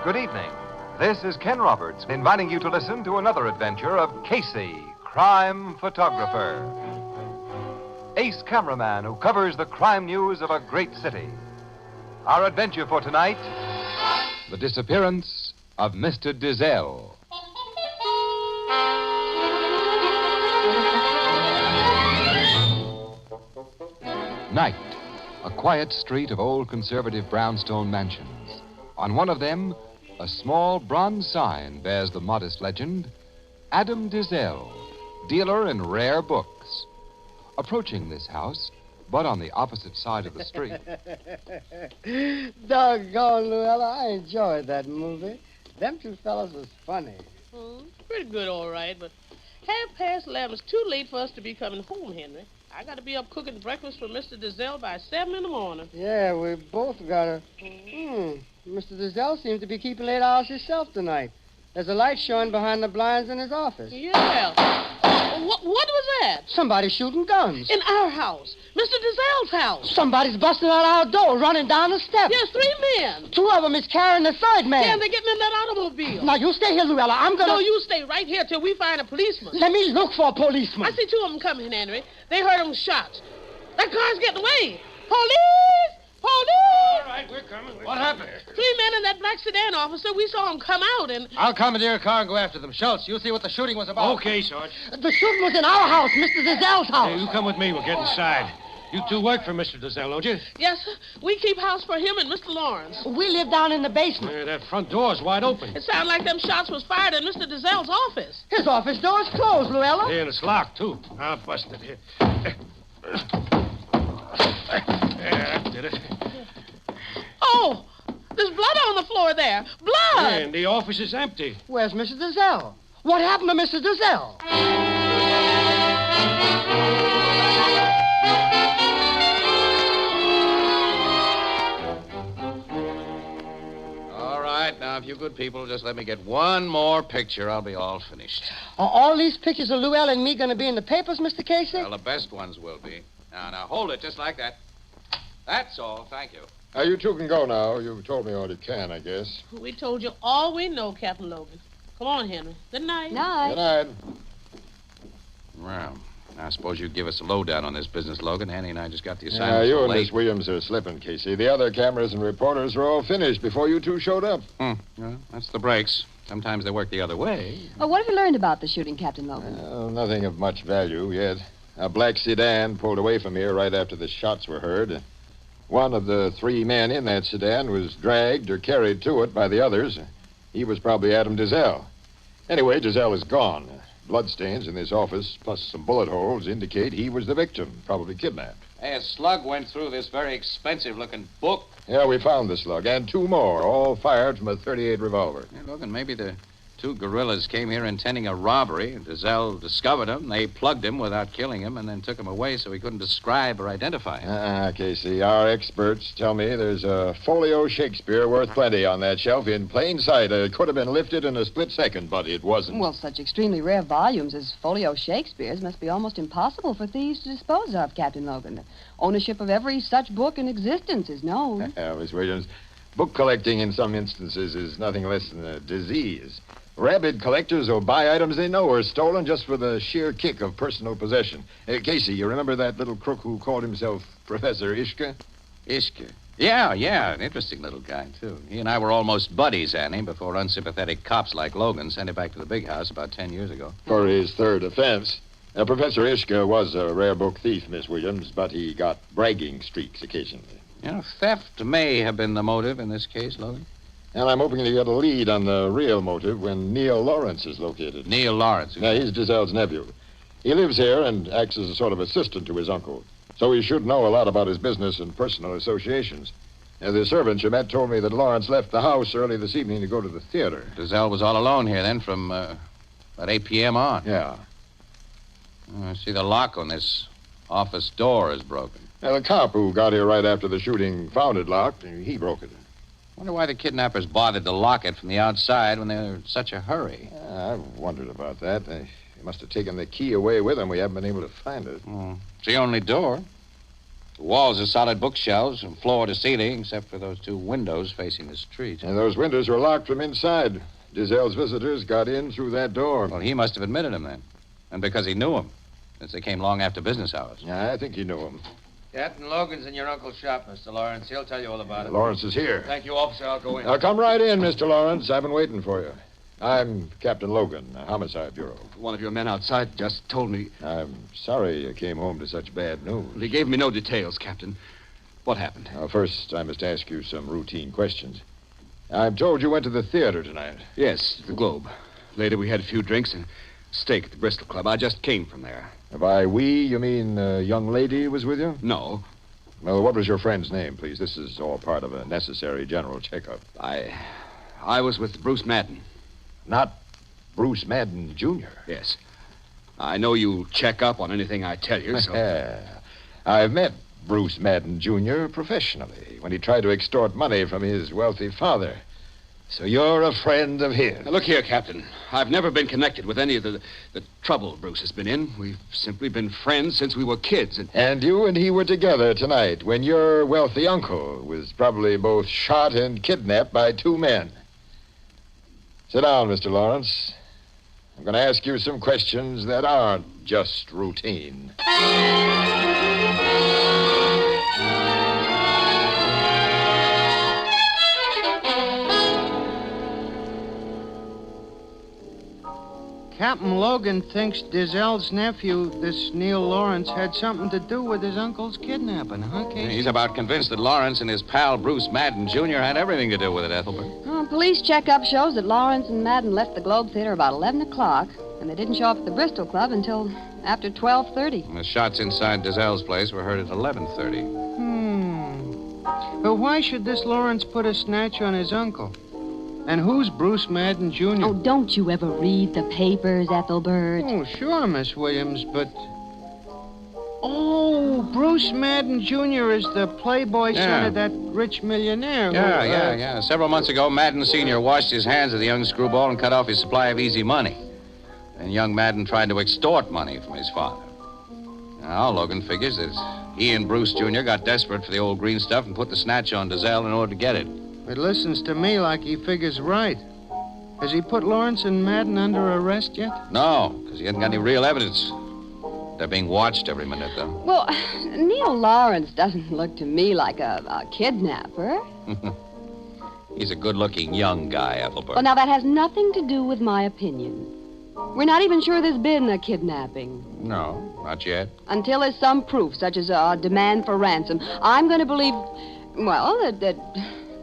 Good evening. This is Ken Roberts inviting you to listen to another adventure of Casey, crime photographer. Ace cameraman who covers the crime news of a great city. Our adventure for tonight, the disappearance of Mr. Deselle. Night. A quiet street of old conservative brownstone mansions. On one of them, a small bronze sign bears the modest legend, Adam Deselle, dealer in rare books. Approaching this house, but on the opposite side of the street. Doggone, Luella, I enjoyed that movie. Them two fellas was funny. Pretty good, all right, but 11:30 is too late for us to be coming home, Henry. I got to be up cooking breakfast for Mr. Deselle by 7 in the morning. Yeah, we both got to. Mr. Deselle seems to be keeping late hours himself tonight. There's a light showing behind the blinds in his office. Yeah. What was that? Somebody shooting guns. In our house. Mr. Deselle's house. Somebody's busting out our door, running down the steps. Yes, 3 men. 2 of them is carrying the third man. Yeah, they're getting in that automobile. Now, you stay here, Luella. I'm going to... No, you stay right here till we find a policeman. Let me look for a policeman. I see 2 of them coming, Henry. They heard them shots. That car's getting away. Police! Police! All right, we're coming. What happened? 3 men in that black sedan, officer. We saw them come out and... I'll commandeer a car and go after them. Schultz, you see what the shooting was about. Okay, Sarge. The shooting was in our house, Mr. Deselle's house. Hey, you come with me. We'll get inside. You 2 work for Mr. Deselle, don't you? Yes, sir. We keep house for him and Mr. Lawrence. We live down in the basement. Yeah, that front door's wide open. It sounded like them shots was fired in Mr. Deselle's office. His office door is closed, Luella. Yeah, and it's locked, too. I'll bust it here. Yeah, that did it. Oh, there's blood on the floor there. Blood! And the office is empty. Where's Mr. Deselle? What happened to Mr. Deselle? All right, now, if you good people just let me get one more picture, I'll be all finished. Are all these pictures of Luella and me going to be in the papers, Mr. Casey? Well, the best ones will be. Now, hold it just like that. That's all. Thank you. You 2 can go now. You've told me all you can, I guess. We told you all we know, Captain Logan. Come on, Henry. Good night. Good night. Well, I suppose you give us a lowdown on this business, Logan. Annie and I just got the assignment You so and late. Miss Williams are slipping, Casey. The other cameras and reporters are all finished before you 2 showed up. Well, that's the breaks. Sometimes they work the other way. Well, what have you learned about the shooting, Captain Logan? Nothing of much value yet. A black sedan pulled away from here right after the shots were heard. One of the 3 men in that sedan was dragged or carried to it by the others. He was probably Adam Deselle. Anyway, Deselle is gone. Bloodstains in this office, plus some bullet holes, indicate he was the victim, probably kidnapped. Hey, a slug went through this very expensive-looking book. Yeah, we found the slug, and 2 more, all fired from a .38 revolver. Hey, Logan, maybe the 2 guerrillas came here intending a robbery. Deselle discovered him. They plugged him without killing him and then took him away so he couldn't describe or identify him. Casey, our experts tell me there's a folio Shakespeare worth plenty on that shelf in plain sight. It could have been lifted in a split second, but it wasn't. Well, such extremely rare volumes as folio Shakespeare's must be almost impossible for thieves to dispose of, Captain Logan. The ownership of every such book in existence is known. Miss Williams, book collecting in some instances is nothing less than a disease. Rabid collectors will buy items they know are stolen just for the sheer kick of personal possession. Casey, you remember that little crook who called himself Professor Ishka? Ishka? Yeah, an interesting little guy, too. He and I were almost buddies, Annie, before unsympathetic cops like Logan sent him back to the big house about 10 years ago. For his 3rd offense. Professor Ishka was a rare book thief, Miss Williams, but he got bragging streaks occasionally. Theft may have been the motive in this case, Logan. And I'm hoping to get a lead on the real motive when Neil Lawrence is located. Neil Lawrence? Yeah, he's Giselle's nephew. He lives here and acts as a sort of assistant to his uncle. So he should know a lot about his business and personal associations. The servant you met told me that Lawrence left the house early this evening to go to the theater. Deselle was all alone here then from about 8 p.m. on. Yeah. I see the lock on this office door is broken. The cop who got here right after the shooting found it locked, and he broke it. Wonder why the kidnappers bothered to lock it from the outside when they were in such a hurry. I've wondered about that. They must have taken the key away with them. We haven't been able to find it. It's the only door. The walls are solid bookshelves from floor to ceiling, except for those 2 windows facing the street. And those windows were locked from inside. Deselle's visitors got in through that door. Well, he must have admitted him then. And because he knew him, since they came long after business hours. Yeah, I think he knew him. Captain Logan's in your uncle's shop, Mr. Lawrence. He'll tell you all about it. Lawrence is here. Thank you, officer. I'll go in. Now, come right in, Mr. Lawrence. I've been waiting for you. I'm Captain Logan, Homicide Bureau. One of your men outside just told me. I'm sorry you came home to such bad news. He gave me no details, Captain. What happened? First, I must ask you some routine questions. I'm told you went to the theater tonight. Yes, the Globe. Later, we had a few drinks and steak at the Bristol Club. I just came from there. By we, you mean a young lady was with you? No. Well, what was your friend's name, please? This is all part of a necessary general checkup. I was with Bruce Madden. Not Bruce Madden, Jr.? Yes. I know you check up on anything I tell you, so... I've met Bruce Madden, Jr. professionally when he tried to extort money from his wealthy father. So you're a friend of his. Now, look here, Captain. I've never been connected with any of the trouble Bruce has been in. We've simply been friends since we were kids. And you and he were together tonight when your wealthy uncle was probably both shot and kidnapped by 2 men. Sit down, Mr. Lawrence. I'm going to ask you some questions that aren't just routine. Captain Logan thinks Deselle's nephew, this Neil Lawrence, had something to do with his uncle's kidnapping, huh, Casey? He's about convinced that Lawrence and his pal Bruce Madden, Jr. had everything to do with it, Ethelbert. Police checkup shows that Lawrence and Madden left the Globe Theater about 11 o'clock, and they didn't show up at the Bristol Club until after 12:30. And the shots inside Deselle's place were heard at 11:30. But why should this Lawrence put a snatch on his uncle? And who's Bruce Madden, Jr.? Oh, don't you ever read the papers, Ethelbert? Oh, sure, Miss Williams, but... Oh, Bruce Madden, Jr. is the playboy son of that rich millionaire. Yeah. Several months ago, Madden Sr. washed his hands of the young screwball and cut off his supply of easy money. And young Madden tried to extort money from his father. Now, Logan figures that he and Bruce Jr. got desperate for the old green stuff and put the snatch on Deselle in order to get it. It listens to me like he figures right. Has he put Lawrence and Madden under arrest yet? No, because he hasn't got any real evidence. They're being watched every minute, though. Well, Neil Lawrence doesn't look to me like a kidnapper. He's a good-looking young guy, Ethelbert. Well, now, that has nothing to do with my opinion. We're not even sure there's been a kidnapping. No, not yet. Until there's some proof, such as a demand for ransom. I'm going to believe, well, that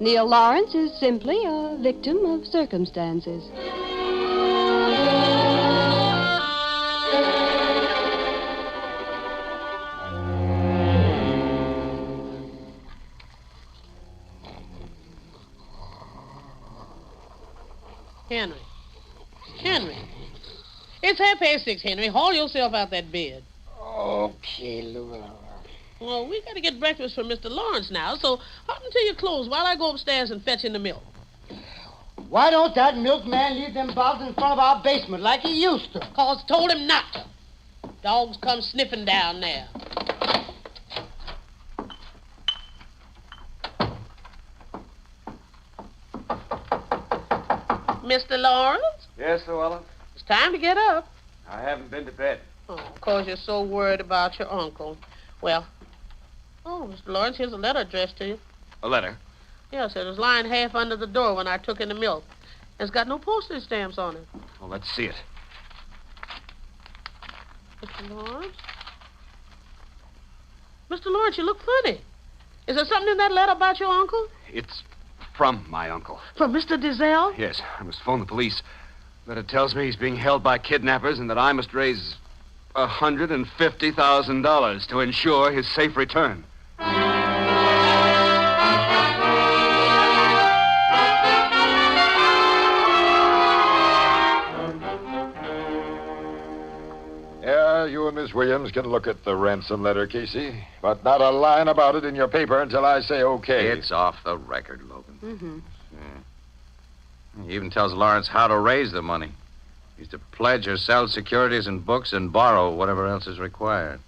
Neil Lawrence is simply a victim of circumstances. Henry. It's 6:30, Henry. Haul yourself out that bed. Okay, Lou. Well, we got to get breakfast for Mr. Lawrence now, so hop into your clothes while I go upstairs and fetch in the milk. Why don't that milkman leave them bottles in front of our basement like he used to? 'Cause told him not to. Dogs come sniffing down there. Mr. Lawrence? Yes, Llewellyn? It's time to get up. I haven't been to bed. Oh, of course you're so worried about your uncle. Well, Mr. Lawrence, here's a letter addressed to you. A letter? Yes, it was lying half under the door when I took in the milk. It's got no postage stamps on it. Well, let's see it. Mr. Lawrence? Mr. Lawrence, you look funny. Is there something in that letter about your uncle? It's from my uncle. From Mr. Deselle? Yes, I must phone the police. Letter tells me he's being held by kidnappers and that I must raise $150,000 to ensure his safe return. Yeah, you and Miss Williams can look at the ransom letter, Casey. But not a line about it in your paper until I say okay. It's off the record, Logan. Mm-hmm. Yeah. He even tells Lawrence how to raise the money. He's to pledge or sell securities and books and borrow whatever else is required.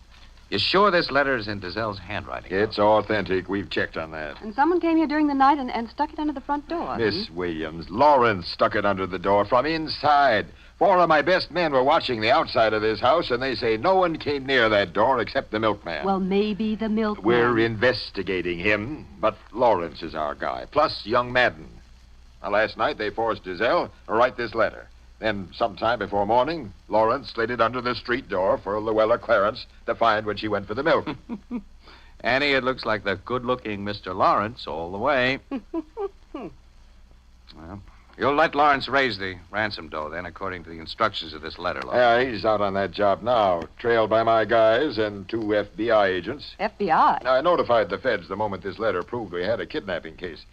You sure this letter is in Deselle's handwriting? It's authentic. We've checked on that. And someone came here during the night and stuck it under the front door. Miss Williams, Lawrence stuck it under the door from inside. 4 of my best men were watching the outside of this house, and they say no one came near that door except the milkman. Well, maybe the milkman. We're investigating him, but Lawrence is our guy, plus young Madden. Now, last night they forced Deselle to write this letter. Then, sometime before morning, Lawrence slid it under the street door for Luella Clarence to find when she went for the milk. Annie, it looks like the good-looking Mr. Lawrence all the way. Well, you'll let Lawrence raise the ransom dough, then, according to the instructions of this letter, Lawrence. Yeah, he's out on that job now, trailed by my guys and 2 FBI agents. FBI? Now, I notified the feds the moment this letter proved we had a kidnapping case.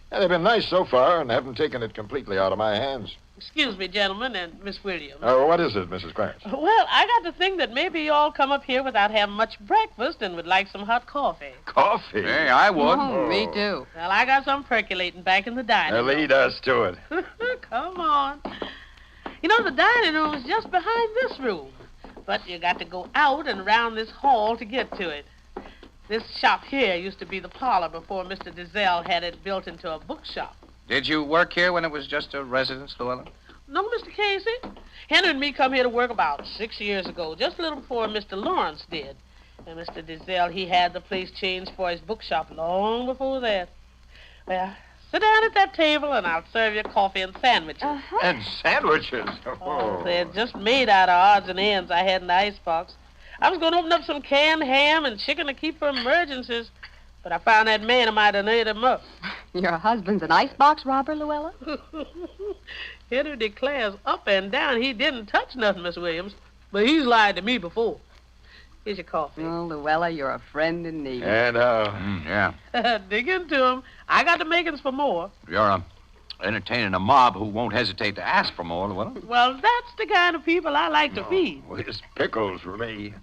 And they've been nice so far and haven't taken it completely out of my hands. Excuse me, gentlemen, and Miss Williams. What is it, Mrs. Clarence? Well, I got to think that maybe you all come up here without having much breakfast and would like some hot coffee. Coffee? Hey, I would. Oh, me too. Well, I got some percolating back in the dining room. Lead us to it. Come on. You know, the dining room is just behind this room. But you got to go out and around this hall to get to it. This shop here used to be the parlor before Mr. Deselle had it built into a bookshop. Did you work here when it was just a residence, Luella? No, Mr. Casey. Henry and me come here to work about 6 years ago, just a little before Mr. Lawrence did. And Mr. Deselle, he had the place changed for his bookshop long before that. Well, sit down at that table and I'll serve you coffee and sandwiches. Uh-huh. And sandwiches? Oh, they're just made out of odds and ends I had in the icebox. I was going to open up some canned ham and chicken to keep for emergencies, but I found that man who might have ate them up. Your husband's an icebox robber, Luella? Henry declares up and down he didn't touch nothing, Miss Williams, but he's lied to me before. Here's your coffee. Oh, Luella, you're a friend in need. And, Yeah. Dig into him. I got the makings for more. You're entertaining a mob who won't hesitate to ask for more, Luella. Well, that's the kind of people I like to feed. Well, it's pickles for me.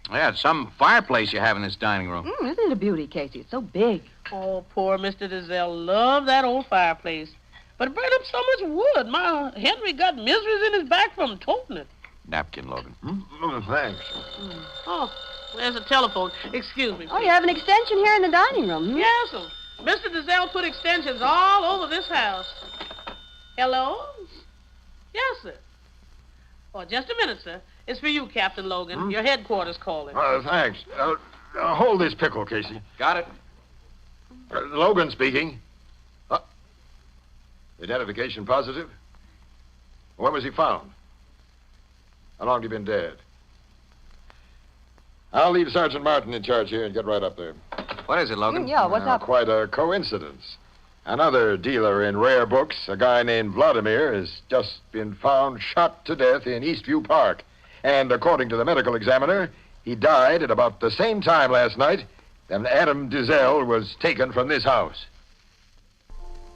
Yeah, it's some fireplace you have in this dining room. Isn't it a beauty, Casey? It's so big. Oh, poor Mr. Deselle loved that old fireplace. But it burned up so much wood. My Henry got miseries in his back from toting it. Napkin, Logan. Oh, thanks. Oh, there's a telephone. Excuse me. Oh, you have an extension here in the dining room. Yes, sir. Mr. Deselle put extensions all over this house. Hello? Yes, sir. Oh, just a minute, sir. It's for you, Captain Logan. Your headquarters calling. Thanks. Hold this pickle, Casey. Got it. Logan speaking. Identification positive? When was he found? How long have you been dead? I'll leave Sergeant Martin in charge here and get right up there. What is it, Logan? Yeah, what's up? Quite a coincidence. Another dealer in rare books, a guy named Vladimir, has just been found shot to death in Eastview Park. And according to the medical examiner, he died at about the same time last night that Adam Deselle was taken from this house.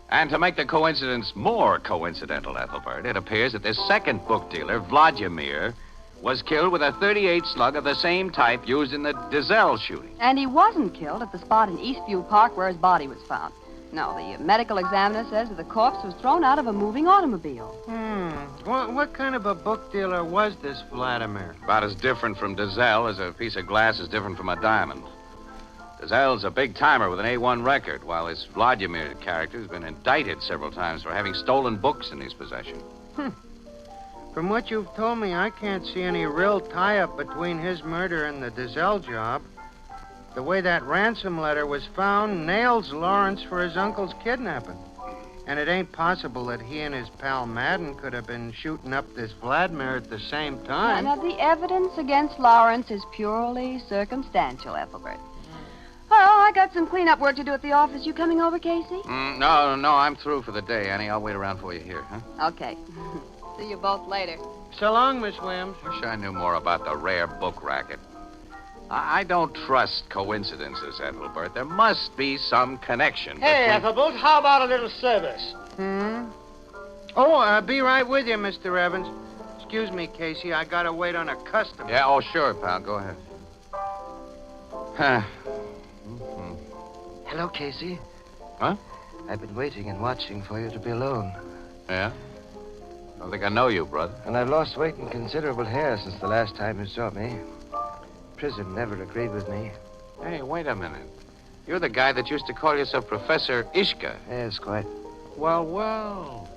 And to make the coincidence more coincidental, Ethelbert, it appears that this second book dealer, Vladimir, was killed with a .38 slug of the same type used in the Deselle shooting. And he wasn't killed at the spot in Eastview Park where his body was found. No, the medical examiner says that the corpse was thrown out of a moving automobile. What kind of a book dealer was this Vladimir? About as different from Deselle as a piece of glass is different from a diamond. Deselle's a big timer with an A1 record, while this Vladimir character has been indicted several times for having stolen books in his possession. From what you've told me, I can't see any real tie-up between his murder and the Deselle job. The way that ransom letter was found nails Lawrence for his uncle's kidnapping. And it ain't possible that he and his pal Madden could have been shooting up this Vladimir at the same time. Now, the evidence against Lawrence is purely circumstantial, Ethelbert. Well, I got some cleanup work to do at the office. You coming over, Casey? No, I'm through for the day, Annie. I'll wait around for you here, huh? Okay. See you both later. So long, Miss Williams. Wish I knew more about the rare book racket. I don't trust coincidences, Ethelbert. There must be some connection. Hey, between... Ethelbert, how about a little service? Oh, be right with you, Mr. Evans. Excuse me, Casey. I gotta wait on a customer. Yeah, oh, sure, pal. Go ahead. Hello, Casey. Huh? I've been waiting and watching for you to be alone. Yeah? Don't think I know you, brother. And I've lost weight and considerable hair since the last time you saw me. prison never agreed with me. Hey, wait a minute. You're the guy that used to call yourself Professor Ishka. Yes, quite. Well, well.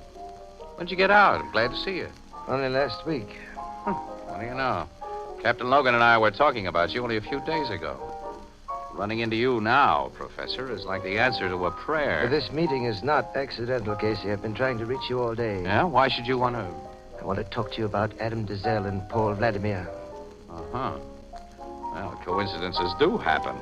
When'd you get out? I'm glad to see you. Only last week. What do you know? Captain Logan and I were talking about you only a few days ago. Running into you now, Professor, is like the answer to a prayer. This meeting is not accidental, Casey. I've been trying to reach you all day. Yeah? Why should you want to? I want to talk to you about Adam Deselle and Paul Vladimir. Uh-huh. Well, coincidences do happen.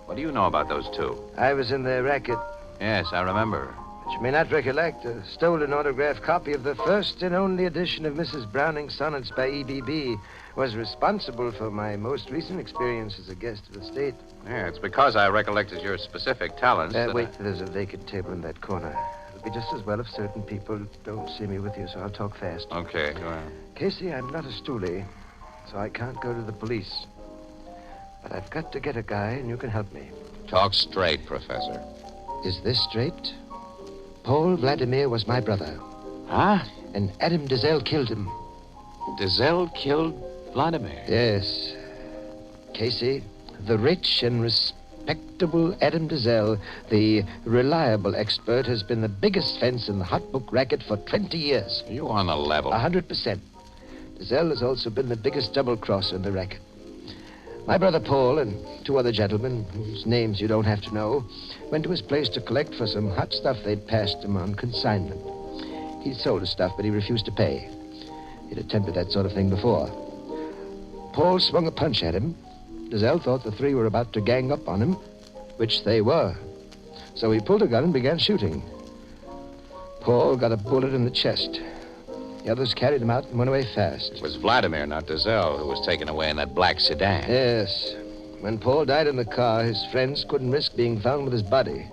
What do you know about those two? I was in their racket. Yes, I remember. But you may not recollect a stolen autographed copy of the first and only edition of Mrs. Browning's Sonnets by E.B.B. was responsible for my most recent experience as a guest of the state. Yeah, it's because I recollected your specific talents. Wait, there's a vacant table in that corner. It'll be just as well if certain people don't see me with you, so I'll talk fast. Okay, go ahead. Casey, I'm not a stoolie, so I can't go to the police. But I've got to get a guy, and you can help me. Talk straight, Professor. Is this straight? Paul Vladimir was my brother. Huh? And Adam Deselle killed him. Deselle killed Vladimir? Yes. Casey, the rich and respectable Adam Deselle, the reliable expert, has been the biggest fence in the hot book racket for 20 years. Are you on the level? 100%. Deselle has also been the biggest double-crosser in the racket. My brother Paul and two other gentlemen, whose names you don't have to know, went to his place to collect for some hot stuff they'd passed him on consignment. He'd sold his stuff, but he refused to pay. He'd attempted that sort of thing before. Paul swung a punch at him. Deselle thought the three were about to gang up on him, which they were. So he pulled a gun and began shooting. Paul got a bullet in the chest. The others carried him out and went away fast. It was Vladimir, not Deselle, who was taken away in that black sedan. Yes. When Paul died in the car, his friends couldn't risk being found with his body.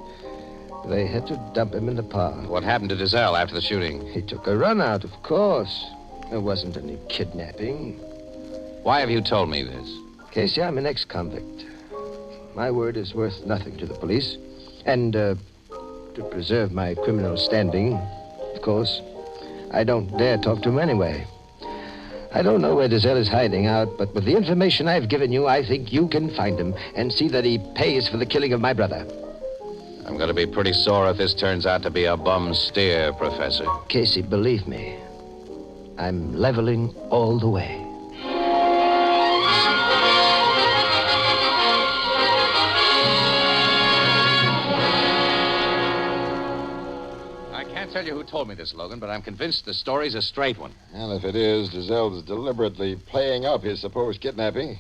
They had to dump him in the park. What happened to Deselle after the shooting? He took a run out, of course. There wasn't any kidnapping. Why have you told me this? Casey, I'm an ex-convict. My word is worth nothing to the police. And, to preserve my criminal standing, of course, I don't dare talk to him anyway. I don't know where Deselle is hiding out, but with the information I've given you, I think you can find him and see that he pays for the killing of my brother. I'm going to be pretty sore if this turns out to be a bum steer, Professor. Casey, believe me, I'm leveling all the way. I can't tell you who told me this, Logan, but I'm convinced the story's a straight one. And if it is, Deselle's deliberately playing up his supposed kidnapping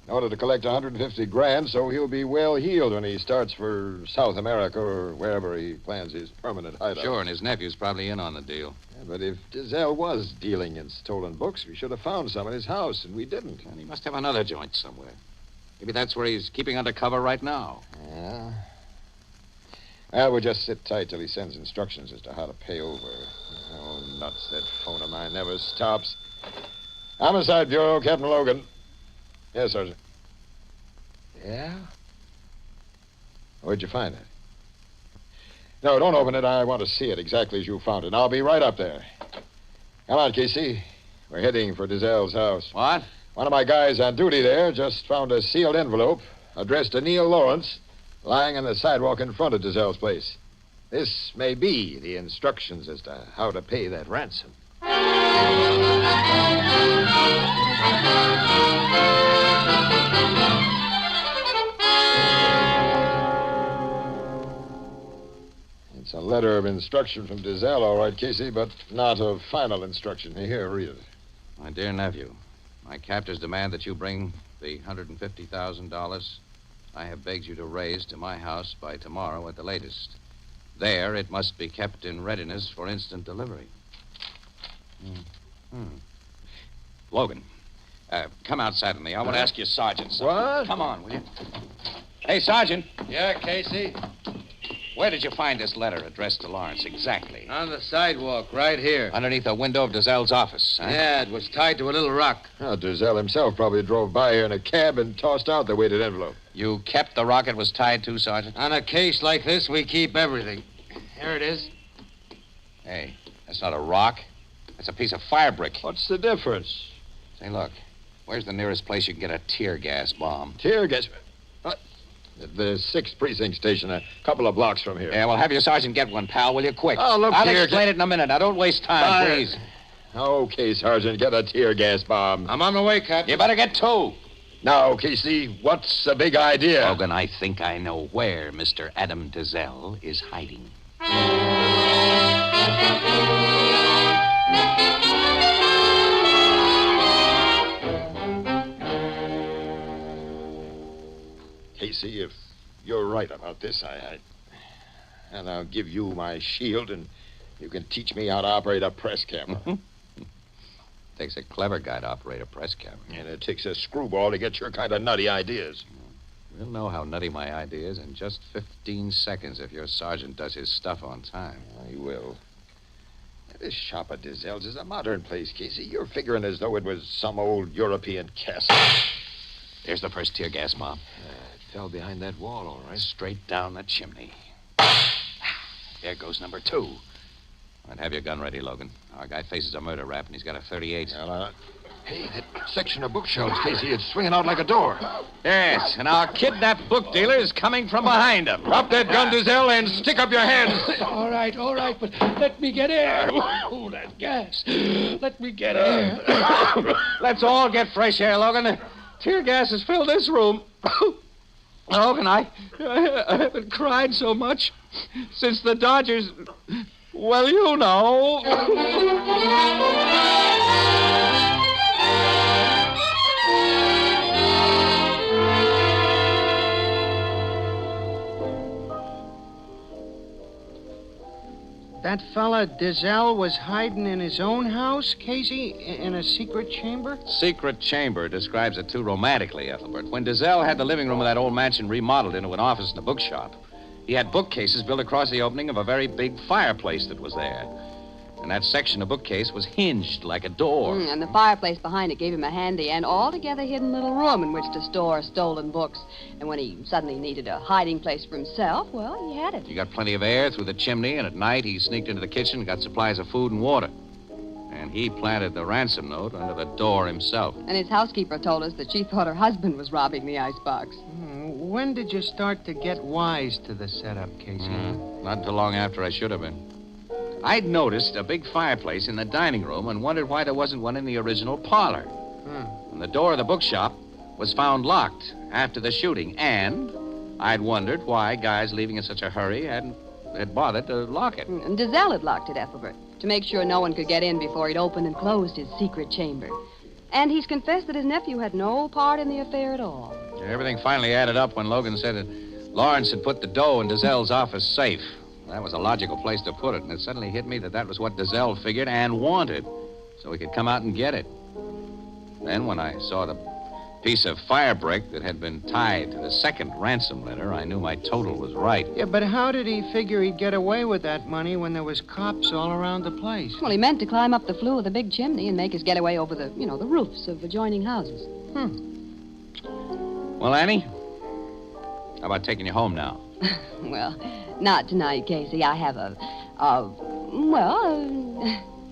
in order to collect 150 grand, so he'll be well heeled when he starts for South America or wherever he plans his permanent hideout. Sure, and his nephew's probably in on the deal. Yeah, but if Deselle was dealing in stolen books, we should have found some in his house, and we didn't. And he must have another joint somewhere. Maybe that's where he's keeping undercover right now. Yeah. Well, we'll just sit tight till he sends instructions as to how to pay over. Oh, nuts, that phone of mine never stops. Homicide Bureau, Captain Logan. Yes, Sergeant. Yeah? Where'd you find it? No, don't open it. I want to see it exactly as you found it. I'll be right up there. Come on, Casey. We're heading for Deselle's house. What? One of my guys on duty there just found a sealed envelope addressed to Neil Lawrence lying on the sidewalk in front of Deselle's place. This may be the instructions as to how to pay that ransom. It's a letter of instruction from Deselle, all right, Casey, but not of final instruction. Here, read it. My dear nephew, my captors demand that you bring the $150,000 I have begged you to raise to my house by tomorrow at the latest. There, it must be kept in readiness for instant delivery. Logan, come outside with me. I want to ask you, Sergeant, something. What? Come on, will you? Hey, Sergeant. Yeah, Casey? Where did you find this letter addressed to Lawrence exactly? On the sidewalk, right here. Underneath the window of Deselle's office, huh? Yeah, it was tied to a little rock. Oh, Deselle himself probably drove by here in a cab and tossed out the weighted envelope. You kept the rock it was tied to, Sergeant? On a case like this, we keep everything. Here it is. Hey, that's not a rock. That's a piece of fire brick. What's the difference? Say, look. Where's the nearest place you can get a tear gas bomb? Tear gas? The 6th precinct station, a couple of blocks from here. Yeah, well, have your sergeant get one, pal, will you? Quick. Oh, look I'll here. explain it in a minute. Now, don't waste time, please. Okay, Sergeant, get a tear gas bomb. I'm on the way, Captain. You better get 2. Now, Casey, what's the big idea? Logan, I think I know where Mr. Adam Deselle is hiding. Casey, if you're right about this, and I'll give you my shield, and you can teach me how to operate a press camera. Takes a clever guy to operate a press camera. And it takes a screwball to get your kind of nutty ideas. We'll know how nutty my idea is in just 15 seconds if your sergeant does his stuff on time. He will. This shop at Deselle's is a modern place, Casey. You're figuring as though it was some old European castle. There's the first tear gas bomb. It fell behind that wall, all right. Straight down the chimney. There goes number 2. I'd have your gun ready, Logan. Our guy faces a murder rap, and he's got a .38. Hey, that section of bookshelves, Casey, it's swinging out like a door. Yes, and our kidnapped book dealer is coming from behind him. Drop that gun, Deselle, and stick up your hands. All right, but let me get air. Oh, that gas. Let me get air. Let's all get fresh air, Logan. Tear gas has filled this room. Logan, I haven't cried so much since the Dodgers... Well, you know. That fella Deselle was hiding in his own house, Casey, in a secret chamber? Secret chamber describes it too romantically, Ethelbert. When Deselle had the living room of that old mansion remodeled into an office and a bookshop, he had bookcases built across the opening of a very big fireplace that was there. And that section of bookcase was hinged like a door. And the fireplace behind it gave him a handy and altogether hidden little room in which to store stolen books. And when he suddenly needed a hiding place for himself, well, he had it. He got plenty of air through the chimney, and at night he sneaked into the kitchen and got supplies of food and water. And he planted the ransom note under the door himself. And his housekeeper told us that she thought her husband was robbing the icebox. When did you start to get wise to the setup, Casey? Not until long after I should have been. I'd noticed a big fireplace in the dining room and wondered why there wasn't one in the original parlor. And the door of the bookshop was found locked after the shooting, and I'd wondered why guys leaving in such a hurry had bothered to lock it. And Deselle had locked it, Ethelbert, to make sure no one could get in before he'd opened and closed his secret chamber. And he's confessed that his nephew had no part in the affair at all. Everything finally added up when Logan said that Lawrence had put the dough in Deselle's office safe. That was a logical place to put it, and it suddenly hit me that was what Deselle figured and wanted, so he could come out and get it. Then when I saw the piece of fire brick that had been tied to the second ransom letter, I knew my total was right. Yeah, but how did he figure he'd get away with that money when there was cops all around the place? Well, he meant to climb up the flue of the big chimney and make his getaway over the roofs of adjoining houses. Well, Annie, how about taking you home now? Well, not tonight, Casey. I have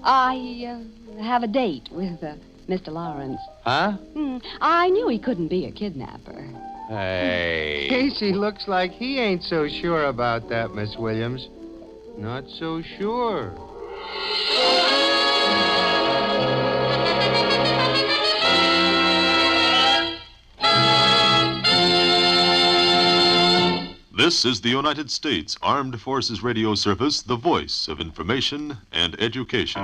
I have a date with Mr. Lawrence. Huh? I knew he couldn't be a kidnapper. Hey. Casey looks like he ain't so sure about that, Miss Williams. Not so sure. This is the United States Armed Forces Radio Service, the voice of information and education.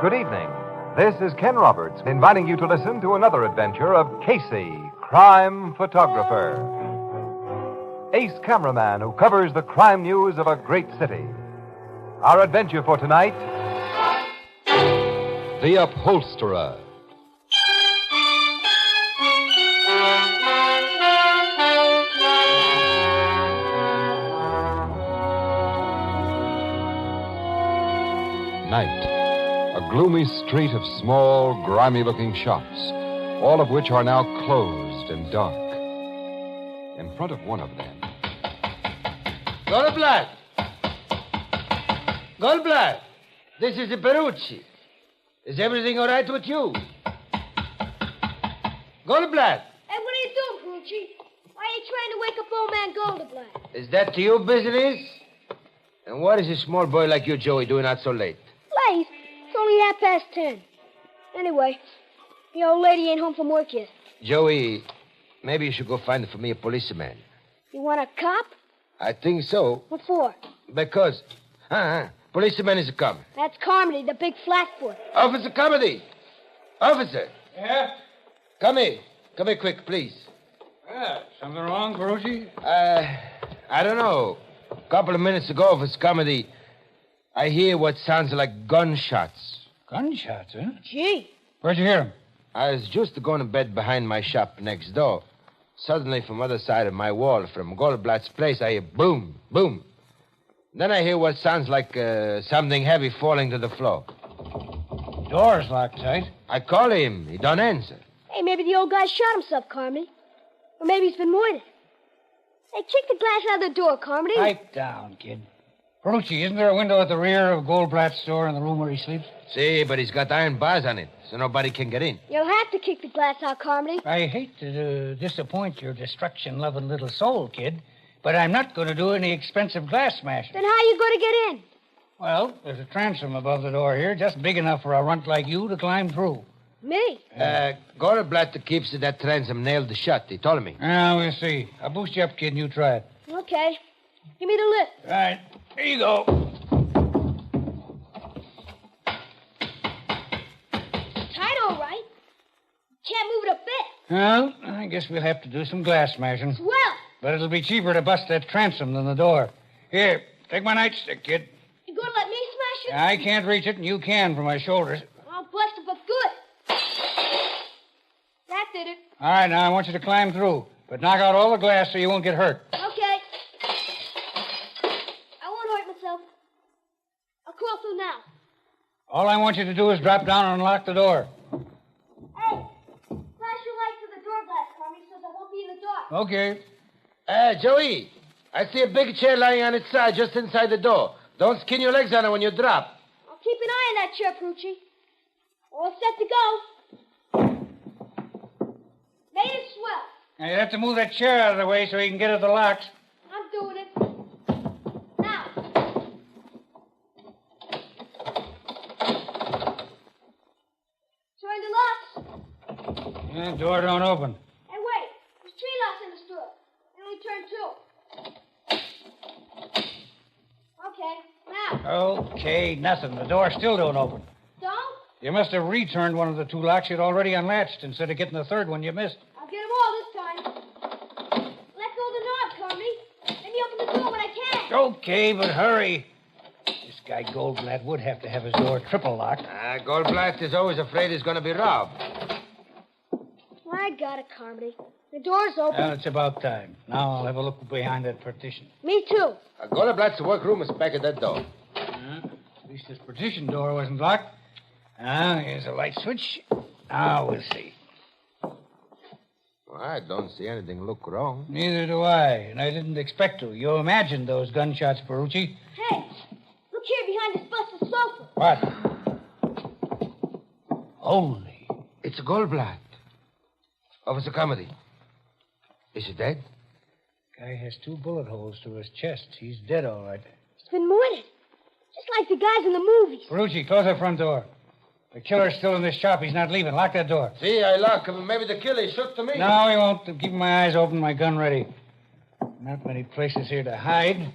good evening. This is Ken Roberts inviting you to listen to another adventure of Casey, crime photographer. Ace cameraman who covers the crime news of a great city. Our adventure for tonight, The Upholsterer. Night. A gloomy street of small, grimy-looking shops, all of which are now closed and dark. In front of one of them... Goldblatt! Goldblatt! This is Perucci. Is everything all right with you? Goldblatt! Hey, what are you doing, Perucci? Why are you trying to wake up old man Goldblatt? Is that your business? And what is a small boy like you, Joey, doing out so late? Late? It's only 10:30. Anyway, the old lady ain't home from work yet. Joey, maybe you should go find for me a policeman. You want a cop? I think so. What for? Because... policeman is coming. That's Carmody, the big flatfoot. Officer Carmody! Officer! Yeah? Come here. Come here quick, please. Something wrong, Perucci? I don't know. A couple of minutes ago, Officer Carmody, I hear what sounds like gunshots. Gunshots, huh? Gee. Where'd you hear them? I was just going to bed behind my shop next door. Suddenly, from other side of my wall, from Goldblatt's place, I hear boom, boom. Then I hear what sounds like something heavy falling to the floor. Door's locked tight. I call him. He don't answer. Hey, maybe the old guy shot himself, Carmody. Or maybe he's been murdered. Hey, kick the glass out of the door, Carmody. Pipe down, kid. Perucci, isn't there a window at the rear of Goldblatt's store in the room where he sleeps? See, but he's got iron bars on it, so nobody can get in. You'll have to kick the glass out, Carmody. I hate to disappoint your destruction-loving little soul, kid, but I'm not going to do any expensive glass smashing. Then how are you going to get in? Well, there's a transom above the door here, just big enough for a runt like you to climb through. Me? Goldblatt keeps that transom nailed shut. He told me. We'll see. I'll boost you up, kid, and you try it. Okay. Give me the lift. All right. Here you go. Tight, all right. Can't move it a bit. Well, I guess we'll have to do some glass smashing. Swell. But it'll be cheaper to bust that transom than the door. Here, take my nightstick, kid. You going to let me smash it? I can't reach it, and you can from my shoulders. I'll bust it, but good. That did it. All right, now I want you to climb through, but knock out all the glass so you won't get hurt. Okay. I won't hurt myself. I'll crawl through now. All I want you to do is drop down and unlock the door. Hey, flash your light to the door glass, Carmy, so I won't be in the dark. Okay. Joey, I see a big chair lying on its side just inside the door. Don't skin your legs on it when you drop. I'll keep an eye on that chair, Perucci. All set to go. Made it swell. Now, you have to move that chair out of the way so you can get at the locks. I'm doing it. Now. Turn the locks. Yeah, door don't open. Hey, wait. There's tree locks in the store. I only turned 2. Okay, now. Okay, nothing. The door still don't open. Don't? You must have returned one of the 2 locks you'd already unlatched instead of getting the 3rd one you missed. I'll get them all this time. Let go of the knob, Carmy. Let me open the door when I can. Okay, but hurry. This guy Goldblatt would have to have his door triple locked. Goldblatt is always afraid he's going to be robbed. I got it, Carmody. The door's open. Well, it's about time. Now I'll have a look behind that partition. Me too. Goldblatt's workroom is back at that door. At least this partition door wasn't locked. Now, here's a light switch. Now we'll see. Well, I don't see anything look wrong. Neither do I, and I didn't expect to. You imagined those gunshots, Perucci. Hey, look here behind this busted sofa. What? Holy. It's Goldblatt. Officer Carmody. Is he dead? Guy has 2 bullet holes through his chest. He's dead, all right. He's been murdered. Just like the guys in the movies. Perucci, close that front door. The killer's still in this shop. He's not leaving. Lock that door. See, I lock him. Maybe the killer shook to me. No, he won't. I'm keeping my eyes open, my gun ready. Not many places here to hide.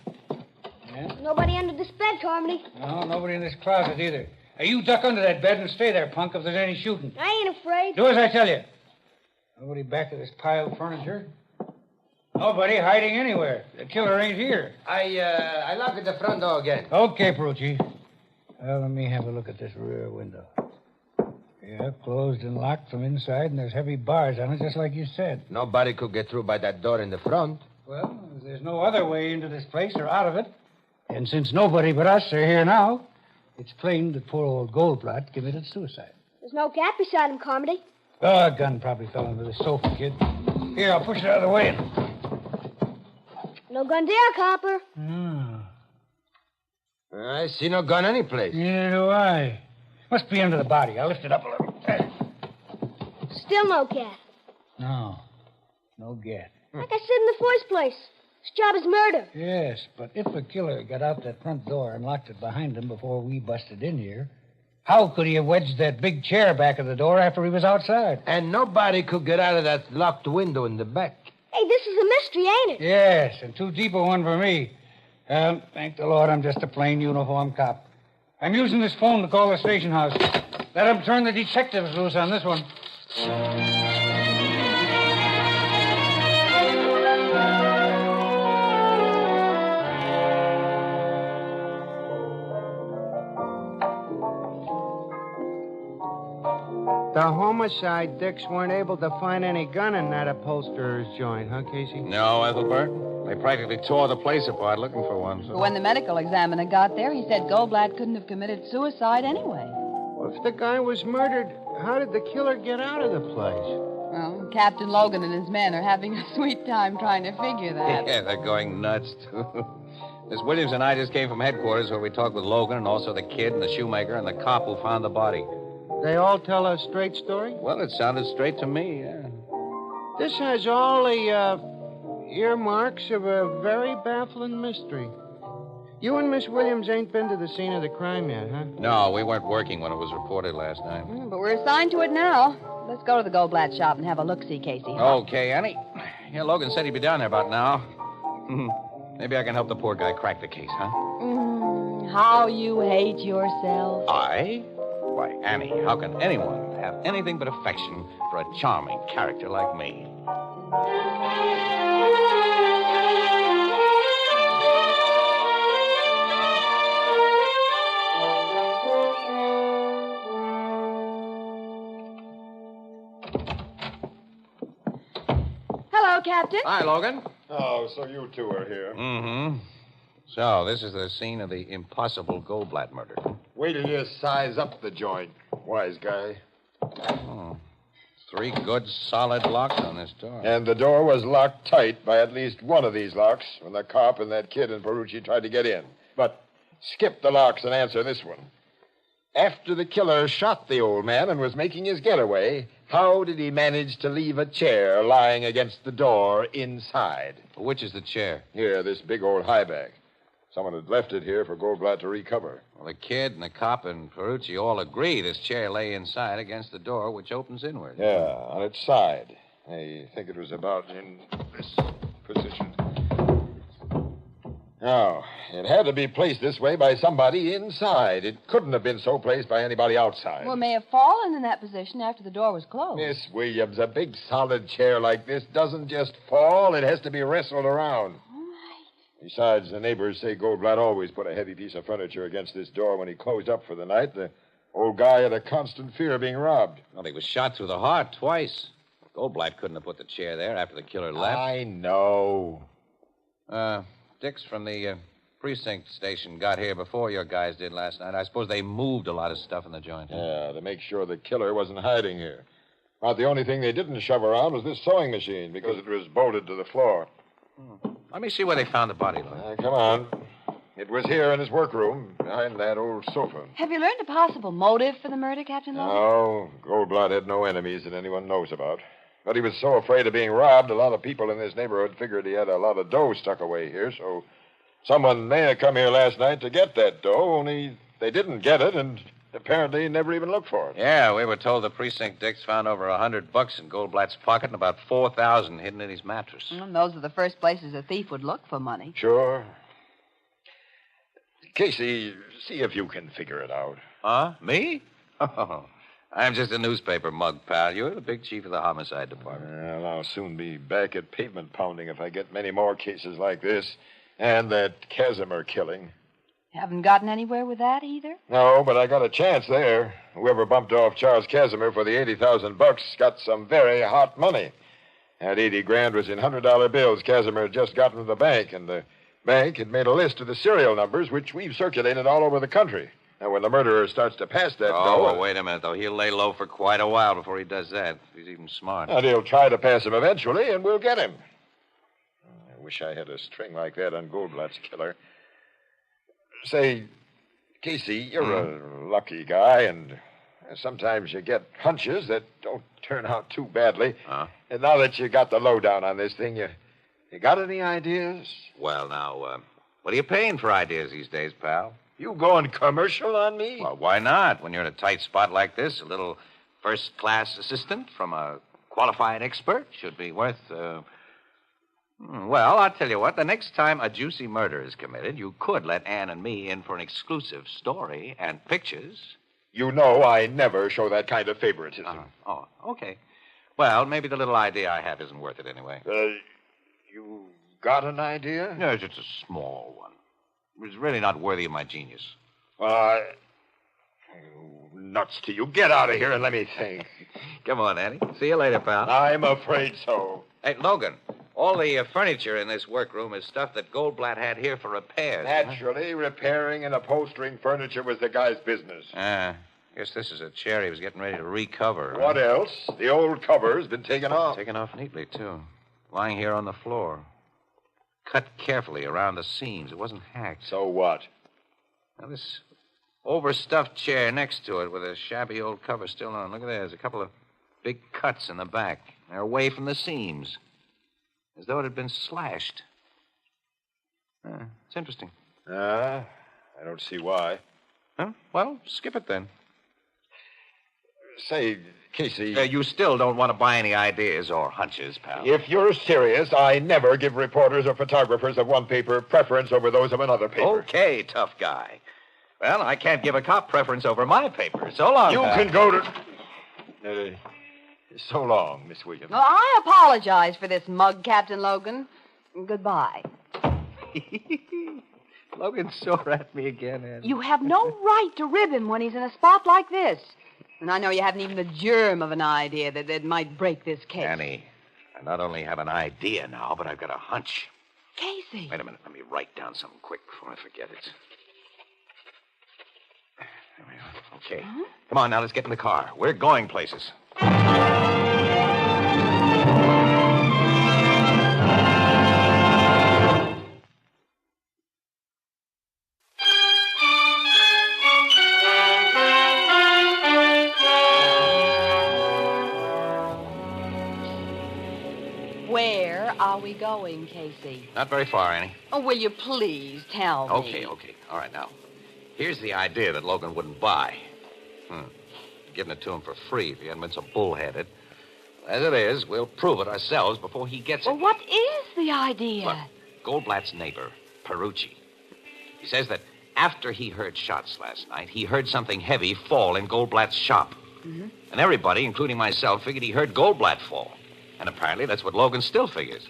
Yeah? Nobody under this bed, Carmody. No, nobody in this closet either. You duck under that bed and stay there, punk, if there's any shooting. I ain't afraid. Do as I tell you. Nobody back of this pile of furniture? Nobody hiding anywhere. The killer ain't here. I lock at the front door again. Okay, Perucci. Well, let me have a look at this rear window. Yeah, closed and locked from inside, and there's heavy bars on it, just like you said. Nobody could get through by that door in the front. Well, there's no other way into this place or out of it. And since nobody but us are here now, it's plain that poor old Goldblatt committed suicide. There's no cat beside him, Carmody. Oh, a gun probably fell under the sofa, kid. Here, I'll push it out of the way. No gun there, Copper. I see no gun anyplace. Neither do I. Must be under the body. I'll lift it up a little. Still no cat. No gat. Like I said in the first place, his job is murder. Yes, but if the killer got out that front door and locked it behind him before we busted in here, how could he have wedged that big chair back of the door after he was outside? And nobody could get out of that locked window in the back. Hey, this is a mystery, ain't it? Yes, and too deep a one for me. Thank the Lord I'm just a plain uniform cop. I'm using this phone to call the station house. Let them turn the detectives loose on this one. The homicide dicks weren't able to find any gun in that upholsterer's joint, huh, Casey? No, Ethelbert. They practically tore the place apart looking for one. So. When the medical examiner got there, he said Goldblatt couldn't have committed suicide anyway. Well, if the guy was murdered, how did the killer get out of the place? Well, Captain Logan and his men are having a sweet time trying to figure that. Yeah, they're going nuts, too. Miss Williams and I just came from headquarters where we talked with Logan and also the kid and the shoemaker and the cop who found the body. They all tell a straight story? Well, it sounded straight to me, yeah. This has all the earmarks of a very baffling mystery. You and Miss Williams ain't been to the scene of the crime yet, huh? No, we weren't working when it was reported last night. But we're assigned to it now. Let's go to the Goldblatt shop and have a look-see, Casey. Okay, Annie. Yeah, Logan said he'd be down there about now. Maybe I can help the poor guy crack the case, huh? How you hate yourself. I? Why, Annie, how can anyone have anything but affection for a charming character like me? Hello, Captain. Hi, Logan. Oh, so you two are here. Mm-hmm. So, this is the scene of the impossible Goldblatt murder. Wait till you size up the joint, wise guy. Oh. 3 good, solid locks on this door. And the door was locked tight by at least one of these locks when the cop and that kid and Perucci tried to get in. But skip the locks and answer this one. After the killer shot the old man and was making his getaway, how did he manage to leave a chair lying against the door inside? Which is the chair? Here, this big old high back. Someone had left it here for Goldblatt to recover. Well, the kid and the cop and Perucci all agree this chair lay inside against the door, which opens inward. Yeah, on its side. I think it was about in this position. Now, it had to be placed this way by somebody inside. It couldn't have been so placed by anybody outside. Well, it may have fallen in that position after the door was closed. Miss Williams, a big solid chair like this doesn't just fall. It has to be wrestled around. Besides, the neighbors say Goldblatt always put a heavy piece of furniture against this door when he closed up for the night. The old guy had a constant fear of being robbed. Well, he was shot through the heart twice. Goldblatt couldn't have put the chair there after the killer left. I know. Dix from the precinct station got here before your guys did last night. I suppose they moved a lot of stuff in the joint. Yeah, to make sure the killer wasn't hiding here. About the only thing they didn't shove around was this sewing machine because it was bolted to the floor. Let me see where they found the body, Lloyd. Come on. It was here in his workroom, behind that old sofa. Have you learned a possible motive for the murder, Captain Logan? No, Goldblatt had no enemies that anyone knows about. But he was so afraid of being robbed, a lot of people in this neighborhood figured he had a lot of dough stuck away here, so someone may have come here last night to get that dough, only they didn't get it, and apparently never even looked for it. Yeah, we were told the precinct Dix found over $100 in Goldblatt's pocket and about $4,000 hidden in his mattress. Those are the first places a thief would look for money. Sure. Casey, see if you can figure it out. Huh? Me? Oh, I'm just a newspaper mug, pal. You're the big chief of the homicide department. Well, I'll soon be back at pavement pounding if I get many more cases like this. And that Casimir killing. Haven't gotten anywhere with that either? No, but I got a chance there. Whoever bumped off Charles Casimir for the $80,000 got some very hot money. That 80 grand was in $100 bills Casimir had just gotten to the bank, and the bank had made a list of the serial numbers, which we've circulated all over the country. Now, when the murderer starts to pass that dough... well, wait a minute, though. He'll lay low for quite a while before he does that. He's even smart. And he'll try to pass him eventually, and we'll get him. I wish I had a string like that on Goldblatt's killer. Say, Casey, you're a lucky guy, and sometimes you get hunches that don't turn out too badly. And now that you got the lowdown on this thing, you got any ideas? Well, now, what are you paying for ideas these days, pal? You going commercial on me? Well, why not? When you're in a tight spot like this, a little first-class assistant from a qualified expert should be worth, Well, I'll tell you what. The next time a juicy murder is committed, you could let Ann and me in for an exclusive story and pictures. You know I never show that kind of favoritism. Oh, okay. Well, maybe the little idea I have isn't worth it anyway. You got an idea? No, it's just a small one. It's really not worthy of my genius. Well, nuts to you. Get out of here and let me think. Come on, Annie. See you later, pal. I'm afraid so. Hey, Logan, all the furniture in this workroom is stuff that Goldblatt had here for repairs. Naturally, repairing and upholstering furniture was the guy's business. Guess this is a chair he was getting ready to recover. What else? The old cover's been taken off. Taken off neatly, too. Lying here on the floor. Cut carefully around the seams. It wasn't hacked. So what? Now, this overstuffed chair next to it with a shabby old cover still on. Look at that. There's a couple of big cuts in the back. They're away from the seams. As though it had been slashed. It's interesting. I don't see why. Huh? Well, skip it then. Say, Casey... you still don't want to buy any ideas or hunches, pal. If you're serious, I never give reporters or photographers of one paper preference over those of another paper. Okay, tough guy. Well, I can't give a cop preference over my paper. So long, You pal. can go to... so long, Miss Williams. Well, I apologize for this mug, Captain Logan. Goodbye. Logan's sore at me again, Annie. You have no right to rib him when he's in a spot like this. And I know you haven't even the germ of an idea that might break this case. Annie, I not only have an idea now, but I've got a hunch. Casey. Wait a minute. Let me write down something quick before I forget it. There we are. Okay. Huh? Come on, now, let's get in the car. We're going places. Where are we going, Casey? Not very far, Annie. Oh, will you please tell me? Okay. All right, now. Here's the idea that Logan wouldn't buy. Giving it to him for free if he hadn't been so bullheaded. As it is, we'll prove it ourselves before he gets it. Well, what is the idea? Look, Goldblatt's neighbor, Perucci. He says that after he heard shots last night, he heard something heavy fall in Goldblatt's shop. Mm-hmm. And everybody, including myself, figured he heard Goldblatt fall. And apparently that's what Logan still figures.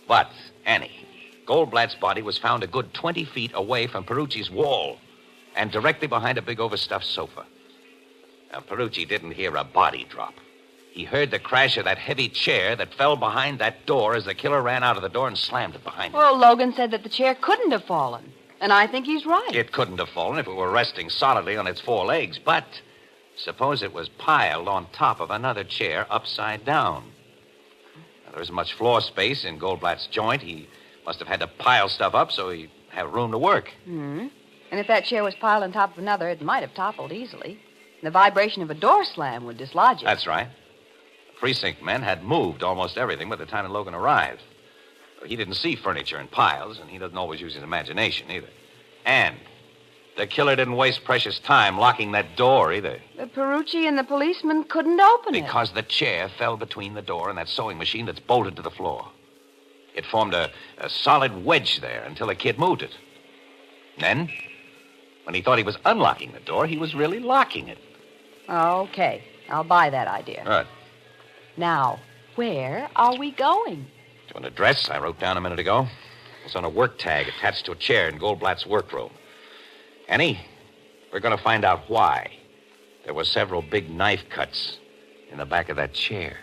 But, Annie, Goldblatt's body was found a good 20 feet away from Perucci's wall and directly behind a big overstuffed sofa. Now, Perucci didn't hear a body drop. He heard the crash of that heavy chair that fell behind that door as the killer ran out of the door and slammed it behind him. Well, Logan said that the chair couldn't have fallen. And I think he's right. It couldn't have fallen if it were resting solidly on its four legs. But suppose it was piled on top of another chair upside down. Now, there isn't much floor space in Goldblatt's joint. He must have had to pile stuff up so he'd have room to work. Mm-hmm. And if that chair was piled on top of another, it might have toppled easily. The vibration of a door slam would dislodge it. That's right. The precinct men had moved almost everything by the time that Logan arrived. He didn't see furniture in piles, and he doesn't always use his imagination either. And the killer didn't waste precious time locking that door either. The Perucci and the policeman couldn't open it. Because the chair fell between the door and that sewing machine that's bolted to the floor. It formed a solid wedge there until the kid moved it. Then When he thought he was unlocking the door, he was really locking it. Okay, I'll buy that idea. Right. Now, where are we going? To an address I wrote down a minute ago. It's on a work tag attached to a chair in Goldblatt's workroom. Annie, we're going to find out why there were several big knife cuts in the back of that chair.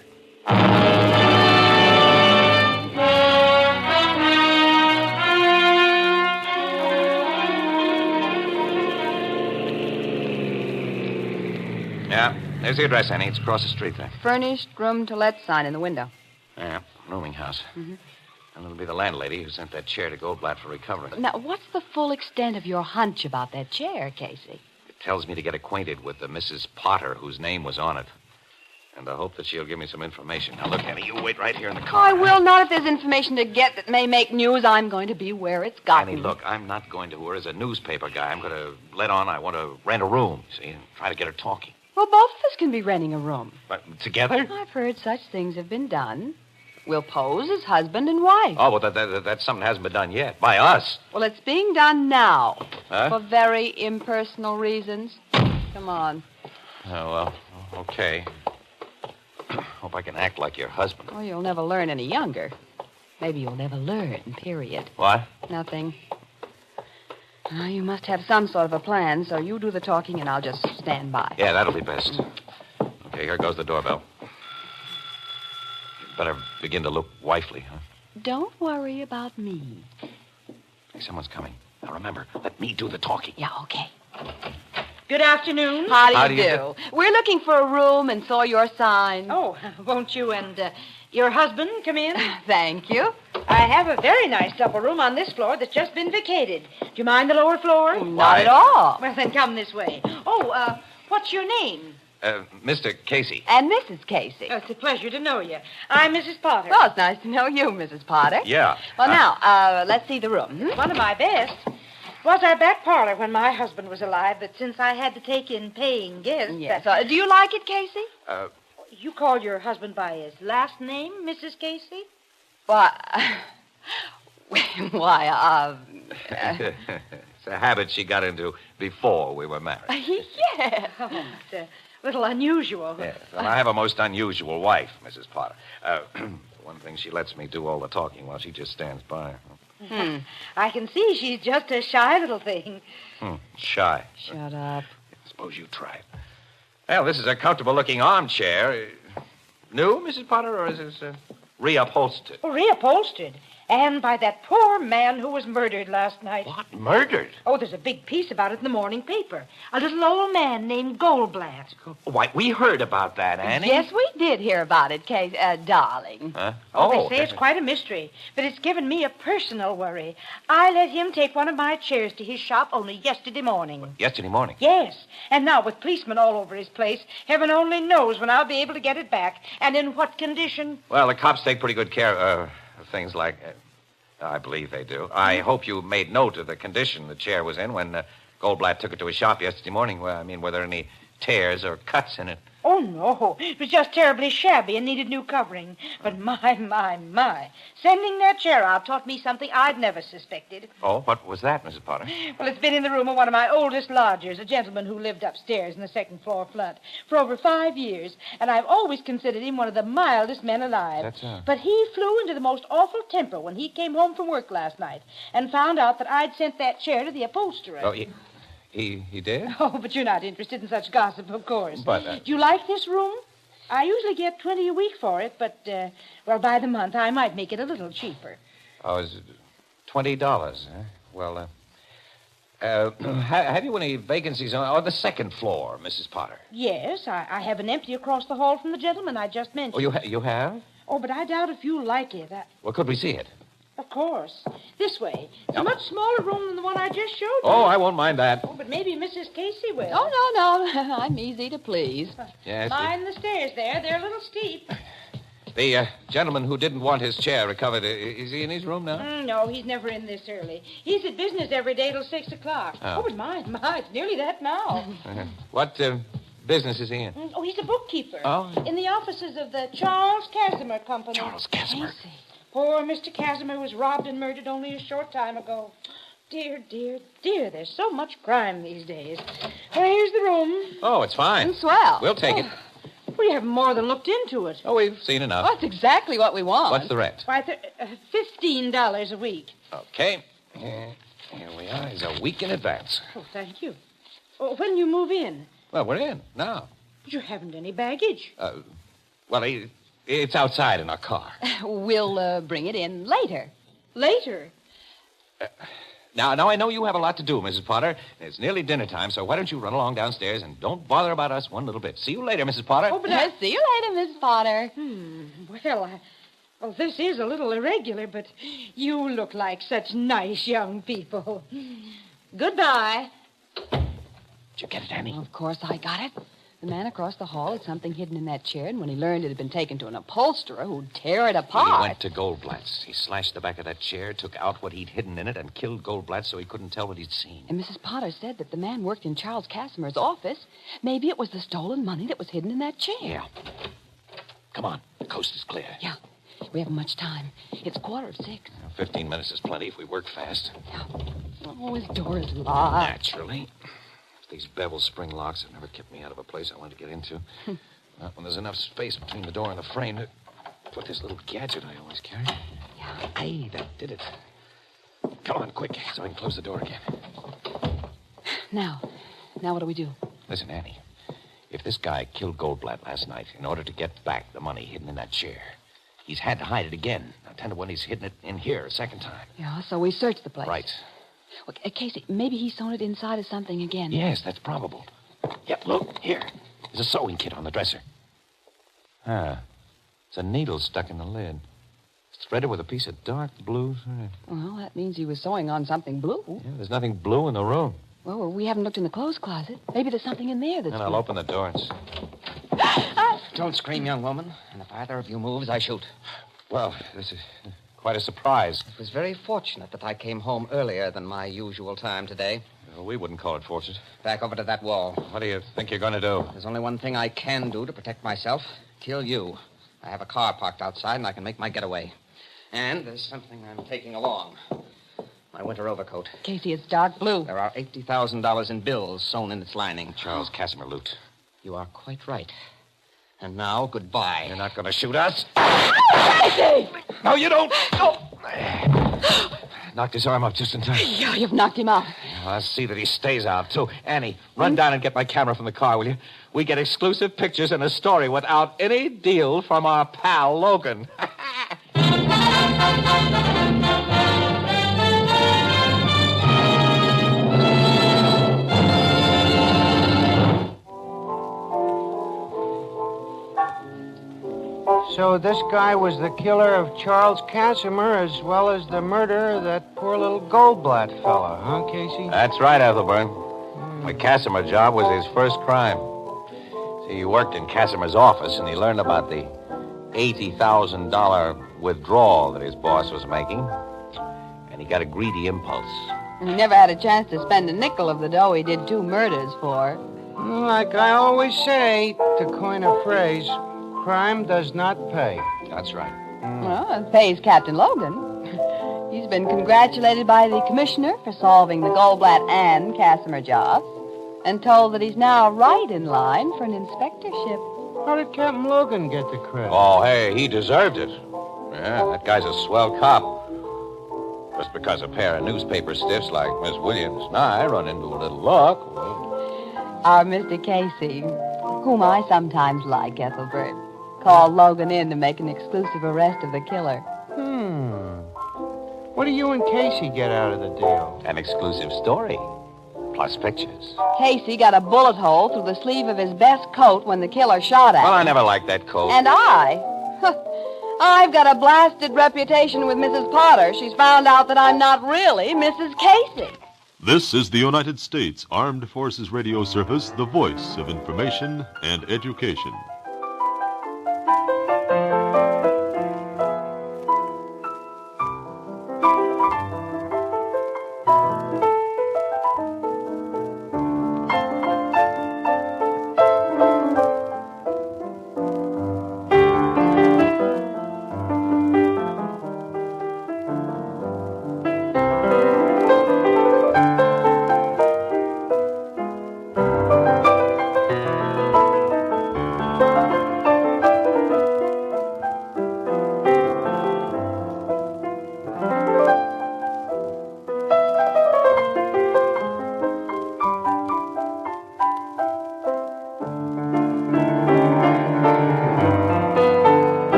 Yeah, there's the address, Annie. It's across the street there. Furnished room to let sign in the window. Yeah, rooming house. Mm-hmm. And it'll be the landlady who sent that chair to Goldblatt for recovery. Now, what's the full extent of your hunch about that chair, Casey? It tells me to get acquainted with the Mrs. Potter whose name was on it. And I hope that she'll give me some information. Now, look, Annie, you wait right here in the car. I will not. If there's information to get that may make news, I'm going to be where it's gotten. Annie, look, I'm not going to her as a newspaper guy. I'm going to let on I want to rent a room, see, and try to get her talking. Well, both of us can be renting a room. But together? I've heard such things have been done. We'll pose as husband and wife. Oh, well, that's something that hasn't been done yet. By us. Well, it's being done now. Huh? For very impersonal reasons. Come on. Oh, well, okay. Hope I can act like your husband. Oh, you'll never learn any younger. Maybe you'll never learn, period. What? Nothing. You must have some sort of a plan, so you do the talking and I'll just stand by. Yeah, that'll be best. Okay, here goes the doorbell. You'd better begin to look wifely, huh? Don't worry about me. Hey, someone's coming. Now, remember, let me do the talking. Yeah, okay. Good afternoon. How do you do? We're looking for a room and saw your sign. Oh, won't you and your husband come in? Thank you. I have a very nice double room on this floor that's just been vacated. Do you mind the lower floor? Not at all. Well, then come this way. Oh, what's your name? Mr. Casey. And Mrs. Casey. Oh, it's a pleasure to know you. I'm Mrs. Potter. Well, it's nice to know you, Mrs. Potter. Yeah. Well, now, let's see the room. One of my best. Was our back parlor when my husband was alive, but since I had to take in paying guests... Yes. Do you like it, Casey? You called your husband by his last name, Mrs. Casey? Why, It's a habit she got into before we were married. Yes. Oh, it's a little unusual. Yes. Well, I have a most unusual wife, Mrs. Potter. One thing, she lets me do all the talking while she just stands by. I can see she's just a shy little thing. Shy. Shut up. Suppose you try it. Well, this is a comfortable-looking armchair. New, Mrs. Potter, or is this reupholstered? Oh, reupholstered. And by that poor man who was murdered last night. What? Murdered? Oh, there's a big piece about it in the morning paper. A little old man named Goldblatt. Why, we heard about that, Annie. Yes, we did hear about it, darling. Huh? They say it's quite a mystery, but it's given me a personal worry. I let him take one of my chairs to his shop only yesterday morning. Yesterday morning? Yes. And now with policemen all over his place, heaven only knows when I'll be able to get it back and in what condition. Well, the cops take pretty good care of things like... I believe they do. I hope you made note of the condition the chair was in when Goldblatt took it to his shop yesterday morning. Well, I mean, were there any tears or cuts in it? Oh, no. It was just terribly shabby and needed new covering. But my. Sending that chair out taught me something I'd never suspected. Oh, what was that, Mrs. Potter? Well, it's been in the room of one of my oldest lodgers, a gentleman who lived upstairs in the second floor front, for over 5 years. And I've always considered him one of the mildest men alive. But he flew into the most awful temper when he came home from work last night and found out that I'd sent that chair to the upholsterer. Oh, He did? Oh, but you're not interested in such gossip, of course. But, Do you like this room? I usually get $20 a week for it, but, by the month, I might make it a little cheaper. Oh, is it $20, huh? Well, have you any vacancies on the second floor, Mrs. Potter? Yes, I have an empty across the hall from the gentleman I just mentioned. Oh, you have? Oh, but I doubt if you'll like it. Well, could we see it? Of course. This way. It's a much smaller room than the one I just showed you. Oh, I won't mind that. Oh, but maybe Mrs. Casey will. Oh, no. I'm easy to please. Yes. Mind the stairs there. They're a little steep. The gentleman who didn't want his chair recovered, is he in his room now? No, he's never in this early. He's at business every day till 6 o'clock. Oh, but my, it's nearly that now. What business is he in? Oh, he's a bookkeeper. Oh. In the offices of the Charles Casimir Company. Charles Casimir? Poor Mr. Casimir was robbed and murdered only a short time ago. Dear, dear, dear, there's so much crime these days. Well, here's the room. Oh, it's fine. Swell. We'll take it. We haven't more than looked into it. Oh, we've seen enough. Well, that's exactly what we want. What's the rent? Why, $15 a week. Okay. Here we are. It's a week in advance. Oh, thank you. Oh, when you move in? Well, we're in now. But you haven't any baggage. Well, it's outside in our car. We'll bring it in later. Later? Now, I know you have a lot to do, Mrs. Potter. It's nearly dinner time, so why don't you run along downstairs and don't bother about us one little bit. See you later, Mrs. Potter. Oh, but See you later, Miss Potter. Well, this is a little irregular, but you look like such nice young people. Goodbye. Did you get it, Annie? Of course I got it. The man across the hall had something hidden in that chair, and when he learned it had been taken to an upholsterer who'd tear it apart. He went to Goldblatt's. He slashed the back of that chair, took out what he'd hidden in it, and killed Goldblatt so he couldn't tell what he'd seen. And Mrs. Potter said that the man worked in Charles Casimir's office. Maybe it was the stolen money that was hidden in that chair. Yeah. Come on. The coast is clear. Yeah. We haven't much time. It's 5:45. 15 minutes is plenty if we work fast. Yeah. Oh, his door is locked. Naturally. These bevel spring locks have never kept me out of a place I wanted to get into. Not when there's enough space between the door and the frame to put this little gadget I always carry. Yeah. Hey, that did it. Come on, quick, so I can close the door again. Now what do we do? Listen, Annie. If this guy killed Goldblatt last night in order to get back the money hidden in that chair, he's had to hide it again. Now, 10 to 1, he's hidden it in here a second time. Yeah, so we search the place. Right. Well, Casey, maybe he's sewn it inside of something again. Yes, that's probable. Yep, look, here. There's a sewing kit on the dresser. It's a needle stuck in the lid. It's threaded with a piece of dark blue thread. Well, that means he was sewing on something blue. Yeah, there's nothing blue in the room. Well, we haven't looked in the clothes closet. Maybe there's something in there that's... And I'll open the door and see. Don't scream, young woman. And if either of you moves, I shoot. Well, this is quite a surprise. It was very fortunate that I came home earlier than my usual time today. Well, we wouldn't call it fortunate. Back over to that wall. What do you think you're going to do? There's only one thing I can do to protect myself. Kill you. I have a car parked outside, and I can make my getaway. And there's something I'm taking along. My winter overcoat. Casey, it's dark blue. There are $80,000 in bills sewn in its lining. Charles Casimir loot. You are quite right. And now, goodbye. You're not going to shoot us? Casey! No, you don't. No. Knocked his arm up just in time. Yeah, you've knocked him out. I'll see that he stays out, too. Annie, run down and get my camera from the car, will you? We get exclusive pictures and a story without any deal from our pal, Logan. So this guy was the killer of Charles Casimir as well as the murderer of that poor little Goldblatt fella, huh, Casey? That's right, Ethelburn. The Casimir job was his first crime. See, he worked in Casimir's office, and he learned about the $80,000 withdrawal that his boss was making. And he got a greedy impulse. He never had a chance to spend a nickel of the dough he did 2 murders for. Like I always say, to coin a phrase, crime does not pay. That's right. Well, it pays Captain Logan. He's been congratulated by the commissioner for solving the Goldblatt and Casimir jobs, and told that he's now right in line for an inspectorship. How did Captain Logan get the credit? Oh, hey, he deserved it. Yeah, that guy's a swell cop. Just because a pair of newspaper stiffs like Miss Williams and I run into a little luck. Well... Our Mr. Casey, whom I sometimes like, Ethelbert, called Logan in to make an exclusive arrest of the killer. What do you and Casey get out of the deal? An exclusive story, plus pictures. Casey got a bullet hole through the sleeve of his best coat when the killer shot at him. Well, I never liked that coat. And I've got a blasted reputation with Mrs. Potter. She's found out that I'm not really Mrs. Casey. This is the United States Armed Forces Radio Service, the voice of information and education.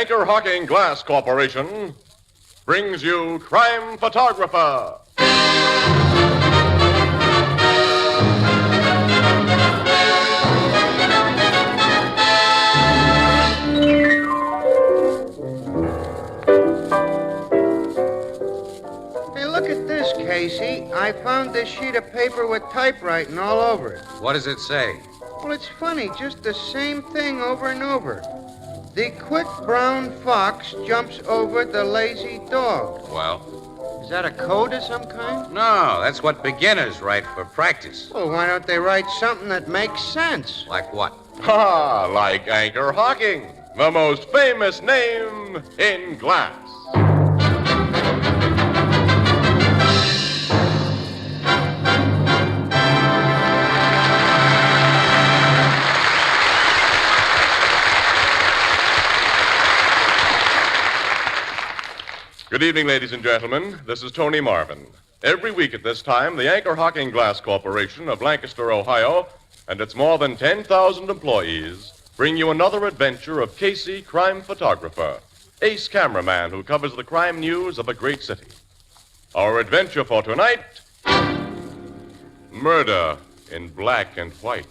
Anchor Hocking Glass Corporation brings you Crime Photographer. Hey, look at this, Casey. I found this sheet of paper with typewriting all over it. What does it say? Well, it's funny, just the same thing over and over. The quick brown fox jumps over the lazy dog. Well? Is that a code of some kind? No, that's what beginners write for practice. Well, why don't they write something that makes sense? Like what? Ha! Like Anchor Hocking, the most famous name in glass. Good evening, ladies and gentlemen. This is Tony Marvin. Every week at this time, the Anchor Hocking Glass Corporation of Lancaster, Ohio, and its more than 10,000 employees bring you another adventure of Casey, crime photographer, ace cameraman who covers the crime news of a great city. Our adventure for tonight, murder in black and white.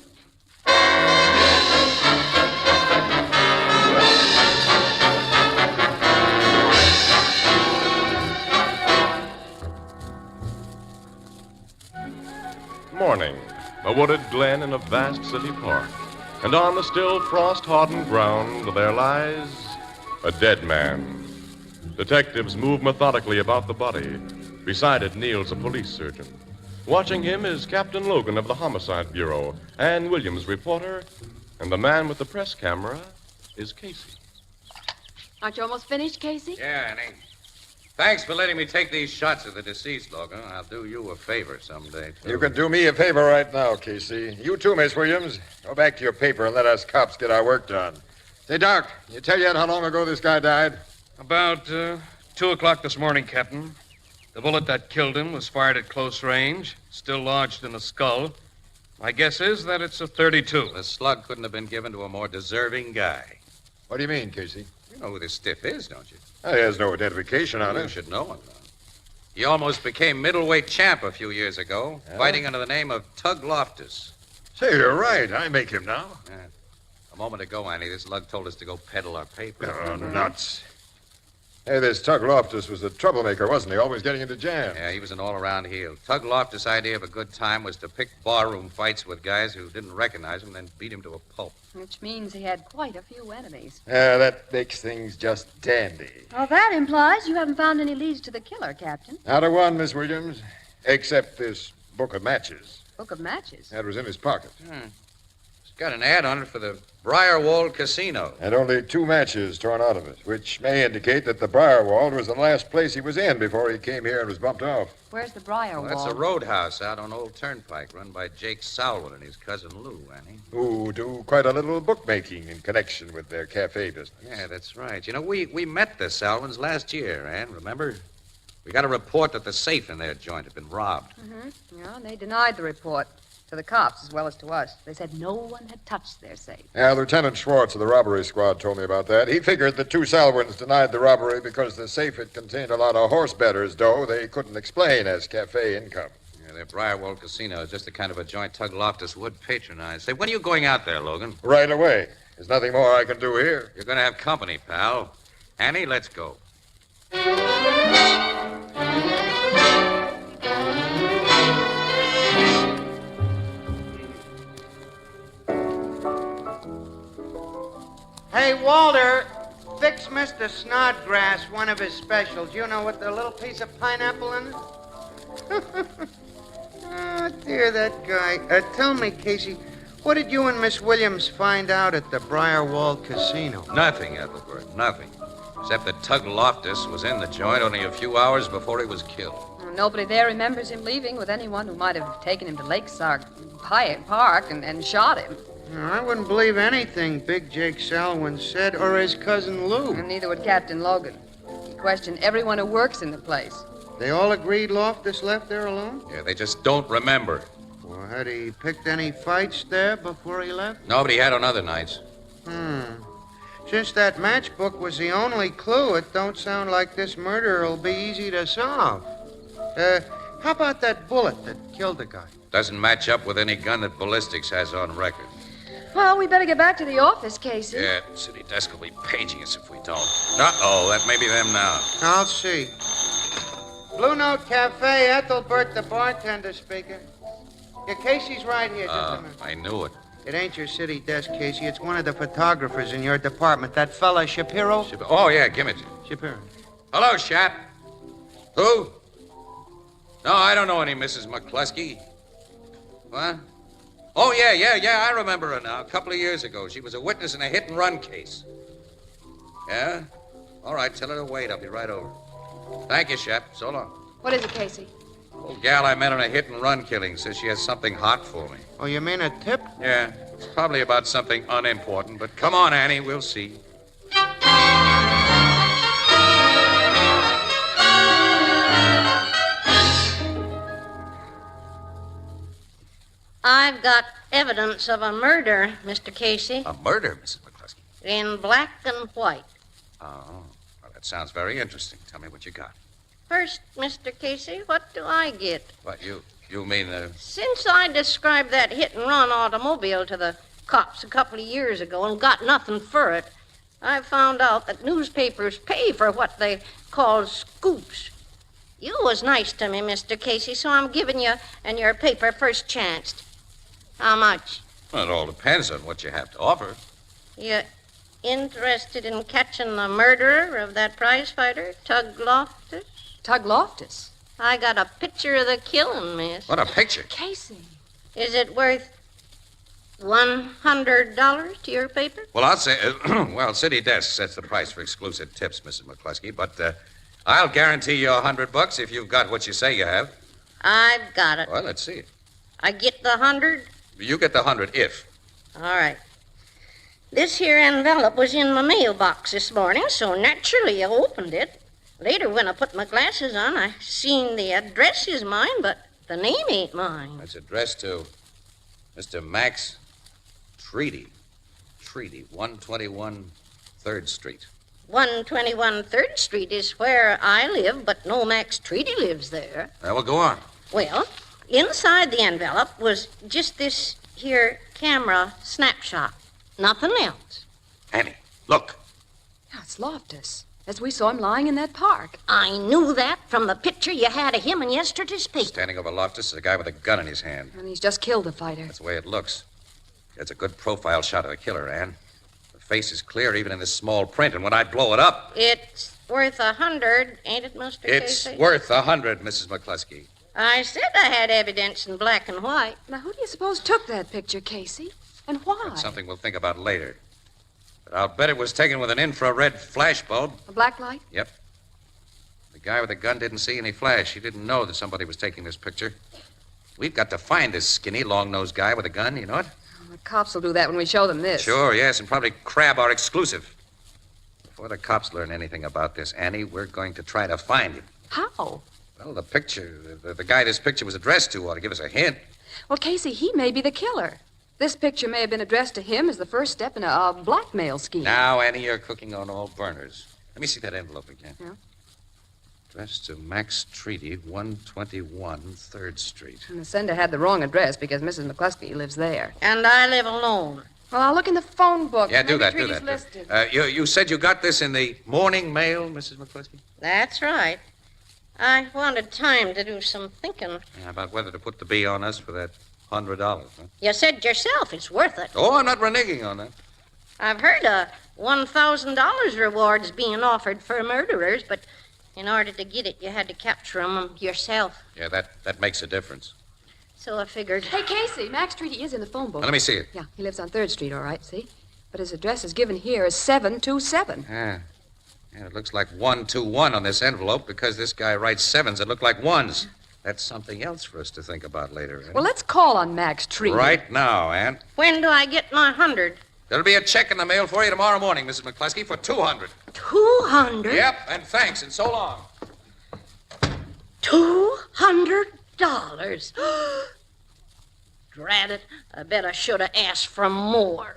Morning, a wooded glen in a vast city park. And on the still frost-hardened ground there lies a dead man. Detectives move methodically about the body. Beside it kneels a police surgeon. Watching him is Captain Logan of the Homicide Bureau, Ann Williams, reporter, and the man with the press camera is Casey. Aren't you almost finished, Casey? Yeah, Annie. Thanks for letting me take these shots of the deceased, Logan. I'll do you a favor someday, too. You can do me a favor right now, Casey. You too, Miss Williams. Go back to your paper and let us cops get our work done. Say, Doc, can you tell yet how long ago this guy died? About 2 o'clock this morning, Captain. The bullet that killed him was fired at close range, still lodged in the skull. My guess is that it's a .32. The slug couldn't have been given to a more deserving guy. What do you mean, Casey? You know who this stiff is, don't you? He has no identification on You it. should know him, though. He almost became middleweight champ a few years ago, fighting under the name of Tug Loftus. Say, you're right. I make him now. Yeah. A moment ago, Annie, this lug told us to go peddle our paper. Oh, nuts. Hey, this Tug Loftus was a troublemaker, wasn't he? Always getting into jams. Yeah, he was an all-around heel. Tug Loftus' idea of a good time was to pick barroom fights with guys who didn't recognize him and then beat him to a pulp. Which means he had quite a few enemies. Yeah, that makes things just dandy. Well, that implies you haven't found any leads to the killer, Captain. Not a one, Miss Williams. Except this book of matches. Book of matches? That was in his pocket. It's got an ad on it for the Briarwold Casino. And only 2 matches torn out of it, which may indicate that the Briarwold was the last place he was in before he came here and was bumped off. Where's the Briarwold? Well, that's a roadhouse out on Old Turnpike run by Jake Salwin and his cousin Lou, Annie. Who do quite a little bookmaking in connection with their cafe business. Yeah, that's right. You know, we met the Salwins last year, Ann, remember? We got a report that the safe in their joint had been robbed. Mm-hmm. Yeah, they denied the report. To the cops as well as to us. They said no one had touched their safe. Yeah, Lieutenant Schwartz of the robbery squad told me about that. He figured the 2 Salwins denied the robbery because the safe had contained a lot of horse betters, dough they couldn't explain as cafe income. Yeah, their Briarwold Casino is just the kind of a joint Tug Loftus would patronize. Say, when are you going out there, Logan? Right away. There's nothing more I can do here. You're going to have company, pal. Annie, let's go. Hey, Walter, fix Mr. Snodgrass one of his specials. You know, with the little piece of pineapple in it? Oh, dear, that guy. Tell me, Casey, what did you and Miss Williams find out at the Briarwold Casino? Nothing, Ethelbert, nothing. Except that Tug Loftus was in the joint only a few hours before he was killed. Well, nobody there remembers him leaving with anyone who might have taken him to Lakeside Park and shot him. I wouldn't believe anything Big Jake Salwin said or his cousin Lou. And neither would Captain Logan. He questioned everyone who works in the place. They all agreed Loftus left there alone? Yeah, they just don't remember. Well, had he picked any fights there before he left? Nobody had on other nights. Since that matchbook was the only clue, it don't sound like this murder will be easy to solve. How about that bullet that killed the guy? Doesn't match up with any gun that ballistics has on record. Well, we better get back to the office, Casey. Yeah, city desk will be paging us if we don't. Uh-oh, that may be them now. I'll see. Blue Note Cafe, Ethelbert, the bartender speaking. Yeah, Casey's right here, just a minute. I knew it. It ain't your city desk, Casey. It's one of the photographers in your department. That fella, Shapiro? Oh, yeah, give it. Shapiro. Hello, Shap. Who? No, I don't know any Mrs. McCluskey. What? Oh, yeah, I remember her now. A couple of years ago. She was a witness in a hit-and-run case. Yeah? All right, tell her to wait. I'll be right over. Thank you, Shep. So long. What is it, Casey? Old gal I met on a hit-and-run killing says she has something hot for me. Oh, you mean a tip? Yeah, it's probably about something unimportant, but come on, Annie, we'll see. I've got evidence of a murder, Mr. Casey. A murder, Mrs. McCluskey? In black and white. Oh, well, that sounds very interesting. Tell me what you got. First, Mr. Casey, what do I get? What, you mean, Since I described that hit-and-run automobile to the cops a couple of years ago and got nothing for it, I found out that newspapers pay for what they call scoops. You was nice to me, Mr. Casey, so I'm giving you and your paper first chance. How much? Well, it all depends on what you have to offer. You interested in catching the murderer of that prize fighter, Tug Loftus? Tug Loftus? I got a picture of the killing, miss. What a picture. Casey. Is it worth $100 to your paper? Well, I'll say, well, City Desk sets the price for exclusive tips, Mrs. McCluskey, but I'll guarantee you $100 if you've got what you say you have. I've got it. Well, let's see it. I get the 100? You get the 100 if. All right. This here envelope was in my mailbox this morning, so naturally I opened it. Later, when I put my glasses on, I seen the address is mine, but the name ain't mine. It's addressed to Mr. Max Treaty. Treaty, 121 3rd Street. 121 3rd Street is where I live, but no Max Treaty lives there. Well, go on. Well, inside the envelope was just this here camera snapshot. Nothing else. Annie, look. Yeah, it's Loftus, as we saw him lying in that park. I knew that from the picture you had of him in yesterday's paper. Standing over Loftus is a guy with a gun in his hand. And he's just killed the fighter. That's the way it looks. It's a good profile shot of the killer, Ann. The face is clear even in this small print, and when I blow it up... It's worth 100, ain't it, Mr. It's Casey? worth 100, Mrs. McCluskey. I said I had evidence in black and white. Now, who do you suppose took that picture, Casey? And why? That's something we'll think about later. But I'll bet it was taken with an infrared flash bulb. A black light? Yep. The guy with the gun didn't see any flash. He didn't know that somebody was taking this picture. We've got to find this skinny, long-nosed guy with a gun, you know it? The cops will do that when we show them this. Sure, yes, and probably crab our exclusive. Before the cops learn anything about this, Annie, we're going to try to find him. How? Well, the picture, the guy this picture was addressed to ought to give us a hint. Well, Casey, he may be the killer. This picture may have been addressed to him as the first step in a blackmail scheme. Now, Annie, you're cooking on all burners. Let me see that envelope again. Yeah? Addressed to Max Treaty, 121 3rd Street. And the sender had the wrong address because Mrs. McCluskey lives there. And I live alone. Well, I'll look in the phone book. Yeah, do Maybe that, Treaty's do listed. that. You said you got this in the morning mail, Mrs. McCluskey? That's right. I wanted time to do some thinking. Yeah, about whether to put the B on us for that $100, huh? You said yourself it's worth it. Oh, I'm not reneging on that. I've heard of $1,000 rewards being offered for murderers, but in order to get it, you had to capture them yourself. Yeah, that makes a difference. So I figured... Hey, Casey, Max Treaty is in the phone book. Now, let me see it. Yeah, he lives on 3rd Street, all right, see? But his address is given here as 727. Yeah, it looks like 121 on this envelope because this guy writes sevens that look like ones. That's something else for us to think about later. Well, let's call on Max Treaty. Right now, Ann. When do I get my 100? There'll be a check in the mail for you tomorrow morning, Mrs. McCluskey, for 200. 200? Yep, and thanks, and so long. $200? Drat it, I bet I should have asked for more.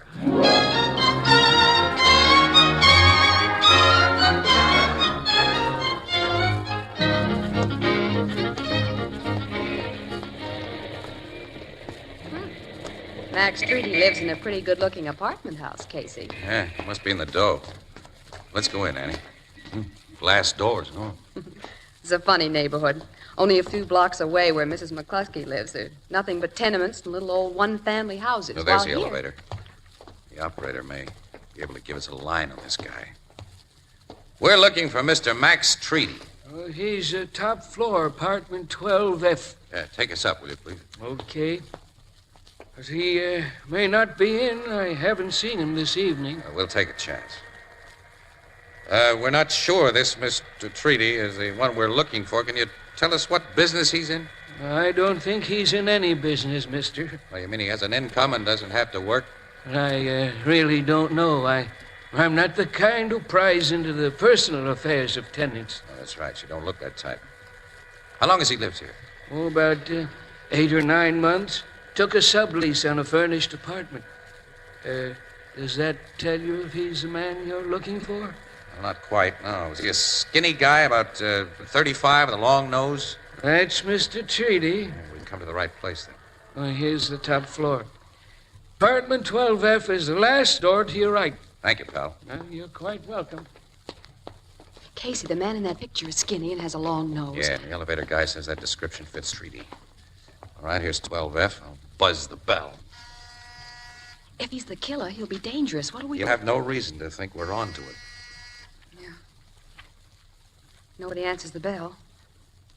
Max Treaty lives in a pretty good-looking apartment house, Casey. Yeah, must be in the dough. Let's go in, Annie. Glass doors, oh. It's a funny neighborhood. Only a few blocks away where Mrs. McCluskey lives. There's nothing but tenements and little old one-family houses. Oh, there's the While here- elevator. The operator may be able to give us a line on this guy. We're looking for Mr. Max Treaty. He's top floor, apartment 12F. Take us up, will you, please? Okay. But he may not be in. I haven't seen him this evening. We'll take a chance. We're not sure this Mr. Treaty is the one we're looking for. Can you tell us what business he's in? I don't think he's in any business, mister. Well, you mean he has an income and doesn't have to work? I really don't know. I'm not the kind who pries into the personal affairs of tenants. Oh, that's right. You don't look that type. How long has he lived here? Oh, about 8 or 9 months. Took a sublease on a furnished apartment. Does that tell you if he's the man you're looking for? Well, not quite, no. Is he a skinny guy, about 35 with a long nose? That's Mr. Treaty. We've come to the right place, then. Oh, here's the top floor. Apartment 12F is the last door to your right. Thank you, pal. You're quite welcome. Casey, the man in that picture is skinny and has a long nose. Yeah, the elevator guy says that description fits Treaty. All right, here's 12F. I'll buzz the bell. If he's the killer, he'll be dangerous. What do we... You have no reason to think we're on to it. Yeah. Nobody answers the bell.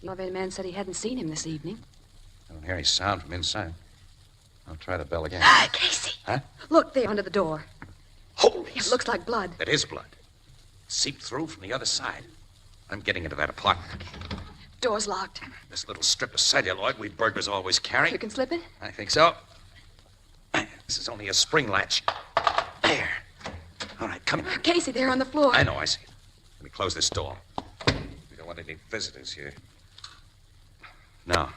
The elevator man said he hadn't seen him this evening. I don't hear any sound from inside. I'll try the bell again. Casey! Huh? Look there under the door. Holy... It looks like blood. That is blood. Seeped through from the other side. I'm getting into that apartment. Door's locked. This little strip of celluloid we burglars always carry. You can slip it? I think so. This is only a spring latch. There. All right, come here. Casey, there on the floor. I know, I see it. Let me close this door. We don't want any visitors here. No.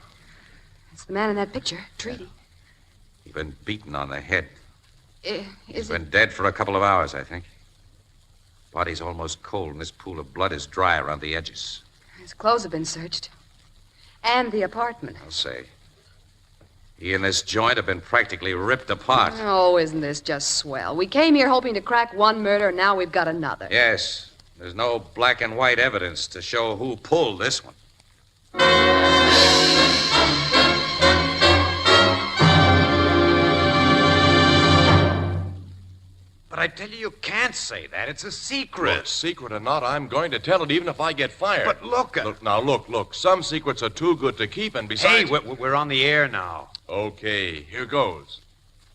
It's the man in that picture, Treaty. He's been beaten on the head. He's Is been dead for a couple of hours, I think. Body's almost cold, and this pool of blood is dry around the edges. His clothes have been searched. And the apartment. I'll say. He and this joint have been practically ripped apart. Oh, isn't this just swell? We came here hoping to crack one murder, and now we've got another. Yes. There's no black and white evidence to show who pulled this one. But I tell you can't say that. It's a secret. Look, secret or not, I'm going to tell it even if I get fired. But look... Look. Some secrets are too good to keep, and besides... Hey, we're on the air now. Okay, here goes.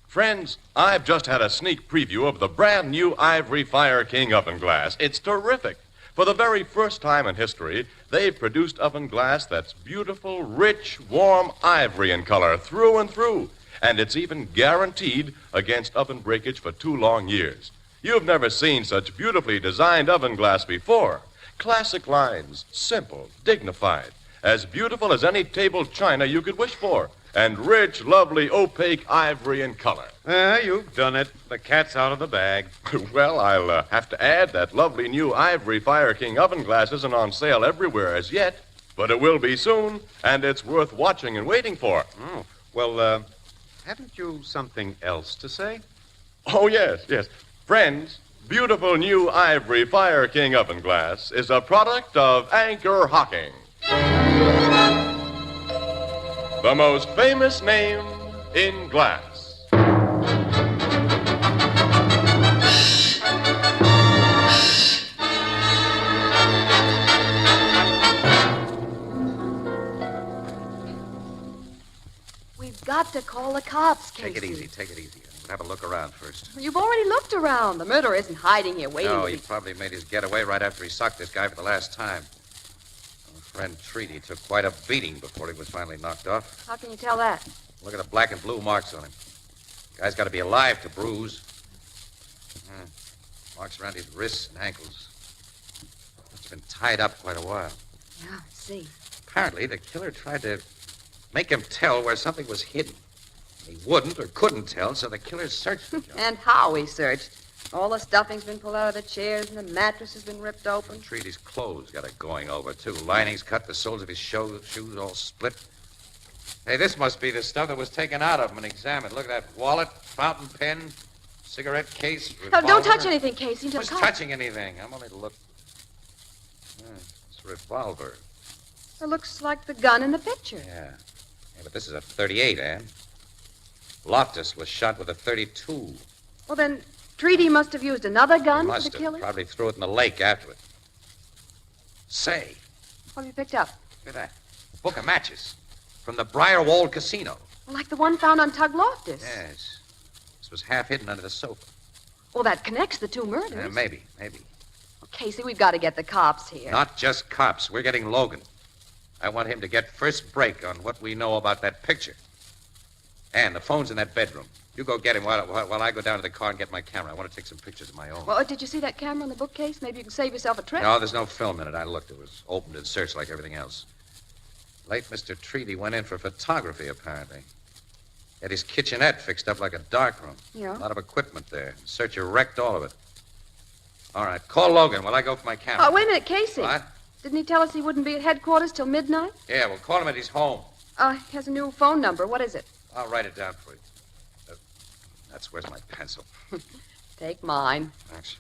Friends, I've just had a sneak preview of the brand new Ivory Fire King oven glass. It's terrific. For the very first time in history, they've produced oven glass that's beautiful, rich, warm ivory in color through and through. And it's even guaranteed against oven breakage for 2 long years. You've never seen such beautifully designed oven glass before. Classic lines, simple, dignified, as beautiful as any table china you could wish for, and rich, lovely, opaque ivory in color. You've done it. The cat's out of the bag. Well, I'll have to add that lovely new Ivory Fire King oven glass isn't on sale everywhere as yet, but it will be soon, and it's worth watching and waiting for. Oh, well, haven't you something else to say? Oh, yes. Friends, beautiful new Ivory Fire King oven glass is a product of Anchor Hocking, the most famous name in glass. We've got to call the cops, Casey. Take it easy. We'll have a look around first. You've already looked around. The murderer isn't hiding here waiting. No, he probably made his getaway right after he socked this guy for the last time. Our friend Treaty took quite a beating before he was finally knocked off. How can you tell that? Look at the black and blue marks on him. Guy's got to be alive to bruise. Marks around his wrists and ankles. It's been tied up quite a while. Yeah, I see. Apparently, the killer tried to make him tell where something was hidden. He wouldn't or couldn't tell, so the killer searched for John. And how he searched. All the stuffing's been pulled out of the chairs, and the mattress has been ripped open. Treaty's clothes got it going over, too. Linings cut, the soles of his shoes all split. Hey, this must be the stuff that was taken out of him and examined. Look at that wallet, fountain pen, cigarette case, Oh, revolver. don't touch anything, Casey. Until Who's the touching anything? I'm only looking. It's a revolver. It looks like the gun in the picture. Yeah, but this is a 38, Ann. Loftus was shot with a 32. Well, then, Treaty must have used another gun for Must the have. killing. Probably threw it in the lake afterward. Say, What have you picked up? look at that. A book of matches from the Briarwold Casino. Well, like the one found on Tug Loftus. Yes. This was half hidden under the sofa. Well, that connects the two murders. Maybe. Well, Casey, we've got to get the cops here. Not just cops. We're getting Logan. I want him to get first break on what we know about that picture. And the phone's in that bedroom. You go get him while I go down to the car and get my camera. I want to take some pictures of my own. Well, did you see that camera in the bookcase? Maybe you can save yourself a trip. No, there's no film in it. I looked. It was opened and searched like everything else. Late Mr. Treaty went in for photography, apparently. Had his kitchenette fixed up like a darkroom. Yeah. A lot of equipment there. Searcher wrecked all of it. All right, call Logan while I go for my camera. Oh, wait a minute, Casey. What? Didn't he tell us he wouldn't be at headquarters till midnight? Yeah, well, call him at his home. He has a new phone number. What is it? I'll write it down for you. Where's my pencil? Take mine. Thanks.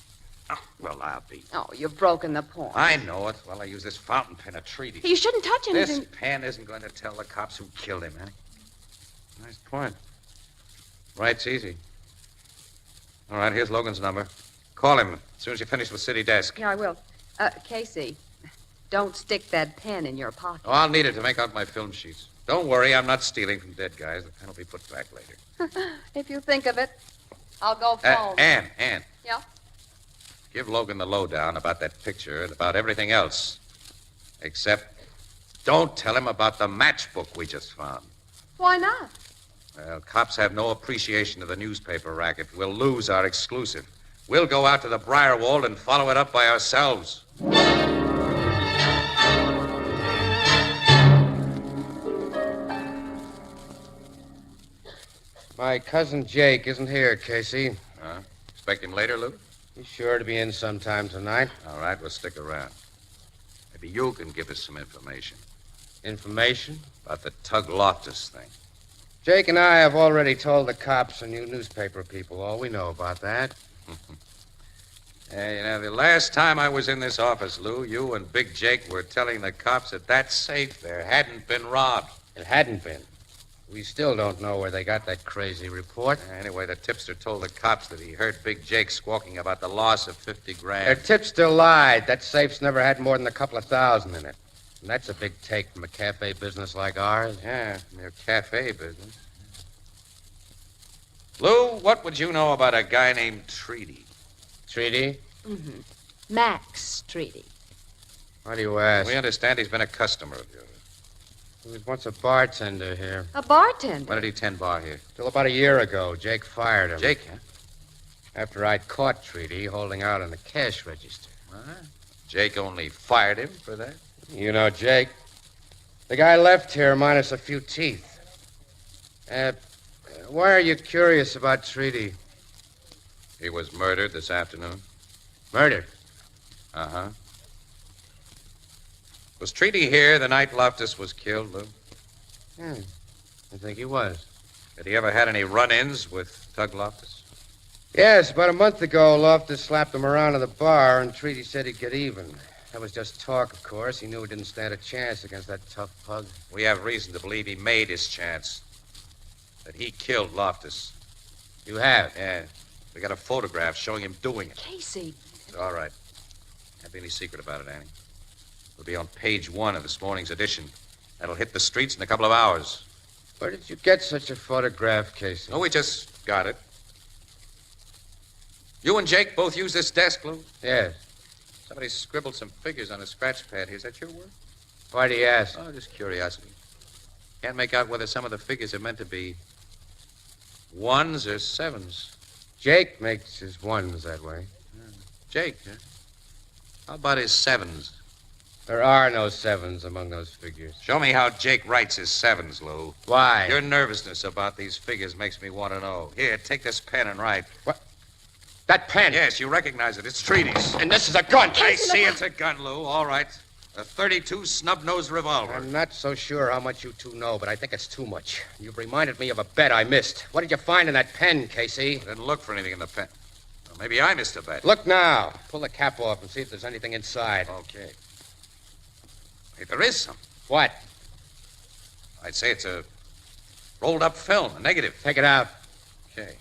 Oh, well, I'll be. Oh, you've broken the point. I know it. Well, I use this fountain pen of Treaty. You shouldn't touch anything. This pen isn't going to tell the cops who killed him, Annie. Nice point. Write's easy. All right, here's Logan's number. Call him as soon as you finish with City Desk. Yeah, I will. Casey, don't stick that pen in your pocket. Oh, I'll need it to make out my film sheets. Don't worry, I'm not stealing from dead guys. The pen will be put back later. If you think of it, I'll go phone. Ann. Yeah? Give Logan the lowdown about that picture and about everything else. Except, don't tell him about the matchbook we just found. Why not? Well, cops have no appreciation of the newspaper racket. We'll lose our exclusive. We'll go out to the Briarwold and follow it up by ourselves. My cousin Jake isn't here, Casey. Expect him later, Lou? He's sure to be in sometime tonight. All right, we'll stick around. Maybe you can give us some information. Information? About the Tug Loftus thing. Jake and I have already told the cops and you newspaper people all we know about that. Hey, the last time I was in this office, Lou, you and Big Jake were telling the cops that safe there hadn't been robbed. It hadn't been. We still don't know where they got that crazy report. Anyway, the tipster told the cops that he heard Big Jake squawking about the loss of $50,000. Their tipster lied. That safe's never had more than a couple of thousand in it. And that's a big take from a cafe business like ours. Yeah, their cafe business. Lou, what would you know about a guy named Treaty? Treaty? Mm-hmm. Max Treaty. Why do you ask? We understand he's been a customer of yours. He was once a bartender here. A bartender? When did he tend bar here? Till about a year ago. Jake fired him. Jake, huh? After I'd caught Treaty holding out on the cash register. Jake only fired him for that? You know Jake. The guy left here minus a few teeth. Why are you curious about Treaty? He was murdered this afternoon. Murdered? Uh-huh. Was Treaty here the night Loftus was killed, Lou? Yeah, I think he was. Had he ever had any run-ins with Tug Loftus? Yes, about a month ago, Loftus slapped him around at the bar, and Treaty said he'd get even. That was just talk, of course. He knew he didn't stand a chance against that tough pug. We have reason to believe he made his chance. That he killed Loftus. You have? Yeah. We got a photograph showing him doing it. Casey. It's all right. Can't be any secret about it, Annie. It'll be on page 1 of this morning's edition. That'll hit the streets in a couple of hours. Where did you get such a photograph, Casey? Oh, we just got it. You and Jake both use this desk, Lou? Yes. Somebody scribbled some figures on a scratch pad here. Is that your work? Why do you ask? Oh, just curiosity. Can't make out whether some of the figures are meant to be 1s or 7s. Jake makes his 1s that way. Jake, huh? How about his 7s? There are no 7s among those figures. Show me how Jake writes his 7s, Lou. Why? Your nervousness about these figures makes me want to know. Here, take this pen and write. What? That pen? Yes, you recognize it. It's Treaty's. And this is a gun. I see it's a gun, Lou. All right. A .32 snub-nosed revolver. I'm not so sure how much you two know, but I think it's too much. You've reminded me of a bet I missed. What did you find in that pen, Casey? I didn't look for anything in the pen. Well, maybe I missed a bet. Look now. Pull the cap off and see if there's anything inside. Okay. Hey, there is some. What? I'd say it's a rolled-up film, a negative. Take it out. Okay.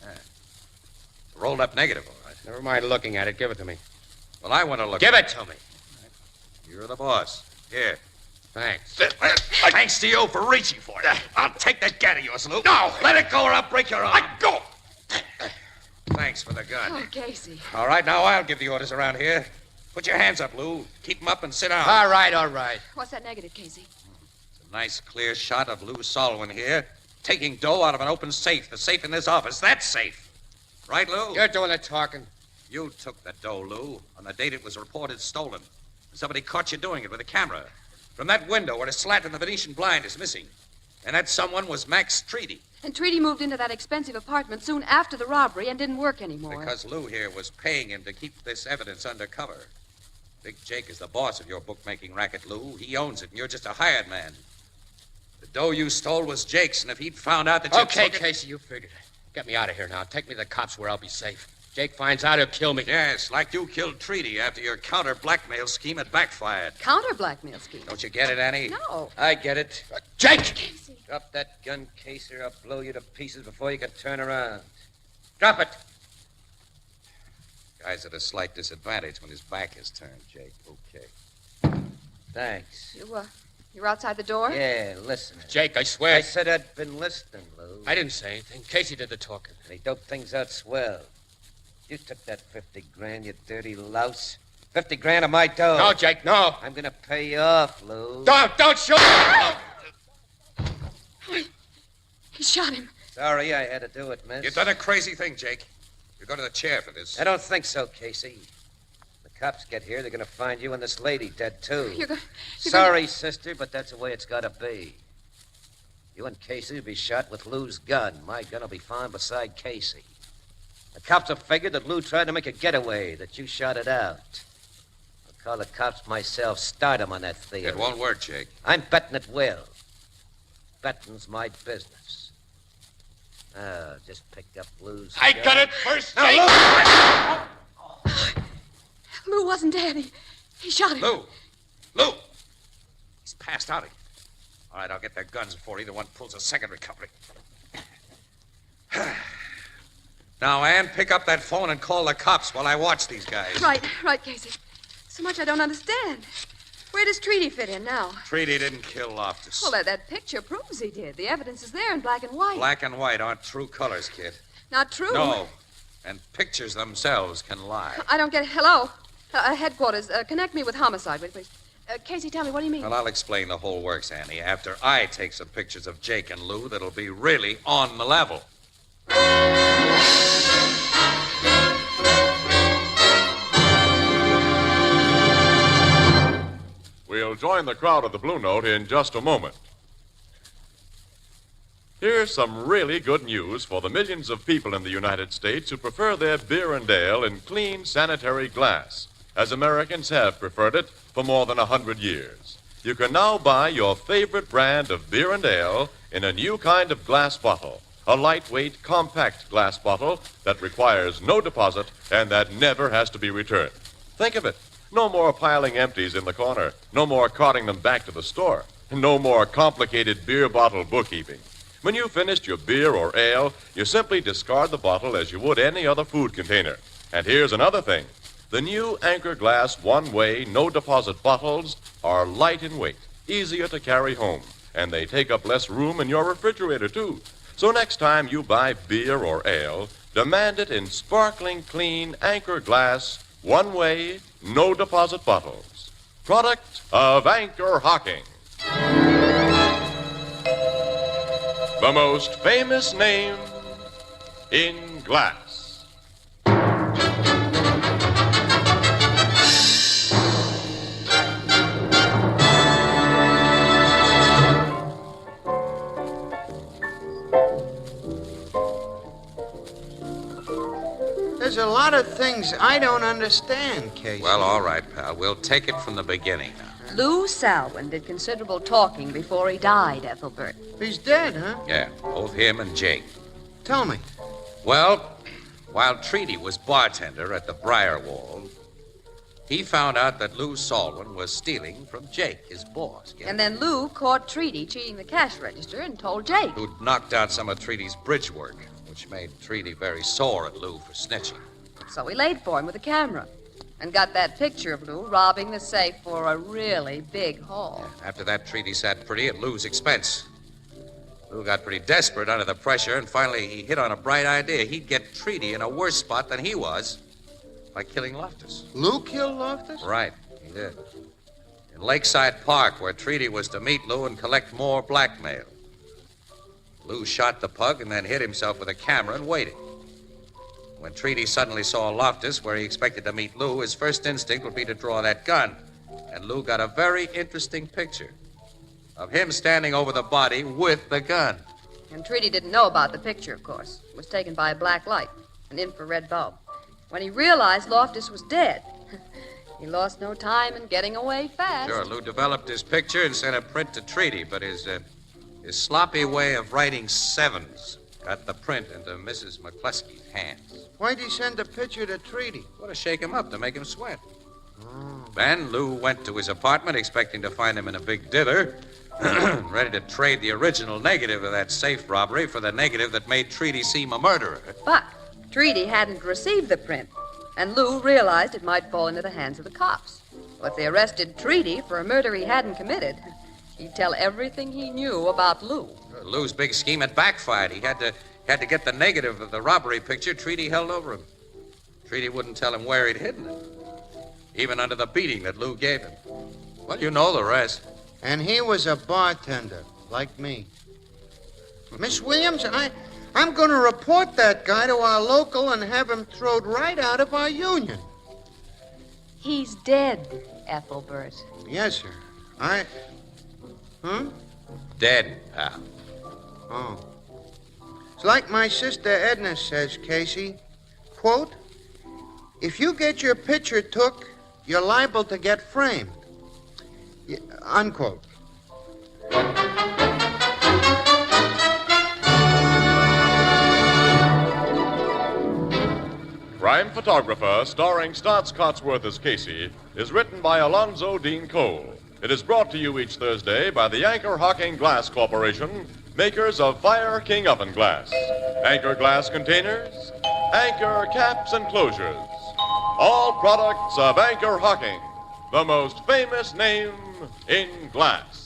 It's a rolled-up negative, all right. Never mind looking at it. Give it to me. Well, I want to look Give at it to me. You're the boss. Here. Thanks. Thanks to you for reaching for it. I'll take that gat of yours, Lou. No! Let it go or I'll break your arm. Let go! Thanks for the gun. Oh, Casey. All right, now I'll give the orders around here. Put your hands up, Lou. Keep them up and sit down. All right, all right. What's that negative, Casey? It's a nice, clear shot of Lou Solwyn here, taking dough out of an open safe. The safe in this office. That's safe. Right, Lou? You're doing the talking. You took the dough, Lou, on the date it was reported stolen. Somebody caught you doing it with a camera. From that window where a slat in the Venetian blind is missing. And that someone was Max Treaty. And Treaty moved into that expensive apartment soon after the robbery and didn't work anymore. Because Lou here was paying him to keep this evidence undercover. Big Jake is the boss of your bookmaking racket, Lou. He owns it, and you're just a hired man. The dough you stole was Jake's, and if he'd found out that you Okay, took it... Casey, you figured it. Get me out of here now. Take me to the cops where I'll be safe. Jake finds out, he'll kill me. Yes, like you killed Treaty after your counter-blackmail scheme had backfired. Counter-blackmail scheme? Don't you get it, Annie? No. I get it. Jake! Casey. Drop that gun, Casey, or I'll blow you to pieces before you can turn around. Drop it. Guy's at a slight disadvantage when his back is turned, Jake. Okay. Thanks. You're outside the door? Yeah, listen. Jake, I swear. I said I'd been listening, Lou. I didn't say anything. Casey did the talking. And he doped things out swell. You took that 50 grand, you dirty louse. 50 grand of my dough. No, Jake, no. I'm gonna pay you off, Lou. Don't shoot! He shot him. Sorry I had to do it, miss. You've done a crazy thing, Jake. You go to the chair for this. I don't think so, Casey. The cops get here, they're gonna find you and this lady dead, too. Sorry, sister, but that's the way it's gotta be. You and Casey will be shot with Lou's gun. My gun will be found beside Casey. The cops have figured that Lou tried to make a getaway, that you shot it out. I'll call the cops myself, start them on that theory. It won't work, Jake. I'm betting it will. Betting's my business. Oh, just picked up Lou's I gun. got it first, Now, Jake! Lou wasn't dead. He shot him. Lou! He's passed out. All right, I'll get their guns before either one pulls a second recovery. Now, Ann, pick up that phone and call the cops while I watch these guys. Right, Casey. So much I don't understand. Where does Treaty fit in now? Treaty didn't kill Loftus. Well, that picture proves he did. The evidence is there in black and white. Black and white aren't true colors, kid. Not true. No. And pictures themselves can lie. I don't get it. Hello? Headquarters, connect me with homicide, will you please? Casey, tell me, what do you mean? Well, I'll explain the whole works, Annie, after I take some pictures of Jake and Lou that'll be really on the level. We'll join the crowd at the Blue Note in just a moment. Here's some really good news for the millions of people in the United States who prefer their beer and ale in clean, sanitary glass, as Americans have preferred it for more than 100 years. You can now buy your favorite brand of beer and ale in a new kind of glass bottle, a lightweight, compact glass bottle that requires no deposit and that never has to be returned. Think of it. No more piling empties in the corner. No more carting them back to the store. No more complicated beer bottle bookkeeping. When you've finished your beer or ale, you simply discard the bottle as you would any other food container. And here's another thing. The new Anchor Glass one-way, no-deposit bottles are light in weight, easier to carry home, and they take up less room in your refrigerator, too. So next time you buy beer or ale, demand it in sparkling clean Anchor Glass one-way, no-deposit bottles. Product of Anchor Hocking. The most famous name in glass. There's a lot of things I don't understand, Casey. Well, all right, pal. We'll take it from the beginning now. Lou Salwin did considerable talking before he died, Ethelbert. He's dead, huh? Yeah, both him and Jake. Tell me. Well, while Treaty was bartender at the Briarwall, he found out that Lou Salwin was stealing from Jake, his boss. And then Lou caught Treaty cheating the cash register and told Jake. Who'd knocked out some of Treaty's bridge work, which made Treaty very sore at Lou for snitching. So he laid for him with a camera and got that picture of Lou robbing the safe for a really big haul. After that, Treaty sat pretty at Lou's expense. Lou got pretty desperate under the pressure, and finally he hit on a bright idea. He'd get Treaty in a worse spot than he was by killing Loftus. Lou killed Loftus? Right, he did. In Lakeside Park, where Treaty was to meet Lou and collect more blackmail. Lou shot the pug and then hit himself with a camera and waited. When Treaty suddenly saw Loftus where he expected to meet Lou, his first instinct would be to draw that gun. And Lou got a very interesting picture of him standing over the body with the gun. And Treaty didn't know about the picture, of course. It was taken by a black light, an infrared bulb. When he realized Loftus was dead, he lost no time in getting away fast. Sure, Lou developed his picture and sent a print to Treaty, but his sloppy way of writing sevens got the print into Mrs. McCluskey's hands. Why'd he send the picture to Treaty? Well, to shake him up, to make him sweat. Then Lou went to his apartment expecting to find him in a big dither, ready to trade the original negative of that safe robbery for the negative that made Treaty seem a murderer. But Treaty hadn't received the print, and Lou realized it might fall into the hands of the cops. Well, if they arrested Treaty for a murder he hadn't committed, he'd tell everything he knew about Lou. Lou's big scheme had backfired. He had to get the negative of the robbery picture Treaty held over him. Treaty wouldn't tell him where he'd hidden it, even under the beating that Lou gave him. Well, you know the rest. And he was a bartender, like me. Miss Williams, I'm going to report that guy to our local and have him thrown right out of our union. He's dead, Ethelbert. Yes, sir. Dead, pal. Oh. It's like my sister Edna says, Casey. Quote, if you get your picture took, you're liable to get framed. Yeah, unquote. Crime Photographer, starring Stotts Cotsworth as Casey, is written by Alonzo Dean Cole. It is brought to you each Thursday by the Anchor Hocking Glass Corporation, makers of Fire King Oven Glass, Anchor Glass Containers, Anchor Caps and Closures. All products of Anchor Hocking, the most famous name in glass.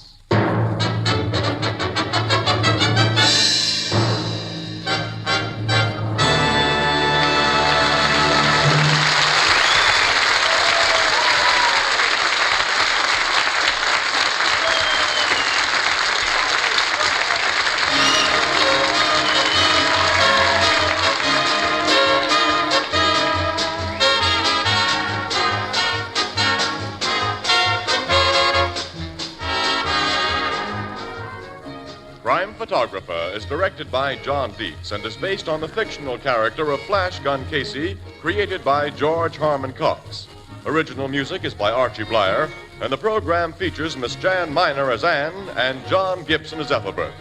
Crime Photographer is directed by John Dietz and is based on the fictional character of Flash Gun Casey, created by George Harmon Cox. Original music is by Archie Blyer, and the program features Miss Jan Miner as Anne and John Gibson as Ethelbert.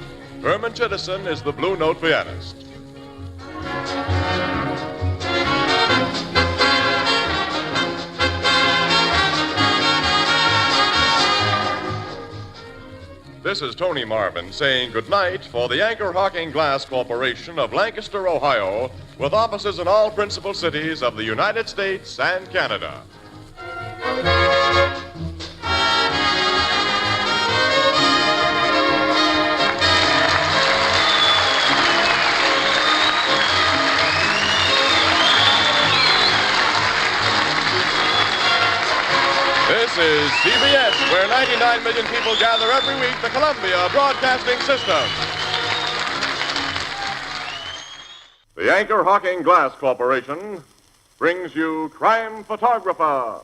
Herman Chittison is the Blue Note pianist. This is Tony Marvin saying goodnight for the Anchor Hocking Glass Corporation of Lancaster, Ohio, with offices in all principal cities of the United States and Canada. This is CBS, where 99 million people gather every week, the Columbia Broadcasting System. The Anchor Hocking Glass Corporation brings you Crime Photographer.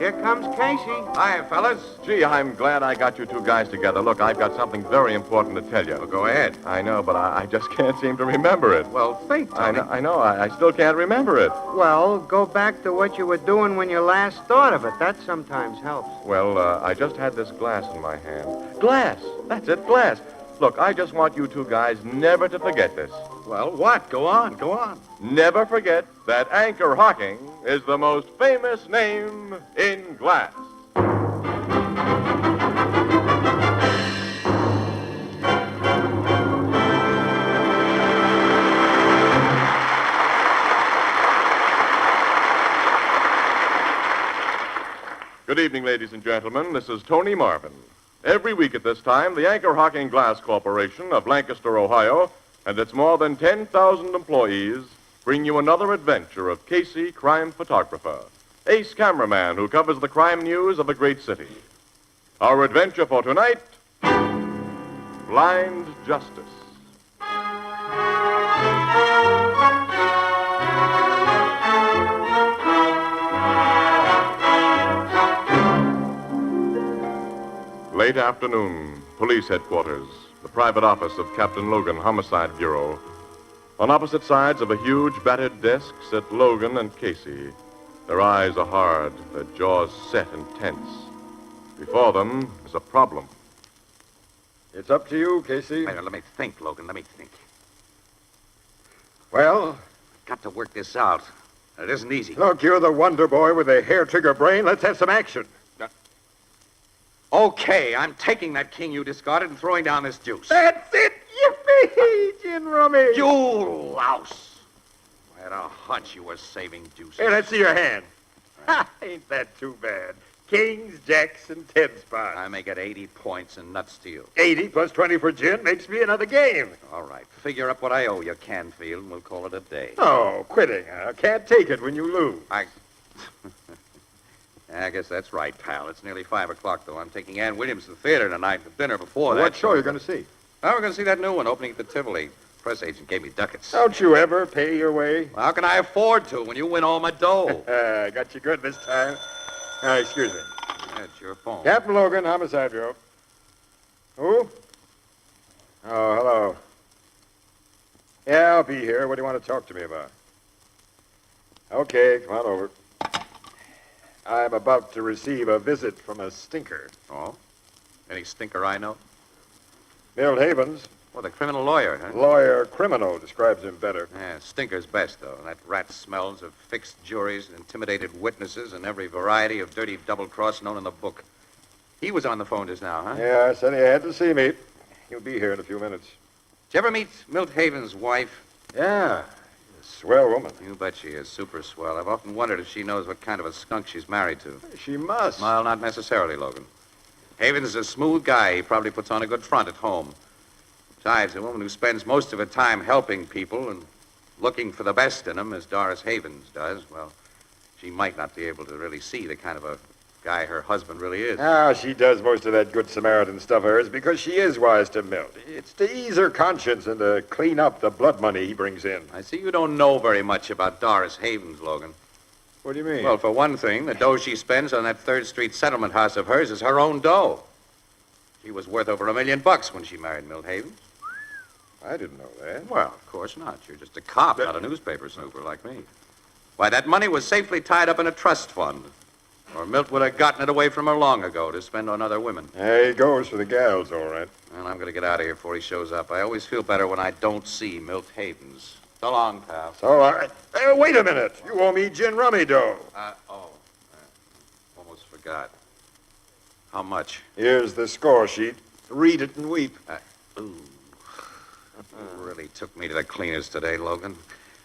Here comes Casey. Hi, fellas. Gee, I'm glad I got you two guys together. Look, I've got something very important to tell you. Well, go ahead. I know, but I just can't seem to remember it. Well, think, Tony. I know. I still can't remember it. Well, go back to what you were doing when you last thought of it. That sometimes helps. Well, I just had this glass in my hand. Glass! That's it, glass. Look, I just want you two guys never to forget this. Well, what? Go on. Never forget that Anchor Hocking is the most famous name in glass. Good evening, ladies and gentlemen. This is Tony Marvin. Every week at this time, the Anchor Hocking Glass Corporation of Lancaster, Ohio, and its more than 10,000 employees bring you another adventure of Casey, crime photographer, ace cameraman who covers the crime news of a great city. Our adventure for tonight, Blind Justice. Late afternoon, police headquarters, the private office of Captain Logan, Homicide Bureau. On opposite sides of a huge battered desk sit Logan and Casey. Their eyes are hard, their jaws set and tense. Before them is a problem. It's up to you, Casey. Wait, let me think, Logan. Let me think. Well? Got to work this out. It isn't easy. Look, you're the wonder boy with a hair-trigger brain. Let's have some action. Okay, I'm taking that king you discarded and throwing down this juice. That's it! Yippee! Gin rummy! You louse! I had a hunch you were saving juice. Hey, let's see your hand. Ha, ain't that too bad? Kings, jacks, and 10 spots. I may get 80 points and nuts to you. 80 plus 20 for gin makes me another game. All right, figure up what I owe you, Canfield, and we'll call it a day. Oh, quitting, huh? Can't take it when you lose. I guess that's right, pal. It's nearly 5 o'clock, though. I'm taking Ann Williams to the theater tonight for dinner before that. What show are you going to see? Oh, we're going to see that new one opening at the Tivoli. Press agent gave me ducats. Don't you ever pay your way? Well, how can I afford to when you win all my dough? I got you good this time. Excuse me. That's your phone. Captain Logan, Homicide Bureau. Who? Oh, hello. Yeah, I'll be here. What do you want to talk to me about? Okay, come on over. I'm about to receive a visit from a stinker. Oh? Any stinker I know? Milt Havens. Well, the criminal lawyer, huh? Lawyer criminal describes him better. Yeah, stinker's best, though. That rat smells of fixed juries, intimidated witnesses, and every variety of dirty double-cross known in the book. He was on the phone just now, huh? Yeah, said he had to see me. He'll be here in a few minutes. Did you ever meet Milt Havens' wife? Yeah. Swell woman. You bet she is. Super swell. I've often wondered if she knows what kind of a skunk she's married to. She must. Well, not necessarily, Logan. Havens is a smooth guy. He probably puts on a good front at home. Besides, a woman who spends most of her time helping people and looking for the best in them, as Doris Havens does, well, she might not be able to really see the kind of a guy her husband really is. Ah, she does most of that good Samaritan stuff of hers because she is wise to Milt. It's to ease her conscience and to clean up the blood money he brings in. I see you don't know very much about Doris Havens, Logan. What do you mean? Well, for one thing, the dough she spends on that 3rd Street settlement house of hers is her own dough. She was worth over $1 million when she married Milt Havens. I didn't know that. Well, of course not. You're just a cop, not a newspaper snooper like me. Why, that money was safely tied up in a trust fund. Or Milt would have gotten it away from her long ago to spend on other women. There he goes for the gals, all right. Well, I'm going to get out of here before he shows up. I always feel better when I don't see Milt Havens. So long, pal. So long. Wait a minute. You owe me gin rummy dough. Almost forgot. How much? Here's the score sheet. Read it and weep. Really took me to the cleaners today, Logan.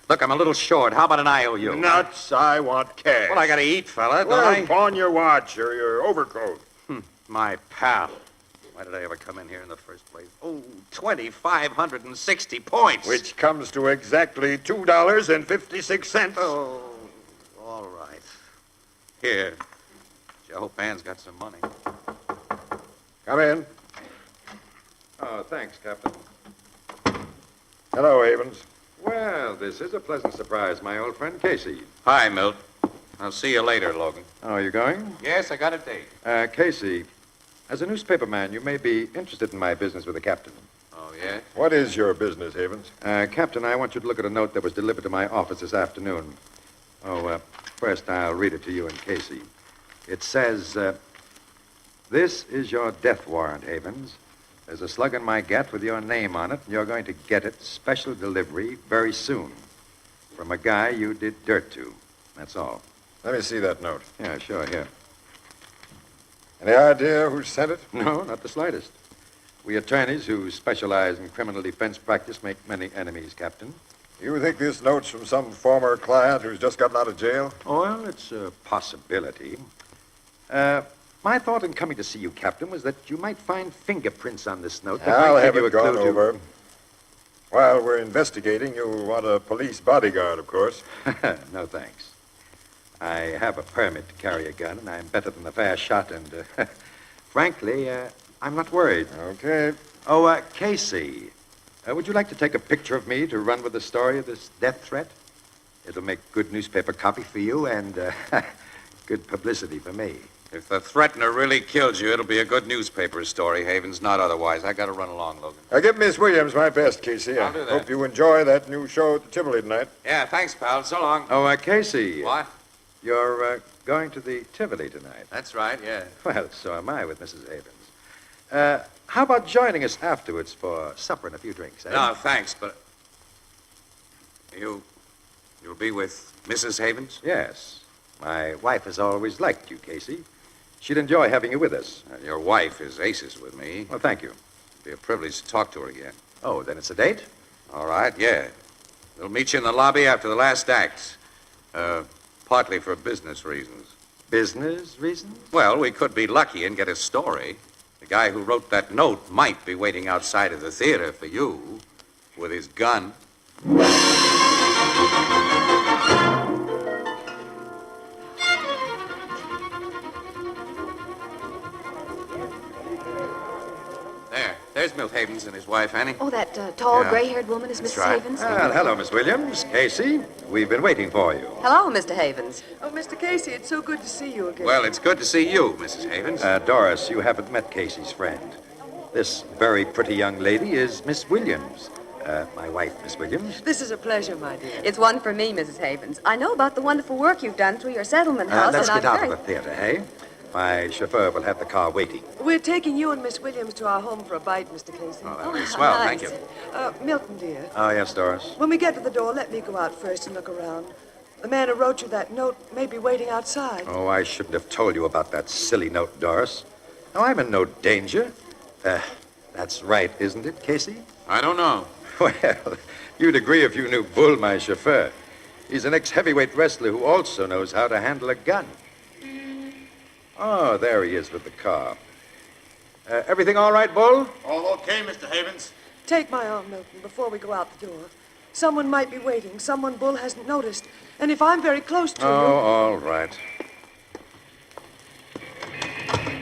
Look, I'm a little short. How about an IOU? Nuts. I want cash. Well, I gotta eat, fella, don't I? I? Pawn your watch or your overcoat. My pal. Why did I ever come in here in the first place? Oh, 2,560 points. Which comes to exactly $2.56. Oh, all right. Here. I hope Ann's got some money. Come in. Oh, thanks, Captain. Hello, Havens. Well, this is a pleasant surprise, my old friend Casey. Hi, Milt. I'll see you later, Logan. Oh, you going? Yes, I got a date. Casey, as a newspaper man, you may be interested in my business with the captain. Oh, yeah? What is your business, Havens? Captain, I want you to look at a note that was delivered to my office this afternoon. First I'll read it to you and Casey. It says, this is your death warrant, Havens. There's a slug in my gat with your name on it, and you're going to get it, special delivery, very soon. From a guy you did dirt to. That's all. Let me see that note. Yeah, sure, here. Any idea who sent it? No, not the slightest. We attorneys who specialize in criminal defense practice make many enemies, Captain. You think this note's from some former client who's just gotten out of jail? Oh, well, it's a possibility. My thought in coming to see you, Captain, was that you might find fingerprints on this note. That I'll might have give you it a clue gone over. While we're investigating, you'll want a police bodyguard, of course. No, thanks. I have a permit to carry a gun, and I'm better than a fair shot, and frankly, I'm not worried. Okay. Oh, Casey, would you like to take a picture of me to run with the story of this death threat? It'll make good newspaper copy for you and good publicity for me. If the threatener really kills you, it'll be a good newspaper story, Havens, not otherwise. I got to run along, Logan. Give Miss Williams my best, Casey. I'll do that. Hope you enjoy that new show at the Tivoli tonight. Yeah, thanks, pal. So long. Oh, Casey. What? You're going to the Tivoli tonight. That's right, yeah. Well, so am I with Mrs. Havens. How about joining us afterwards for supper and a few drinks, eh? No, thanks, but... You'll be with Mrs. Havens? Yes. My wife has always liked you, Casey. She'd enjoy having you with us. Your wife is aces with me. Well, thank you. It'll be a privilege to talk to her again. Oh, then it's a date? All right, yeah. We'll meet you in the lobby after the last act. Partly for business reasons. Business reasons? Well, we could be lucky and get a story. The guy who wrote that note might be waiting outside of the theater for you with his gun. There's Milt Havens and his wife, Annie. Oh, that tall, gray-haired woman is That's Mrs. right. Havens? Well, hello, Miss Williams. Casey, we've been waiting for you. Hello, Mr. Havens. Oh, Mr. Casey, it's so good to see you again. Well, it's good to see you, Mrs. Havens. Doris, you haven't met Casey's friend. This very pretty young lady is Miss Williams. My wife, Miss Williams. This is a pleasure, my dear. It's one for me, Mrs. Havens. I know about the wonderful work you've done through your settlement house, Let's and get I'm out very... of the theater, hey? My chauffeur will have the car waiting. We're taking you and Miss Williams to our home for a bite, Mr. Casey. Oh, that'll be swell. nice. Thank you. Milton, dear, Oh, yes, Doris. when we get to the door, let me go out first and look around. The man who wrote you that note may be waiting outside. Oh, I shouldn't have told you about that silly note, Doris. No, I'm in no danger. That's right, isn't it, Casey? I don't know. Well, you'd agree if you knew Bull, my chauffeur. He's an ex-heavyweight wrestler who also knows how to handle a gun. Oh, there he is with the car. Everything all right, Bull? All okay, Mr. Havens. Take my arm, Milton, before we go out the door. Someone might be waiting, someone Bull hasn't noticed. And if I'm very close to Oh, you... all right.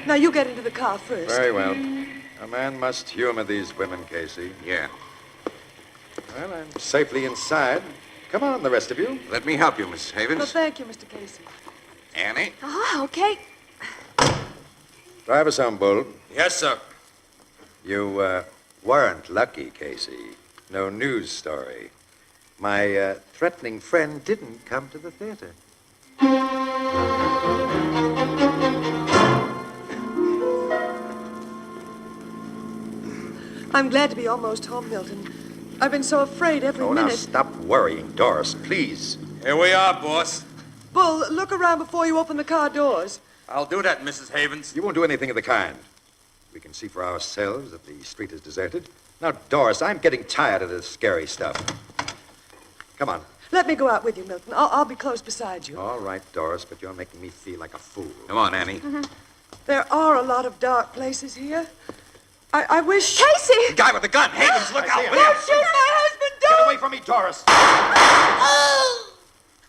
Now, you get into the car first. Very well. A man must humor these women, Casey. Yeah. Well, I'm safely inside. Come on, the rest of you. Let me help you, Mrs. Well, Havens. thank you, Mr. Casey. Annie? Oh, okay. Drive us home, Bull. Yes, sir. You weren't lucky, Casey. No news story. My threatening friend didn't come to the theater. I'm glad to be almost home, Milton. I've been so afraid every Oh, now minute. stop worrying, Doris, please. Here we are, boss. Bull, look around before you open the car doors. I'll do that, Mrs. Havens. You won't do anything of the kind. We can see for ourselves that the street is deserted. Now, Doris, I'm getting tired of this scary stuff. Come on. Let me go out with you, Milton. I'll be close beside you. All right, Doris, but you're making me feel like a fool. Come on, Annie. There are a lot of dark places here. I wish... Casey! The guy with the gun. Havens, look out. Don't shoot my husband! Don't! Get away from me, Doris.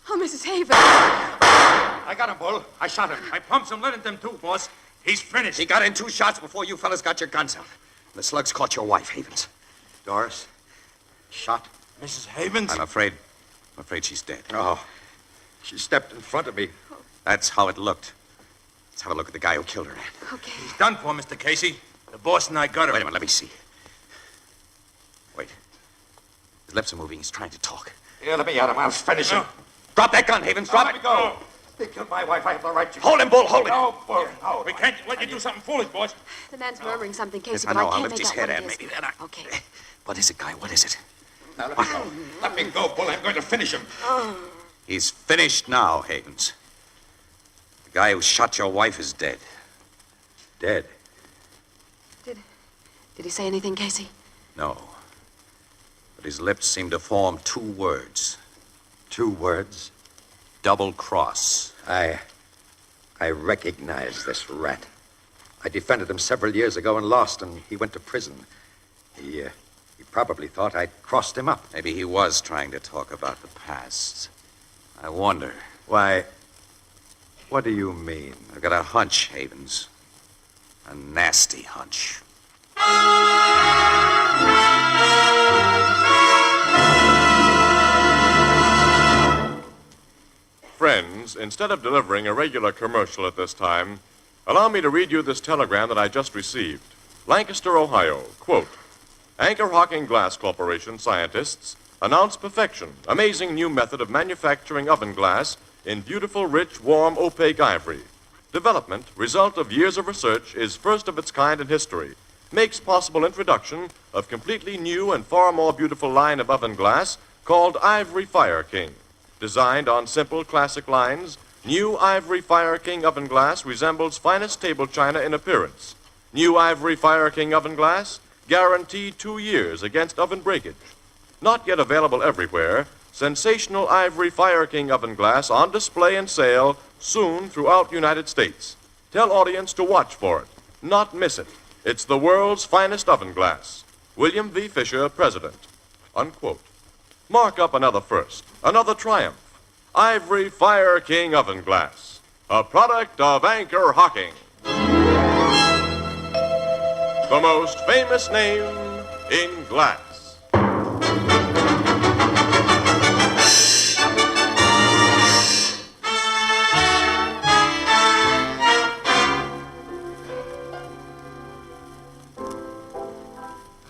Oh, Mrs. Havens. I got him, Bull. I shot him. I pumped some lead in them, too, boss. He's finished. He got in 2 shots before you fellas got your guns out. The slugs caught your wife, Havens. Doris, shot. Mrs. Havens? I'm afraid she's dead. Oh, she stepped in front of me. That's how it looked. Let's have a look at the guy who killed her. Okay. He's done for, Mr. Casey. The boss and I got him. Wait a minute, let me see. Wait. His lips are moving. He's trying to talk. Yeah, let me at him. I'll finish him. Drop that gun, Havens. Drop Let it. me go. They killed my wife. I have the right to... Hold him, Bull. Hold him. No, Bull. No. We can't let you do something foolish, boss. The man's murmuring something, Casey, Yes, I but know. I I'll can't lift make his out head, what Ann. it is. Maybe then I... Okay. What is it, Guy? What is it? Now, let me go. Let me go, Bull. I'm going to finish him. He's finished now, Havens. The guy who shot your wife is dead. Dead. Did he say anything, Casey? No. But his lips seem to form 2 words. 2 words? Double cross. I recognize this rat. I defended him several years ago and lost, and he went to prison. He probably thought I'd crossed him up. Maybe he was trying to talk about the past. I wonder. Why, what do you mean? I've got a hunch, Havens. A nasty hunch. Friends, instead of delivering a regular commercial at this time, allow me to read you this telegram that I just received. Lancaster, Ohio. Quote, Anchor Hocking Glass Corporation scientists announce perfection, amazing new method of manufacturing oven glass in beautiful, rich, warm, opaque ivory. Development, result of years of research, is first of its kind in history. Makes possible introduction of completely new and far more beautiful line of oven glass called Ivory Fire King. Designed on simple classic lines, new Ivory Fire King oven glass resembles finest table china in appearance. New Ivory Fire King oven glass, guaranteed 2 years against oven breakage. Not yet available everywhere, sensational Ivory Fire King oven glass on display and sale soon throughout United States. Tell audience to watch for it, not miss it. It's the world's finest oven glass. William V. Fisher, President. Unquote. Mark up another first, another triumph. Ivory Fire King oven glass, a product of Anchor Hocking. The most famous name in glass.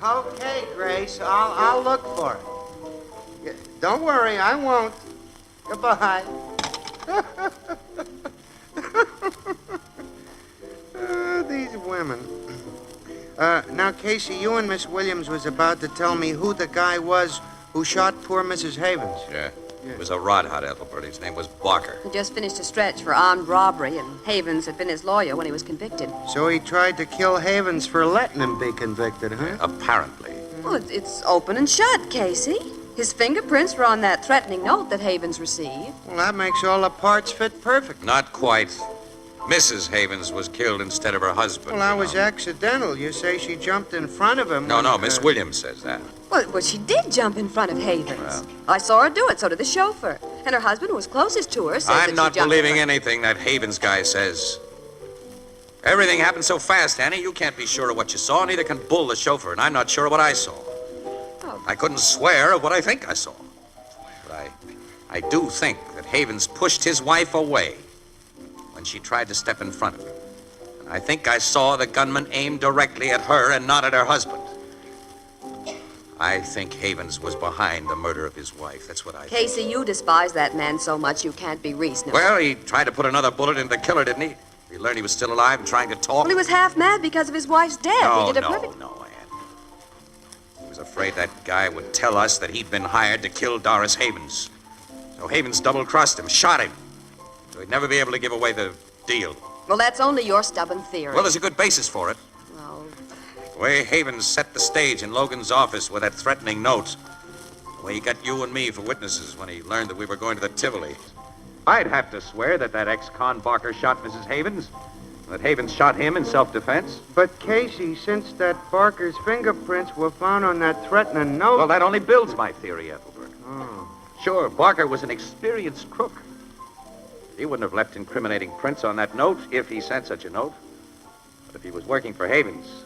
Okay, Grace, I'll look for it. Don't worry, I won't. Goodbye. These women. Now, Casey, you and Miss Williams was about to tell me who the guy was who shot poor Mrs. Havens. Yeah. It was a rod hot, Ethelbert. His name was Barker. He just finished a stretch for armed robbery, and Havens had been his lawyer when he was convicted. So he tried to kill Havens for letting him be convicted, huh? Apparently. Well, it's open and shut, Casey. His fingerprints were on that threatening note that Havens received. Well, that makes all the parts fit perfect. Not quite. Mrs. Havens was killed instead of her husband. Well, that was accidental. You say she jumped in front of him. No, Miss Williams says that. Well, she did jump in front of Havens. Well. I saw her do it, so did the chauffeur. And her husband, who was closest to her, says that I'm not she jumped believing in front. anything that Havens guy says. Everything happened so fast, Annie, you can't be sure of what you saw, neither can Bull, the chauffeur, and I'm not sure of what I saw. Oh. I couldn't swear of what I think I saw. But I do think that Havens pushed his wife away when she tried to step in front of him. And I think I saw the gunman aim directly at her and not at her husband. I think Havens was behind the murder of his wife. That's what I think. Casey, you despise that man so much you can't be reasonable. Well, he tried to put another bullet into the killer, didn't he? He learned he was still alive and trying to talk. Well, he was half mad because of his wife's death. No, he did a perfect... Ann. He was afraid that guy would tell us that he'd been hired to kill Doris Havens. So Havens double-crossed him, shot him. So he'd never be able to give away the deal. Well, that's only your stubborn theory. Well, there's a good basis for it. Well, The way Havens set the stage in Logan's office with that threatening note. The way he got you and me for witnesses when he learned that we were going to the Tivoli. I'd have to swear that ex-con Barker shot Mrs. Havens. That Havens shot him in self-defense. But, Casey, since that Barker's fingerprints were found on that threatening note... Well, that only builds my theory, Ethelbert. Oh. Sure, Barker was an experienced crook. He wouldn't have left incriminating prints on that note if he sent such a note. But if he was working for Havens,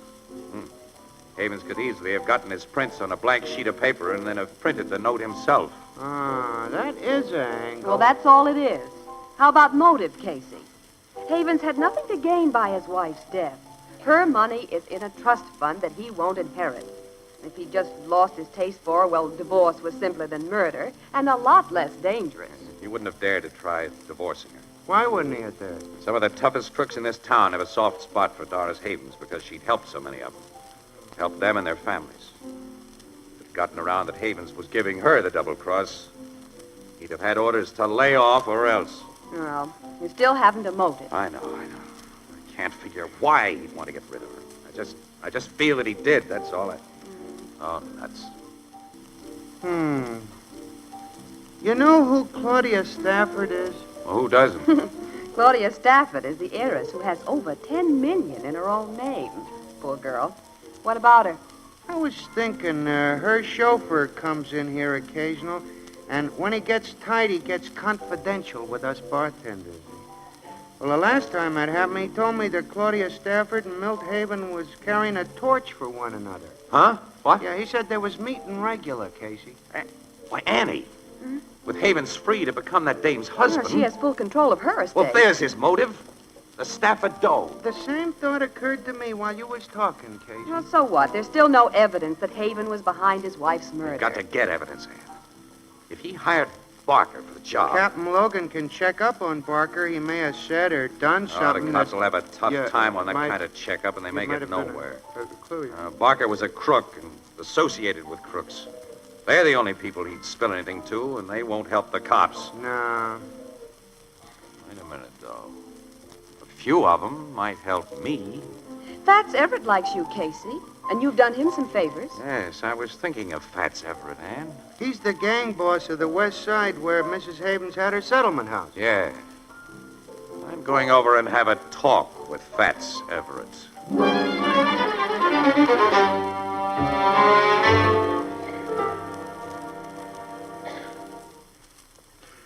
Havens could easily have gotten his prints on a blank sheet of paper and then have printed the note himself. Ah, that is an angle. Well, that's all it is. How about motive, Casey? Havens had nothing to gain by his wife's death. Her money is in a trust fund that he won't inherit. If he just lost his taste for her, well, divorce was simpler than murder and a lot less dangerous. He wouldn't have dared to try divorcing her. Why wouldn't he have dared? Some of the toughest crooks in this town have a soft spot for Doris Havens because she'd helped so many of them. Helped them and their families. If it gotten around that Havens was giving her the double cross, he'd have had orders to lay off or else. Well, you still haven't a motive. I know. I can't figure why he'd want to get rid of her. I just feel that he did, that's all. Oh, nuts. You know who Claudia Stafford is? Well, who doesn't? Claudia Stafford is the heiress who has over $10 million in her own name. Poor girl. What about her? I was thinking her chauffeur comes in here occasional, and when he gets tight, he gets confidential with us bartenders. Well, the last time that happened, he told me that Claudia Stafford and Milt Haven was carrying a torch for one another. Huh? What? Yeah, he said they was meeting regular, Casey. Why, Annie. With Havens free to become that dame's husband. She has full control of her estate. Well, there's his motive. The Stafford dough. The same thought occurred to me while you was talking, Casey. Well, so what? There's still no evidence that Haven was behind his wife's murder. You've got to get evidence, Ann. If he hired Barker for the job... Captain Logan can check up on Barker. He may have said or done something. The cops will have a tough time on that kind of checkup, and they may get nowhere. Barker was a crook and associated with crooks. They're the only people he'd spill anything to, and they won't help the cops. No. Wait a minute, though. A few of them might help me. Fats Everett likes you, Casey, and you've done him some favors. Yes, I was thinking of Fats Everett, Ann. He's the gang boss of the West Side where Mrs. Havens had her settlement house. Yeah. I'm going over and have a talk with Fats Everett.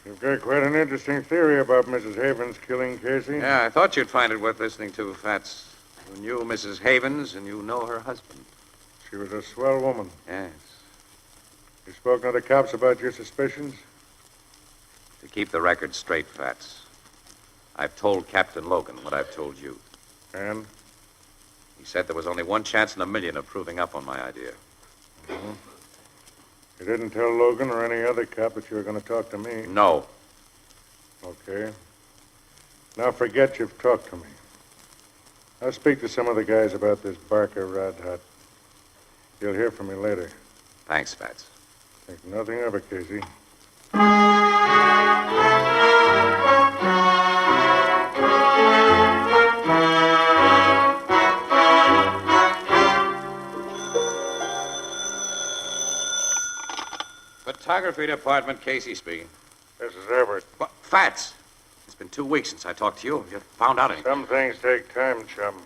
You've got quite an interesting theory about Mrs. Havens killing Casey. Yeah, I thought you'd find it worth listening to, Fats. You knew Mrs. Havens, and you know her husband. She was a swell woman. Yes. You spoken to the cops about your suspicions? To keep the record straight, Fats, I've told Captain Logan what I've told you. And? He said there was only one chance in a million of proving up on my idea. Mm-hmm. You didn't tell Logan or any other cop that you were going to talk to me? No. Okay. Now forget you've talked to me. I'll speak to some of the guys about this Barker Rod Hut. You'll hear from me later. Thanks, Fats. Think nothing of it, Casey. Photography department, Casey speaking. This is Everett. What? Fats! It's been 2 weeks since I talked to you. Have you found out anything? Some things take time, chum.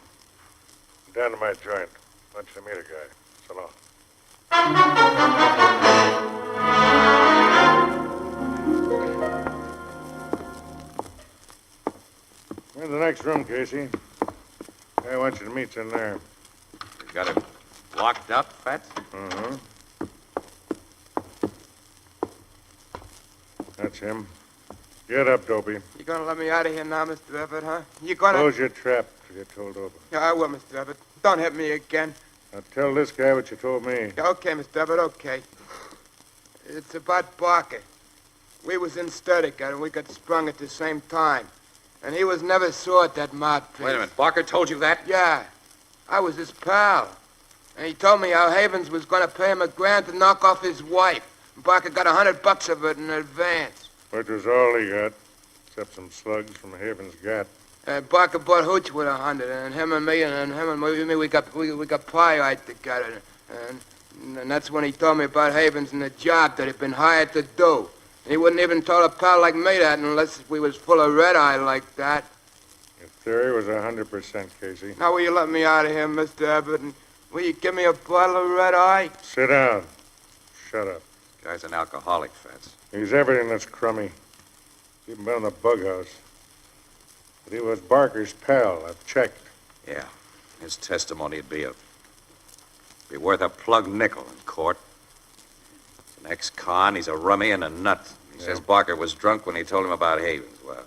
Down to my joint. Lunch to meet a guy. So long. We're in the next room, Casey. I want you to meet in there. You got it locked up, Fats? Mm-hmm. That's him. Get up, Dopey. You gonna let me out of here now, Mr. Everett, huh? You gonna... Close your trap till you're told over. Yeah, I will, Mr. Everett. Don't hit me again. Now tell this guy what you told me. Yeah, okay, Mr. Everett, okay. It's about Barker. We was in Sturdica, and we got sprung at the same time. And he was never saw at that mouthpiece. Wait a minute. Barker told you that? Yeah. I was his pal. And he told me how Havens was gonna pay him $1,000 to knock off his wife. Barker got $100 of it in advance. Which was all he got, except some slugs from Haven's gat. Barker bought Hooch with 100, and him and me, and him and me, we got pie-eyed together. And that's when he told me about Havens and the job that he'd been hired to do. He wouldn't even tell a pal like me that unless we was full of red-eye like that. Your theory was 100%, Casey. Now, will you let me out of here, Mr. Everett, and will you give me a bottle of red-eye? Sit down. Shut up. Guy's an alcoholic, Fats. He's everything that's crummy. He's even been in the bug house. But he was Barker's pal. I've checked. Yeah. His testimony'd be worth a plug nickel in court. He's an ex-con. He's a rummy and a nut. He says Barker was drunk when he told him about Havens. Well,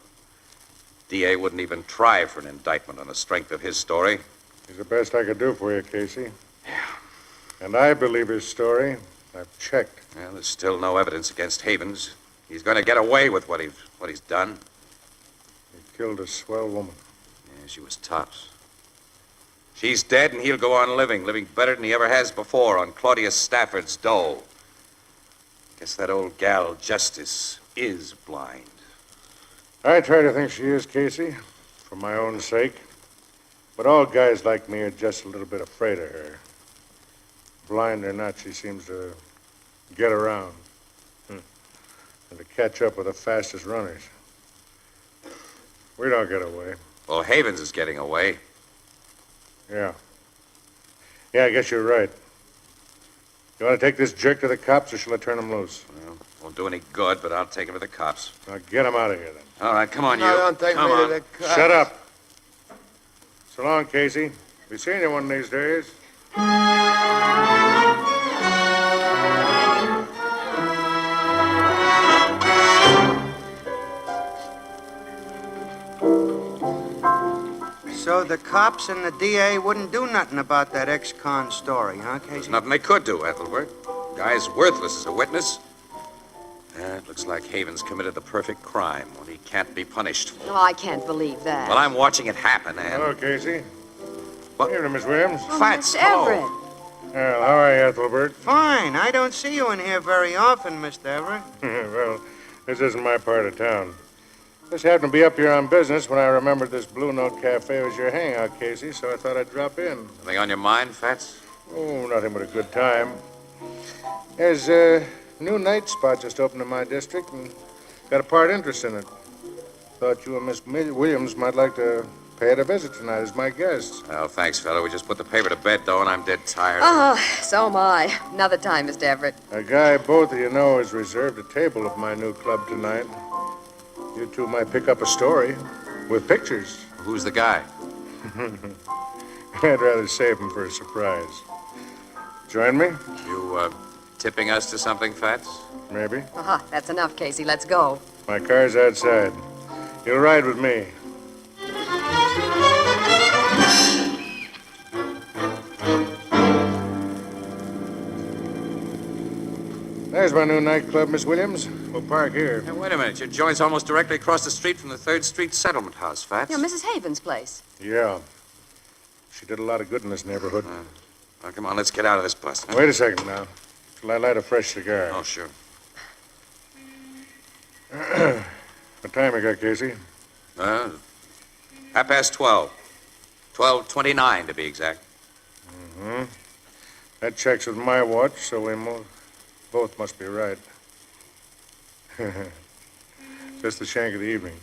DA wouldn't even try for an indictment on the strength of his story. He's the best I could do for you, Casey. Yeah. And I believe his story. I've checked. Well, there's still no evidence against Havens. He's going to get away with what he's done. He killed a swell woman. Yeah, she was tops. She's dead, and he'll go on living better than he ever has before on Claudius Stafford's dough. Guess that old gal, Justice, is blind. I try to think she is, Casey, for my own sake. But all guys like me are just a little bit afraid of her. Blind or not, she seems to get around. And to catch up with the fastest runners. We don't get away. Well, Havens is getting away. Yeah. Yeah, I guess you're right. You want to take this jerk to the cops, or shall I turn him loose? Well, won't do any good, but I'll take him to the cops. Now get him out of here, then. All right, come on, No, you. don't take come me to on. the cops. Shut up. So long, Casey. Be seeing you one of these days. So the cops and the DA wouldn't do nothing about that ex-con story, huh, Casey? There's nothing they could do, Ethelbert. Guy's worthless as a witness. It looks like Havens committed the perfect crime, one he can't be punished for. No, I can't believe that. Well, I'm watching it happen, and... Hello, Casey. What? Evening, Miss Williams. Fats, Mr. Everett. Well, how are you, Ethelbert? Fine. I don't see you in here very often, Mr. Everett. Well, this isn't my part of town. Just happened to be up here on business when I remembered this Blue Note Cafe was your hangout, Casey, so I thought I'd drop in. Anything on your mind, Fats? Oh, nothing but a good time. There's a new night spot just opened in my district, and got a part interest in it. Thought you and Miss Williams might like to pay it a visit tonight as my guests. Well, thanks, fella. We just put the paper to bed, though, and I'm dead tired. Oh, so am I. Another time, Mr. Everett. A guy both of you know has reserved a table at my new club tonight. You two might pick up a story with pictures. Who's the guy? I'd rather save him for a surprise. Join me? You, tipping us to something, Fats? Maybe. Aha, that's enough, Casey. Let's go. My car's outside. You'll ride with me. There's my new nightclub, Miss Williams. We'll park here. Hey, wait a minute. Your joint's almost directly across the street from the 3rd Street Settlement House, Fats. Yeah, Mrs. Havens' place. Yeah. She did a lot of good in this neighborhood. Well, come on, let's get out of this bus. Wait a second now. Shall I light a fresh cigar? Oh, sure. What time you got, Casey? 12:30. 12:29, to be exact. Mm-hmm. That checks with my watch, so we both must be right. Just the shank of the evening.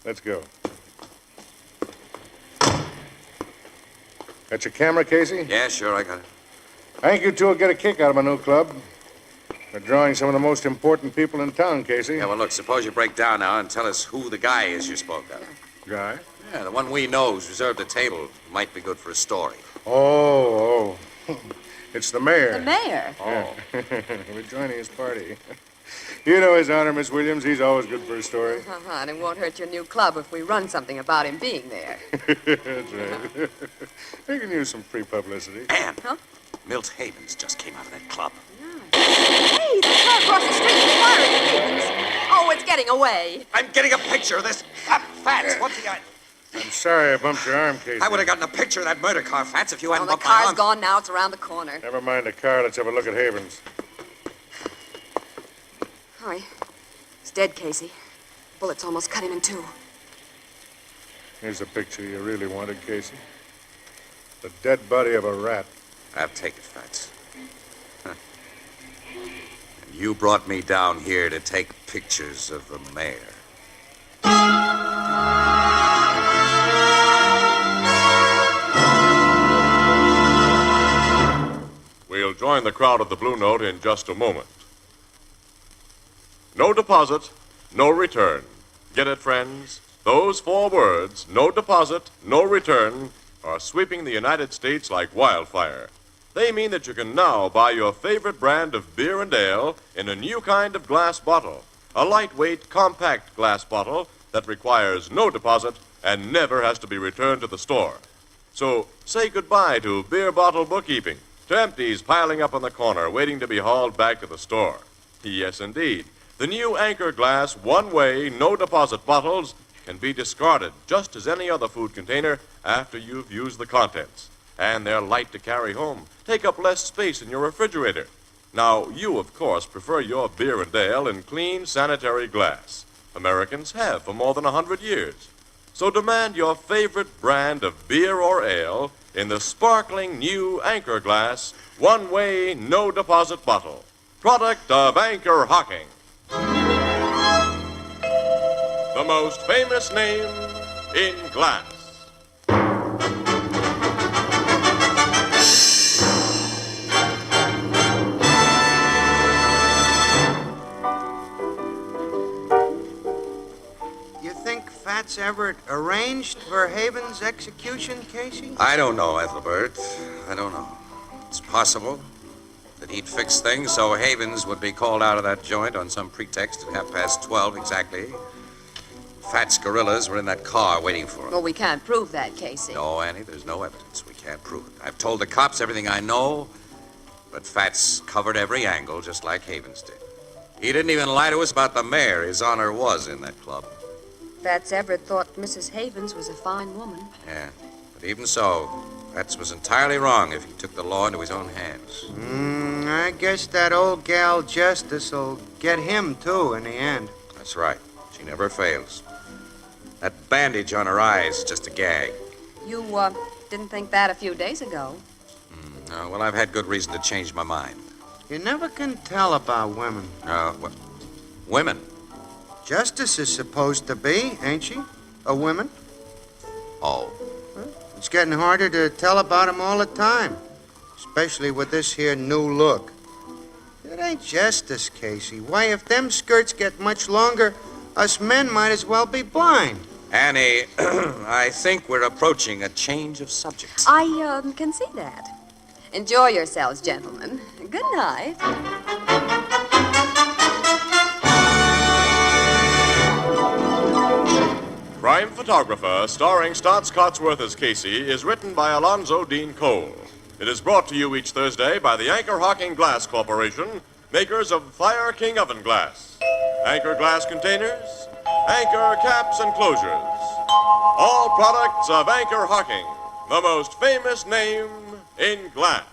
Let's go. Got your camera, Casey? Yeah, sure, I got it. I think you two will get a kick out of my new club. We're drawing some of the most important people in town, Casey. Yeah, well, look, suppose you break down now and tell us who the guy is you spoke of. Guy? Yeah, the one we know who's reserved a table might be good for a story. Oh. It's the mayor. The mayor? Oh. We're joining his party. You know his honor, Miss Williams. He's always good for a story. And it won't hurt your new club if we run something about him being there. That's right. We can use some free publicity. Ann! Huh? Milt Havens just came out of that club. Hey, the car across the street is firing at Havens. Oh, it's getting away. I'm getting a picture of this. Fats, what's the... I'm sorry I bumped your arm, Casey. I would have gotten a picture of that murder car, Fats, if you hadn't The bumped my car's arm. gone now. It's around the corner. Never mind the car. Let's have a look at Havens. Hurry. He's dead, Casey. Bullets almost cut him in two. Here's the picture you really wanted, Casey. The dead body of a rat. I'll take it, Fats. And you brought me down here to take pictures of the mayor. We'll join the crowd at the Blue Note in just a moment. No deposit, no return. Get it, friends? Those 4 words, no deposit, no return, are sweeping the United States like wildfire. They mean that you can now buy your favorite brand of beer and ale in a new kind of glass bottle, a lightweight, compact glass bottle that requires no deposit and never has to be returned to the store. So say goodbye to beer bottle bookkeeping, to empties piling up on the corner waiting to be hauled back to the store. Yes, indeed. The new Anchor Glass one-way, no-deposit bottles can be discarded just as any other food container after you've used the contents. And they're light to carry home, take up less space in your refrigerator. Now, you, of course, prefer your beer and ale in clean, sanitary glass. Americans have for more than 100 years. So demand your favorite brand of beer or ale in the sparkling new Anchor Glass one-way, no-deposit bottle. Product of Anchor Hocking. The most famous name in glass. You think Fats Everett arranged for Haven's execution, Casey? I don't know, Ethelbert. I don't know. It's possible that he'd fix things so Havens would be called out of that joint on some pretext at 12:30 exactly. Fat's gorillas were in that car waiting for him. Well, we can't prove that, Casey. No, Annie, there's no evidence. We can't prove it. I've told the cops everything I know, but Fat's covered every angle just like Havens did. He didn't even lie to us about the mayor. His honor was in that club. Fats Everett thought Mrs. Havens was a fine woman. Yeah, but even so, Fats was entirely wrong if he took the law into his own hands. I guess that old gal Justice will get him, too, in the end. That's right. She never fails. That bandage on her eye is just a gag. You, didn't think that a few days ago. No, well, I've had good reason to change my mind. You never can tell about women. What? Women? Justice is supposed to be, ain't she? A woman? Oh. It's getting harder to tell about 'em all the time, especially with this here new look. It ain't justice, Casey. Why, if them skirts get much longer, us men might as well be blind. Annie, I think we're approaching a change of subject. I, can see that. Enjoy yourselves, gentlemen. Good night. Crime Photographer, starring Stotts Cotsworth as Casey, is written by Alonzo Dean Cole. It is brought to you each Thursday by the Anchor Hocking Glass Corporation, makers of Fire King Oven Glass. Anchor glass containers, Anchor caps and closures. All products of Anchor Hocking, the most famous name in glass.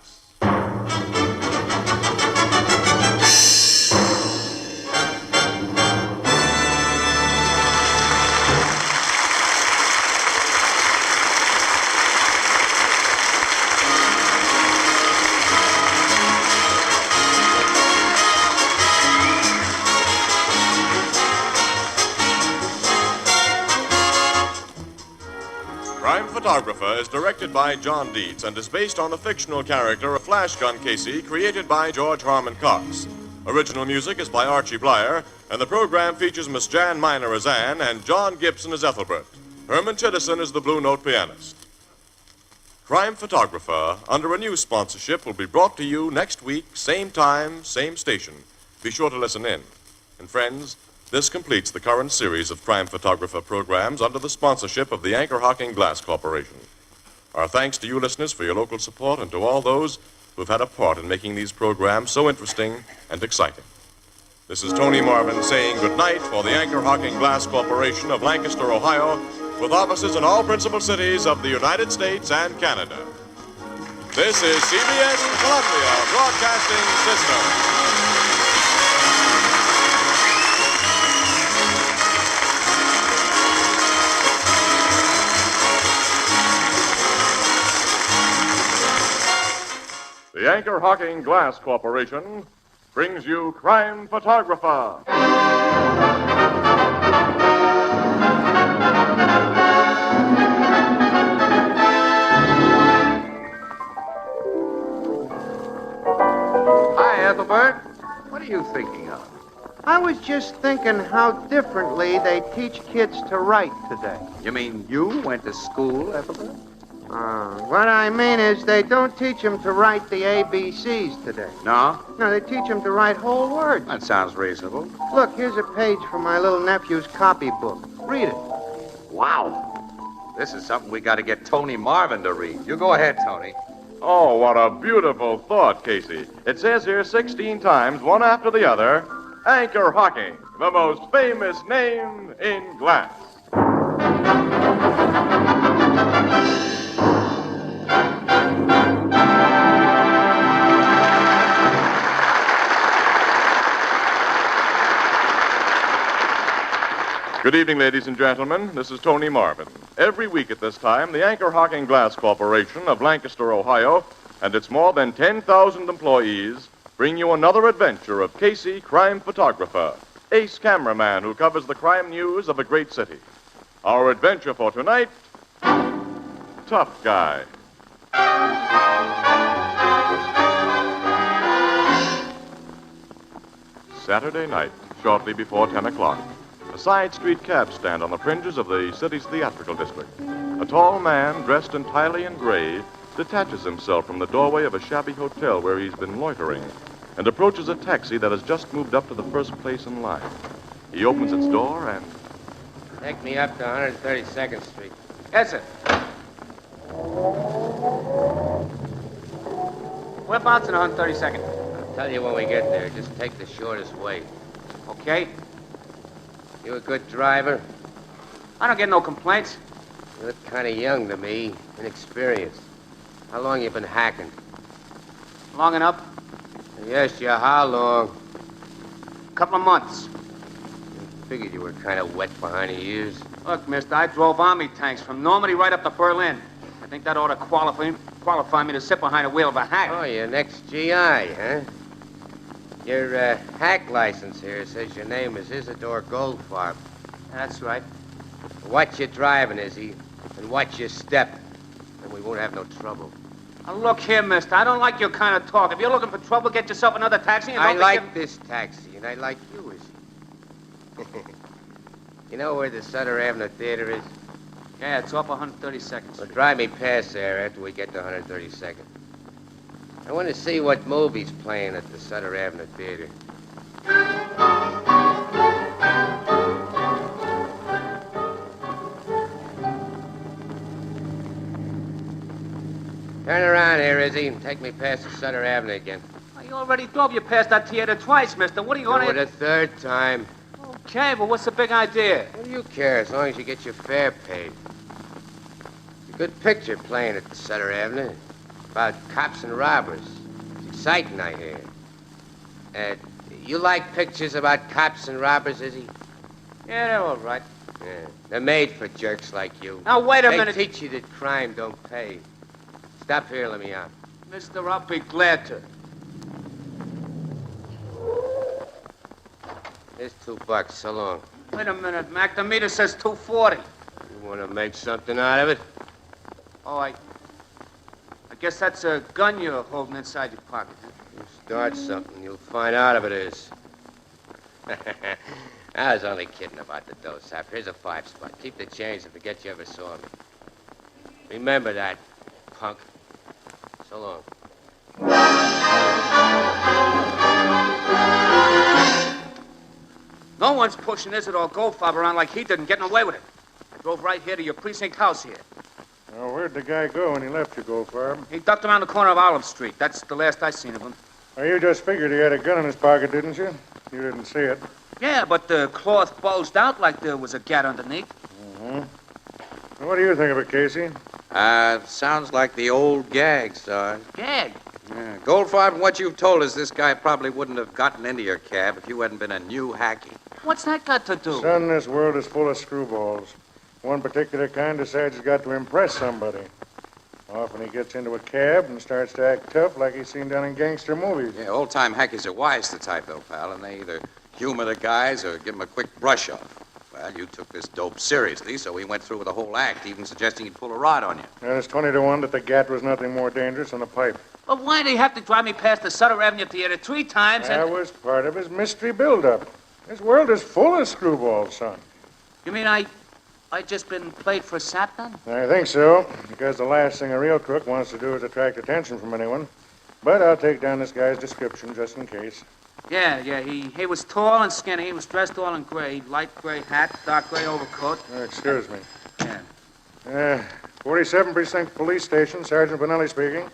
Crime Photographer is directed by John Dietz and is based on the fictional character of Flash Gun Casey, created by George Harmon Cox. Original music is by Archie Blyer, and the program features Miss Jan Miner as Anne and John Gibson as Ethelbert. Herman Chittison is the Blue Note pianist. Crime Photographer, under a new sponsorship, will be brought to you next week, same time, same station. Be sure to listen in. And friends, this completes the current series of Crime Photographer programs under the sponsorship of the Anchor Hocking Glass Corporation. Our thanks to you listeners for your local support and to all those who've had a part in making these programs so interesting and exciting. This is Tony Marvin saying goodnight for the Anchor Hocking Glass Corporation of Lancaster, Ohio, with offices in all principal cities of the United States and Canada. This is CBS Columbia Broadcasting System. The Anchor Hocking Glass Corporation brings you Crime Photographer. Hi, Ethelbert. What are you thinking of? I was just thinking how differently they teach kids to write today. You mean you went to school, Ethelbert? What I mean is they don't teach them to write the ABCs today. No? No, they teach them to write whole words. That sounds reasonable. Look, here's a page from my little nephew's copybook. Read it. Wow. This is something we got to get Tony Marvin to read. You go ahead, Tony. Oh, what a beautiful thought, Casey. It says here 16 times, one after the other, Anchor Hocking, the most famous name in glass. Good evening, ladies and gentlemen. This is Tony Marvin. Every week at this time, the Anchor Hocking Glass Corporation of Lancaster, Ohio, and its more than 10,000 employees bring you another adventure of Casey, crime photographer, ace cameraman who covers the crime news of a great city. Our adventure for tonight, Tough Guy. Saturday night, shortly before 10 o'clock. A side street cab stand on the fringes of the city's theatrical district. A tall man, dressed entirely in gray, detaches himself from the doorway of a shabby hotel where he's been loitering and approaches a taxi that has just moved up to the first place in line. He opens its door and... Take me up to 132nd Street. Yes, sir. Whereabouts in 132nd? I'll tell you when we get there. Just take the shortest way. Okay. You a good driver? I don't get no complaints. You look kind of young to me, inexperienced. How long you been hacking? Long enough? Yes, you. How long? Couple of months. I figured you were kind of wet behind the ears. Look, mister, I drove army tanks from Normandy right up to Berlin. I think that ought to qualify me to sit behind the wheel of a hack. Oh, you're an ex-GI, huh? Your hack license here says your name is Isidore Goldfarb. That's right. Watch your driving, Izzy, and watch your step, and we won't have no trouble. Now, look here, mister, I don't like your kind of talk. If you're looking for trouble, get yourself another taxi and I don't like this taxi, and I like you, Izzy. You know where the Sutter Avenue Theater is? Yeah, it's off 132nd. Well, drive me past there after we get to 132nd. I want to see what movie's playing at the Sutter Avenue Theater. Turn around here, Izzy, and take me past the Sutter Avenue again. I already drove you past that theater twice, mister. What are you going Do it a third time. Okay, but what's the big idea? What do you care as long as you get your fare paid? It's a good picture playing at the Sutter Avenue. About cops and robbers. It's exciting, I hear. You like pictures about cops and robbers, Izzy? Yeah, they're all right. Yeah, they're made for jerks like you. Now, wait a minute. They teach you that crime don't pay. Stop here, let me out. Mister, I'll be glad to. Here's $2. So long. Wait a minute, Mac. The meter says $2.40. You want to make something out of it? Oh, I guess that's a gun you're holding inside your pocket, huh? You start something, you'll find out if it is. I was only kidding about the dough, Sap. Here's a 5 spot. Keep the change and forget you ever saw me. Remember that, punk. So long. No one's pushing Isidore Goldfarb around like he did and getting away with it. I drove right here to your precinct house here. Well, where'd the guy go when he left you, Goldfarb? He ducked around the corner of Olive Street. That's the last I seen of him. Well, you just figured he had a gun in his pocket, didn't you? You didn't see it. Yeah, but the cloth bulged out like there was a gat underneath. Mm-hmm. What do you think of it, Casey? Sounds like the old gag, Sarge. Gag? Yeah. Goldfarb, what you've told us, this guy probably wouldn't have gotten into your cab if you hadn't been a new hacky. What's that got to do? Son, this world is full of screwballs. One particular kind decides he's got to impress somebody. Often he gets into a cab and starts to act tough like he's seen done in gangster movies. Yeah, old-time hackies are wise to type, though, pal, and they either humor the guys or give them a quick brush-off. Well, you took this dope seriously, so he went through with the whole act, even suggesting he'd pull a rod on you. And it's 20 to 1 that the gat was nothing more dangerous than a pipe. But why'd he have to drive me past the Sutter Avenue Theater 3 times and... That was part of his mystery build-up. This world is full of screwballs, son. You mean I I just been played for a sap then? I think so, because the last thing a real crook wants to do is attract attention from anyone. But I'll take down this guy's description just in case. Yeah, he was tall and skinny. He was dressed all in gray. Light gray hat, dark gray overcoat. Excuse me. Yeah. 47 Precinct Police Station, Sergeant Bonelli speaking.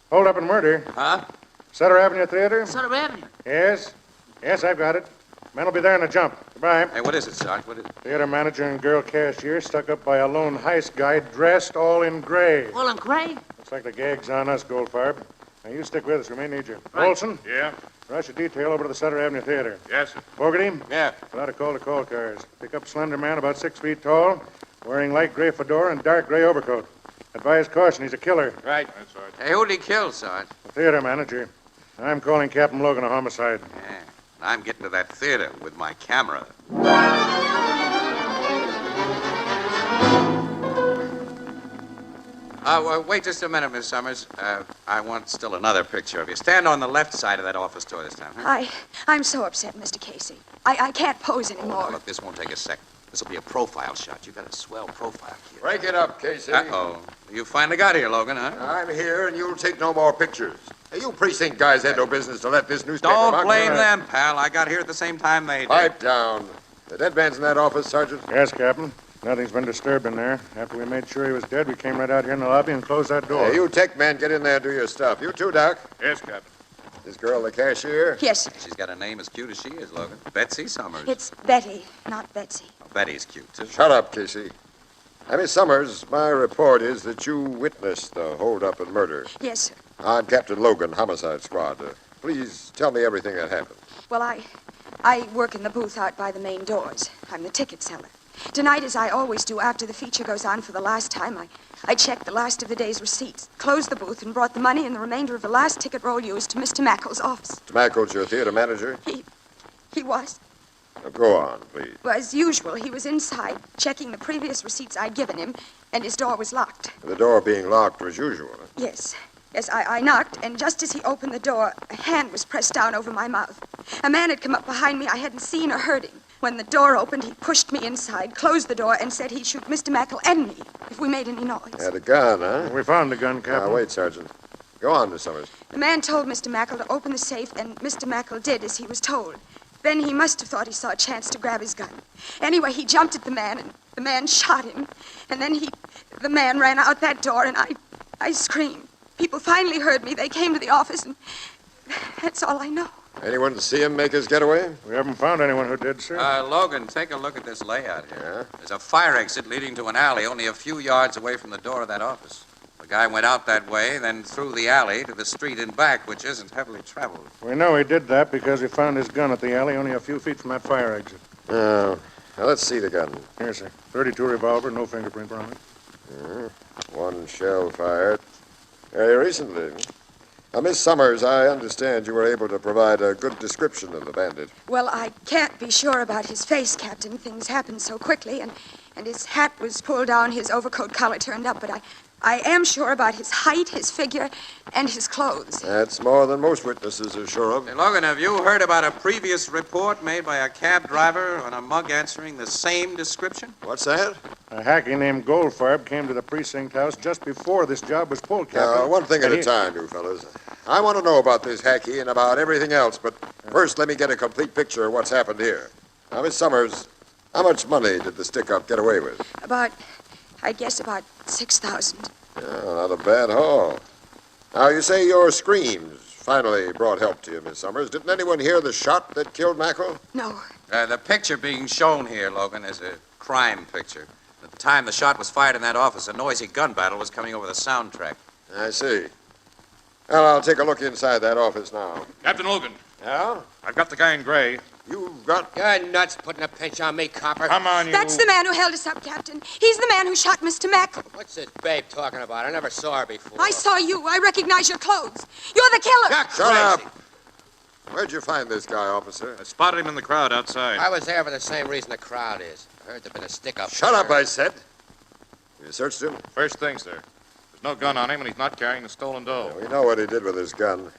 Hold up and murder. Huh? Sutter Avenue Theater? Sutter Avenue? Yes. Yes, I've got it. Men will be there in a jump. Goodbye. Hey, what is it, Sarge? What is it? Theater manager and girl cashier stuck up by a lone heist guy dressed all in gray. All in gray? Looks like the gag's on us, Goldfarb. Now, you stick with us. We may need you. Right. Olson? Yeah? Rush a detail over to the Sutter Avenue Theater. Yes, sir. Fogarty? Yeah. Fill out a call to call cars. Pick up slender man about 6 feet tall, wearing light gray fedora and dark gray overcoat. Advise caution, he's a killer. Right. That's right. Hey, who'd he kill, Sarge? The theater manager. I'm calling Captain Logan a homicide. Yeah. I'm getting to that theater with my camera. Wait just a minute, Miss Summers. I want still another picture of you. Stand on the left side of that office door this time, huh? I'm so upset, Mr. Casey. I can't pose anymore. Look, this won't take a second. This will be a profile shot. You got a swell profile, kid. Break it up, Casey. Uh-oh. You finally got here, Logan, huh? I'm here, and you'll take no more pictures. Hey, you precinct guys had no business to let this newspaper... Don't blame them, pal. I got here at the same time they did. Pipe down. The dead man's in that office, Sergeant? Yes, Captain. Nothing's been disturbed in there. After we made sure he was dead, we came right out here in the lobby and closed that door. Hey, you tech men, get in there and do your stuff. You too, Doc. Yes, Captain. This girl the cashier? Yes, sir. She's got a name as cute as she is, Logan. Betsy Summers. It's Betty, not Betsy. Oh, Betty's cute, too. Shut up, Casey. Miss Summers, my report is that you witnessed the hold-up and murder. Yes, sir. I'm Captain Logan, Homicide Squad. Please tell me everything that happened. Well, I work in the booth out by the main doors. I'm the ticket seller. Tonight, as I always do after the feature goes on for the last time, I checked the last of the day's receipts, closed the booth, and brought the money and the remainder of the last ticket roll used to Mr. Mackle's office. Mr. Mackle's your theater manager? He was. Now, go on, please. Well, as usual, he was inside, checking the previous receipts I'd given him, and his door was locked. The door being locked was usual. Yes. Yes, I knocked, and just as he opened the door, a hand was pressed down over my mouth. A man had come up behind me I hadn't seen or heard him. When the door opened, he pushed me inside, closed the door, and said he'd shoot Mr. Mackle and me if we made any noise. Had a gun, huh? We found the gun, Captain. Wait, Sergeant. Go on, Miss Summers. The man told Mr. Mackle to open the safe, and Mr. Mackle did as he was told. Then he must have thought he saw a chance to grab his gun. Anyway, he jumped at the man, and the man shot him. And then the man ran out that door, and I screamed. People finally heard me. They came to the office, and that's all I know. Anyone see him make his getaway? We haven't found anyone who did, sir. Logan, take a look at this layout here. There's a fire exit leading to an alley only a few yards away from the door of that office. The guy went out that way, then through the alley to the street in back, which isn't heavily traveled. We know he did that because we found his gun at the alley only a few feet from that fire exit. Now, let's see the gun. Here, sir. .32 revolver, no fingerprint on it. One shell fired. Very recently. Now, Miss Summers, I understand you were able to provide a good description of the bandit. Well, I can't be sure about his face, Captain. Things happened so quickly, and his hat was pulled down, his overcoat collar turned up, but I am sure about his height, his figure, and his clothes. That's more than most witnesses are sure of. Hey, Logan, have you heard about a previous report made by a cab driver on a mug answering the same description? What's that? A hacky named Goldfarb came to the precinct house just before this job was pulled, Captain. One thing at a time, you fellas. I want to know about this hacky and about everything else, but first let me get a complete picture of what's happened here. Now, Miss Summers, how much money did the stick-up get away with? I guess about 6,000. Not a bad haul. Now, you say your screams finally brought help to you, Miss Summers. Didn't anyone hear the shot that killed Mackle? No. The picture being shown here, Logan, is a crime picture. At the time the shot was fired in that office, a noisy gun battle was coming over the soundtrack. I see. Well, I'll take a look inside that office now. Captain Logan. Yeah? I've got the guy in gray. You've got... You're nuts putting a pinch on me, copper. Come on, you... That's the man who held us up, Captain. He's the man who shot Mr. Mackle. What's this babe talking about? I never saw her before. I saw you. I recognize your clothes. You're the killer. You're Shut crazy. up! Where'd you find this guy, officer? I spotted him in the crowd outside. I was there for the same reason the crowd is. I heard there'd been a stick-up. Shut up, I said. You searched him? First thing, sir. There's no gun on him, and he's not carrying the stolen dough. We know what he did with his gun.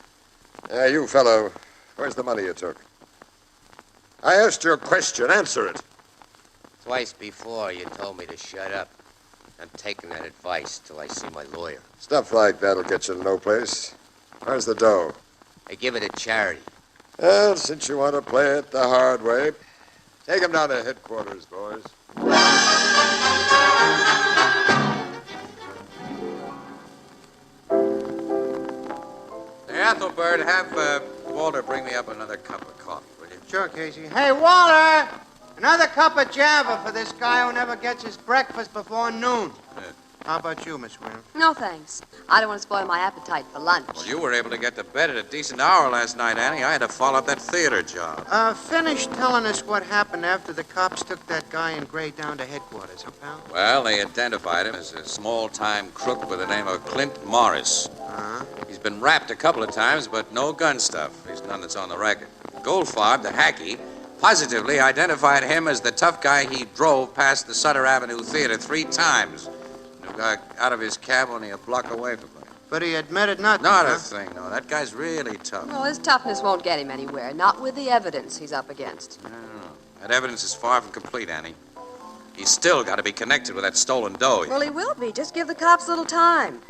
You fellow, where's the money you took? I asked you a question. Answer it. Twice before you told me to shut up. I'm taking that advice till I see my lawyer. Stuff like that'll get you to no place. Where's the dough? I give it to charity. Well, since you want to play it the hard way, take him down to headquarters, boys. Hey, Ethelbert, have Walter bring me up another cup of coffee, will you? Sure, Casey. Hey, Walter! Another cup of Java for this guy who never gets his breakfast before noon. How about you, Miss Williams? No, thanks. I don't want to spoil my appetite for lunch. Well, you were able to get to bed at a decent hour last night, Annie. I had to follow up that theater job. Finish telling us what happened after the cops took that guy in gray down to headquarters, huh, pal? Well, they identified him as a small-time crook with the name of Clint Morris. Uh-huh. He's been rapped a couple of times, but no gun stuff. There's none that's on the record. Goldfarb, the hacky, positively identified him as the tough guy he drove past the Sutter Avenue Theater 3 times. He got out of his cab only a block away from him. But he admitted nothing. Not huh? a thing, no. That guy's really tough. Well, his toughness won't get him anywhere, not with the evidence he's up against. No. That evidence is far from complete, Annie. He's still got to be connected with that stolen dough. Well, he will be. Just give the cops a little time.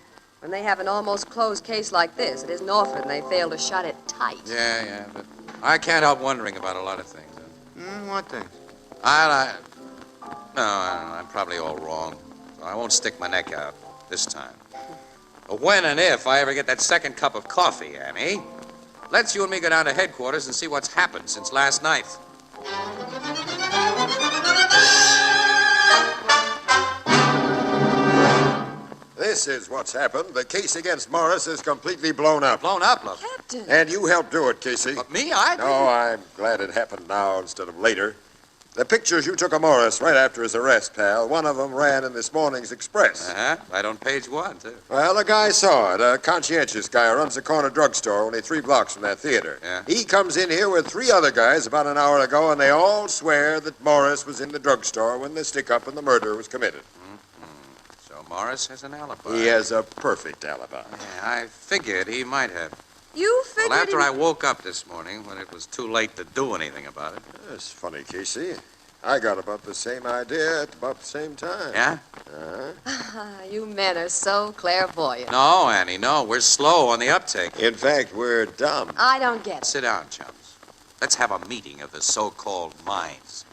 When they have an almost closed case like this, it isn't often they fail to shut it tight. Yeah, but I can't help wondering about a lot of things. What things? No, I don't know. I'm probably all wrong. So I won't stick my neck out this time. But when and if I ever get that second cup of coffee, Annie, let's you and me go down to headquarters and see what's happened since last night. This is what's happened. The case against Morris is completely blown up. Blown up, look. Captain. And you helped do it, Casey. But me? I didn't. No, I'm glad it happened now instead of later. The pictures you took of Morris right after his arrest, pal, one of them ran in this morning's Express. Uh-huh. Right on page 1, too. Well, a guy saw it, a conscientious guy who runs a corner drugstore only 3 blocks from that theater. Yeah. He comes in here with 3 other guys about an hour ago, and they all swear that Morris was in the drugstore when the stick-up and the murder was committed. So Morris has an alibi. He has a perfect alibi. Yeah, I figured he might have. You figured Well, after he... I woke up this morning, when it was too late to do anything about it. That's funny, Casey. I got about the same idea at about the same time. Yeah? You men are so clairvoyant. No, Annie, no. We're slow on the uptake. In fact, we're dumb. I don't get it. Sit down, chums. Let's have a meeting of the so-called minds.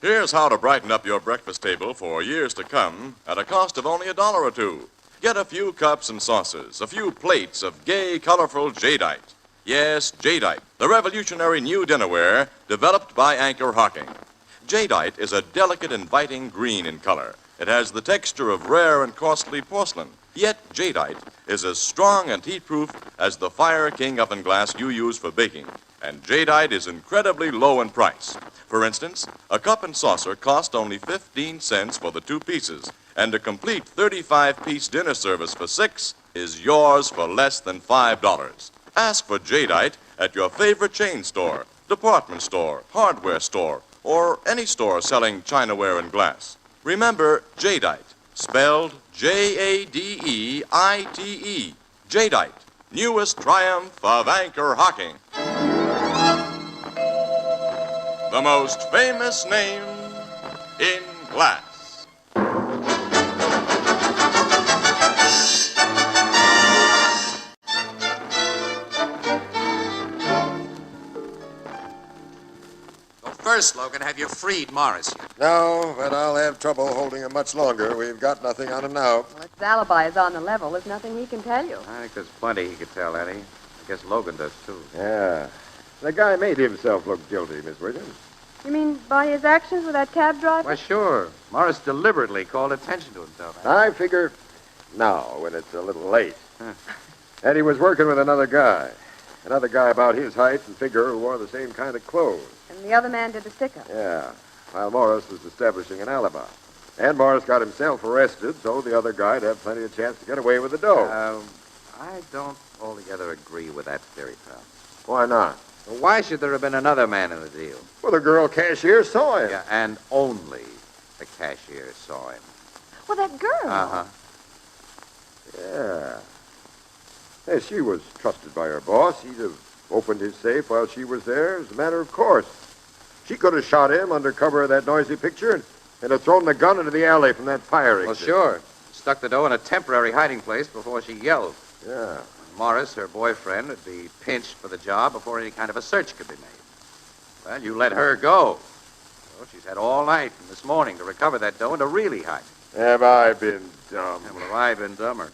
Here's how to brighten up your breakfast table for years to come at a cost of only $1 or $2. Get a few cups and saucers, a few plates of gay, colorful jadeite. Yes, jadeite, the revolutionary new dinnerware developed by Anchor Hocking. Jadeite is a delicate, inviting green in color. It has the texture of rare and costly porcelain. Yet jadeite is as strong and heat-proof as the Fire King oven glass you use for baking. And jadeite is incredibly low in price. For instance, a cup and saucer cost only 15 cents for the 2 pieces, and a complete 35-piece dinner service for 6 is yours for less than $5. Ask for jadeite at your favorite chain store, department store, hardware store, or any store selling chinaware and glass. Remember jadeite, spelled Jadeite. Jadeite, newest triumph of Anchor Hocking. The most famous name in glass. Well, first, Logan, have you freed Morris yet? No, but I'll have trouble holding him much longer. We've got nothing on him now. Well, his alibi is on the level. There's nothing he can tell you. I think there's plenty he could tell, Eddie. I guess Logan does, too. Yeah. The guy made himself look guilty, Miss Williams. You mean by his actions with that cab driver? Why, sure. Morris deliberately called attention to himself. I figure now, when it's a little late. And he was working with another guy. Another guy about his height and figure who wore the same kind of clothes. And the other man did the stick-up. Yeah, while Morris was establishing an alibi. And Morris got himself arrested, so the other guy'd have plenty of chance to get away with the dough. I don't altogether agree with that theory, pal. Why not? Well, why should there have been another man in the deal? Well, the girl cashier saw him. Yeah, and only the cashier saw him. Well, that girl. Uh-huh. Yeah. Hey, she was trusted by her boss. He'd have Opened his safe while she was there as a matter of course. She could have shot him under cover of that noisy picture and have thrown the gun into the alley from that fire exit. Well, sure. Stuck the dough in a temporary hiding place before she yelled. Yeah. Morris, her boyfriend, would be pinched for the job before any kind of a search could be made. Well, you let her go. Well, she's had all night and this morning to recover that dough and to really hide it. Have I been dumb? Yeah, well, have I been dumber?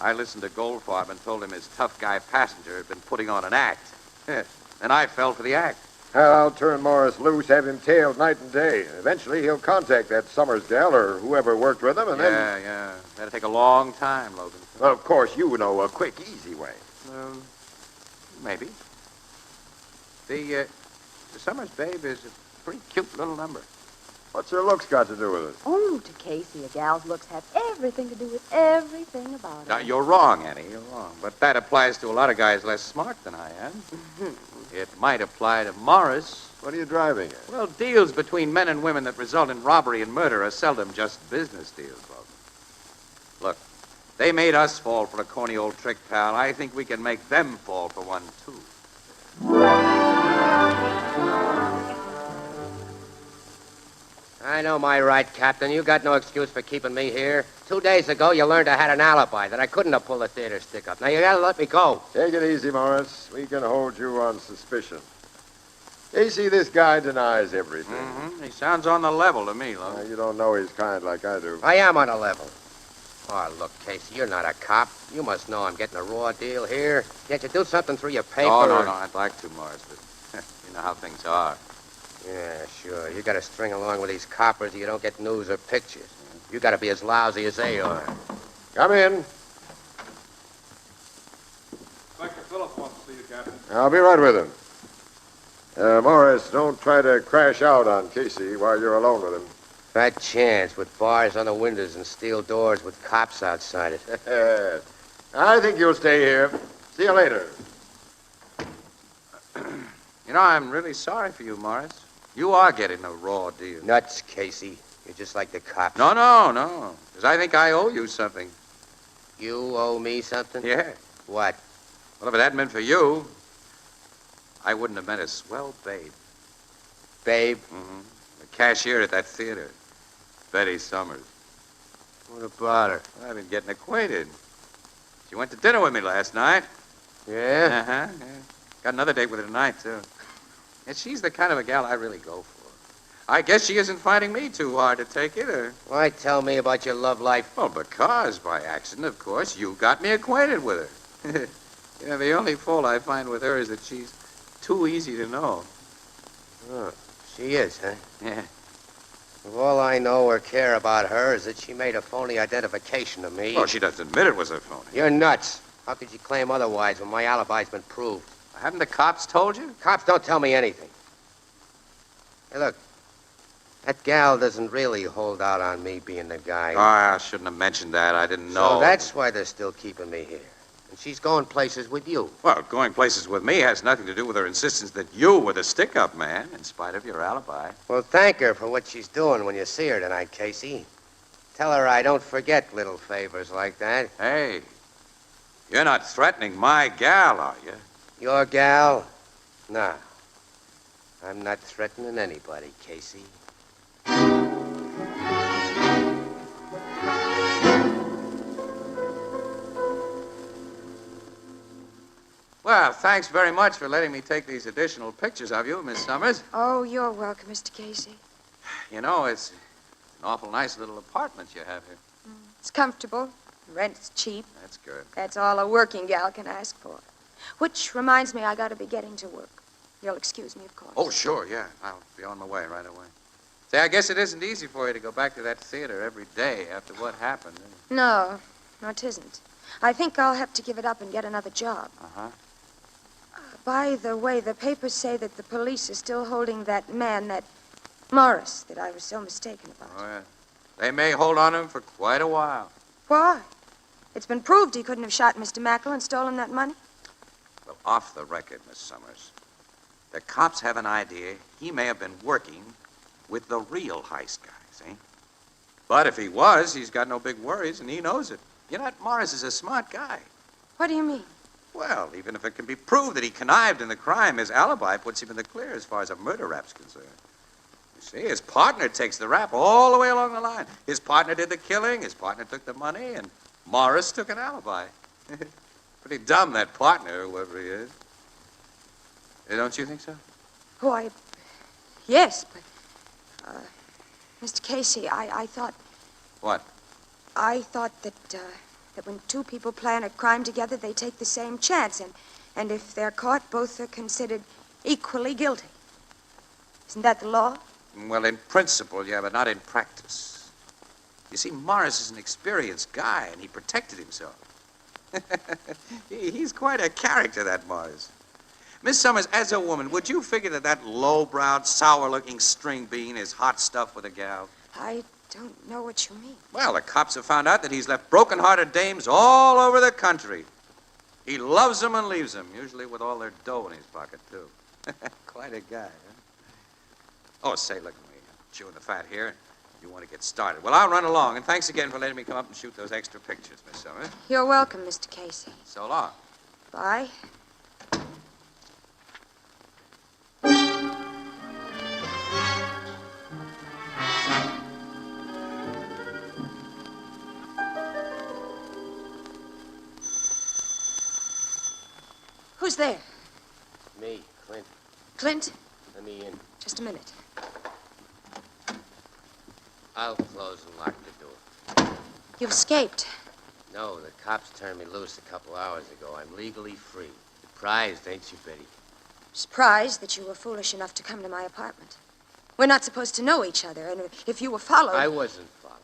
I listened to Goldfarb and told him his tough guy passenger had been putting on an act. And I fell for the act. I'll turn Morris loose, have him tailed night and day. Eventually, he'll contact that Summers gal or whoever worked with him, and then... Yeah. That'll take a long time, Logan. Well, of course, you know a quick, easy way. Maybe. The Summers babe is a pretty cute little number. What's her looks got to do with it? Oh, to Casey, a gal's looks have everything to do with everything about Now, it. you're wrong, Annie. You're wrong. But that applies to a lot of guys less smart than I am. It might apply to Morris. What are you driving at? Well, deals between men and women that result in robbery and murder are seldom just business deals, Logan. Look, they made us fall for a corny old trick, pal. I think we can make them fall for one, too. I know my right, Captain. You got no excuse for keeping me here. 2 days ago, you learned I had an alibi, that I couldn't have pulled the theater stick up. Now, you gotta let me go. Take it easy, Morris. We can hold you on suspicion. Casey, this guy denies everything. Mm-hmm. He sounds on the level to me, Logan. You don't know his kind like I do. I am on a level. Oh, look, Casey, you're not a cop. You must know I'm getting a raw deal here. Can't you do something through your paper? Oh, no, I'd like to, Morris, but you know how things are. Yeah, sure. You gotta string along with these coppers or you don't get news or pictures. You gotta be as lousy as they are. Come in. Inspector Phillips wants to see you, Captain. I'll be right with him. Morris, don't try to crash out on Casey while you're alone with him. Fat chance, with bars on the windows and steel doors with cops outside it. I think you'll stay here. See you later. You know, I'm really sorry for you, Morris. You are getting a raw deal. Nuts, Casey. You're just like the cops. No. Because I think I owe you something. You owe me something? Yeah. What? Well, if it hadn't been for you, I wouldn't have met a swell babe. Babe? Mm-hmm. The cashier at that theater. Betty Summers. What about her? I've been getting acquainted. She went to dinner with me last night. Yeah? Uh-huh. Yeah. Got another date with her tonight, too. And she's the kind of a gal I really go for. I guess she isn't finding me too hard to take either. Why tell me about your love life? Well, because, by accident, of course, you got me acquainted with her. You know, the only fault I find with her is that she's too easy to know. Oh, she is, huh? Yeah. If all I know or care about her is that she made a phony identification of me. Well, she doesn't admit it was a phony. You're nuts. How could you claim otherwise when my alibi's been proved? Haven't the cops told you? Cops don't tell me anything. Hey, look. That gal doesn't really hold out on me being the guy. Oh, I shouldn't have mentioned that. I didn't know. So that's why they're still keeping me here. And she's going places with you. Well, going places with me has nothing to do with her insistence that you were the stick-up man, in spite of your alibi. Well, thank her for what she's doing when you see her tonight, Casey. Tell her I don't forget little favors like that. Hey, you're not threatening my gal, are you? Your gal? No. I'm not threatening anybody, Casey. Well, thanks very much for letting me take these additional pictures of you, Miss Summers. Oh, you're welcome, Mr. Casey. You know, it's an awful nice little apartment you have here. It's comfortable. Rent's cheap. That's good. That's all a working gal can ask for. Which reminds me, I gotta be getting to work. You'll excuse me, of course. Oh, sure, yeah. I'll be on my way right away. Say, I guess it isn't easy for you to go back to that theater every day after what happened. No, it isn't. I think I'll have to give it up and get another job. Uh-huh. By the way, the papers say that the police are still holding that man, that Morris, that I was so mistaken about. Oh, yeah. They may hold on to him for quite a while. Why? It's been proved he couldn't have shot Mr. Mackle and stolen that money. Well, off the record, Miss Summers, the cops have an idea he may have been working with the real heist guys, eh? But if he was, he's got no big worries, and he knows it. You know, Morris is a smart guy. What do you mean? Well, even if it can be proved that he connived in the crime, his alibi puts him in the clear as far as a murder rap's concerned. You see, his partner takes the rap all the way along the line. His partner did the killing, his partner took the money, and Morris took an alibi. Pretty dumb, that partner, whoever he is. Don't you think so? Oh, yes, but, Mr. Casey, I thought... What? I thought that when two people plan a crime together, they take the same chance, and if they're caught, both are considered equally guilty. Isn't that the law? Well, in principle, yeah, but not in practice. You see, Morris is an experienced guy, and he protected himself. He's quite a character, that Morris. Miss Summers, as a woman, would you figure that low-browed, sour-looking string bean is hot stuff with a gal? I don't know what you mean. Well, the cops have found out that he's left broken-hearted dames all over the country. He loves them and leaves them, usually with all their dough in his pocket, too. Quite a guy, huh? Oh, say, look at me. I'm chewing the fat here. You want to get started. Well, I'll run along, and thanks again for letting me come up and shoot those extra pictures, Miss Summers. You're welcome, Mr. Casey. So long. Bye. Who's there? Me, Clint. Clint? Let me in. Just a minute. I'll close and lock the door. You've escaped. No, the cops turned me loose a couple hours ago. I'm legally free. Surprised, ain't you, Betty? Surprised that you were foolish enough to come to my apartment. We're not supposed to know each other, and if you were followed... I wasn't followed.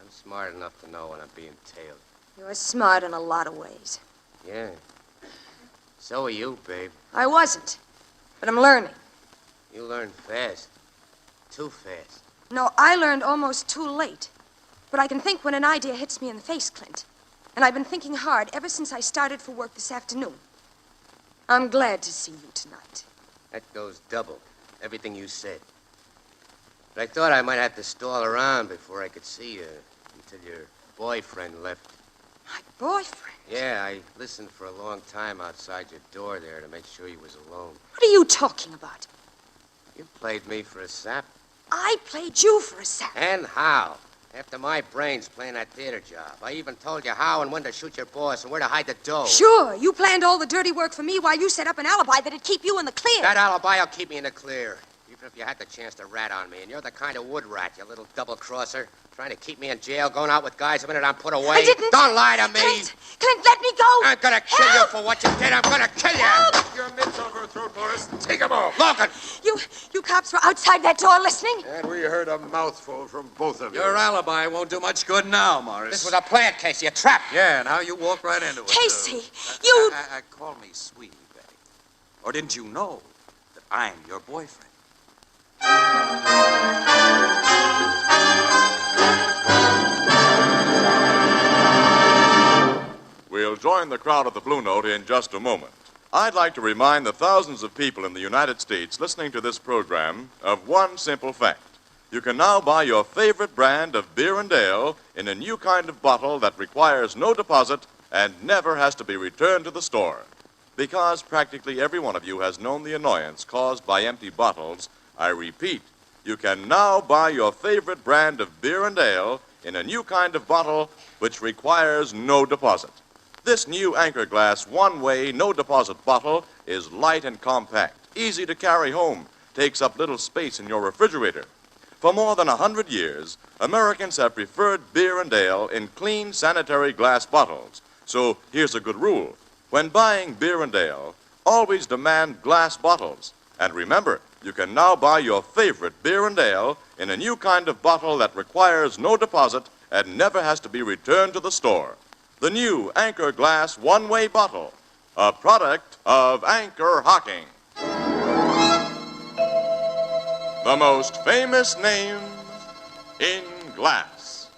I'm smart enough to know when I'm being tailed. You're smart in a lot of ways. Yeah. So are you, babe. I wasn't, but I'm learning. You learn fast. Too fast. No, I learned almost too late. But I can think when an idea hits me in the face, Clint. And I've been thinking hard ever since I started for work this afternoon. I'm glad to see you tonight. That goes double. Everything you said. But I thought I might have to stall around before I could see you until your boyfriend left. My boyfriend? Yeah, I listened for a long time outside your door there to make sure you was alone. What are you talking about? You played me for a sap. I played you for a sap. And how? After my brains playing that theater job. I even told you how and when to shoot your boss and where to hide the dough. Sure, you planned all the dirty work for me while you set up an alibi that'd keep you in the clear. That alibi will keep me in the clear. Even if you had the chance to rat on me. And you're the kind of wood rat, you little double-crosser. Trying to keep me in jail, going out with guys the minute I'm put away. I didn't. Don't lie to me. Clint, let me go. I'm gonna kill you for what you did. I'm gonna kill you. Help! Your mitts over her throat, Morris. Take him off. Logan! You cops were outside that door listening? And we heard a mouthful from both of you. Your alibi won't do much good now, Morris. This was a plant, Casey, a trap. Yeah, and how you walked right into it. Casey, you... Call me sweetie, Betty. Or didn't you know that I'm your boyfriend? We'll join the crowd at the Blue Note in just a moment. I'd like to remind the thousands of people in the United States listening to this program of one simple fact. You can now buy your favorite brand of beer and ale in a new kind of bottle that requires no deposit and never has to be returned to the store. Because practically every one of you has known the annoyance caused by empty bottles, I repeat, you can now buy your favorite brand of beer and ale in a new kind of bottle which requires no deposit. This new Anchor Glass one-way, no-deposit bottle is light and compact, easy to carry home, takes up little space in your refrigerator. For more than 100 years, Americans have preferred beer and ale in clean, sanitary glass bottles. So here's a good rule. When buying beer and ale, always demand glass bottles. And remember, you can now buy your favorite beer and ale in a new kind of bottle that requires no deposit and never has to be returned to the store. The new Anchor Glass one-way bottle, a product of Anchor Hocking. The most famous names in glass.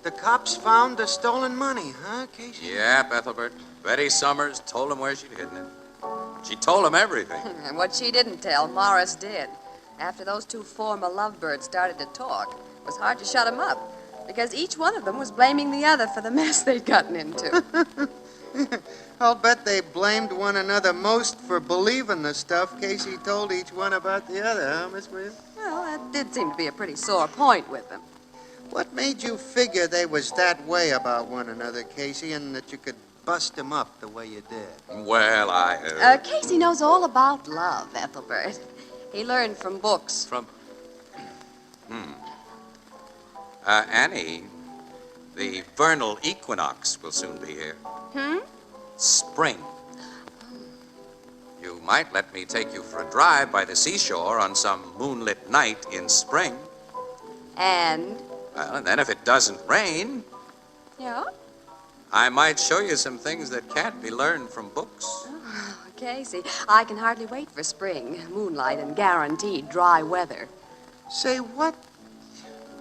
The cops found the stolen money, huh, Casey? Yeah, Ethelbert. Betty Summers told him where she'd hidden it. She told him everything. And what she didn't tell, Morris did. After those two former lovebirds started to talk, it was hard to shut them up, because each one of them was blaming the other for the mess they'd gotten into. I'll bet they blamed one another most for believing the stuff Casey told each one about the other, huh, Miss Williams? Well, that did seem to be a pretty sore point with them. What made you figure they was that way about one another, Casey, and that you could bust them up the way you did? Well, Casey knows all about love, Ethelbert. He learned from books. Annie, the vernal equinox will soon be here. Spring. You might let me take you for a drive by the seashore on some moonlit night in spring. And? Well, and then if it doesn't rain, Yeah? I might show you some things that can't be learned from books. Oh, Casey, I can hardly wait for spring, moonlight, and guaranteed dry weather. Say, what?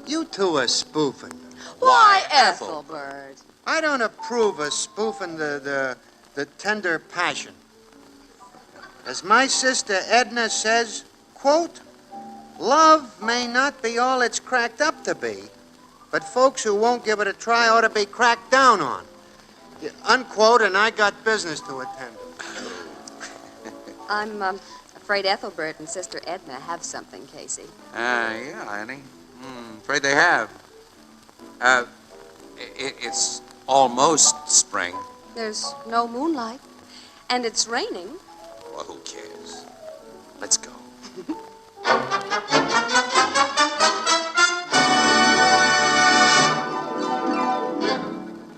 You two are spoofing. Why, Ethelbert? I don't approve of spoofing the tender passion. As my sister Edna says, quote, love may not be all it's cracked up to be, but folks who won't give it a try ought to be cracked down on. Unquote, and I got business to attend to. I'm afraid Ethelbert and Sister Edna have something, Casey. Yeah, Annie. Afraid they have. It's almost spring. There's no moonlight, and it's raining. Well, who cares? Let's go.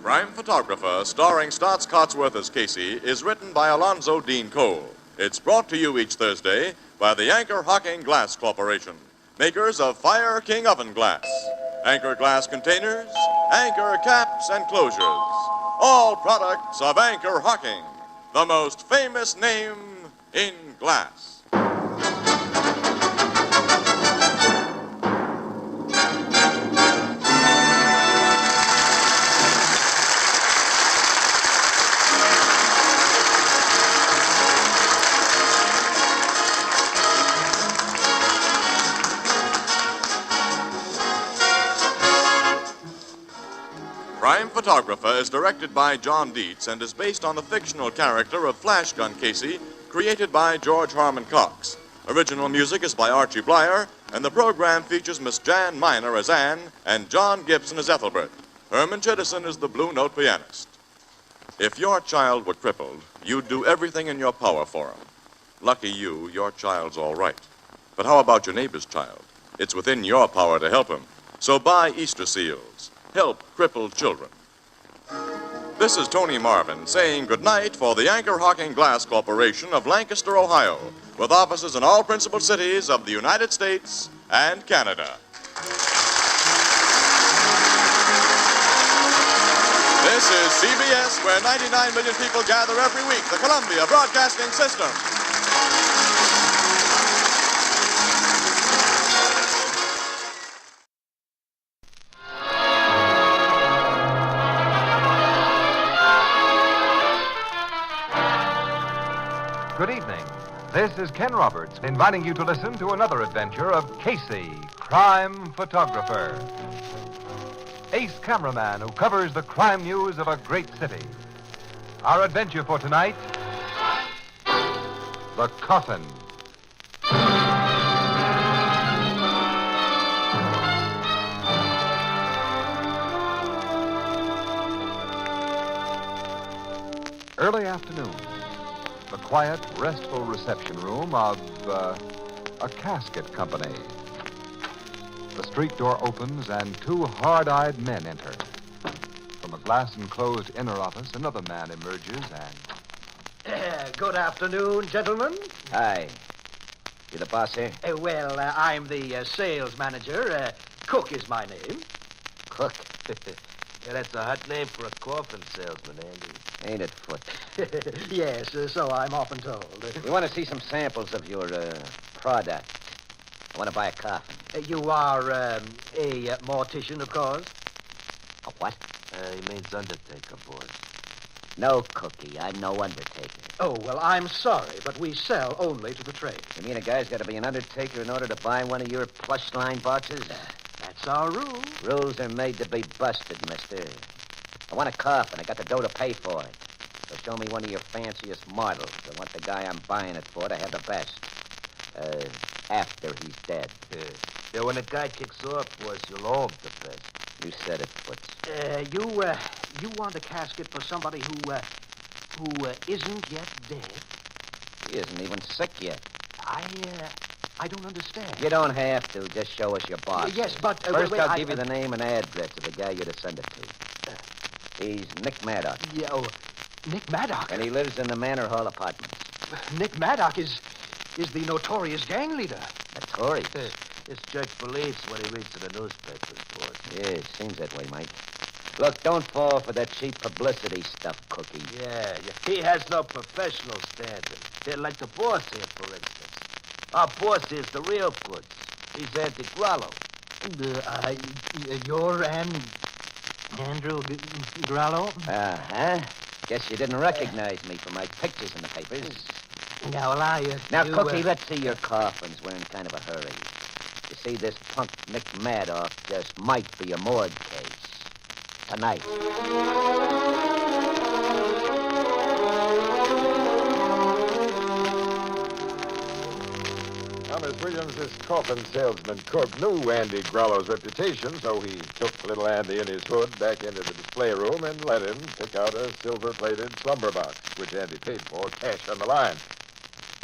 Crime Photographer, starring Stotts Cotsworth as Casey, is written by Alonzo Dean Cole. It's brought to you each Thursday by the Anchor Hocking Glass Corporation, makers of Fire King Oven Glass, Anchor Glass Containers, Anchor Caps and Closures. All products of Anchor Hocking, the most famous name in glass. Crime Photographer is directed by John Dietz and is based on the fictional character of Flash Gun Casey, created by George Harmon Cox. Original music is by Archie Blyer, and the program features Miss Jan Miner as Anne and John Gibson as Ethelbert. Herman Chittison is the Blue Note pianist. If your child were crippled, you'd do everything in your power for him. Lucky you, your child's all right. But how about your neighbor's child? It's within your power to help him. So buy Easter seals. Help crippled children. This is Tony Marvin saying goodnight for the Anchor Hocking Glass Corporation of Lancaster, Ohio, with offices in all principal cities of the United States and Canada. This is CBS, where 99 million people gather every week, the Columbia Broadcasting System. Good evening. This is Ken Roberts inviting you to listen to another adventure of Casey, Crime Photographer. Ace cameraman who covers the crime news of a great city. Our adventure for tonight, the coffin. Early afternoon. The quiet, restful reception room of a casket company. The street door opens and two hard-eyed men enter. From a glass-enclosed inner office, another man emerges and... Good afternoon, gentlemen. Hi. You the boss here? Well, I'm the sales manager. Cook is my name. Cook? Yeah, that's a hot name for a coffin salesman, Andy. Ain't it, Foot? Yes, so I'm often told. We want to see some samples of your product. I want to buy a coffin. You are a mortician, of course? A what? He means undertaker, boss. No, Cookie. I'm no undertaker. Oh, well, I'm sorry, but we sell only to the trade. You mean a guy's got to be an undertaker in order to buy one of your plush line boxes? That's our rule. Rules are made to be busted, mister. I want a coffin. I got the dough to pay for it. So show me one of your fanciest models. I want the guy I'm buying it for to have the best. After he's dead. Yeah, when a guy kicks off, boss, you'll owe him the best. You said it, Foots. You want a casket for somebody who isn't yet dead? He isn't even sick yet. I don't understand. You don't have to. Just show us your box. Yes, but... First, I'll give you the name and address of the guy you're to send it to. He's Nick Maddock. Yeah, Nick Maddock? And he lives in the Manor Hall Apartments. Nick Maddock is the notorious gang leader. Notorious? This judge believes what he reads in the newspapers, boss. Yeah, seems that way, Mike. Look, don't fall for that cheap publicity stuff, Cookie. Yeah, he has no professional standing. They're like the boss here, for instance. Our boss is the real goods. He's Andy Grollo. You're Andrew Grollo? Uh-huh. Guess you didn't recognize me from my pictures in the papers. Yeah, well, Now, Cookie, let's see your coffins. We're in kind of a hurry. You see, this punk Nick Maddock just might be a morgue case. Tonight. Now, Miss Williams, this coffin salesman Cook knew Andy Grollo's reputation, so he took little Andy in his hood back into the display room and let him pick out a silver-plated slumber box, which Andy paid for, cash on the line.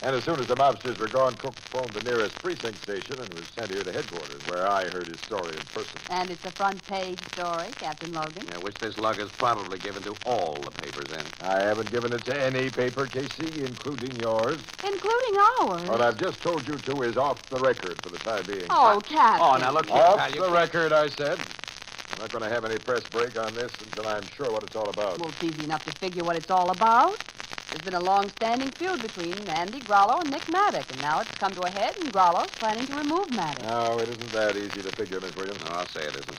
And as soon as the mobsters were gone, Cook phoned the nearest precinct station and was sent here to headquarters, where I heard his story in person. And it's a front-page story, Captain Logan. Yeah, which this lug is probably given to all the papers in. I haven't given it to any paper, Casey, including yours. Including ours. What I've just told you to is off the record for the time being. Oh, Captain. Oh, now look here, Off pal, you the can't- record, I said. I'm not going to have any press break on this until I'm sure what it's all about. Well, it's easy enough to figure what it's all about. There's been a long-standing feud between Andy Grollo and Nick Maddock, and now it's come to a head, and Grollo's planning to remove Maddock. No, it isn't that easy to figure, Miss Williams. No, I'll say it isn't.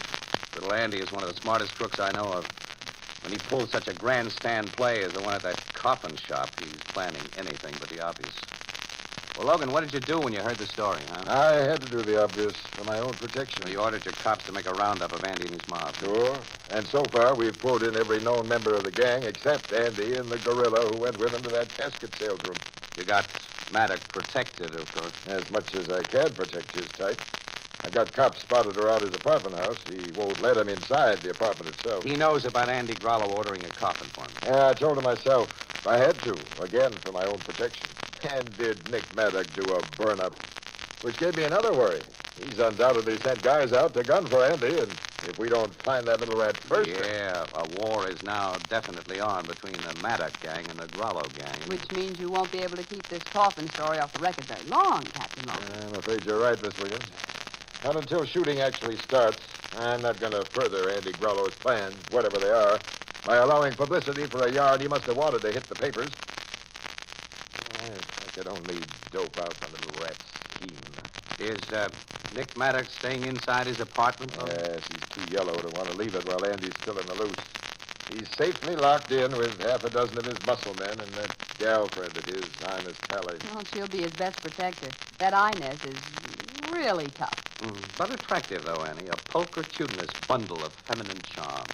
Little Andy is one of the smartest crooks I know of. When he pulls such a grandstand play as the one at that coffin shop, he's planning anything but the obvious. Well, Logan, what did you do when you heard the story, huh? I had to do the obvious for my own protection. You ordered your cops to make a roundup of Andy and his mob. Sure. And so far, we've pulled in every known member of the gang except Andy and the gorilla who went with him to that casket sales room. You got Maddock protected, of course. As much as I can protect his type. I got cops spotted around his apartment house. He won't let him inside the apartment itself. He knows about Andy Grollo ordering a coffin for him. Yeah, I told him myself. I had to, again, for my own protection. And did Nick Maddock do a burn-up, which gave me another worry. He's undoubtedly sent guys out to gun for Andy, and if we don't find that little rat first... Yeah, a war is now definitely on between the Maddock gang and the Grollo gang. Which means you won't be able to keep this coffin story off the record very long, Captain Logan. I'm afraid you're right, Miss Williams. Not until shooting actually starts, I'm not going to further Andy Grollo's plans, whatever they are, by allowing publicity for a yard he must have wanted to hit the papers. I could only dope out the little rat's scheme. Is Nick Maddock staying inside his apartment? Yes, he's too yellow to want to leave it while Andy's still in the loose. He's safely locked in with half a dozen of his muscle men and that gal friend of his, Ines Talley. Well, she'll be his best protector. That Inez is really tough. But attractive, though, Annie. A pulchritudinous bundle of feminine charm.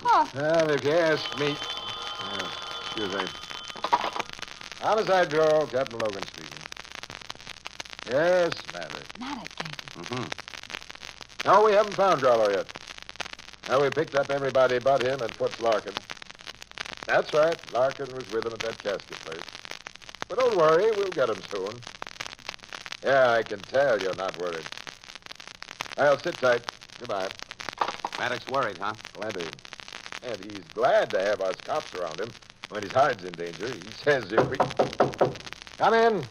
Well, if you ask me... excuse me. Homicide Bureau, Captain Logan speaking. Yes, Maddock. Maddock, Casey. No, we haven't found Grollo yet. Now, we picked up everybody but him and Foots Larkin. That's right. Larkin was with him at that casket place. But don't worry, we'll get him soon. Yeah, I can tell you're not worried. I'll sit tight. Goodbye. Maddock's worried, huh? Plenty. And he's glad to have us cops around him when his hide's in danger. He says if we... Come in.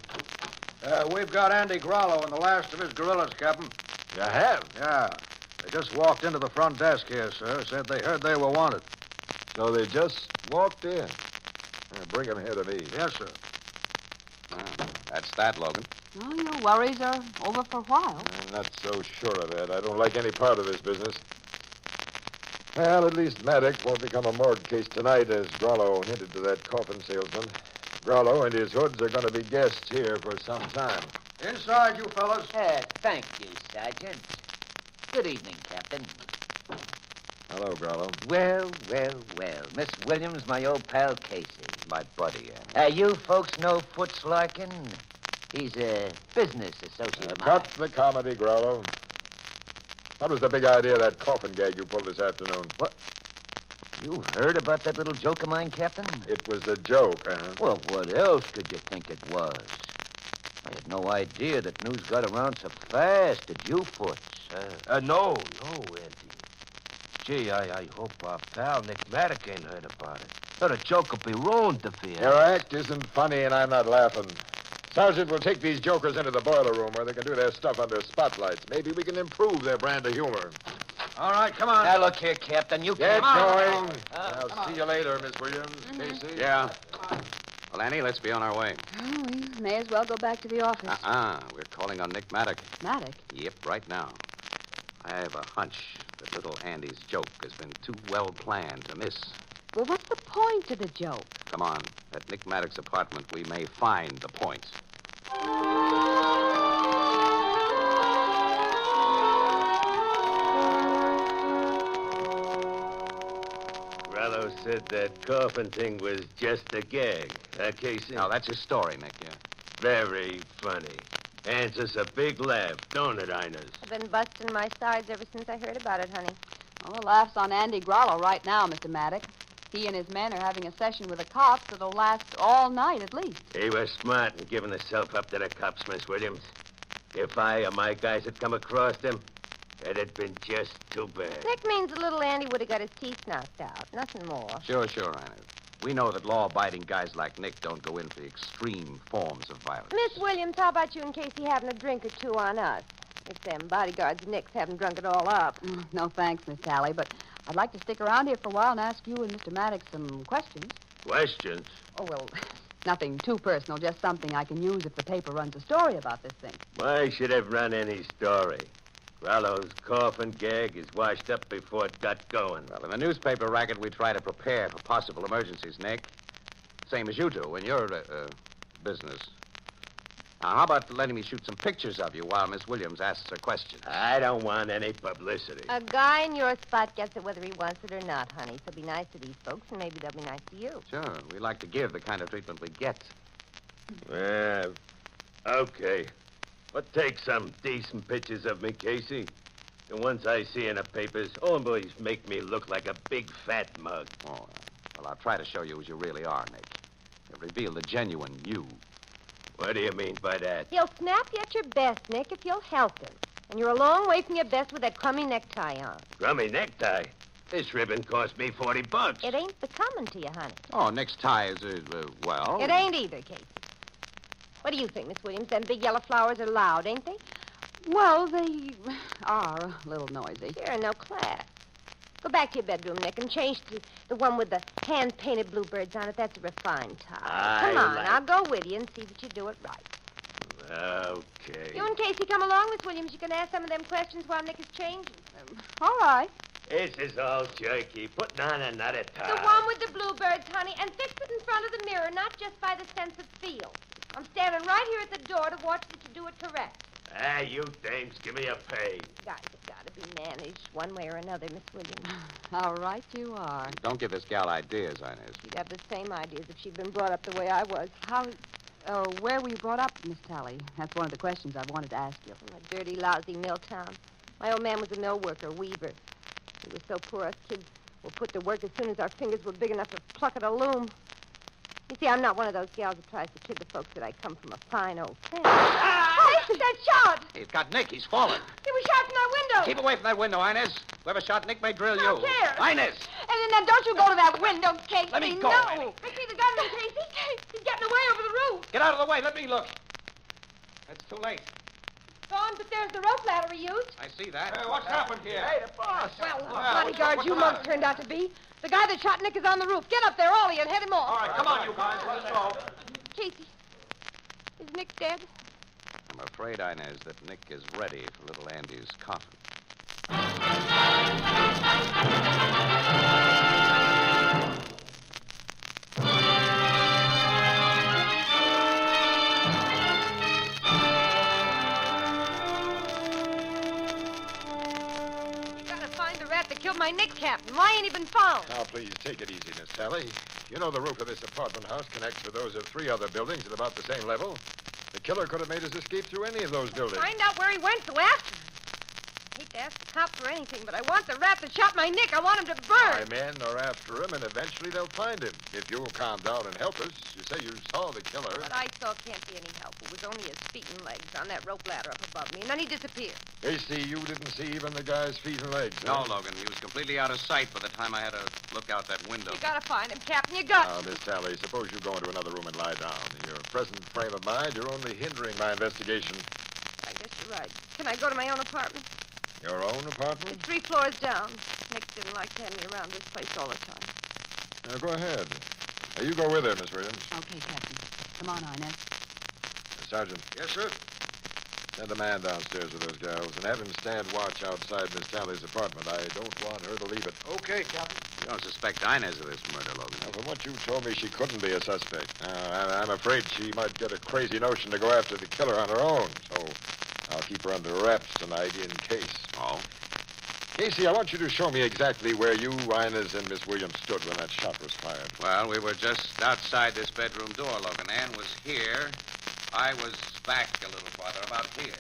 We've got Andy Grollo and the last of his guerrillas, Captain. You have? Yeah. They just walked into the front desk here, sir. Said they heard they were wanted. So they just walked in. Bring him here to me. Yes, sir. That's that, Logan. Well, your worries are over for a while. I'm not so sure of that. I don't like any part of this business. Well, at least Maddock won't become a morgue case tonight, as Grollo hinted to that coffin salesman. Grollo and his hoods are going to be guests here for some time. Inside, you fellas. Thank you, Sergeant. Good evening, Captain. Hello, Grollo. Well. Miss Williams, my old pal Casey. My buddy, You folks know Foots Larkin? He's a business associate of mine. Cut the comedy, Grollo. What was the big idea of that coffin gag you pulled this afternoon? What? You heard about that little joke of mine, Captain? It was a joke, huh? Well, what else could you think it was? I had no idea that news got around so fast. Did you, Foots? No, Auntie. Gee, I hope our pal Nick Maddock ain't heard about it. The joke will be ruined if he Your act isn't funny, and I'm not laughing. Sergeant, we'll take these jokers into the boiler room where they can do their stuff under spotlights. Maybe we can improve their brand of humor. All right, come on. Now, look here, Captain. You Get come going. on. I'll see you later, Miss Williams. Casey? Yeah. Well, Annie, let's be on our way. Oh, we may as well go back to the office. We're calling on Nick Maddock. Maddock? Yep, right now. I have a hunch that little Andy's joke has been too well planned to miss. Well, what's the point of the joke? Come on. At Nick Maddock's apartment, we may find the point. Grollo said that coffin thing was just a gag. Casey? Now, that's his story, Nick, yeah. Very funny. Answers a big laugh, don't it, Inez? I've been busting my sides ever since I heard about it, honey. Well, the laugh's on Andy Grollo right now, Mr. Maddock. He and his men are having a session with the cops that'll last all night at least. He was smart in giving himself up to the cops, Miss Williams. If I or my guys had come across him, it'd have been just too bad. Nick means the little Andy would have got his teeth knocked out. Nothing more. Sure, Inez. We know that law-abiding guys like Nick don't go in for the extreme forms of violence. Miss Williams, how about you and Casey having a drink or two on us? If them bodyguards of Nick's haven't drunk it all up. No thanks, Miss Tally, but I'd like to stick around here for a while and ask you and Mr. Maddox some questions. Questions? Oh, well, nothing too personal, just something I can use if the paper runs a story about this thing. Why should have run any story? Grollo's coffin gag is washed up before it got going. Well, in the newspaper racket, we try to prepare for possible emergencies, Nick. Same as you do in your business. Now, how about letting me shoot some pictures of you while Miss Williams asks her questions? I don't want any publicity. A guy in your spot gets it whether he wants it or not, honey. So be nice to these folks, and maybe they'll be nice to you. Sure. We like to give the kind of treatment we get. Okay. But take some decent pictures of me, Casey. The ones I see in the papers always make me look like a big fat mug. Oh, well, I'll try to show you as you really are, Nick. You'll reveal the genuine you. What do you mean by that? He'll snap you at your best, Nick, if you'll help him. And you're a long way from your best with that crummy necktie on. Crummy necktie? This ribbon cost me $40. It ain't becoming to you, honey. Oh, Nick's tie is, well... It ain't either, Casey. What do you think, Miss Williams? Them big yellow flowers are loud, ain't they? Well, they are a little noisy. Sure, no class. Go back to your bedroom, Nick, and change to the one with the hand-painted bluebirds on it. That's a refined tie. Come on, I'll go with you and see that you do it right. Okay. You and Casey come along, Miss Williams. You can ask some of them questions while Nick is changing. All right. This is all jerky. Putting on another tie. The one with the bluebirds, honey, and fix it in front of the mirror, not just by the sense of feel. I'm standing right here at the door to watch that you do it correct. You dames, give me a pay. Guys have got to be managed one way or another, Miss Williams. How right you are. Don't give this gal ideas, Inez. She'd have the same ideas if she'd been brought up the way I was. Where were you brought up, Miss Tally? That's one of the questions I wanted to ask you. From a dirty, lousy mill town. My old man was a mill worker, weaver. He was so poor us kids were put to work as soon as our fingers were big enough to pluck at a loom. You see, I'm not one of those gals that tries to kid the folks that I come from a fine old family. Hey, that shot! He's got Nick. He's fallen. He was shot from that window. Keep away from that window, Inez. Whoever shot Nick may drill you. Here. Inez! And then don't you go to that window, Casey. Let me go, No. Annie. I see the gunman, Casey. He's getting away over the roof. Get out of the way. Let me look. It's too late. Gone, but there's the rope ladder he used. I see that. Hey, what's happened here? Hey, the boss. Well, Well, bodyguards you mugs turned out to be. The guy that shot Nick is on the roof. Get up there, Ollie, and head him off. All right, come on, you guys. Let's go. Casey, is Nick dead? I'm afraid, Inez, that Nick is ready for little Andy's coffin. killed my Nick, Captain. Why ain't he been found? Now, please, take it easy, Miss Sally. You know the roof of this apartment house connects with those of 3 other buildings at about the same level. The killer could have made his escape through any of those buildings. Find out where he went, go after him. I hate to ask the cops for anything, but I want the rat that shot my Nick. I want him to burn. My men are after him, and eventually they'll find him. If you'll calm down and help us. You say you saw the killer. What I saw can't be any help. It was only his feet and legs on that rope ladder up above me, and then he disappeared. Casey, you didn't see even the guy's feet and legs. No, Logan. He was completely out of sight by the time I had to look out that window. You gotta find him, Captain. You got Now, Miss Sally, suppose you go into another room and lie down. In your present frame of mind, you're only hindering my investigation. I guess you're right. Can I go to my own apartment? Your own apartment? It's 3 floors down. Nick didn't like to have me around this place all the time. Now, go ahead. Now, you go with her, Miss Williams. Okay, Captain. Come on, Inez. Sergeant. Yes, sir? Send a man downstairs with those gals and have him stand watch outside Miss Sally's apartment. I don't want her to leave it. Okay, Captain. You don't suspect Inez of this murder, Logan. Now, from what you told me, she couldn't be a suspect. I'm afraid she might get a crazy notion to go after the killer on her own, so I'll keep her under wraps tonight in case. Oh? Casey, I want you to show me exactly where you, Inez, and Miss Williams stood when that shot was fired. Well, we were just outside this bedroom door, Logan. Ann was here. I was back a little farther, about here.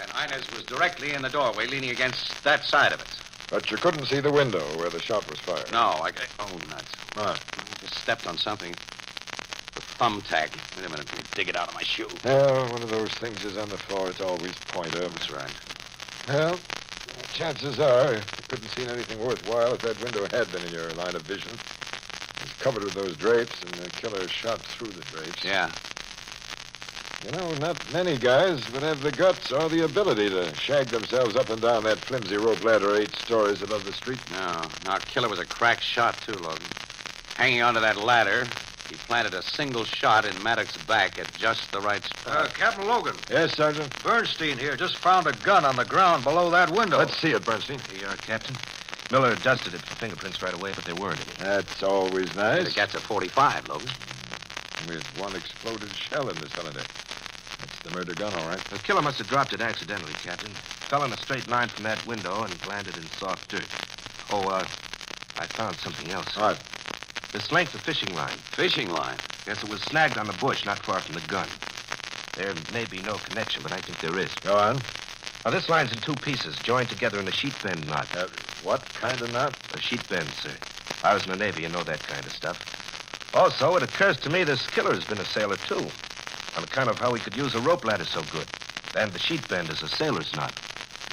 And Inez was directly in the doorway, leaning against that side of it. But you couldn't see the window where the shot was fired. No, oh, nuts. What? I just stepped on something. The thumbtack. Wait a minute, let me dig it out of my shoe. Well, one of those things is on the floor. It's always point up. That's right. Well, chances are you couldn't see anything worthwhile if that window had been in your line of vision. It's covered with those drapes, and the killer shot through the drapes. Yeah. You know, not many guys would have the guts or the ability to shag themselves up and down that flimsy rope ladder 8 stories above the street. No. Our killer was a crack shot, too, Logan. Hanging onto that ladder, he planted a single shot in Maddox's back at just the right spot. Captain Logan. Yes, Sergeant? Bernstein here just found a gun on the ground below that window. Let's see it, Bernstein. Here you are, Captain. Miller dusted it for fingerprints right away, but there weren't any. That's always nice. The cat's a .45, Logan. With one exploded shell in the cylinder. That's the murder gun, all right. The killer must have dropped it accidentally, Captain. Fell in a straight line from that window and landed in soft dirt. Oh, I found something else. What? This length of fishing line. Fishing line? Yes, it was snagged on the bush not far from the gun. There may be no connection, but I think there is. Go on. Now, this line's in 2 pieces, joined together in a sheet bend knot. What kind of knot? A sheet bend, sir. I was in the Navy and know that kind of stuff. Also, it occurs to me this killer has been a sailor, too. On account of how he could use a rope ladder so good. And the sheet bend is a sailor's knot.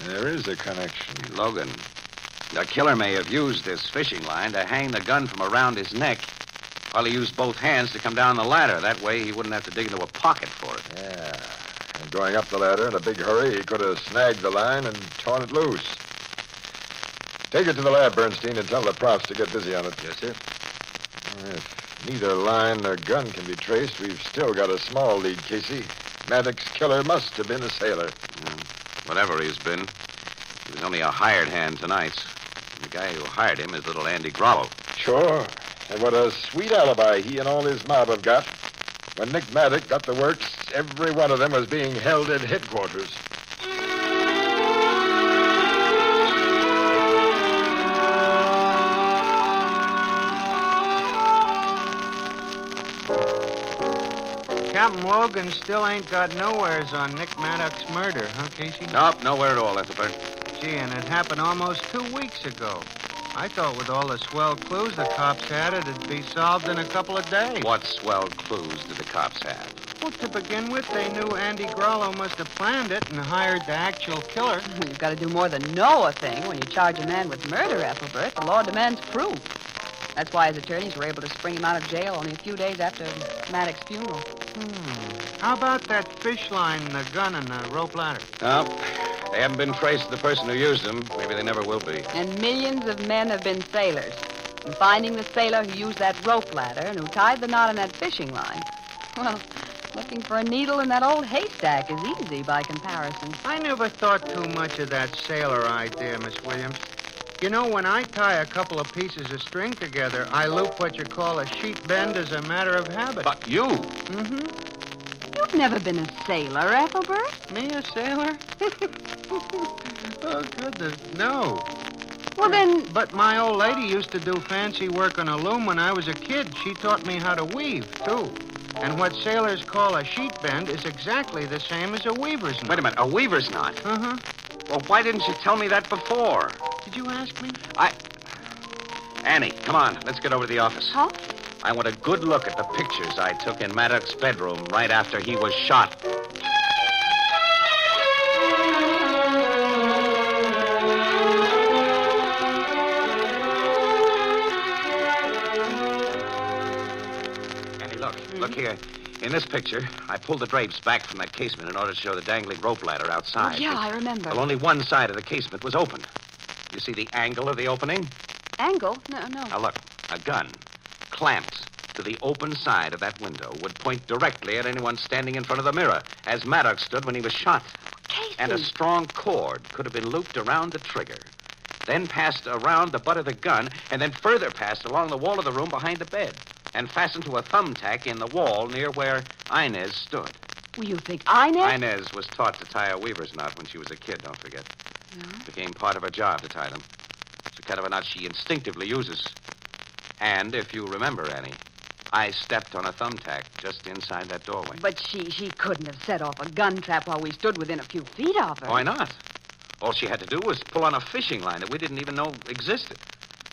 There is a connection. Logan, the killer may have used this fishing line to hang the gun from around his neck while he used both hands to come down the ladder. That way he wouldn't have to dig into a pocket for it. Yeah. And going up the ladder in a big hurry, he could have snagged the line and torn it loose. Take it to the lab, Bernstein, and tell the profs to get busy on it. Yes, sir. If neither line nor gun can be traced, we've still got a small lead, Casey. Maddox's killer must have been a sailor. Whatever he's been, he was only a hired hand tonight. The guy who hired him is little Andy Grollo. Sure. And what a sweet alibi he and all his mob have got. When Nick Maddox got the works, every one of them was being held at headquarters. Captain Logan still ain't got nowheres on Nick Maddox's murder, huh, Casey? Nope, nowhere at all, Ethelbert. Gee, and it happened almost 2 weeks ago. I thought with all the swell clues the cops had, it'd be solved in a couple of days. What swell clues did the cops have? Well, to begin with, they knew Andy Grollo must have planned it and hired the actual killer. You've got to do more than know a thing when you charge a man with murder, Ethelbert. The law demands proof. That's why his attorneys were able to spring him out of jail only a few days after Maddox's funeral. How about that fish line, the gun, and the rope ladder? No, they haven't been traced to the person who used them. Maybe they never will be. And millions of men have been sailors. And finding the sailor who used that rope ladder and who tied the knot on that fishing line, well, looking for a needle in that old haystack is easy by comparison. I never thought too much of that sailor idea, Miss Williams. You know, when I tie a couple of pieces of string together, I loop what you call a sheet bend as a matter of habit. But you? Mm-hmm. You've never been a sailor, Ethelbert. Me, a sailor? Oh, goodness, no. Well, then... But my old lady used to do fancy work on a loom when I was a kid. She taught me how to weave, too. And what sailors call a sheet bend is exactly the same as a weaver's knot. Wait a minute, a weaver's knot? Uh-huh. Well, why didn't you tell me that before? Did you ask me? Annie, come on, let's get over to the office. Huh? I want a good look at the pictures I took in Maddox's bedroom right after he was shot. Look here. In this picture, I pulled the drapes back from that casement in order to show the dangling rope ladder outside. Oh, yeah, I remember. Well, only one side of the casement was open. You see the angle of the opening? Angle? No. Now, look. A gun clamped to the open side of that window would point directly at anyone standing in front of the mirror, as Maddox stood when he was shot. Casey. And a strong cord could have been looped around the trigger, then passed around the butt of the gun, and then further passed along the wall of the room behind the bed, and fastened to a thumbtack in the wall near where Inez stood. Well, you think Inez? Inez was taught to tie a weaver's knot when she was a kid, don't forget. It became part of her job to tie them. It's the kind of a knot she instinctively uses. And if you remember, Annie, I stepped on a thumbtack just inside that doorway. But she couldn't have set off a gun trap while we stood within a few feet of her. Why not? All she had to do was pull on a fishing line that we didn't even know existed.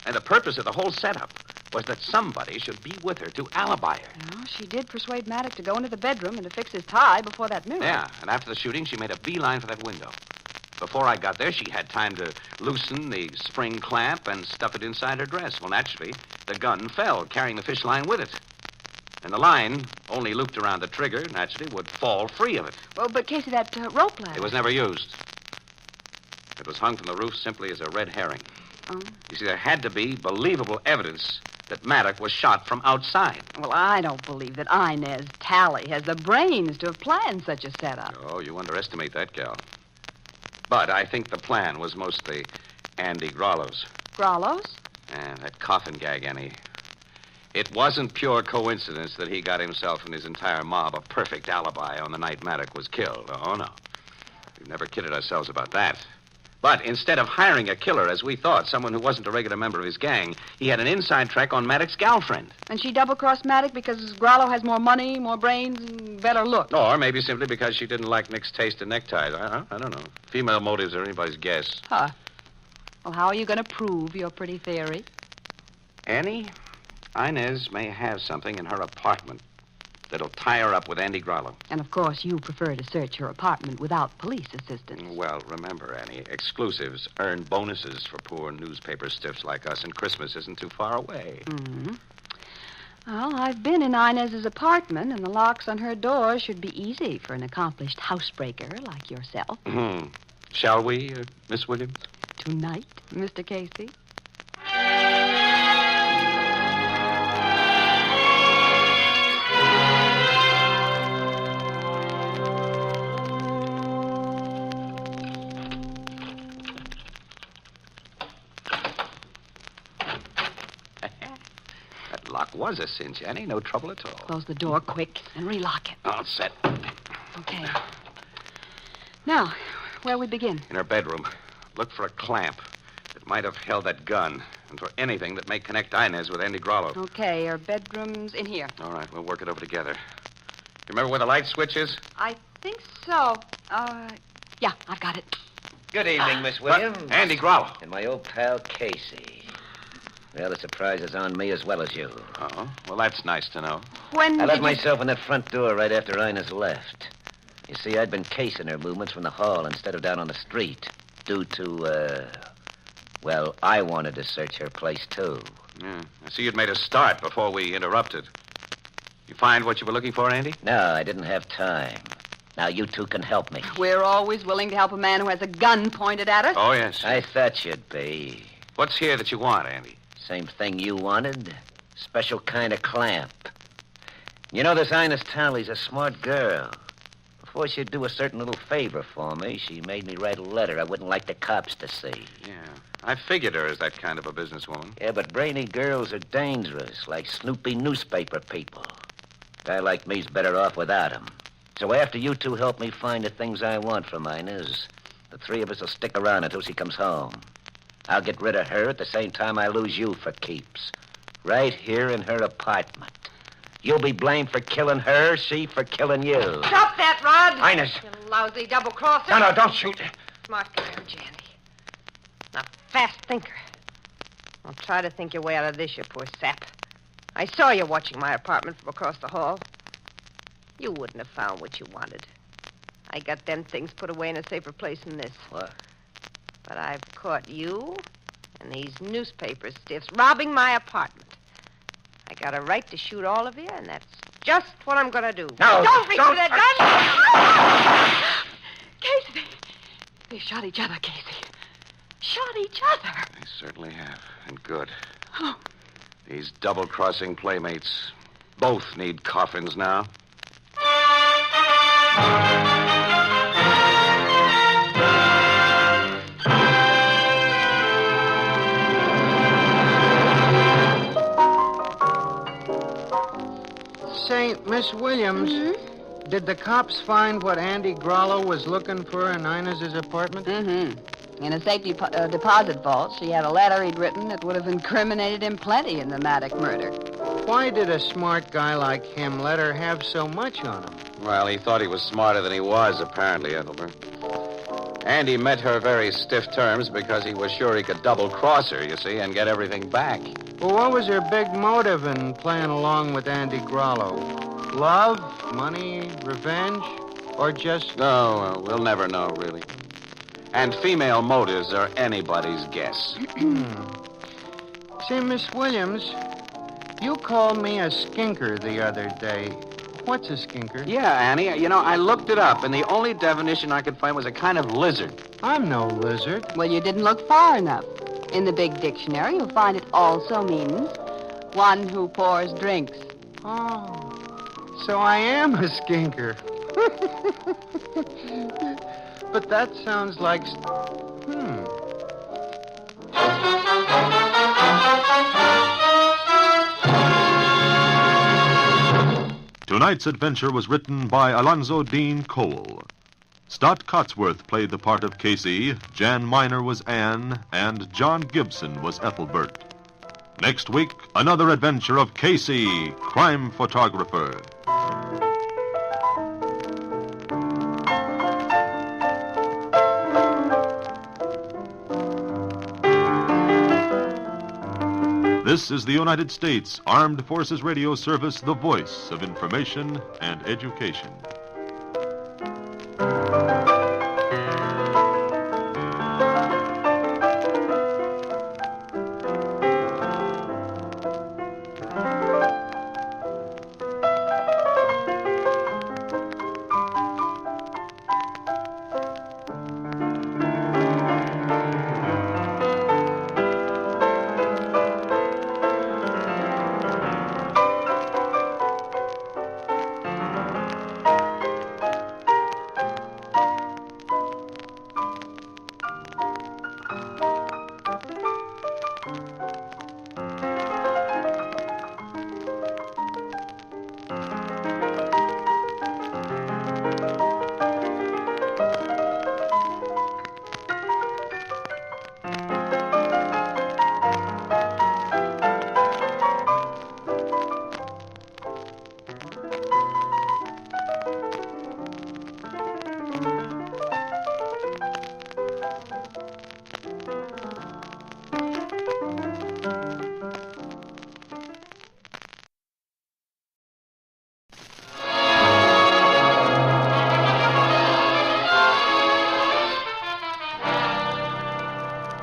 And the purpose of the whole setup was that somebody should be with her to alibi her. Well, she did persuade Maddox to go into the bedroom and to fix his tie before that mirror. Yeah, and after the shooting, she made a beeline for that window. Before I got there, she had time to loosen the spring clamp and stuff it inside her dress. Well, naturally, the gun fell, carrying the fish line with it. And the line, only looped around the trigger, naturally, would fall free of it. Well, but Casey, that rope ladder... It was never used. It was hung from the roof simply as a red herring. Oh. You see, there had to be believable evidence that Maddox was shot from outside. Well, I don't believe that Inez Talley has the brains to have planned such a setup. Oh, you underestimate that gal. But I think the plan was mostly Andy Grollo's. Grollo's? And that coffin gag, Annie. It wasn't pure coincidence that he got himself and his entire mob a perfect alibi on the night Maddox was killed. Oh, no. We've never kidded ourselves about that. But instead of hiring a killer, as we thought, someone who wasn't a regular member of his gang, he had an inside track on Maddox's girlfriend. And she double-crossed Maddox because Grollo has more money, more brains, and better look. Or maybe simply because she didn't like Nick's taste in neckties. I don't know. Female motives are anybody's guess. Huh. Well, how are you going to prove your pretty theory? Annie, Inez may have something in her apartment that'll tie her up with Andy Grollo. And, of course, you prefer to search her apartment without police assistance. Well, remember, Annie, exclusives earn bonuses for poor newspaper stiffs like us, and Christmas isn't too far away. Mm-hmm. Well, I've been in Inez's apartment, and the locks on her door should be easy for an accomplished housebreaker like yourself. Mm-hmm. Shall we, Miss Williams? Tonight, Mr. Casey? Was a cinch, Annie. No trouble at all. Close the door quick and relock it. All set. Okay. Now, where we begin? In her bedroom. Look for a clamp that might have held that gun, and for anything that may connect Inez with Andy Grollo. Okay, her bedroom's in here. All right, we'll work it over together. You remember where the light switch is? I think so. Yeah, I've got it. Good evening, Miss Williams. Andy Grollo. And my old pal, Casey. Well, the surprise is on me as well as you. Oh, well, that's nice to know. When I did let you... myself in that front door right after Inez left. You see, I'd been casing her movements from the hall instead of down on the street due to, well, I wanted to search her place, too. Yeah, I see you'd made a start before we interrupted. You find what you were looking for, Andy? No, I didn't have time. Now, you two can help me. We're always willing to help a man who has a gun pointed at us. Oh, yes. I thought you'd be. What's here that you want, Andy? Same thing you wanted. Special kind of clamp. You know, this Inez Talley's a smart girl. Before she'd do a certain little favor for me, she made me write a letter I wouldn't like the cops to see. Yeah, I figured her as that kind of a businesswoman. Yeah, but brainy girls are dangerous, like snoopy newspaper people. A guy like me's better off without 'em. So after you two help me find the things I want from Inez, the three of us will stick around until she comes home. I'll get rid of her at the same time I lose you for keeps. Right here in her apartment. You'll be blamed for killing her, she for killing you. Stop that, Rod! Highness. You lousy double-crosser. No, don't shoot. Smart guy, Janny. A fast thinker. Don't try to think your way out of this, you poor sap. I saw you watching my apartment from across the hall. You wouldn't have found what you wanted. I got them things put away in a safer place than this. What? But I've caught you and these newspaper stiffs robbing my apartment. I got a right to shoot all of you, and that's just what I'm going to do. No, don't reach for that gun! Casey! They shot each other, Casey. Shot each other. They certainly have, and good. Oh. These double-crossing playmates both need coffins now. Say, Miss Williams, did the cops find what Andy Grollo was looking for in Inez's apartment? Mm-hmm. In a safety deposit vault, she had a letter he'd written that would have incriminated him plenty in the Maddock murder. Why did a smart guy like him let her have so much on him? Well, he thought he was smarter than he was, apparently, Ethelbert. Andy met her very stiff terms because he was sure he could double-cross her, you see, and get everything back. Well, what was her big motive in playing along with Andy Grollo? Love, money, revenge, or just... No, we'll never know, really. And female motives are anybody's guess. See, Miss Williams, you called me a skinker the other day. What's a skinker? Yeah, Annie. You know, I looked it up, and the only definition I could find was a kind of lizard. I'm no lizard. Well, you didn't look far enough. In the big dictionary, you'll find it also means one who pours drinks. Oh, so I am a skinker. But that sounds like... Tonight's adventure was written by Alonzo Dean Cole. Stott Cotsworth played the part of Casey, Jan Miner was Anne, and John Gibson was Ethelbert. Next week, another adventure of Casey, crime photographer. This is the United States Armed Forces Radio Service, the voice of information and education.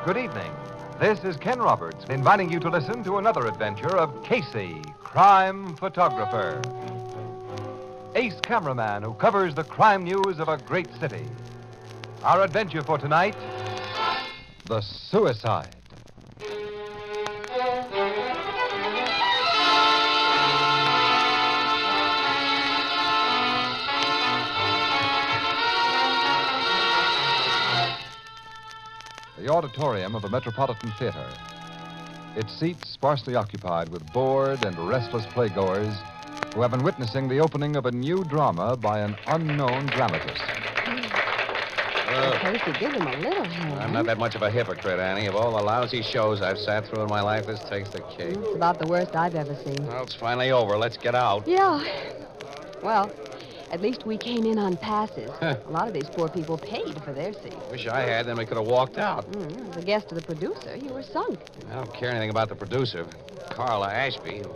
Good evening. This is Ken Roberts inviting you to listen to another adventure of Casey, crime photographer. Ace cameraman who covers the crime news of a great city. Our adventure for tonight, the suicide. The auditorium of the Metropolitan Theater. Its seats sparsely occupied with bored and restless playgoers who have been witnessing the opening of a new drama by an unknown dramatist. Casey, give him a little hand. I'm not that much of a hypocrite, Annie. Of all the lousy shows I've sat through in my life, this takes the cake. It's about the worst I've ever seen. Well, it's finally over. Let's get out. Yeah. Well, at least we came in on passes. A lot of these poor people paid for their seats. Wish I had, then we could have walked out. As a guest of the producer, you were sunk. I don't care anything about the producer. Carl Ashby, who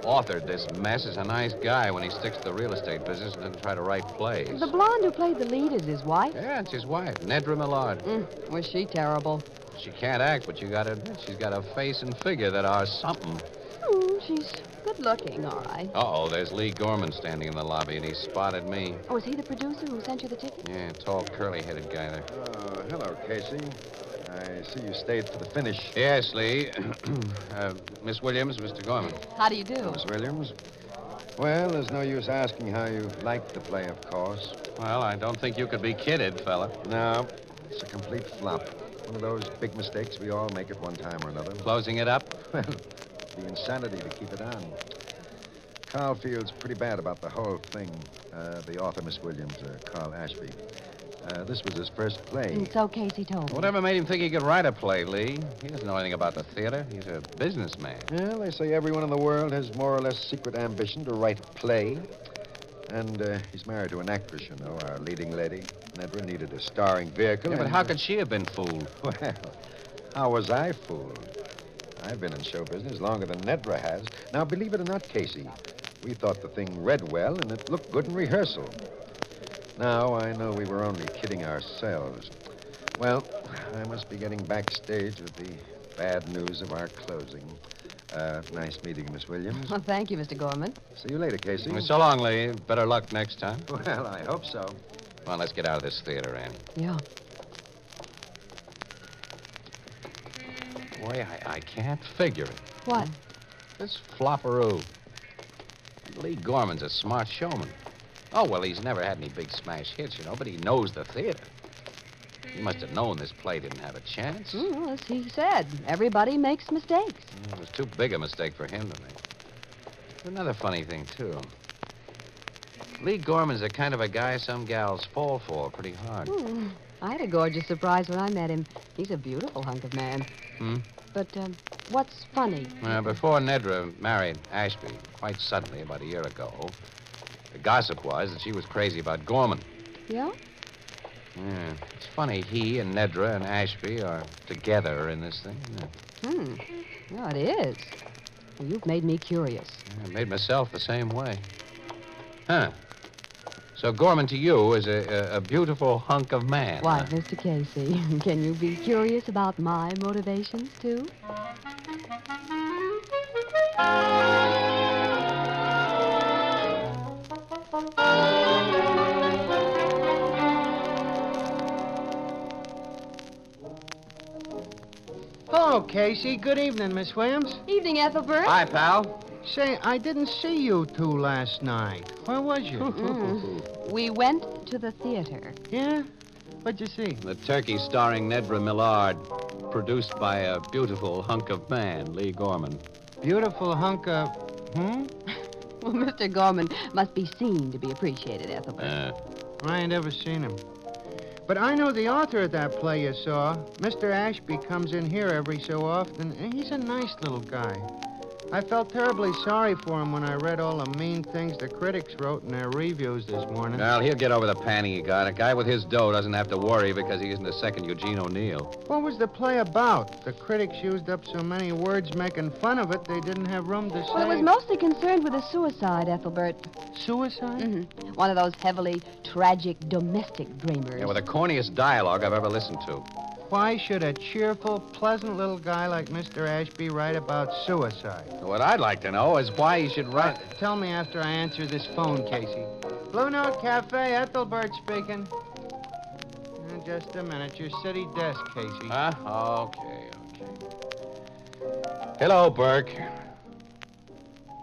authored this mess, is a nice guy when he sticks to the real estate business and doesn't try to write plays. The blonde who played the lead is his wife? Yeah, it's his wife, Nedra Millard. Was she terrible? She can't act, but you gotta admit she's got a face and figure that are something. She's good looking, all right. Uh-oh, there's Lee Gorman standing in the lobby, and he spotted me. Oh, is he the producer who sent you the ticket? Yeah, tall, curly-headed guy there. Oh, hello, Casey. I see you stayed for the finish. Yes, Lee. Miss Williams, Mr. Gorman. How do you do? Miss Williams. Well, there's no use asking how you liked the play, of course. Well, I don't think you could be kidded, fella. No, it's a complete flop. One of those big mistakes we all make at one time or another. Closing it up? Well, the insanity to keep it on. Carl feels pretty bad about the whole thing. The author, Miss Williams, Carl Ashby. This was his first play. And so Casey told me. Whatever made him think he could write a play, Lee? He doesn't know anything about the theater. He's a businessman. Well, they say everyone in the world has more or less secret ambition to write a play. And he's married to an actress, you know, our leading lady. Nedra needed a starring vehicle. Yeah, but how could she have been fooled? Well, how was I fooled? I've been in show business longer than Nedra has. Now, believe it or not, Casey, we thought the thing read well and it looked good in rehearsal. Now, I know we were only kidding ourselves. Well, I must be getting backstage with the bad news of our closing. Nice meeting, Miss Williams. Well, thank you, Mr. Gorman. See you later, Casey. Well, so long, Lee. Better luck next time. Well, I hope so. Come on, let's get out of this theater, Annie. Yeah. Boy, I can't figure it. What? This flopperoo. Lee Gorman's a smart showman. Oh, well, he's never had any big smash hits, you know, but he knows the theater. He must have known this play didn't have a chance. Well, as he said, everybody makes mistakes. It was too big a mistake for him to make. Another funny thing, too. Lee Gorman's the kind of a guy some gals fall for pretty hard. I had a gorgeous surprise when I met him. He's a beautiful hunk of man. But what's funny? Before Nedra married Ashby, quite suddenly, about a year ago, the gossip was that she was crazy about Gorman. Yeah? Yeah. It's funny, he and Nedra and Ashby are together in this thing, isn't it? Yeah, it is. Well, you've made me curious. I made myself the same way. Huh. So Gorman to you is a beautiful hunk of man. Why, huh? Mr. Casey, can you be curious about my motivations, too? Hello, Casey. Good evening, Miss Williams. Evening, Ethelbert. Hi, pal. Say, I didn't see you two last night. Where was you? We went to the theater. Yeah? What'd you see? The turkey starring Nedra Millard, produced by a beautiful hunk of man, Lee Gorman. Beautiful hunk of... Well, Mr. Gorman must be seen to be appreciated, Ethelbert. I ain't ever seen him. But I know the author of that play you saw. Mr. Ashby comes in here every so often, and he's a nice little guy. I felt terribly sorry for him when I read all the mean things the critics wrote in their reviews this morning. Well, he'll get over the panic he got. A guy with his dough doesn't have to worry because he isn't a second Eugene O'Neill. What was the play about? The critics used up so many words making fun of it, they didn't have room to say... Well, it was mostly concerned with a suicide, Ethelbert. Suicide? Mm-hmm. One of those heavily tragic domestic dramas. Yeah, with the corniest dialogue I've ever listened to. Why should a cheerful, pleasant little guy like Mr. Ashby write about suicide? What I'd like to know is why he should write... Tell me after I answer this phone, Casey. Blue Note Cafe, Ethelbert speaking. Just a minute. Your city desk, Casey. Huh? Okay. Hello, Burke.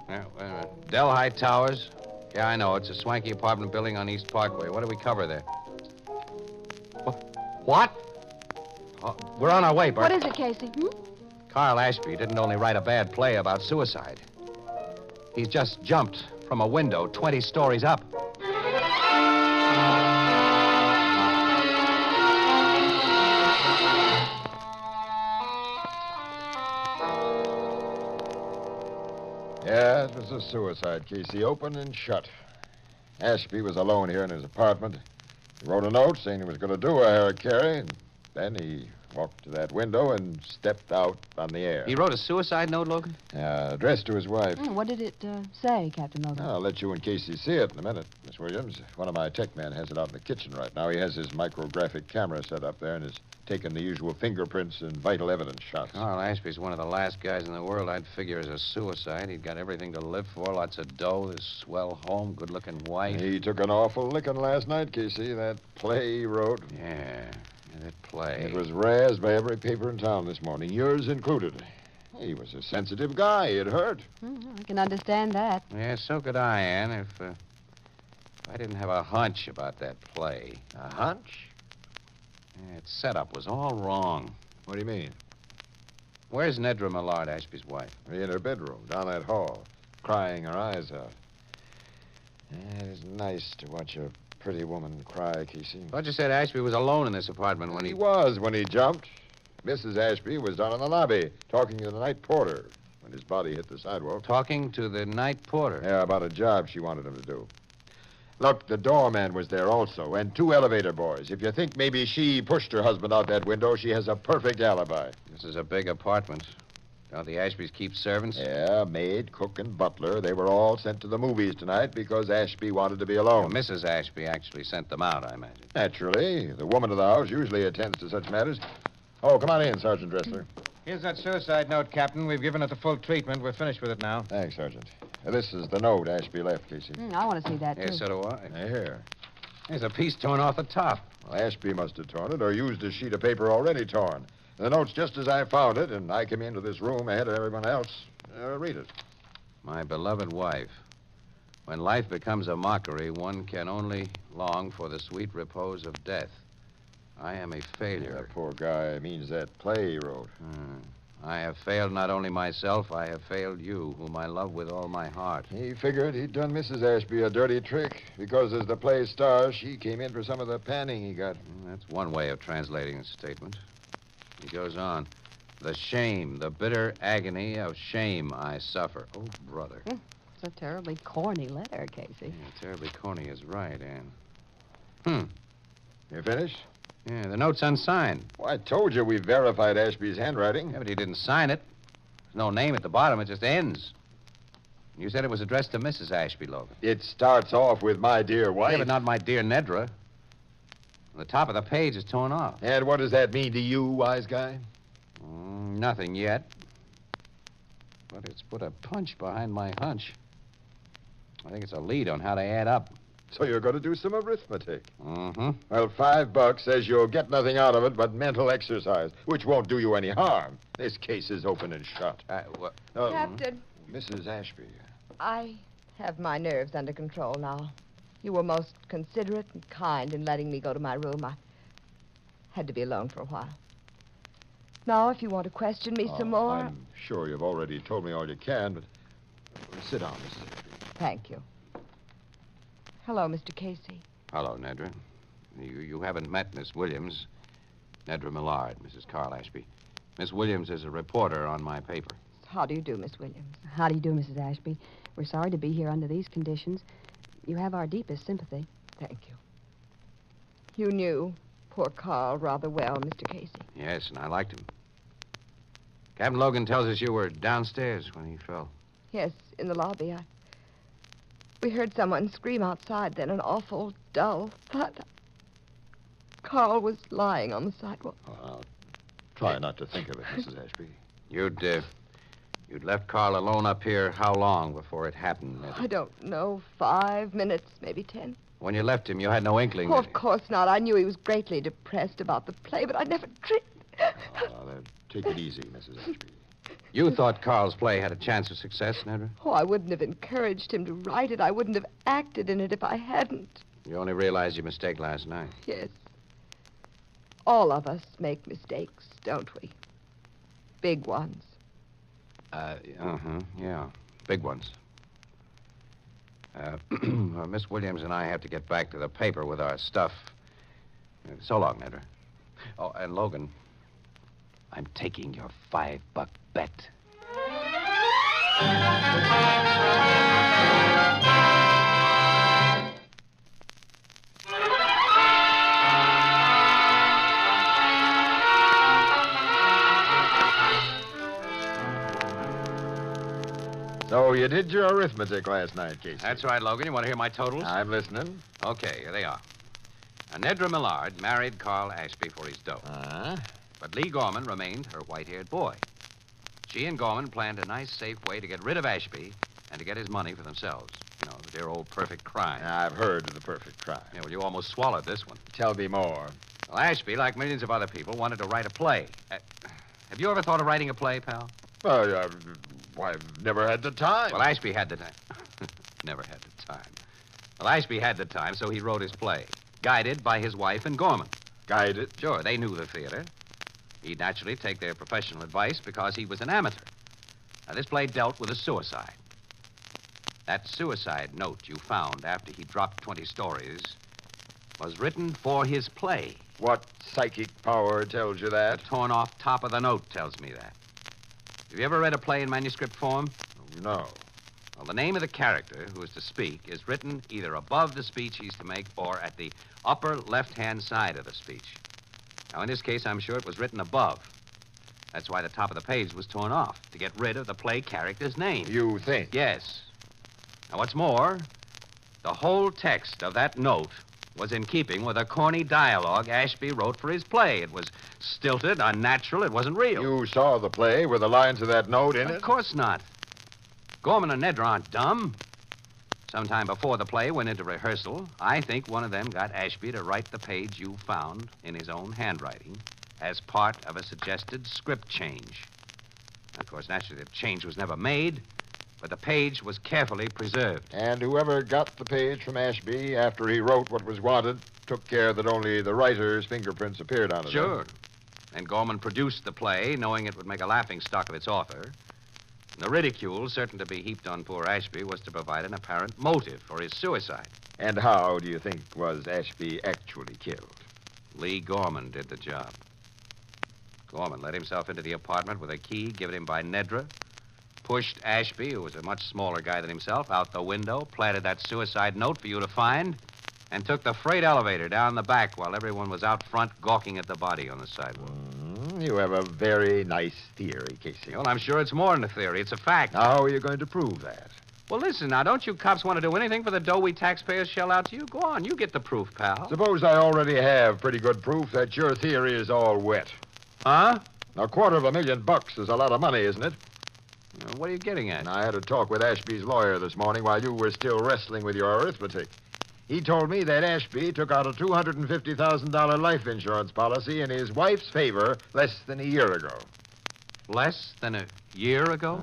Yeah, wait a minute. Delhi Towers? Yeah, I know. It's a swanky apartment building on East Parkway. What do we cover there? What? Oh, we're on our way, Burke. What is it, Casey? Carl Ashby didn't only write a bad play about suicide. He's just jumped from a window 20 stories up. Yeah, it was a suicide, Casey. Open and shut. Ashby was alone here in his apartment. He wrote a note saying he was going to do a hara-kiri, and then he walked to that window and stepped out on the air. He wrote a suicide note, Logan? Addressed to his wife. What did it say, Captain Logan? I'll let you and Casey see it in a minute, Miss Williams. One of my tech men has it out in the kitchen right now. He has his micrographic camera set up there and is taking the usual fingerprints and vital evidence shots. Carl Ashby's one of the last guys in the world I'd figure as a suicide. He'd got everything to live for, lots of dough, this swell home, good-looking wife. He took an awful licking last night, Casey. That play he wrote. Yeah, that play. It was razzed by every paper in town this morning, yours included. He was a sensitive guy. It hurt. I can understand that. Yeah, so could I, Ann, if I didn't have a hunch about that play. A hunch? Yeah, its setup was all wrong. What do you mean? Where's Nedra Millard, Ashby's wife? In her bedroom, down that hall, crying her eyes out. Yeah, it is nice to watch a pretty woman cry, Casey. Thought you said Ashby was alone in this apartment when He was when he jumped. Mrs. Ashby was down in the lobby talking to the night porter when his body hit the sidewalk. Talking to the night porter? Yeah, about a job she wanted him to do. Look, the doorman was there also, and 2 elevator boys. If you think maybe she pushed her husband out that window, she has a perfect alibi. This is a big apartment. Don't the Ashbys keep servants? Yeah, maid, cook, and butler. They were all sent to the movies tonight because Ashby wanted to be alone. Well, Mrs. Ashby actually sent them out, I imagine. Naturally. The woman of the house usually attends to such matters. Oh, come on in, Sergeant Dressler. Here's that suicide note, Captain. We've given it the full treatment. We're finished with it now. Thanks, Sergeant. This is the note Ashby left, Casey. I want to see that, too. Yeah, so do I. Here. There's a piece torn off the top. Well, Ashby must have torn it or used a sheet of paper already torn. The note's just as I found it, and I came into this room ahead of everyone else. Read it. My beloved wife, when life becomes a mockery, one can only long for the sweet repose of death. I am a failure. That poor guy means that play he wrote. I have failed not only myself, I have failed you, whom I love with all my heart. He figured he'd done Mrs. Ashby a dirty trick because as the play star, she came in for some of the panning he got. That's one way of translating the statement. He goes on. The shame, the bitter agony of shame I suffer. Oh, brother. It's a terribly corny letter, Casey. Yeah, terribly corny is right, Ann. You finished? Yeah, the note's unsigned. Well, I told you we verified Ashby's handwriting. Yeah, but he didn't sign it. There's no name at the bottom. It just ends. You said it was addressed to Mrs. Ashby, Logan. It starts off with my dear wife. Yeah, but not my dear Nedra. The top of the page is torn off. And what does that mean to you, wise guy? Nothing yet. But it's put a punch behind my hunch. I think it's a lead on how to add up. So you're going to do some arithmetic. Mm-hmm. Well, $5 says you'll get nothing out of it but mental exercise, which won't do you any harm. This case is open and shut. What? Captain. Mrs. Ashby. I have my nerves under control now. You were most considerate and kind in letting me go to my room. I had to be alone for a while. Now, if you want to question me some more... I'm sure you've already told me all you can, but sit down, Mrs. Ashby. Thank you. Hello, Mr. Casey. Hello, Nedra. You haven't met Miss Williams. Nedra Millard, Mrs. Carl Ashby. Miss Williams is a reporter on my paper. How do you do, Miss Williams? How do you do, Mrs. Ashby? We're sorry to be here under these conditions. You have our deepest sympathy. Thank you. You knew poor Carl rather well, Mr. Casey. Yes, and I liked him. Captain Logan tells us you were downstairs when he fell. Yes, in the lobby. We heard someone scream outside, then an awful, dull thud. Carl was lying on the sidewalk. I'll try not to think of it, Mrs. Ashby. You'd left Carl alone up here how long before it happened? I don't know, 5 minutes, maybe 10. When you left him, you had no inkling Oh, that of course not. I knew he was greatly depressed about the play, but I never dreamed... Take it easy, Mrs. Ashby. You thought Carl's play had a chance of success, Nedra? Oh, I wouldn't have encouraged him to write it. I wouldn't have acted in it if I hadn't. You only realized your mistake last night. Yes. All of us make mistakes, don't we? Big ones. Yeah. Big ones. Miss Williams and I have to get back to the paper with our stuff. So long, Nedra. Oh, and Logan, I'm taking your $5 bet. So you did your arithmetic last night, Casey. That's right, Logan. You want to hear my totals? I'm listening. Okay, here they are. Nedra Millard married Carl Ashby for his dough. But Lee Gorman remained her white-haired boy. She and Gorman planned a nice, safe way to get rid of Ashby and to get his money for themselves. You know, the dear old perfect crime. I've heard of the perfect crime. Yeah, well, you almost swallowed this one. Tell me more. Well, Ashby, like millions of other people, wanted to write a play. Have you ever thought of writing a play, pal? I've never had the time. Well, Ashby had the time. Never had the time. Well, Ashby had the time, so he wrote his play, guided by his wife and Gorman. Guided? Sure, they knew the theater. He'd naturally take their professional advice because he was an amateur. Now, this play dealt with a suicide. That suicide note you found after he dropped 20 stories was written for his play. What psychic power tells you that? The torn off top of the note tells me that. Have you ever read a play in manuscript form? No. Well, the name of the character who is to speak is written either above the speech he's to make or at the upper left-hand side of the speech. Now, in this case, I'm sure it was written above. That's why the top of the page was torn off, to get rid of the play character's name. You think? Yes. Now, what's more, the whole text of that note was in keeping with a corny dialogue Ashby wrote for his play. It was stilted, unnatural, it wasn't real. You saw the play with the lines of that note in it? Of course not. Gorman and Nedra aren't dumb. Sometime before the play went into rehearsal, I think one of them got Ashby to write the page you found in his own handwriting as part of a suggested script change. Of course, naturally, the change was never made, but the page was carefully preserved. And whoever got the page from Ashby after he wrote what was wanted took care that only the writer's fingerprints appeared on it. Sure. And Gorman produced the play, knowing it would make a laughingstock of its author. The ridicule certain to be heaped on poor Ashby was to provide an apparent motive for his suicide. And how do you think was Ashby actually killed? Lee Gorman did the job. Gorman let himself into the apartment with a key given him by Nedra, pushed Ashby, who was a much smaller guy than himself, out the window, planted that suicide note for you to find, and took the freight elevator down the back while everyone was out front gawking at the body on the sidewalk. You have a very nice theory, Casey. Well, I'm sure it's more than a theory. It's a fact. How are you going to prove that? Well, listen, now, don't you cops want to do anything for the dough we taxpayers shell out to you? Go on, you get the proof, pal. Suppose I already have pretty good proof that your theory is all wet. Huh? $250,000 is a lot of money, isn't it? What are you getting at? I had a talk with Ashby's lawyer this morning while you were still wrestling with your arithmetic. He told me that Ashby took out a $250,000 life insurance policy in his wife's favor less than a year ago. Less than a year ago?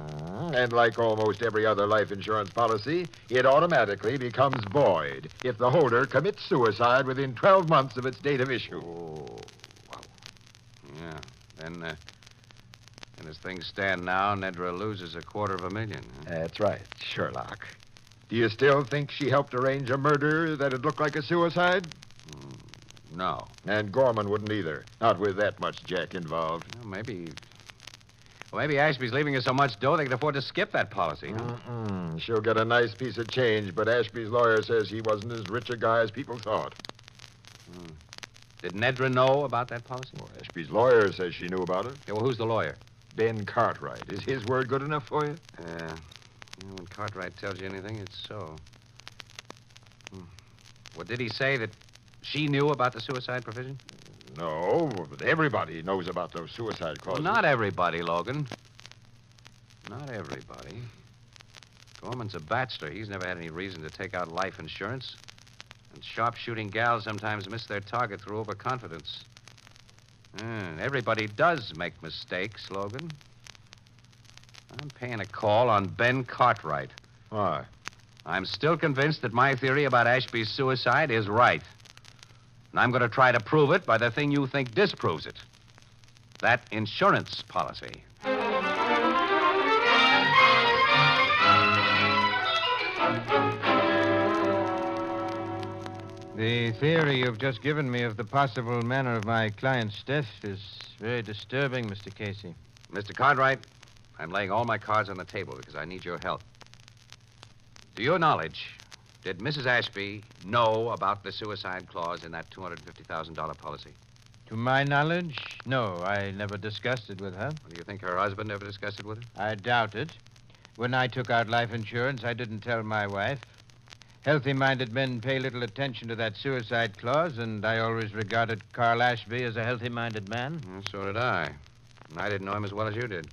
And like almost every other life insurance policy, it automatically becomes void if the holder commits suicide within 12 months of its date of issue. Oh, wow. Yeah. Then, as things stand now, Nedra loses $250,000. Huh? That's right, Sherlock. Do you still think she helped arrange a murder that'd look like a suicide? No. And Gorman wouldn't either. Not with that much jack involved. Well, maybe Ashby's leaving us so much dough they can afford to skip that policy, huh? She'll get a nice piece of change, but Ashby's lawyer says he wasn't as rich a guy as people thought. Did Nedra know about that policy? Well, Ashby's lawyer says she knew about it. Yeah, well, who's the lawyer? Ben Cartwright. Is his word good enough for you? Yeah. When Cartwright tells you anything, it's so. Well, did he say that she knew about the suicide provision? No, but everybody knows about those suicide clauses. Well, not everybody, Logan. Not everybody. Gorman's a bachelor. He's never had any reason to take out life insurance. And sharp-shooting gals sometimes miss their target through overconfidence. Everybody does make mistakes, Logan. I'm paying a call on Ben Cartwright. Why? I'm still convinced that my theory about Ashby's suicide is right. And I'm going to try to prove it by the thing you think disproves it. That insurance policy. The theory you've just given me of the possible manner of my client's death is very disturbing, Mr. Casey. Mr. Cartwright, I'm laying all my cards on the table because I need your help. To your knowledge, did Mrs. Ashby know about the suicide clause in that $250,000 policy? To my knowledge, no. I never discussed it with her. Do you think her husband ever discussed it with her? I doubt it. When I took out life insurance, I didn't tell my wife. Healthy-minded men pay little attention to that suicide clause, and I always regarded Carl Ashby as a healthy-minded man. Well, so did I. And I didn't know him as well as you did.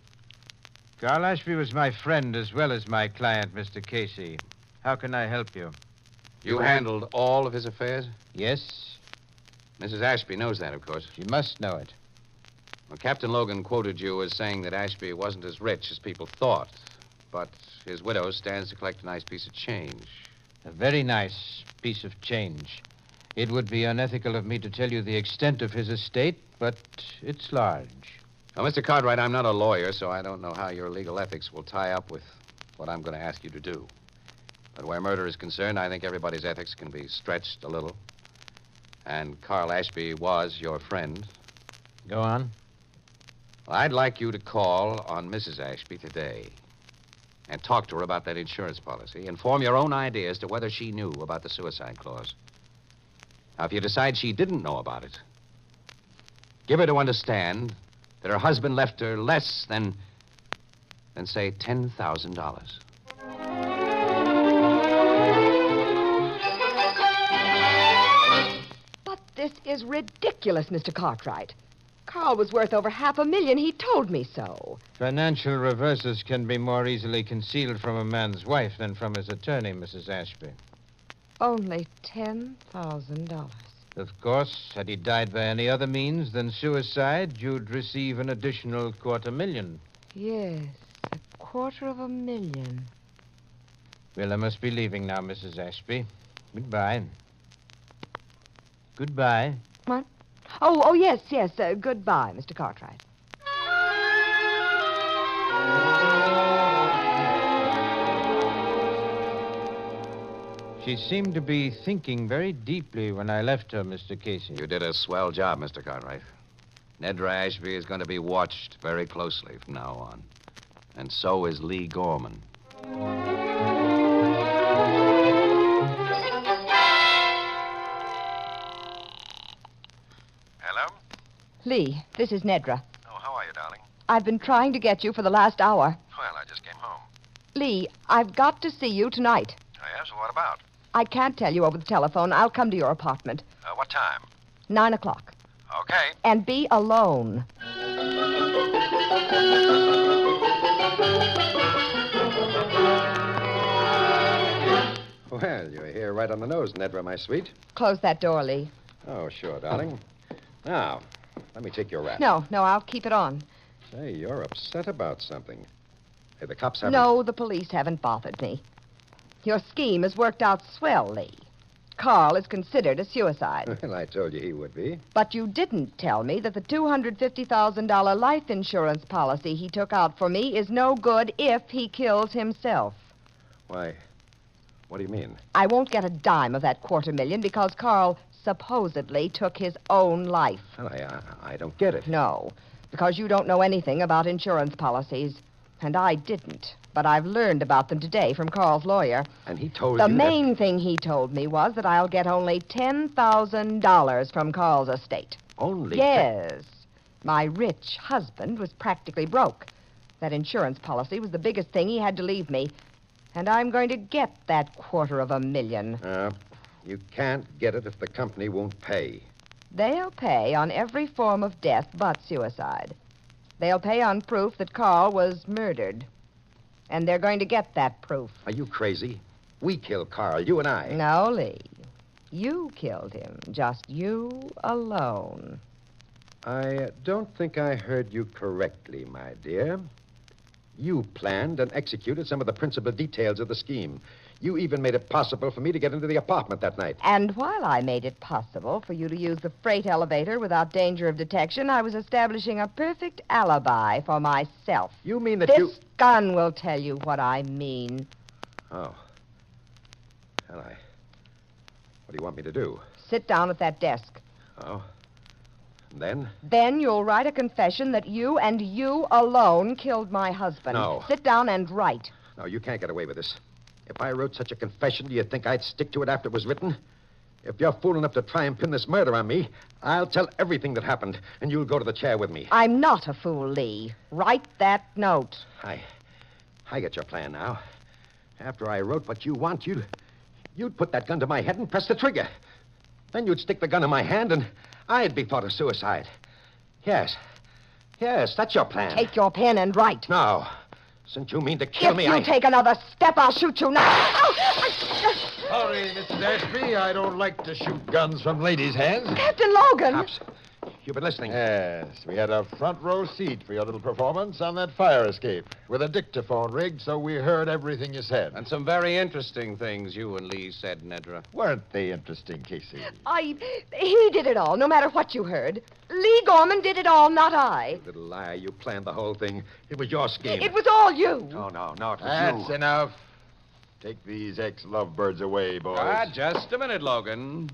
Carl Ashby was my friend as well as my client, Mr. Casey. How can I help you? You handled all of his affairs? Yes. Mrs. Ashby knows that, of course. She must know it. Well, Captain Logan quoted you as saying that Ashby wasn't as rich as people thought, but his widow stands to collect a nice piece of change. A very nice piece of change. It would be unethical of me to tell you the extent of his estate, but it's large. Now, Mr. Cartwright, I'm not a lawyer, so I don't know how your legal ethics will tie up with what I'm going to ask you to do. But where murder is concerned, I think everybody's ethics can be stretched a little. And Carl Ashby was your friend. Go on. Well, I'd like you to call on Mrs. Ashby today and talk to her about that insurance policy and form your own idea as to whether she knew about the suicide clause. Now, if you decide she didn't know about it, give her to understand that her husband left her less than say, $10,000. But this is ridiculous, Mr. Cartwright. Carl was worth over $500,000. He told me so. Financial reverses can be more easily concealed from a man's wife than from his attorney, Mrs. Ashby. Only $10,000. Of course, had he died by any other means than suicide, you'd receive an additional $250,000. Yes, $250,000. Well, I must be leaving now, Mrs. Ashby. Goodbye. Goodbye. What? Oh, yes. Goodbye, Mr. Cartwright. She seemed to be thinking very deeply when I left her, Mr. Casey. You did a swell job, Mr. Cartwright. Nedra Ashby is going to be watched very closely from now on. And so is Lee Gorman. Hello? Lee, this is Nedra. Oh, how are you, darling? I've been trying to get you for the last hour. Well, I just came home. Lee, I've got to see you tonight. Oh, yes? What about? I can't tell you over the telephone. I'll come to your apartment. What time? 9 o'clock. Okay. And be alone. Well, you're here right on the nose, Nedra, my sweet. Close that door, Lee. Oh, sure, darling. Now, let me take your wrap. No, I'll keep it on. Say, you're upset about something. Hey, the cops haven't... No, the police haven't bothered me. Your scheme has worked out swell, Lee. Carl is considered a suicide. Well, I told you he would be. But you didn't tell me that the $250,000 life insurance policy he took out for me is no good if he kills himself. Why, what do you mean? I won't get a dime of that $250,000 because Carl supposedly took his own life. Well, I don't get it. No, because you don't know anything about insurance policies. And I didn't. But I've learned about them today from Carl's lawyer. And he told you The main thing he told me was that I'll get only $10,000 from Carl's estate. Only? Yes. My rich husband was practically broke. That insurance policy was the biggest thing he had to leave me. And I'm going to get that $250,000. You can't get it if the company won't pay. They'll pay on every form of death but suicide. They'll pay on proof that Carl was murdered. And they're going to get that proof. Are you crazy? We killed Carl, you and I. No, Lee. You killed him. Just you alone. I don't think I heard you correctly, my dear. You planned and executed some of the principal details of the scheme. You even made it possible for me to get into the apartment that night. And while I made it possible for you to use the freight elevator without danger of detection, I was establishing a perfect alibi for myself. You mean that This gun will tell you what I mean. Oh. Well, what do you want me to do? Sit down at that desk. Oh. Then? Then you'll write a confession that you and you alone killed my husband. No. Sit down and write. No, you can't get away with this. If I wrote such a confession, do you think I'd stick to it after it was written? If you're fool enough to try and pin this murder on me, I'll tell everything that happened, and you'll go to the chair with me. I'm not a fool, Lee. Write that note. I get your plan now. After I wrote what you want, you'd put that gun to my head and press the trigger. Then you'd stick the gun in my hand, and I'd be thought of suicide. Yes, that's your plan. Take your pen and write. No. Since you mean to kill me, If you take another step, I'll shoot you now. Sorry, Mrs. Ashby. I don't like to shoot guns from ladies' hands. Captain Logan! Cops, you've been listening. Yes, we had a front row seat for your little performance on that fire escape with a dictaphone rigged so we heard everything you said. And some very interesting things you and Lee said, Nedra. Weren't they interesting, Casey? He did it all, no matter what you heard. Lee Gorman did it all, not I. Little liar, you planned the whole thing. It was your scheme. It was all you. No, it was That's you. enough. Take these ex-lovebirds away, boys. Just a minute, Logan.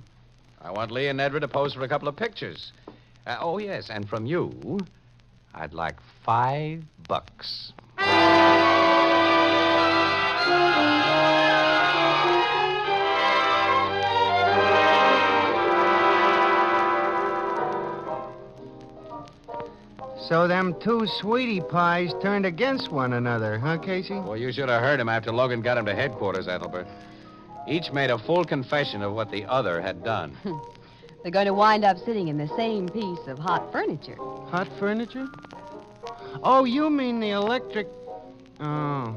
I want Lee and Nedra to pose for a couple of pictures. Oh, yes, and from you, I'd like $5. So them two sweetie pies turned against one another, huh, Casey? Well, you should have heard him after Logan got him to headquarters, Ethelbert. Each made a full confession of what the other had done. They're going to wind up sitting in the same piece of hot furniture. Hot furniture? Oh, you mean the electric... Oh.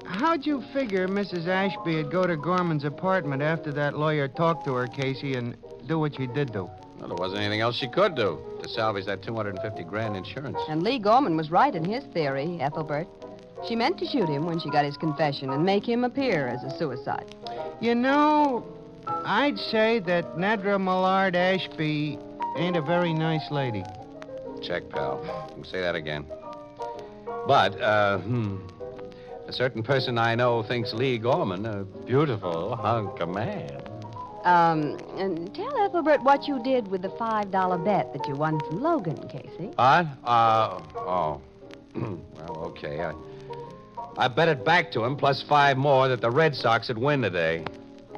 How'd you figure Mrs. Ashby would go to Gorman's apartment after that lawyer talked to her, Casey, and do what she did do? Well, there wasn't anything else she could do to salvage that $250,000 insurance. And Lee Gorman was right in his theory, Ethelbert. She meant to shoot him when she got his confession and make him appear as a suicide. You know, I'd say that Nedra Millard Ashby ain't a very nice lady. Check, pal. You can say that again. But, a certain person I know thinks Lee Gorman a beautiful hunk of man. And tell Ethelbert what you did with the $5 bet that you won from Logan, Casey. What? Well, okay. I bet it back to him, plus 5 more, that the Red Sox would win today.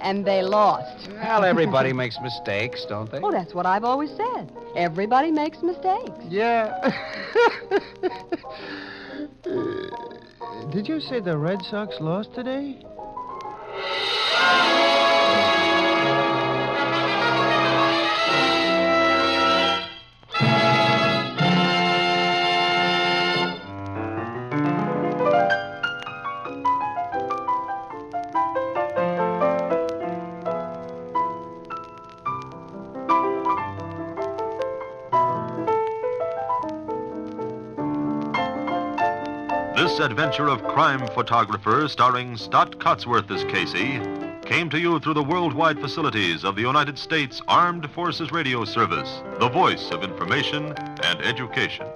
And they lost. Well, everybody makes mistakes, don't they? Oh, that's what I've always said. Everybody makes mistakes. Yeah. Did you say the Red Sox lost today? This adventure of crime photographer, starring Stott Cotsworth as Casey, came to you through the worldwide facilities of the United States Armed Forces Radio Service, the voice of information and education.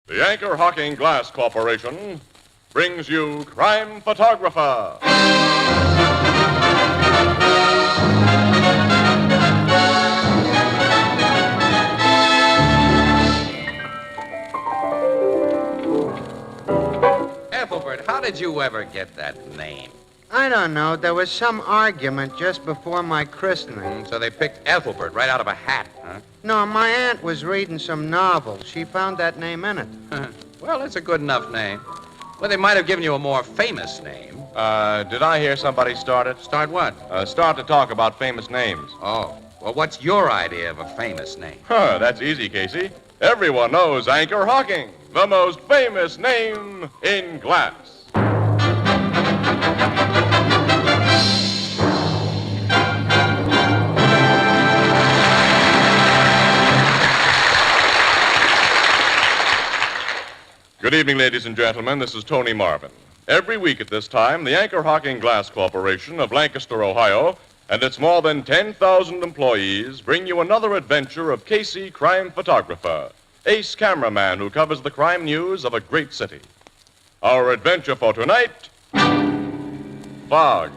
The Anchor Hocking Glass Corporation brings you Crime Photographer. did you ever get that name? I don't know. There was some argument just before my christening. So they picked Ethelbert right out of a hat, huh? No, my aunt was reading some novel. She found that name in it. Well, it's a good enough name. Well, they might have given you a more famous name. Did I hear somebody start it? Start what? Start to talk about famous names. Oh. Well, what's your idea of a famous name? That's easy, Casey. Everyone knows Anchor Hocking, the most famous name in glass. Good evening, ladies and gentlemen. This is Tony Marvin. Every week at this time, the Anchor Hocking Glass Corporation of Lancaster, Ohio, and its more than 10,000 employees bring you another adventure of Casey, crime photographer, ace cameraman who covers the crime news of a great city. Our adventure for tonight, Fog.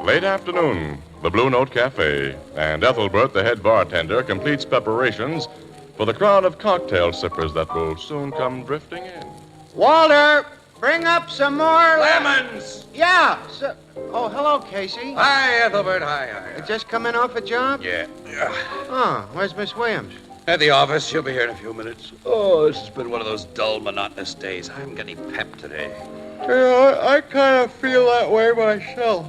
Late afternoon, the Blue Note Cafe, and Ethelbert, the head bartender, completes preparations for the crowd of cocktail sippers that will soon come drifting in. Walter, bring up some more lemons. Yeah. Oh, hello, Casey. Hi, Ethelbert. Hi. Just come in off a job? Yeah. Oh, where's Miss Williams? At the office. She'll be here in a few minutes. Oh, this has been one of those dull, monotonous days. I haven't got any pep today. Yeah, I kind of feel that way myself.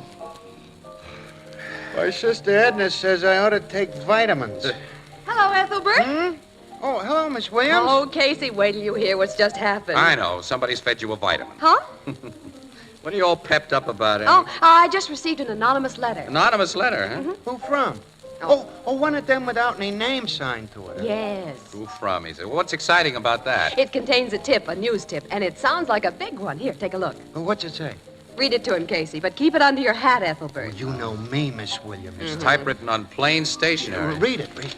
My sister Edna says I ought to take vitamins. Hello, Ethelbert. Oh, hello, Miss Williams. Oh, Casey, wait till you hear what's just happened. I know. Somebody's fed you a vitamin. Huh? What are you all pepped up about, Annie? Oh, I just received an anonymous letter. Anonymous letter, huh? Who from? Oh, one of them without any name signed to it. Yes. Who from? He said. Well, what's exciting about that? It contains a tip, a news tip, and it sounds like a big one. Here, take a look. Well, what's it say? Read it to him, Casey, but keep it under your hat, Ethelbert. You know me, Miss Williams. It's typewritten on plain stationery. Read it.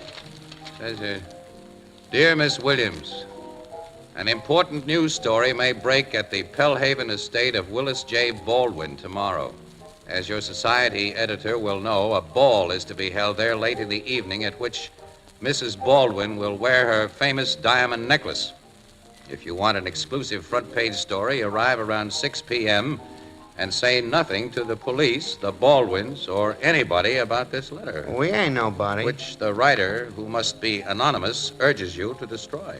Says here, Dear Miss Williams, an important news story may break at the Pellhaven estate of Willis J. Baldwin tomorrow. As your society editor will know, a ball is to be held there late in the evening at which Mrs. Baldwin will wear her famous diamond necklace. If you want an exclusive front-page story, arrive around 6 p.m., and say nothing to the police, the Baldwins, or anybody about this letter. We ain't nobody. Which the writer, who must be anonymous, urges you to destroy.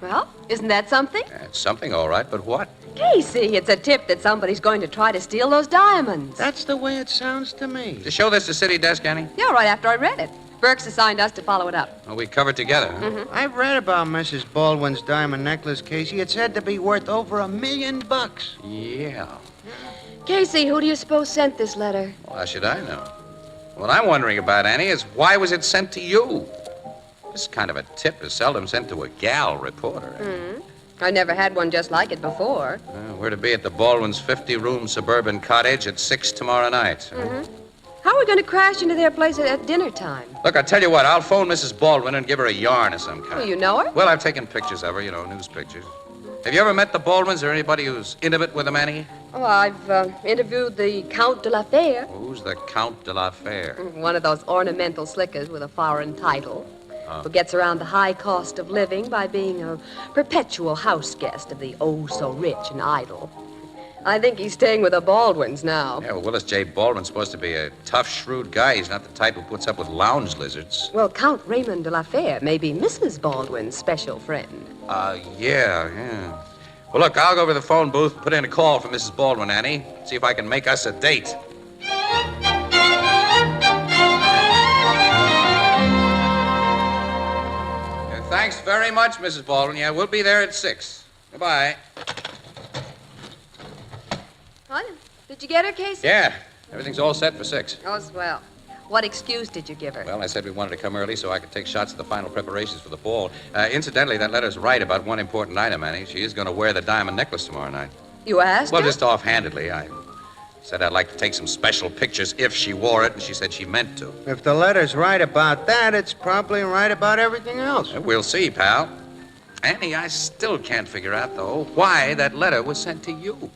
Well, isn't that something? It's something, all right, but what? Casey, it's a tip that somebody's going to try to steal those diamonds. That's the way it sounds to me. To show this to City Desk, Annie? Yeah, right after I read it. Burke's assigned us to follow it up. Well, we covered together. Huh? I've read about Mrs. Baldwin's diamond necklace, Casey. It's said to be worth over $1 million. Yeah. Casey, who do you suppose sent this letter? Well, how should I know? What I'm wondering about, Annie, is why was it sent to you? This kind of a tip is seldom sent to a gal reporter. I never had one just like it before. We're to be at the Baldwin's 50-room suburban cottage at 6 tomorrow night. How are we going to crash into their place at dinner time? Look, I'll tell you what. I'll phone Mrs. Baldwin and give her a yarn of some kind. Oh, you know her? Well, I've taken pictures of her, news pictures. Have you ever met the Baldwins or anybody who's intimate with them, Annie? Oh, I've interviewed the Count de la Fere. Who's the Count de la Fere? One of those ornamental slickers with a foreign title. Who gets around the high cost of living by being a perpetual house guest of the oh-so-rich and idle. I think he's staying with the Baldwins now. Yeah, well, Willis J. Baldwin's supposed to be a tough, shrewd guy. He's not the type who puts up with lounge lizards. Well, Count Raymond de la Fere may be Mrs. Baldwin's special friend. Yeah. Well, look, I'll go over to the phone booth, put in a call for Mrs. Baldwin, Annie. See if I can make us a date. Thanks very much, Mrs. Baldwin. Yeah, we'll be there at 6. Goodbye. What? Did you get her, Casey? Yeah, everything's all set for 6. Oh, swell. What excuse did you give her? Well, I said we wanted to come early so I could take shots of the final preparations for the ball. Incidentally, that letter's right about one important item, Annie. She is going to wear the diamond necklace tomorrow night. You asked Well, her? just offhandedly. I said I'd like to take some special pictures if she wore it, and she said she meant to. If the letter's right about that, it's probably right about everything else. We'll see, pal. Annie, I still can't figure out, though, why that letter was sent to you.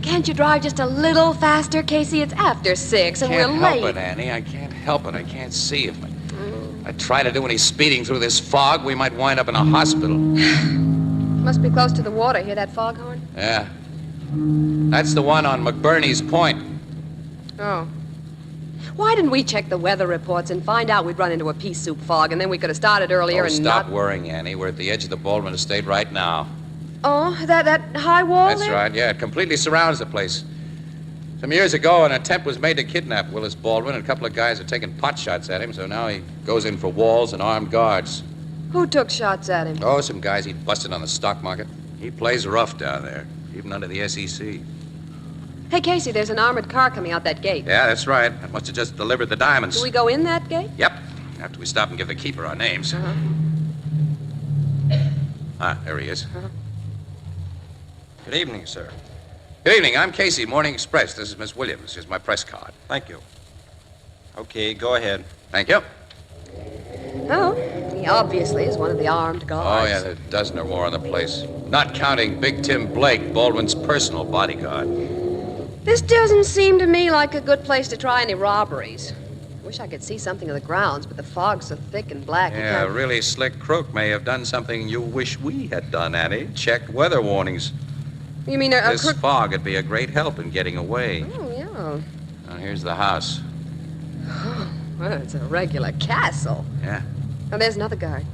Can't you drive just a little faster, Casey? It's after 6, and Can't we're help late. it, Annie. I can't help it. I can't see. If I try to do any speeding through this fog, we might wind up in a hospital. Must be close to the water. Hear that foghorn? Yeah. That's the one on McBurney's Point. Oh. Why didn't we check the weather reports and find out we'd run into a pea soup fog, and then we could have started earlier and Stop not... worrying, Annie. We're at the edge of the Baldwin estate right now. Oh, that high wall That's there? right, yeah. It completely surrounds the place. Some years ago, an attempt was made to kidnap Willis Baldwin, and a couple of guys are taking pot shots at him, so now he goes in for walls and armed guards. Who took shots at him? Oh, some guys he'd busted on the stock market. He plays rough down there, even under the SEC. Hey, Casey, there's an armored car coming out that gate. Yeah, that's right. I must have just delivered the diamonds. Do we go in that gate? Yep. After we stop and give the keeper our names. Uh-huh. Ah, there he is. Uh-huh. Good evening, sir. Good evening. I'm Casey, Morning Express. This is Miss Williams. Here's my press card. Thank you. Okay, go ahead. Thank you. Oh, he obviously is one of the armed Oh, guards. yeah, there are a dozen or more on the place. Not counting Big Tim Blake, Baldwin's personal bodyguard. This doesn't seem to me like a good place to try any robberies. Wish I could see something of the grounds, but the fog's so thick and black. Yeah, a really slick crook may have done something you wish we had done, Annie. Checked weather warnings. You mean a This crook? fog would be a great help in getting away. Oh, yeah. Now, here's the house. Well, it's a regular castle. Yeah. Oh, there's another guard.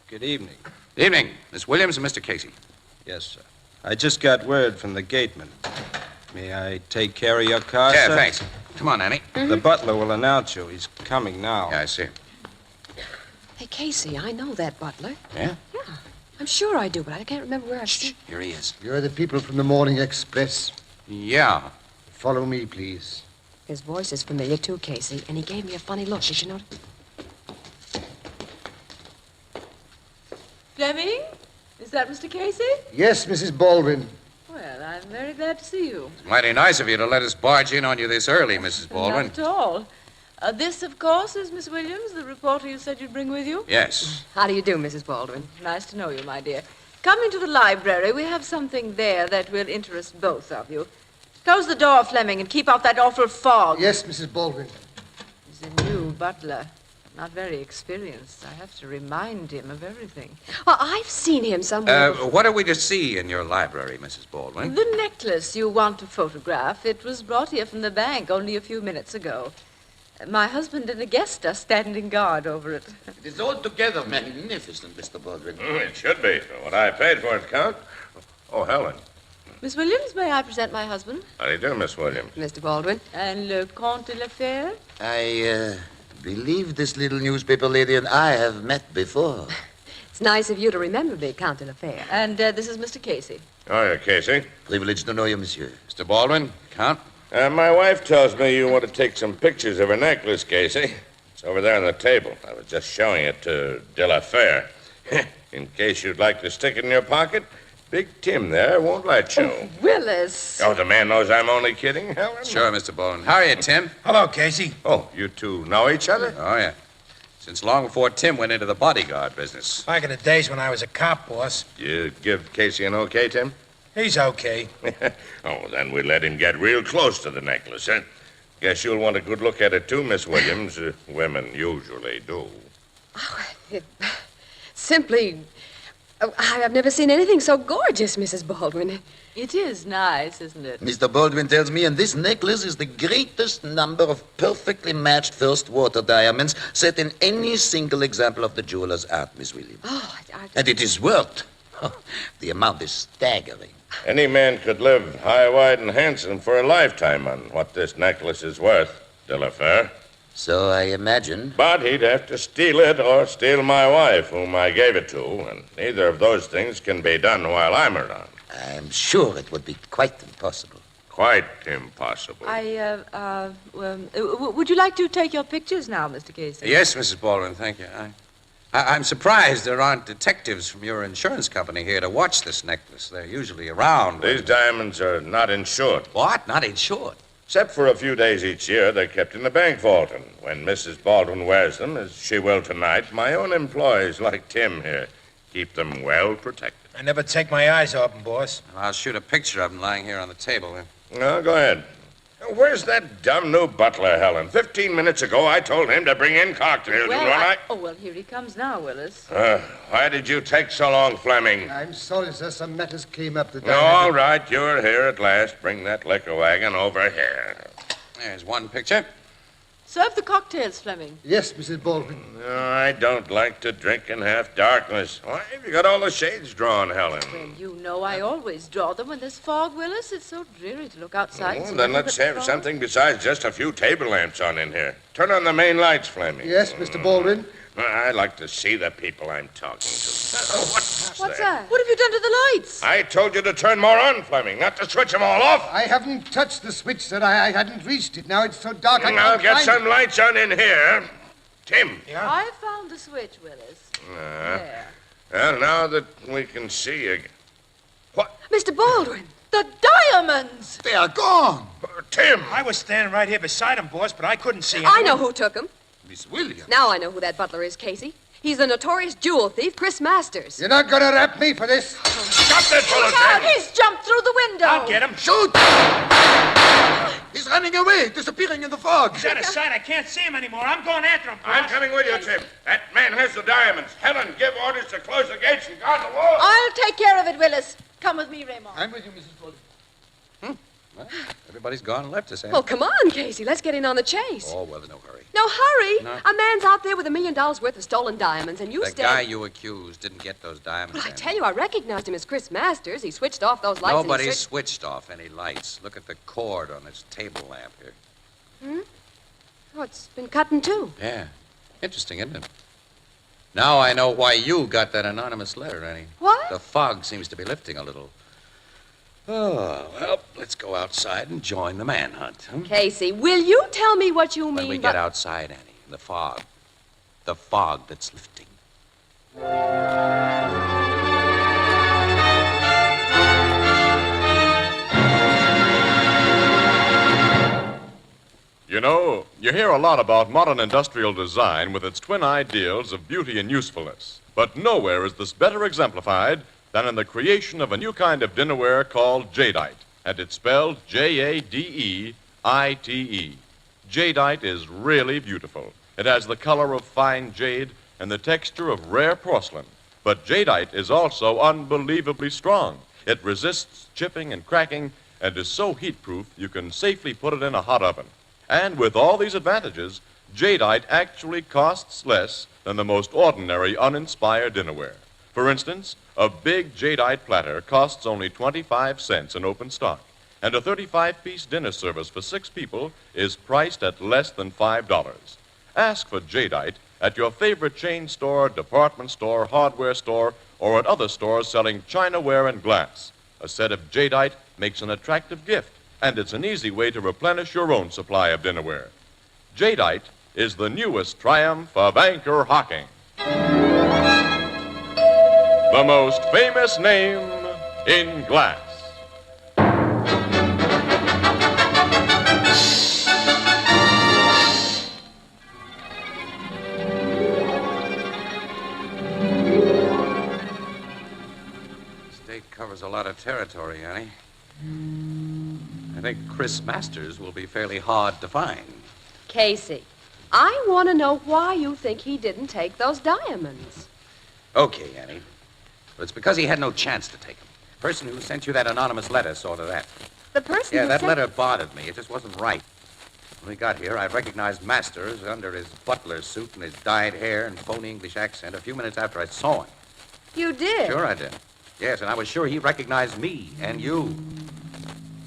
Good evening. Good evening, Miss Williams and Mr. Casey. Yes, sir. I just got word from the gateman. May I take care of your car, Yeah, sir? thanks. Come on, Annie. The butler will announce you. He's coming now. Yeah, I see. Hey, Casey, I know that butler. Yeah? Yeah. I'm sure I do, but I can't remember where I've seen... Here he is. You're the people from the Morning Express. Yeah. Follow me, please. His voice is familiar, too, Casey, and he gave me a funny look. Did you notice? Fleming? Is that Mr. Casey? Yes, Mrs. Baldwin. Well, I'm very glad to see you. Mighty nice of you to let us barge in on you this early, Mrs. Baldwin. Not at all. This, of course, is Miss Williams, the reporter you said you'd bring with you. Yes. How do you do, Mrs. Baldwin? Nice to know you, my dear. Come into the library. We have something there that will interest both of you. Close the door, Fleming, and keep out that awful fog. Yes, Mrs. Baldwin. He's a new butler. Not very experienced. I have to remind him of everything. Well, I've seen him somewhere. What are we to see in your library, Mrs. Baldwin? The necklace you want to photograph. It was brought here from the bank only a few minutes ago. My husband and a guest are standing guard over it. It is altogether magnificent, Mr. Baldwin. It should be, for what I paid for it, Count. Oh, Helen. Miss Williams, may I present my husband? How do you do, Miss Williams? Mr. Baldwin. And le Comte de la Fère? I believe this little newspaper lady and I have met before. It's nice of you to remember me, Count de la Fère. And this is Mr. Casey. Oh, yeah, Casey. Privileged to know you, monsieur. Mr. Baldwin, Count. My wife tells me you want to take some pictures of her necklace, Casey. It's over there on the table. I was just showing it to De La Fère. In case you'd like to stick it in your pocket, Big Tim there won't let you. Oh, Willis. Oh, the man knows I'm only kidding, Helen? Sure, Mr. Baldwin. How are you, Tim? Hello, Casey. Oh, you two know each other? Oh, yeah. Since long before Tim went into the bodyguard business. Back in the days when I was a cop, boss. You give Casey an okay, Tim? He's okay. Oh, then we let him get real close to the necklace, huh? Guess you'll want a good look at it, too, Miss Williams. Women usually do. Simply... Oh, I've never seen anything so gorgeous, Mrs. Baldwin. It is nice, isn't it? Mr. Baldwin tells me, and this necklace is the greatest number of perfectly matched first water diamonds set in any single example of the jeweler's art, Miss Williams. Oh, And it is worth. The amount is staggering. Any man could live high, wide, and handsome for a lifetime on what this necklace is worth, De La Fère. So I imagine. But he'd have to steal it or steal my wife, whom I gave it to, and neither of those things can be done while I'm around. I'm sure it would be quite impossible. Quite impossible. Would you like to take your pictures now, Mr. Casey? Yes, Mrs. Baldwin, thank you. I'm surprised there aren't detectives from your insurance company here to watch this necklace. They're usually around. These diamonds are not insured. What? Not insured? Except for a few days each year, they're kept in the bank vault. And when Mrs. Baldwin wears them, as she will tonight, my own employees like Tim here keep them well protected. I never take my eyes off them, boss. I'll shoot a picture of them lying here on the table. No, go ahead. Where's that dumb new butler, Helen? 15 minutes ago, I told him to bring in cocktails. Oh, well, here he comes now, Willis. Why did you take so long, Fleming? I'm sorry, sir. Some matters came up that All right, you're here at last. Bring that liquor wagon over here. There's one picture. Serve the cocktails, Fleming. Yes, Mrs. Baldwin. No, I don't like to drink in half darkness. Why have you got all the shades drawn, Helen? Well, you know I always draw them when there's fog, Willis. It's so dreary to look outside. Well, then let's have something besides just a few table lamps on in here. Turn on the main lights, Fleming. Yes, Mr. Baldwin. I like to see the people I'm talking to. What's that? What have you done to the lights? I told you to turn more on, Fleming, not to switch them all off. I haven't touched the switch, sir. I hadn't reached it. Now it's so dark I I'll can't get find some it. lights on in here. Tim. I found the switch, Willis. There. Well, now that we can see again. Mr. Baldwin, the diamonds! They are gone. Tim! I was standing right here beside him, boss, but I couldn't see him. I know who took them. Miss Williams. Now I know who that butler is, Casey. He's the notorious jewel thief, Chris Masters. You're not going to rap me for this. Stop that fellow, Look out! He's jumped through the window! I'll get him. Shoot! He's running away, disappearing in the fog. He's out of sight. I can't see him anymore. I'm going after him, boss. I'm coming with you, Tim. That man has the diamonds. Helen, give orders to close the gates and guard the wall. I'll take care of it, Willis. Come with me, Raymond. I'm with you, Mrs. Baldwin. Well, everybody's gone and left us, Well, come on, Casey. Let's get in on the chase. Oh, well, no hurry. No, hurry. No. A man's out there with $1 million worth of stolen diamonds, and you The guy you accused didn't get those diamonds. Well, I in. tell you, I recognized him as Chris Masters. He switched off those lights. Nobody and he switched off any lights. Look at the cord on this table lamp here. Oh, it's been cut in two. Yeah. Interesting, isn't it? Now I know why you got that anonymous letter, Annie. What? The fog seems to be lifting a little. Oh, well, let's go outside and join the manhunt. Huh? Casey, will you tell me what you mean When we by... get outside, Annie, the fog that's lifting. You know, you hear a lot about modern industrial design with its twin ideals of beauty and usefulness. But nowhere is this better exemplified than in the creation of a new kind of dinnerware called jadeite. And it's spelled Jadeite. Jadeite is really beautiful. It has the color of fine jade and the texture of rare porcelain. But jadeite is also unbelievably strong. It resists chipping and cracking and is so heat-proof you can safely put it in a hot oven. And with all these advantages, jadeite actually costs less than the most ordinary uninspired dinnerware. For instance, a big jadeite platter costs only 25 cents in open stock, and a 35-piece dinner service for 6 people is priced at less than $5. Ask for jadeite at your favorite chain store, department store, hardware store, or at other stores selling chinaware and glass. A set of jadeite makes an attractive gift, and it's an easy way to replenish your own supply of dinnerware. Jadeite is the newest triumph of anchor hocking. The most famous name in glass. State covers a lot of territory, Annie. I think Chris Masters will be fairly hard to find. Casey, I want to know why you think he didn't take those diamonds. Okay, Annie. But it's because he had no chance to take them. The person who sent you that anonymous letter saw to that. The person Yeah, who that sent- letter bothered me. It just wasn't right. When we got here, I recognized Masters under his butler suit and his dyed hair and phony English accent a few minutes after I saw him. You did? Sure I did. Yes, and I was sure he recognized me and you.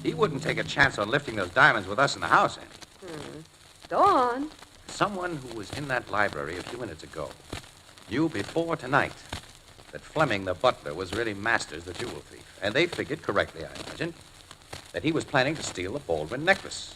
He wouldn't take a chance on lifting those diamonds with us in the house, Annie. Go on. Someone who was in that library a few minutes ago knew before tonight that Fleming, the butler, was really Masters, the jewel thief. And they figured correctly, I imagine, that he was planning to steal the Baldwin necklace.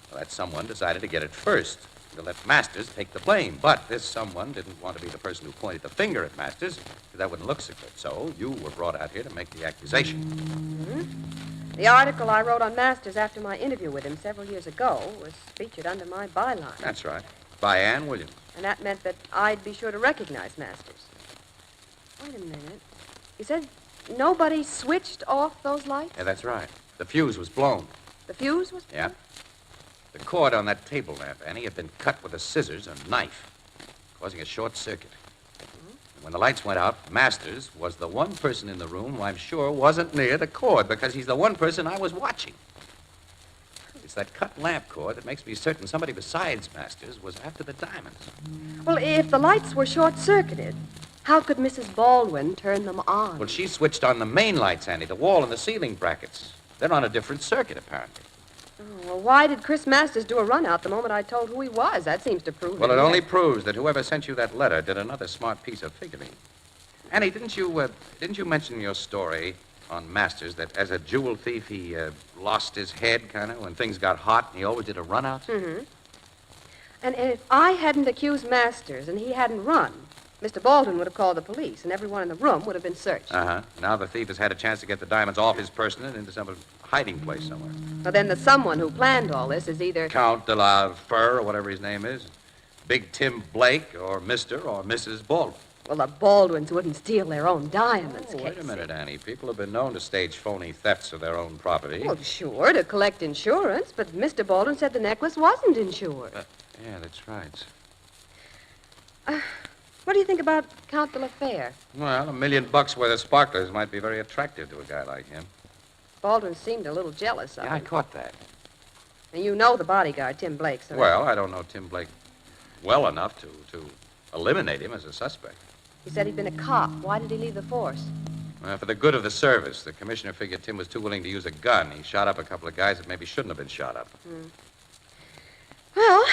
Well, that someone decided to get it first. to let Masters take the blame. But this someone didn't want to be the person who pointed the finger at Masters, because that wouldn't look so good. So you were brought out here to make the accusation. Mm-hmm. The article I wrote on Masters after my interview with him several years ago was featured under my byline. That's right. By Ann Williams. And that meant that I'd be sure to recognize Masters. Wait a minute. You said nobody switched off those lights? Yeah, that's right. The fuse was blown. The fuse was? Yeah. The cord on that table lamp, Annie, had been cut with a scissors and knife, causing a short circuit. And when the lights went out, Masters was the one person in the room who I'm sure wasn't near the cord, because he's the one person I was watching. It's that cut lamp cord that makes me certain somebody besides Masters was after the diamonds. Well, if the lights were short-circuited, how could Mrs. Baldwin turn them on? Well, she switched on the main lights, Annie, the wall and the ceiling brackets. They're on a different circuit, apparently. Oh, well, why did Chris Masters do a run-out the moment I told who he was? That seems to prove Well, that it he only had- proves that whoever sent you that letter did another smart piece of figuring. Annie, didn't you mention in your story on Masters that as a jewel thief he lost his head, kind of, when things got hot, and he always did a run-out? Mm-hmm. And if I hadn't accused Masters and he hadn't run, Mr. Baldwin would have called the police, and everyone in the room would have been searched. Uh-huh. Now the thief has had a chance to get the diamonds off his person and into some hiding place somewhere. But then the someone who planned all this is either... Count de la Fur, or whatever his name is. Big Tim Blake, or Mr. or Mrs. Baldwin. Well, the Baldwins wouldn't steal their own diamonds, Oh, wait Casey. a minute, Annie. People have been known to stage phony thefts of their own property. Well, sure, to collect insurance, but Mr. Baldwin said the necklace wasn't insured. Yeah, that's right. What do you think about Count de la Fere? Well, $1 million worth of sparklers might be very attractive to a guy like him. Baldwin seemed a little jealous of Yeah, I him. caught that. And you know the bodyguard, Tim Blake, so... Well, I don't know Tim Blake well enough to eliminate him as a suspect. He said he'd been a cop. Why did he leave the force? For the good of the service, the commissioner figured Tim was too willing to use a gun. He shot up a couple of guys that maybe shouldn't have been shot up. Well,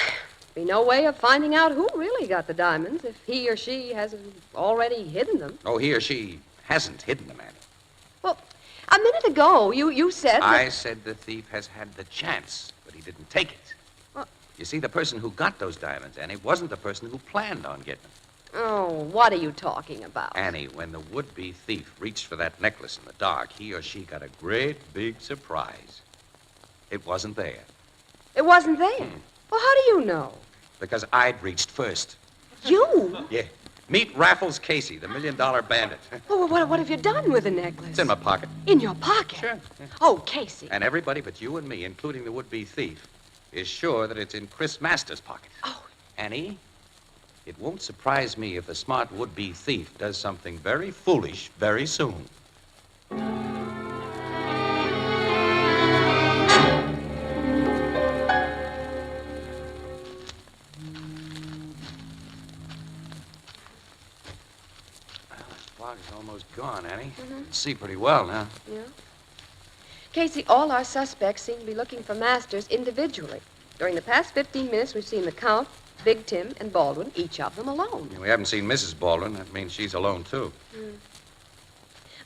be no way of finding out who really got the diamonds if he or she hasn't already hidden them. Oh, he or she hasn't hidden them, Annie. Well, a minute ago, you said... I said the thief has had the chance, but he didn't take it. Well- You see, the person who got those diamonds, Annie, wasn't the person who planned on getting them. Oh, what are you talking about? Annie, when the would-be thief reached for that necklace in the dark, he or she got a great big surprise. It wasn't there. It wasn't there. Well, how do you know? Because I'd reached first. You? Yeah. Meet Raffles Casey, the $1 million bandit. Oh, well, what have you done with the necklace? It's in my pocket. In your pocket? Sure. Oh, Casey. And everybody but you and me, including the would-be thief, is sure that it's in Chris Masters' pocket. Oh. Annie, it won't surprise me if the smart would-be thief does something very foolish very soon. Fog's almost gone, Annie. Mhm. Can see pretty well now. Yeah. Casey, all our suspects seem to be looking for Masters individually. During the past 15 minutes, we've seen the Count, Big Tim, and Baldwin, each of them alone. We haven't seen Mrs. Baldwin. That means she's alone, too.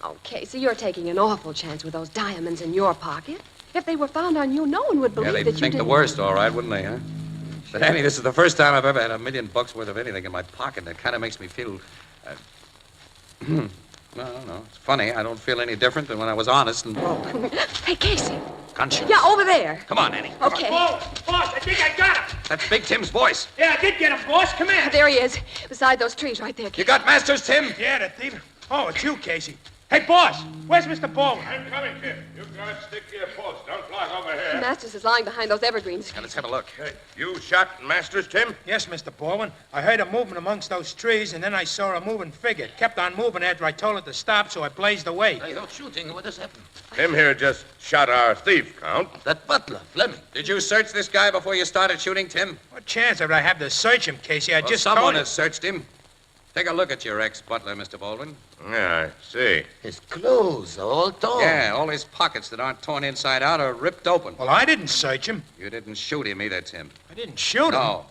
Oh, Casey, you're taking an awful chance with those diamonds in your pocket. If they were found on you, no one would believe Yeah, they'd that you think didn't... the worst, all right, wouldn't they, huh? But, Annie, this is the first time I've ever had $1 million worth of anything in my pocket, and it kind of makes me feel... well, I don't know. It's funny. I don't feel any different than when I was honest and broke. Hey, Casey. Conscience. Yeah, over there. Come on, Annie. Okay. Boss, I think I got him. That's Big Tim's voice. Yeah, I did get him, boss. Come here. There he is, beside those trees right there. You got Masters, Tim? Yeah, the thief. Oh, it's you, Casey. Hey, boss, where's Mr. Baldwin? I'm coming, Tim. You guys stick to your post. Don't fly over here. Masters is lying behind those evergreens. Now, let's have a look. You shot Masters, Tim? Yes, Mr. Baldwin. I heard a movement amongst those trees, and then I saw a moving figure. It kept on moving after I told it to stop, so I blazed away. Hey, you're shooting. What has happened? Tim here just shot our thief, Count. That butler, Fleming. Did you search this guy before you started shooting, Tim? What chance would I have to search him, Casey? I Well, just someone told has searched him. Take a look at your ex-butler, Mr. Baldwin. Yeah, I see. His clothes are all torn. Yeah, all his pockets that aren't torn inside out are ripped open. Well, I didn't search him. You didn't shoot him either, Tim. I didn't shoot him. No.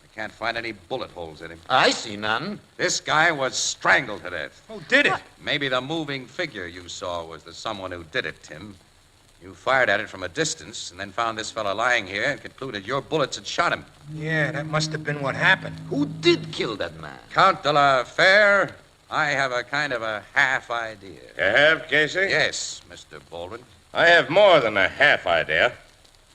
I can't find any bullet holes in him. I see none. This guy was strangled to death. Who did it? Maybe the moving figure you saw was the someone who did it, Tim. You fired at it from a distance and then found this fella lying here and concluded your bullets had shot him. Yeah, that must have been what happened. Who did kill that man? Count de la Fere, I have a kind of a half idea. You have, Casey? Yes, Mr. Baldwin. I have more than a half idea.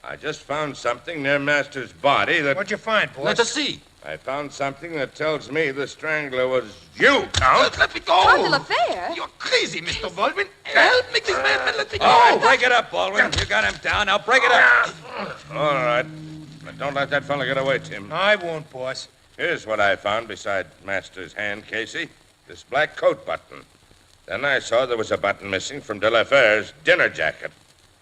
I just found something near Master's body that... What'd you find, boss? Let us see. I found something that tells me the strangler was you, Count. Let me go. Count de la Fere? You're crazy, Mr. Baldwin. Help me, this man. Let me go. Oh, break it up, Baldwin. You got him down. Now break it up. All right. But don't let that fella get away, Tim. I won't, boss. Here's what I found beside Master's hand, Casey. This black coat button. Then I saw there was a button missing from De La Fere's dinner jacket.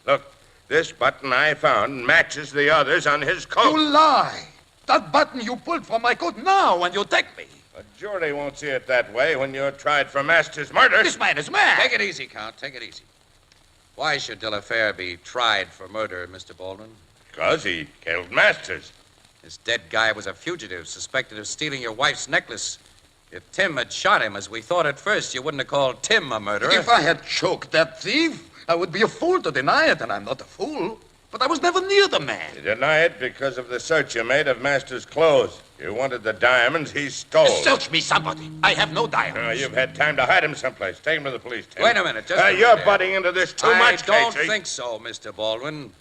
Look, this button I found matches the others on his coat. You lie. That button you pulled from my coat now when you take me. A jury won't see it that way when you're tried for Master's murder. This man is mad. Take it easy, Count. Take it easy. Why should De La Fere be tried for murder, Mr. Baldwin? Because he killed Masters. This dead guy was a fugitive suspected of stealing your wife's necklace. If Tim had shot him, as we thought at first, you wouldn't have called Tim a murderer. If I had choked that thief, I would be a fool to deny it, and I'm not a fool. But I was never near the man. You deny it because of the search you made of Master's clothes. You wanted the diamonds he stole. Search me, somebody. I have no diamonds. You've had time to hide him someplace. Take him to the police, Tim. Wait a minute, just a minute You're there. butting into this too much, I don't Casey. think so, Mr. Baldwin.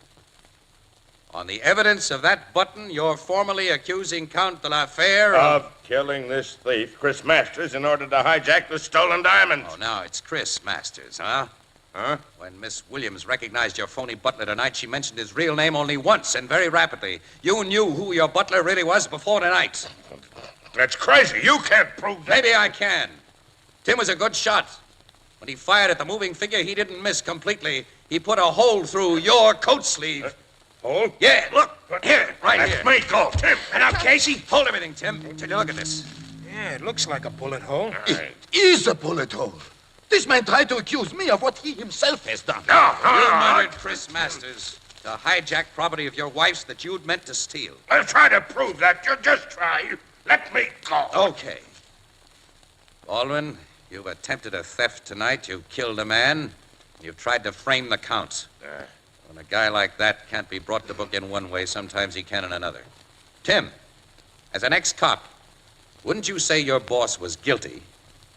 On the evidence of that button, you're formally accusing Count de la Fere of killing this thief, Chris Masters, in order to hijack the stolen diamonds. Oh, now it's Chris Masters, huh? Huh? When Miss Williams recognized your phony butler tonight, she mentioned his real name only once and very rapidly. You knew who your butler really was before tonight. That's crazy. You can't prove that. Maybe I can. Tim was a good shot. When he fired at the moving figure, he didn't miss completely. He put a hole through your coat sleeve. Hole? Yeah, look. Here, right That's here. me. Go, Tim. And now, Casey? Hold everything, Tim. Take a look at this. Yeah, it looks like a bullet hole. It is a bullet hole. This man tried to accuse me of what he himself has done. You murdered Chris Masters to hijack property of your wife's that you'd meant to steal. I'll try to prove that. You just try. Let me go. Okay. Baldwin, you've attempted a theft tonight. You've killed a man. You've tried to frame the Count. When a guy like that can't be brought to book in one way, sometimes he can in another. Tim, as an ex-cop, wouldn't you say your boss was guilty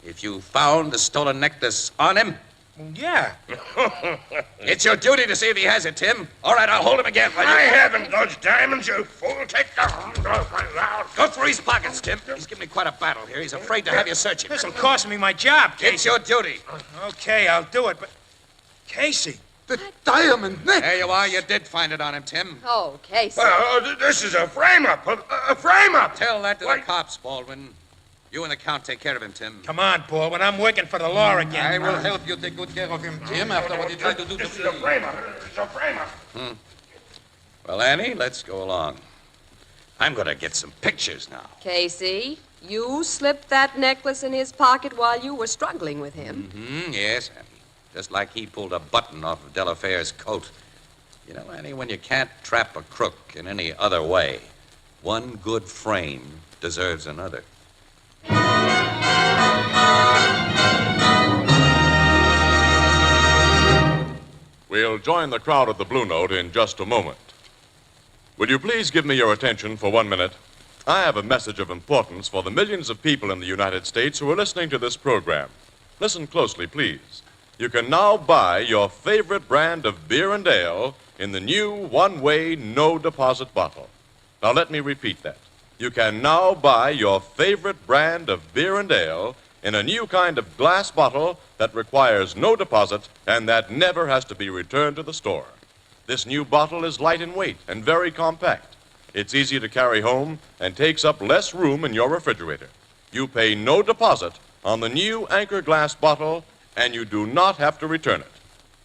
if you found the stolen necklace on him? Yeah. It's your duty to see if he has it, Tim. All right, I'll hold him again. I haven't those diamonds, you fool. Take them. Go through his pockets, Tim. He's giving me quite a battle here. He's afraid to have you search him. This'll cost me my job, Casey. It's your duty. Okay, I'll do it, but... Casey. The diamond necklace. There you are. You did find it on him, Tim. Oh, Casey. This is a frame-up. A frame-up. Tell that to the cops, Baldwin. You and the Count take care of him, Tim. Come on, Baldwin. I'm working for the law again. I will help you take good care of him, Tim, after what he tried to do to me. This is a frame-up. It's a frame-up. Well, Annie, let's go along. I'm going to get some pictures now. Casey, you slipped that necklace in his pocket while you were struggling with him. Yes, Annie. Just like he pulled a button off of De La Fere's coat. You know, Annie, when you can't trap a crook in any other way, one good frame deserves another. We'll join the crowd at the Blue Note in just a moment. Will you please give me your attention for 1 minute? I have a message of importance for the millions of people in the United States who are listening to this program. Listen closely, please. You can now buy your favorite brand of beer and ale in the new one-way, no-deposit bottle. Now, let me repeat that. You can now buy your favorite brand of beer and ale in a new kind of glass bottle that requires no deposit and that never has to be returned to the store. This new bottle is light in weight and very compact. It's easy to carry home and takes up less room in your refrigerator. You pay no deposit on the new Anchor glass bottle, and you do not have to return it.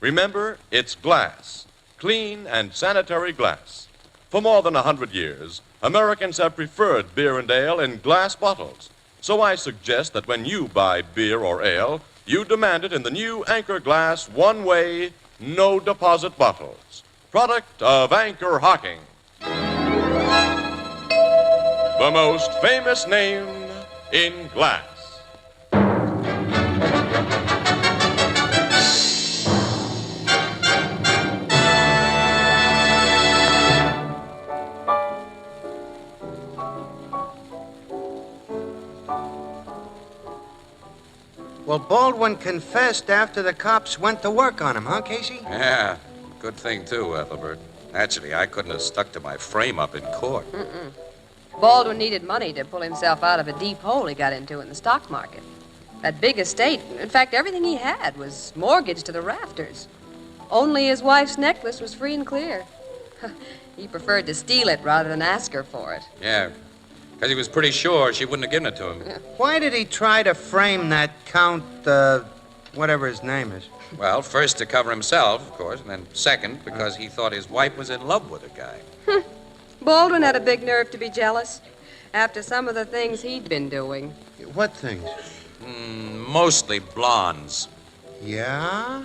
Remember, it's glass, clean and sanitary glass. For more than 100 years, Americans have preferred beer and ale in glass bottles. So I suggest that when you buy beer or ale, you demand it in the new Anchor glass one-way, no-deposit bottles. Product of Anchor Hocking. The most famous name in glass. Well, Baldwin confessed after the cops went to work on him, huh, Casey? Yeah, good thing, too, Ethelbert. Naturally, I couldn't have stuck to my frame-up in court. Baldwin needed money to pull himself out of a deep hole he got into in the stock market. That big estate, in fact, everything he had was mortgaged to the rafters. Only his wife's necklace was free and clear. He preferred to steal it rather than ask her for it. Yeah, because he was pretty sure she wouldn't have given it to him. Why did he try to frame that Count, whatever his name is? Well, first to cover himself, of course, and then second because he thought his wife was in love with a guy. Baldwin had a big nerve to be jealous after some of the things he'd been doing. What things? Mostly blondes. Yeah?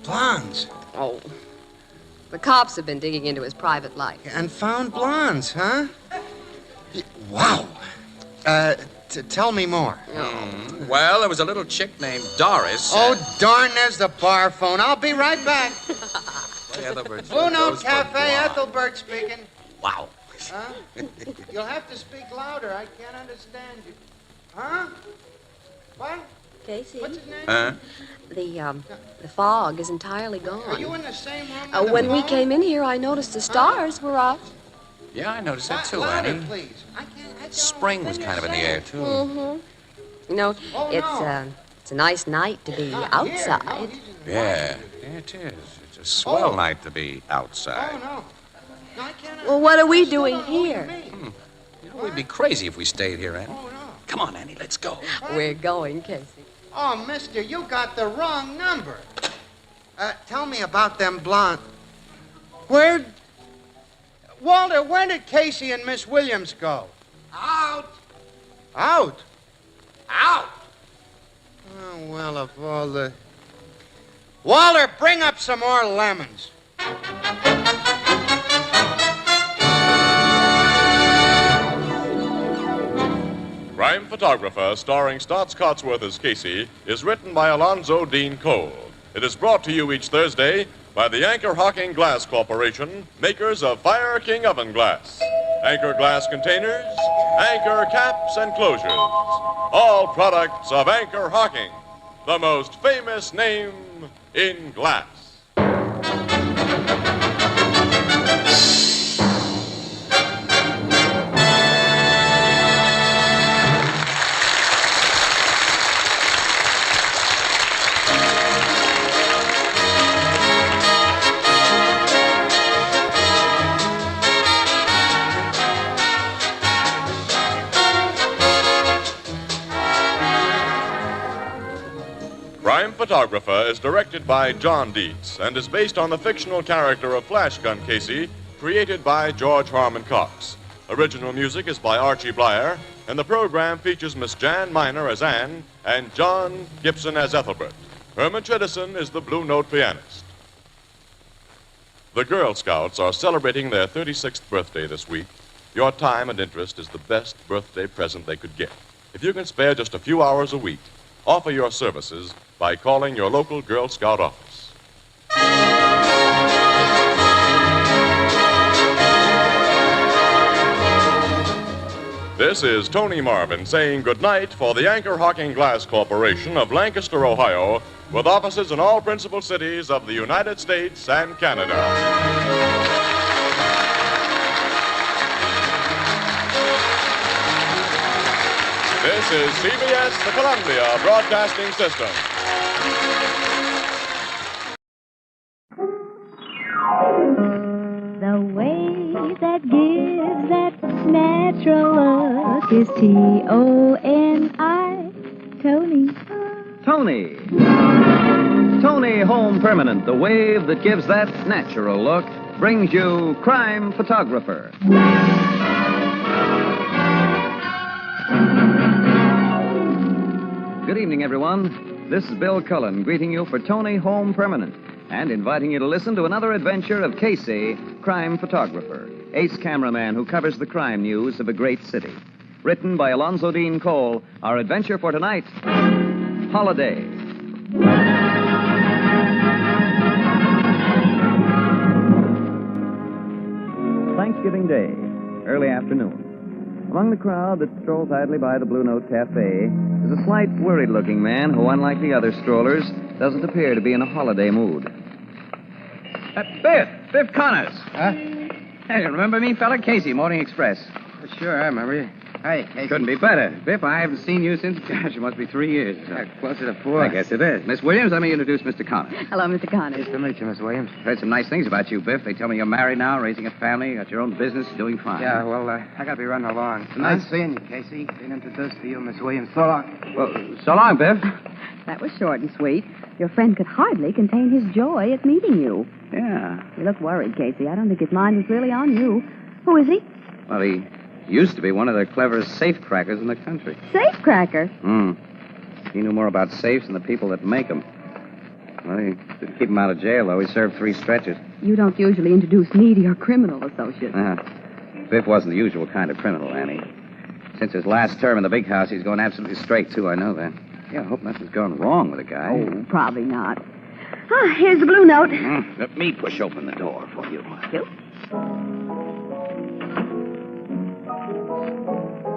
Blondes? Oh. The cops have been digging into his private life. And found blondes, huh? Wow. Tell me more. Well, there was a little chick named Doris. Oh, darn, there's the bar phone. I'll be right back. Ethelbert, Blue Note goes for Cafe, blonde. Ethelbert speaking. Wow. Huh? You'll have to speak louder. I can't understand you. Huh? What? Casey? What's his name? Huh? The fog is entirely gone. Are you in the same room with When the we phone? came in here, I noticed the stars were up. Yeah, I noticed that too, Louder, Annie. please. Spring was kind of in the air, too. Mm-hmm. You know, Oh, it's a nice night to be outside. Yeah, it is. It's a swell night to be outside. Oh, no. No, I can't. Well, what are we doing here? You know, we'd be crazy if we stayed here, Annie. Come on, Annie, let's go. We're going, Casey. Oh, mister, you got the wrong number. Tell me about them blonde. Walter, where did Casey and Miss Williams go? Out! Out? Out! Oh, well, of all the... Walter, bring up some more lemons. Crime Photographer, starring Stotts Cotsworth as Casey, is written by Alonzo Dean Cole. It is brought to you each Thursday by the Anchor Hocking Glass Corporation, makers of Fire King Oven Glass. Anchor glass containers, Anchor caps and closures. All products of Anchor Hocking, the most famous name in glass. Crime Photographer is directed by John Dietz and is based on the fictional character of Flash Gun Casey, created by George Harmon Cox. Original music is by Archie Blyer, and the program features Miss Jan Miner as Anne and John Gibson as Ethelbert. Herman Chittison is the Blue Note pianist. The Girl Scouts are celebrating their 36th birthday this week. Your time and interest is the best birthday present they could get. If you can spare just a few hours a week, offer your services by calling your local Girl Scout office. This is Tony Marvin saying goodnight for the Anchor Hocking Glass Corporation of Lancaster, Ohio, with offices in all principal cities of the United States and Canada. This is CBS, the Columbia Broadcasting System. The way that gives that natural look is T-O-N-I, Tony. Tony. Tony Home Permanent, the wave that gives that natural look, brings you Crime Photographer. Good evening, everyone. This is Bill Cullen greeting you for Tony Home Permanent and inviting you to listen to another adventure of Casey, Crime Photographer, ace cameraman who covers the crime news of a great city. Written by Alonzo Dean Cole, our adventure for tonight, Holiday. Thanksgiving Day, early afternoon. Among the crowd that strolls idly by the Blue Note Cafe There's a slight, worried-looking man who, unlike the other strollers, doesn't appear to be in a holiday mood. Biff Connors. Huh? Hey, you remember me, fella? Casey, Morning Express. Sure, I remember you. Hey, Casey. Couldn't be better. Biff, I haven't seen you since, gosh, it must be 3 years. Closer to 4. I guess it is. Miss Williams, let me introduce Mr. Connors. Hello, Mr. Connors. Nice to meet you, Miss Williams. Heard some nice things about you, Biff. They tell me you're married now, raising a family, got your own business, doing fine. Yeah, well, I gotta be running along. Nice seeing you, Casey. Being introduced to you, Miss Williams. So long. Well, so long, Biff. That was short and sweet. Your friend could hardly contain his joy at meeting you. Yeah. You look worried, Casey. I don't think his mind was really on you. Who is he? Well, he used to be one of the cleverest safe crackers in the country. Safecracker. He knew more about safes than the people that make them. Well, he did keep him out of jail, though. He served 3 stretches. You don't usually introduce me to your criminal associates. Biff wasn't the usual kind of criminal, Annie. Since his last term in the big house, he's going absolutely straight, too. I know that. Yeah, I hope nothing's gone wrong with the guy. Oh, probably not. Ah, here's the blue note. Let me push open the door for you. You?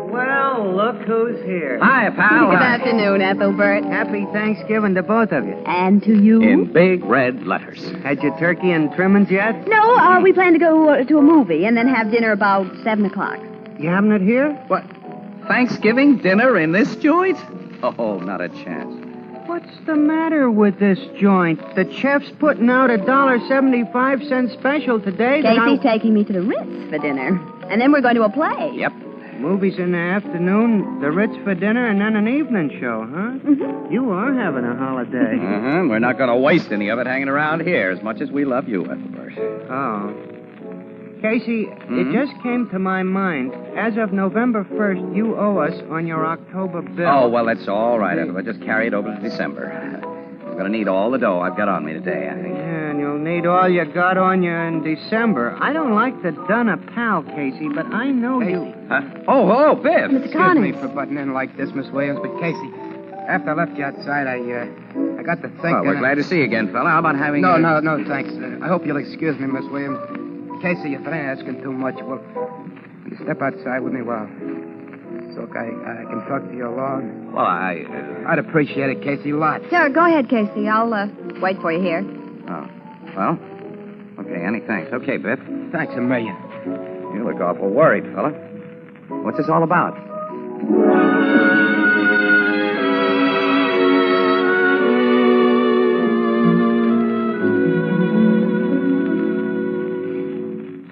Well, look who's here. Hi, pal. Good afternoon, Ethelbert. Happy Thanksgiving to both of you. And to you? In big red letters. Had your turkey and trimmings yet? No, we plan to go to a movie and then have dinner about 7 o'clock. You having it here? What? Thanksgiving dinner in this joint? Oh, not a chance. What's the matter with this joint? The chef's putting out a $1.75 special today. Casey's taking me to the Ritz for dinner. And then we're going to a play. Yep. Movies in the afternoon, the Ritz for dinner, and then an evening show, huh? Mm-hmm. You are having a holiday. We're not going to waste any of it hanging around here as much as we love you, Ethelbert. Oh. Casey, it just came to my mind. As of November 1st, you owe us on your October bill. Oh, well, that's all right, Ethelbert. Just carry it over to December. I'm going to need all the dough I've got on me today, I think. Yeah, and you'll need all you got on you in December. I don't like to dun a pal, Casey, but I know you... Huh? Oh, hello, Biff. Mr. Excuse Connors. me for butting in like this, Miss Williams, but Casey, after I left you outside, I got to thinking... Well, we're glad to see you again, fella. How about having... No, thanks. I hope you'll excuse me, Miss Williams. Casey, if I ain't asking too much, will you step outside with me while... So I can talk to you alone? Well, I'd appreciate it, Casey, lots. Sure, go ahead, Casey. I'll wait for you here. Oh, well, okay, Annie, thanks. Okay, Biff. Thanks a million. You look awful worried, fella. What's this all about?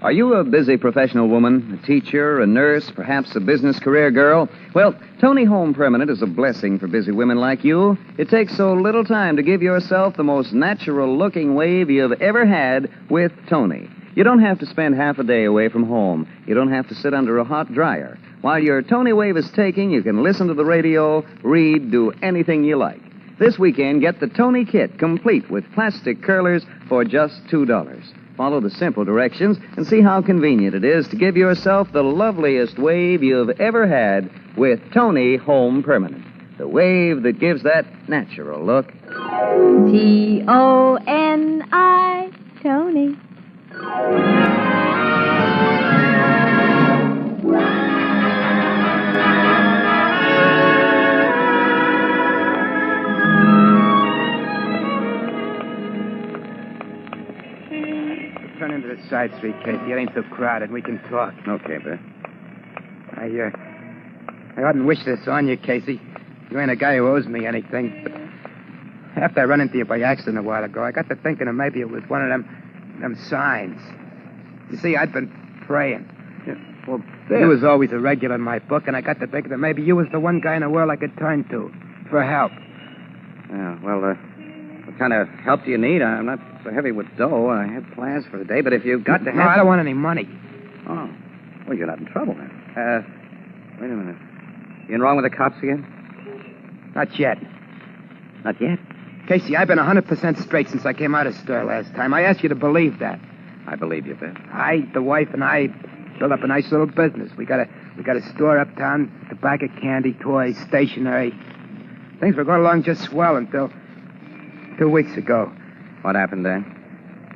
Are you a busy professional woman, a teacher, a nurse, perhaps a business career girl? Well, Tony Home Permanent is a blessing for busy women like you. It takes so little time to give yourself the most natural-looking wave you've ever had with Tony. You don't have to spend half a day away from home. You don't have to sit under a hot dryer. While your Tony wave is taking, you can listen to the radio, read, do anything you like. This weekend, get the Tony Kit, complete with plastic curlers for just $2. Follow the simple directions and see how convenient it is to give yourself the loveliest wave you've ever had with Tony Home Permanent. The wave that gives that natural look. Tony, Tony. Turn into the side street, Casey. It ain't so crowded. We can talk. Okay, Biff. I oughtn't wish this on you, Casey. You ain't a guy who owes me anything. But after I run into you by accident a while ago, I got to thinking that maybe it was one of them signs. You see, I'd been praying. Well, Biff. You was always a regular in my book, and I got to thinking that maybe you was the one guy in the world I could turn to for help. Yeah, well, what kind of help do you need? I'm not so heavy with dough. I had plans for the day, but if you've got to have... No, I don't want any money. Oh. Well, you're not in trouble then. Wait a minute. You in wrong with the cops again? Not yet. Not yet? Casey, I've been 100% straight since I came out of stir last time. I asked you to believe that. I believe you, Biff. The wife and I built up a nice little business. We got a store uptown, tobacco, candy, toys, stationery. Things were going along just swell until 2 weeks ago. What happened then?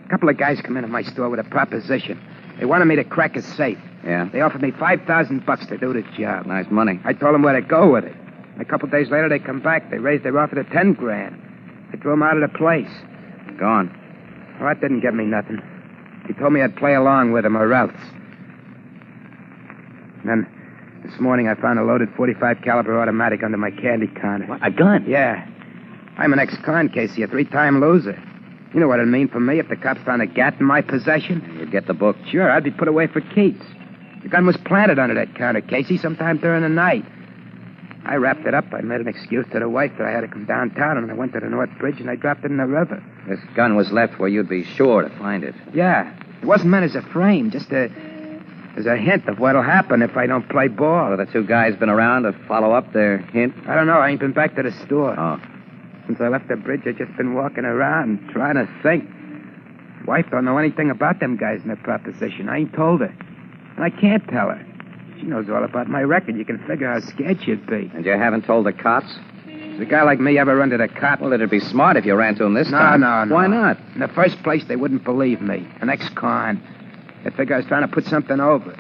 A couple of guys come into my store with a proposition. They wanted me to crack a safe. Yeah? They offered me $5,000 to do the job. Nice money. I told them where to go with it. A couple days later, they come back. They raised their offer to 10 grand. I threw them out of the place. Gone. Well, that didn't get me nothing. He told me I'd play along with him or else. Then, this morning, I found a loaded .45 caliber automatic under my candy counter. What, a gun? Yeah. I'm an ex-con, Casey, a 3-time loser. You know what it'd mean for me if the cops found a gat in my possession? You'd get the book. Sure, I'd be put away for keeps. The gun was planted under that counter, Casey, sometime during the night. I wrapped it up. I made an excuse to the wife that I had to come downtown, and I went to the North Bridge, and I dropped it in the river. This gun was left where you'd be sure to find it. Yeah. It wasn't meant as a frame, just as a hint of what'll happen if I don't play ball. Well, the two guys been around to follow up their hint? I don't know. I ain't been back to the store. Oh. Since I left the bridge, I've just been walking around trying to think. Wife don't know anything about them guys in their proposition. I ain't told her. And I can't tell her. She knows all about my record. You can figure how scared she'd be. And you haven't told the cops? Does a guy like me ever run to the cop? Well, it'd be smart if you ran to him this time. No. Why not? In the first place, they wouldn't believe me. An ex-con. They'd figure I was trying to put something over.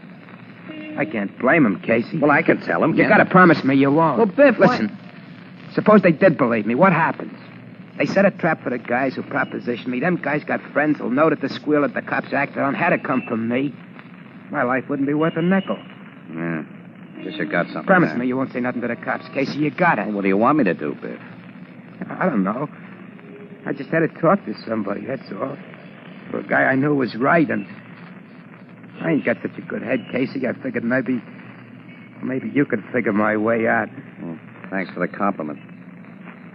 I can't blame him, Casey. Well, I can tell him. You gotta promise me you won't. Well, Biff, listen. Suppose they did believe me. What happens? They set a trap for the guys who propositioned me. Them guys got friends who'll know that the squeal that the cops acted on had to come from me. My life wouldn't be worth a nickel. Yeah. Guess you got something. Promise there. me you won't say nothing to the cops, Casey. You got it. Well, what do you want me to do, Biff? I don't know. I just had to talk to somebody, that's all. For a guy I knew was right, and I ain't got such a good head, Casey. I figured maybe you could figure my way out. Well, thanks for the compliment.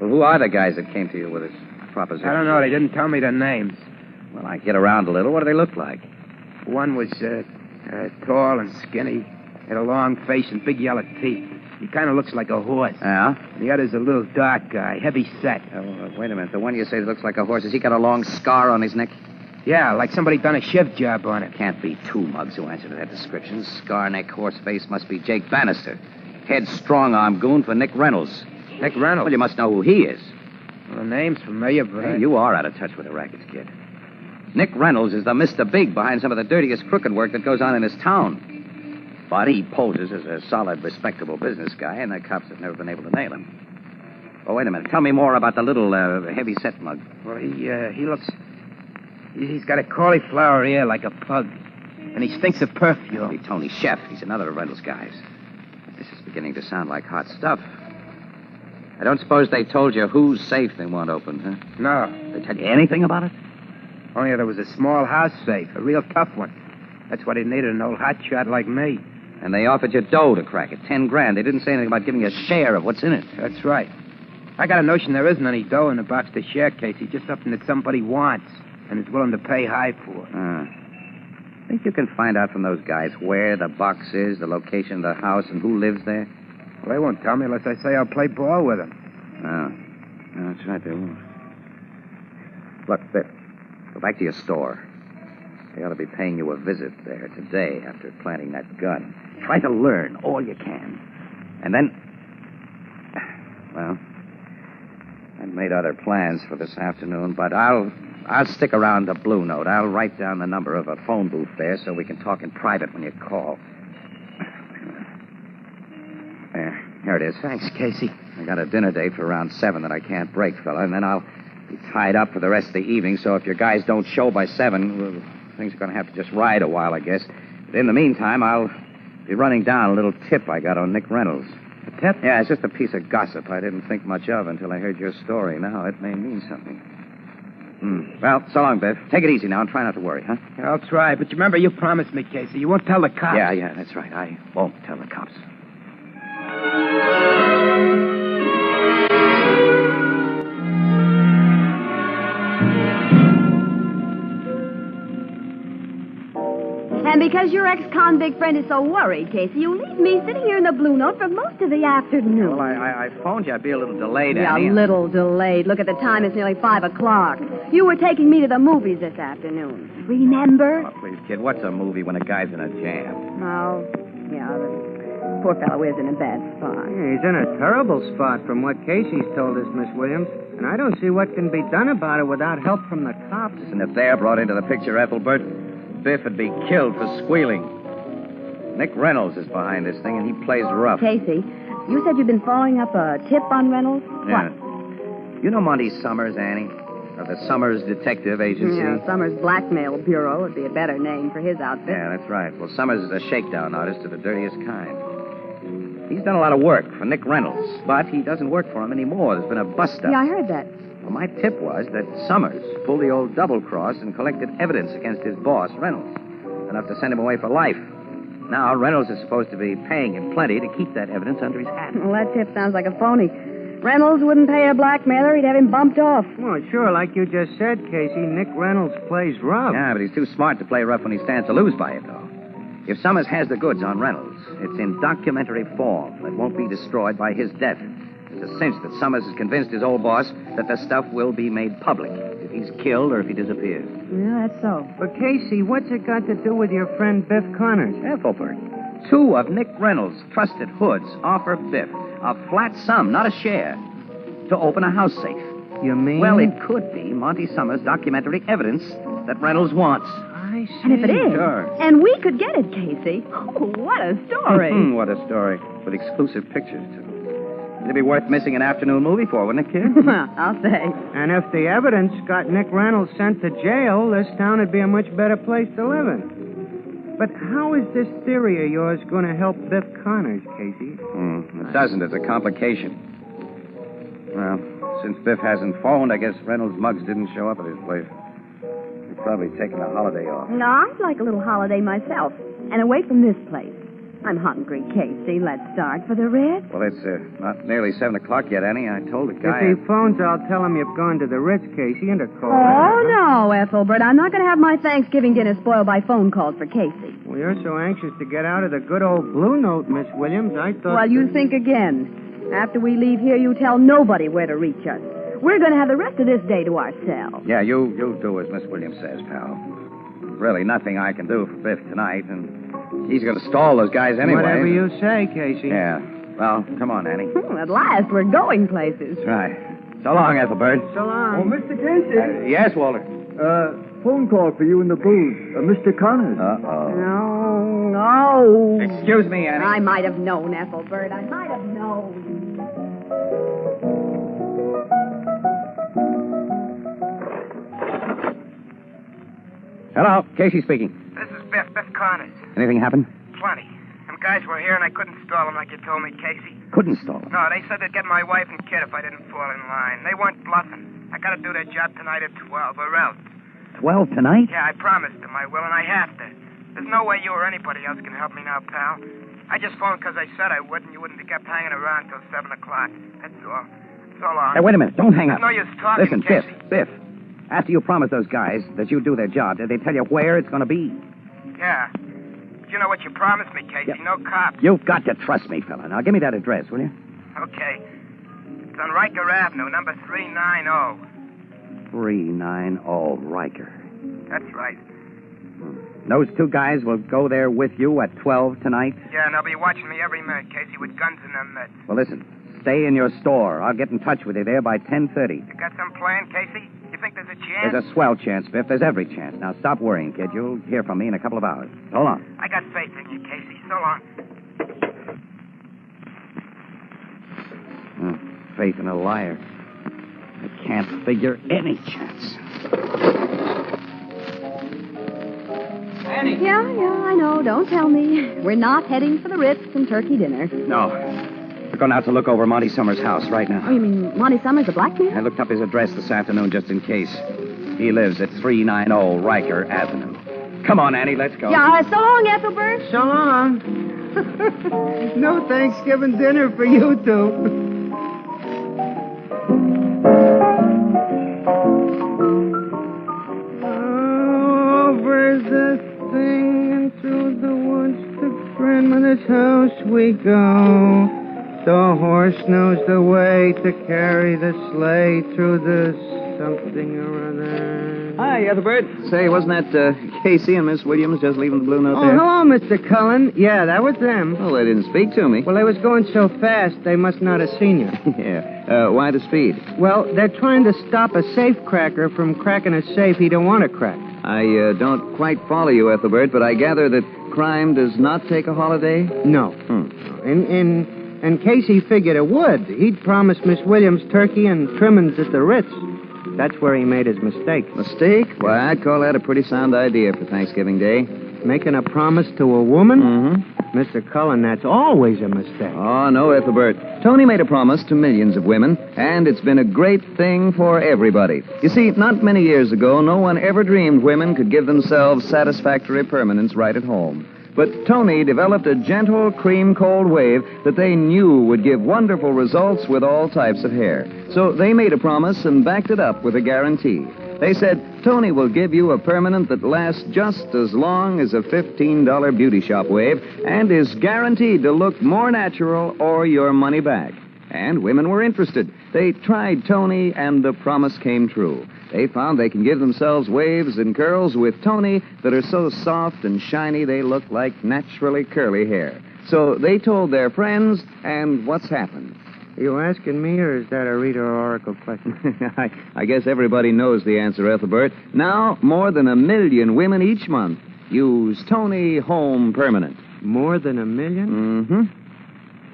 Well, who are the guys that came to you with this proposition? I don't know. They didn't tell me their names. Well, I get around a little. What do they look like? One was tall and skinny, had a long face and big yellow teeth. He kind of looks like a horse. Yeah? The other's a little dark guy, heavy set. Wait a minute. The one you say looks like a horse, has he got a long scar on his neck? Yeah, like somebody done a shiv job on it. Can't be two mugs who answer to that description. Scar neck, horse face must be Jake Bannister. Head strong-arm goon for Nick Reynolds. Nick Reynolds? Well, you must know who he is. Well, the name's familiar, but... Hey, you are out of touch with the rackets, kid. Nick Reynolds is the Mr. Big behind some of the dirtiest crooked work that goes on in this town. But he poses as a solid, respectable business guy, and the cops have never been able to nail him. Oh, wait a minute. Tell me more about the little heavy-set mug. Well, he looks... He's got a cauliflower ear like a pug. And he stinks of perfume. Hey, Tony Chef. He's another of Reynolds' guys. This is beginning to sound like hot stuff. I don't suppose they told you whose safe they want opened, huh? No. They tell you anything about it? Only there was a small house safe, a real tough one. That's what he needed, an old hotshot like me. And they offered you dough to crack it, 10 grand. They didn't say anything about giving you a share of what's in it. That's right. I got a notion there isn't any dough in the box to share, Casey. Just something that somebody wants and is willing to pay high for. Think you can find out from those guys where the box is, the location of the house, and who lives there? Well, they won't tell me unless I say I'll play ball with them. No, that's right, they won't. Look, Biff, go back to your store. They ought to be paying you a visit there today after planting that gun. Try to learn all you can. And then... Well, I've made other plans for this afternoon, but I'll stick around the Blue Note. I'll write down the number of a phone booth there so we can talk in private when you call. There, here it is. Thanks, Casey. I got a dinner date for around 7 that I can't break, fella, and then I'll be tied up for the rest of the evening, so if your guys don't show by 7, well, things are going to have to just ride a while, I guess. But in the meantime, I'll be running down a little tip I got on Nick Reynolds. A tip? Yeah, it's just a piece of gossip I didn't think much of until I heard your story. Now it may mean something. Well, so long, Biff. Take it easy now and try not to worry, huh? Yeah, I'll try, but remember, you promised me, Casey. You won't tell the cops. Yeah, that's right. I won't tell the cops. And because your ex-convict friend is so worried, Casey, you leave me sitting here in the Blue Note for most of the afternoon. Well, I phoned you. I'd be a little delayed, Yeah, Annie. a little delayed. Look at the time. It's nearly 5 o'clock. You were taking me to the movies this afternoon. Remember? Oh, please, kid, what's a movie when a guy's in a jam? Oh, yeah, the poor fellow is in a bad spot. Yeah, he's in a terrible spot from what Casey's told us, Miss Williams. And I don't see what can be done about it without help from the cops. And if they're brought into the picture, Ethelbert, Biff would be killed for squealing. Nick Reynolds is behind this thing, and he plays rough. Casey, You said you'd been following up a tip on Reynolds? Yeah. You know Monty Summers, Annie? Of the Summers Detective Agency? Yeah, Summers Blackmail Bureau would be a better name for his outfit. Yeah, that's right. Well, Summers is a shakedown artist of the dirtiest kind. He's done a lot of work for Nick Reynolds, but he doesn't work for him anymore. There's been a bust-up. Yeah, I heard that. Well, my tip was that Summers pulled the old double-cross and collected evidence against his boss, Reynolds, enough to send him away for life. Now, Reynolds is supposed to be paying him plenty to keep that evidence under his hat. Well, that tip sounds like a phony. Reynolds wouldn't pay a blackmailer. He'd have him bumped off. Well, sure, like you just said, Casey, Nick Reynolds plays rough. Yeah, but he's too smart to play rough when he stands to lose by it, though. If Summers has the goods on Reynolds, it's in documentary form that won't be destroyed by his death. It's a cinch that Summers has convinced his old boss that the stuff will be made public if he's killed or if he disappears. Yeah, that's so. But, Casey, what's it got to do with your friend Biff Connors? Ethelbert. Two of Nick Reynolds' trusted hoods offer Biff a flat sum, not a share, to open a house safe. You mean? Well, it could be Monty Summers' documentary evidence that Reynolds wants. I see. And if it is, Sure. and we could get it, Casey. Oh, what a story. What a story. With exclusive pictures, too. It'd be worth missing an afternoon movie for, wouldn't it, kid? Well, I'll say. And if the evidence got Nick Reynolds sent to jail, this town would be a much better place to live in. But how is this theory of yours going to help Biff Connors, Casey? It doesn't. It's a complication. Well, since Biff hasn't phoned, I guess Reynolds' mugs didn't show up at his place. He's probably taking a holiday off. No, I'd like a little holiday myself. And away from this place. I'm hungry, Casey. Let's start for the Ritz. Well, it's not nearly 7 o'clock yet, Annie. I told the guy... If he phones, I'll tell him you've gone to the Ritz, Casey, and a call. Oh, no, Ethelbert. I'm not going to have my Thanksgiving dinner spoiled by phone calls for Casey. Well, you're so anxious to get out of the good old Blue Note, Miss Williams, I thought... Well, you think again. After we leave here, you tell nobody where to reach us. We're going to have the rest of this day to ourselves. Yeah, you do as Miss Williams says, pal. There's really nothing I can do for Biff tonight, and he's going to stall those guys anyway. Whatever you say, Casey. Yeah. Well, come on, Annie. At last, we're going places. That's right. So long, Ethelbert. So long. Oh, Mr. Casey. Yes, Walter. Phone call for you in the booth. Mr. Connors. Uh-oh. No. Excuse me, Annie. I might have known, Ethelbert. I might have known. Hello, Casey speaking. This is Biff Connors. Anything happen? Plenty. Them guys were here and I couldn't stall them like you told me, Casey. Couldn't stall him. No, they said they'd get my wife and kid if I didn't fall in line. They weren't bluffing. I gotta do their job tonight at 12 or else. 12 tonight? Yeah, I promised them I will, and I have to. There's no way you or anybody else can help me now, pal. I just phoned because I said I would, and you wouldn't have kept hanging around till 7 o'clock. That's all. So long. Hey, wait a minute. Don't hang up. There's no use talking, Listen, Casey. Biff. After you promise those guys that you do their job, did they tell you where it's going to be? Yeah. But you know what you promised me, Casey? Yeah. No cops. You've got to trust me, fella. Now, give me that address, will you? Okay. It's on Riker Avenue, number 390. 390 Riker. That's right. Those two guys will go there with you at 12 tonight? Yeah, and they'll be watching me every minute, Casey, with guns in their mitts. Well, listen. Stay in your store. I'll get in touch with you there by 10:30. You got some plan, Casey? You think there's a chance? There's a swell chance, Biff. There's every chance. Now, stop worrying, kid. You'll hear from me in a couple of hours. Hold on. I got faith in you, Casey. So long. Faith in a liar. I can't figure any chance. Annie. Yeah, I know. Don't tell me. We're not heading for the Ritz and turkey dinner. No. We're going out to look over Monty Summers' house right now. Oh, you mean Monty Summers, the blacksmith? I looked up his address this afternoon just in case. He lives at 390 Riker Avenue. Come on, Annie, let's go. Yeah, so long, Ethelbert. So long. No Thanksgiving dinner for you two. Over the thing and through the woods to Grandmother's house we go. The horse knows the way to carry the sleigh through the something or other. Hi, Ethelbert. Say, wasn't that Casey and Miss Williams just leaving the Blue Note Oh, there? hello, Mr. Cullen. Yeah, that was them. Well, they didn't speak to me. Well, they was going so fast, they must not have seen you. Yeah. Why the speed? Well, they're trying to stop a safe cracker from cracking a safe he don't want to crack. I don't quite follow you, Ethelbert, but I gather that crime does not take a holiday? No. And Casey figured it would. He'd promised Miss Williams turkey and trimmings at the Ritz. That's where he made his mistake. Mistake? Why, I'd call that a pretty sound idea for Thanksgiving Day. Making a promise to a woman? Mm-hmm. Mr. Cullen, that's always a mistake. Oh, no, Ethelbert. Tony made a promise to millions of women, and it's been a great thing for everybody. You see, not many years ago, no one ever dreamed women could give themselves satisfactory permanence right at home. But Tony developed a gentle, cream-cold wave that they knew would give wonderful results with all types of hair. So they made a promise and backed it up with a guarantee. They said, Tony will give you a permanent that lasts just as long as a $15 beauty shop wave and is guaranteed to look more natural or your money back. And women were interested. They tried Tony, and the promise came true. They found they can give themselves waves and curls with Tony that are so soft and shiny they look like naturally curly hair. So they told their friends, and what's happened? Are you asking me, or is that a Rita or Oracle question? I guess everybody knows the answer, Ethelbert. Now, more than 1 million women each month use Tony Home Permanent. More than 1 million? Mm-hmm.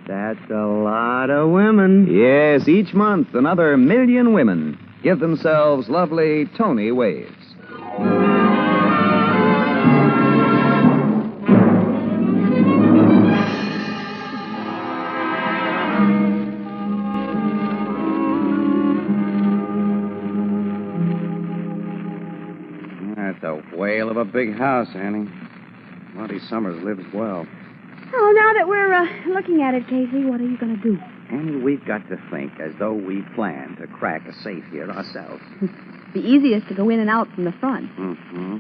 That's a lot of women. Yes, each month another 1 million women give themselves lovely Tony waves. That's a whale of a big house, Annie. Monty Summers lives well. Oh, now that we're looking at it, Casey, what are you going to do? Annie, we've got to think as though we planned to crack a safe here ourselves. The easiest to go in and out from the front. Mm-hmm.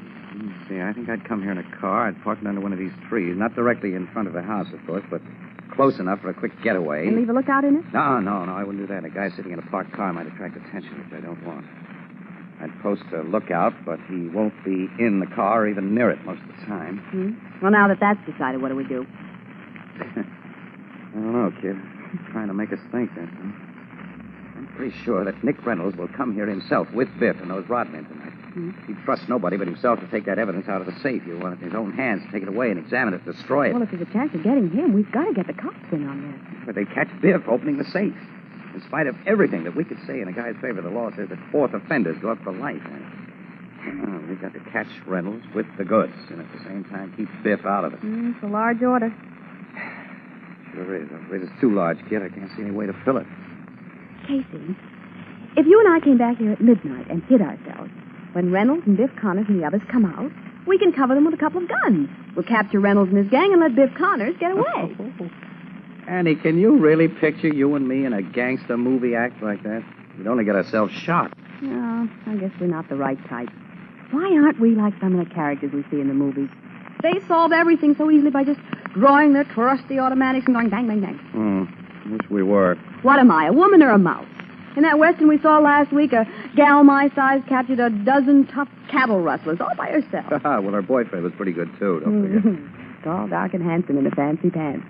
See, I think I'd come here in a car. I'd park it under one of these trees. Not directly in front of the house, of course, but close enough for a quick getaway. And leave a lookout in it? No, I wouldn't do that. A guy sitting in a parked car might attract attention, which I don't want. I'd post a lookout, but he won't be in the car or even near it most of the time. Hmm? Well, now that that's decided, what do we do? I don't know, kid. Trying to make us think, that's all. I'm pretty sure that Nick Reynolds will come here himself with Biff and those rodmen tonight. He'd trust nobody but himself to take that evidence out of the safe. He'll want it in his own hands to take it away and examine it, destroy it. Well, if there's a chance of getting him, we've got to get the cops in on this. But they catch Biff opening the safe. In spite of everything that we could say in a guy's favor, the law says that fourth offenders go up for life. We've got to catch Reynolds with the goods and at the same time keep Biff out of it. It's a large order. Sure is. It's too large, kid. I can't see any way to fill it. Casey, if you and I came back here at midnight and hid ourselves, when Reynolds and Biff Connors and the others come out, we can cover them with a couple of guns. We'll capture Reynolds and his gang and let Biff Connors get away. Annie, can you really picture you and me in a gangster movie act like that? We'd only get ourselves shot. No, I guess we're not the right type. Why aren't we like some of the characters we see in the movies? They solve everything so easily by just drawing their trusty automatics and going bang, bang, bang. Wish we were. What am I, a woman or a mouse? In that Western we saw last week, a gal my size captured a dozen tough cattle rustlers all by herself. Well, her boyfriend was pretty good, too, don't forget. Tall, dark, and handsome in the fancy pants.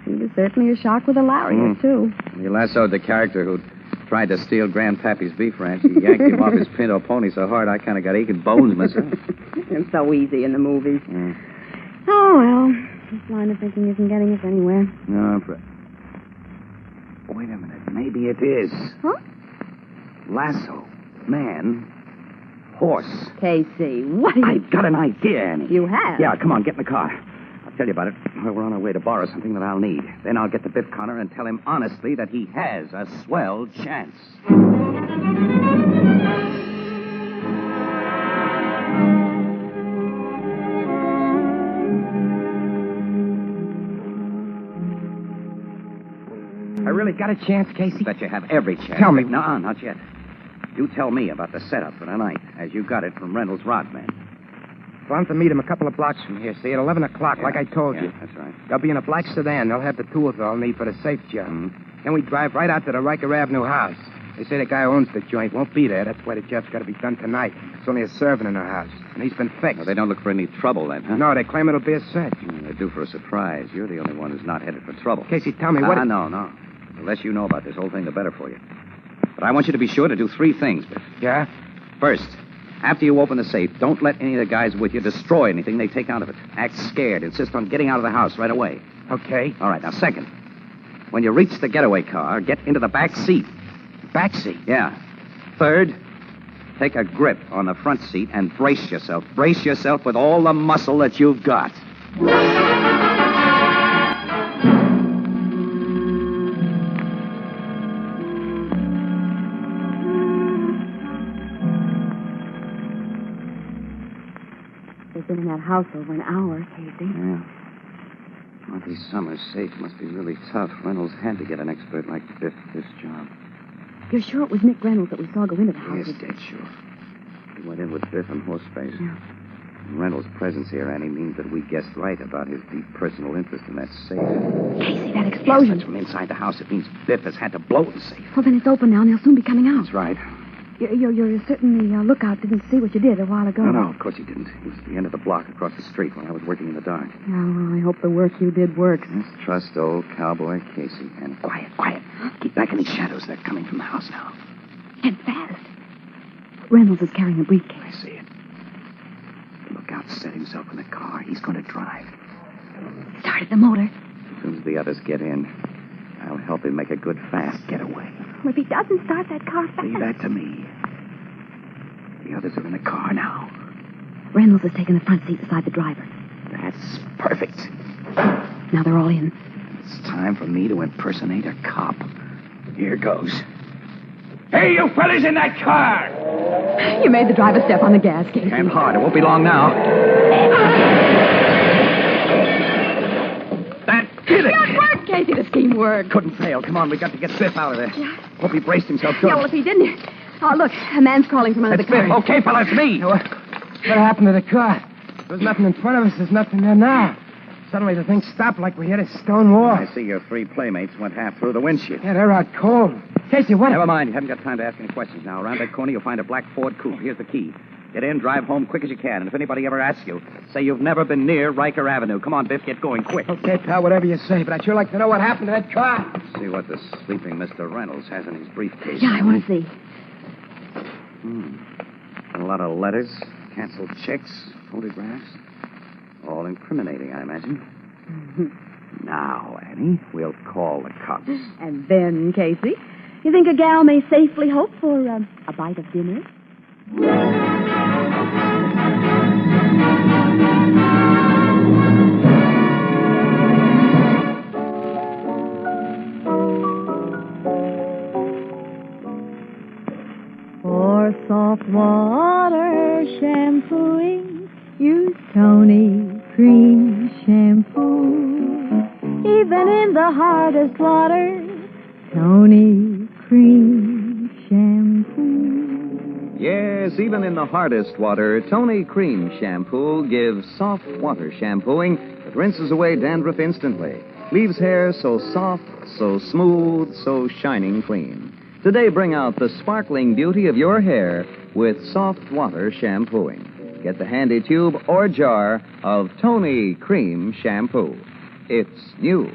He was certainly a shark with a lariat, too. He lassoed the character who tried to steal Grandpappy's beef ranch. He yanked him off his pinto pony so hard I kind of got aching bones myself. It's so easy in the movies. Oh, well, this line of thinking isn't getting us anywhere. No, wait a minute. Maybe it is. Huh? Lasso. Man. Horse. Casey, what are you... I've got an idea, Annie. You have? Yeah, come on, get in the car. I'll tell you about it. We're on our way to borrow something that I'll need. Then I'll get to Biff Connor and tell him honestly that he has a swell chance. I really got a chance, Casey? Bet you have every chance. Tell me. No, not yet. You tell me about the setup for tonight, as you got it from Reynolds' Rodman. Well, I'm to meet him a couple of blocks from here, see, at 11 o'clock, like I told you. That's right. They'll be in a black sedan. They'll have the tools I'll need for the safe job. Then we drive right out to the Riker Avenue house. They say the guy who owns the joint won't be there. That's why the job's got to be done tonight. It's only a servant in the house, and he's been fixed. Well, they don't look for any trouble then, huh? No, they claim it'll be a search. They're due for a surprise. You're the only one who's not headed for trouble. Casey, tell me what... No. The less you know about this whole thing, the better for you. But I want you to be sure to do 3 things, Biff. Yeah? First, after you open the safe, don't let any of the guys with you destroy anything they take out of it. Act scared. Insist on getting out of the house right away. Okay. All right, now second, When you reach the getaway car, get into the back seat. Back seat? Yeah. Third, take a grip on the front seat and brace yourself. Brace yourself with all the muscle that you've got. They've been in that house over an hour, Casey. Yeah. Monty Summers' safe must be really tough. Reynolds had to get an expert like Biff for this job. You're sure it was Nick Reynolds that we saw go into the house? Yes, dead sure. He went in with Biff on horse face. Yeah. Reynolds' presence here, Annie, means that we guessed right about his deep personal interest in that safe. Casey, that explosion. Yes, that's from inside the house. It means Biff has had to blow the safe. Well, then it's open now, and they'll soon be coming out. That's right. You're certain the lookout didn't see what you did a while ago? No, of course he didn't. He was at the end of the block across the street when I was working in the dark. Yeah, well, I hope the work you did works. Let's trust old cowboy Casey. And quiet. Keep back in these shadows. They're coming from the house now. Head fast. Reynolds is carrying a briefcase. I see it. The lookout set himself in the car. He's going to drive. Started the motor. As soon as the others get in, I'll help him make a good, fast getaway. Well, if he doesn't start that car fast... Leave that to me. The others are in the car now. Reynolds is taking the front seat beside the driver. That's perfect. Now they're all in. It's time for me to impersonate a cop. Here goes. Hey, you fellas in that car! You made the driver step on the gas, Casey. Camp hard. It won't be long now. That did it! It worked, Casey. The scheme worked. Couldn't fail. Come on, we got to get Biff out of there. Yeah. Hope he braced himself good. Yeah, well, if he didn't... Oh, look, a man's crawling from under It's the car. Biff. Okay, fella, it's me. What happened to the car? There was nothing in front of us. There's nothing there now. Suddenly the thing stopped like we hit a stone wall. I see your three playmates went half through the windshield. Yeah, they're out cold. Casey, what... Never mind. You haven't got time to ask any questions now. Around that corner, you'll find a black Ford coupe. Here's the key. Get in, drive home quick as you can. And if anybody ever asks you, say you've never been near Riker Avenue. Come on, Biff, get going quick. Okay, pal, whatever you say, but I'd sure like to know what happened to that car. See what the sleeping Mr. Reynolds has in his briefcase. Yeah, I want to see. A lot of letters, canceled checks, photographs. All incriminating, I imagine. Now, Annie, we'll call the cops. And then, Casey, you think a gal may safely hope for a bite of dinner? For soft water shampooing, use Tony Cream Shampoo. Even in the hardest water, Tony Cream Shampoo. Yes, even in the hardest water, Tony Cream Shampoo gives soft water shampooing that rinses away dandruff instantly. Leaves hair so soft, so smooth, so shining clean. Today, bring out the sparkling beauty of your hair with soft water shampooing. Get the handy tube or jar of Tony Cream Shampoo. It's new.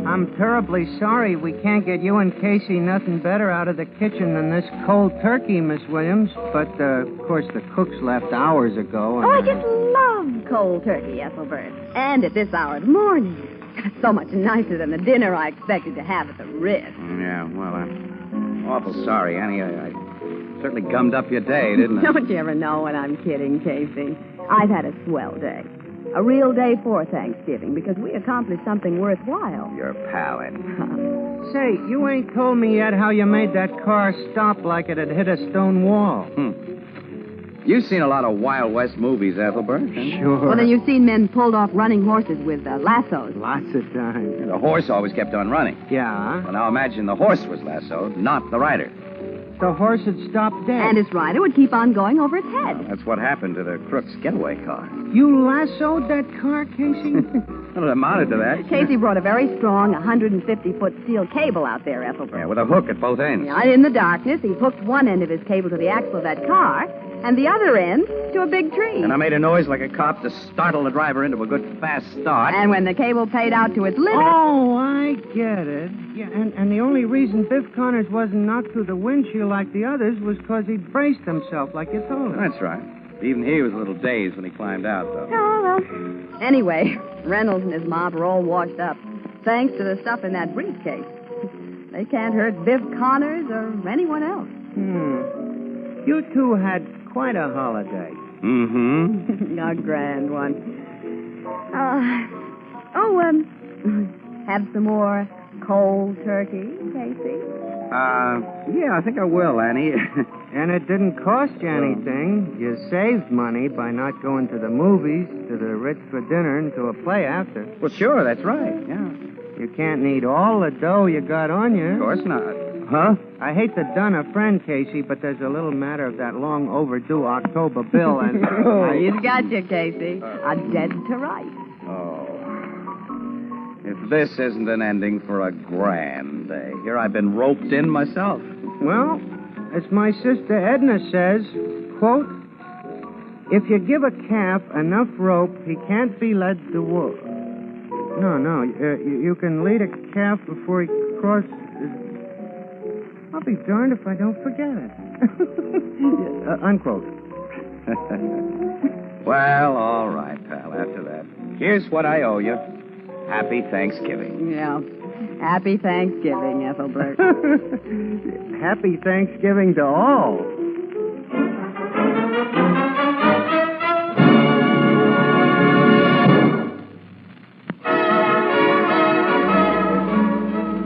I'm terribly sorry we can't get you and Casey nothing better out of the kitchen than this cold turkey, Miss Williams. But, of course, the cook's left hours ago. And, Oh, I just love cold turkey, Ethelbert. And at this hour of the morning. It's so much nicer than the dinner I expected to have at the Ritz. Yeah, well, I'm awful sorry, Annie. I certainly gummed up your day, didn't I? Don't you ever know when I'm kidding, Casey? I've had a swell day. A real day for Thanksgiving, because we accomplished something worthwhile. Your pal, Eddie. Say, you ain't told me yet how you made that car stop like it had hit a stone wall. You've seen a lot of Wild West movies, Ethelbert. Sure. Well, then you've seen men pulled off running horses with lassos. Lots of times. The horse always kept on running. Yeah? Well, now imagine the horse was lassoed, not the rider. The horse had stopped dead. And its rider would keep on going over its head. That's what happened to the crook's getaway car. You lassoed that car, Casey? Well, it amounted to that. Casey brought a very strong 150-foot steel cable out there, Ethelbert. Yeah, with a hook at both ends. Yeah, in the darkness, he hooked one end of his cable to the axle of that car, and the other end to a big tree. And I made a noise like a cop to startle the driver into a good fast start. And when the cable paid out to its limit... Oh, I get it. Yeah, and the only reason Biff Connors wasn't knocked through the windshield like the others was because he braced himself, like you told us. That's right. Even he was a little dazed when he climbed out, though. Oh, well. Anyway, Reynolds and his mob are all washed up, thanks to the stuff in that briefcase. They can't hurt Biff Connors or anyone else. You two had quite a holiday. Mm-hmm. A grand one. Have some more cold turkey, Casey? Yeah, I think I will, Annie. And it didn't cost you anything. You saved money by not going to the movies, to the Ritz for dinner, and to a play after. Well, sure, that's right, yeah. You can't need all the dough you got on you. Of course not. Huh? I hate to dun a friend, Casey, but there's a little matter of that long overdue October bill, and... He's got you, Casey. A dead to rights. Oh. If this isn't an ending for a grand day. Here I've been roped in myself. Well, as my sister Edna says, quote, if you give a calf enough rope, he can't be led to wool. No, you can lead a calf before he crosses... I'll be darned if I don't forget it. Unquote. Well, all right, pal, after that. Here's what I owe you. Happy Thanksgiving. Yeah. Happy Thanksgiving, Ethelbert. Happy Thanksgiving to all.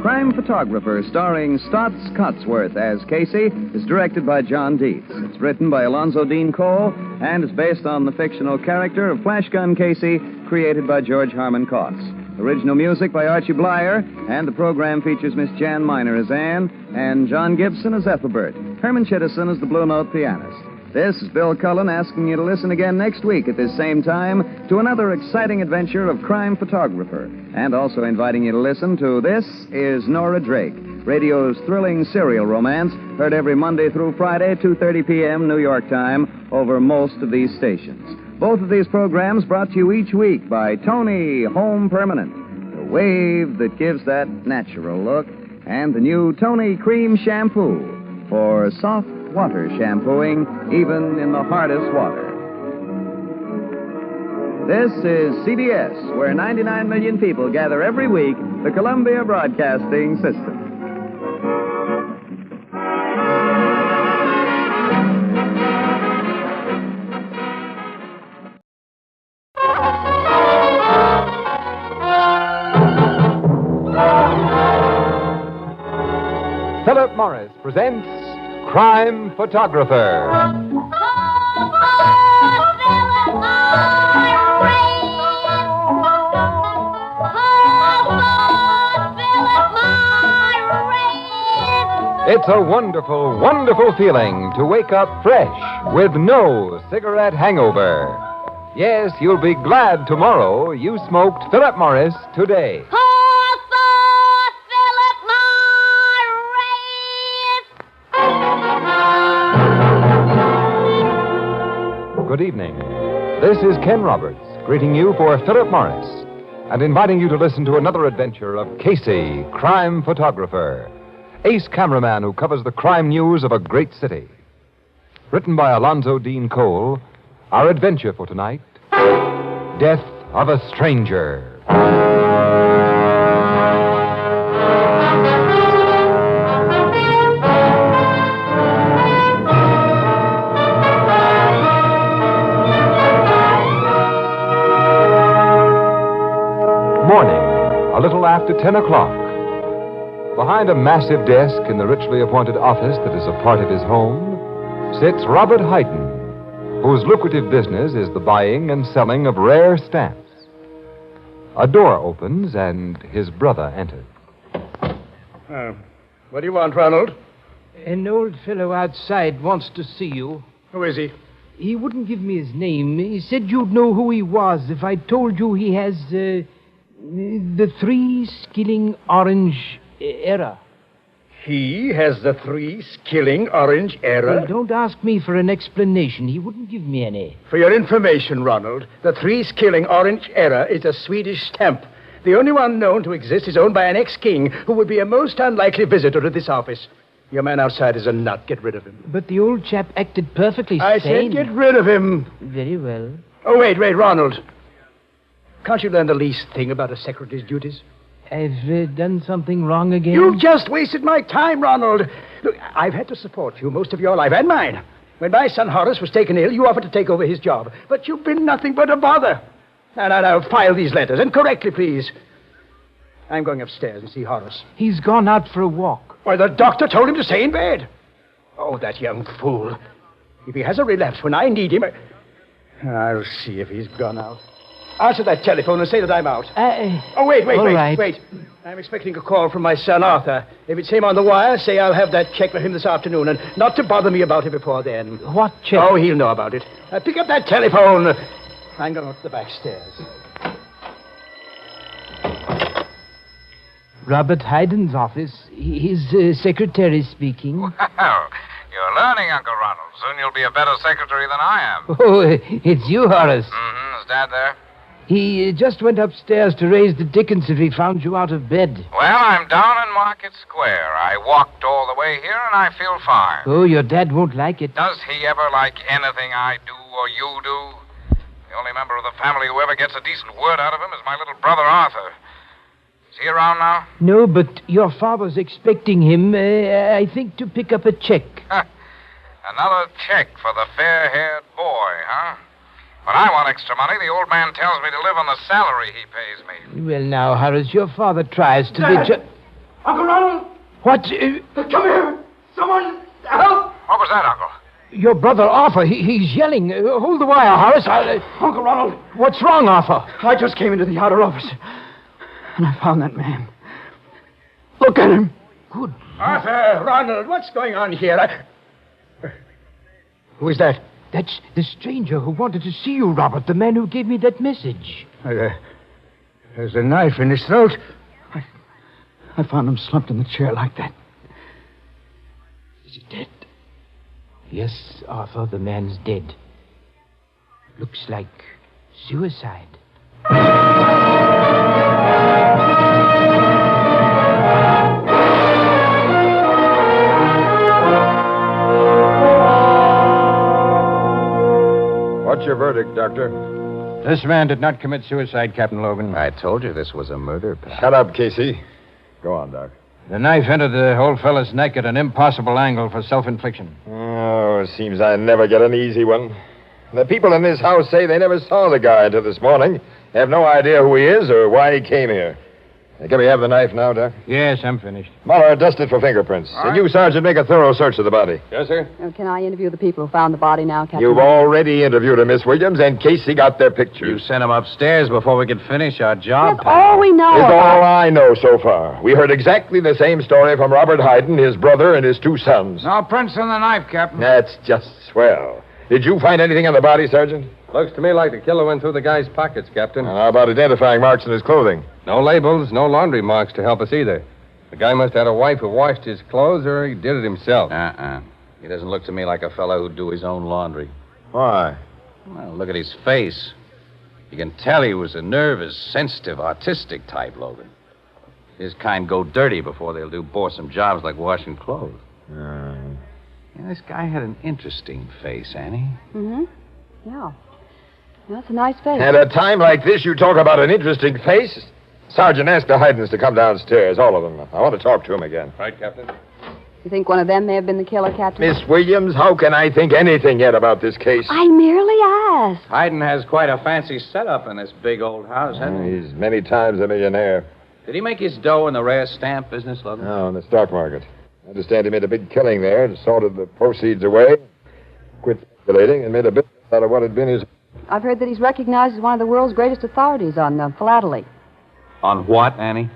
Crime Photographer, starring Stotts Cotsworth as Casey, is directed by John Dietz. It's written by Alonzo Dean Cole and is based on the fictional character of Flash Gun Casey, created by George Harmon Cox. Original music by Archie Blyer, and the program features Miss Jan Miner as Anne and John Gibson as Ethelbert. Herman Chittison as the Blue Note pianist. This is Bill Cullen asking you to listen again next week at this same time to another exciting adventure of Crime Photographer, and also inviting you to listen to This is Nora Drake, radio's thrilling serial romance, heard every Monday through Friday, 2:30 p.m. New York time, over most of these stations. Both of these programs brought to you each week by Tony Home Permanent, the wave that gives that natural look, and the new Tony Cream Shampoo for soft water shampooing, even in the hardest water. This is CBS, where 99 million people gather every week, the Columbia Broadcasting System. Philip Morris presents Crime Photographer. It's a wonderful, wonderful feeling to wake up fresh with no cigarette hangover. Yes, you'll be glad tomorrow you smoked Philip Morris today. Good evening. This is Ken Roberts, greeting you for Philip Morris, and inviting you to listen to another adventure of Casey, Crime Photographer, ace cameraman who covers the crime news of a great city. Written by Alonzo Dean Cole, our adventure for tonight, Death of a Stranger. Morning, a little after 10 o'clock. Behind a massive desk in the richly appointed office that is a part of his home sits Robert Hayden, whose lucrative business is the buying and selling of rare stamps. A door opens and his brother enters. What do you want, Ronald? An old fellow outside wants to see you. Who is he? He wouldn't give me his name. He said you'd know who he was if I told you he has, the 3 skilling orange error. He has the 3 skilling orange error? Well, don't ask me for an explanation. He wouldn't give me any. For your information, Ronald, the 3 skilling orange error is a Swedish stamp The only one known to exist is owned by an ex-king who would be a most unlikely visitor to this office. Your man outside is a nut. Get rid of him. But the old chap acted perfectly I sane. said get rid of him. Very well. Oh, wait, Ronald. Can't you learn the least thing about a secretary's duties? I've done something wrong again? You've just wasted my time, Ronald. Look, I've had to support you most of your life, and mine. When my son Horace was taken ill, you offered to take over his job. But you've been nothing but a bother. Now, file these letters, and correctly, please. I'm going upstairs and see Horace. He's gone out for a walk. Why, the doctor told him to stay in bed. Oh, that young fool. If he has a relapse when I need him, I'll see if he's gone out. Answer that telephone and say that I'm out. Wait. I'm expecting a call from my son, Arthur. If it's him on the wire, say I'll have that check for him this afternoon, and not to bother me about it before then. What check? Oh, he'll know about it. Pick up that telephone. I'm going up the back stairs. Robert Hayden's office. His secretary speaking. Well, you're learning, Uncle Ronald. Soon you'll be a better secretary than I am. Oh, it's you, Horace. Mm-hmm. Is Dad there? He just went upstairs to raise the dickens if he found you out of bed. Well, I'm down in Market Square. I walked all the way here, and I feel fine. Oh, your dad won't like it. Does he ever like anything I do or you do? The only member of the family who ever gets a decent word out of him is my little brother, Arthur. Is he around now? No, but your father's expecting him, I think, to pick up a check. Another check for the fair-haired boy, huh? When I want extra money, the old man tells me to live on the salary he pays me. Well, now, Horace, your father tries to Dad! Uncle Ronald! What? Come here! Someone help! What was that, Uncle? Your brother, Arthur, he's yelling. Hold the wire, Horace. Uncle Ronald! What's wrong, Arthur? I just came into the outer office, and I found that man. Look at him. Good. Arthur, Ronald, what's going on here? Who is that? That's the stranger who wanted to see you, Robert, the man who gave me that message. There's a knife in his throat. I found him slumped in the chair like that. Is he dead? Yes, Arthur, the man's dead. Looks like suicide. What's your verdict, Doctor? This man did not commit suicide, Captain Logan. I told you this was a murder, pal. Shut up, Casey. Go on, Doc. The knife entered the old fellow's neck at an impossible angle for self-infliction. Oh, it seems I never get an easy one. The people in this house say they never saw the guy until this morning. They have no idea who he is or why he came here. Can we have the knife now, Doc? Yes, I'm finished. Muller, dust it for fingerprints. And you, Sergeant, make a thorough search of the body. Yes, sir. Can I interview the people who found the body now, Captain? You've already interviewed her, Miss Williams, and Casey got their pictures. You sent him upstairs before we could finish our job. That's all we know. It's all I know so far. We heard exactly the same story from Robert Hayden, his brother, and his two sons. No prints on the knife, Captain. That's just swell. Did you find anything on the body, Sergeant? Looks to me like the killer went through the guy's pockets, Captain. How about identifying marks on his clothing? No labels, no laundry marks to help us either. The guy must have had a wife who washed his clothes, or he did it himself. He doesn't look to me like a fellow who'd do his own laundry. Why? Well, look at his face. You can tell he was a nervous, sensitive, artistic type, Logan. His kind go dirty before they'll do boresome jobs like washing clothes. Yeah, this guy had an interesting face, Annie. Mm-hmm. Yeah. That's a nice face. At a time like this, you talk about an interesting face? Sergeant, ask the Haydens to come downstairs, all of them. I want to talk to him again. Right, Captain. You think one of them may have been the killer, Captain? Miss Williams, how can I think anything yet about this case? I merely asked. Hayden has quite a fancy setup in this big old house, hasn't he? He's many times a millionaire. Did he make his dough in the rare stamp business, Logan? No, in the stock market. I understand he made a big killing there and sorted the proceeds away, quit speculating, and made a business out of what had been his... I've heard that he's recognized as one of the world's greatest authorities on philately. On what, Annie?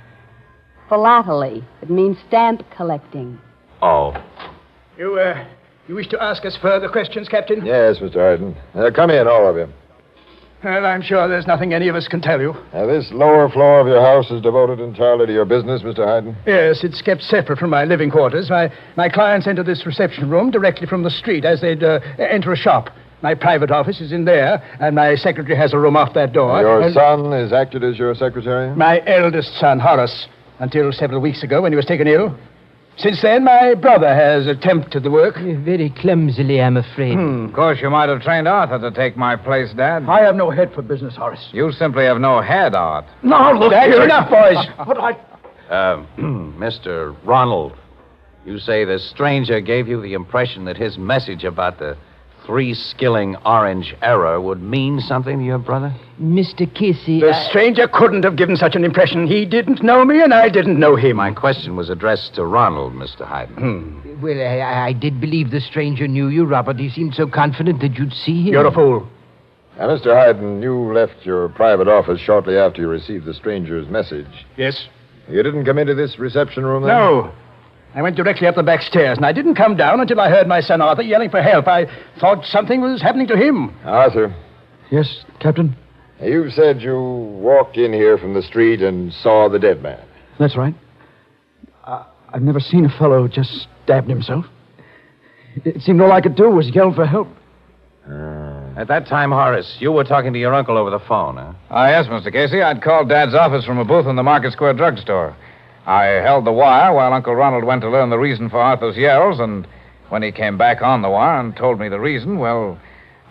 Philately. It means stamp collecting. Oh. You wish to ask us further questions, Captain? Yes, Mr. Hayden. Come in, all of you. Well, I'm sure there's nothing any of us can tell you. This lower floor of your house is devoted entirely to your business, Mr. Hayden? Yes, it's kept separate from my living quarters. My clients enter this reception room directly from the street as they'd enter a shop. My private office is in there, and my secretary has a room off that door. Your son is acted as your secretary? My eldest son, Horace, until several weeks ago when he was taken ill. Since then, my brother has attempted the work. Very clumsily, I'm afraid. Of course, you might have trained Arthur to take my place, Dad. I have no head for business, Horace. You simply have no head, Art. No, look, that's here. enough, boys. What I... Mr. Ronald, you say the stranger gave you the impression that his message about the 3-skilling orange error would mean something to your brother? Mr. Casey... The stranger couldn't have given such an impression. He didn't know me, and I didn't know him. My question was addressed to Ronald, Mr. Hayden. Well, I did believe the stranger knew you, Robert. He seemed so confident that you'd see him. You're a fool. Now, Mr. Hayden, you left your private office shortly after you received the stranger's message. Yes. You didn't come into this reception room then? No. I went directly up the back stairs, and I didn't come down until I heard my son Arthur yelling for help. I thought something was happening to him. Arthur. Yes, Captain? You said you walked in here from the street and saw the dead man. That's right. I've never seen a fellow just stabbed himself. It seemed all I could do was yell for help. At that time, Horace, you were talking to your uncle over the phone, huh? Yes, Mr. Casey. I'd called Dad's office from a booth in the Market Square drugstore. I held the wire while Uncle Ronald went to learn the reason for Arthur's yells, and when he came back on the wire and told me the reason, well,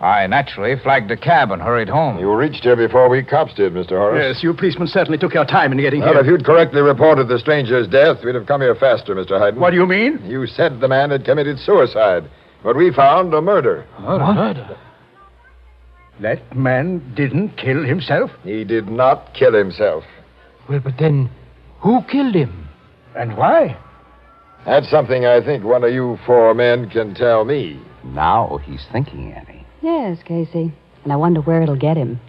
I naturally flagged a cab and hurried home. You reached here before we cops did, Mr. Horace. Yes, you policemen certainly took your time in getting Well, here. if you'd correctly reported the stranger's death, we'd have come here faster, Mr. Hayden. What do you mean? You said the man had committed suicide, but we found a murder. Murder? That man didn't kill himself? He did not kill himself. Well, but then, who killed him? And why? That's something I think one of you 4 men can tell me. Now he's thinking, Annie. Yes, Casey. And I wonder where it'll get him.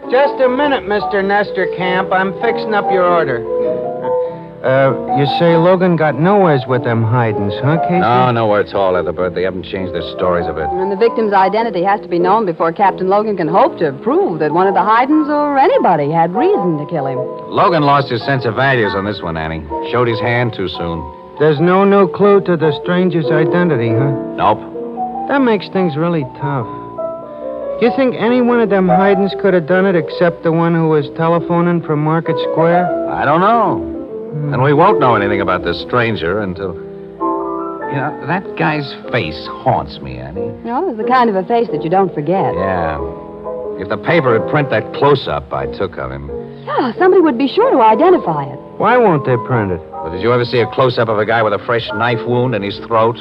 Just a minute, Mr. Nestor Camp. I'm fixing up your order. You say Logan got nowheres with them Haydens, huh, Casey? No, nowhere at all, Ethelbert. They haven't changed their stories a bit. And the victim's identity has to be known before Captain Logan can hope to prove that one of the Haydens or anybody had reason to kill him. Logan lost his sense of values on this one, Annie. Showed his hand too soon. There's no new clue to the stranger's identity, huh? Nope. That makes things really tough. You think any one of them Haydens could have done it except the one who was telephoning from Market Square? I don't know. And we won't know anything about this stranger until... You know, that guy's face haunts me, Annie. You know, it's the kind of a face that you don't forget. Yeah. If the paper had print that close-up I took of him... Yeah, somebody would be sure to identify it. Why won't they print it? But did you ever see a close-up of a guy with a fresh knife wound in his throat?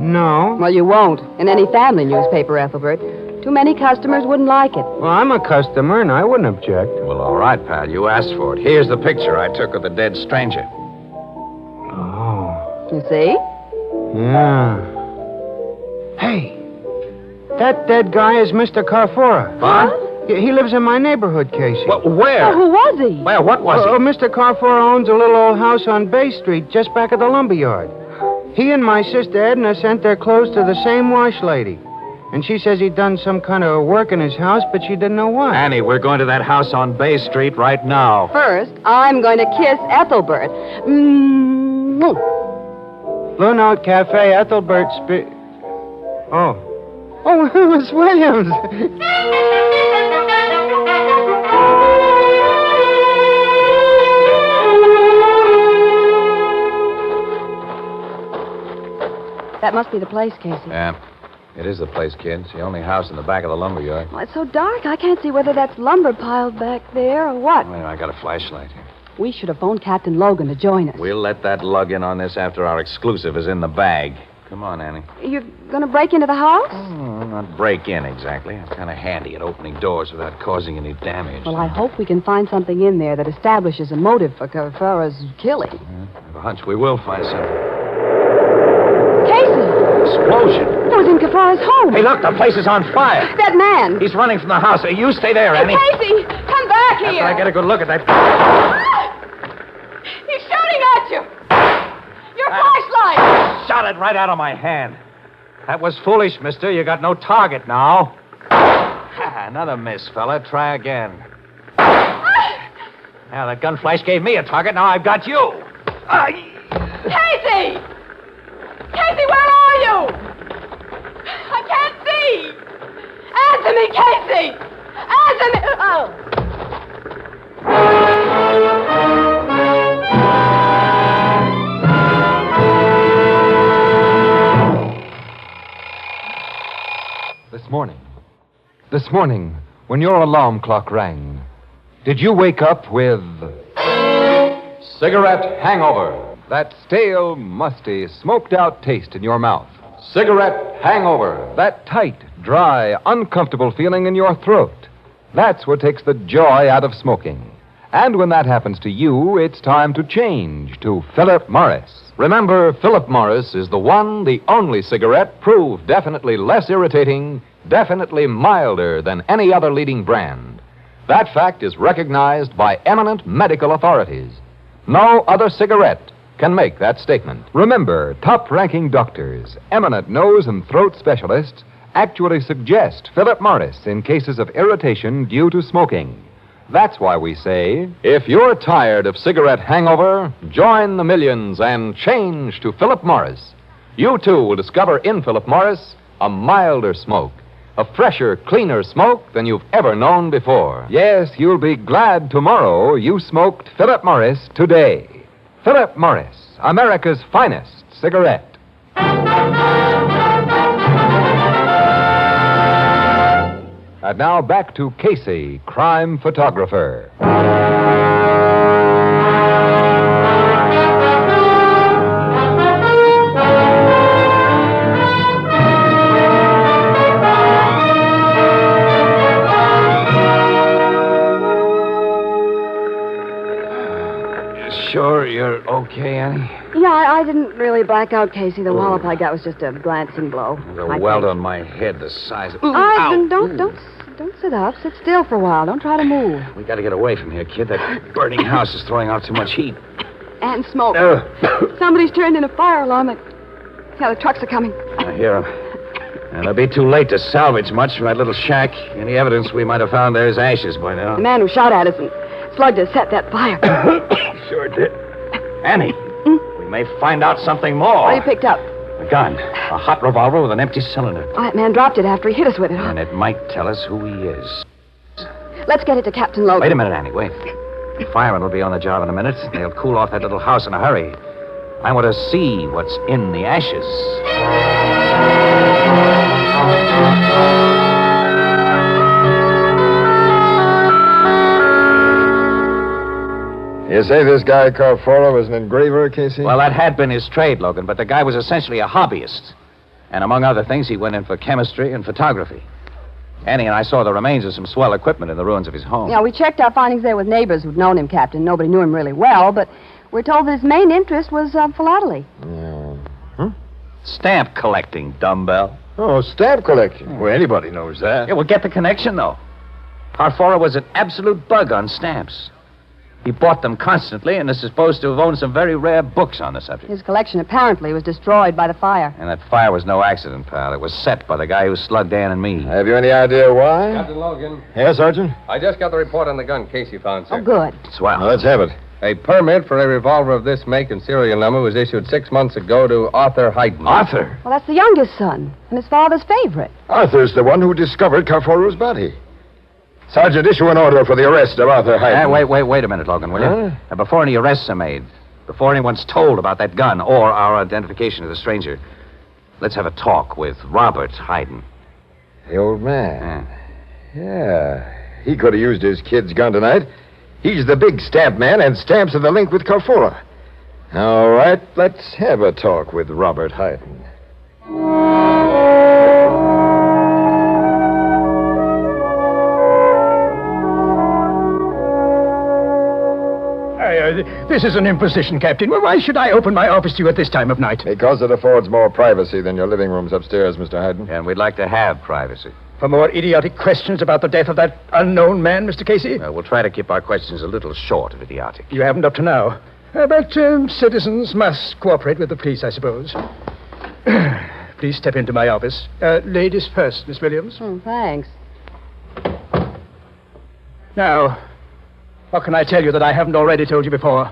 No. Well, you won't. In any family newspaper, Ethelbert. Too many customers wouldn't like it. Well, I'm a customer, and I wouldn't object. Well, all right, pal. You asked for it. Here's the picture I took of the dead stranger. Oh. You see? Yeah. Hey, that dead guy is Mr. Carfora. What? He lives in my neighborhood, Casey. Where? Oh, who was he? Where? What was he? Mr. Carfora owns a little old house on Bay Street, just back of the lumberyard. He and my sister Edna sent their clothes to the same wash lady. And she says he'd done some kind of work in his house, but she didn't know what. Annie, we're going to that house on Bay Street right now. First, I'm going to kiss Ethelbert. Blue Note Cafe, Ethelbert Oh. Oh, it was Williams. That must be the place, Casey. Yeah. It is the place, kid. It's the only house in the back of the lumberyard. Well, it's so dark, I can't see whether that's lumber piled back there or what. Well, I got a flashlight here. We should have phoned Captain Logan to join us. We'll let that lug in on this after our exclusive is in the bag. Come on, Annie. You're going to break into the house? Oh, not break in exactly. I'm kind of handy at opening doors without causing any damage. Well, I hope we can find something in there that establishes a motive for Carfara's killing. I have a hunch we will find something. Casey! Explosion. It was in Carfara's home. Hey, look, the place is on fire. That man. He's running from the house. You stay there, Annie. Casey, come back here. After I get a good look at that... He's shooting at you. Your flashlight. Shot it right out of my hand. That was foolish, mister. You got no target now. Another miss, fella. Try again. Now, that gun flash gave me a target. Now I've got you. Casey! Casey, where are you? I can't see! Answer me, Casey! Answer me! Oh. This morning, when your alarm clock rang, did you wake up with cigarette hangover? That stale, musty, smoked-out taste in your mouth. Cigarette hangover. That tight, dry, uncomfortable feeling in your throat. That's what takes the joy out of smoking. And when that happens to you, it's time to change to Philip Morris. Remember, Philip Morris is the one, the only cigarette proved definitely less irritating, definitely milder than any other leading brand. That fact is recognized by eminent medical authorities. No other cigarette can make that statement. Remember, top-ranking doctors, eminent nose and throat specialists actually suggest Philip Morris in cases of irritation due to smoking. That's why we say, if you're tired of cigarette hangover, join the millions and change to Philip Morris. You, too, will discover in Philip Morris a milder smoke, a fresher, cleaner smoke than you've ever known before. Yes, you'll be glad tomorrow you smoked Philip Morris today. Philip Morris, America's finest cigarette. And now back to Casey, crime photographer. Sure you're okay, Annie? Yeah, I didn't really black out, Casey. The wallop I got was just a glancing blow. There's a welt on my head the size of... Ivan, don't sit up. Sit still for a while. Don't try to move. We got to get away from here, kid. That burning house is throwing out too much heat. And smoke. Somebody's turned in a fire alarm. Yeah, the trucks are coming. I hear them. And it'll be too late to salvage much from that little shack. Any evidence we might have found there is ashes by now. The man who shot at us and slugged us set that fire. Sure did. Annie, we may find out something more. What you picked up? A gun. A hot revolver with an empty cylinder. Oh, that man dropped it after he hit us with it. And it might tell us who he is. Let's get it to Captain Logan. Wait a minute, Annie. Wait. The firemen will be on the job in a minute. They'll cool off that little house in a hurry. I want to see what's in the ashes. You say this guy Carfora was an engraver, Casey? Well, that had been his trade, Logan, but the guy was essentially a hobbyist. And among other things, he went in for chemistry and photography. Annie and I saw the remains of some swell equipment in the ruins of his home. Yeah, we checked our findings there with neighbors who'd known him, Captain. Nobody knew him really well, but we're told that his main interest was philately. Yeah. Huh? Stamp collecting, dumbbell. Oh, stamp collecting. Well, anybody knows that. Yeah, well, get the connection, though. Carfora was an absolute bug on stamps. He bought them constantly and is supposed to have owned some very rare books on the subject. His collection apparently was destroyed by the fire. And that fire was no accident, pal. It was set by the guy who slugged Dan and me. Have you any idea why? Captain Logan. Yes, Sergeant? I just got the report on the gun Casey found, sir. Oh, good. Swell. Well, let's have it. A permit for a revolver of this make and serial number was issued 6 months ago to Arthur Hayden. Arthur? Well, that's the youngest son and his father's favorite. Arthur's the one who discovered Carfora's body. Sergeant, issue an order for the arrest of Arthur Hayden. Wait a minute, Logan, will you? Now, before any arrests are made, before anyone's told about that gun or our identification of the stranger, let's have a talk with Robert Hayden. The old man. Yeah. He could have used his kid's gun tonight. He's the big stamp man, and stamps are the link with Carfora. All right, let's have a talk with Robert Hayden. This is an imposition, Captain. Well, why should I open my office to you at this time of night? Because it affords more privacy than your living rooms upstairs, Mr. Hayden. And we'd like to have privacy. For more idiotic questions about the death of that unknown man, Mr. Casey? We'll try to keep our questions a little short of idiotic. You haven't up to now. But citizens must cooperate with the police, I suppose. Please step into my office. Ladies first, Miss Williams. Oh, thanks. Now, what can I tell you that I haven't already told you before?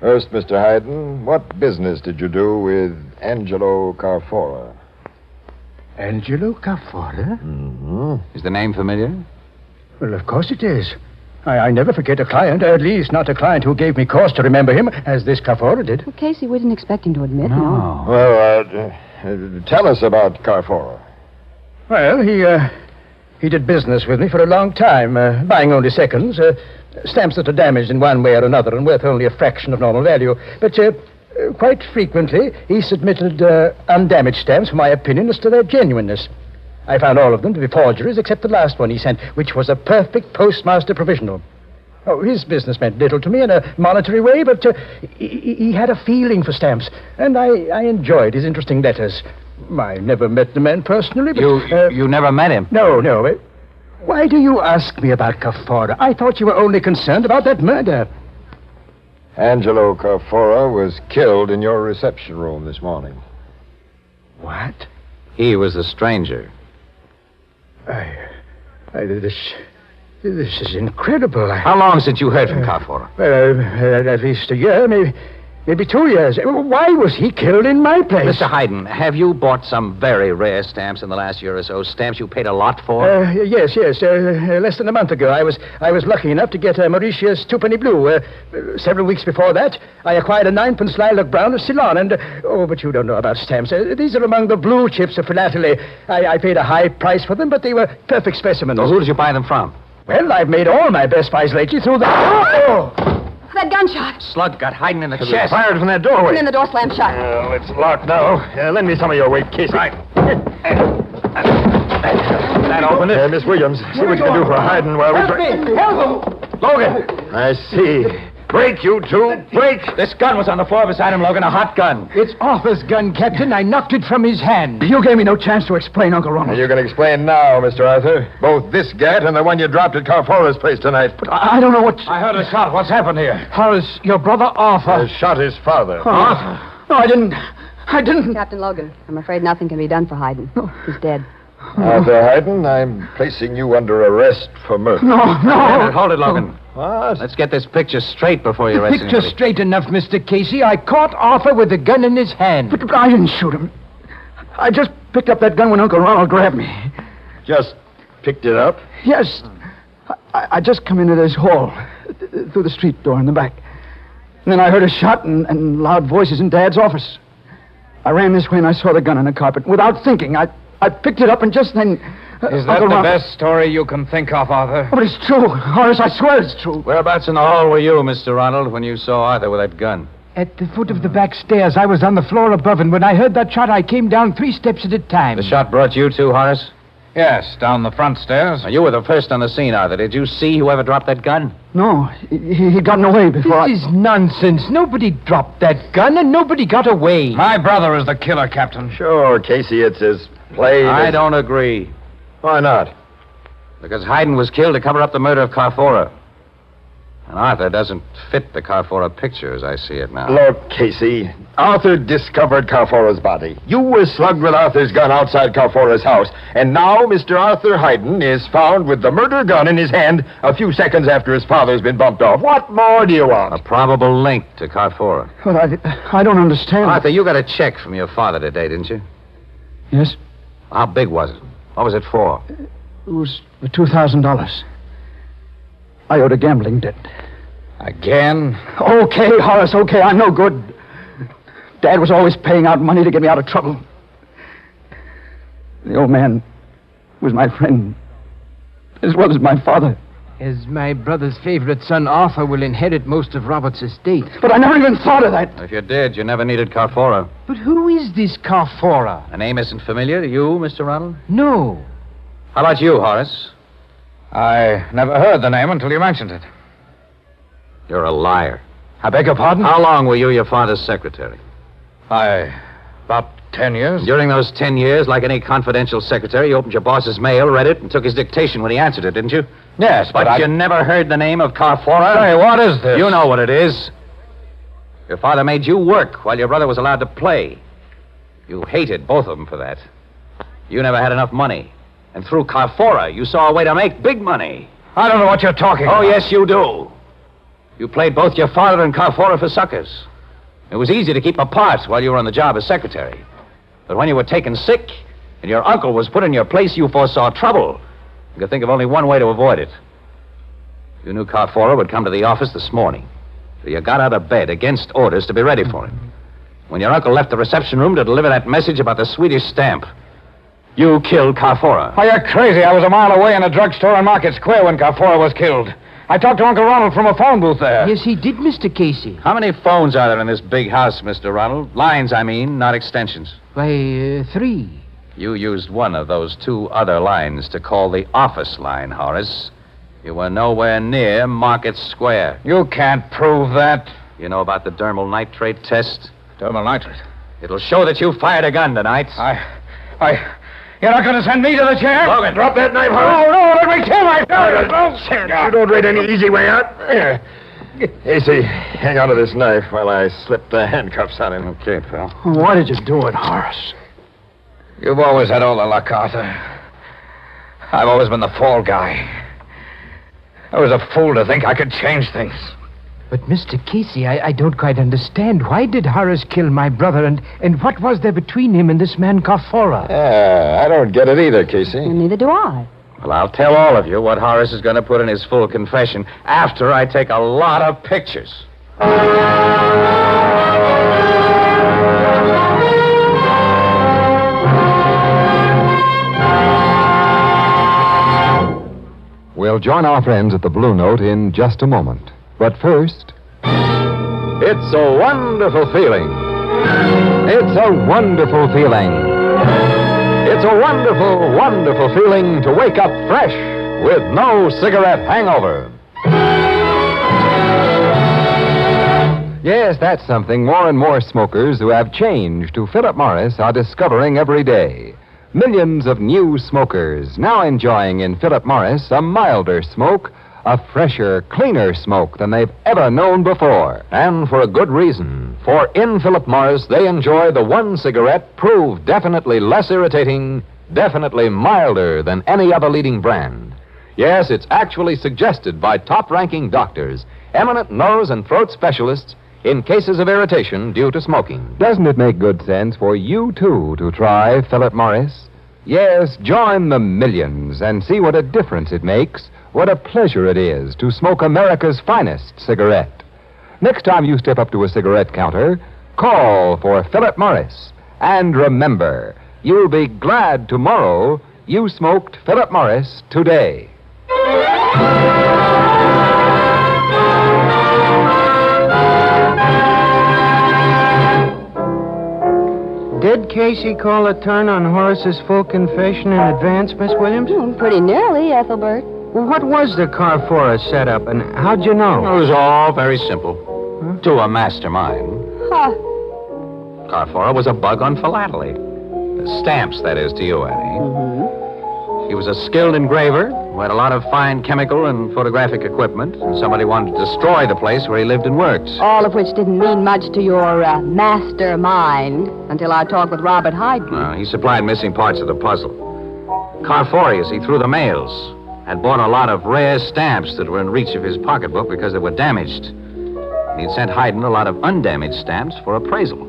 First, Mr. Hayden, what business did you do with Angelo Carfora? Angelo Carfora? Mm-hmm. Is the name familiar? Well, of course it is. I never forget a client, at least not a client who gave me cause to remember him, as this Carfora did. Well, Casey, we didn't expect him to admit, no. Well, tell us about Carfora. Well, he did business with me for a long time, buying only seconds, stamps that are damaged in one way or another and worth only a fraction of normal value. But quite frequently, he submitted undamaged stamps for my opinion as to their genuineness. I found all of them to be forgeries, except the last one he sent, which was a perfect postmaster provisional. Oh, his business meant little to me in a monetary way, but he had a feeling for stamps, and I enjoyed his interesting letters. I never met the man personally, but... You never met him? No. Why do you ask me about Carfora? I thought you were only concerned about that murder. Angelo Carfora was killed in your reception room this morning. What? He was the stranger. This is incredible. How long since you heard from Carfora? At least a year, maybe 2 years. Why was he killed in my place? Mr. Hayden, have you bought some very rare stamps in the last year or so? Stamps you paid a lot for? Yes. Less than a month ago, I was lucky enough to get a Mauritius twopenny blue. Several weeks before that, I acquired a 9-pence lilac brown of Ceylon, and but you don't know about stamps. These are among the blue chips of philately. I paid a high price for them, but they were perfect specimens. Well, who did you buy them from? Well, I've made all my best buys lately through the... That gunshot. Slug got Hayden in the It chest. fired from that doorway. And then the door slammed shut. Well, it's locked now. Lend me some of your weight, Casey. Right. That opened it. Miss Williams, see what you can do for Hayden while we... Help him! Logan! I see. Break, you two. Break! This gun was on the floor beside him, Logan. A hot gun. It's Arthur's gun, Captain. I knocked it from his hand. You gave me no chance to explain, Uncle Ronald. You can explain now, Mr. Arthur. Both this gat and the one you dropped at Carfora's place tonight. But I don't know what... I heard a shot. What's happened here? Horace, your brother Arthur... Shot his father. Arthur? No, I didn't. Captain Logan, I'm afraid nothing can be done for Hayden. He's dead. Arthur Hayden, I'm placing you under arrest for murder. No. Hold it, Logan. What? Let's get this picture straight before you The arrest picture's anybody. straight enough, Mr. Casey. I caught Arthur with the gun in his hand. But I didn't shoot him. I just picked up that gun when Uncle Ronald grabbed me. Just picked it up? Yes. I just come into this hall, through the street door in the back. And then I heard a shot and loud voices in Dad's office. I ran this way and I saw the gun on the carpet. Without thinking, I picked it up and just then... Is that the best story you can think of, Arthur? But it's true. Horace, I swear it's true. Whereabouts in the hall were you, Mr. Ronald, when you saw Arthur with that gun? At the foot of the back stairs. I was on the floor above, and when I heard that shot, I came down 3 steps at a time. The shot brought you too, Horace? Yes, down the front stairs. Now, you were the first on the scene, Arthur. Did you see whoever dropped that gun? No, he'd gotten away before This is nonsense. Nobody dropped that gun, and nobody got away. My brother is the killer, Captain. Sure, Casey, it's as plain I as... don't agree. Why not? Because Hayden was killed to cover up the murder of Carfora. And Arthur doesn't fit the Carfora picture as I see it now. Look, Casey, Arthur discovered Carfora's body. You were slugged with Arthur's gun outside Carfora's house. And now Mr. Arthur Hayden is found with the murder gun in his hand a few seconds after his father's been bumped off. What more do you want? A probable link to Carfora. Well, I don't understand. Arthur, you got a check from your father today, didn't you? Yes? How big was it? What was it for? It was for $2,000. I owed a gambling debt. Again? Okay, Horace, okay, I'm no good. Dad was always paying out money to get me out of trouble. The old man was my friend, as well as my father. As my brother's favorite son, Arthur, will inherit most of Robert's estate. But I never even thought of that. If you did, you never needed Carfora. But who is this Carfora? A name isn't familiar to you, Mr. Ronald? No. How about you, Horace? I never heard the name until you mentioned it. You're a liar. I beg your pardon? How long were you your father's secretary? About 10 years. During those 10 years, like any confidential secretary, you opened your boss's mail, read it, and took his dictation when he answered it, didn't you? Yes, But you never heard the name of Carfora? Say, what is this? You know what it is. Your father made you work while your brother was allowed to play. You hated both of them for that. You never had enough money. And through Carfora, you saw a way to make big money. I don't know what you're talking about. Oh, yes, you do. You played both your father and Carfora for suckers. It was easy to keep apart while you were on the job as secretary. But when you were taken sick and your uncle was put in your place, you foresaw trouble. You could think of only one way to avoid it. You knew Carfora would come to the office this morning. So you got out of bed against orders to be ready for him. When your uncle left the reception room to deliver that message about the Swedish stamp, you killed Carfora. Oh, you're crazy. I was a mile away in a drugstore on Market Square when Carfora was killed. I talked to Uncle Ronald from a phone booth there. Yes, he did, Mr. Casey. How many phones are there in this big house, Mr. Ronald? Lines, I mean, not extensions. Why, 3. You used one of those 2 other lines to call the office line, Horace. You were nowhere near Market Square. You can't prove that. You know about the dermal nitrate test? Dermal nitrate? It'll show that you fired a gun tonight. You're not going to send me to the chair? Logan, drop that knife, Horace. No, let me kill myself. You don't read any easy way out. Here. Casey, hang on to this knife while I slip the handcuffs on him. Okay, pal. Why did you do it, Horace? You've always had all the luck, Arthur. I've always been the fall guy. I was a fool to think I could change things. But, Mr. Casey, I don't quite understand. Why did Horace kill my brother, and what was there between him and this man Carfora? I don't get it either, Casey. Neither do I. Well, I'll tell all of you what Horace is going to put in his full confession after I take a lot of pictures. We'll join our friends at the Blue Note in just a moment. But first, it's a wonderful feeling. It's a wonderful feeling. It's a wonderful, wonderful feeling to wake up fresh with no cigarette hangover. Yes, that's something more and more smokers who have changed to Philip Morris are discovering every day. Millions of new smokers now enjoying in Philip Morris a milder smoke, a fresher, cleaner smoke than they've ever known before. And for a good reason. For in Philip Morris, they enjoy the one cigarette proved definitely less irritating, definitely milder than any other leading brand. Yes, it's actually suggested by top-ranking doctors, eminent nose and throat specialists, in cases of irritation due to smoking. Doesn't it make good sense for you, too, to try Philip Morris? Yes, join the millions and see what a difference it makes, what a pleasure it is to smoke America's finest cigarette. Next time you step up to a cigarette counter, call for Philip Morris. And remember, you'll be glad tomorrow you smoked Philip Morris today. Did Casey call a turn on Horace's full confession in advance, Miss Williams? Pretty nearly, Ethelbert. Well, what was the Carfora setup, and how'd you know? It was all very simple. To a mastermind. Huh. Carfora was a bug on philately. Stamps, that is, to you, Annie. He was a skilled engraver who had a lot of fine chemical and photographic equipment, and somebody wanted to destroy the place where he lived and worked. All of which didn't mean much to your mastermind until I talked with Robert Hyden. Well, he supplied missing parts of the puzzle. Carfora, you see, through the mails, had bought a lot of rare stamps that were in reach of his pocketbook because they were damaged. He'd sent Hyden a lot of undamaged stamps for appraisal.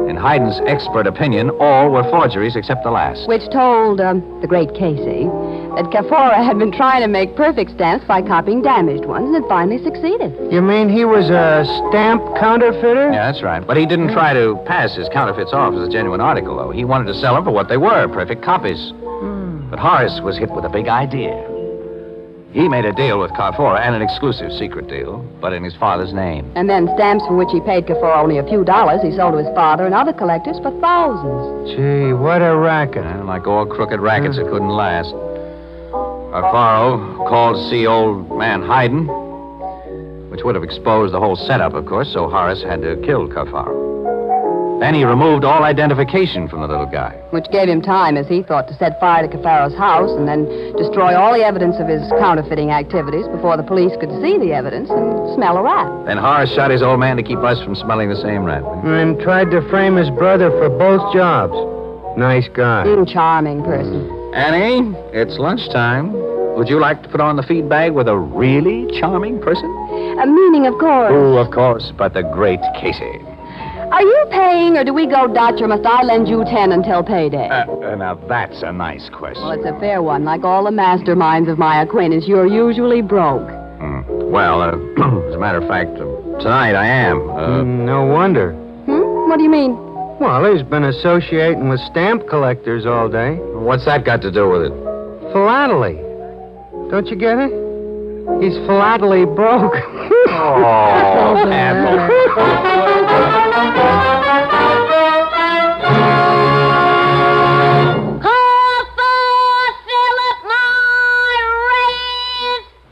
In Hyden's expert opinion, all were forgeries except the last. Which told the great Casey that Carfora had been trying to make perfect stamps by copying damaged ones and had finally succeeded. You mean he was a stamp counterfeiter? Yeah, that's right. But he didn't try to pass his counterfeits off as a genuine article, though. He wanted to sell them for what they were, perfect copies. But Horace was hit with a big idea. He made a deal with Carfora, and an exclusive secret deal, but in his father's name. And then stamps for which he paid Carfora only a few dollars, he sold to his father and other collectors for thousands. Gee, what a racket. And like all crooked rackets, it couldn't last. Carfaro called to see old man Hyden, which would have exposed the whole setup, of course, so Horace had to kill Carfaro. Then he removed all identification from the little guy. Which gave him time, as he thought, to set fire to Cafaro's house and then destroy all the evidence of his counterfeiting activities before the police could see the evidence and smell a rat. Then Horace shot his old man to keep us from smelling the same rat. And tried to frame his brother for both jobs. Nice guy. Charming person. Annie, it's lunchtime. Would you like to put on the feed bag with a really charming person? Meaning, of course. Oh, of course, but the great Casey. Are you paying, or do we go Dutch, or must I lend you 10 until payday? Now, that's a nice question. Well, it's a fair one. Like all the masterminds of my acquaintance, you're usually broke. Well, as a matter of fact, tonight I am. No wonder. What do you mean? Well, he's been associating with stamp collectors all day. What's that got to do with it? Philately. Don't you get it? He's philately broke. Oh,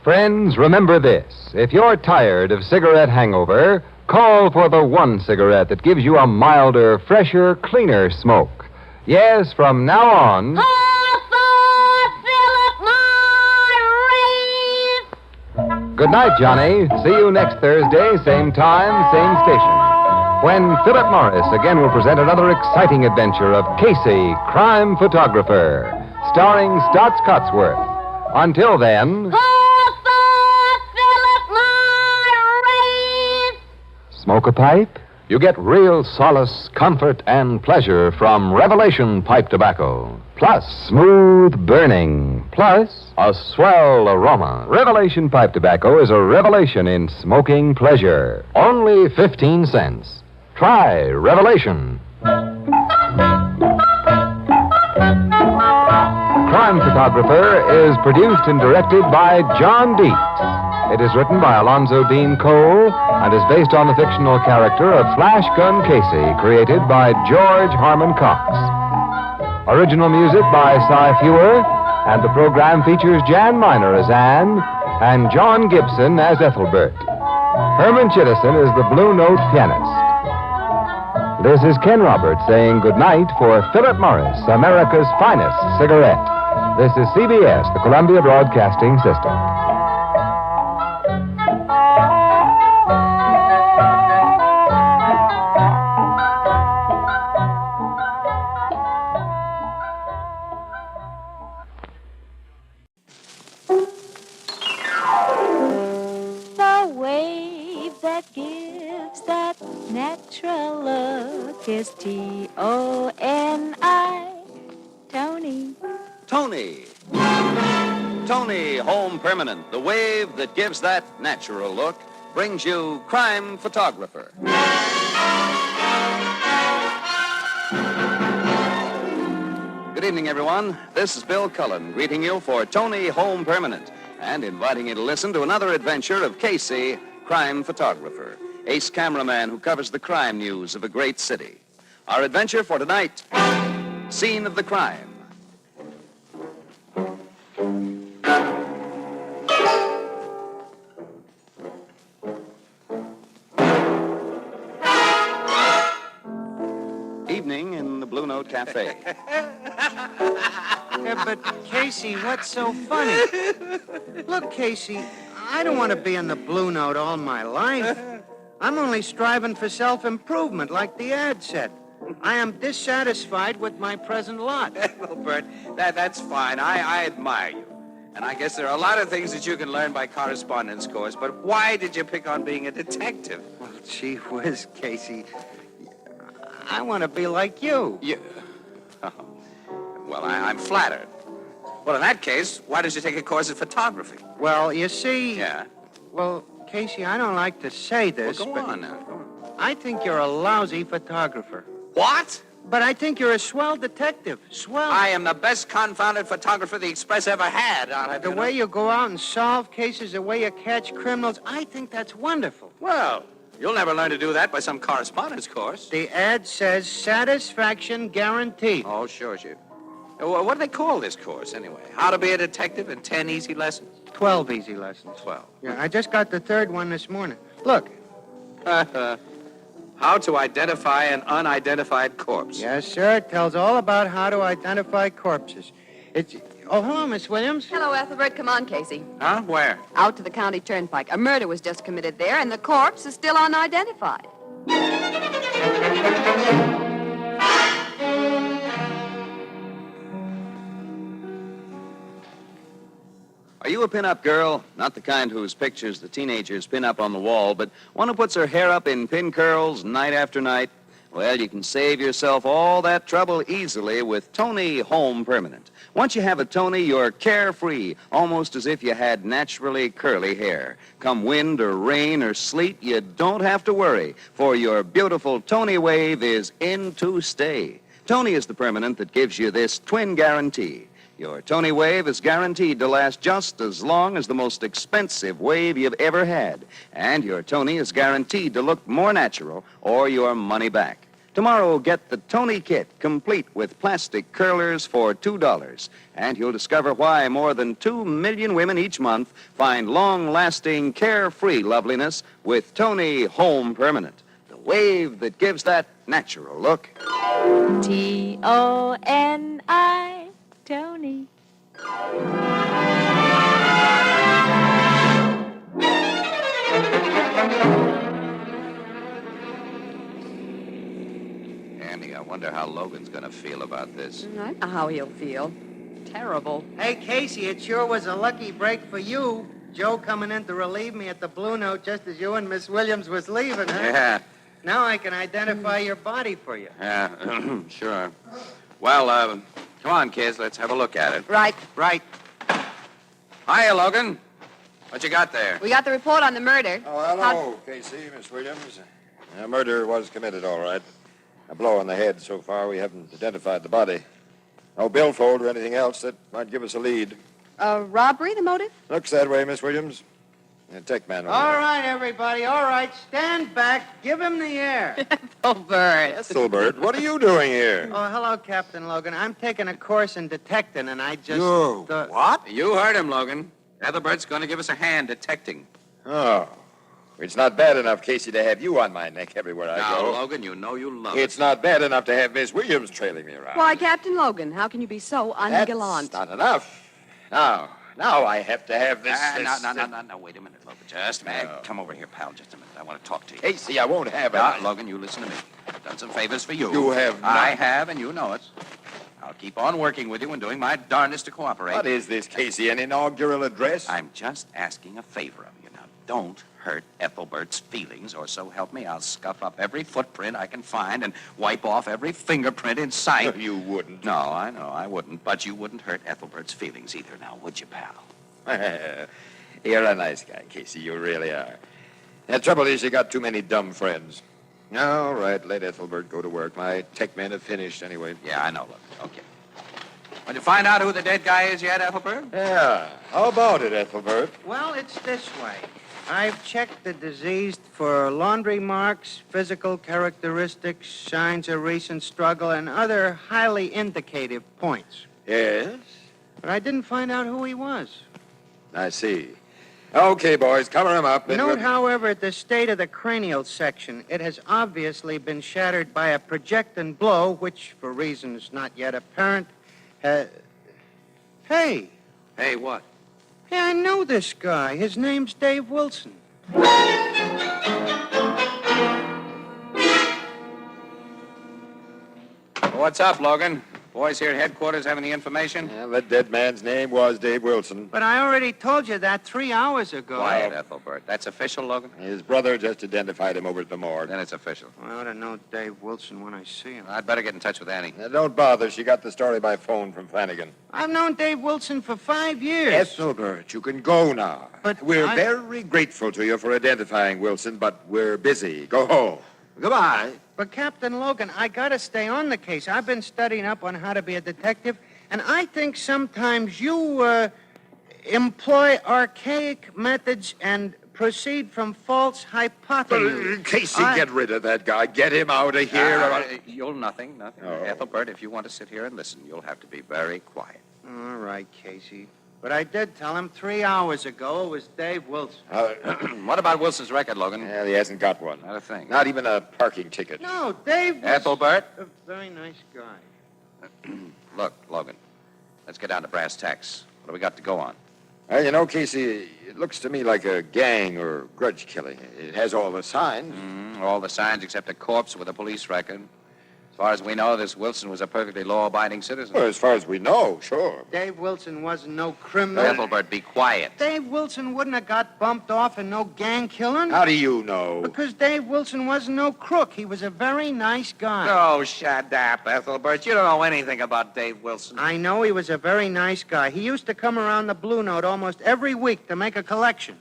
Friends, remember this. If you're tired of cigarette hangover, call for the one cigarette that gives you a milder, fresher, cleaner smoke. Yes, from now on... Good night, Johnny. See you next Thursday, same time, same station. When Philip Morris again will present another exciting adventure of Casey, crime photographer, starring Stotts Cotsworth. Until then... Smoke a pipe? You get real solace, comfort, and pleasure from Revelation pipe tobacco. Plus smooth burning. Plus a swell aroma. Revelation pipe tobacco is a revelation in smoking pleasure. Only 15 cents. Try Revelation. Crime Photographer is produced and directed by John Dietz. It is written by Alonzo Dean Cole and is based on the fictional character of Flash Gun Casey, created by George Harmon Cox. Original music by Cy Fewer, and the program features Jan Miner as Anne and John Gibson as Ethelbert. Herman Chittison is the Blue Note pianist. This is Ken Roberts saying goodnight for Philip Morris, America's finest cigarette. This is CBS, the Columbia Broadcasting System. Natural look is Toni. Tony. Tony. Tony Home Permanent, the wave that gives that natural look, brings you Crime Photographer. Good evening, everyone. This is Bill Cullen greeting you for Tony Home Permanent and inviting you to listen to another adventure of Casey, Crime Photographer, ace cameraman who covers the crime news of a great city. Our adventure for tonight, Scene of the Crime. Evening in the Blue Note Cafe. Yeah, but, Casey, what's so funny? Look, Casey, I don't want to be in the Blue Note all my life. I'm only striving for self-improvement, like the ad said. I am dissatisfied with my present lot. Well, Bert, that's fine. I admire you. And I guess there are a lot of things that you can learn by correspondence course, but why did you pick on being a detective? Well, gee whiz, Casey. I want to be like you. You? Oh. Well, I'm flattered. Well, in that case, why don't you take a course in photography? Well, you see... Yeah? Well, Casey, I don't like to say this, Well, but go on now. Go on. I think you're a lousy photographer. What? But I think you're a swell detective. Swell. I am the best confounded photographer the Express ever had. The way you go out and solve cases, the way you catch criminals, I think that's wonderful. Well, you'll never learn to do that by some correspondence course. The ad says satisfaction guaranteed. Oh, sure. What do they call this course, anyway? How to be a detective in 10 easy lessons? 12 easy lessons. 12. Yeah, I just got the third one this morning. Look. How to identify an unidentified corpse. Yes, sir. It tells all about how to identify corpses. It's... Oh, hello, Miss Williams. Hello, Ethelbert. Come on, Casey. Huh? Where? Out to the county turnpike. A murder was just committed there, and the corpse is still unidentified. Are you a pin-up girl? Not the kind whose pictures the teenagers pin up on the wall, but one who puts her hair up in pin curls night after night? Well, you can save yourself all that trouble easily with Tony Home Permanent. Once you have a Tony, you're carefree, almost as if you had naturally curly hair. Come wind or rain or sleet, you don't have to worry, for your beautiful Tony wave is in to stay. Tony is the permanent that gives you this twin guarantee. Your Tony wave is guaranteed to last just as long as the most expensive wave you've ever had. And your Tony is guaranteed to look more natural or your money back. Tomorrow, get the Tony Kit, complete with plastic curlers for $2. And you'll discover why more than 2 million women each month find long-lasting, carefree loveliness with Tony Home Permanent. The wave that gives that natural look. T-O-N-I, Tony. Andy, I wonder how Logan's going to feel about this. I know how he'll feel. Terrible. Hey, Casey, it sure was a lucky break for you. Joe coming in to relieve me at the Blue Note just as you and Miss Williams was leaving, huh? Yeah. Now I can identify your body for you. Yeah, sure. Well, come on, kids. Let's have a look at it. Right. Right. Hiya, Logan. What you got there? We got the report on the murder. Oh, hello, Casey, Miss Williams. A murder was committed, all right. A blow on the head. So far, we haven't identified the body. No billfold or anything else that might give us a lead. Robbery, the motive? Looks that way, Miss Williams. Tech man over All there. right, everybody. All right, stand back. Give him the air. Ethelbert. Ethelbert, what are you doing here? Oh, hello, Captain Logan. I'm taking a course in detecting, and I just... What? You heard him, Logan. Ethelbert's going to give us a hand detecting. Oh. It's not bad enough, Casey, to have you on my neck everywhere I Now, go. Logan, you know you love It's not bad enough to have Miss Williams trailing me around. Why, Captain Logan, how can you be so ungallant? That's not enough. Now I have to have this... No, wait a minute, Logan. Just a minute. Come over here, pal, just a minute. I want to talk to you. Casey, I won't have it. Now, Logan, you listen to me. I've done some favors for you. You have not. I have, and you know it. I'll keep on working with you and doing my darndest to cooperate. What is this, Casey, an inaugural address? I'm just asking a favor of you. Now, don't hurt Ethelbert's feelings, or so help me, I'll scuff up every footprint I can find and wipe off every fingerprint in sight. You wouldn't. No, I know, I wouldn't. But you wouldn't hurt Ethelbert's feelings either, now, would you, pal? You're a nice guy, Casey. You really are. The trouble is you got too many dumb friends. All right, let Ethelbert go to work. My tech men have finished anyway. Yeah, I know, look. Okay. Did you find out who the dead guy is yet, Ethelbert? Yeah. How about it, Ethelbert? Well, it's this way. I've checked the deceased for laundry marks, physical characteristics, signs of recent struggle, and other highly indicative points. Yes? But I didn't find out who he was. I see. Okay, boys, cover him up. Note, however, the state of the cranial section. It has obviously been shattered by a projectile blow, which, for reasons not yet apparent, Hey! Hey, what? Hey, I know this guy. His name's Dave Wilson. What's up, Logan? Boys here at headquarters have any information? Yeah, the dead man's name was Dave Wilson. But I already told you that 3 hours ago. Quiet, Ethelbert. That's official, Logan? His brother just identified him over at the morgue. Then it's official. I ought to know Dave Wilson when I see him. I'd better get in touch with Annie. Now, don't bother. She got the story by phone from Flanagan. I've known Dave Wilson for 5 years. Ethelbert, you can go now. But we're very grateful to you for identifying Wilson, but we're busy. Go home. Goodbye. But, Captain Logan, I gotta stay on the case. I've been studying up on how to be a detective, and I think sometimes you, employ archaic methods and proceed from false hypotheses. Casey, get rid of that guy. Get him out of here. You'll nothing. Oh. Ethelbert, if you want to sit here and listen, you'll have to be very quiet. All right, Casey. But I did tell him 3 hours ago it was Dave Wilson. What about Wilson's record, Logan? Well, he hasn't got one. Not a thing. Not even a parking ticket. No, Dave was Ethelbert? a very nice guy. Look, Logan, let's get down to brass tacks. What do we got to go on? Well, you know, Casey, it looks to me like a gang or grudge killing. It has all the signs. All the signs except a corpse with a police record. As far as we know, this Wilson was a perfectly law-abiding citizen. Well, as far as we know, sure. Dave Wilson wasn't no criminal. Ethelbert, be quiet. Dave Wilson wouldn't have got bumped off in no gang killing. How do you know? Because Dave Wilson wasn't no crook. He was a very nice guy. Oh, shut up, Ethelbert. You don't know anything about Dave Wilson. I know he was a very nice guy. He used to come around the Blue Note almost every week to make a collection.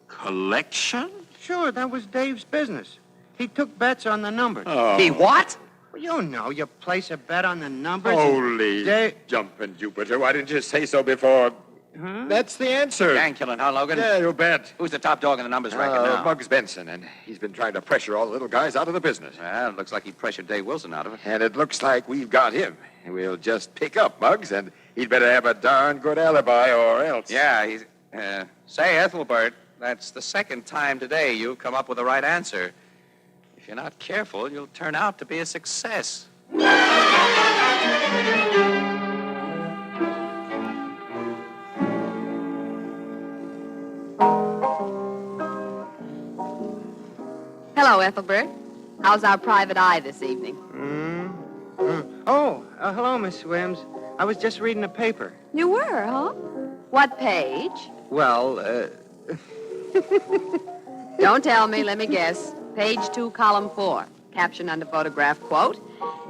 Collection? Sure, that was Dave's business. He took bets on the numbers. Oh. He what? Well, you know, you place a bet on the numbers. Holy jumping Jupiter. Why didn't you say so before? Huh? That's the answer. Gang killing, huh, Logan? Yeah, you bet. Who's the top dog in the numbers racket now? Muggs Benson, and he's been trying to pressure all the little guys out of the business. Well, it looks like he pressured Dave Wilson out of it. And it looks like we've got him. We'll just pick up Muggs, and he'd better have a darn good alibi or else. Yeah, he's... say, Ethelbert, that's the second time today you've come up with the right answer. If you're not careful, you'll turn out to be a success. Hello, Ethelbert. How's our private eye this evening? Oh, hello, Miss Williams. I was just reading the paper. You were, huh? What page? Well, Don't tell me, let me guess. Page 2, column 4. Caption under photograph, quote,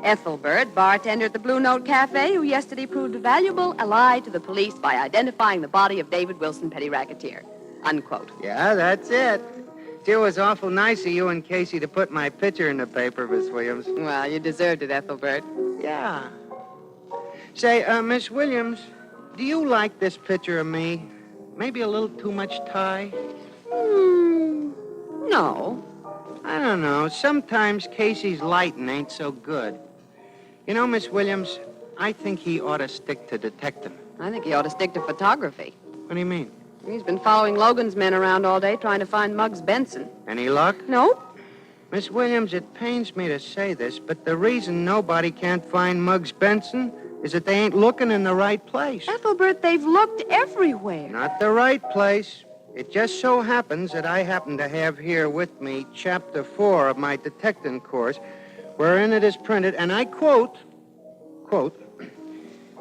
Ethelbert, bartender at the Blue Note Cafe, who yesterday proved a valuable ally to the police by identifying the body of David Wilson, petty racketeer. Unquote. Yeah, that's it. It was awful nice of you and Casey to put my picture in the paper, Miss Williams. Well, you deserved it, Ethelbert. Yeah. Say, Miss Williams, do you like this picture of me? Maybe a little too much tie? No. I don't know. Sometimes Casey's lighting ain't so good. You know, Miss Williams, I think he ought to stick to detective. I think he ought to stick to photography. What do you mean? He's been following Logan's men around all day trying to find Muggs Benson. Any luck? Nope. Miss Williams, it pains me to say this, but the reason nobody can't find Muggs Benson is that they ain't looking in the right place. Ethelbert, they've looked everywhere. Not the right place. It just so happens that I happen to have here with me Chapter 4 of my detecting course, wherein it is printed, and I quote,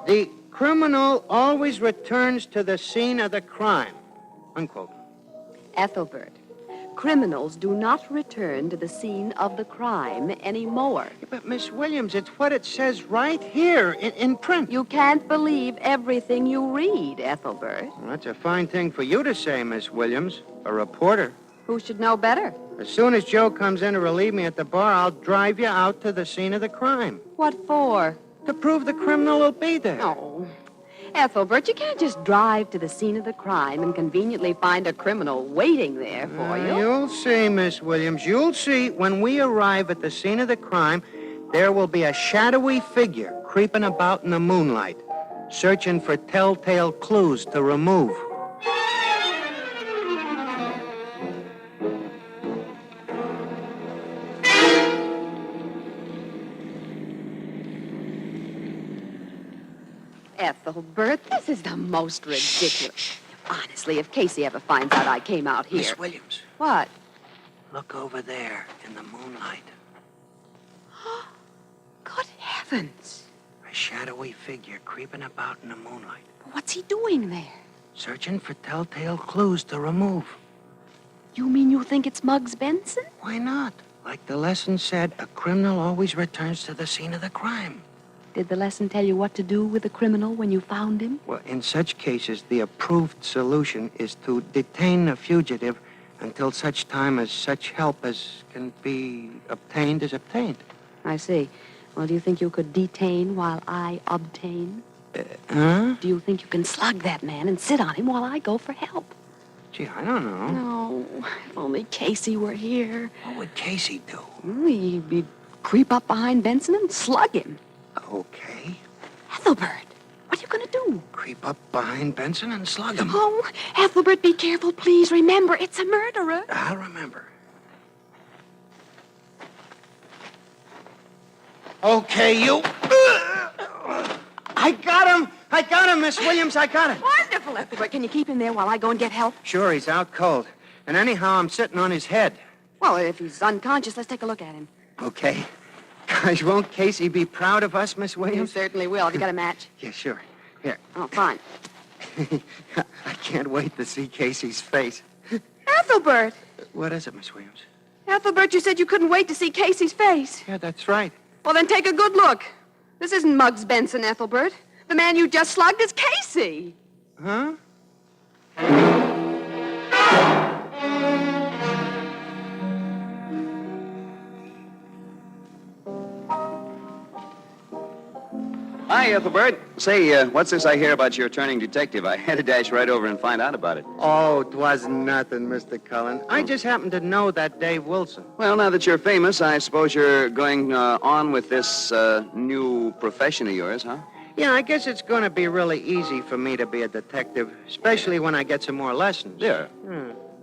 the criminal always returns to the scene of the crime, unquote. Ethelbert, criminals do not return to the scene of the crime anymore. Yeah, but, Miss Williams, it's what it says right here in print. You can't believe everything you read, Ethelbert. Well, that's a fine thing for you to say, Miss Williams, a reporter. Who should know better? As soon as Joe comes in to relieve me at the bar, I'll drive you out to the scene of the crime. What for? To prove the criminal will be there. Oh, Ethelbert, you can't just drive to the scene of the crime and conveniently find a criminal waiting there for you. You'll see, Miss Williams. You'll see. When we arrive at the scene of the crime, there will be a shadowy figure creeping about in the moonlight, searching for telltale clues to remove. Ethelbert, this is the most ridiculous. Honestly, if Casey ever finds out I came out here... Miss Williams. What? Look over there in the moonlight. Good heavens. A shadowy figure creeping about in the moonlight. What's he doing there? Searching for telltale clues to remove. You mean you think it's Muggs Benson? Why not? Like the lesson said, a criminal always returns to the scene of the crime. Did the lesson tell you what to do with the criminal when you found him? Well, in such cases, the approved solution is to detain the fugitive until such time as such help as can be obtained is obtained. I see. Well, do you think you could detain while I obtain? Huh? Do you think you can slug that man and sit on him while I go for help? Gee, I don't know. No, if only Casey were here. What would Casey do? He'd creep up behind Benson and slug him. Okay. Ethelbert, what you going to do? Creep up behind Benson and slug him. Oh, Ethelbert, be careful, please. Remember, it's a murderer. I'll remember. Okay, you. I got him! I got him, Miss Williams. I got him. Wonderful, Ethelbert. Can you keep him there while I go and get help? Sure, he's out cold. And anyhow, I'm sitting on his head. Well, if he's unconscious, let's take a look at him. Okay. Gosh, won't Casey be proud of us, Miss He Williams? certainly will. Have you got a match? Yeah, sure. Here. Oh, fine. I can't wait to see Casey's face. Ethelbert! What is it, Miss Williams? Ethelbert, you said you couldn't wait to see Casey's face. Yeah, that's right. Well, then take a good look. This isn't Muggs Benson, Ethelbert. The man you just slugged is Casey. Huh? Hi, Ethelbert. Say, what's this I hear about your turning detective? I had to dash right over and find out about it. Oh, 'twas nothing, Mr. Cullen. I just happened to know that Dave Wilson. Well, now that you're famous, I suppose you're going on with this new profession of yours, huh? Yeah, I guess it's going to be really easy for me to be a detective, especially when I get some more lessons. Yeah.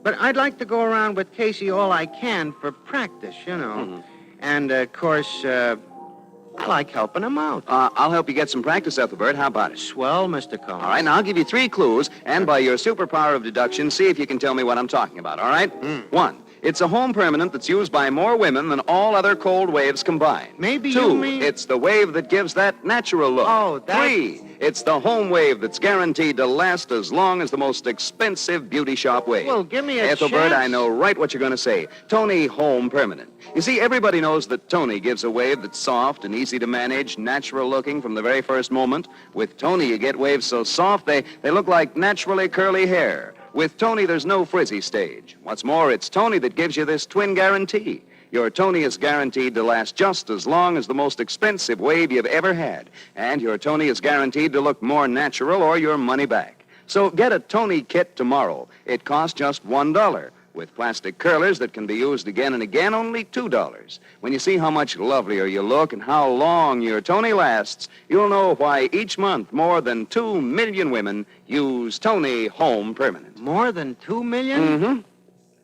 But I'd like to go around with Casey all I can for practice, you know. And, of course, I like helping him out. I'll help you get some practice, Ethelbert. How about it? Swell, Mr. Cullen. All right, now I'll give you 3 clues, and by your superpower of deduction, see if you can tell me what I'm talking about, all right? 1, it's a home permanent that's used by more women than all other cold waves combined. Maybe 2, you mean... it's the wave that gives that natural look. Oh, that... 3, it's the home wave that's guaranteed to last as long as the most expensive beauty shop wave. Well, give me a Ethelbert, chance. I know right what you're going to say. Tony Home Permanent. You see, everybody knows that Tony gives a wave that's soft and easy to manage, natural looking from the very first moment. With Tony, you get waves so soft they look like naturally curly hair. With Tony, there's no frizzy stage. What's more, it's Tony that gives you this twin guarantee. Your Tony is guaranteed to last just as long as the most expensive wave you've ever had. And your Tony is guaranteed to look more natural or your money back. So get a Tony kit tomorrow. It costs just $1. With plastic curlers that can be used again and again, only $2. When you see how much lovelier you look and how long your Tony lasts, you'll know why each month more than 2 million women use Tony Home Permanent. More than 2 million? Mm-hmm.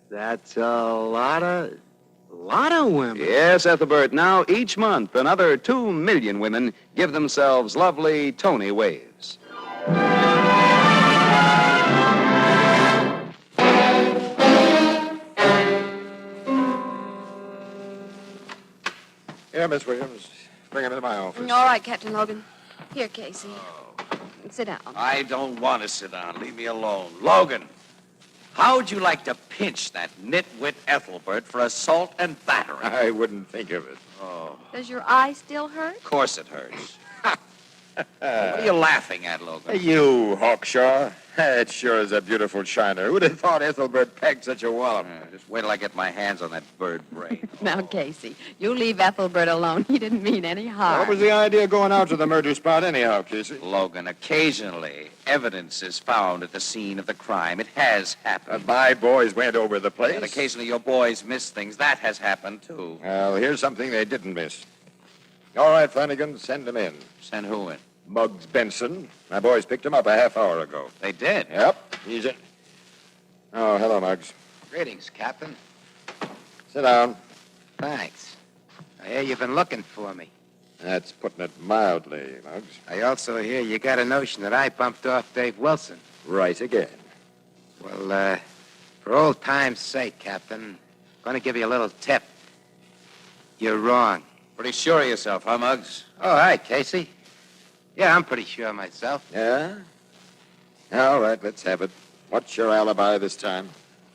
That's a lot of women. Yes, Ethelbert. Now, each month, another 2 million women give themselves lovely Tony waves. Yeah, Miss Williams. Bring him into my office. All right, Captain Logan. Here, Casey. Sit down. I don't want to sit down. Leave me alone. Logan, how'd you like to pinch that nitwit Ethelbert for assault and battery? I wouldn't think of it. Oh, Does your eye still hurt? of course it hurts. What are you laughing at, Logan? You, Hawkshaw. That sure is a beautiful shiner. Who'd have thought Ethelbert pegged such a wallop? Just wait till I get my hands on that bird brain. Now, Casey, you leave Ethelbert alone. He didn't mean any harm. What was the idea of going out to the murder spot anyhow, Casey? Logan, occasionally, evidence is found at the scene of the crime. It has happened. My boys went over the place. And occasionally your boys miss things. That has happened, too. Well, here's something they didn't miss. All right, Flanagan, send him in. Send who in? Muggs Benson. My boys picked him up a half hour ago. They did? Yep, he's in. Oh, hello, Muggs. Greetings, Captain. Sit down. Thanks. I hear you've been looking for me. That's putting it mildly, Muggs. I also hear you got a notion that I bumped off Dave Wilson. Right again. Well, for old time's sake, Captain, I'm going to give you a little tip. You're wrong. Pretty sure of yourself, huh, Muggs? Oh, hi, Casey. Yeah, I'm pretty sure myself. Yeah? All right, let's have it. What's your alibi this time?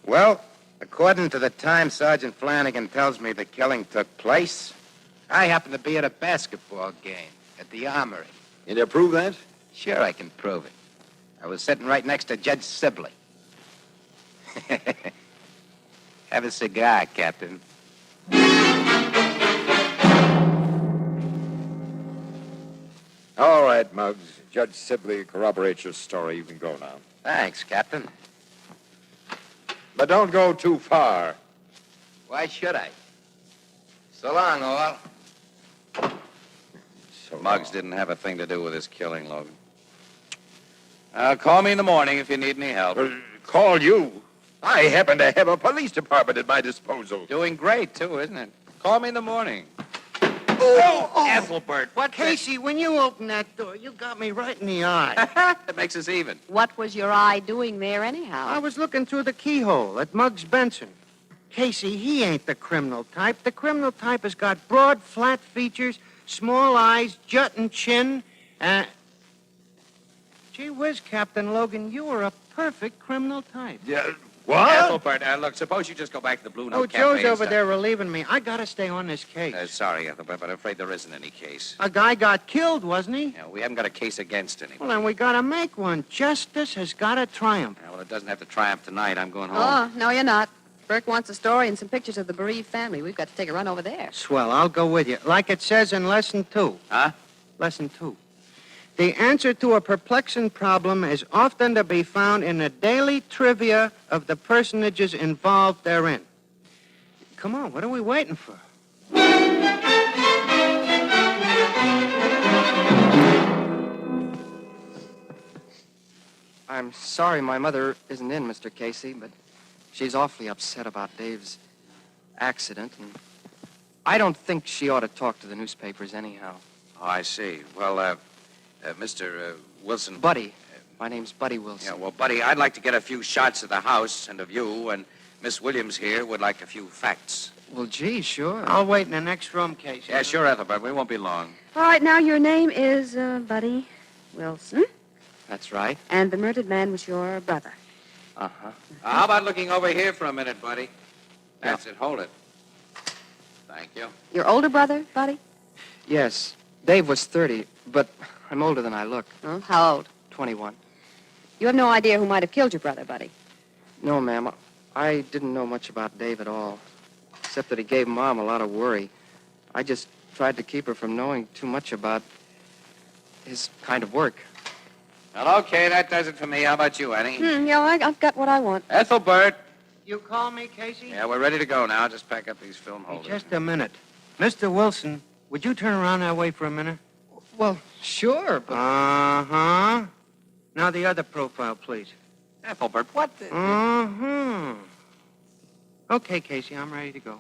Well, according to the time Sergeant Flanagan tells me the killing took place, I happened to be at a basketball game at the Armory. Can you prove that? Sure, I can prove it. I was sitting right next to Judge Sibley. Have a cigar, Captain. All right, Muggs. Judge Sibley corroborates your story. You can go now. Thanks, Captain. But don't go too far. Why should I? So long, all. Muggs didn't have a thing to do with his killing, Logan. Call me in the morning if you need any help. Call you? I happen to have a police department at my disposal. Doing great, too, isn't it? Call me in the morning. Ethelbert, what Casey, when you opened that door, you got me right in the eye. That makes us even. What was your eye doing there, anyhow? I was looking through the keyhole at Muggs Benson. Casey, he ain't the criminal type. The criminal type has got broad, flat features, small eyes, jutting chin. Gee whiz, Captain Logan, you are a perfect criminal type. Yeah, Ethelbert, look, suppose you just go back to the Blue Note Cafe Joe's and over stuff. there relieving me. I gotta stay on this case. Sorry, Ethelbert, but I'm afraid there isn't any case. A guy got killed, wasn't he? Yeah, we haven't got a case against anyone. Well, then we gotta make one. Justice has gotta triumph. Yeah, well, it doesn't have to triumph tonight. I'm going home. Oh, no, you're not. Burke wants a story and some pictures of the bereaved family. We've got to take a run over there. Swell, I'll go with you. Like it says in Lesson 2. Huh? Lesson 2. The answer to a perplexing problem is often to be found in the daily trivia of the personages involved therein. Come on, what are we waiting for? I'm sorry my mother isn't in, Mr. Casey, but she's awfully upset about Dave's accident, and I don't think she ought to talk to the newspapers anyhow. Oh, I see. Well, Mr. Wilson... Buddy. My name's Buddy Wilson. Yeah, well, Buddy, I'd like to get a few shots of the house and of you, and Miss Williams here would like a few facts. Well, gee, sure. I'll wait in the next room, Casey. Yeah, sure, Ethelbert. We won't be long. All right, now your name is Buddy Wilson, That's right. and the murdered man was your brother. Uh-huh. How about looking over here for a minute, Buddy? That's it. Hold it. Thank you. Your older brother, Buddy? Yes. Dave was 30, but I'm older than I look. Oh, how old? 21. You have no idea who might have killed your brother, Buddy. No, ma'am. I didn't know much about Dave at all, except that he gave Mom a lot of worry. I just tried to keep her from knowing too much about his kind of work. Well, okay, that does it for me. How about you, Annie? Yeah, I've got what I want. Ethelbert. You call me, Casey? Yeah, we're ready to go now. Just pack up these film holders. Just a minute. Mr. Wilson, would you turn around that way for a minute? Well, sure, but... Uh-huh. Now the other profile, please. Ethelbert, what the... Uh-huh. Okay, Casey, I'm ready to go.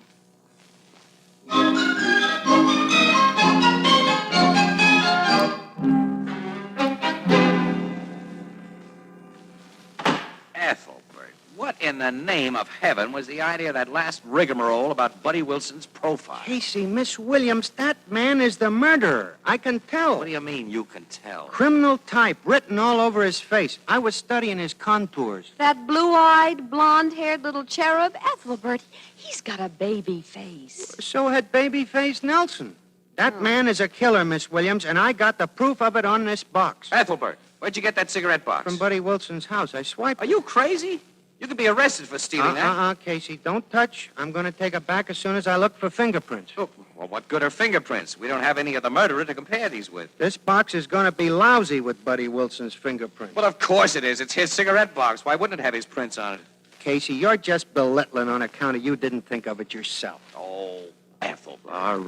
Ethelbert, what in the name of heaven was the idea of that last rigmarole about Buddy Wilson's profile? Casey, Miss Williams, that man is the murderer. I can tell. What do you mean you can tell? Criminal type written all over his face. I was studying his contours. That blue-eyed, blonde-haired little cherub, Ethelbert, he's got a baby face. So had baby-faced Nelson. That man is a killer, Miss Williams, and I got the proof of it on this box. Ethelbert, where'd you get that cigarette box? From Buddy Wilson's house. I swiped Are you crazy? You could be arrested for stealing that. Casey, don't touch. I'm going to take it back as soon as I look for fingerprints. Oh, well, what good are fingerprints? We don't have any of the murderer to compare these with. This box is going to be lousy with Buddy Wilson's fingerprints. Well, of course it is. It's his cigarette box. Why wouldn't it have his prints on it? Casey, you're just belittling on account of you didn't think of it yourself. Oh, Ethelbert. All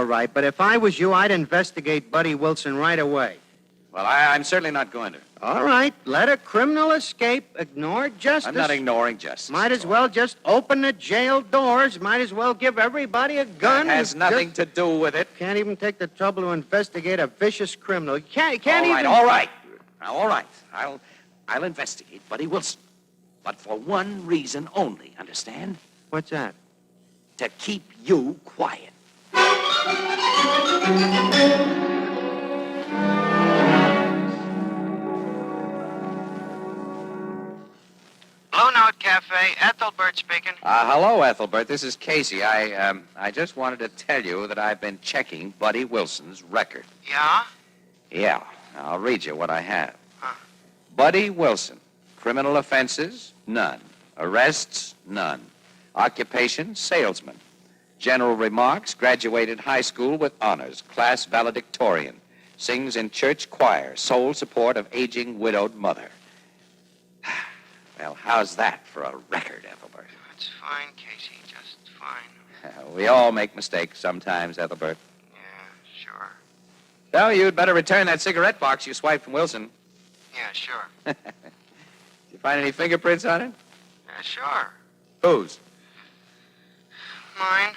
right. But if I was you, I'd investigate Buddy Wilson right away. Well, I'm certainly not going to. All right. Let a criminal escape. Ignore justice. I'm not ignoring justice. Might as well just open the jail doors. Might as well give everybody a gun. That has nothing to do with it. Can't even take the trouble to investigate a vicious criminal. Can't even... All right. Now, all right. I'll investigate Buddy Wilson. But for one reason only, understand? What's that? To keep you quiet. Blue Note Cafe, Ethelbert speaking. Hello, Ethelbert. This is Casey. I just wanted to tell you that I've been checking Buddy Wilson's record. Yeah? Yeah. I'll read you what I have. Buddy Wilson. Criminal offenses? None. Arrests? None. Occupation? Salesman. General remarks? Graduated high school with honors. Class valedictorian. Sings in church choir. Sole support of aging widowed mother. Well, how's that for a record, Ethelbert? That's fine, Casey. Just fine. We all make mistakes sometimes, Ethelbert. Yeah, sure. So you'd better return that cigarette box you swiped from Wilson. Yeah, sure. Did you find any fingerprints on it? Yeah, sure. Whose? Mine.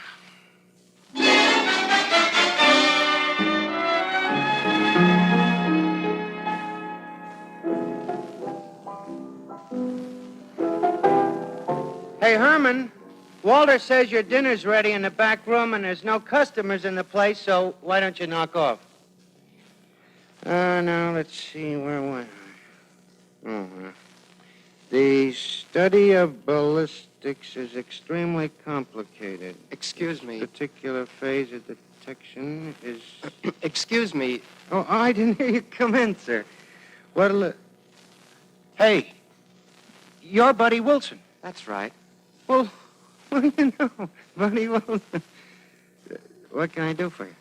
Hey, Herman, Walter says your dinner's ready in the back room and there's no customers in the place, so why don't you knock off? Now, let's see, where was I? The study of ballistics is extremely complicated. Excuse me. Particular phase of detection is... Excuse me. Oh, I didn't hear you come in, sir. What'll... Hey, you're Buddy Wilson. That's right. Well, what do you know? Buddy Wilson. What can I do for you?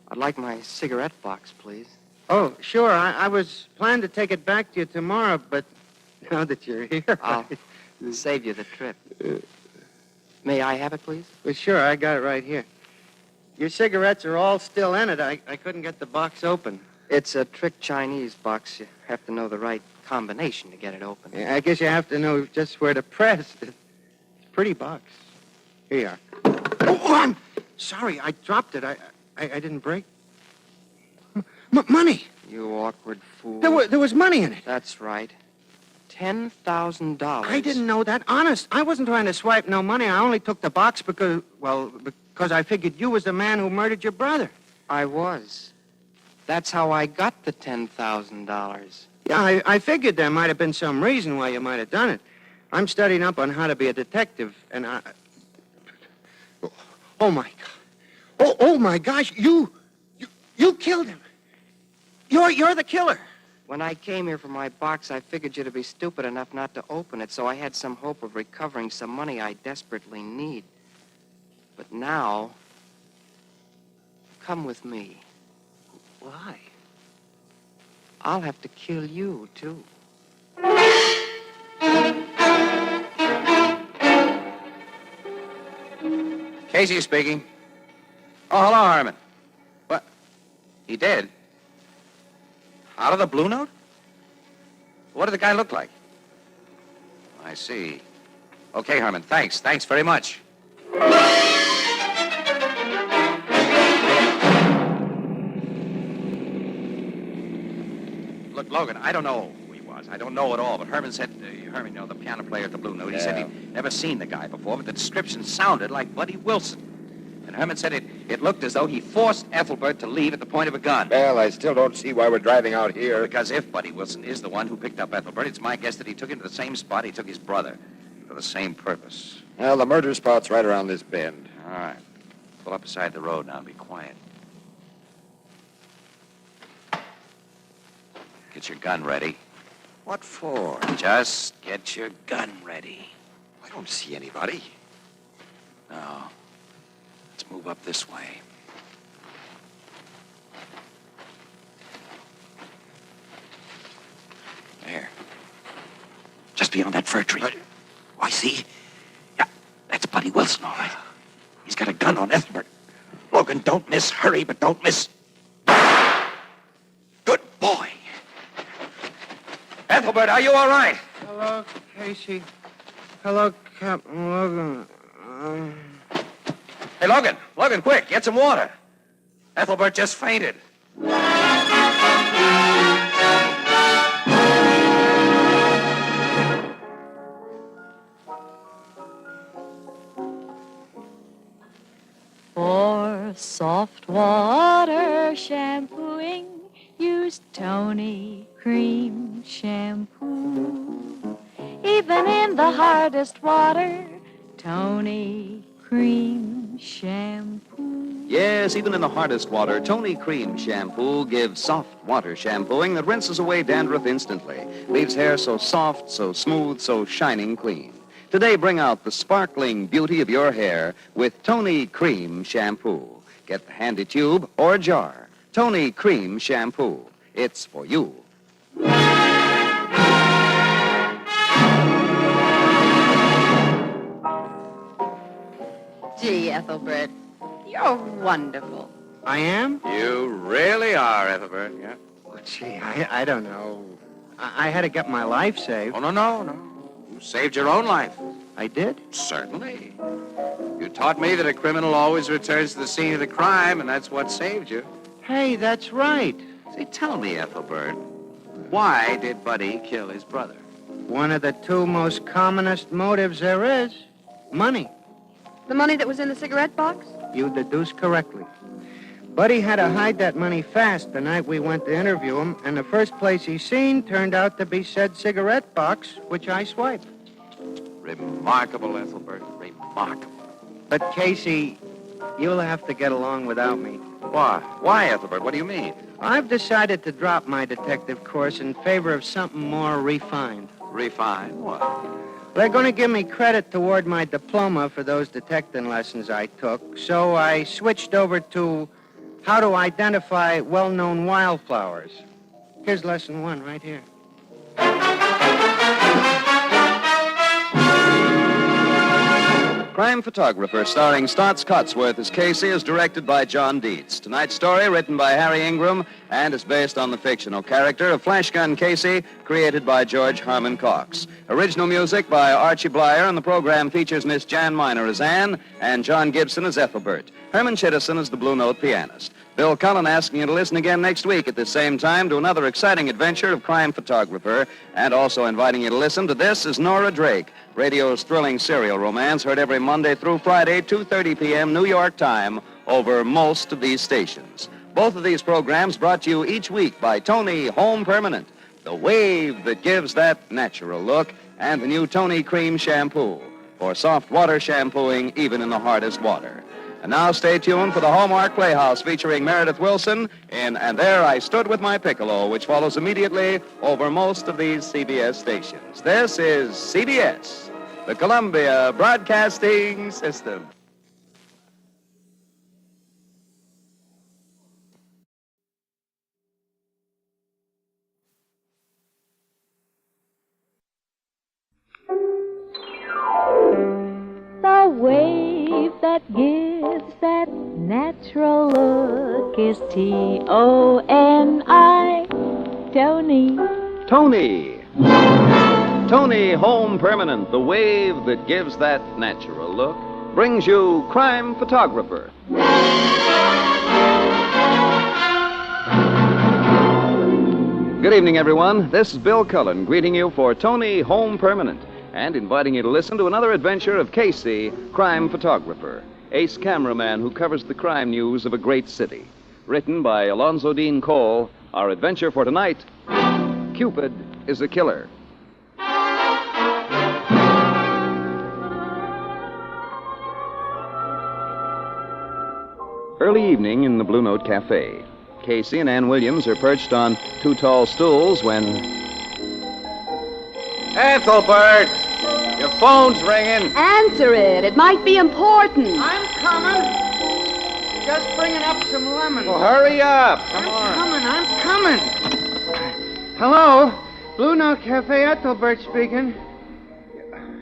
I'd like my cigarette box, please. Oh, sure. I was planning to take it back to you tomorrow, but now that you're here... I'll save you the trip. May I have it, please? Well, sure. I got it right here. Your cigarettes are all still in it. I couldn't get the box open. It's a trick Chinese box. You have to know the right combination to get it open. Yeah, I guess you have to know just where to press. It's a pretty box. Here you are. Oh, I'm sorry. I dropped it. I didn't break. Money. You awkward fool. There was money in it. That's right. $10,000. I didn't know that. Honest, I wasn't trying to swipe no money. I only took the box because I figured you was the man who murdered your brother. I was. That's how I got the $10,000. Yeah, I figured there might have been some reason why you might have done it. I'm studying up on how to be a detective, and I... Oh, my God. Oh, my gosh, you killed him. You're the killer. When I came here for my box, I figured you to be stupid enough not to open it, so I had some hope of recovering some money I desperately need. But now, come with me. Why? I'll have to kill you, too. Casey speaking. Oh, hello, Herman. What? He did? Out of the Blue Note? What did the guy look like? I see. Okay, Herman, thanks. Thanks very much. Look, Logan, I don't know who he was. I don't know at all, but Herman said, Herman, you know, the piano player at the Blue Note, he said he'd never seen the guy before, but the description sounded like Buddy Wilson. And Herman said it looked as though he forced Ethelbert to leave at the point of a gun. Well, I still don't see why we're driving out here. Because if Buddy Wilson is the one who picked up Ethelbert, it's my guess that he took him to the same spot he took his brother for the same purpose. Well, the murder spot's right around this bend. All right. Pull up beside the road now and be quiet. Get your gun ready. What for? Just get your gun ready. I don't see anybody. No. Let's move up this way. There. Just beyond that fir tree. I see. Yeah, that's Buddy Wilson, all right. He's got a gun on Ethelbert. Logan, don't miss. Hurry, but don't miss. Good boy. Ethelbert, are you all right? Hello, Casey. Hello, Captain Logan. Hey, Logan. Logan, quick. Get some water. Ethelbert just fainted. For soft water shampooing, use Tony Cream Shampoo. Even in the hardest water, Tony Cream Shampoo. Yes, even in the hardest water, Tony Cream Shampoo gives soft water shampooing that rinses away dandruff instantly. Leaves hair so soft, so smooth, so shining clean. Today, bring out the sparkling beauty of your hair with Tony Cream Shampoo. Get the handy tube or jar. Tony Cream Shampoo. It's for you. Gee, Ethelbert, you're wonderful. I am? You really are, Ethelbert. Yeah. Well, gee, I don't know. I had to get my life saved. Oh, no. You saved your own life. I did? Certainly. You taught me that a criminal always returns to the scene of the crime, and that's what saved you. Hey, that's right. Say, tell me, Ethelbert, why did Buddy kill his brother? One of the two most commonest motives there is. Money. The money that was in the cigarette box? You deduced correctly. Buddy had to hide that money fast the night we went to interview him, and the first place he seen turned out to be said cigarette box, which I swiped. Remarkable, Ethelbert, remarkable. But, Casey, you'll have to get along without me. Why? Why, Ethelbert? What do you mean? I've decided to drop my detective course in favor of something more refined. Refined? What? They're going to give me credit toward my diploma for those detecting lessons I took, so I switched over to how to identify well-known wildflowers. Here's lesson 1 right here. Crime Photographer, starring Stotts Cotsworth as Casey, is directed by John Dietz. Tonight's story, written by Harry Ingram, and is based on the fictional character of Flash Gun Casey, created by George Harmon Cox. Original music by Archie Blyer, and the program features Miss Jan Miner as Anne and John Gibson as Ethelbert. Herman Chittison is the Blue Note pianist. Bill Cullen asking you to listen again next week at the same time to another exciting adventure of Crime Photographer, and also inviting you to listen to This Is Nora Drake, radio's thrilling serial romance, heard every Monday through Friday, 2:30 p.m. New York time, over most of these stations. Both of these programs brought to you each week by Tony Home Permanent, the wave that gives that natural look, and the new Tony Cream Shampoo for soft water shampooing even in the hardest water. And now stay tuned for the Hallmark Playhouse featuring Meredith Wilson in And There I Stood With My Piccolo, which follows immediately over most of these CBS stations. This is CBS, the Columbia Broadcasting System. The wave that gives that natural look is T-O-N-I, Tony. Tony. Tony Home Permanent, the wave that gives that natural look, brings you Crime Photographer. Good evening, everyone. This is Bill Cullen greeting you for Tony Home Permanent and inviting you to listen to another adventure of Casey, Crime Photographer, ace cameraman who covers the crime news of a great city. Written by Alonzo Dean Cole, our adventure for tonight, Cupid is a Killer. Early evening in the Blue Note Cafe. Casey and Ann Williams are perched on two tall stools when... Ethelbert! Your phone's ringing. Answer it. It might be important. I'm coming. Just bringing up some lemons. Well, hurry up. Come on. I'm coming. Hello? Blue Note Cafe, Ethelbert speaking.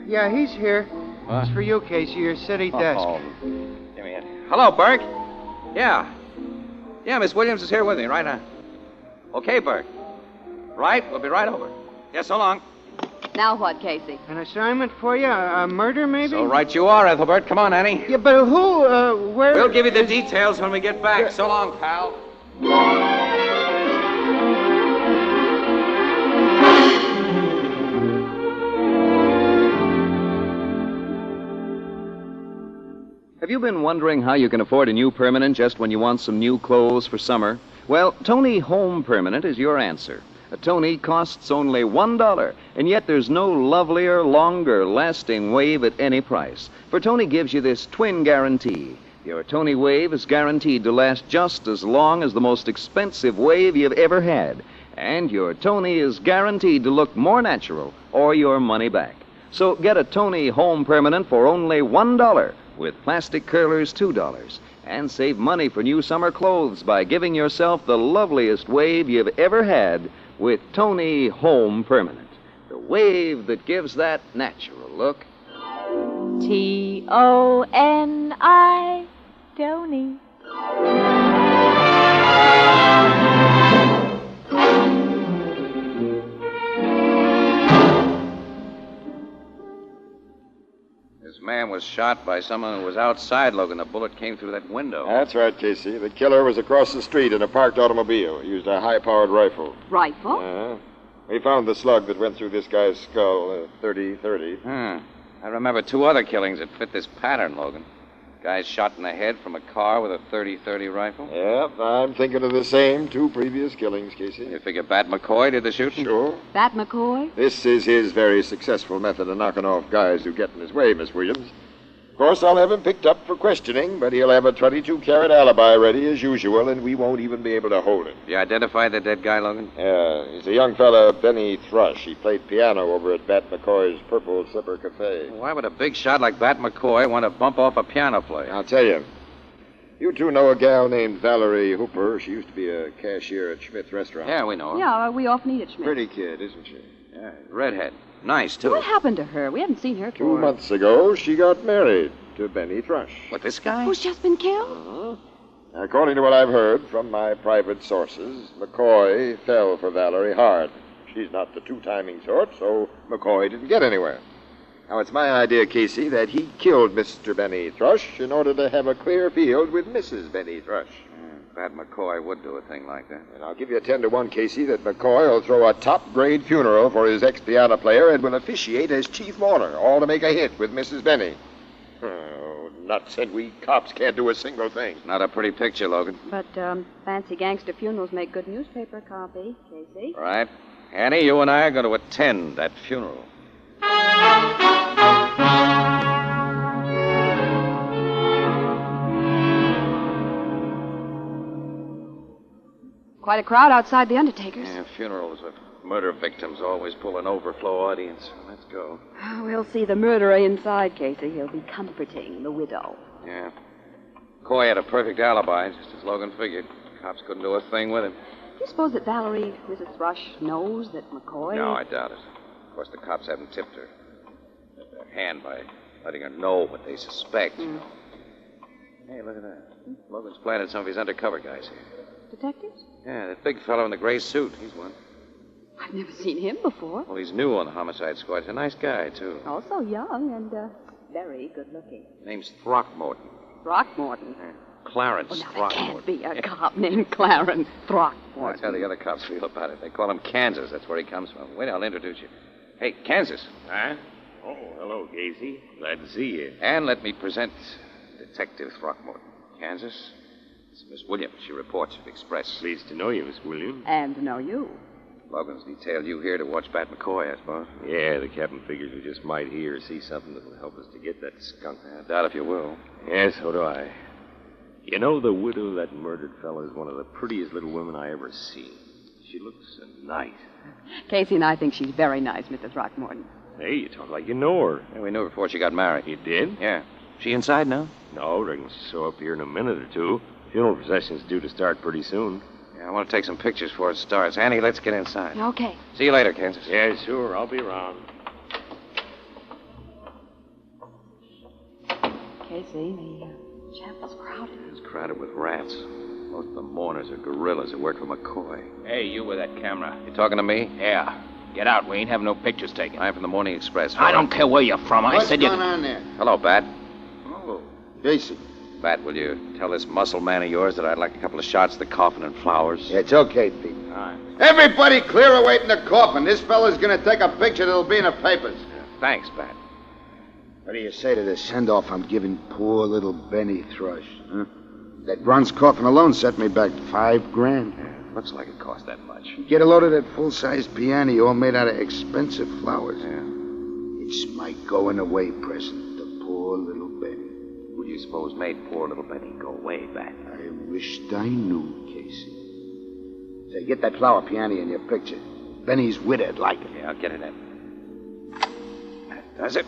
Yeah, he's here. What? It's for you, Casey, your city desk. Oh. Give me it. Hello, Burke. Yeah, Miss Williams is here with me right now. Okay, Burke. Right, we'll be right over. Yeah, so long. Now what, Casey? An assignment for you? A murder, maybe? So right you are, Ethelbert. Come on, Annie. Yeah, but who, where... We'll give you the details when we get back. So long, pal. Have you been wondering how you can afford a new permanent just when you want some new clothes for summer? Well, Tony Home Permanent is your answer. A Tony costs only $1, and yet there's no lovelier, longer, lasting wave at any price. For Tony gives you this twin guarantee. Your Tony wave is guaranteed to last just as long as the most expensive wave you've ever had. And your Tony is guaranteed to look more natural or your money back. So get a Tony Home Permanent for only $1, with plastic curlers $2. And save money for new summer clothes by giving yourself the loveliest wave you've ever had with Tony Home Permanent. The wave that gives that natural look. T-O-N-I, Tony. was shot by someone who was outside, Logan. The bullet came through that window. That's right, Casey. The killer was across the street in a parked automobile. He used a high-powered rifle. Rifle? We found the slug that went through this guy's skull, 30-30. I remember 2 other killings that fit this pattern, Logan. Guys shot in the head from a car with a 30-30 rifle. Yep, I'm thinking of the same 2 previous killings, Casey. You figure Bat McCoy did the shooting? Sure. Bat McCoy? This is his very successful method of knocking off guys who get in his way, Miss Williams. Of course, I'll have him picked up for questioning, but he'll have a 22-carat alibi ready as usual, and we won't even be able to hold him. You identified the dead guy, Logan? Yeah, he's a young fella, Benny Thrush. He played piano over at Bat McCoy's Purple Slipper Cafe. Why would a big shot like Bat McCoy want to bump off a piano player? I'll tell you. You 2 know a gal named Valerie Hooper. She used to be a cashier at Schmidt's restaurant. Yeah, we know her. Yeah, we often eat at Schmidt's. Pretty kid, isn't she? Yeah, redhead. Nice, too. What happened to her? We haven't seen her for... 2 months ago, she got married to Benny Thrush. What, this guy? Who's just been killed? According to what I've heard from my private sources, McCoy fell for Valerie hard. She's not the 2-timing sort, so McCoy didn't get anywhere. Now, it's my idea, Casey, that he killed Mr. Benny Thrush in order to have a clear field with Mrs. Benny Thrush. Bat McCoy would do a thing like that. And I'll give you a 10-to-1, Casey, that McCoy will throw a top-grade funeral for his ex-piano player and will officiate as chief mourner, all to make a hit with Mrs. Benny. Oh, nuts, and we cops can't do a single thing. Not a pretty picture, Logan. But, fancy gangster funerals make good newspaper copy, Casey. Right. Annie, you and I are going to attend that funeral. Quite a crowd outside the undertaker's. Yeah, funerals of murder victims always pull an overflow audience. Let's go. We'll see the murderer inside, Casey. He'll be comforting the widow. Yeah. McCoy had a perfect alibi, just as Logan figured. Cops couldn't do a thing with him. Do you suppose that Valerie, Mrs. Thrush, knows that McCoy... No, I doubt it. Of course, the cops haven't tipped her. Their hand by letting her know what they suspect. Hey, look at that. Logan's planted some of his undercover guys here. Detectives? Yeah, that big fellow in the gray suit. He's one. I've never seen him before. Well, he's new on the homicide squad. He's a nice guy, too. Also young and, very good-looking. Name's Throckmorton. Throckmorton? Clarence Well, now, there Throckmorton. can't be a cop named Clarence Throckmorton. That's how the other cops feel about it. They call him Kansas. That's where he comes from. Wait, I'll introduce you. Hey, Kansas. Huh? Oh, hello, Casey. Glad to see you. And let me present Detective Throckmorton. Kansas, this is Miss Williams. She reports at the Express. Pleased to know you, Miss Williams. And to know you. Logan's detailed you here to watch Bat McCoy, I suppose. Yeah, the captain figures we just might hear or see something that will help us to get that skunk. I doubt if you will. Yeah, so do I. You know, the widow of that murdered fellow is one of the prettiest little women I ever seen. She looks so nice. Casey and I think she's very nice, Mr. Throckmorton. Hey, you talk like you know her. Yeah, we knew her before she got married. You did? Yeah. She inside now? No, reckon she'll show up here in a minute or two. Funeral procession's due to start pretty soon. Yeah, I want to take some pictures before it starts. Annie, let's get inside. Okay. See you later, Kansas. Yeah, sure. I'll be around. Casey, the chapel's crowded. It's crowded with rats. Most of the mourners are gorillas who work for McCoy. Hey, you with that camera. You talking to me? Yeah. Get out. We ain't having no pictures taken. I'm from the Morning Express. I don't care where you're from. I What's said you... going on there? Hello, Bat. Oh, Casey. Bat, will you tell this muscle man of yours that I'd like a couple of shots of the coffin and flowers? Yeah, it's okay, Pete. All right. Everybody clear away from the coffin. This fella's going to take a picture that'll be in the papers. Thanks, Bat. What do you say to the send-off I'm giving poor little Benny Thrush? Huh? That bronze coffin alone set me back $5,000. Yeah, looks like it cost that much. Get a load of that full-size piano all made out of expensive flowers. Yeah. It's my going-away present to poor little Benny. Who do you suppose made poor little Benny go away, Bat? I wished I knew, Casey. Say, get that flower piano in your picture. Benny's widow'd like it. Yeah, I'll get it in. That does it.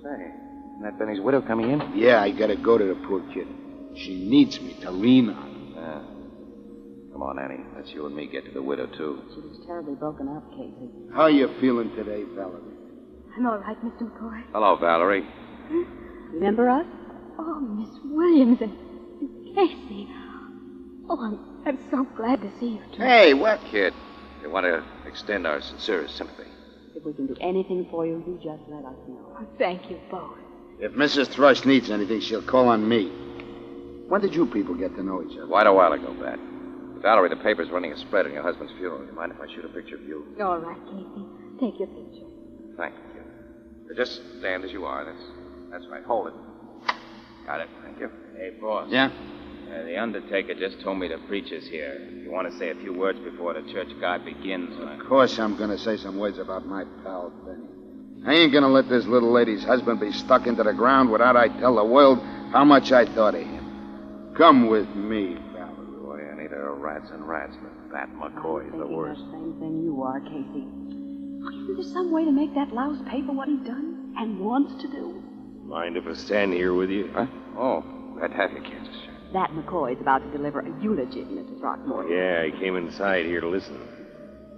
Say, isn't that Benny's widow coming in? Yeah, I gotta go to the poor kid. She needs me to lean on. Yeah. Come on, Annie. Let's you and me get to the widow, too. She was terribly broken up, Casey. How you feeling today, Valerie? I'm all right, Mr. McCoy. Hello, Valerie. Remember us? Oh, Miss Williams and Casey. Oh, I'm so glad to see you, too. Hey, what? Kid, we want to extend our sincerest sympathy. If we can do anything for you, you just let us know. Thank you both. If Mrs. Thrush needs anything, she'll call on me. When did you people get to know each other? Quite a while ago, Bat. Valerie, the paper's running a spread on your husband's funeral. You mind if I shoot a picture of you? All right, Casey. Take your picture. Thank you. Just stand as you are. That's right. Hold it. Got it. Thank you. Hey, boss. Yeah? The undertaker just told me the preacher's here. You want to say a few words before the church guard begins? Of course I'm going to say some words about my pal, Benny. I ain't going to let this little lady's husband be stuck into the ground without I tell the world how much I thought of him. Come with me, Valerie. Boy, Anita, rats and rats, but Bat McCoy's the worst. The same thing you are, Casey. Isn't there some way to make that louse pay for what he's done and wants to do? Mind if I stand here with you? Huh? Oh, glad to have you, Kansas. That McCoy's about to deliver a eulogy, Mr. Throckmorton. Yeah, I came inside here to listen.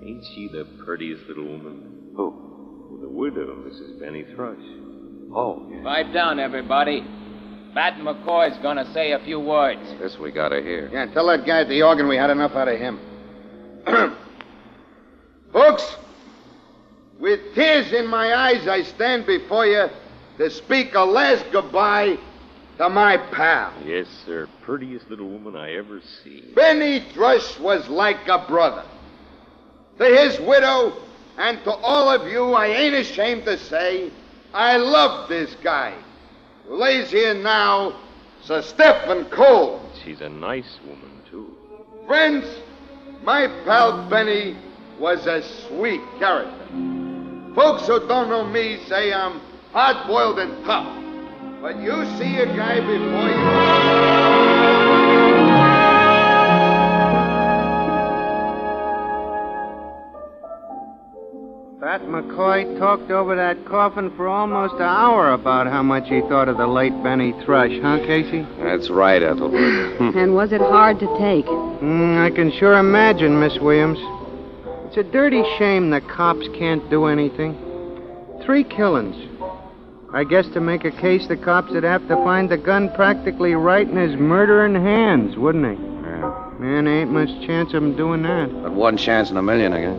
Ain't she the prettiest little woman? Who? The widow, Mrs. Benny Thrush. Oh, yeah. Pipe down, everybody. Bat McCoy's gonna say a few words. This we gotta hear. Yeah, tell that guy at the organ we had enough out of him. Folks, with tears in my eyes, I stand before you to speak a last goodbye to my pal. Yes, sir. Prettiest little woman I ever seen. Benny Thrush was like a brother. To his widow and to all of you, I ain't ashamed to say I love this guy who lays here now, Sir Stephen Cole. She's a nice woman, too. Friends, my pal Benny was a sweet character. Folks who don't know me say I'm hard-boiled and tough. But you see a guy before you... Bat McCoy talked over that coffin for almost an hour about how much he thought of the late Benny Thrush, huh, Casey? That's right, Ethelbert. And was it hard to take? I can sure imagine, Miss Williams. It's a dirty shame the cops can't do anything. 3 killings. I guess to make a case, the cops would have to find the gun practically right in his murdering hands, wouldn't they? Yeah. Man, there ain't much chance of him doing that. But one chance in a million, I guess.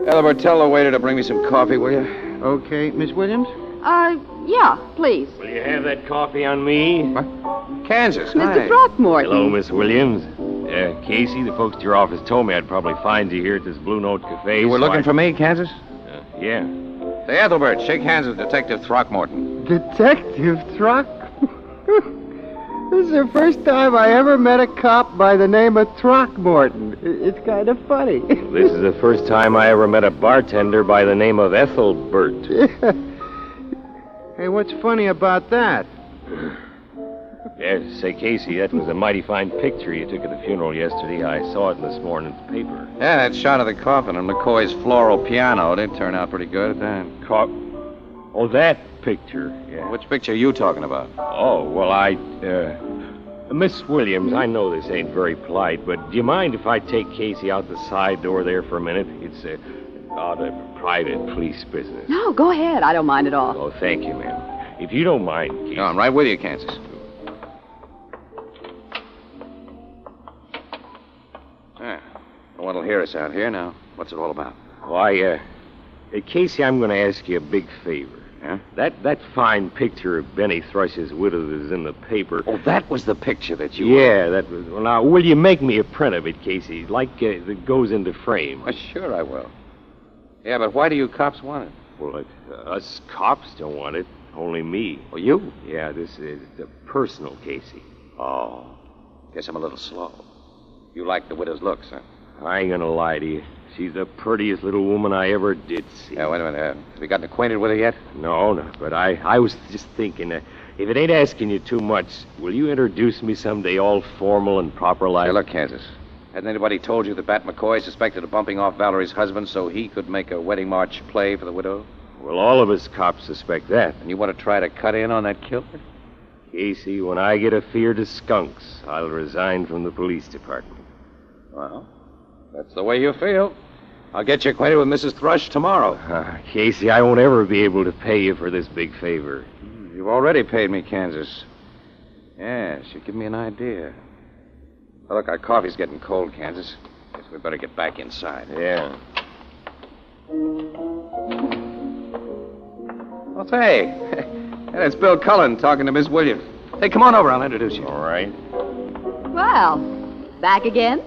Ethelbert, tell the waiter to bring me some coffee, will you? Okay, Miss Williams? Yeah, please. Will you have that coffee on me? What? Kansas, Mr. hi. Throckmorton. Hello, Miss Williams. Casey, the folks at your office told me I'd probably find you here at this Blue Note Cafe. You were looking for me, Kansas? Yeah. Say, Ethelbert, shake hands with Detective Throckmorton. Detective Throck? This is the first time I ever met a cop by the name of Throckmorton. It's kind of funny. This is the first time I ever met a bartender by the name of Ethelbert. Hey, what's funny about that? Yeah, say, Casey, that was a mighty fine picture you took at the funeral yesterday. I saw it this morning's paper. Yeah, that shot of the coffin and McCoy's floral piano did turn out pretty good at that. Oh, that picture, yeah. Which picture are you talking about? Oh, well, Miss Williams, I know this ain't very polite, but do you mind if I take Casey out the side door there for a minute? It's about a private police business. No, go ahead. I don't mind at all. Oh, thank you, ma'am. If you don't mind, Casey. No, I'm right with you, Kansas. Yeah. What'll hear us out here now? What's it all about? Why, Casey, I'm going to ask you a big favor. Yeah? That fine picture of Benny Thrush's widow that's in the paper. Oh, that was the picture that you... Yeah, that was... Well, now, will you make me a print of it, Casey? Like, that goes into frame. Well, sure I will. Yeah, but why do you cops want it? Well, us cops don't want it. Only me. Well, you? Yeah, this is a personal, Casey. Oh. Guess I'm a little slow. You like the widow's looks, huh? I ain't gonna lie to you. She's the prettiest little woman I ever did see. Yeah, wait a minute. Have you gotten acquainted with her yet? No, but I was just thinking, if it ain't asking you too much, will you introduce me someday all formal and proper like? Hey, look, Kansas. Hasn't anybody told you that Bat McCoy suspected of bumping off Valerie's husband so he could make a wedding march play for the widow? Well, all of us cops suspect that. And you want to try to cut in on that killer? Casey, when I get afeard of skunks, I'll resign from the police department. Well, that's the way you feel. I'll get you acquainted with Mrs. Thrush tomorrow. Casey, I won't ever be able to pay you for this big favor. You've already paid me, Kansas. Yeah, should give me an idea. Well, look, our coffee's getting cold, Kansas. Guess we better get back inside. Yeah. Hey, that's Bill Cullen talking to Miss Williams. Hey, come on over. I'll introduce you. All right. Well, back again?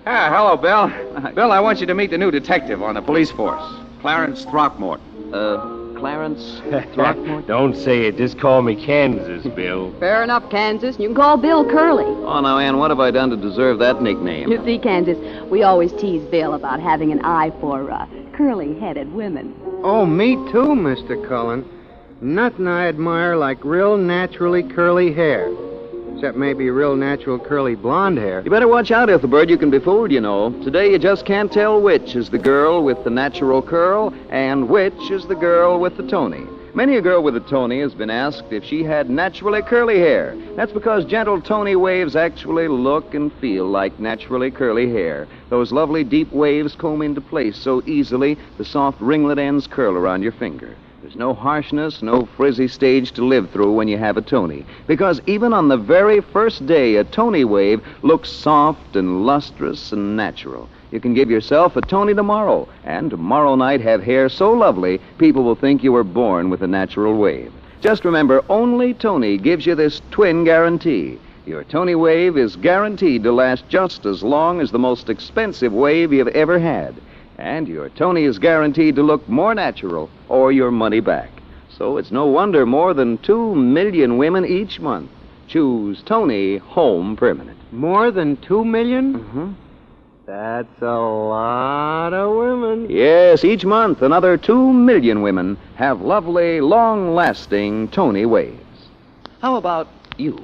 Ah, hello, Bill. Bill, I want you to meet the new detective on the police force, Clarence Throckmorton. Clarence Throckmorton? Don't say it. Just call me Kansas, Bill. Fair enough, Kansas. You can call Bill Curly. Oh, now, Ann, what have I done to deserve that nickname? You see, Kansas, we always tease Bill about having an eye for curly-headed women. Oh, me too, Mr. Cullen. Nothing I admire like real naturally curly hair. Except maybe real natural curly blonde hair. You better watch out, Ethelbert. You can be fooled, you know. Today you just can't tell which is the girl with the natural curl and which is the girl with the Tony. Many a girl with a Tony has been asked if she had naturally curly hair. That's because gentle Tony waves actually look and feel like naturally curly hair. Those lovely deep waves comb into place so easily the soft ringlet ends curl around your finger. There's no harshness, no frizzy stage to live through when you have a Tony. Because even on the very first day, a Tony wave looks soft and lustrous and natural. You can give yourself a Tony tomorrow, and tomorrow night have hair so lovely, people will think you were born with a natural wave. Just remember, only Tony gives you this twin guarantee. Your Tony wave is guaranteed to last just as long as the most expensive wave you've ever had. And your Tony is guaranteed to look more natural or your money back. So it's no wonder more than 2 million women each month choose Tony Home Permanent. More than 2 million? Mm-hmm. That's a lot of women. Yes, each month another 2 million women have lovely, long-lasting Tony waves. How about you?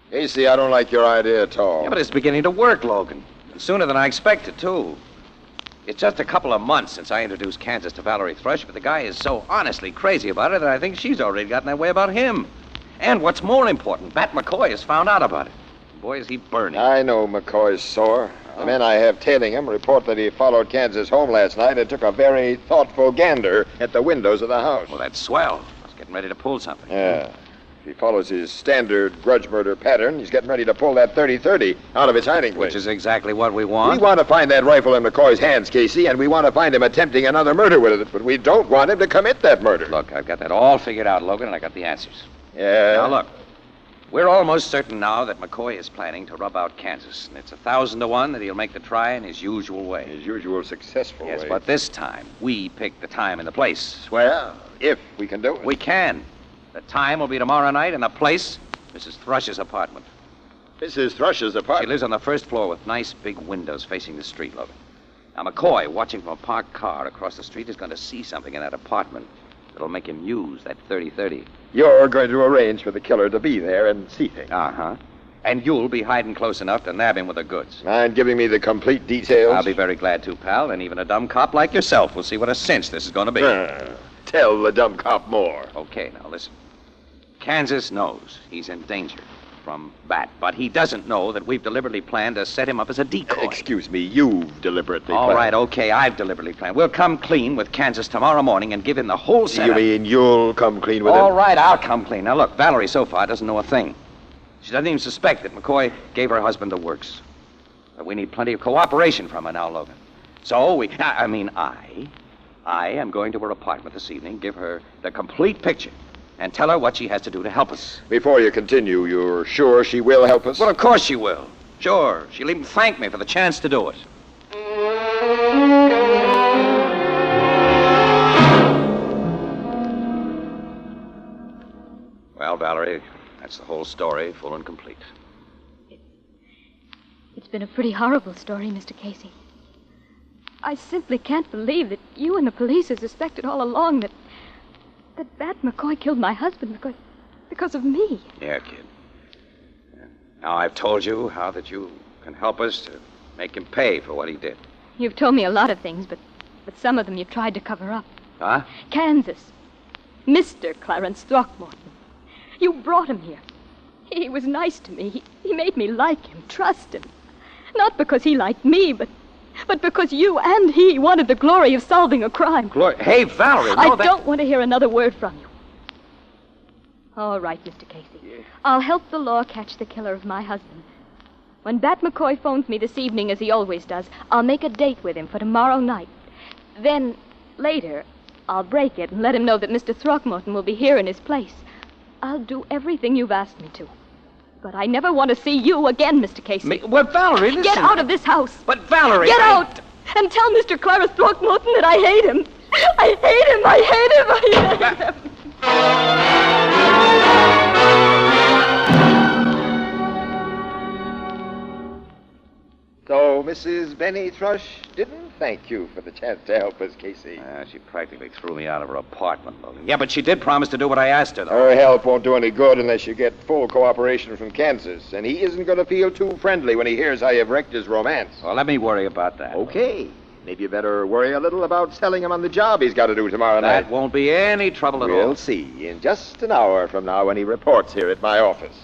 Casey, I don't like your idea at all. Yeah, but it's beginning to work, Logan. And sooner than I expected, too. It's just a couple of months since I introduced Kansas to Valerie Thrush, but the guy is so honestly crazy about her that I think she's already gotten that way about him. And what's more important, Bat McCoy has found out about it. Boy, is he burning. I know McCoy's sore. The men I have tailing him report that he followed Kansas home last night and took a very thoughtful gander at the windows of the house. Well, that's swell. He's getting ready to pull something. Yeah. If he follows his standard grudge murder pattern, he's getting ready to pull that 30-30 out of its hiding place. Which is exactly what we want. We want to find that rifle in McCoy's hands, Casey, and we want to find him attempting another murder with it, but we don't want him to commit that murder. Look, I've got that all figured out, Logan, and I got the answers. Yeah? Now, look. We're almost certain now that McCoy is planning to rub out Kansas, and it's 1,000 to 1 that he'll make the try in his usual way. His usual successful way. Yes, but this time, we pick the time and the place. Well, if we can do it. We can. The time will be tomorrow night, and the place, Mrs. Thrush's apartment. Mrs. Thrush's apartment? She lives on the first floor with nice big windows facing the street, Logan. Now, McCoy, watching from a parked car across the street, is going to see something in that apartment that'll make him use that 30-30. You're going to arrange for the killer to be there and see things. Uh-huh. And you'll be hiding close enough to nab him with the goods. Mind giving me the complete details? I'll be very glad to, pal, and even a dumb cop like yourself will see what a cinch this is going to be. Tell the dumb cop more. Okay, now listen. Kansas knows he's in danger from Bat, but he doesn't know that we've deliberately planned to set him up as a decoy. Excuse me, you've deliberately All planned. right, okay, I've deliberately planned. We'll come clean with Kansas tomorrow morning and give him the whole setup. You mean you'll come clean with him? All right, I'll come clean. Now, look, Valerie so far doesn't know a thing. She doesn't even suspect that McCoy gave her husband the works. But we need plenty of cooperation from her now, Logan. So I am going to her apartment this evening, give her the complete picture, and tell her what she has to do to help us. Before you continue, you're sure she will help us? Well, of course she will. Sure. She'll even thank me for the chance to do it. Well, Valerie, that's the whole story, full and complete. It's been a pretty horrible story, Mr. Casey. I simply can't believe that you and the police have suspected all along that Bat McCoy killed my husband because of me. Yeah, kid. Yeah. Now, I've told you how that you can help us to make him pay for what he did. You've told me a lot of things, but some of them you've tried to cover up. Huh? Kansas. Mr. Clarence Throckmorton. You brought him here. He was nice to me. He made me like him, trust him. Not because he liked me, but because you and he wanted the glory of solving a crime. Glory? Hey, Valerie, I don't want to hear another word from you. All right, Mr. Casey. I'll help the law catch the killer of my husband. When Bat McCoy phones me this evening, as he always does, I'll make a date with him for tomorrow night. Then, later, I'll break it and let him know that Mr. Throckmorton will be here in his place. I'll do everything you've asked me to. But I never want to see you again, Mr. Casey. Well, Valerie, listen. Get out of this house. But, Valerie... Get out! And tell Mr. Clarence Throckmorton that I hate him. I hate him. I hate him. I hate him. So, Mrs. Benny Thrush didn't thank you for the chance to help us, Casey. She practically threw me out of her apartment, Logan. Yeah, but she did promise to do what I asked her, though. Her help won't do any good unless you get full cooperation from Kansas, and he isn't going to feel too friendly when he hears how you've wrecked his romance. Well, let me worry about that. Okay. Maybe you better worry a little about selling him on the job he's got to do tomorrow night. That won't be any trouble at all. We'll see in just an hour from now when he reports here at my office.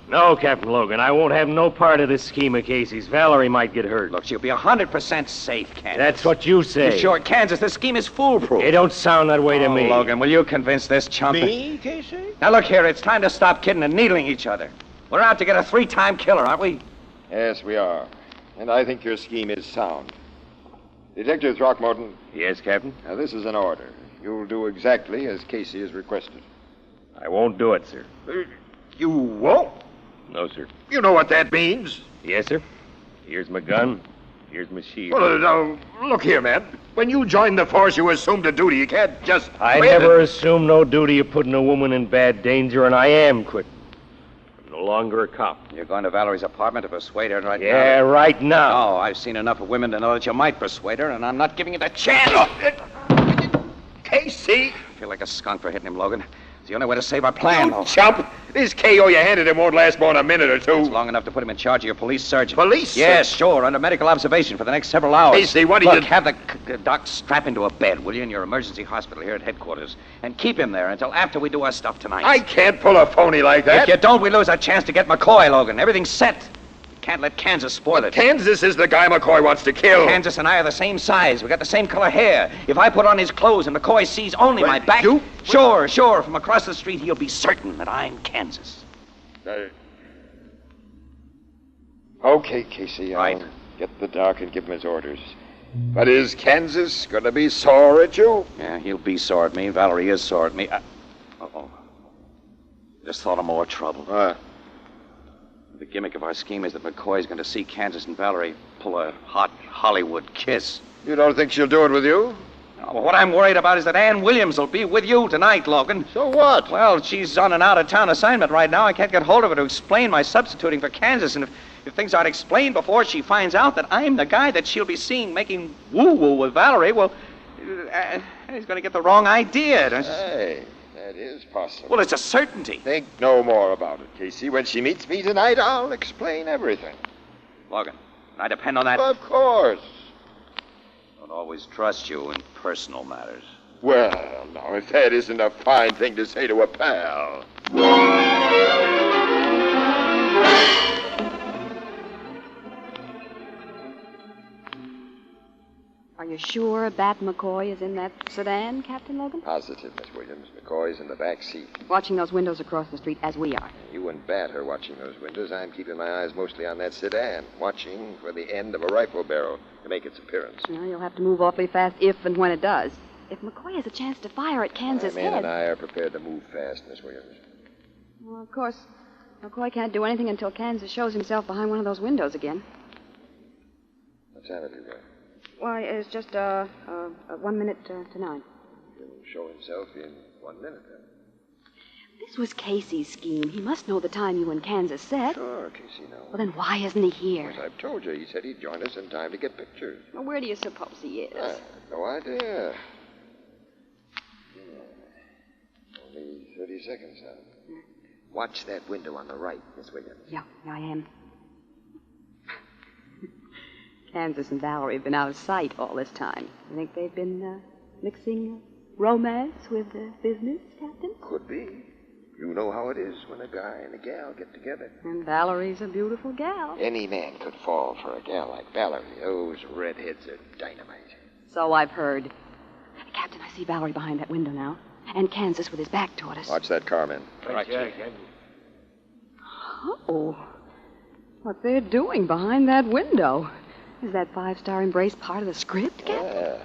No, Captain Logan, I won't have no part of this scheme of Casey's. Valerie might get hurt. Look, she'll be 100% safe, Kansas. That's what you say. You sure, Kansas, this scheme is foolproof. It don't sound that way to me. Logan, will you convince this chump? Me, Casey? Now, look here, it's time to stop kidding and needling each other. We're out to get a 3-time killer, aren't we? Yes, we are. And I think your scheme is sound. Detective Throckmorton. Yes, Captain? Now, this is an order. You'll do exactly as Casey has requested. I won't do it, sir. You won't? No, sir. You know what that means? Yes, sir. Here's my gun. Here's my shield. Well, now, look here, man. When you joined the force, you assumed a duty. You can't just I quit never and- assumed no duty of putting a woman in bad danger, and I am quitting. I'm no longer a cop. You're going to Valerie's apartment to persuade her right now? Yeah, right now. Oh, I've seen enough of women to know that you might persuade her, and I'm not giving you the chance. Casey! I feel like a skunk for hitting him, Logan. It's the only way to save our plan. You chump! This KO you handed him won't last more than a minute or two. It's long enough to put him in charge of your police surgeon. Police Yes, surgeon? sure, under medical observation for the next several hours. Casey, what do Look, you... have the doc strap into a bed, will you, in your emergency hospital here at headquarters, and keep him there until after we do our stuff tonight. I can't pull a phony like that. If you don't, we lose our chance to get McCoy, Logan. Everything's set. Can't let Kansas spoil it. Kansas is the guy McCoy wants to kill. Kansas and I are the same size. We got the same color hair. If I put on his clothes and McCoy sees only my back... Sure. From across the street, he'll be certain that I'm Kansas. Okay, Casey. I'll get the doc and give him his orders. But is Kansas going to be sore at you? Yeah, he'll be sore at me. Valerie is sore at me. Uh-oh. Just thought of more trouble. The gimmick of our scheme is that McCoy's going to see Kansas and Valerie pull a hot Hollywood kiss. You don't think she'll do it with you? No, but what I'm worried about is that Ann Williams will be with you tonight, Logan. So what? Well, she's on an out-of-town assignment right now. I can't get hold of her to explain my substituting for Kansas. And if things aren't explained before she finds out that I'm the guy that she'll be seeing making woo-woo with Valerie, well, he's going to get the wrong idea. Hey, that is possible. Well, it's a certainty. Think no more about it, Casey. When she meets me tonight, I'll explain everything. Logan, can I depend on that? Of course. Don't always trust you in personal matters. Well, now, if that isn't a fine thing to say to a pal. Are you sure Bat McCoy is in that sedan, Captain Logan? Positive, Miss Williams. McCoy's in the back seat. Watching those windows across the street as we are. You and Bat are watching those windows. I'm keeping my eyes mostly on that sedan, watching for the end of a rifle barrel to make its appearance. Well, you'll have to move awfully fast if and when it does. If McCoy has a chance to fire at Kansas' My men head... and I are prepared to move fast, Miss Williams. Well, of course, McCoy can't do anything until Kansas shows himself behind one of those windows again. What time have you got? Why, it's just 1 minute to 9. He'll show himself in 1 minute, then. This was Casey's scheme. He must know the time you and Kansas set. Sure, Casey knows. Well, then why isn't he here? As I've told you, he said he'd join us in time to get pictures. Well, where do you suppose he is? I have no idea. Only 30 seconds now. Watch that window on the right, Miss Williams. Yeah, I am. Kansas and Valerie have been out of sight all this time. You think they've been mixing romance with business, Captain? Could be. You know how it is when a guy and a gal get together. And Valerie's a beautiful gal. Any man could fall for a gal like Valerie. Those redheads are dynamite. So I've heard. Captain, I see Valerie behind that window now. And Kansas with his back toward us. Watch that car, man. Right, Jack. Oh. What they're doing behind that window. Is that five-star embrace part of the script, Captain? Yeah.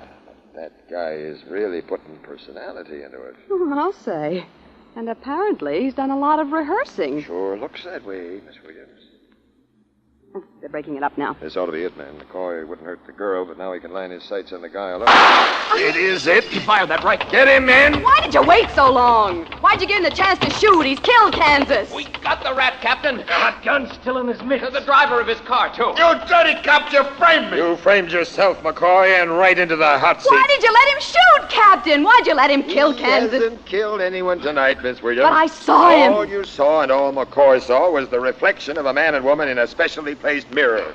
That guy is really putting personality into it. I'll say. And apparently he's done a lot of rehearsing. Sure looks that way, Miss Williams. They're breaking it up now. This ought to be it, man. McCoy wouldn't hurt the girl, but now he can line his sights on the guy alone. It is it. He fired that right. Get him, man. Why did you wait so long? Why'd you give him the chance to shoot? He's killed Kansas. We got the rat, Captain. That gun's still in his mitt. The driver of his car, too. You dirty cop, you framed me. You framed yourself, McCoy, and right into the hot seat. Why did you let him shoot, Captain? Why'd you let him kill Kansas? He hasn't killed anyone tonight, Miss Williams. But I saw him. All you saw and all McCoy saw was the reflection of a man and woman in a specially placed mirror.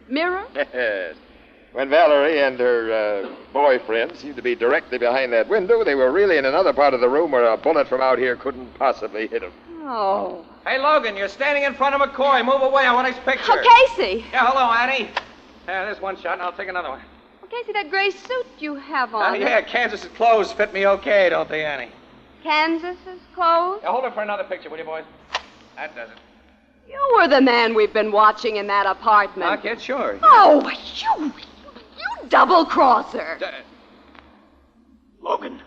Mirror? Yes. When Valerie and her boyfriend seemed to be directly behind that window, they were really in another part of the room where a bullet from out here couldn't possibly hit them. Oh. Hey, Logan, you're standing in front of McCoy. Move away. I want his picture. Oh, Casey. Yeah, hello, Annie. Yeah, there's one shot, and I'll take another one. Oh, Casey, that gray suit you have on. Yeah, Kansas's clothes fit me okay, don't they, Annie? Kansas's clothes? Yeah, hold it for another picture, will you, boys? That does it. You were the man we've been watching in that apartment. I'll get sure. Oh, you double-crosser. Logan.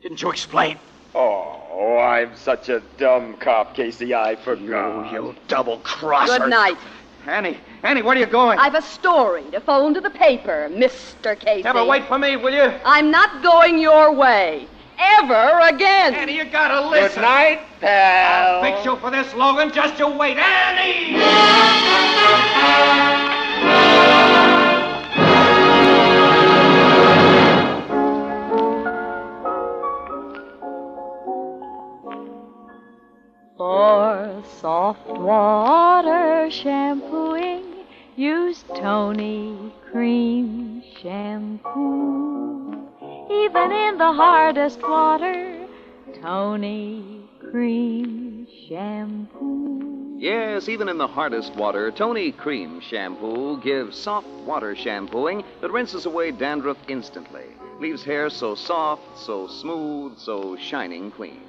Didn't you explain? Oh, I'm such a dumb cop, Casey. I forgot. You double-crosser. Good night. Annie, where are you going? I've a story to phone to the paper, Mr. Casey. Yeah, but wait for me, will you? I'm not going your way. Ever again. Annie, you gotta listen. Good night, pal. I'll fix you for this, Logan. Just you wait. Annie! For soft water shampooing, use Tony Cream Shampoo. Even in the hardest water, Tony Cream Shampoo. Yes, even in the hardest water, Tony Cream Shampoo gives soft water shampooing that rinses away dandruff instantly. Leaves hair so soft, so smooth, so shining clean.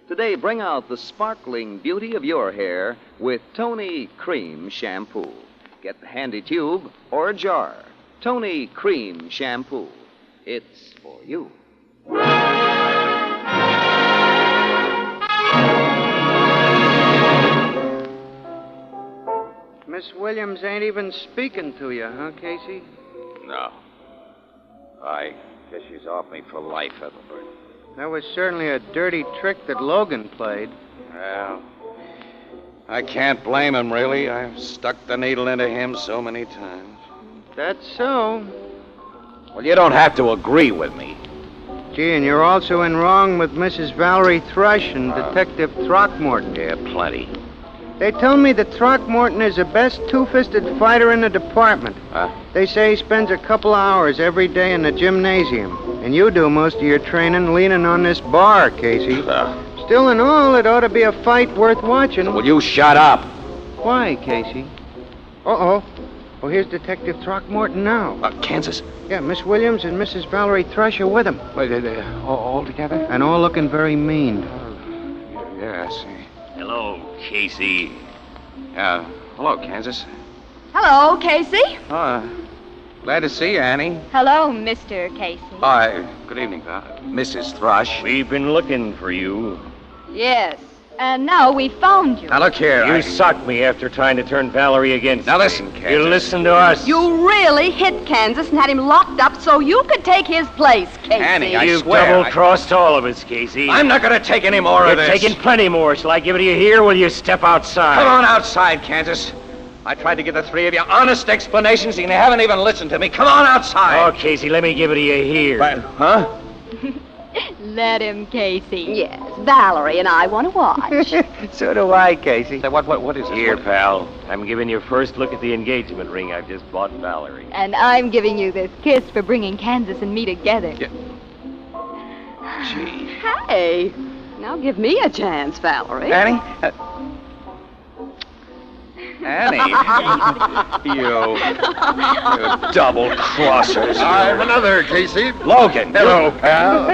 Today, bring out the sparkling beauty of your hair with Tony Cream Shampoo. Get the handy tube or jar. Tony Cream Shampoo. It's for you. Miss Williams ain't even speaking to you, huh, Casey? No. I guess she's off me for life, Ethelbert. That was certainly a dirty trick that Logan played. Well, I can't blame him, really. I've stuck the needle into him so many times. That's so. Well, you don't have to agree with me. Gee, and you're also in wrong with Mrs. Valerie Thrush and Detective Throckmorton. Yeah, plenty. They tell me that Throckmorton is the best two-fisted fighter in the department. Huh? They say he spends a couple of hours every day in the gymnasium. And you do most of your training leaning on this bar, Casey. Still in all, it ought to be a fight worth watching. Will you shut up? Why, Casey? Uh-oh. Oh, here's Detective Throckmorton now. Kansas? Yeah, Miss Williams and Mrs. Valerie Thrush are with him. Wait, all together? And all looking very mean. Yeah, I see. Hello, Casey. Hello, Kansas. Hello, Casey. Glad to see you, Annie. Hello, Mr. Casey. Hi. Good evening, Mrs. Thrush. We've been looking for you. Yes. And now we found you. Now, look here. You socked me after trying to turn Valerie against Now, me. listen, Kansas. You listen to us. You really hit Kansas and had him locked up so you could take his place, Casey. Annie, I You've swear. double-crossed all of us, Casey. I'm not going to take any more of You're this. taking plenty more. Shall I give it to you here or will you step outside? Come on outside, Kansas. I tried to give the three of you honest explanations, and you haven't even listened to me. Come on outside. Oh, Casey, let me give it to you here. Huh? Let him, Casey. Yes, Valerie and I want to watch. So do I, Casey. What is it? Here, pal. I'm giving you first look at the engagement ring I've just bought Valerie. And I'm giving you this kiss for bringing Kansas and me together. Yeah. Gee. Hey, now give me a chance, Valerie. Annie? Annie. You double crossers. I'm another, Casey. Logan. Hello, pal.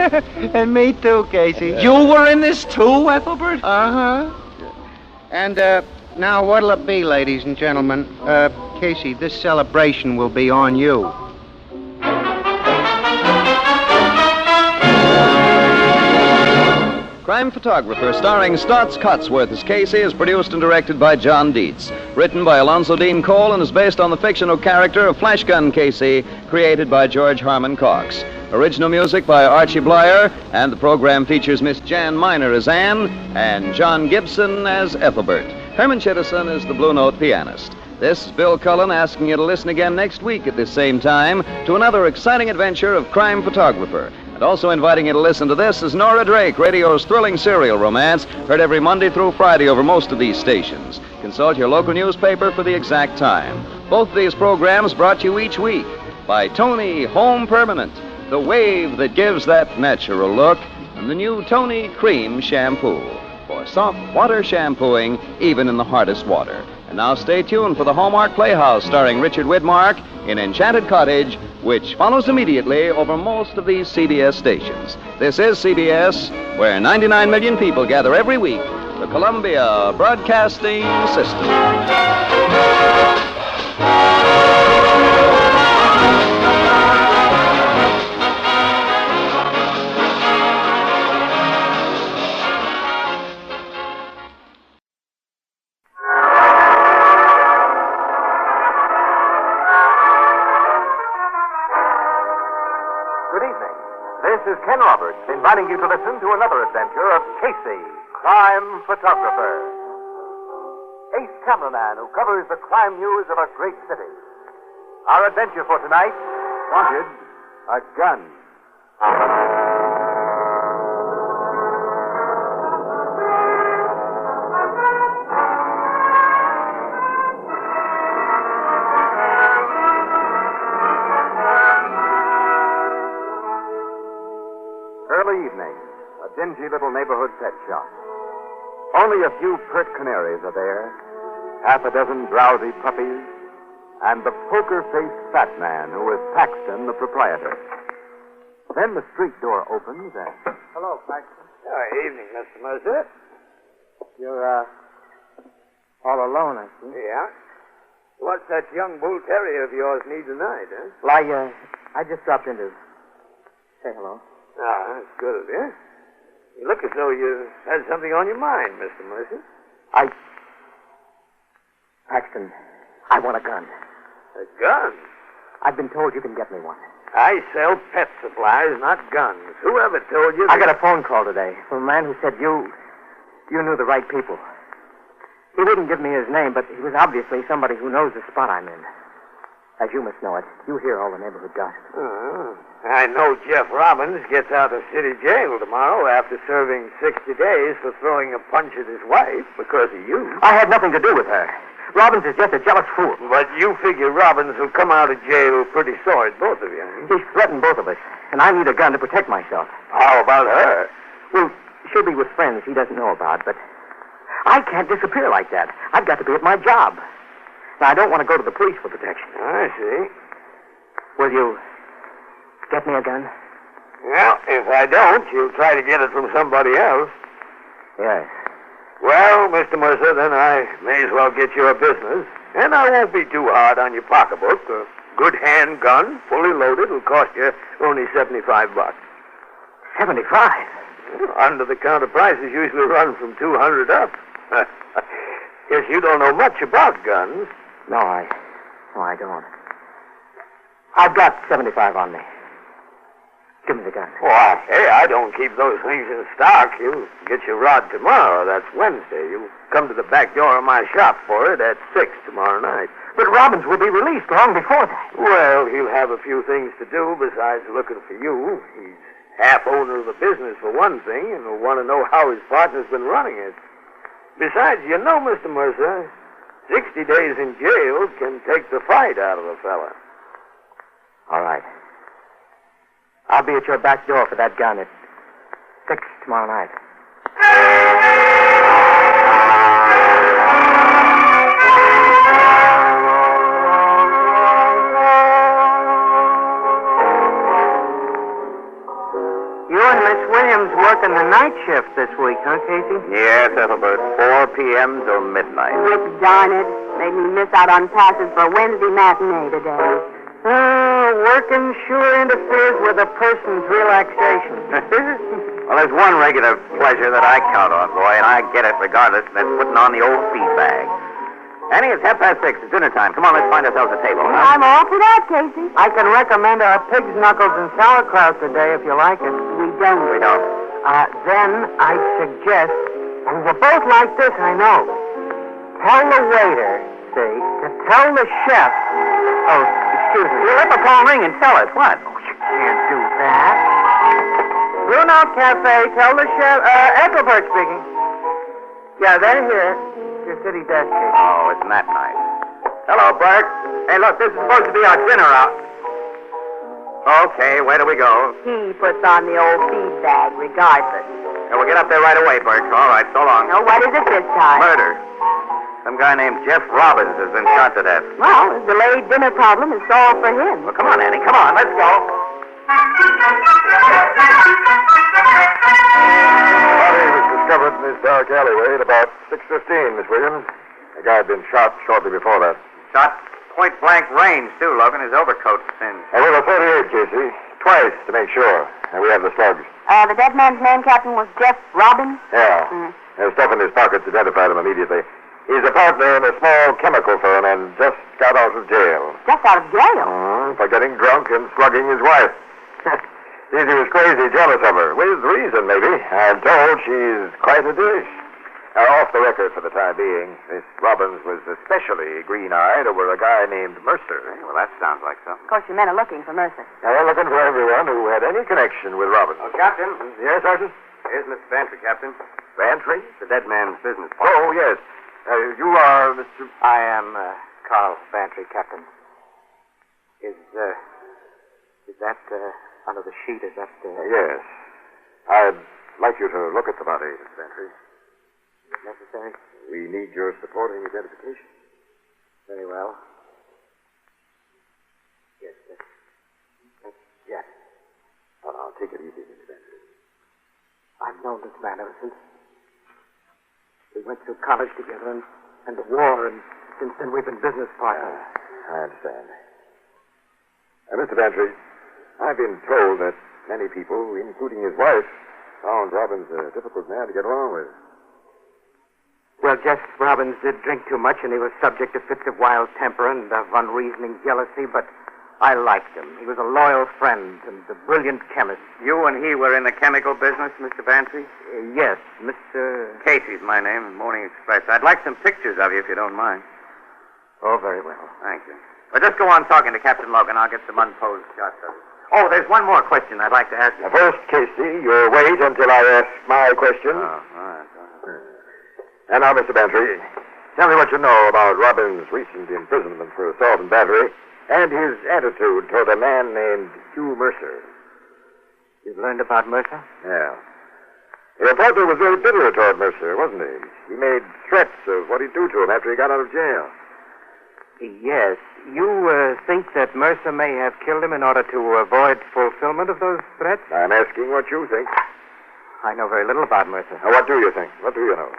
And me too, Casey. You were in this too, Ethelbert? Uh-huh. And, now what'll it be, ladies and gentlemen? Casey, this celebration will be on you. Crime Photographer, starring Stotts Cotsworth as Casey, is produced and directed by John Dietz. Written by Alonzo Dean Cole and is based on the fictional character of Flash Gun Casey, created by George Harmon Cox. Original music by Archie Blyer, and the program features Miss Jan Miner as Anne and John Gibson as Ethelbert. Herman Chittison is the Blue Note pianist. This is Bill Cullen asking you to listen again next week at this same time to another exciting adventure of Crime Photographer. And also inviting you to listen to This is Nora Drake, radio's thrilling serial romance, heard every Monday through Friday over most of these stations. Consult your local newspaper for the exact time. Both of these programs brought to you each week by Tony Home Permanent, the wave that gives that natural look, and the new Tony Cream Shampoo for soft water shampooing even in the hardest water. And now stay tuned for the Hallmark Playhouse starring Richard Widmark in Enchanted Cottage, which follows immediately over most of these CBS stations. This is CBS, where 99 million people gather every week, the Columbia Broadcasting System. Good evening. This is Ken Roberts inviting you to listen to another adventure of Casey, crime photographer. Ace cameraman who covers the crime news of a great city. Our adventure for tonight, wanted a gun. Early evening, a dingy little neighborhood pet shop. Only a few pert canaries are there, half a dozen drowsy puppies, and the poker-faced fat man who is Paxton, the proprietor. Then the street door opens and... Hello, Paxton. Evening, Mr. Mercer. You're, all alone, I see. Yeah. What's that young bull terrier of yours need tonight, huh? Well, I just dropped in to say hello. Ah, that's good of you. You look as though you had something on your mind, Mr. Mercer. Paxton, I want a gun. A gun? I've been told you can get me one. I sell pet supplies, not guns. Whoever told you... I got a phone call today from a man who said you knew the right people. He wouldn't give me his name, but he was obviously somebody who knows the spot I'm in. As you must know it, you hear all the neighborhood gossip. I know Jeff Robbins gets out of city jail tomorrow after serving 60 days for throwing a punch at his wife because of you. I had nothing to do with her. Robbins is just a jealous fool. But you figure Robbins will come out of jail pretty sore at both of you. He's threatened both of us, and I need a gun to protect myself. How about her? Well, she'll be with friends he doesn't know about, but I can't disappear like that. I've got to be at my job. Now, I don't want to go to the police for protection. I see. Will you get me a gun? Well, if I don't, you'll try to get it from somebody else. Yes. Well, Mr. Mercer, then I may as well get you a business. And I won't be too hard on your pocketbook. A good handgun, fully loaded, will cost you only $75. 75? Under-the-counter prices usually run from $200 up. Guess you don't know much about guns. No, I don't. I've got 75 on me. Give me the gun. Why, hey, I don't keep those things in stock. You get your rod tomorrow. That's Wednesday. You come to the back door of my shop for it at 6 tomorrow night. But Robbins will be released long before that. Well, he'll have a few things to do besides looking for you. He's half owner of the business, for one thing, and will want to know how his partner's been running it. Besides, you know, Mr. Mercer, 60 days in jail can take the fight out of a fella. All right. I'll be at your back door for that gun at 6 tomorrow night. night shift this week, huh, Casey? Yes, Ethelbert. 4 p.m. till midnight. Darn it. Made me miss out on passes for Wednesday matinee today. Working sure interferes with a person's relaxation. Well, there's one regular pleasure that I count on, boy, and I get it regardless, and that's putting on the old feed bag. Annie, it's 6:30. It's dinner time. Come on, let's find ourselves a table. Huh? I'm all for that, Casey. I can recommend our pig's knuckles and sauerkraut today if you like it. We don't. We don't. Then I suggest, and you both like this, I know. Tell the waiter, see, to tell the chef. Oh, excuse me. Let the phone ring and tell us what. Oh, you can't do that. Bruno Cafe, tell the chef. Ethelbert speaking. Yeah, they're here. Your city desk, Casey. Oh, isn't that nice? Hello, Bert. Hey, look, this is supposed to be our dinner out. Okay, where do we go? He puts on the old feed bag regardless. Yeah, we'll get up there right away, Bert. All right, so long. Now, what is it this time? Murder. Some guy named Jeff Robbins has been shot to death. Well, the delayed dinner problem is solved for him. Well, come on, Annie. Come on, let's go. Body was discovered in this dark alleyway at about 6:15, Miss Williams. A guy had been shot shortly before that. Shot point-blank range, too, Logan. His overcoat's thin. And with a 38, Casey. Twice, to make sure. And we have the slugs. The dead man's name, Captain, was Jeff Robbins? Yeah. Stuff in his pockets identified him immediately. He's a partner in a small chemical firm and just got out of jail. Just out of jail? For getting drunk and slugging his wife. He was crazy jealous of her. With reason, maybe. I'm told she's quite a dish. Off the record for the time being, Miss Robbins was especially green-eyed over a guy named Mercer. Well, that sounds like something. Of course, your men are looking for Mercer. They're looking for everyone who had any connection with Robbins. Oh, Captain. Yes, Sergeant? Here's Mr. Bantry, Captain. Bantry? The dead man's business. Oh, yes. You are Mr. I am Carl Bantry, Captain. Is that under the sheet? Is that... Yes. I'd like you to look at the body, Mr. Bantry. necessary? We need your supporting identification. Very well. Yes, sir. Yes. Oh, now, take it easy, Mr. Bantry. I've known this man ever since. We went through college together and the war, and since then we've been business partners. I understand. Mr. Bantry, I've been told that many people, including his wife, found Robbins a difficult man to get along with. Well, Jeff Robbins did drink too much, and he was subject to fits of wild temper and of unreasoning jealousy, but I liked him. He was a loyal friend and a brilliant chemist. You and he were in the chemical business, Mr. Bantry? Yes, Mr... Casey's my name, Morning Express. I'd like some pictures of you, if you don't mind. Oh, very well. Thank you. Well, just go on talking to Captain Logan. I'll get some unposed shots of you. Oh, there's one more question I'd like to ask you. First, Casey, you'll wait until I ask my question. Oh, all right. And now, Mr. Bantry, tell me what you know about Robbins' recent imprisonment for assault and battery and his attitude toward a man named Hugh Mercer. You've learned about Mercer? Yeah. Your partner was very bitter toward Mercer, wasn't he? He made threats of what he'd do to him after he got out of jail. Yes. You think that Mercer may have killed him in order to avoid fulfillment of those threats? I'm asking what you think. I know very little about Mercer. Now, what do you think? What do you know?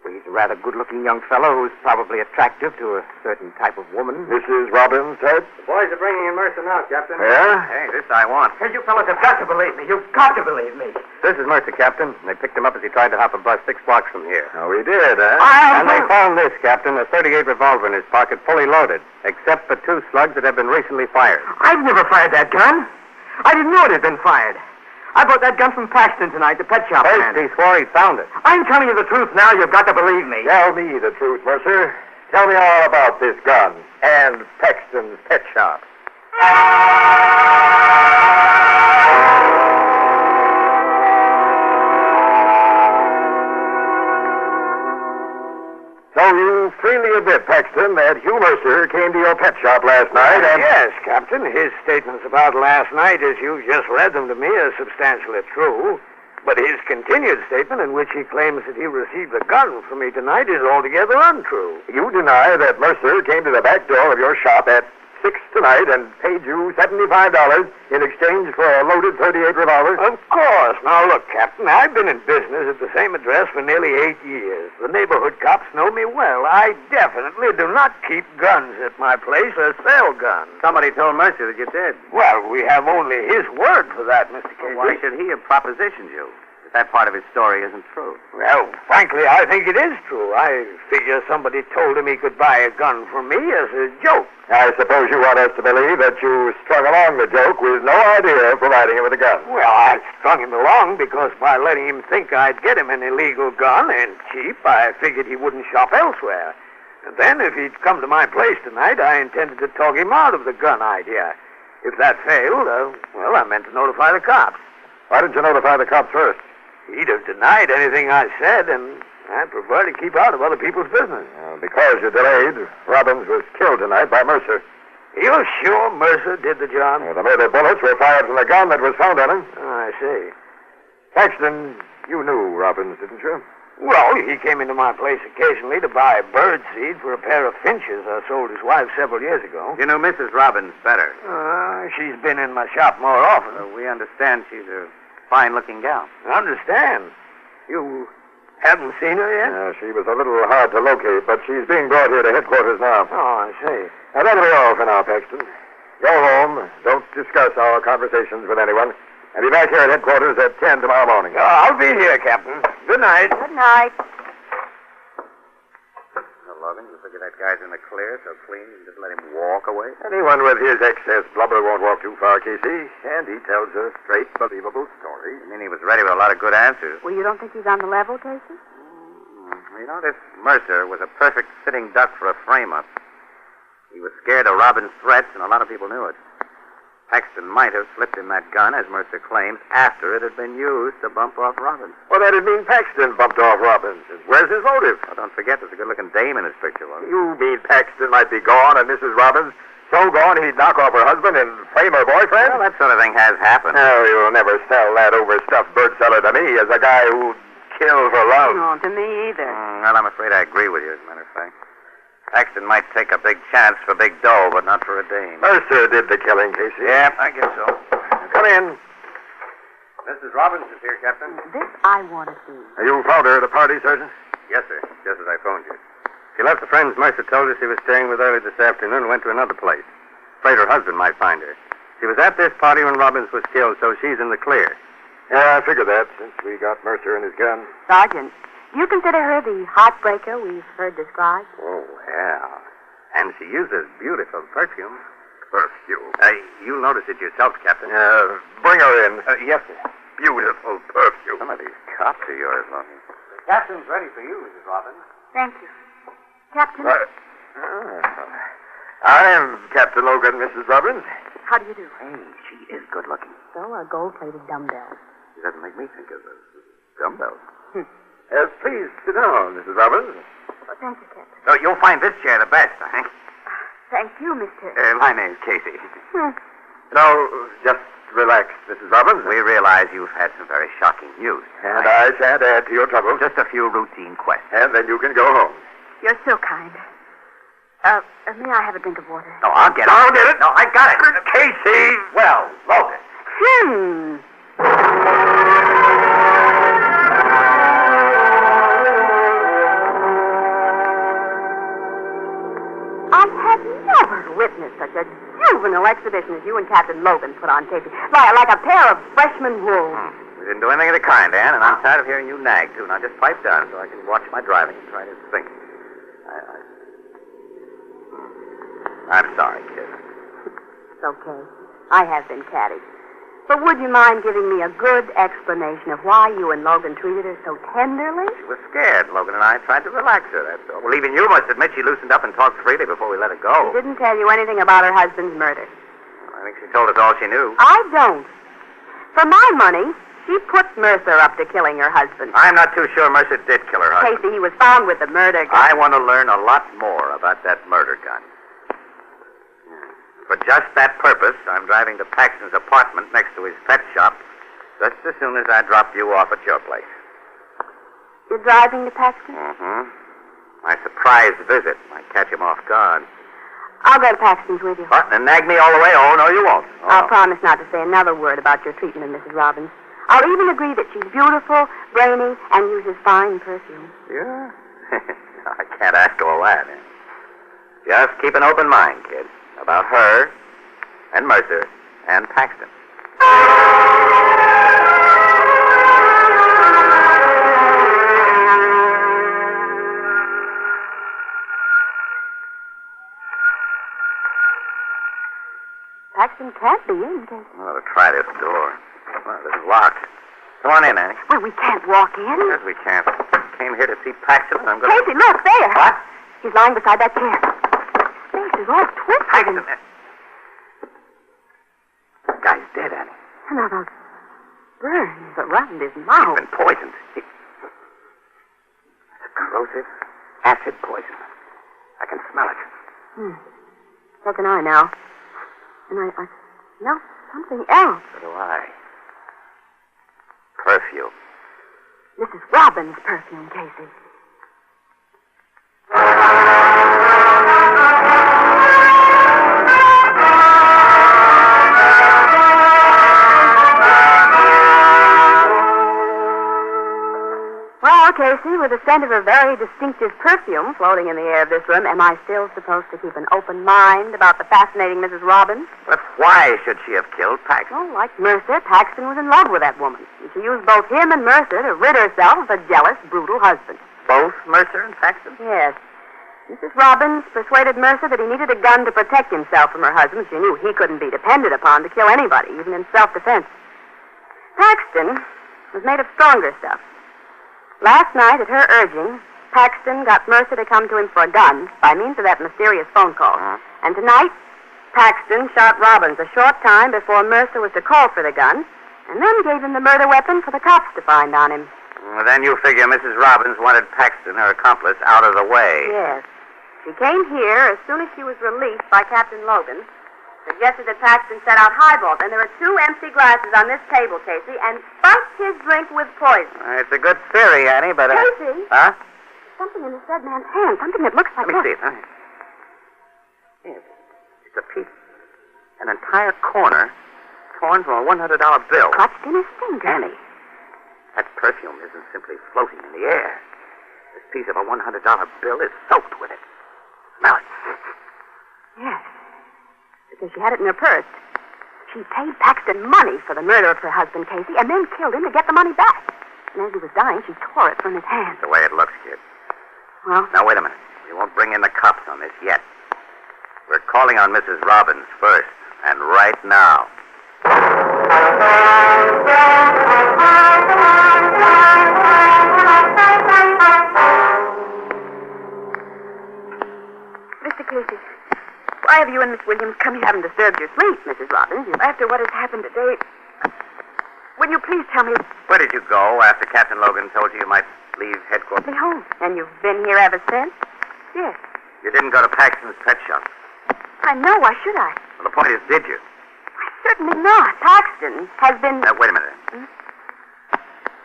He's a rather good-looking young fellow who's probably attractive to a certain type of woman. Mrs. Robbins' type? The boys are bringing in Mercer now, Captain. Yeah? Hey, this I want. Hey, you fellas have got to believe me. You've got to believe me. This is Mercer, Captain. They picked him up as he tried to hop a bus 6 blocks from here. Oh, he did, huh? And they found this, Captain, a .38 revolver in his pocket, fully loaded, except for 2 slugs that had been recently fired. I've never fired that gun. I didn't know it had been fired. I bought that gun from Paxton tonight, the pet shop man. First, he swore he'd found it. I'm telling you the truth now. You've got to believe me. Tell me the truth, Mercer. Tell me all about this gun and Paxton's pet shop. So you freely admit, Paxton, that Hugh Mercer came to your pet shop last night and... Yes, Captain. His statements about last night, as you just read them to me, are substantially true. But his continued statement, in which he claims that he received a gun from me tonight, is altogether untrue. You deny that Mercer came to the back door of your shop at 6 tonight and paid you $75 in exchange for a loaded .38 revolver? Of course. Now, look, Captain, I've been in business at the same address for nearly 8 years. The neighborhood cops know me well. I definitely do not keep guns at my place or sell guns. Somebody told Mercer that you did. Well, we have only his word for that, Mr. Casey. Why should he have propositioned you? If that part of his story isn't true. Well, frankly, I think it is true. I figure somebody told him he could buy a gun from me as a joke. I suppose you want us to believe that you strung along the joke with no idea of providing him with a gun. Well, I strung him along because by letting him think I'd get him an illegal gun and cheap, I figured he wouldn't shop elsewhere. And then if he'd come to my place tonight, I intended to talk him out of the gun idea. If that failed, well, I meant to notify the cops. Why didn't you notify the cops first? He'd have denied anything I said, and I'd prefer to keep out of other people's business. Because you delayed, Robbins was killed tonight by Mercer. You're sure Mercer did the job? The murder bullets were fired from the gun that was found on him. Oh, I see. Paxton, you knew Robbins, didn't you? Well, he came into my place occasionally to buy bird seed for a pair of finches I sold his wife several years ago. You know Mrs. Robbins better. She's been in my shop more often. We understand she's a fine-looking gal. Understand? You haven't seen her yet? She was a little hard to locate, but she's being brought here to headquarters now. Oh, I see. Now, that'll be all for now, Paxton. Go home. Don't discuss our conversations with anyone. And be back here at headquarters at 10 tomorrow morning. Oh, I'll be here, Captain. Good night. Good night. Logan, you figure that guy's in the clear so clean you can just let him walk away? Anyone with his excess blubber won't walk too far, Casey. And he tells a straight, believable story. I mean, he was ready with a lot of good answers. Well, you don't think he's on the level, Casey? You know, this Mercer was a perfect sitting duck for a frame-up. He was scared of Robbins' threats, and a lot of people knew it. Paxton might have slipped him that gun, as Mercer claims, after it had been used to bump off Robbins. Well, that'd mean Paxton bumped off Robbins. Where's his motive? Well, don't forget, there's a good-looking dame in his picture, wasn't You mean Paxton might be gone and Mrs. Robbins so gone he'd knock off her husband and frame her boyfriend? Well, that sort of thing has happened. No, you'll never sell that overstuffed bird seller to me as a guy who'd kill for love. No, to me either. Well, I'm afraid I agree with you, as a matter of fact. Paxton might take a big chance for big dough, but not for a dame. Mercer did the killing, Casey. Yeah, I guess so. Come in. Mrs. Robbins is here, Captain. This I want to see. You found her at a party, Sergeant? Yes, sir. Just as I phoned you. She left the friends Mercer told us she was staying with early this afternoon and went to another place. Afraid her husband might find her. She was at this party when Robbins was killed, so she's in the clear. Yeah, I figured that, since we got Mercer and his gun. Sergeant, do you consider her the heartbreaker we've heard described? Oh, yeah. And she uses beautiful perfume. Perfume? You'll notice it yourself, Captain. Bring her in. Yes, sir. Beautiful perfume. Some of these cops are yours, Logan. The captain's ready for you, Mrs. Robbins. Thank you. Captain? I am Captain Logan, Mrs. Robbins. How do you do? Hey, she is good looking. So are gold-plated dumbbells. She doesn't make me think of those dumbbells. Please sit down, Mrs. Robbins. Oh, thank you, Captain. So you'll find this chair the best, I think. Thank you, Mr. My name's Casey. No, just relax, Mrs. Robbins. We realize you've had some very shocking news. And I shan't add to your trouble. Just a few routine questions. And then you can go home. You're so kind. May I have a drink of water? No, I'll get it. I'll get it. No, I got it. Casey! Well, Logan. I have never witnessed such a juvenile exhibition as you and Captain Logan put on, Casey. Like a pair of freshman wolves. We didn't do anything of the kind, Ann, and I'm tired of hearing you nag, too. Now, just pipe down so I can watch my driving and try to think. I'm sorry, kid. It's okay. I have been catty. But would you mind giving me a good explanation of why you and Logan treated her so tenderly? She was scared. Logan and I tried to relax her, that's all. Well, even you must admit she loosened up and talked freely before we let her go. She didn't tell you anything about her husband's murder. I think she told us all she knew. I don't. For my money, she put Mercer up to killing her husband. I'm not too sure Mercer did kill her husband. Casey, he was found with the murder gun. I want to learn a lot more about that murder gun. For just that purpose, I'm driving to Paxton's apartment next to his pet shop just as soon as I drop you off at your place. You're driving to Paxton? Mm-hmm. My surprise visit might catch him off guard. I'll go to Paxton's with you. What? And nag me all the way? Oh, no, you won't. Oh, I'll no. promise not to say another word about your treatment of Mrs. Robbins. I'll even agree that she's beautiful, brainy, and uses fine perfume. Yeah? I can't ask all that. Just keep an open mind, kid, about her and Mercer and Paxton. Paxton can't be in, Casey. Well, to try this door. Well, this is locked. Come on in, Annie. Well, we can't walk in. Yes, we can't. Came here to see Paxton, and I'm going to... Casey, look, there. What? He's lying beside that chair. His face is all twisted. Paxton. This guy's dead, Annie. And now those burns around his mouth. He's been poisoned. It's a corrosive acid poison. I can smell it. So can I now. And I smell something else. So do I. Perfume. Mrs. Robbins' perfume, Casey. Well, Casey, with the scent of a very distinctive perfume floating in the air of this room, am I still supposed to keep an open mind about the fascinating Mrs. Robbins? But why should she have killed Paxton? Well, like Mercer, Paxton was in love with that woman. And she used both him and Mercer to rid herself of a jealous, brutal husband. Both Mercer and Paxton? Yes. Mrs. Robbins persuaded Mercer that he needed a gun to protect himself from her husband. She knew he couldn't be depended upon to kill anybody, even in self-defense. Paxton was made of stronger stuff. Last night, at her urging, Paxton got Mercer to come to him for a gun by means of that mysterious phone call. And tonight, Paxton shot Robbins a short time before Mercer was to call for the gun, and then gave him the murder weapon for the cops to find on him. Well, then you figure Mrs. Robbins wanted Paxton, her accomplice, out of the way. Yes. She came here as soon as she was released by Captain Logan, suggested that Paxton set out highballs, and there are 2 empty glasses on this table, Casey, and spiked his drink with poison. It's a good theory, Annie, but... Casey? Huh? Something in this dead man's hand, something that looks like... Let me see it. Yes. It's a piece. An entire corner torn from a $100 bill. Clutched in his finger. Annie, that perfume isn't simply floating in the air. This piece of a $100 bill is soaked with it. Smell it. Yes. Because she had it in her purse. She paid Paxton money for the murder of her husband, Casey, and then killed him to get the money back. And as he was dying, she tore it from his hand. That's the way it looks, kid. Well? Now, wait a minute. We won't bring in the cops on this yet. We're calling on Mrs. Robbins first, and right now. Mr. Casey, why have you and Miss Williams come here? Haven't disturbed your sleep, Mrs. Robbins. After what has happened today, will you please tell me... Where did you go after Captain Logan told you might leave headquarters? Be home. And you've been here ever since? Yes. You didn't go to Paxton's pet shop. I know. Why should I? Well, the point is, did you? Certainly not. Paxton has been... Wait a minute.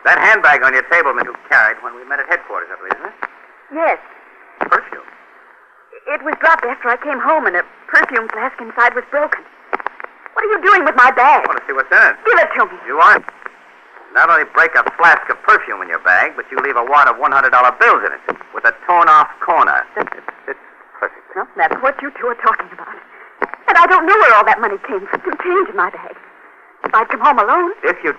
That handbag on your table you carried when we met at headquarters, I believe, isn't it? Yes. Perfume. It was dropped after I came home, and a perfume flask inside was broken. What are you doing with my bag? I want to see what's in it. Give it to me. You aren't. Not only break a flask of perfume in your bag, but you leave a wad of $100 bills in it with a torn-off corner. It's perfect. Well, that's what you two are talking about. And I don't know where all that money came from. Some change in my bag. If I'd come home alone... If you...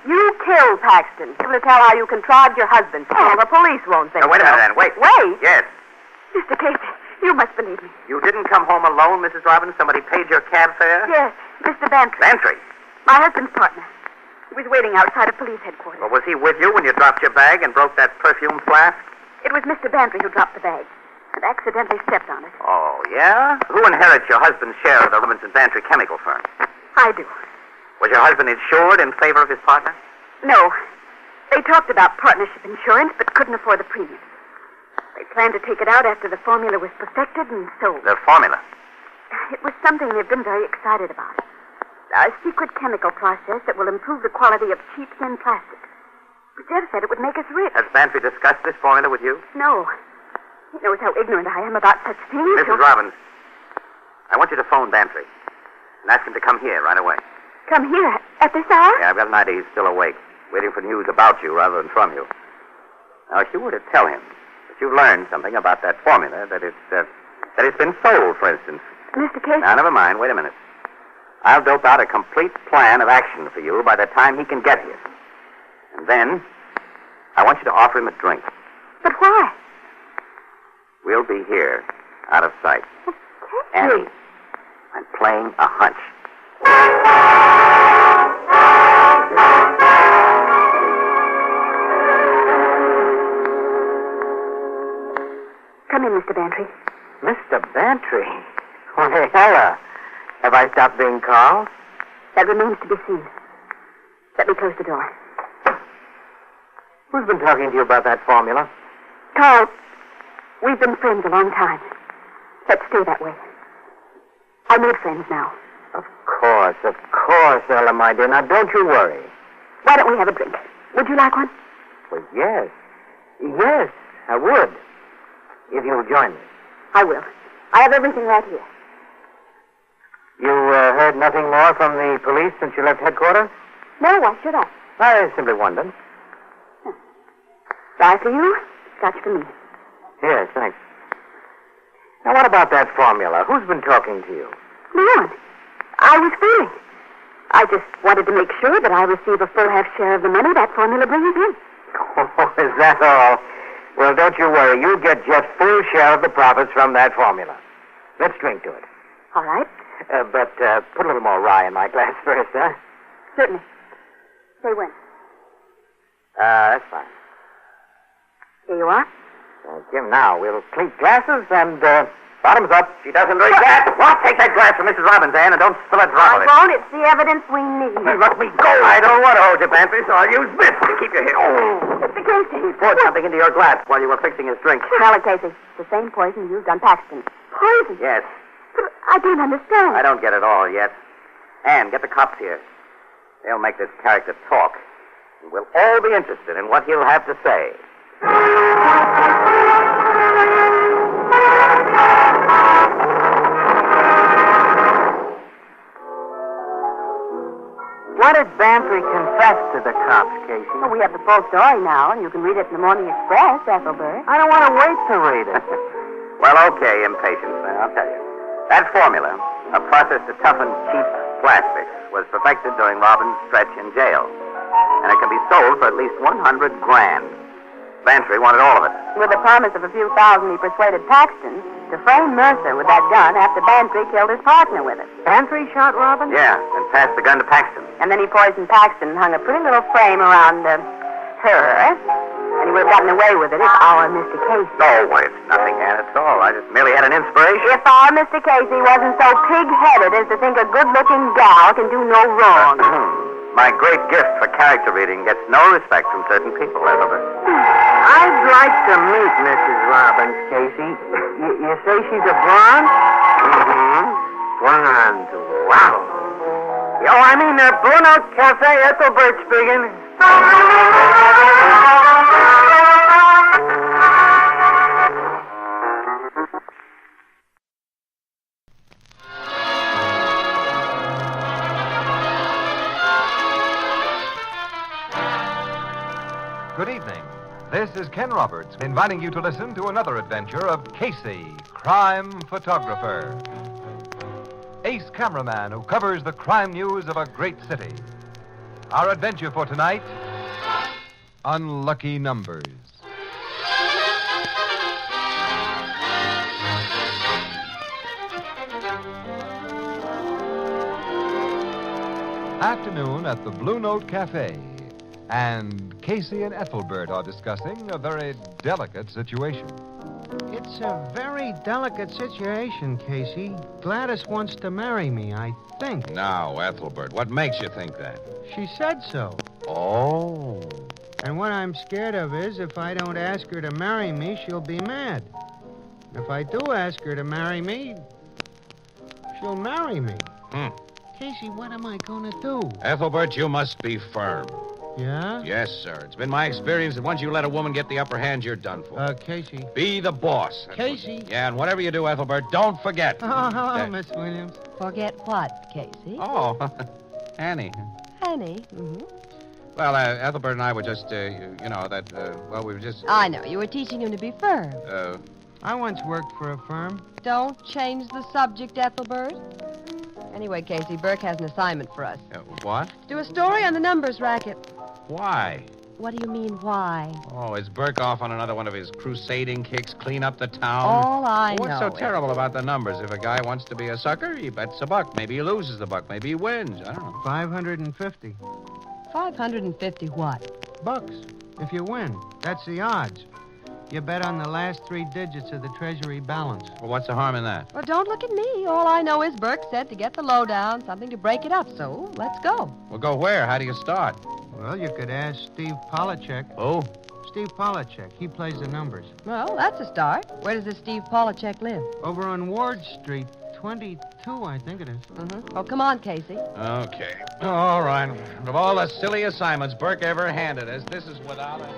You killed Paxton. Able to tell how you contrived your husband. Oh, the police won't think Now, wait a minute, then. Wait. Wait? Yes. Mr. Casey, you must believe me. You didn't come home alone, Mrs. Robbins? Somebody paid your cab fare? Yes, Mr. Bantry. Bantry? My husband's partner. He was waiting outside of police headquarters. Well, was he with you when you dropped your bag and broke that perfume flask? It was Mr. Bantry who dropped the bag and accidentally stepped on it. Oh, yeah? Who inherits your husband's share of the Robbins and Bantry chemical firm? I do. Was your husband insured in favor of his partner? No. They talked about partnership insurance, but couldn't afford the premium. They planned to take it out after the formula was perfected and sold. The formula? It was something they've been very excited about. A secret chemical process that will improve the quality of cheap, thin plastic. Jeff said it would make us rich. Has Bantry discussed this formula with you? No. He knows how ignorant I am about such things. Mrs. Robbins, I want you to phone Bantry and ask him to come here right away. Come here at this hour? Yeah, I've got an idea he's still awake, waiting for news about you rather than from you. Now, if you were to tell him that you've learned something about that formula, that it's been sold, for instance. Mr. Casey? Now, never mind. Wait a minute. I'll dope out a complete plan of action for you by the time he can get here. And then, I want you to offer him a drink. But why? We'll be here, out of sight. Annie, I'm playing a hunch. Come in, Mr. Bantry. Mr. Bantry? Why, Ella. Have I stopped being called? That remains to be seen. Let me close the door. Who's been talking to you about that formula? Carl, we've been friends a long time. Let's stay that way. I made friends now. Of course, Ella, my dear. Now, don't you worry. Why don't we have a drink? Would you like one? Well, yes. Yes, I would. If you'll join me. I will. I have everything right here. You heard nothing more from the police since you left headquarters? No, why should I? I simply wondered. Rye for you, scotch for me. Yes, thanks. Now, what about that formula? Who's been talking to you? No one. I was fooling. I just wanted to make sure that I receive a full half share of the money that formula brings in. Oh, is that all? Well, don't you worry. You'll get just full share of the profits from that formula. Let's drink to it. All right. But put a little more rye in my glass first, huh? Certainly. Say when. That's fine. Here you are. Jim, now, we'll clink glasses and, bottoms up. She doesn't drink that. Well, take that glass from Mrs. Robbins, Ann, and don't spill a drop of it. Won't. It's the evidence we need. Let me go. I don't want to hold you, Bantry, so I'll use this to keep you here. Oh. Mr. Casey. He poured something into your glass while you were fixing his drink. Smell it, Casey. It's the same poison used on Paxton. Poison? Yes. But I don't understand. I don't get it all yet. Ann, get the cops here. They'll make this character talk. And we'll all be interested in what he'll have to say. What did Bantry confess to the cops, Casey? Well, we have the full story now, and you can read it in the Morning Express, Ethelbert. I don't want to wait to read it. Well, okay, impatience. I'll tell you. That formula, a process to toughen cheap plastics, was perfected during Robin's stretch in jail. And it can be sold for at least $100,000. Bantry wanted all of it. With the promise of a few thousand, he persuaded Paxton to frame Mercer with that gun after Bantry killed his partner with it. Bantry shot Robin? Yeah, and passed the gun to Paxton. And then he poisoned Paxton and hung a pretty little frame around her. And he would have gotten away with it if our Mr. Casey... Oh, well, it's nothing, Ann, at all. I just merely had an inspiration. If our Mr. Casey wasn't so pig-headed as to think a good-looking gal can do no wrong. My great gift for character reading gets no respect from certain people, Ethelbert. I'd like to meet Mrs. Robbins, Casey. You say she's a blonde? Mm-hmm. Blonde. Wow. Oh, I mean, Blue Note Cafe, Ethelbert speaking. Good evening. This is Ken Roberts inviting you to listen to another adventure of Casey, crime photographer. Ace cameraman who covers the crime news of a great city. Our adventure for tonight, Unlucky Numbers. Afternoon at the Blue Note Cafe. And Casey and Ethelbert are discussing a very delicate situation. It's a very delicate situation, Casey. Gladys wants to marry me, I think. Now, Ethelbert, what makes you think that? She said so. Oh. And what I'm scared of is if I don't ask her to marry me, she'll be mad. If I do ask her to marry me, she'll marry me. Casey, what am I going to do? Ethelbert, you must be firm. Yeah? Yes, sir. It's been my experience that once you let a woman get the upper hand, you're done for. Casey. Be the boss. Casey? Yeah, and whatever you do, Ethelbert, don't forget. Oh, hello, that- Miss Williams. Forget what, Casey? Oh, Annie. Honey. Mm-hmm. Well, Ethelbert and I were just, we were just... I know. You were teaching him to be firm. I once worked for a firm. Don't change the subject, Ethelbert. Anyway, Casey, Burke has an assignment for us. What? Do a story on the numbers racket. Why? What do you mean, why? Oh, is Burke off on another one of his crusading kicks, clean up the town? All I What's know so terrible about the numbers? If a guy wants to be a sucker, he bets a buck. Maybe he loses the buck. Maybe he wins. I don't know. 550. 550 what? Bucks. If you win. That's the odds. You bet on the last 3 digits of the Treasury balance. Well, what's the harm in that? Well, don't look at me. All I know is Burke said to get the lowdown, something to break it up. So, let's go. Well, go where? How do you start? Well, you could ask Steve Polachek. Who? Steve Polachek. He plays the numbers. Well, that's a start. Where does this Steve Polachek live? Over on Ward Street, 22, I think it is. Mm-hmm. Oh, come on, Casey. Okay. All right. Of all the silly assignments Burke ever handed us, this is without a...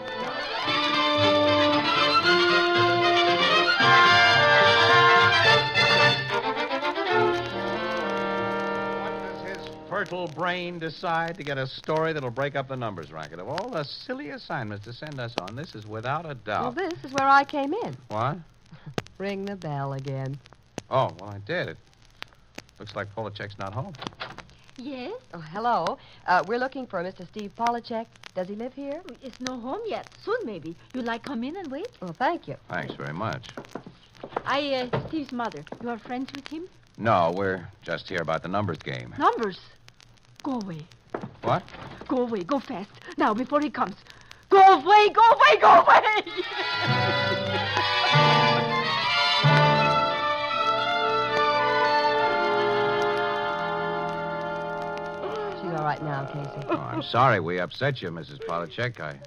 Fertile brain decide to get a story that'll break up the numbers racket. Of all the silly assignments to send us on, this is without a doubt. Well, this is where I came in. What? Ring the bell again. Oh, well, I did. It looks like Polachek's not home. Yes? Oh, hello. We're looking for Mr. Steve Polachek. Does he live here? It's no home yet. Soon, maybe. You like come in and wait? Well, thank you. Thanks very much. Steve's mother. You are friends with him? No, we're just here about the numbers game. Numbers? Go away. What? Go away. Go fast. Now, before he comes. Go away. Go away. Go away. She's all right now, Casey. Oh, I'm sorry we upset you, Mrs. Polachek. I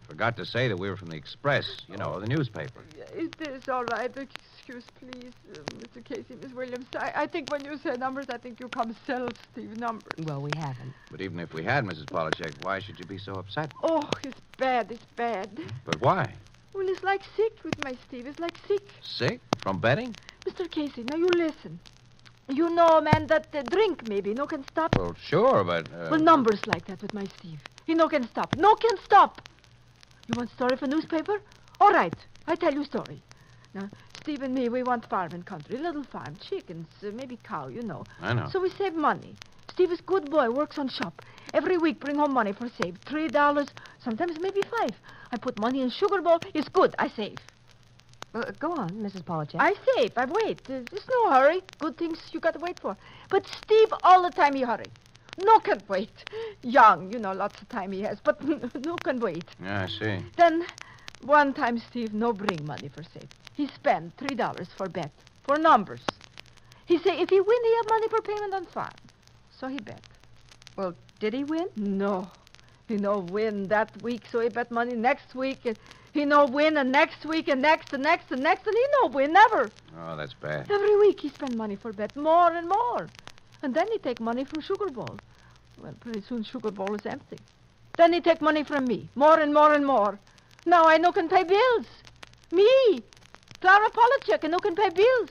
forgot to say that we were from the Express, you know, the newspaper. Is this all right? Excuse, please, Mr. Casey, Miss Williams. I think when you say numbers, I think you come sell Steve numbers. Well, we haven't. But even if we had, Mrs. Polachek, why should you be so upset? Oh, it's bad. It's bad. But why? Well, it's like sick with my Steve. It's like sick. Sick? From betting? Mr. Casey, now you listen. You know a man that drink, maybe. No can stop. Well, sure, but... Well, numbers like that with my Steve. He no can stop. No can stop. You want story for newspaper? All right. I tell you story. Now, Steve and me, we want farm and country. Little farm. Chickens, maybe cow, you know. I know. So we save money. Steve is good boy, works on shop. Every week bring home money for save. $3, sometimes maybe 5. I put money in sugar bowl. It's good. I save. Go on, Mrs. Polachek. I save. I wait. There's no hurry. Good things you got to wait for. But Steve, all the time he hurry. No can wait. Young, you know, lots of time he has, but no can wait. Yeah, I see. Then, one time Steve no bring money for save. He spend $3 for bet, for numbers. He say if he win, he have money for payment on farm. So he bet. Well, did he win? No. He no win that week, so he bet money next week, and he no win, and next week, and next, and next, and next, and he no win, never. Oh, that's bad. Every week he spend money for bet, more and more. And then he take money from Sugar Bowl. Well, pretty soon Sugar Bowl is empty. Then he take money from me, more and more and more. Now I no can pay bills. Me, Clara Polachek, and no can pay bills.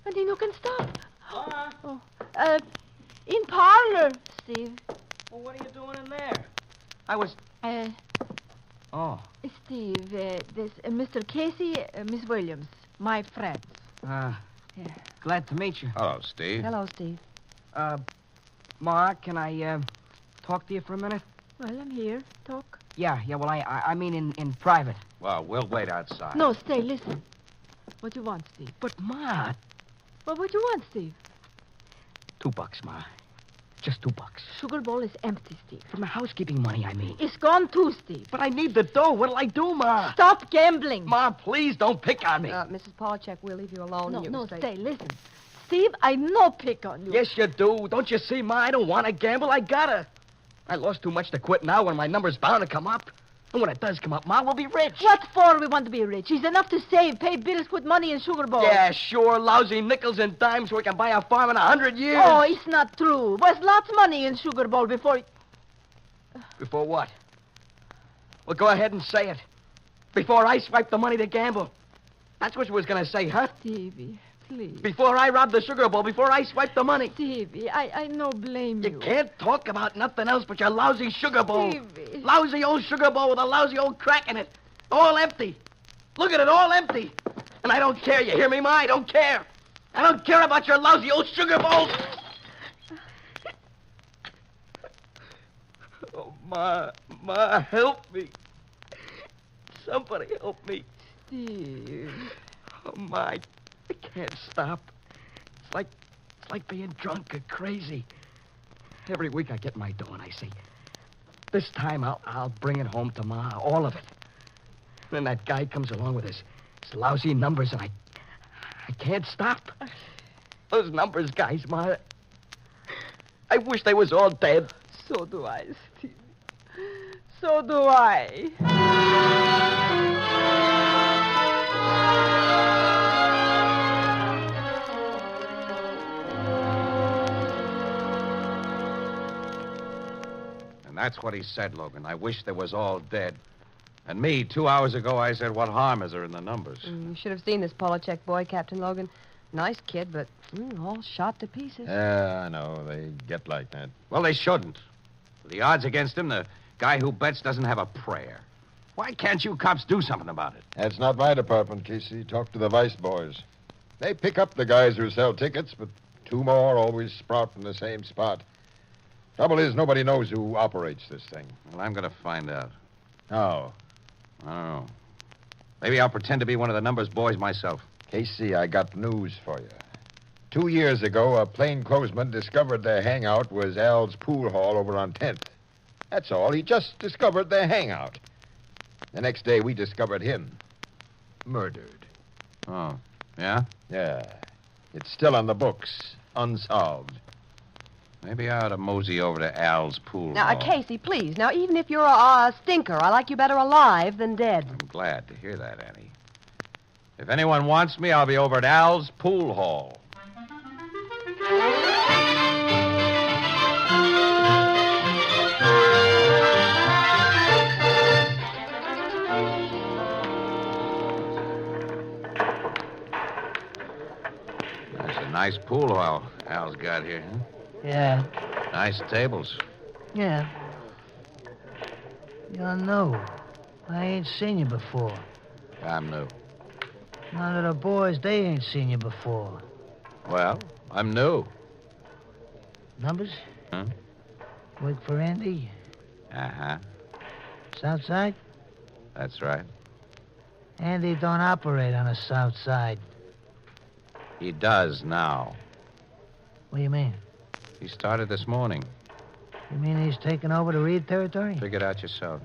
And he no can stop. Oh, in parlor, Steve. Well, what are you doing in there? I was... Oh. Steve, this Mr. Casey, Miss Williams, my friend. Glad to meet you. Hello, Steve. Hello, Steve. Ma, can I, talk to you for a minute? Well, I'm here. Talk. Yeah, well, I mean in private. Well, we'll wait outside. No, stay, listen. What you want, Steve? But, Ma... Well, what you want, Steve? $2, Ma. Just $2. Sugar Bowl is empty, Steve. For my housekeeping money, I mean. It's gone too, Steve. But I need the dough. What'll I do, Ma? Stop gambling. Ma, please don't pick on me. Mrs. Polachek, we'll leave you alone. No, stay, listen. Steve, I no pick on you. Yes, you do. Don't you see, Ma? I don't want to gamble. I gotta. I lost too much to quit now when my number's bound to come up. And when it does come up, Ma, we'll be rich. What for we want to be rich? It's enough to save, pay bills, put money in Sugar Bowl. Yeah, sure. Lousy nickels and dimes so we can buy a farm in 100 years. Oh, it's not true. Was lots of money in Sugar Bowl before... Before what? Well, go ahead and say it. Before I swipe the money to gamble. That's what you was going to say, huh? Stevie, please. Before I rob the sugar bowl, before I swipe the money. Stevie, I no blame you. You can't talk about nothing else but your lousy sugar bowl. Stevie. Lousy old sugar bowl with a lousy old crack in it. All empty. Look at it, all empty. And I don't care, you hear me, Ma? I don't care. I don't care about your lousy old sugar bowl. Oh, Ma, help me. Somebody help me. Steve. Oh, Ma, I can't stop. It's like being drunk or crazy. Every week I get my dough and I say, this time I'll bring it home to Ma, all of it. Then that guy comes along with his lousy numbers and I can't stop. Those numbers guys, Ma, I wish they was all dead. So do I, Steve. So do I. And that's what he said, Logan. I wish they was all dead. And me, 2 hours ago, I said, what harm is there in the numbers? You should have seen this Polachek boy, Captain Logan. Nice kid, but all shot to pieces. Yeah, I know. They get like that. Well, they shouldn't. With the odds against him, the guy who bets doesn't have a prayer. Why can't you cops do something about it? That's not my department, Casey. Talk to the vice boys. They pick up the guys who sell tickets, but two more always sprout from the same spot. Trouble is, nobody knows who operates this thing. Well, I'm going to find out. How? I don't know. Maybe I'll pretend to be one of the numbers boys myself. Casey, I got news for you. 2 years ago, a plainclothesman discovered their hangout was Al's pool hall over on 10th. That's all. He just discovered their hangout. The next day, we discovered him. Murdered. Oh, yeah? Yeah. It's still on the books. Unsolved. Maybe I ought to mosey over to Al's pool Now, hall. Casey, please. Now, even if you're a stinker, I like you better alive than dead. I'm glad to hear that, Annie. If anyone wants me, I'll be over at Al's pool hall. That's a nice pool hall Al's got here, huh? Yeah. Nice tables. Yeah. You're new. I ain't seen you before. I'm new. None of the boys, they ain't seen you before. Well, I'm new. Numbers? Huh? Work for Andy? Uh-huh. South Side? That's right. Andy don't operate on the South Side. He does now. What do you mean? He started this morning. You mean he's taking over the Reed territory? Figure it out yourself.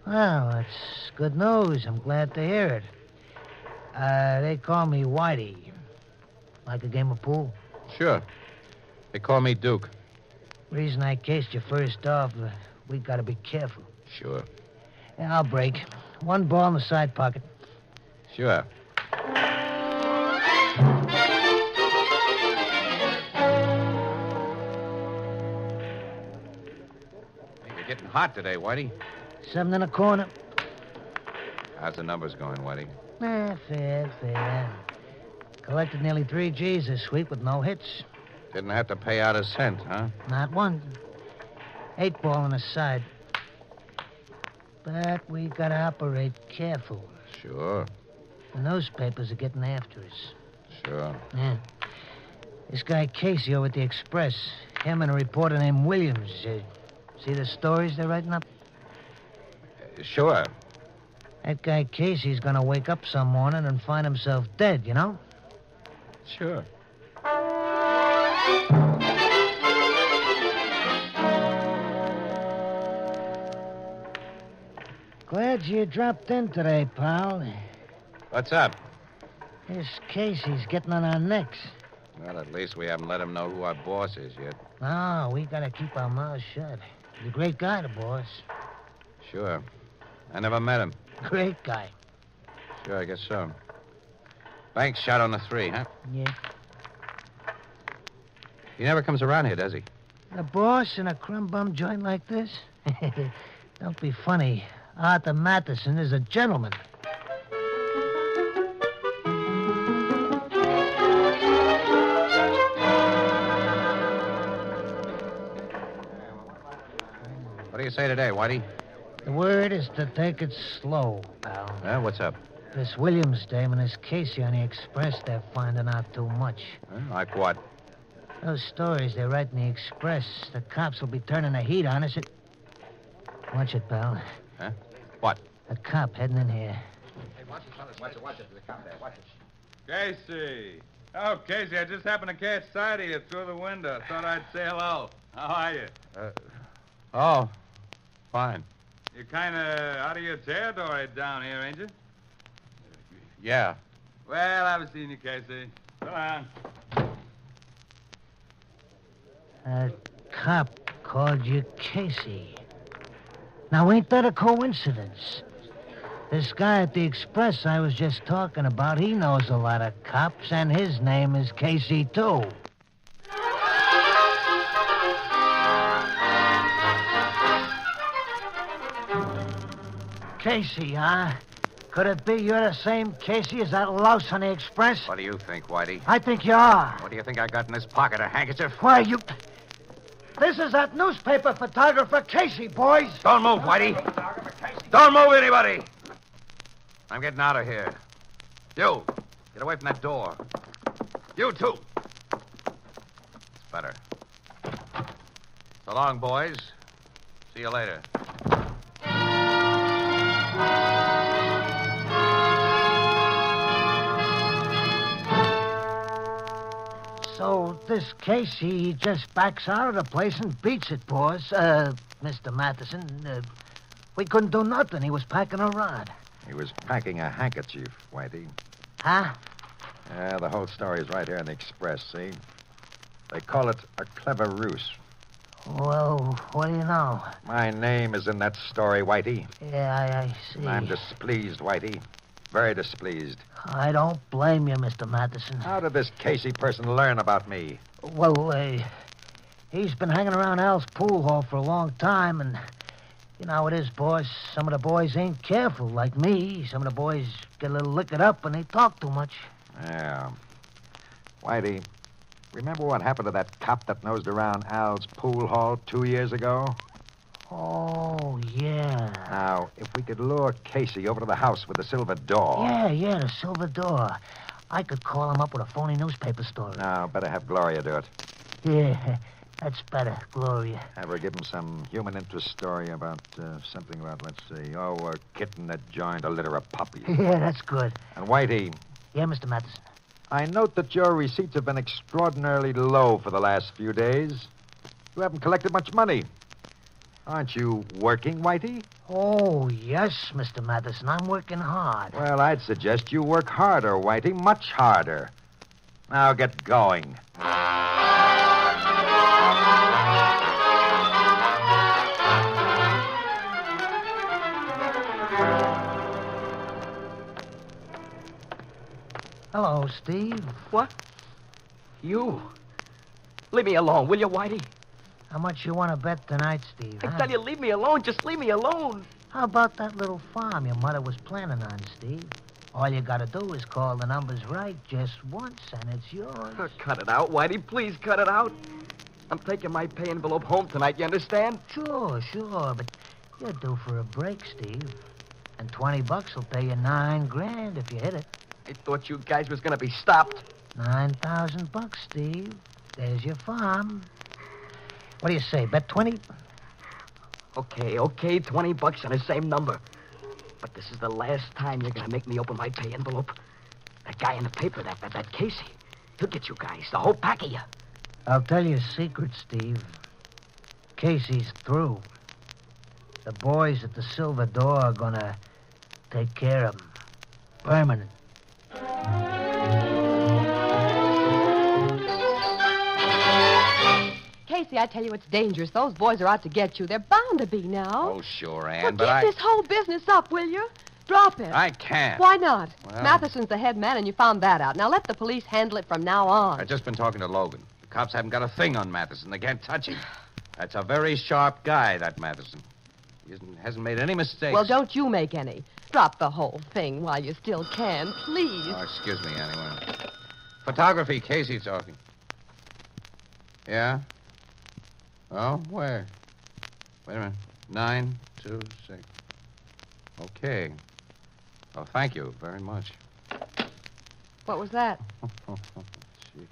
Well, that's good news. I'm glad to hear it. They call me Whitey. Like a game of pool? Sure. They call me Duke. Reason I cased you first off, we gotta be careful. Sure. Yeah, I'll break. One ball in the side pocket. Sure. You're getting hot today, Whitey. 7 in a corner. How's the numbers going, Whitey? Fair. Collected nearly 3 G's this week with no hits. Didn't have to pay out a cent, huh? Not one. 8 ball on the side. But we gotta operate careful. Sure. The newspapers are getting after us. Sure. Yeah. This guy Casey over at the Express, him and a reporter named Williams. See the stories they're writing up? Sure. That guy Casey's gonna wake up some morning and find himself dead, you know? Sure. Glad you dropped in today, pal. What's up? This Casey's getting on our necks. Well, at least we haven't let him know who our boss is yet. No, we gotta keep our mouths shut. He's a great guy, the boss. Sure. I never met him. Great guy. Sure, I guess so. Bank shot on the 3, huh? Yeah. He never comes around here, does he? The boss in a crumb bum joint like this? Don't be funny. Arthur Matheson is a gentleman. What do you say today, Whitey? The word is to take it slow, pal. What's up? This Williams dame and this Casey on the Express, they're finding out too much. Like what? Those stories they write in the Express, the cops will be turning the heat on us. Watch it, pal. Huh? What? A cop heading in here. Hey, watch it. Watch it. The cop there. Watch it. Casey. Oh, Casey, I just happened to catch sight of you through the window. Thought I'd say hello. How are you? Oh, fine. You're kind of out of your territory down here, ain't you? Yeah. Well, I haven't seen you, Casey. Go on. A cop called you Casey. Now, ain't that a coincidence? This guy at the Express I was just talking about, he knows a lot of cops, and his name is Casey, too. Casey, huh? Could it be you're the same Casey as that louse on the Express? What do you think, Whitey? I think you are. What do you think I got in this pocket? A handkerchief? Why, you... This is that newspaper photographer Casey, boys. Don't move, Whitey. Don't move, anybody. I'm getting out of here. You, get away from that door. You, too. It's better. So long, boys. See you later. So this Casey, he just backs out of the place and beats it, boys. Mr. Matheson, we couldn't do nothing. He was packing a rod. He was packing a handkerchief, Whitey. Huh? Yeah, the whole story is right here in the Express, see? They call it a clever ruse. Well, what do you know? My name is in that story, Whitey. Yeah, I see. And I'm displeased, Whitey. Very displeased. I don't blame you, Mr. Matheson. How did this Casey person learn about me? Well, he's been hanging around Al's pool hall for a long time, and you know how it is, boys. Some of the boys ain't careful, like me. Some of the boys get a little liquored up, and they talk too much. Yeah. Whitey, remember what happened to that cop that nosed around Al's pool hall 2 years ago? Oh, yeah. Now, if we could lure Casey over to the house with the silver door... Yeah, the silver door. I could call him up with a phony newspaper story. No, better have Gloria do it. Yeah, that's better, Gloria. Have her give him some human interest story about something about, let's see, a kitten that joined a litter of puppies. Yeah, that's good. And Whitey... Yeah, Mr. Matheson. I note that your receipts have been extraordinarily low for the last few days. You haven't collected much money. Aren't you working, Whitey? Oh, yes, Mr. Matheson. I'm working hard. Well, I'd suggest you work harder, Whitey, much harder. Now get going. Hello, Steve. What? You? Leave me alone, will you, Whitey? How much you want to bet tonight, Steve? I tell you, leave me alone. Just leave me alone. How about that little farm your mother was planning on, Steve? All you got to do is call the numbers right just once, and it's yours. Cut it out, Whitey. Please cut it out. I'm taking my pay envelope home tonight, you understand? Sure, but you're due for a break, Steve. And $20 will pay you $9,000 if you hit it. I thought you guys was going to be stopped. $9,000, Steve. There's your farm. What do you say, bet 20? Okay, $20 on the same number. But this is the last time you're going to make me open my pay envelope. That guy in the paper, that Casey, he'll get you guys, the whole pack of you. I'll tell you a secret, Steve. Casey's through. The boys at the Silver Door are going to take care of him. Permanent. Casey, I tell you, it's dangerous. Those boys are out to get you. They're bound to be now. Oh, sure, Ann, Well, but give this whole business up, will you? Drop it. I can't. Why not? Well- Matheson's the head man, and you found that out. Now let the police handle it from now on. I've just been talking to Logan. The cops haven't got a thing on Matheson. They can't touch him. That's a very sharp guy, that Matheson. hasn't made any mistakes. Well, don't you make any. Drop the whole thing while you still can, please. Oh, excuse me, Annie. Photography, Casey talking. Yeah? Oh, where? Wait a minute. 926. Okay. Oh, thank you very much. What was that? Gee.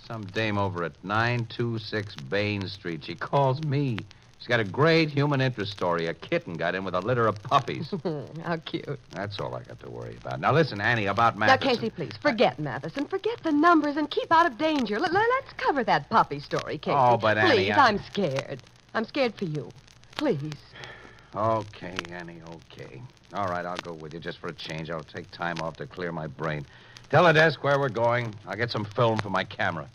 Some dame over at 926 Bain Street. She calls me. She's got a great human interest story. A kitten got in with a litter of puppies. How cute. That's all I got to worry about. Now, listen, Annie, about Matheson. Now, Casey, please, forget Matheson. Forget the numbers and keep out of danger. Let's cover that puppy story, Casey. Oh, but Annie, Please, I'm scared. I'm scared for you. Please. Okay, Annie, okay. All right, I'll go with you just for a change. I'll take time off to clear my brain. Tell the desk where we're going. I'll get some film for my camera.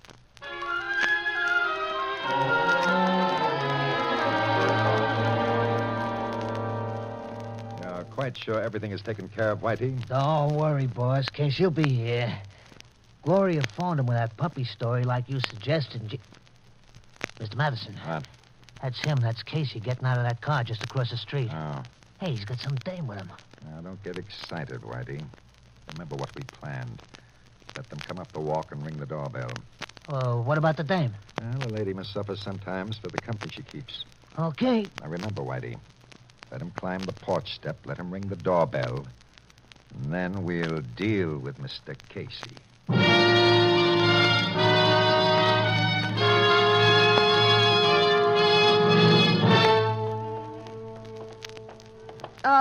Quite sure everything is taken care of, Whitey? Don't worry, boss. Casey will be here. Gloria phoned him with that puppy story like you suggested. Mr. Matheson. What? That's him. That's Casey getting out of that car just across the street. Oh. Hey, he's got some dame with him. Now, don't get excited, Whitey. Remember what we planned. Let them come up the walk and ring the doorbell. Oh, what about the dame? Well, the lady must suffer sometimes for the company she keeps. Okay. Now, remember, Whitey, let him climb the porch step, let him ring the doorbell, and then we'll deal with Mr. Casey.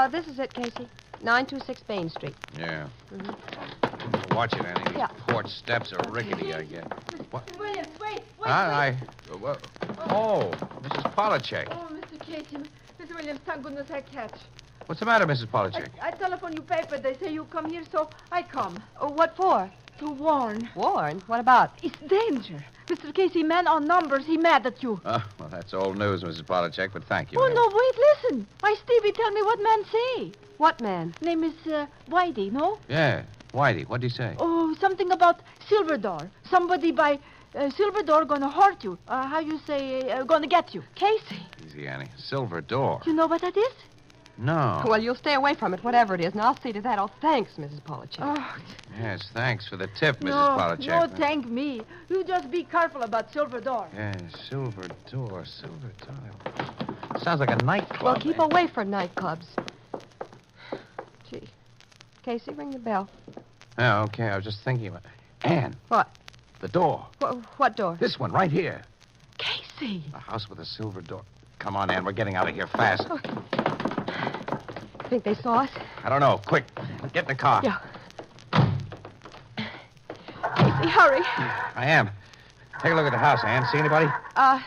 This is it, Casey. 926 Bain Street. Yeah. Mm-hmm. Watch it, Annie. These Yeah. porch steps are rickety, I guess. What? Williams, wait. Oh, Mrs. Polachek. Oh, Mr. Casey. Mr. Williams, thank goodness I catch. What's the matter, Mrs. Polachek? I telephone you paper. They say you come here, so I come. What for? To warn. Warn? What about? It's danger. Mr. Casey, man on numbers, he mad at you. Well, that's old news, Mrs. Polachek, but thank you. Oh, no, wait, listen. My Stevie tell me what man say. What man? Name is Whitey, no? Yeah. Whitey, what'd he say? Oh, something about silver door. Somebody by silver door gonna hurt you. How you say, gonna get you. Casey. Easy, Annie. Silver door. You know what that is? No. Well, you'll stay away from it, whatever it is, and I'll see to that. Oh, thanks, Mrs. Polachek. Oh, Yes, thanks for the tip, Mrs. no, Polachek. no, thank me. You just be careful about silver door. Yes, silver door, silver tile. Sounds like a nightclub. Well, keep away from nightclubs. Gee. Casey, ring the bell. Yeah, okay, I was just thinking about Anne. What? The door. What door? This one, right here. Casey. A house with a silver door. Come on, Anne, we're getting out of here fast. Oh. Think they saw us? I don't know. Quick, get in the car. Yeah. Casey, hurry. I am. Take a look at the house, Anne. See anybody? No.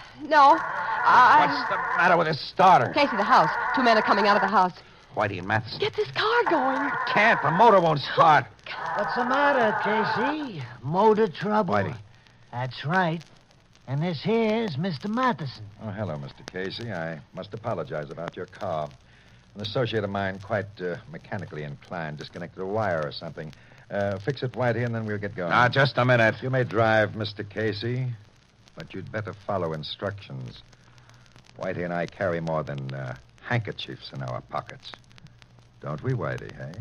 What's the matter with this starter? Casey, the house. 2 men are coming out of the house. Whitey and Matheson. Get this car going. Can't. The motor won't start. What's the matter, Casey? Motor trouble. Whitey. That's right. And this here's Mr. Matheson. Oh, hello, Mr. Casey. I must apologize about your car. An associate of mine, quite mechanically inclined, disconnected a wire or something. Fix it, Whitey, and then we'll get going. Now, just a minute. You may drive, Mr. Casey, but you'd better follow instructions. Whitey and I carry more than handkerchiefs in our pockets. Don't we, Whitey, hey?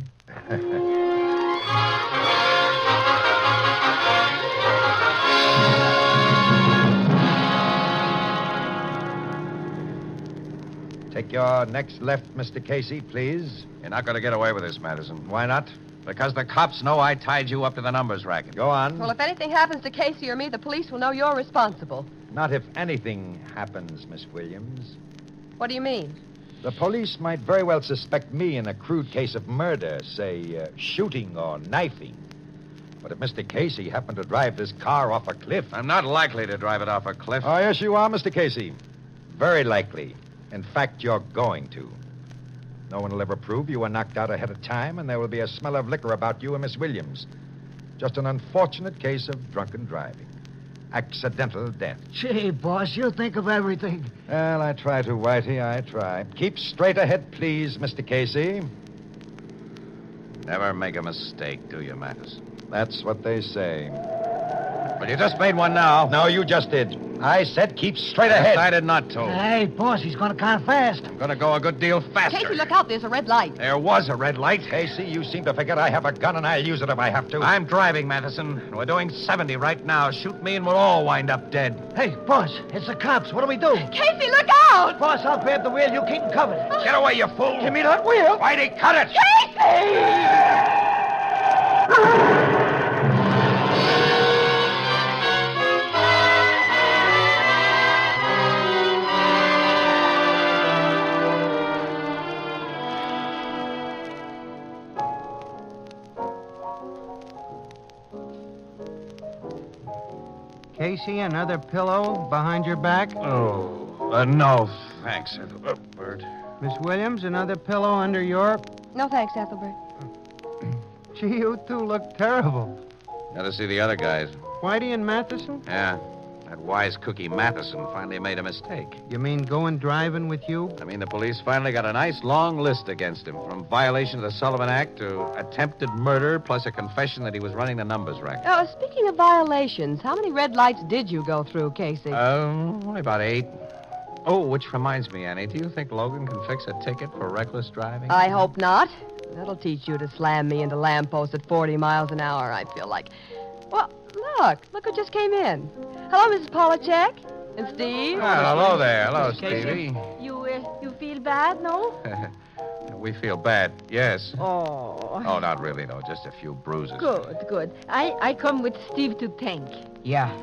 Take your next left, Mr. Casey, please. You're not going to get away with this, Madison. Why not? Because the cops know I tied you up to the numbers racket. Go on. Well, if anything happens to Casey or me, the police will know you're responsible. Not if anything happens, Miss Williams. What do you mean? The police might very well suspect me in a crude case of murder, say, shooting or knifing. But if Mr. Casey happened to drive this car off a cliff... I'm not likely to drive it off a cliff. Oh, yes, you are, Mr. Casey. Very likely. In fact, you're going to. No one will ever prove you were knocked out ahead of time, and there will be a smell of liquor about you and Miss Williams. Just an unfortunate case of drunken driving. Accidental death. Gee, boss, you think of everything. Well, I try to, Whitey, I try. Keep straight ahead, please, Mr. Casey. Never make a mistake, do you, Matheson? That's what they say. Well, you just made one now. No, you just did. I said keep straight ahead. I decided not to. Hey, boss, he's going to kind of fast. I'm going to go a good deal faster. Casey, look out. There's a red light. There was a red light. Casey, you seem to forget I have a gun and I'll use it if I have to. I'm driving, Matheson. We're doing 70 right now. Shoot me and we'll all wind up dead. Hey, boss, it's the cops. What do we do? Casey, look out! Boss, I'll grab the wheel. You keep him covered. Get away, you fool. Give me that wheel. Whitey, cut it. Casey! Casey, another pillow behind your back? Oh, no, thanks, Ethelbert. Miss Williams, another pillow under your... No thanks, Ethelbert. Gee, you two look terrible. Got to see the other guys. Whitey and Matheson? Yeah, that wise cookie Matheson finally made a mistake. You mean going driving with you? I mean, the police finally got a nice long list against him, from violation of the Sullivan Act to attempted murder, plus a confession that he was running the numbers racket. Oh, speaking of violations, how many red lights did you go through, Casey? Only about 8. Oh, which reminds me, Annie, do you think Logan can fix a ticket for reckless driving? I hope not. That'll teach you to slam me into lampposts at 40 miles an hour, I feel like. Well, look who just came in. Hello, Mrs. Polachek. And Steve. Hello there. Hello, Casey. Stevie. You feel bad, no? We feel bad, yes. Oh. Oh, not really, though. Just a few bruises. Good. I come with Steve to thank. Yeah,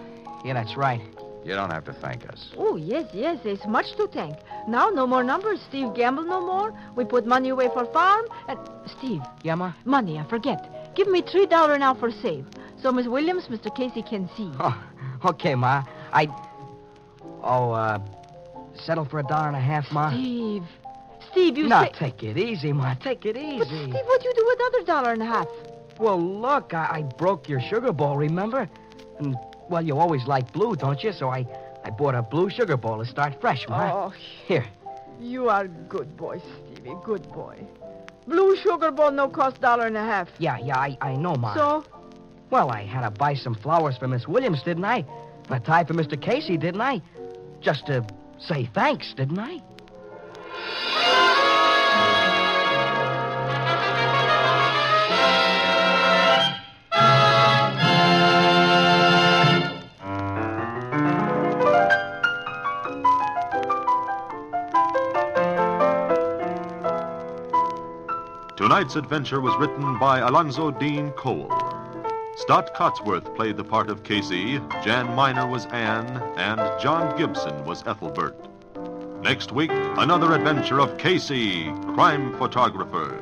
that's right. You don't have to thank us. Oh, yes, there's much to thank. Now, no more numbers. Steve gamble no more. We put money away for farm. And, Steve. Yeah, Ma? Money, I forget. Give me $3 now for save. So Miss Williams, Mr. Casey can see. Oh, okay, Ma. Settle for $1.50, Ma? Steve, you Now, say... take it easy, Ma. Take it easy. But, Steve, what'd you do with other $1.50? Well, look, I broke your sugar bowl, remember? And, well, you always like blue, don't you? So I bought a blue sugar bowl to start fresh, Ma. Oh, here. You are good boy, Stevie, good boy. Blue sugar bowl no cost $1.50. Yeah, I know, Ma. So? Well, I had to buy some flowers for Miss Williams, didn't I? And a tie for Mr. Casey, didn't I? Just to say thanks, didn't I? Tonight's adventure was written by Alonzo Dean Cole. Stott Cotsworth played the part of Casey, Jan Miner was Anne, and John Gibson was Ethelbert. Next week, another adventure of Casey, crime photographer.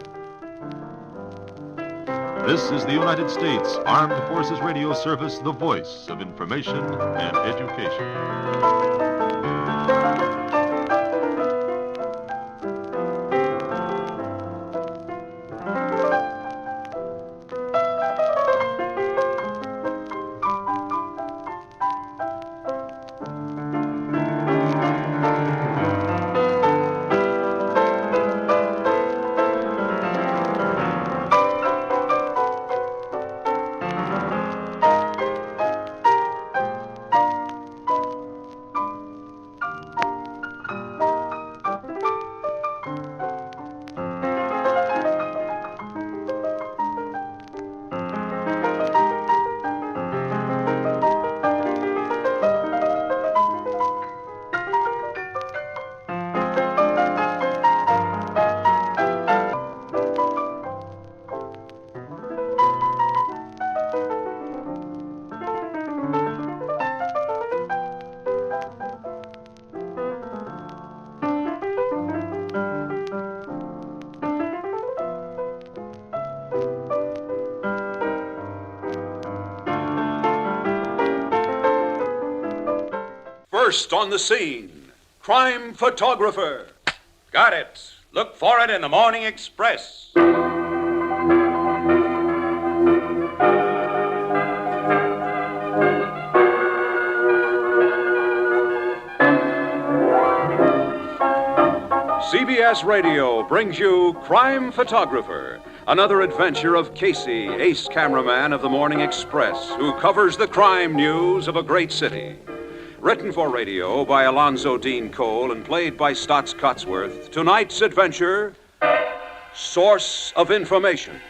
This is the United States Armed Forces Radio Service, the voice of information and education. First on the scene, crime photographer. Got it. Look for it in the Morning Express. CBS Radio brings you Crime Photographer, another adventure of Casey, ace cameraman of the Morning Express, who covers the crime news of a great city. Written for radio by Alonzo Dean Cole and played by Stotts Cotsworth, tonight's adventure, Source of Information.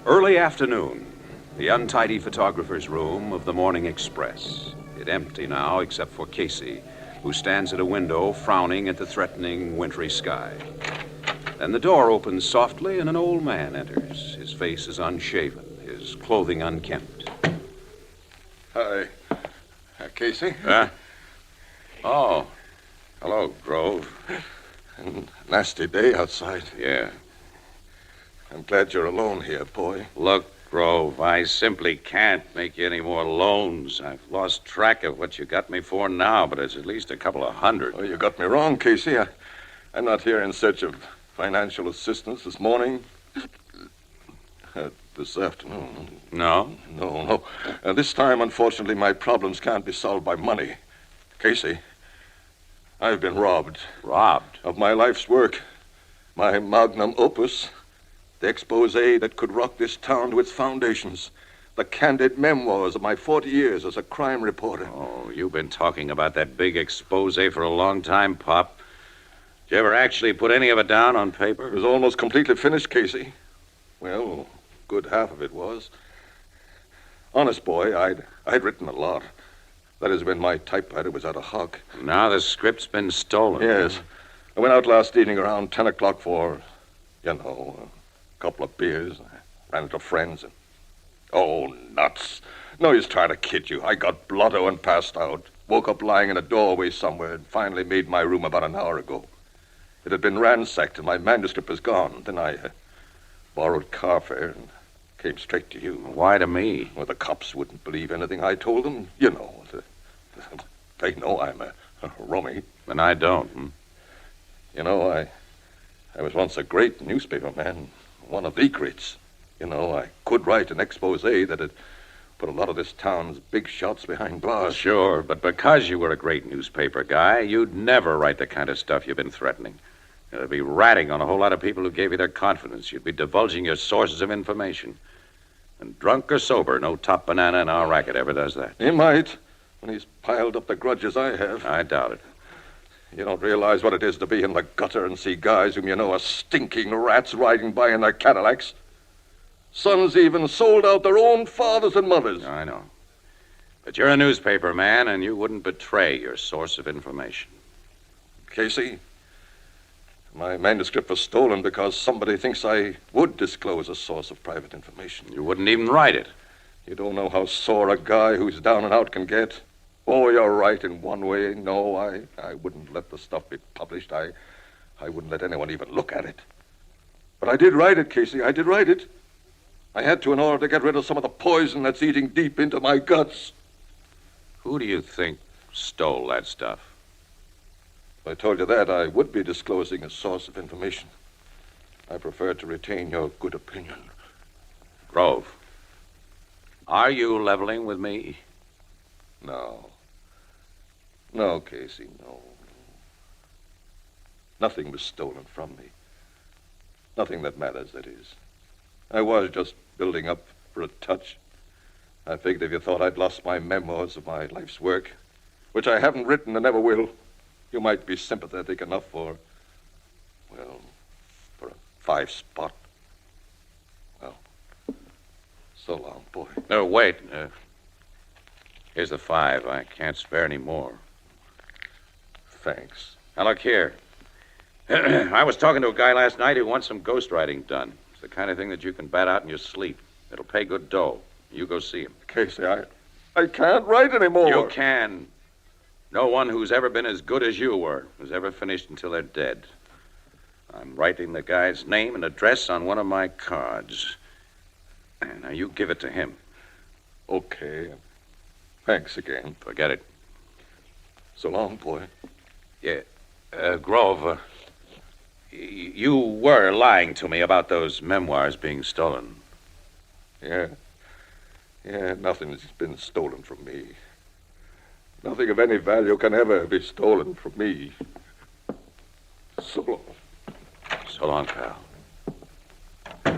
Early afternoon, the untidy photographer's room of the Morning Express. It empty now except for Casey, who stands at a window frowning at the threatening wintry sky. Then the door opens softly and an old man enters. His face is unshaven, his clothing unkempt. Hi. Casey? Oh. Hello, Grove. Nasty day outside. Yeah. I'm glad you're alone here, boy. Look, Grove, I simply can't make you any more loans. I've lost track of what you got me for now, but it's at least a couple of hundred. Oh, you got me wrong, Casey. I'm not here in search of financial assistance this morning. This afternoon. No? No. This time, unfortunately, my problems can't be solved by money. Casey, I've been robbed. Robbed? Of my life's work. My magnum opus. The expose that could rock this town to its foundations. The candid memoirs of my 40 years as a crime reporter. Oh, you've been talking about that big expose for a long time, Pop. Did you ever actually put any of it down on paper? It was almost completely finished, Casey. Well, good half of it was. Honest, boy, I'd written a lot. That is when my typewriter was out of hock. Now the script's been stolen. Yes. I went out last evening around 10 o'clock for, a couple of beers. I ran into friends and... Oh, nuts. No use trying to kid you. I got blotto and passed out. Woke up lying in a doorway somewhere and finally made my room about an hour ago. It had been ransacked and my manuscript was gone. Then I borrowed car fare and came straight to you. Why to me? Well, the cops wouldn't believe anything I told them. They know I'm a rummy. And I don't. I was once a great newspaper man. One of the greats. I could write an expose that had put a lot of this town's big shots behind bars. Sure, but because you were a great newspaper guy, you'd never write the kind of stuff you've been threatening. You'd be ratting on a whole lot of people who gave you their confidence. You'd be divulging your sources of information. And drunk or sober, no top banana in our racket ever does that. He might, when he's piled up the grudges I have. I doubt it. You don't realize what it is to be in the gutter and see guys whom you know are stinking rats riding by in their Cadillacs. Sons even sold out their own fathers and mothers. I know. But you're a newspaper man, and you wouldn't betray your source of information. Casey, my manuscript was stolen because somebody thinks I would disclose a source of private information. You wouldn't even write it. You don't know how sore a guy who's down and out can get. Oh, you're right in one way. No, I wouldn't let the stuff be published. I wouldn't let anyone even look at it. But I did write it, Casey. I did write it. I had to in order to get rid of some of the poison that's eating deep into my guts. Who do you think stole that stuff? If I told you that, I would be disclosing a source of information. I prefer to retain your good opinion. Grove, are you leveling with me? No. No, Casey, no. Nothing was stolen from me. Nothing that matters, that is. I was just building up for a touch. I figured if you thought I'd lost my memoirs of my life's work, which I haven't written and never will, you might be sympathetic enough for a 5 spot. Well, so long, boy. No, wait. Here's the 5. I can't spare any more. Thanks. Now, look here. I was talking to a guy last night who wants some ghostwriting done. It's the kind of thing that you can bat out in your sleep. It'll pay good dough. You go see him. Casey, I can't write anymore. You can. No one who's ever been as good as you were has ever finished until they're dead. I'm writing the guy's name and address on one of my cards. Now, you give it to him. Okay. Thanks again. Forget it. So long, boy. Yeah. Grove, you were lying to me about those memoirs being stolen. Yeah, nothing's been stolen from me. Nothing of any value can ever be stolen from me. So long. So long, pal. I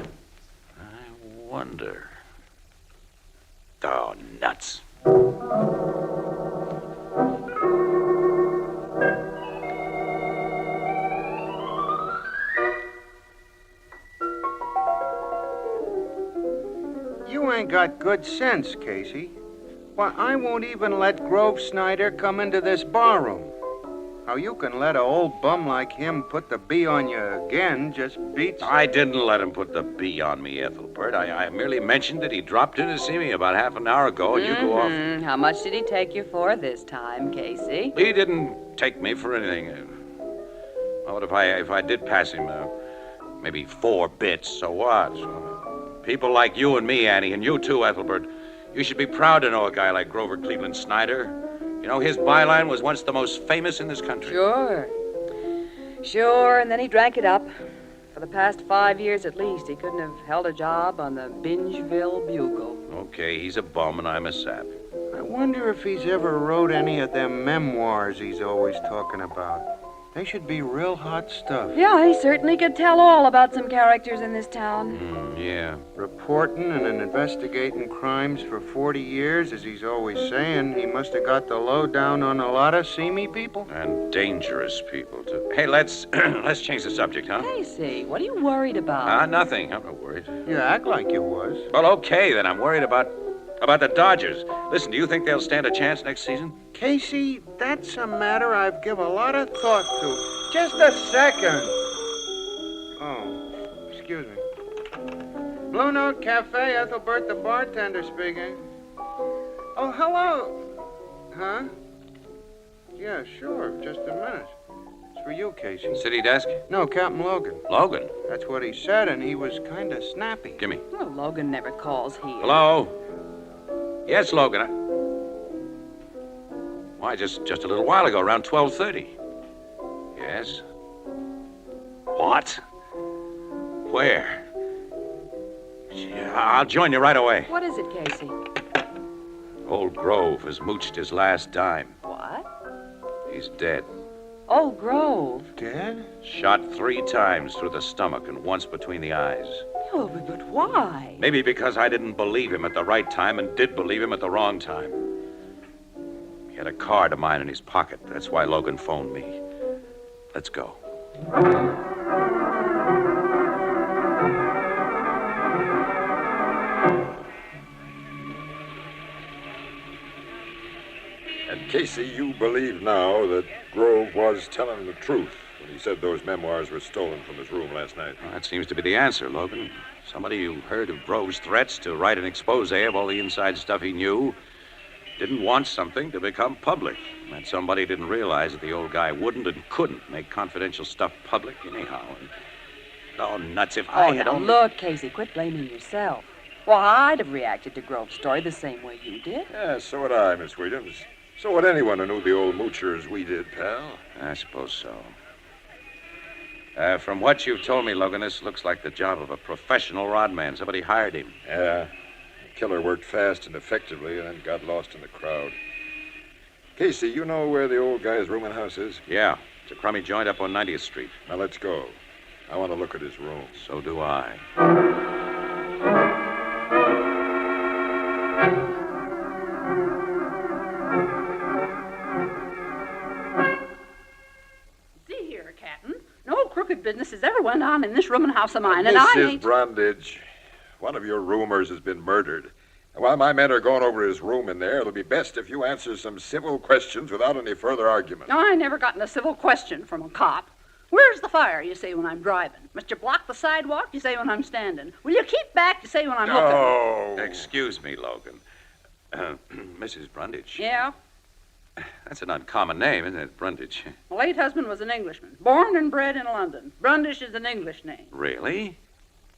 wonder. Oh, nuts. You ain't got good sense, Casey. Why, I won't even let Grove Snyder come into this barroom. How you can let a old bum like him put the bee on you again just beats... I didn't let him put the bee on me, Ethelbert. I merely mentioned that he dropped in to see me about half an hour ago, and you go off... How much did he take you for this time, Casey? He didn't take me for anything. What if I did pass him maybe 4 bits, so what? People like you and me, Annie, and you too, Ethelbert, you should be proud to know a guy like Grover Cleveland Snyder. You know, his byline was once the most famous in this country. Sure, and then he drank it up. For the past 5 years at least, he couldn't have held a job on the Bingeville Bugle. Okay, he's a bum and I'm a sap. I wonder if he's ever wrote any of them memoirs he's always talking about. They should be real hot stuff. Yeah, he certainly could tell all about some characters in this town. Yeah. Reporting and investigating crimes for 40 years, as he's always saying, he must have got the lowdown on a lot of seamy people. And dangerous people, too. Hey, let's change the subject, huh? Casey, what are you worried about? Nothing. I'm not worried. You act like you was. Well, okay, then. I'm worried about the Dodgers. Listen, do you think they'll stand a chance next season? Casey, that's a matter I've given a lot of thought to. Just a second. Oh, excuse me. Blue Note Cafe, Ethelbert, the bartender speaking. Oh, hello. Huh? Yeah, sure. Just a minute. It's for you, Casey. City desk? No, Captain Logan. Logan? That's what he said, and he was kind of snappy. Gimme. Well, Logan never calls here. Hello? Yes, Logan. Why, just a little while ago, around 12:30. Yes? What? Where? Yeah, I'll join you right away. What is it, Casey? Old Grove has mooched his last dime. What? He's dead. Old Grove? Dead? Shot 3 times through the stomach and once between the eyes. Oh, but why? Maybe because I didn't believe him at the right time and did believe him at the wrong time. He had a card of mine in his pocket. That's why Logan phoned me. Let's go. And Casey, you believe now that Grove was telling the truth when he said those memoirs were stolen from his room last night? Well, that seems to be the answer, Logan. Somebody who heard of Grove's threats to write an expose of all the inside stuff he knew didn't want something to become public. That somebody didn't realize that the old guy wouldn't and couldn't make confidential stuff public anyhow. And, oh, nuts, if I had only... Look, Casey, quit blaming yourself. Well, I'd have reacted to Grove's story the same way you did. Yeah, so would I, Miss Williams. So would anyone who knew the old moocher as we did, pal. I suppose so. From what you've told me, Logan, this looks like the job of a professional rodman. Somebody hired him. Yeah. The killer worked fast and effectively and then got lost in the crowd. Casey, you know where the old guy's room and house is? Yeah. It's a crummy joint up on 90th Street. Now, let's go. I want to look at his room. So do I. See here, Captain. No crooked business has ever went on in this room and house of mine, and I ain't... Mrs. Brundage, one of your roomers has been murdered. And while my men are going over his room in there, it'll be best if you answer some civil questions without any further argument. No, I never gotten a civil question from a cop. Where's the fire, you say, when I'm driving? Must you block the sidewalk, you say, when I'm standing? Will you keep back, you say, when I'm looking? Oh. Excuse me, Logan. Mrs. Brundage. Yeah? That's an uncommon name, isn't it, Brundage? My late husband was an Englishman, born and bred in London. Brundish is an English name. Really?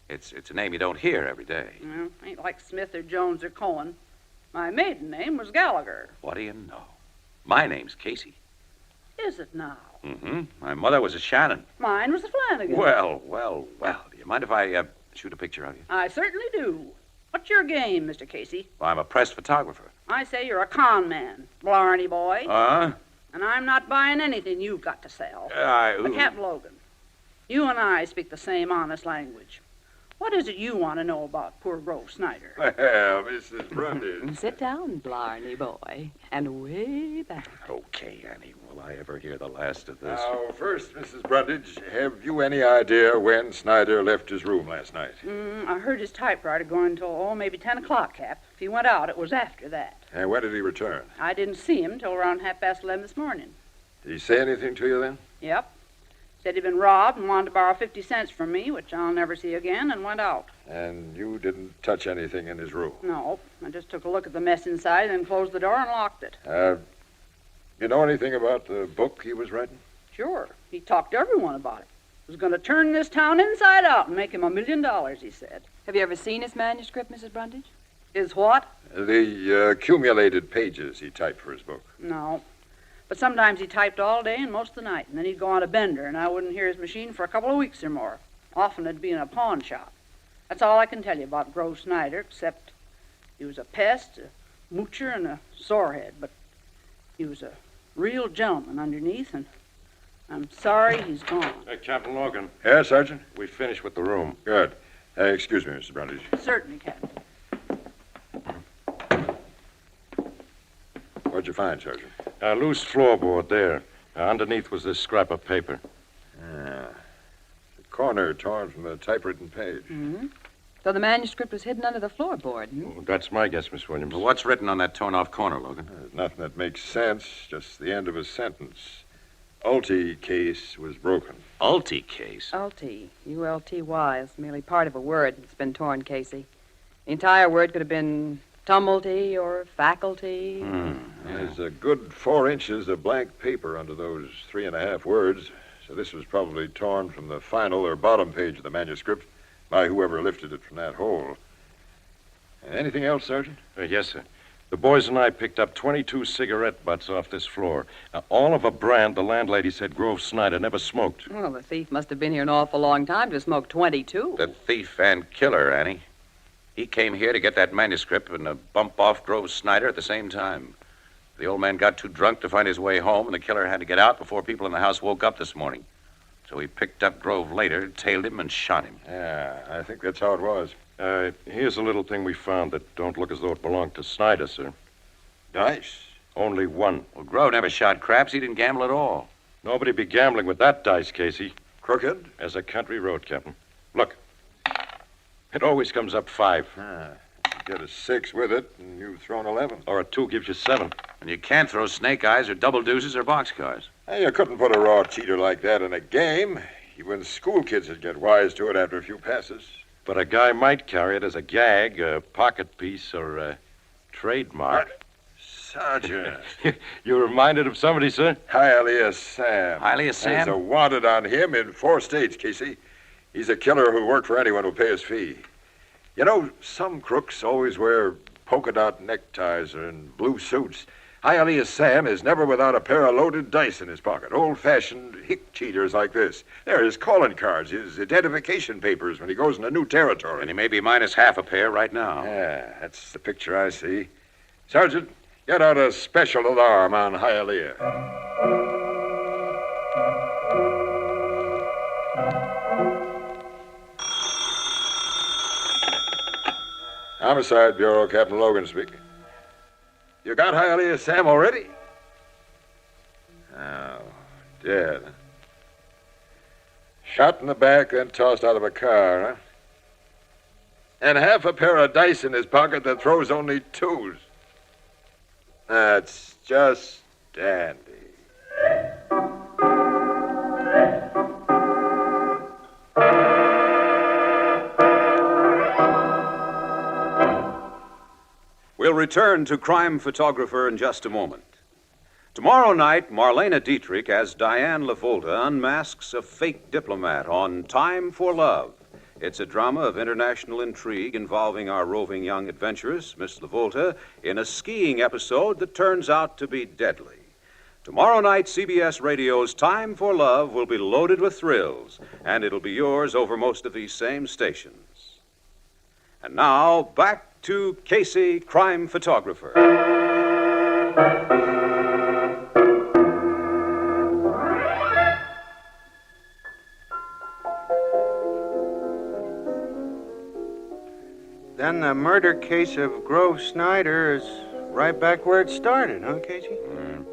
It's a name you don't hear every day. Well, ain't like Smith or Jones or Cohen. My maiden name was Gallagher. What do you know? My name's Casey. Is it now? Mm-hmm. My mother was a Shannon. Mine was a Flanagan. Well. Do you mind if I shoot a picture of you? I certainly do. What's your game, Mr. Casey? Well, I'm a press photographer. I say you're a con man, Blarney boy. And I'm not buying anything you've got to sell. But Captain Logan, you and I speak the same honest language. What is it you want to know about poor Grove Snyder? Well, Mrs. Brundage. Sit down, Blarney boy, and way back. Okay, Annie. Will I ever hear the last of this? Now, first, Mrs. Brundage, have you any idea when Snyder left his room last night? I heard his typewriter going until, maybe 10 o'clock, Cap. If he went out, it was after that. And when did he return? I didn't see him till around 11:30 this morning. Did he say anything to you then? Yep. Said he'd been robbed and wanted to borrow 50 cents from me, which I'll never see again, and went out. And you didn't touch anything in his room? No. I just took a look at the mess inside, then closed the door and locked it. You know anything about the book he was writing? Sure. He talked to everyone about it. He was going to turn this town inside out and make him $1 million, he said. Have you ever seen his manuscript, Mrs. Brundage? His what? The accumulated pages he typed for his book. No. But sometimes he typed all day and most of the night, and then he'd go on a bender, and I wouldn't hear his machine for a couple of weeks or more. Often it'd be in a pawn shop. That's all I can tell you about Grove Snyder, except he was a pest, a moocher, and a sorehead. But he was a real gentleman underneath, and I'm sorry he's gone. Hey, Captain Logan. Yes, Sergeant? We finished with the room. Good. Excuse me, Mr. Brundage. Certainly, Captain. What'd you find, Sergeant? A loose floorboard there. Underneath was this scrap of paper. The corner torn from the typewritten page. Mm-hmm. So the manuscript was hidden under the floorboard. Oh, that's my guess, Miss Williams. Well, what's written on that torn-off corner, Logan? There's nothing that makes sense. Just the end of a sentence. Ulti case was broken. Ulti case? Ulti. U-L-T-Y. It's merely part of a word that's been torn, Casey. The entire word could have been tumulty or faculty. There's a good 4 inches of blank paper under those 3.5 words, so this was probably torn from the final or bottom page of the manuscript by whoever lifted it from that hole. Anything else, Sergeant? Yes, sir. The boys and I picked up 22 cigarette butts off this floor. All of a brand the landlady said Grove Snyder never smoked. Well, the thief must have been here an awful long time to smoke 22. The thief and killer, Annie. He came here to get that manuscript and bump off Grove Snyder at the same time. The old man got too drunk to find his way home, and the killer had to get out before people in the house woke up this morning. So he picked up Grove later, tailed him, and shot him. Yeah, I think that's how it was. Here's a little thing we found that don't look as though it belonged to Snyder, sir. Dice? Only one. Well, Grove never shot craps. He didn't gamble at all. Nobody be gambling with that dice, Casey. Crooked? As a country road, Captain. Look. It always comes up 5. You get a 6 with it, and you've thrown 11. Or a 2 gives you 7. And you can't throw snake eyes or double deuces or boxcars. Hey, you couldn't put a raw cheater like that in a game. Even school kids would get wise to it after a few passes. But a guy might carry it as a gag, a pocket piece, or a trademark. Sergeant. You reminded of somebody, sir? Hialeah Sam. Hialeah Sam? There's a wanted on him in 4 states, Casey. He's a killer who'll work for anyone who'll pay his fee. You know, some crooks always wear polka dot neckties and blue suits. Hialeah Sam is never without a pair of loaded dice in his pocket. Old-fashioned hick cheaters like this. They're his calling cards, his identification papers when he goes into new territory. And he may be minus half a pair right now. Yeah, that's the picture I see. Sergeant, get out a special alarm on Hialeah. Homicide Bureau, Captain Logan speaking. You got Hialeah Sam already? Oh, dead. Shot in the back, then tossed out of a car, huh? And half a pair of dice in his pocket that throws only 2s. That's just dandy. We'll return to Crime Photographer in just a moment. Tomorrow night, Marlena Dietrich as Diane LaVolta unmasks a fake diplomat on Time for Love. It's a drama of international intrigue involving our roving young adventuress, Miss LaVolta, in a skiing episode that turns out to be deadly. Tomorrow night, CBS Radio's Time for Love will be loaded with thrills, and it'll be yours over most of these same stations. And now, back to Casey, Crime Photographer. Then the murder case of Grove Snyder is right back where it started, huh, Casey?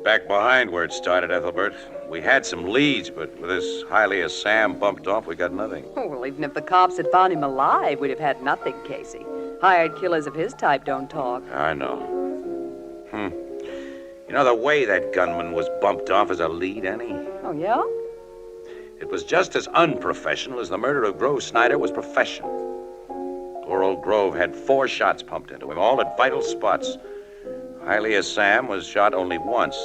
Back behind where it started, Ethelbert. We had some leads, but with this Hialeah Sam bumped off, we got nothing. Oh, well, even if the cops had found him alive, we'd have had nothing, Casey. Hired killers of his type don't talk. I know. You know, the way that gunman was bumped off as a lead, Annie? Oh, yeah? It was just as unprofessional as the murder of Grove Snyder was professional. Poor old Grove had 4 shots pumped into him, all at vital spots. Hialeah Sam was shot only once.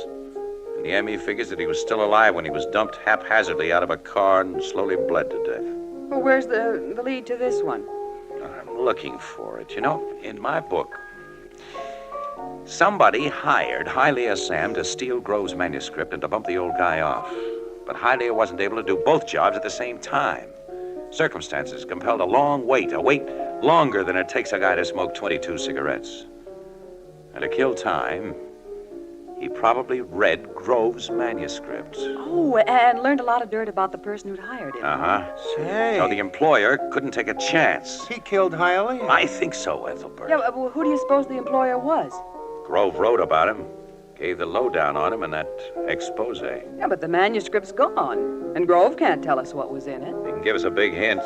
And the ME figures that he was still alive when he was dumped haphazardly out of a car and slowly bled to death. Well, where's the lead to this one? I'm looking for it. You know, in my book, somebody hired Hialeah Sam to steal Grove's manuscript and to bump the old guy off. But Hialeah wasn't able to do both jobs at the same time. Circumstances compelled a long wait, a wait longer than it takes a guy to smoke 22 cigarettes. And to kill time, he probably read Grove's manuscript. Oh, and learned a lot of dirt about the person who'd hired him. Say. So the employer couldn't take a chance. He killed Hialeah? I think so, Ethelbert. Yeah, well, who do you suppose the employer was? Grove wrote about him, gave the lowdown on him in that expose. Yeah, but the manuscript's gone, and Grove can't tell us what was in it. He can give us a big hint.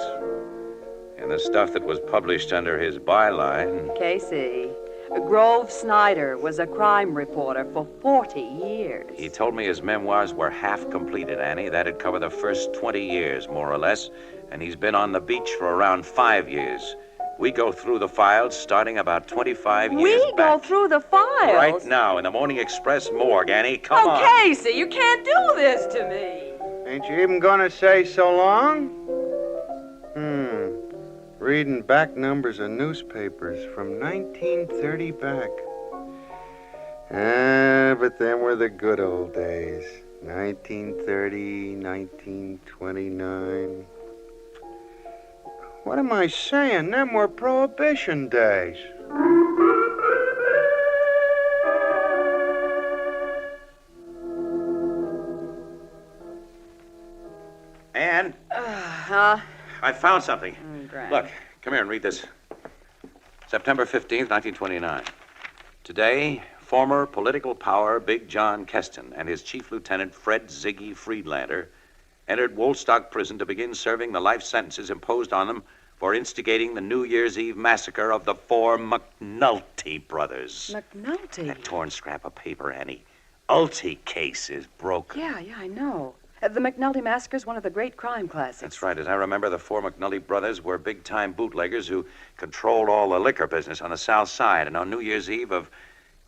In the stuff that was published under his byline. Casey, Grove Snyder was a crime reporter for 40 years. He told me his memoirs were half completed, Annie. That'd cover the first 20 years, more or less. And he's been on the beach for around 5 years. We go through the files starting about 25 years We back. go through the files? Right now, in the Morning Express morgue, Annie. Come on. Casey, you can't do this to me. Ain't you even gonna say so long? Reading back numbers of newspapers from 1930 back. But them were the good old days. 1930, 1929. What am I saying? Them were Prohibition days. Ann? I found something. Look, come here and read this. September 15th, 1929. Today, former political power Big John Keston and his chief lieutenant Fred Ziggy Friedlander entered Woolstock Prison to begin serving the life sentences imposed on them for instigating the New Year's Eve massacre of the 4 McNulty brothers. McNulty? That torn scrap of paper, Annie. Ulty case is broken. Yeah, I know. The McNulty Massacre is one of the great crime classics. That's right. As I remember, the 4 McNulty brothers were big-time bootleggers who controlled all the liquor business on the South Side. And on New Year's Eve of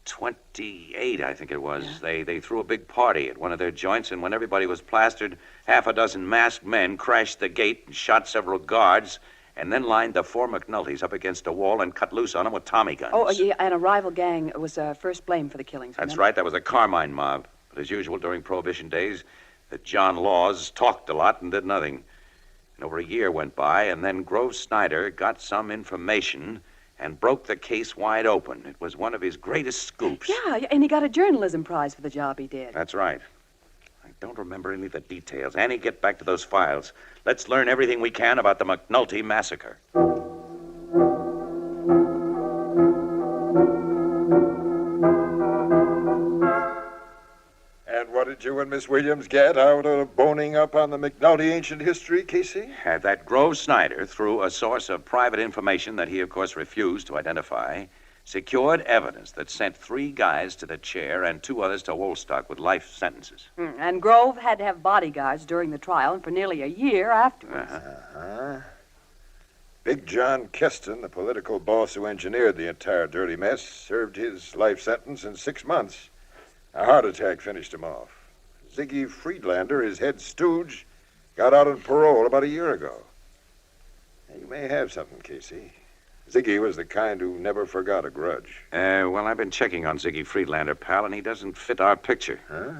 28, I think it was, they threw a big party at one of their joints, and when everybody was plastered, half a dozen masked men crashed the gate and shot several guards, and then lined the 4 McNultys up against a wall and cut loose on them with Tommy guns. Oh, yeah, and a rival gang was first blamed for the killings. That's right. That was the Carmine mob. But as usual, during Prohibition days, the John Laws talked a lot and did nothing. And over a year went by, and then Grove Snyder got some information and broke the case wide open. It was one of his greatest scoops. Yeah, and he got a journalism prize for the job he did. That's right. I don't remember any of the details. Annie, get back to those files. Let's learn everything we can about the McNulty massacre. And what did you and Miss Williams get out of boning up on the McNulty ancient history, Casey? That Grove Snyder, through a source of private information that he, of course, refused to identify, secured evidence that sent 3 guys to the chair and 2 others to Woolstock with life sentences. And Grove had to have bodyguards during the trial and for nearly a year afterwards. Big John Keston, the political boss who engineered the entire dirty mess, served his life sentence in 6 months. A heart attack finished him off. Ziggy Friedlander, his head stooge, got out on parole about a year ago. Now, you may have something, Casey. Ziggy was the kind who never forgot a grudge. Well, I've been checking on Ziggy Friedlander, pal, and he doesn't fit our picture. Huh?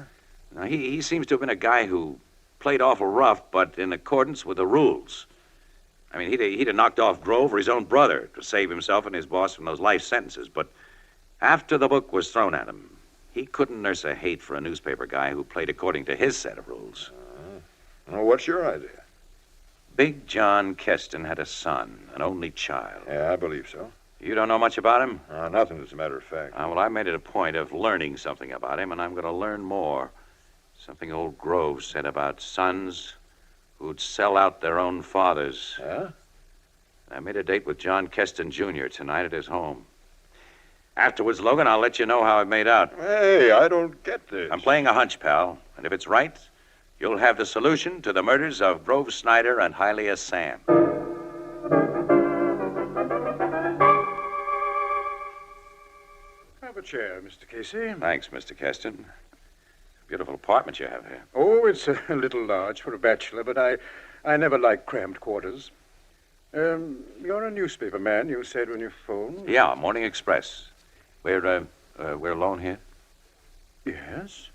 Now, he seems to have been a guy who played awful rough, but in accordance with the rules. I mean, he'd have knocked off Grove or his own brother to save himself and his boss from those life sentences. But after the book was thrown at him, he couldn't nurse a hate for a newspaper guy who played according to his set of rules. Well, what's your idea? Big John Keston had a son, an only child. Yeah, I believe so. You don't know much about him? Nothing, as a matter of fact. Well, I made it a point of learning something about him, and I'm going to learn more. Something old Grove said about sons who'd sell out their own fathers. Huh? I made a date with John Keston Jr. tonight at his home. Afterwards, Logan, I'll let you know how it made out. Hey, I don't get this. I'm playing a hunch, pal, and if it's right, you'll have the solution to the murders of Grove Snyder and Hylia Sam. Have a chair, Mr. Casey. Thanks, Mr. Keston. Beautiful apartment you have here. Oh, it's a little large for a bachelor, but I never like cramped quarters. You're a newspaper man, you said when you phoned. Yeah, Morning Express. We're alone here? Yes.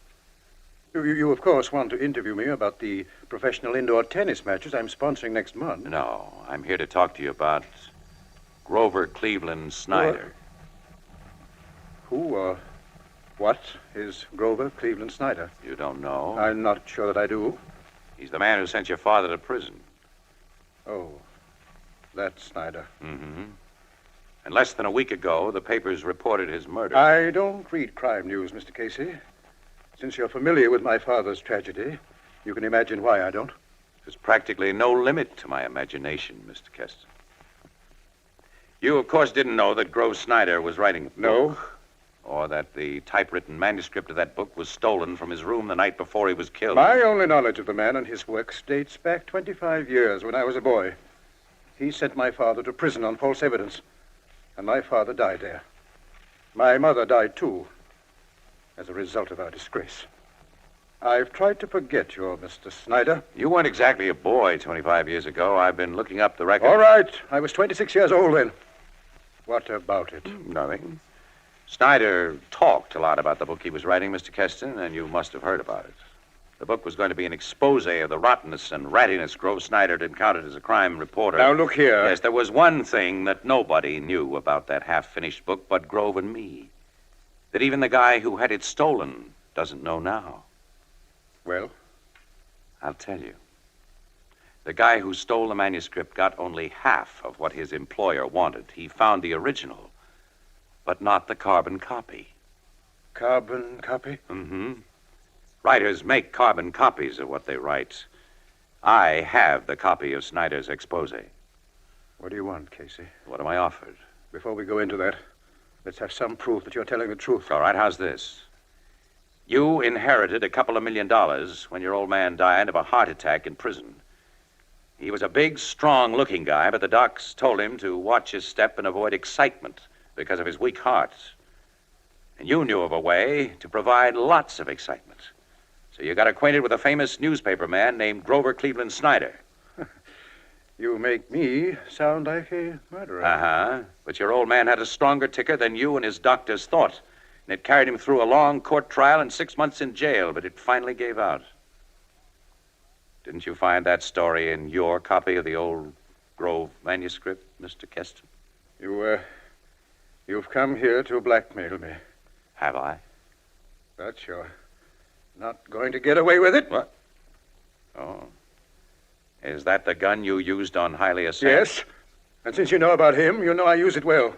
You, of course, want to interview me about the professional indoor tennis matches I'm sponsoring next month. No, I'm here to talk to you about Grover Cleveland Snyder. What is Grover Cleveland Snyder? You don't know? I'm not sure that I do. He's the man who sent your father to prison. Oh, that's Snyder. Mm-hmm. And less than a week ago, the papers reported his murder. I don't read crime news, Mr. Casey. Since you're familiar with my father's tragedy, you can imagine why I don't. There's practically no limit to my imagination, Mr. Keston. You, of course, didn't know that Grove Snyder was writing a book. No. Or that the typewritten manuscript of that book was stolen from his room the night before he was killed. My only knowledge of the man and his works dates back 25 years when I was a boy. He sent my father to prison on false evidence, and my father died there. My mother died, too, as a result of our disgrace. I've tried to forget your Mr. Snyder. You weren't exactly a boy 25 years ago. I've been looking up the record. All right. I was 26 years old then. What about it? Nothing. Snyder talked a lot about the book he was writing, Mr. Keston, and you must have heard about it. The book was going to be an expose of the rottenness and rattiness Grove Snyder had encountered as a crime reporter. Now, look here. Yes, there was one thing that nobody knew about that half-finished book but Grove and me. That even the guy who had it stolen doesn't know now. Well? I'll tell you. The guy who stole the manuscript got only half of what his employer wanted. He found the original, but not the carbon copy. Carbon copy? Mm-hmm. Writers make carbon copies of what they write. I have the copy of Snyder's expose. What do you want, Casey? What am I offered? Before we go into that, let's have some proof that you're telling the truth. All right, how's this? You inherited $2 million when your old man died of a heart attack in prison. He was a big, strong-looking guy, but the docs told him to watch his step and avoid excitement because of his weak heart. And you knew of a way to provide lots of excitement. So you got acquainted with a famous newspaper man named Grover Cleveland Snyder. You make me sound like a murderer. Uh-huh. But your old man had a stronger ticker than you and his doctors thought. And it carried him through a long court trial and 6 months in jail, but it finally gave out. Didn't you find that story in your copy of the old Grove manuscript, Mr. Keston? You've come here to blackmail me. Have I? But you're not going to get away with it. What? Oh. Is that the gun you used on Hylia Sam? Yes. And since you know about him, you know I use it well.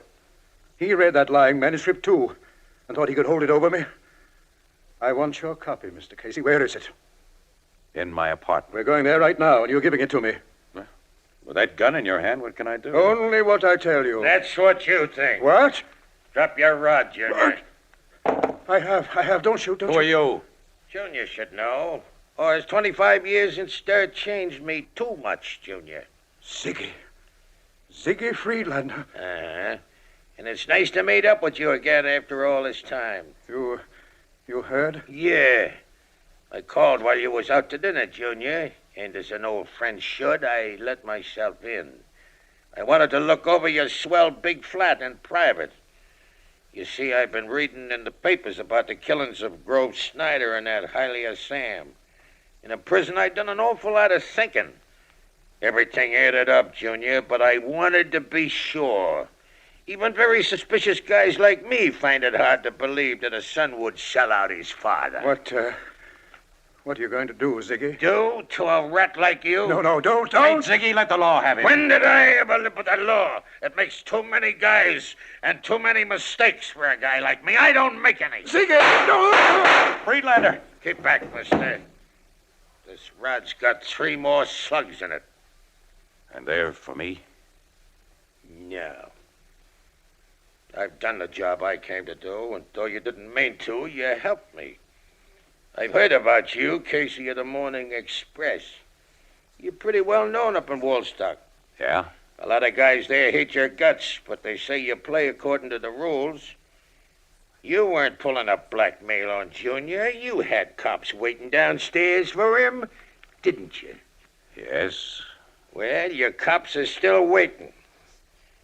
He read that lying manuscript, too, and thought he could hold it over me. I want your copy, Mr. Casey. Where is it? In my apartment. We're going there right now, and you're giving it to me. With that gun in your hand, what can I do? Only what I tell you. That's what you think. What? Drop your rod, Junior. I have. Don't shoot, don't Who are you? Junior should know. Or has 25 years in stir changed me too much, Junior? Ziggy Friedlander. Uh-huh. And it's nice to meet up with you again after all this time. You heard? Yeah. I called while you was out to dinner, Junior. And as an old friend should, I let myself in. I wanted to look over your swell big flat in private. You see, I've been reading in the papers about the killings of Grove Snyder and that Hylia Sam. In a prison, I'd done an awful lot of thinking. Everything added up, Junior, but I wanted to be sure. Even very suspicious guys like me find it hard to believe that a son would sell out his father. What are you going to do, Ziggy? Do to a rat like you? No, don't. Hey, Ziggy, let the law have it. When did I ever live with the law? It makes too many guys and too many mistakes for a guy like me. I don't make any. Ziggy, no! Friedlander, keep back, mister. This rod's got 3 more slugs in it. And they're for me? No. I've done the job I came to do, and though you didn't mean to, you helped me. I've heard about you, Casey of the Morning Express. You're pretty well known up in Woolstock. Yeah? A lot of guys there hate your guts, but they say you play according to the rules. You weren't pulling up blackmail on Junior. You had cops waiting downstairs for him, didn't you? Yes. Well, your cops are still waiting.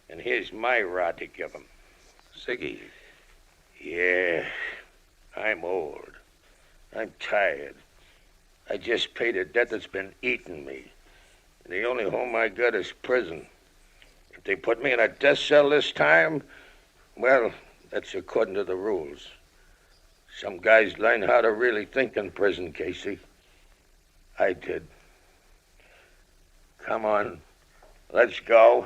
And here's my rod to give them. Ziggy. Yeah, I'm old. I'm tired. I just paid a debt that's been eating me. And the only home I got is prison. If they put me in a death cell this time, well, that's according to the rules. Some guys learn how to really think in prison, Casey. I did. Come on, let's go.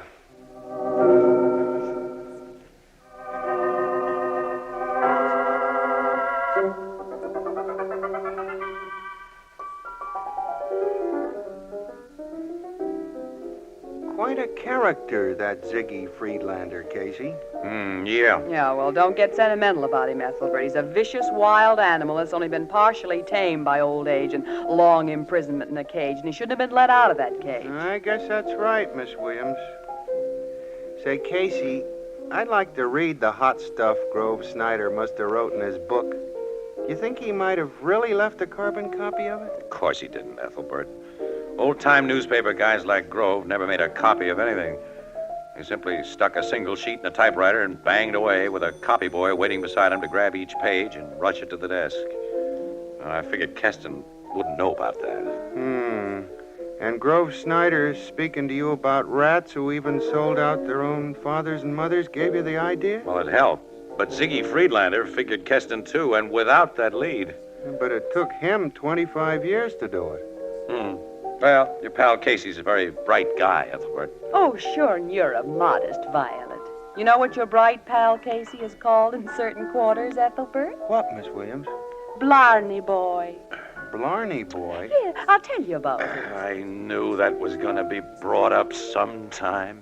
Quite a character, that Ziggy Friedlander, Casey. Yeah. Yeah, well, don't get sentimental about him, Ethelbert. He's a vicious, wild animal that's only been partially tamed by old age and long imprisonment in a cage, and he shouldn't have been let out of that cage. I guess that's right, Miss Williams. Say, Casey, I'd like to read the hot stuff Grove Snyder must have wrote in his book. You think he might have really left a carbon copy of it? Of course he didn't, Ethelbert. Old-time newspaper guys like Grove never made a copy of anything. He simply stuck a single sheet in a typewriter and banged away with a copy boy waiting beside him to grab each page and rush it to the desk. I figured Keston wouldn't know about that. And Grove Snyder speaking to you about rats who even sold out their own fathers and mothers gave you the idea? Well, it helped. But Ziggy Friedlander figured Keston, too, and without that lead. But it took him 25 years to do it. Well, your pal Casey's a very bright guy, Ethelbert. Oh, sure, and you're a modest violet. You know what your bright pal Casey is called in certain quarters, Ethelbert? What, Miss Williams? Blarney boy. Blarney boy? Yeah, I'll tell you about it. I knew that was going to be brought up sometime.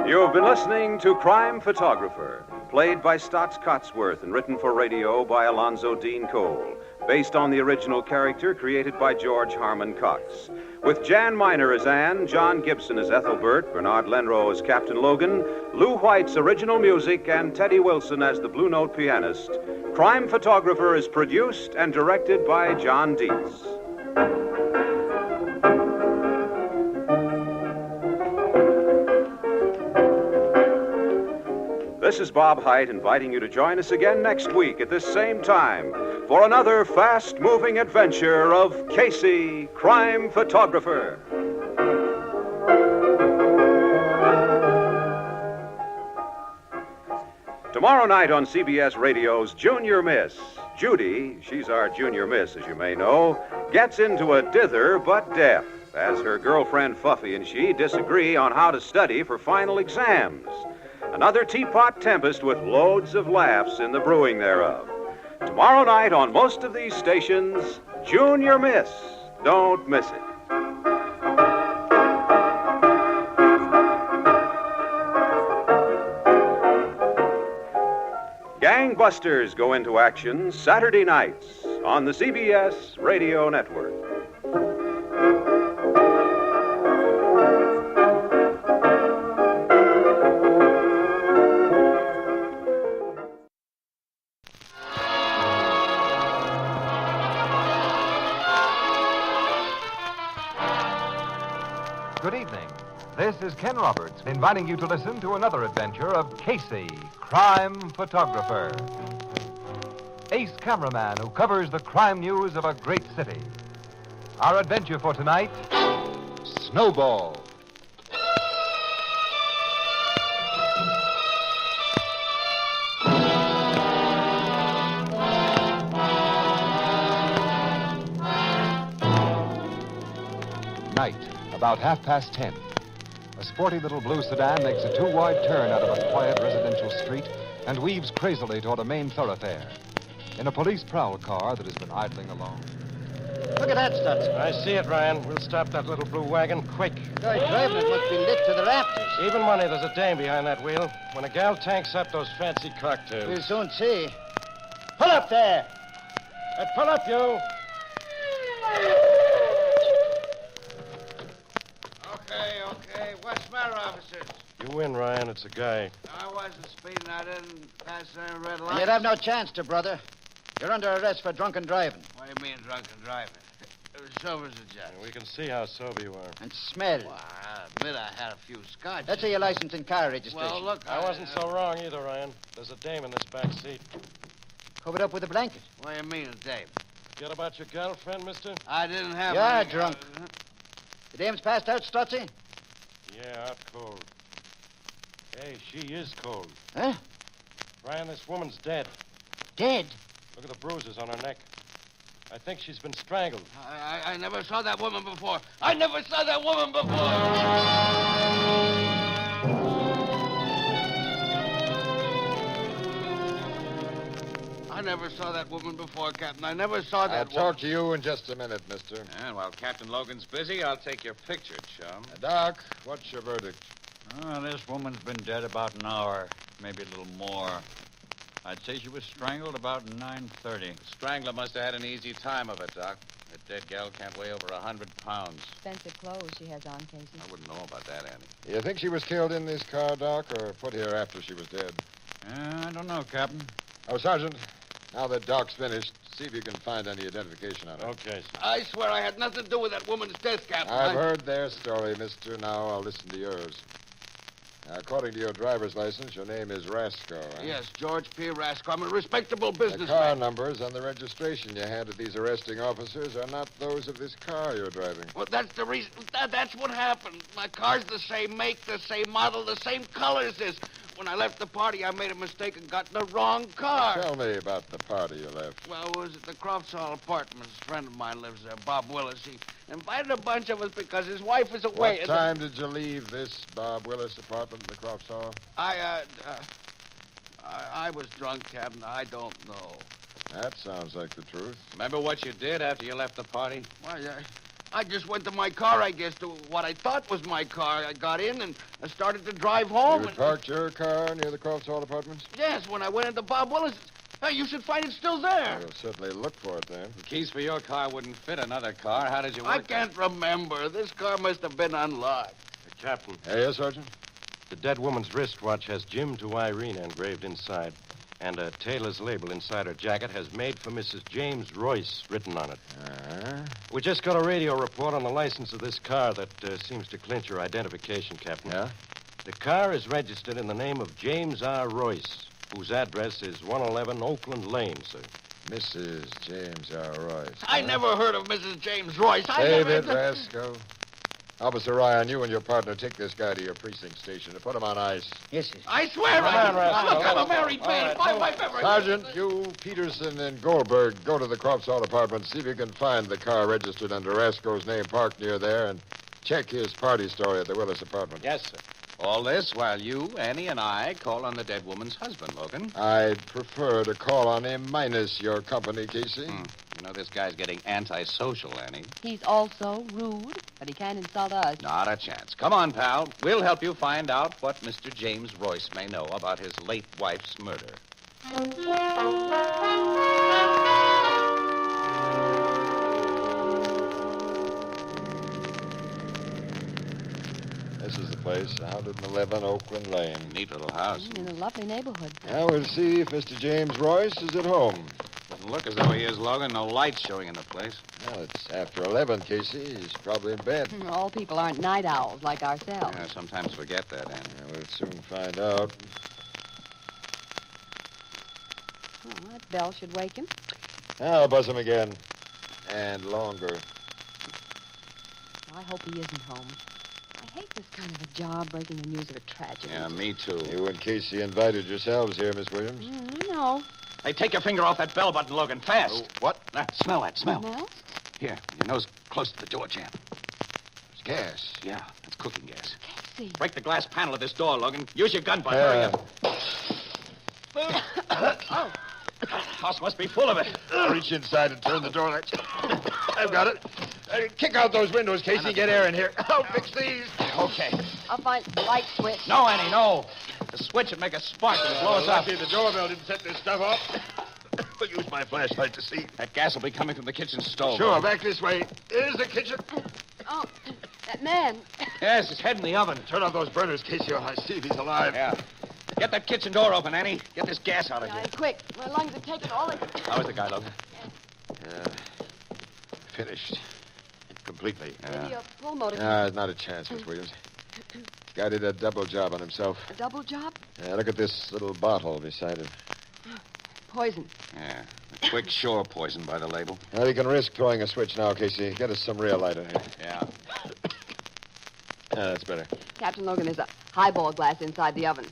You've been listening to Crime Photographer, played by Stotts Cotsworth and written for radio by Alonzo Dean Cole, based on the original character created by George Harmon Cox. With Jan Miner as Anne, John Gibson as Ethelbert, Bernard Lenrow as Captain Logan, Lou White's original music, and Teddy Wilson as the Blue Note pianist, Crime Photographer is produced and directed by John Dietz. This is Bob Hite inviting you to join us again next week at this same time for another fast-moving adventure of Casey, Crime Photographer. Tomorrow night on CBS Radio's Junior Miss, Judy, she's our junior miss, as you may know, gets into a dither but deaf as her girlfriend Fuffy and she disagree on how to study for final exams. Another teapot tempest with loads of laughs in the brewing thereof. Tomorrow night on most of these stations, Junior Miss. Don't miss it. Gangbusters go into action Saturday nights on the CBS Radio Network. Good evening. This is Ken Roberts inviting you to listen to another adventure of Casey, Crime Photographer. Ace cameraman who covers the crime news of a great city. Our adventure for tonight, Snowball. night, about 10:30. A sporty little blue sedan makes a two-wide turn out of a quiet residential street and weaves crazily toward a main thoroughfare. In a police prowl car that has been idling along. Look at that, Stutz. I see it, Ryan. We'll stop that little blue wagon quick. The guy driving it must be lit to the rafters. Even money, there's a dame behind that wheel. When a gal tanks up those fancy cocktails. We'll soon see. Pull up there. Pull up, you. Okay. What's the matter, officers? You win, Ryan. It's a guy. I wasn't speeding. I didn't pass any red lights. You'd have no chance to, brother. You're under arrest for drunken driving. What do you mean, drunken driving? It was sober as a judge. We can see how sober you are. And smell. Well, I admit I had a few scotches. Let's see your license and car registration. Well, look, I wasn't so wrong either, Ryan. There's a dame in this back seat. Covered up with a blanket. What do you mean, a dame? Forget about your girlfriend, mister? I didn't have You're drunk. The dame's passed out, Stutzy? Yeah, out cold. Hey, she is cold. Huh? Ryan, this woman's dead. Dead? Look at the bruises on her neck. I think she's been strangled. I never saw that woman before. I never saw that woman before. I never saw that woman before, Captain. I never saw that I'll talk to you in just a minute, mister. And while Captain Logan's busy, I'll take your picture, chum. Doc, what's your verdict? Oh, this woman's been dead about an hour, maybe a little more. I'd say she was strangled about 9:30. Strangler must have had an easy time of it, Doc. That dead gal can't weigh over 100 pounds. Expensive clothes she has on, Casey. I wouldn't know about that, Annie. You think she was killed in this car, Doc, or put here after she was dead? I don't know, Captain. Oh, Sergeant, now that Doc's finished, see if you can find any identification on her. Okay, sir. I swear I had nothing to do with that woman's death, Captain. I've heard their story, mister. Now I'll listen to yours. Now, according to your driver's license, your name is Rasco, huh? Yes, George P. Rasco. I'm a respectable The businessman. car numbers on the registration you handed these arresting officers are not those of this car you're driving. Well, that's the reason. That's what happened. My car's the same make, the same model, the same color as this. When I left the party, I made a mistake and got in the wrong car. Tell me about the party you left. Well, it was at the Crofts Hall Apartments. A friend of mine lives there, Bob Willis. He invited a bunch of us because his wife is away. What time did you leave this Bob Willis apartment in the Crofts Hall? I was drunk, Captain. I don't know. That sounds like the truth. Remember what you did after you left the party? Why, I just went to my car, I guess, to what I thought was my car. I got in and I started to drive home. You parked your car near the Crofts Hall Apartments? Yes, when I went into Bob Willis. Hey, you should find it still there. We'll certainly look for it then. The keys for your car wouldn't fit another car. How did you work I can't remember. This car must have been unlocked. Captain. Yes, Sergeant? The dead woman's wristwatch has Jim to Irene engraved inside. And a tailor's label inside her jacket has made for Mrs. James Royce written on it. We just got a radio report on the license of this car that seems to clinch your identification, Captain. Yeah? The car is registered in the name of James R. Royce, whose address is 111 Oakland Lane, sir. Mrs. James R. Royce. I never heard of Mrs. James Royce. Save it, Rasco. Officer Ryan, you and your partner take this guy to your precinct station and put him on ice. Yes, sir. I swear I look, I'm a married man. My memory. Sergeant, you, Peterson, and Goldberg go to the Crofts Hall Apartment, see if you can find the car registered under Rasco's name parked near there, and check his party story at the Willis apartment. Yes, sir. All this while you, Annie, and I call on the dead woman's husband, Logan. I'd prefer to call on him minus your company, Casey. You know, this guy's getting antisocial, Annie. He's also rude, but he can't insult us. Not a chance. Come on, pal. We'll help you find out what Mr. James Royce may know about his late wife's murder. This is the place, 111 Oakland Lane. Neat little house. In a lovely neighborhood. Now we'll see if Mr. James Royce is at home. Doesn't look as though he is, Logan. No lights showing in the place. Well, it's after 11, Casey. He's probably in bed. All people aren't night owls like ourselves. I sometimes forget that, Annie. Yeah, we'll soon find out. Oh, that bell should wake him. I'll buzz him again. And longer. I hope he isn't home. I hate this kind of a job, breaking the news of a tragedy. Yeah, me too. You and Casey invited yourselves here, Miss Williams. I know. Hey, take your finger off that bell button, Logan, fast. What? Smell that, smell. Smell? Here, your nose close to the door jamb. gas. Yeah, that's cooking gas. Casey. Break the glass panel of this door, Logan. Use your gun, bud. Hurry up. Oh. House must be full of it. I'll reach inside and turn the door latch. I've got it. Kick out those windows, Casey. Get air in here. I'll fix these. Okay. I'll find the light switch. No, Annie, no. The switch would make a spark and blow us up. Lucky the doorbell didn't set this stuff off. I'll use my flashlight to see. That gas will be coming from the kitchen stove. Sure, back this way. Here's the kitchen. Oh, that man. Yes, his head in the oven. Turn off those burners, Casey, or I see if he's alive. Yeah. Get that kitchen door open, Annie. Get this gas out of here. Quick. My lungs are taking all it. How is the guy, Logan? Finished. Completely. Maybe a full motor. Not a chance, Miss Williams. Guy did a double job on himself. A double job? Look at this little bottle beside him. Poison. Yeah, a quick shore poison by the label. Well, you can risk throwing a switch now, Casey. Get us some real light in here. Yeah. That's better. Captain Logan, there's a highball glass inside the oven.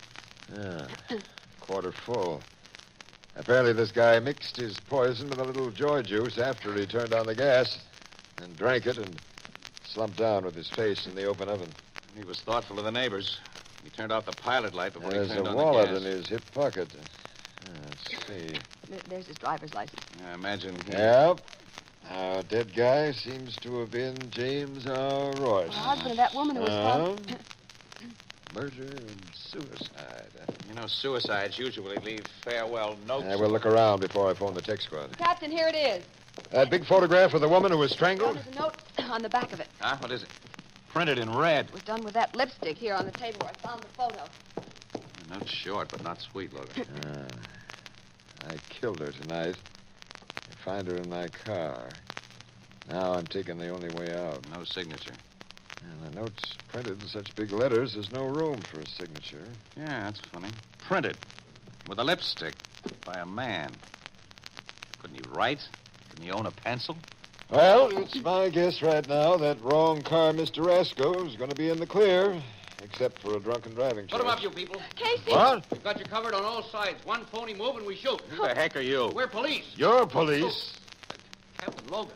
Quarter full. Apparently this guy mixed his poison with a little joy juice after he turned on the gas and drank it and slumped down with his face in the open oven. He was thoughtful of the neighbors. He turned off the pilot light before he There's turned a on wallet the gas. in his hip pocket. Let's see. There's his driver's license. I imagine he... Yep. Our dead guy seems to have been James R. Royce. The husband of that woman who was found. Murder and suicide. You know, suicides usually leave farewell notes. We'll look around before I phone the tech squad. Captain, here it is. That big photograph of the woman who was strangled? There's a note on the back of it. Huh? What is it? Printed in red. It was done with that lipstick here on the table where I found the photo. The note's short, but not sweet, Logan. I killed her tonight. I find her in my car. Now I'm taking the only way out. No signature. And the note's printed in such big letters, there's no room for a signature. Yeah, that's funny. Printed. With a lipstick. By a man. Couldn't he write? Couldn't he own a pencil? Well, it's my guess right now that wrong car Mr. Rasco is going to be in the clear, except for a drunken driving charge. Put him up, you people. Casey! What? We've got you covered on all sides. One phony move and we shoot. Who the heck are you? We're police. You're police. Captain Logan.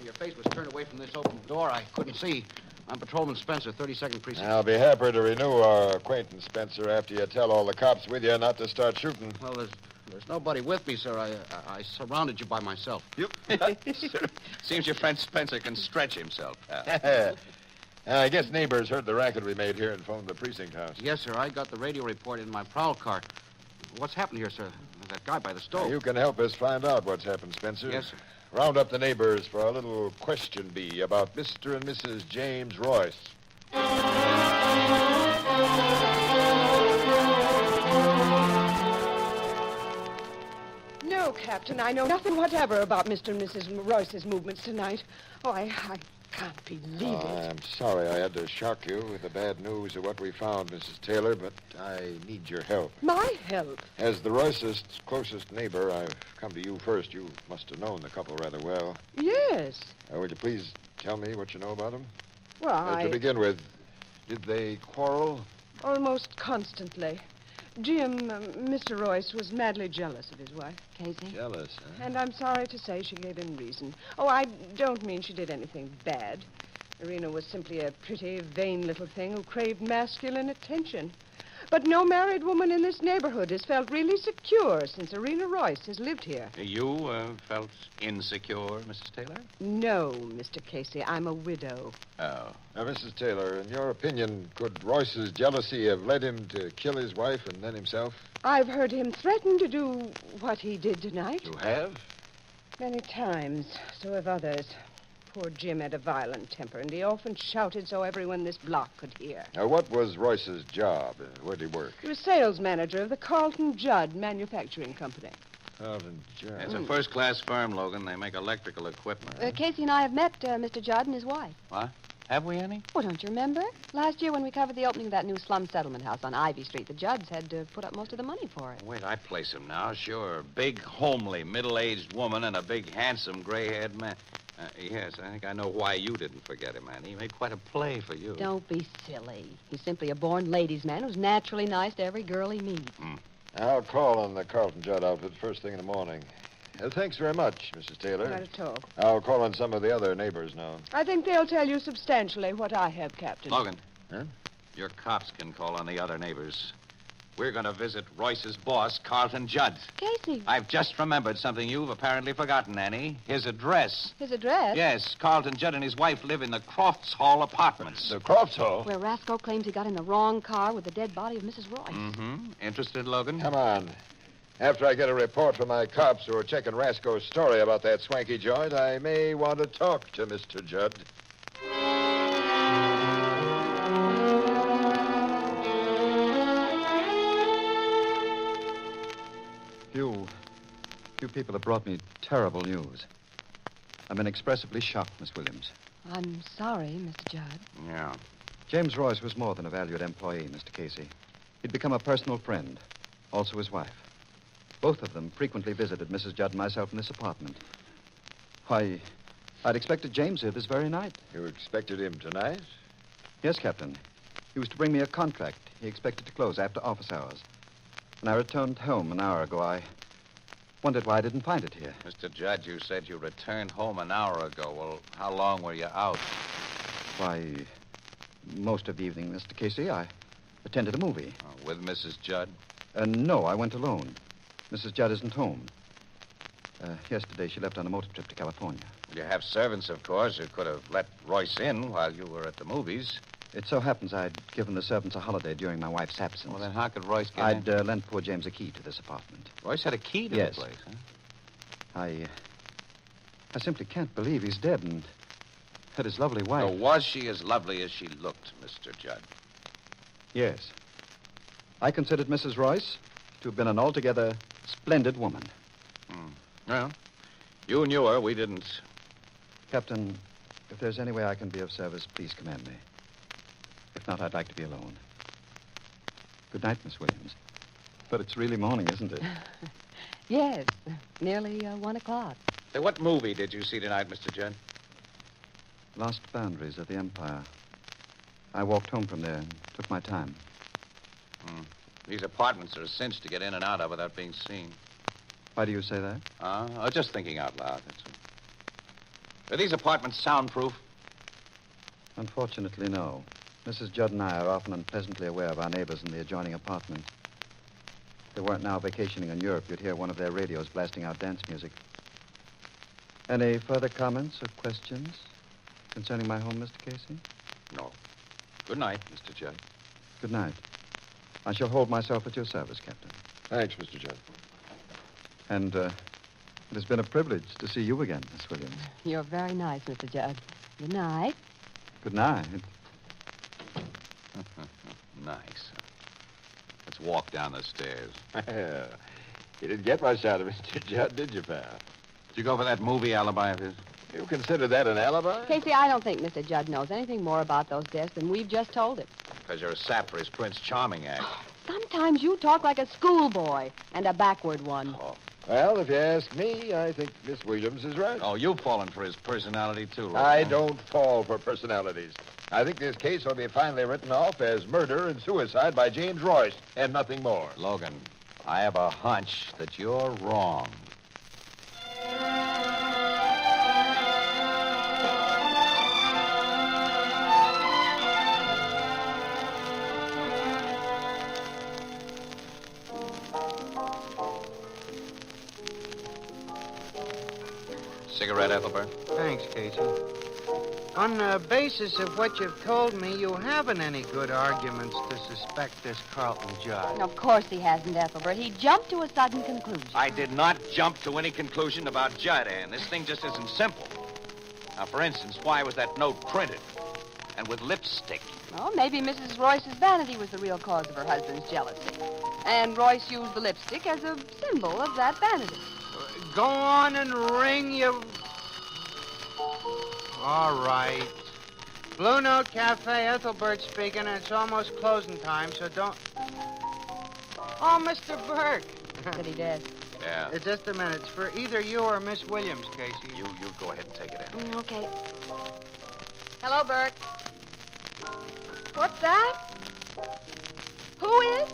Your face was turned away from this open door. I couldn't see. I'm Patrolman Spencer, 32nd Precinct. I'll be happy to renew our acquaintance, Spencer, after you tell all the cops with you not to start shooting. Well, there's nobody with me, sir. I surrounded you by myself. Seems your friend Spencer can stretch himself. I guess neighbors heard the racket we made here and phoned the precinct house. Yes, sir. I got the radio report in my prowl car. What's happened here, sir? That guy by the stove. You can help us find out what's happened, Spencer. Yes, sir. Round up the neighbors for a little question bee about Mr. and Mrs. James Royce. No, Captain, I know nothing whatever about Mr. and Mrs. Royce's movements tonight. Oh, I can't believe it. I'm sorry I had to shock you with the bad news of what we found, Mrs. Taylor, but I need your help. My help? As the Royce's closest neighbor, I've come to you first. You must have known the couple rather well. Yes. Would you please tell me what you know about them? Well, To begin with, did they quarrel? Almost constantly. Jim, Mr. Royce, was madly jealous of his wife. Casey? Jealous, huh? And I'm sorry to say she gave him reason. Oh, I don't mean she did anything bad. Irina was simply a pretty, vain little thing who craved masculine attention. But no married woman in this neighborhood has felt really secure since Irina Royce has lived here. You felt insecure, Mrs. Taylor? No, Mr. Casey, I'm a widow. Oh. Now, Mrs. Taylor, in your opinion, could Royce's jealousy have led him to kill his wife and then himself? I've heard him threaten to do what he did tonight. You have? Many times. So have others. Poor Jim had a violent temper, and he often shouted so everyone in this block could hear. Now, what was Royce's job? Where'd he work? He was sales manager of the Carlton Judd Manufacturing Company. Carlton Judd. It's a first-class firm, Logan. They make electrical equipment. Casey and I have met Mr. Judd and his wife. What? Have we any? Oh, don't you remember? Last year when we covered the opening of that new slum settlement house on Ivy Street, the Judds had to put up most of the money for it. Wait, I place him now, sure. Big, homely, middle-aged woman and a big, handsome, gray-haired man. Yes, I think I know why you didn't forget him, Annie. He made quite a play for you. Don't be silly. He's simply a born ladies' man who's naturally nice to every girl he meets. I'll call on the Carlton Judd outfit first thing in the morning. Thanks very much, Mrs. Taylor. Not at all. I'll call on some of the other neighbors now. I think they'll tell you substantially what I have, Captain. Logan. Huh? Your cops can call on the other neighbors. We're going to visit Royce's boss, Carlton Judd. Casey. I've just remembered something you've apparently forgotten, Annie. His address. His address? Yes, Carlton Judd and his wife live in the Crofts Hall apartments. The Crofts Hall? Where Rasco claims he got in the wrong car with the dead body of Mrs. Royce. Mm-hmm. Interested, Logan? Come on. After I get a report from my cops who are checking Rasco's story about that swanky joint, I may want to talk to Mr. Judd. You people have brought me terrible news. I'm inexpressibly shocked, Miss Williams. I'm sorry, Mr. Judd. Yeah. James Royce was more than a valued employee, Mr. Casey. He'd become a personal friend, also his wife. Both of them frequently visited Mrs. Judd and myself in this apartment. Why, I'd expected James here this very night. You expected him tonight? Yes, Captain. He was to bring me a contract he expected to close after office hours. When I returned home an hour ago, I wondered why I didn't find it here. Mr. Judd, you said you returned home an hour ago. Well, how long were you out? Why, most of the evening, Mr. Casey. I attended a movie. With Mrs. Judd? No, I went alone. Mrs. Judd isn't home. Yesterday, she left on a motor trip to California. You have servants, of course, who could have let Royce in while you were at the movies. It so happens I'd given the servants a holiday during my wife's absence. Well, then how could Royce get in? I'd lent poor James a key to this apartment. Royce had a key to Yes. the place, huh? I simply can't believe he's dead and that his lovely wife... So was she as lovely as she looked, Mr. Judd? Yes. I considered Mrs. Royce to have been an altogether splendid woman. Well, you knew her. We didn't. Captain, if there's any way I can be of service, please command me. If not, I'd like to be alone. Good night, Miss Williams. But it's really morning, isn't it? Yes, nearly 1 o'clock. Say, what movie did you see tonight, Mr. Judd? Lost Boundaries of the Empire. I walked home from there and took my time. These apartments are a cinch to get in and out of without being seen. Why do you say that? Just thinking out loud, that's all. Are these apartments soundproof? Unfortunately, no. Mrs. Judd and I are often unpleasantly aware of our neighbors in the adjoining apartment. If they weren't now vacationing in Europe, you'd hear one of their radios blasting out dance music. Any further comments or questions concerning my home, Mr. Casey? No. Good night, Mr. Judd. Good night. I shall hold myself at your service, Captain. Thanks, Mr. Judd. And it has been a privilege to see you again, Miss Williams. You're very nice, Mr. Judd. Good night. Good night. Nice. Let's walk down the stairs. You didn't get much out of Mr. Judd, did you, pal? Did you go for that movie alibi of his? You consider that an alibi? Casey, I don't think Mr. Judd knows anything more about those deaths than we've just told him. Because you're a sap for his Prince Charming act. Sometimes you talk like a schoolboy, and a backward one. Well, if you ask me, I think Miss Williams is right. Oh, you've fallen for his personality, too, Logan. I don't fall for personalities. I think this case will be finally written off as murder and suicide by James Royce, and nothing more. Logan, I have a hunch that you're wrong. Cigarette, Ethelbert? Thanks, Casey. On the basis of what you've told me, you haven't any good arguments to suspect this Carlton Judd. Of course he hasn't, Ethelbert. He jumped to a sudden conclusion. I did not jump to any conclusion about Judd, Ann. This thing just isn't simple. Now, for instance, why was that note printed? And with lipstick? Well, maybe Mrs. Royce's vanity was the real cause of her husband's jealousy. And Royce used the lipstick as a symbol of that vanity. Go on and ring, you... All right. Blue Note Cafe, Ethelbert speaking, and it's almost closing time, so don't... Oh, Mr. Burke. Said he did. Yeah. Just a minute. It's for either you or Miss Williams, Casey. You go ahead and take it in. Okay. Hello, Burke. What's that? Who is?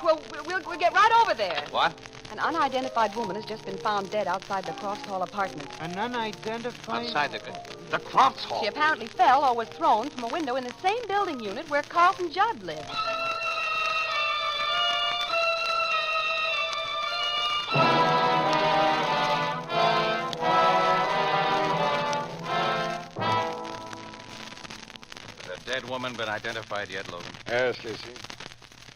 Well, we'll get right over there. What? An unidentified woman has just been found dead outside the Crofts Hall apartment. An unidentified... Outside the Crofts Hall? She apparently fell or was thrown from a window in the same building unit where Carlton Judd lived. Has a dead woman been identified yet, Logan? Yes, Casey.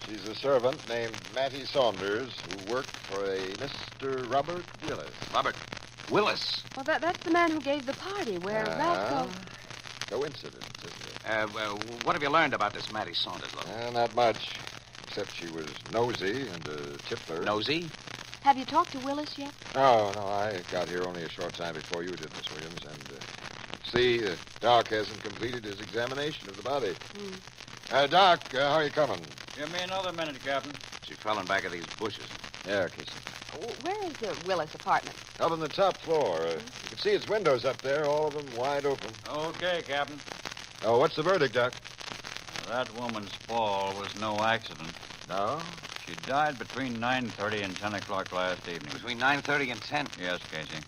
She's a servant named Mattie Saunders who worked for a Mr. Robert Willis. Robert Willis? Well, that's the man who gave the party where Ralph... Coincidence, isn't it? What have you learned about this Mattie Saunders, Logan? Not much, except she was nosy and a tippler. Nosy? Have you talked to Willis yet? No, I got here only a short time before you did, Miss Williams, and see, Doc hasn't completed his examination of the body. Doc, how are you coming? Give me another minute, Captain. She fell in back of these bushes. Yeah, Casey. Where is the Willis apartment? Up on the top floor. You can see its windows up there, all of them wide open. Okay, Captain. Oh, what's the verdict, Doc? That woman's fall was no accident. No? She died between 9:30 and 10 o'clock last evening. Between 9:30 and 10? Yes, Casey.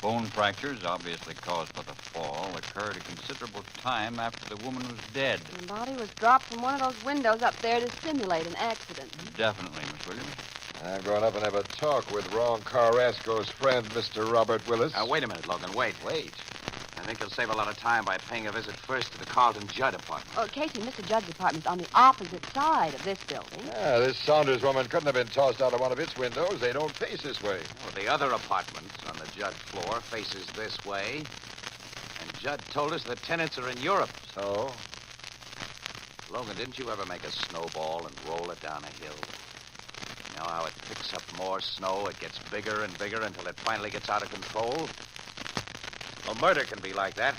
Bone fractures, obviously caused by the fall, occurred a considerable time after the woman was dead. The body was dropped from one of those windows up there to simulate an accident. Definitely, Miss Williams. I'm going up and have a talk with Ron Carrasco's friend, Mr. Robert Willis. Wait a minute, Logan. Wait. I think he'll save a lot of time by paying a visit first to the Carlton Judd apartment. Oh, Casey, Mr. Judd's apartment's on the opposite side of this building. Yeah, this Saunders woman couldn't have been tossed out of one of its windows. They don't face this way. Well, the other apartment on the Judd floor faces this way. And Judd told us the tenants are in Europe. So? Logan, didn't you ever make a snowball and roll it down a hill? You know how it picks up more snow, it gets bigger and bigger until it finally gets out of control? Well, murder can be like that.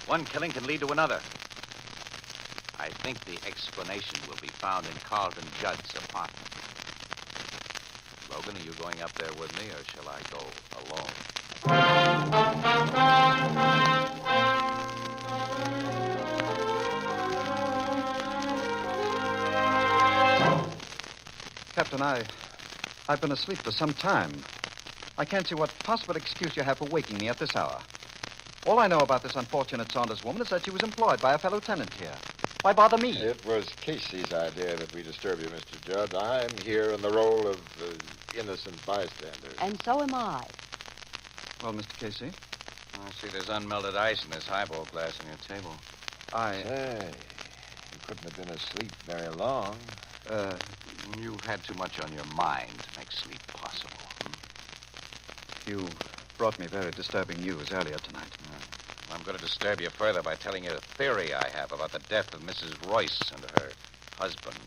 One killing can lead to another. I think the explanation will be found in Carlton Judd's apartment. Logan, are you going up there with me, or shall I go alone? Captain, I've been asleep for some time. I can't see what possible excuse you have for waking me at this hour. All I know about this unfortunate Saunders woman is that she was employed by a fellow tenant here. Why bother me? It was Casey's idea that we disturb you, Mr. Judd. I'm here in the role of innocent bystander. And so am I. Well, Mr. Casey? I see there's unmelted ice in this highball glass on your table. Say, you couldn't have been asleep very long. You had too much on your mind to make sleep possible. You brought me very disturbing news earlier tonight. I'm going to disturb you further by telling you a theory I have about the death of Mrs. Royce and her husband.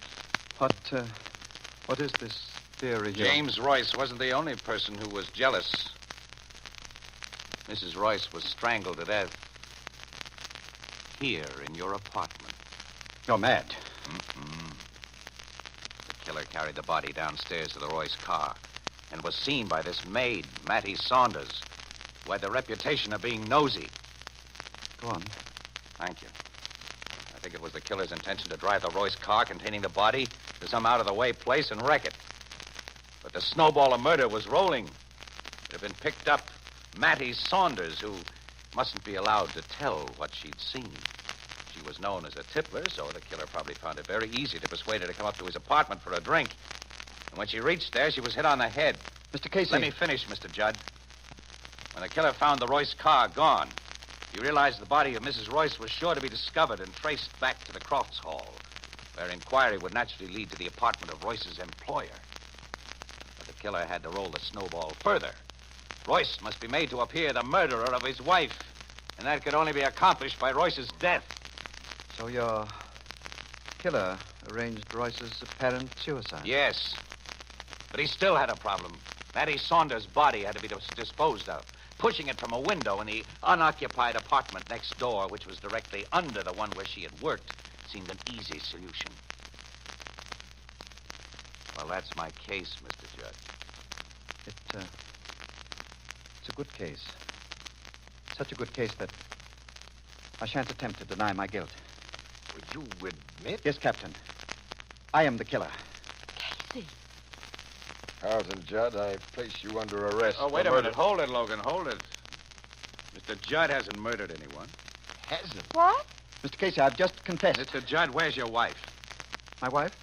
What is this theory here? James Royce wasn't the only person who was jealous. Mrs. Royce was strangled to death here in your apartment. You're mad. The killer carried the body downstairs to the Royce car and was seen by this maid, Mattie Saunders, who had the reputation of being nosy. Go on. Thank you. I think it was the killer's intention to drive the Royce car containing the body to some out-of-the-way place and wreck it. But the snowball of murder was rolling. It had been picked up Mattie Saunders, who mustn't be allowed to tell what she'd seen. She was known as a tippler, so the killer probably found it very easy to persuade her to come up to his apartment for a drink. And when she reached there, she was hit on the head. Mr. Casey. Let me finish, Mr. Judd. When the killer found the Royce car gone, he realized the body of Mrs. Royce was sure to be discovered and traced back to the Crofts Hall, where inquiry would naturally lead to the apartment of Royce's employer. But the killer had to roll the snowball further. Royce must be made to appear the murderer of his wife, and that could only be accomplished by Royce's death. So your killer arranged Royce's apparent suicide? Yes. But he still had a problem. Mattie Saunders' body had to be disposed of. Pushing it from a window in the unoccupied apartment next door, which was directly under the one where she had worked, seemed an easy solution. Well, that's my case, Mr. Judd. It's a good case. Such a good case that I shan't attempt to deny my guilt. Would you admit? Yes, Captain. I am the killer. Casey. Carlton Judd, I place you under arrest. Oh, wait for a murder. minute. Hold it, Logan. Hold it. Mr. Judd hasn't murdered anyone. Hasn't? What? Mr. Casey, I've just confessed. Mr. Judd, where's your wife? My wife?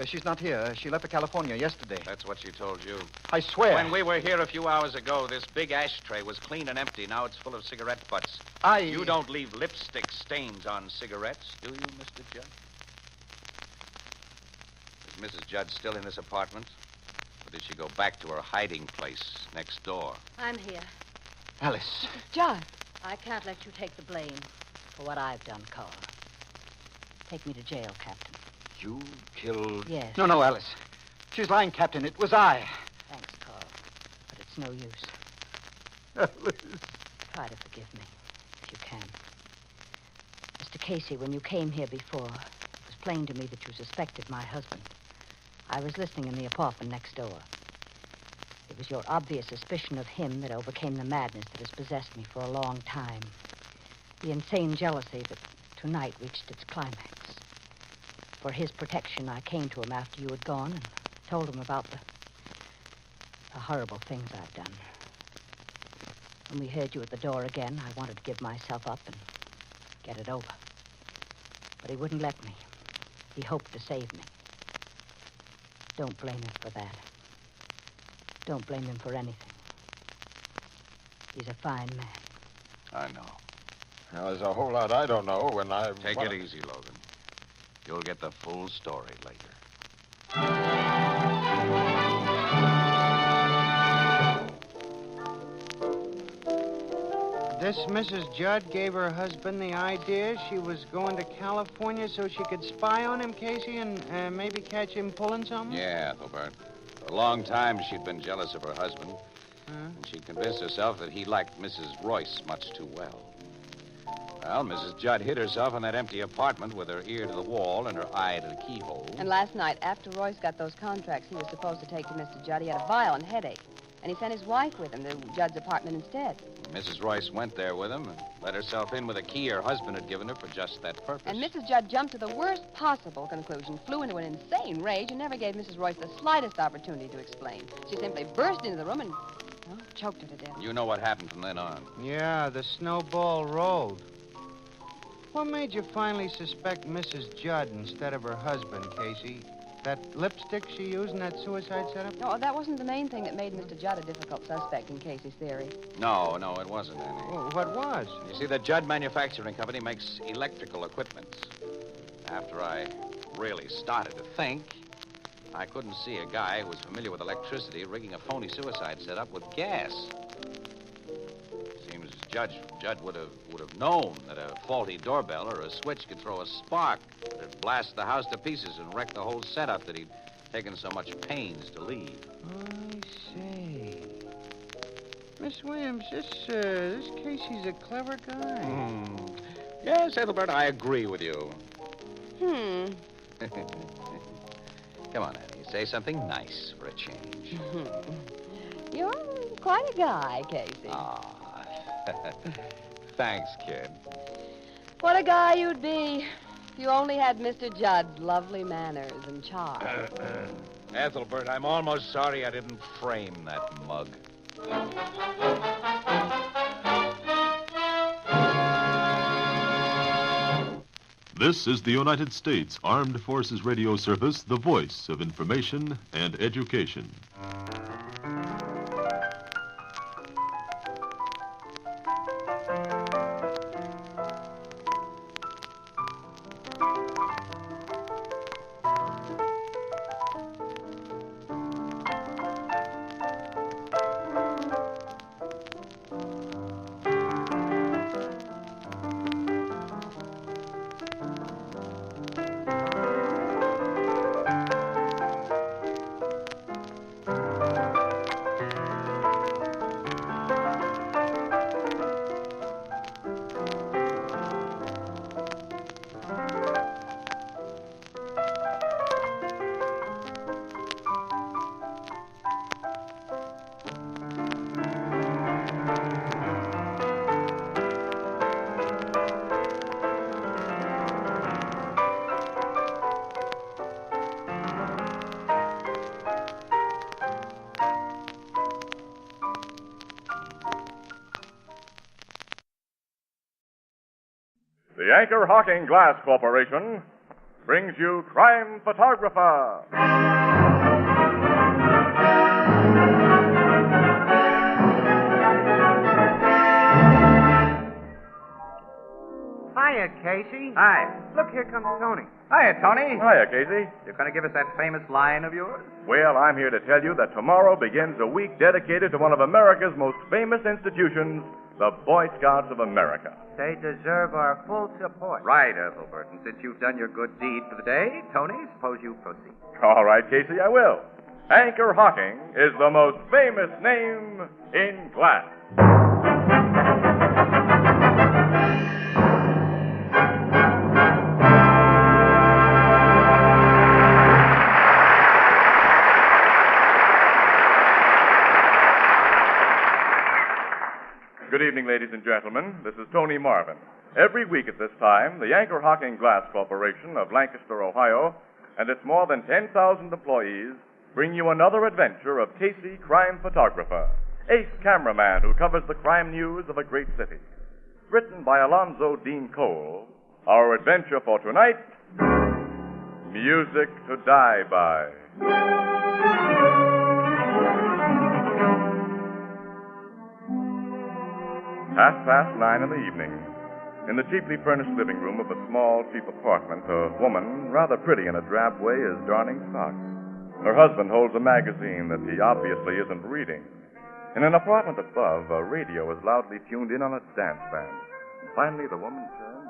She's not here. She left for California yesterday. That's what she told you. I swear. When we were here a few hours ago, this big ashtray was clean and empty. Now it's full of cigarette butts. You don't leave lipstick stains on cigarettes, do you, Mr. Judd? Is Mrs. Judd still in this apartment? Or did she go back to her hiding place next door? I'm here. Alice. Judd. I can't let you take the blame for what I've done, Carl. Take me to jail, Captain. You killed... Yes. No, Alice. She's lying, Captain. It was I. Thanks, Carl. But it's no use. Alice. Try to forgive me, if you can. Mr. Casey, when you came here before, it was plain to me that you suspected my husband. I was listening in the apartment next door. It was your obvious suspicion of him that overcame the madness that has possessed me for a long time. The insane jealousy that tonight reached its climax. For his protection, I came to him after you had gone and told him about the horrible things I've done. When we heard you at the door again, I wanted to give myself up and get it over. But he wouldn't let me. He hoped to save me. Don't blame him for that. Don't blame him for anything. He's a fine man. I know. Now, there's a whole lot I don't know when I... Take it easy, Logan. You'll get the full story later. This Mrs. Judd gave her husband the idea she was going to California so she could spy on him, Casey, and maybe catch him pulling something? Yeah, Ethelbert. For a long time, she'd been jealous of her husband. And she'd convinced herself that he liked Mrs. Royce much too well. Well, Mrs. Judd hid herself in that empty apartment with her ear to the wall and her eye to the keyhole. And last night, after Royce got those contracts he was supposed to take to Mr. Judd, he had a violent headache. And he sent his wife with him to Judd's apartment instead. Mrs. Royce went there with him and let herself in with a key her husband had given her for just that purpose. And Mrs. Judd jumped to the worst possible conclusion, flew into an insane rage, and never gave Mrs. Royce the slightest opportunity to explain. She simply burst into the room and choked her to death. You know what happened from then on. Yeah, the snowball rolled. What made you finally suspect Mrs. Judd instead of her husband, Casey? That lipstick she used in that suicide setup? No, that wasn't the main thing that made Mr. Judd a difficult suspect in Casey's theory. No, it wasn't any. Well, what was? You see, the Judd Manufacturing Company makes electrical equipment. After I really started to think, I couldn't see a guy who was familiar with electricity rigging a phony suicide setup with gas. Seems Judd would have known that a faulty doorbell or a switch could throw a spark that'd blast the house to pieces and wreck the whole setup that he'd taken so much pains to leave. I see. Miss Williams, this Casey's a clever guy. Yes, Ethelbert, I agree with you. Hmm. Come on, Annie. Say something nice for a change. You're quite a guy, Casey. Thanks, kid. What a guy you'd be if you only had Mr. Judd's lovely manners and charm. Ethelbert, I'm almost sorry I didn't frame that mug. This is the United States Armed Forces Radio Service, the voice of information and education. The Anchor Hawking Glass Corporation brings you Crime Photographer. Hiya, Casey. Hi. Look, here comes Tony. Hiya, Tony. Hiya, Casey. You're going to give us that famous line of yours? Well, I'm here to tell you that tomorrow begins a week dedicated to one of America's most famous institutions, the Boy Scouts of America. They deserve our full support. Right, Ethelbert. And since you've done your good deed for the day, Tony, suppose you proceed. All right, Casey, I will. Anchor Hawking is the most famous name in glass. Good evening, ladies and gentlemen. This is Tony Marvin. Every week at this time, the Anchor Hawking Glass Corporation of Lancaster, Ohio, and its more than 10,000 employees bring you another adventure of Casey, crime photographer, ace cameraman who covers the crime news of a great city. Written by Alonzo Dean Cole, our adventure for tonight, Music to Die By. 9:30 in the evening. In the cheaply furnished living room of a small, cheap apartment, a woman, rather pretty in a drab way, is darning socks. Her husband holds a magazine that he obviously isn't reading. In an apartment above, a radio is loudly tuned in on a dance band. And finally, the woman turns.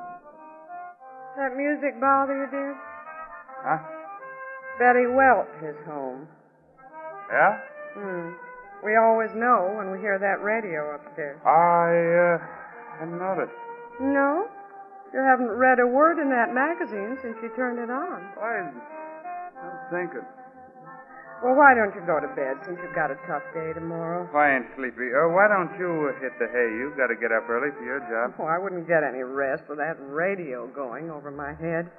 That music bother you, dear? Huh? Betty Welch is home. Yeah? We always know when we hear that radio upstairs. I hadn't noticed. No? You haven't read a word in that magazine since you turned it on. I'm thinking. Well, why don't you go to bed since you've got a tough day tomorrow? If I ain't sleepy. Why don't you hit the hay? You've got to get up early for your job. Oh, I wouldn't get any rest with that radio going over my head.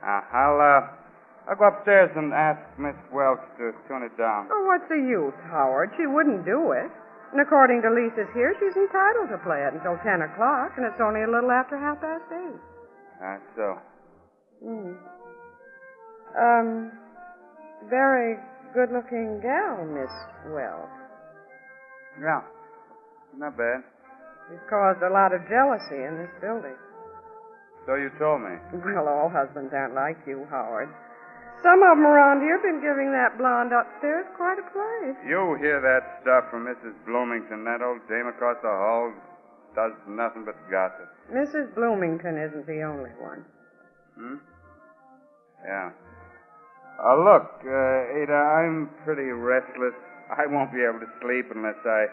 I'll go upstairs and ask Miss Welch to tune it down. Oh, what's the use, Howard? She wouldn't do it. And according to Lisa's here, she's entitled to play it until 10 o'clock, and it's only a little after 8:30. That's so. Very good-looking gal, Miss Welch. Yeah. Not bad. She's caused a lot of jealousy in this building. So you told me. Well, all husbands aren't like you, Howard. Some of them around here have been giving that blonde upstairs quite a play. You hear that stuff from Mrs. Bloomington. That old dame across the hall does nothing but gossip. Mrs. Bloomington isn't the only one. Yeah. Look, Ada, I'm pretty restless. I won't be able to sleep unless I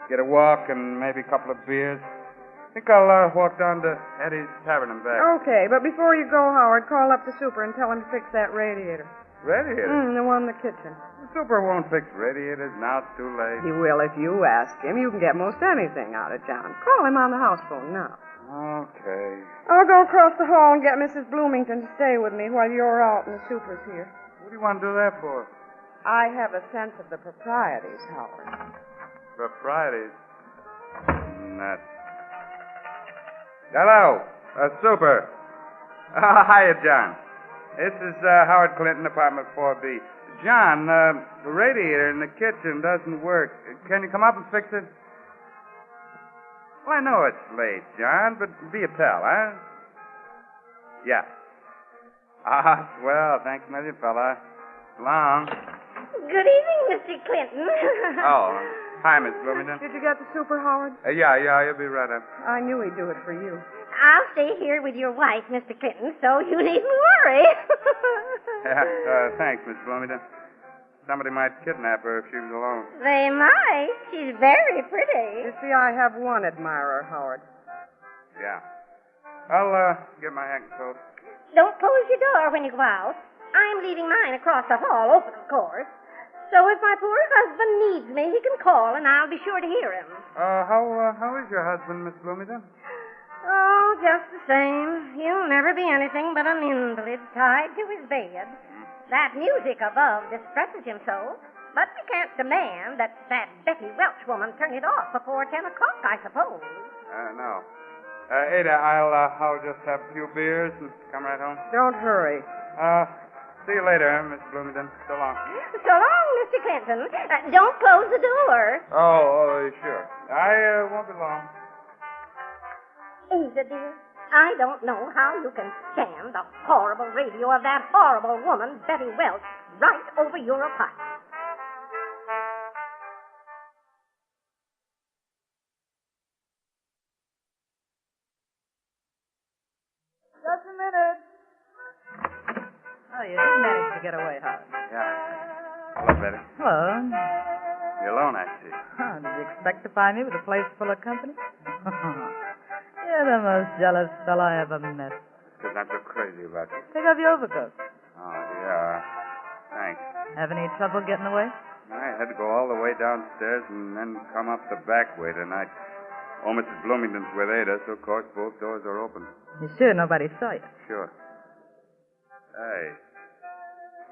get a walk and maybe a couple of beers. I think I'll walk down to Eddie's Tavern and back. Okay, but before you go, Howard, call up the super and tell him to fix that radiator. Radiator? The one in the kitchen. The super won't fix radiators. Now it's too late. He will if you ask him. You can get most anything out of John. Call him on the house phone now. Okay. I'll go across the hall and get Mrs. Bloomington to stay with me while you're out and the super's here. What do you want to do that for? I have a sense of the proprieties, Howard. Proprieties? Nuts. Hello, super. Hiya, John. This is Howard Clinton, apartment 4B. John, the radiator in the kitchen doesn't work. Can you come up and fix it? Well, I know it's late, John, but be a pal, huh? Yeah. Swell. Thanks a million, fella. Long. Good evening, Mr. Clinton. Hi, Miss Bloomington. Did you get the super, Howard? Yeah, you'll be right up. I knew he'd do it for you. I'll stay here with your wife, Mr. Clinton, so you needn't worry. Thanks, Miss Bloomington. Somebody might kidnap her if she was alone. They might. She's very pretty. You see, I have one admirer, Howard. Yeah. I'll get my hat and coat. Don't close your door when you go out. I'm leaving mine across the hall, open, of course. So if my poor husband needs me, he can call, and I'll be sure to hear him. How is your husband, Miss Bloomington? Oh, just the same. He'll never be anything but an invalid tied to his bed. That music above distresses him so, but we can't demand that Betty Welch woman turn it off before 10 o'clock, I suppose. No. Ada, I'll just have a few beers and come right home. Don't hurry. See you later, Miss Bloomington. So long. So long, Mr. Clinton. Don't close the door. Oh, sure. I won't be long. Ada, dear, I don't know how you can stand the horrible radio of that horrible woman, Betty Welch, right over your apartment. Just a minute. Oh, you did manage to get away, Howard. Yeah. Hello, Betty. Hello. You're alone, I see. Oh, did you expect to find me with a place full of company? You're the most jealous fellow I ever met. Because I'm so crazy about you. Take off your overcoat. Oh, yeah. Thanks. Have any trouble getting away? I had to go all the way downstairs and then come up the back way tonight. Oh, Mrs. Bloomington's with Ada, so of course both doors are open. You sure nobody saw you? Sure. Hey,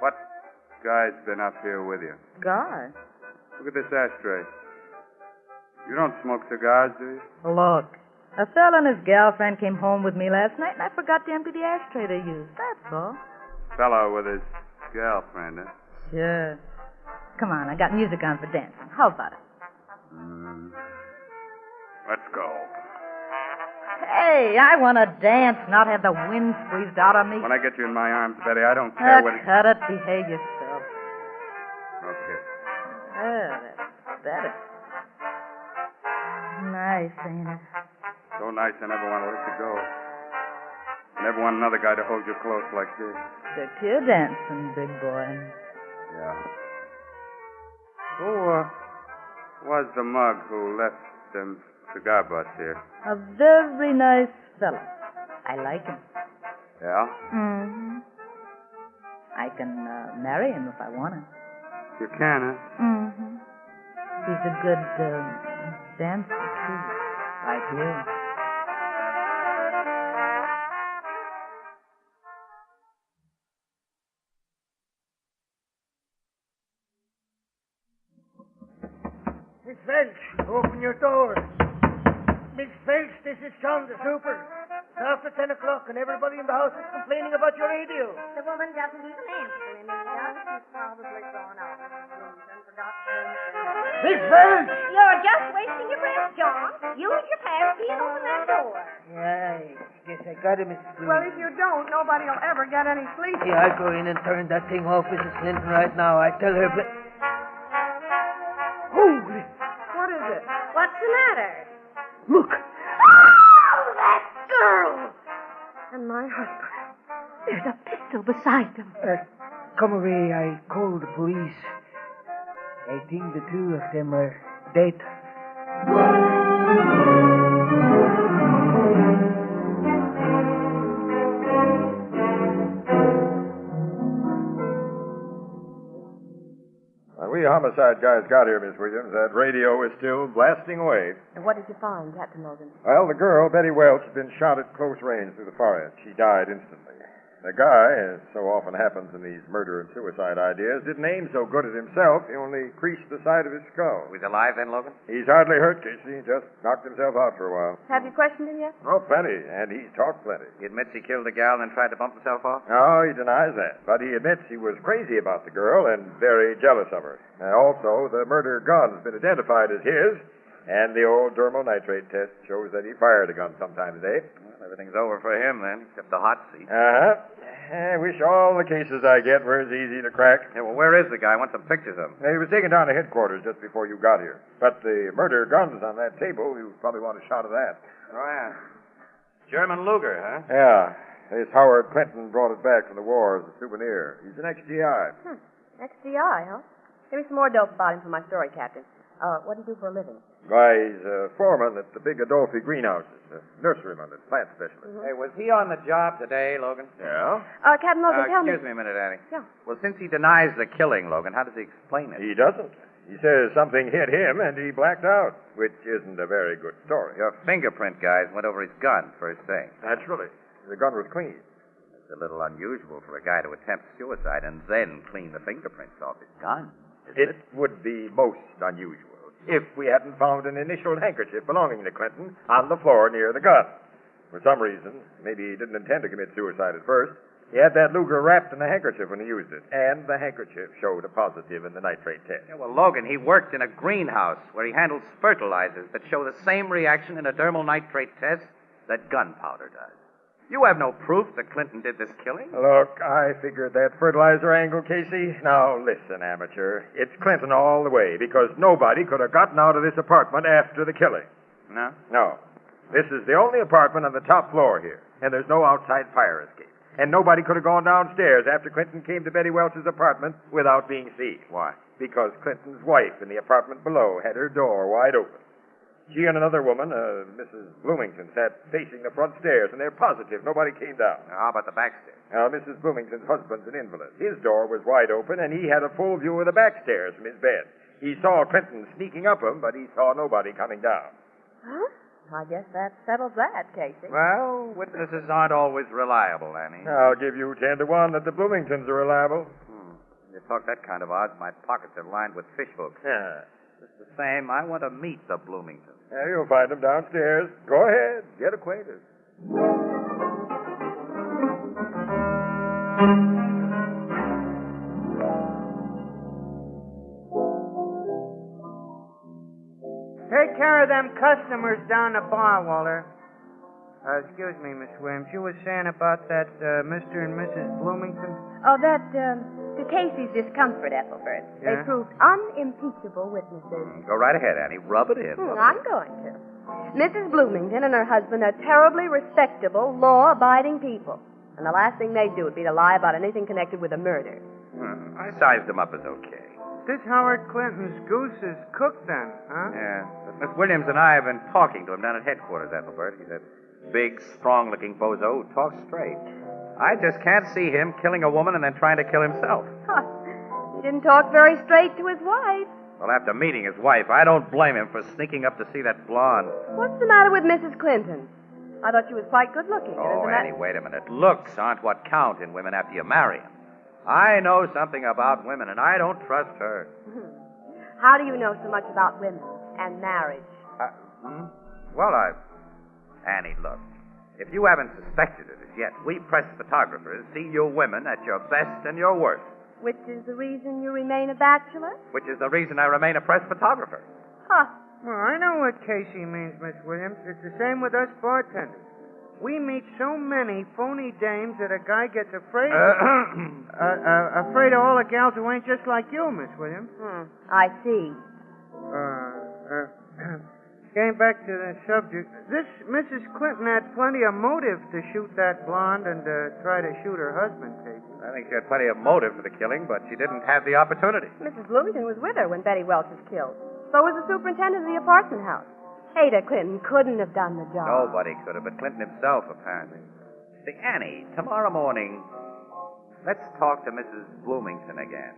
what guy's been up here with you? God. Look at this ashtray. You don't smoke cigars, do you? Look, a fella and his girlfriend came home with me last night, and I forgot to empty the ashtray they used. That's all. Fellow with his girlfriend, huh? Sure. Come on, I got music on for dancing. How about it? Let's go. Hey, I want to dance, not have the wind squeezed out of me. When I get you in my arms, Betty, I don't care what it... Cut it. Behave yourself. Okay. That's better. Nice, ain't it? So nice I never want to let you go. I never want another guy to hold you close like this. Stick to your dancing, big boy. Yeah. Who was the mug who left them cigar butts here? A very nice fellow. I like him. Yeah? Mm-hmm. I can marry him if I want to. You can, huh? Mm-hmm. He's a good dancer, too. Like you. Miss Welch, open your doors. Miss Welch, this is John the Super. It's after 10 o'clock and everybody in the house is complaining about your radio. The woman doesn't even answer him, She's probably gone out. Miss Welch! You're just wasting your breath, John. Use your pass key and open that door. Yeah, I guess I got it, Mrs. Blue. Well, if you don't, nobody will ever get any sleep. Yeah, I'll go in and turn that thing off, Mrs. Clinton, right now. I tell her... Holy! What is it? What's the matter? Look! Oh, that girl! And my husband. There's a pistol beside them. Come away. I called the police. I think the two of them are dead. When we homicide guys got here, Miss Williams, that radio was still blasting away. And what did you find, Captain Logan? Well, the girl, Betty Welch, had been shot at close range through the forehead. She died instantly. The guy, as so often happens in these murder and suicide ideas, didn't aim so good at himself. He only creased the side of his skull. He's alive then, Logan? He's hardly hurt, Casey. He just knocked himself out for a while. Have you questioned him yet? Oh, plenty. And he's talked plenty. He admits he killed the gal and then tried to bump himself off? No, he denies that. But he admits he was crazy about the girl and very jealous of her. Also, the murder gun's been identified as his, and the old dermal nitrate test shows that he fired a gun sometime today. Well, everything's over for him then, except the hot seat. Uh-huh. I wish all the cases I get were as easy to crack. Yeah, well, where is the guy? I want some pictures of him. He was taken down to headquarters just before you got here. But the murder gun's on that table. You probably want a shot of that. Oh, yeah. German Luger, huh? Yeah. This Howard Clinton brought it back from the war as a souvenir. He's an ex-GI. XGI, huh? Give me some more dope about him for my story, Captain. What do you do for a living? Why, he's a foreman at the big Adolphi greenhouses, a nurseryman and plant specialist. Mm-hmm. Hey, was he on the job today, Logan? Yeah? Captain Logan, tell me. Excuse me a minute, Annie. Yeah. Well, since he denies the killing, Logan, how does he explain it? He doesn't. He says something hit him and he blacked out, which isn't a very good story. Your fingerprint guys went over his gun, first thing. Naturally. The gun was clean. It's a little unusual for a guy to attempt suicide and then clean the fingerprints off his gun, isn't it? It would be most unusual if we hadn't found an initial handkerchief belonging to Clinton on the floor near the gun. For some reason, maybe he didn't intend to commit suicide at first, he had that Luger wrapped in a handkerchief when he used it, and the handkerchief showed a positive in the nitrate test. Yeah, well, Logan, he worked in a greenhouse where he handles fertilizers that show the same reaction in a dermal nitrate test that gunpowder does. You have no proof that Clinton did this killing. Look, I figured that fertilizer angle, Casey. Now, listen, amateur. It's Clinton all the way, because nobody could have gotten out of this apartment after the killing. No? No. This is the only apartment on the top floor here, and there's no outside fire escape. And nobody could have gone downstairs after Clinton came to Betty Welch's apartment without being seen. Why? Because Clinton's wife in the apartment below had her door wide open. She and another woman, Mrs. Bloomington, sat facing the front stairs, and they're positive nobody came down. How about the back stairs? Now, Mrs. Bloomington's husband's an invalid. His door was wide open, and he had a full view of the back stairs from his bed. He saw Clinton sneaking up them, but he saw nobody coming down. Huh? I guess that settles that, Casey. Well, witnesses aren't always reliable, Annie. I'll give you 10 to 1 that the Bloomingtons are reliable. You talk that kind of odds, my pockets are lined with fish hooks. Yeah. Just the same, I want to meet the Bloomingtons. Yeah, you'll find them downstairs. Go ahead. Get acquainted. Take care of them customers down the bar, Walter. Excuse me, Miss Williams. You were saying about that Mr. and Mrs. Bloomington? Oh, that, to Casey's discomfort, Ethelbert. Yeah? They proved unimpeachable witnesses. Go right ahead, Annie. Rub it in. I'm going to. Mrs. Bloomington and her husband are terribly respectable, law-abiding people. And the last thing they'd do would be to lie about anything connected with a murder. I sized them up as okay. This Howard Clinton's goose is cooked then, huh? Yeah. But Miss Williams and I have been talking to him down at headquarters, Ethelbert. He's a big, strong-looking bozo who talks straight. I just can't see him killing a woman and then trying to kill himself. He didn't talk very straight to his wife. Well, after meeting his wife, I don't blame him for sneaking up to see that blonde. What's the matter with Mrs. Clinton? I thought she was quite good-looking. Oh, Annie, wait a minute. Looks aren't what count in women after you marry them. I know something about women, and I don't trust her. How do you know so much about women and marriage? Well, Annie, look. If you haven't suspected it as yet, we press photographers see you women at your best and your worst. Which is the reason you remain a bachelor? Which is the reason I remain a press photographer. Huh. Well, I know what Casey means, Miss Williams. It's the same with us bartenders. We meet so many phony dames that a guy gets afraid afraid of all the gals who ain't just like you, Miss Williams. I see. Getting back to the subject, this Mrs. Clinton had plenty of motive to shoot that blonde and try to shoot her husband, Casey. I think she had plenty of motive for the killing, but she didn't have the opportunity. Mrs. Bloomington was with her when Betty Welch was killed. So was the superintendent of the apartment house. Ada Clinton couldn't have done the job. Nobody could have, but Clinton himself, apparently. See, Annie, tomorrow morning, let's talk to Mrs. Bloomington again.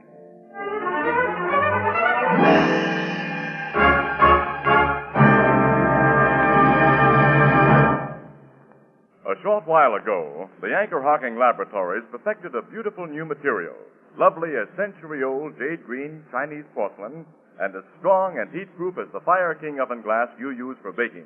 A short while ago, the Anchor Hocking Laboratories perfected a beautiful new material, lovely as century-old jade green Chinese porcelain, and as strong and heat-proof as the Fire King oven glass you use for baking.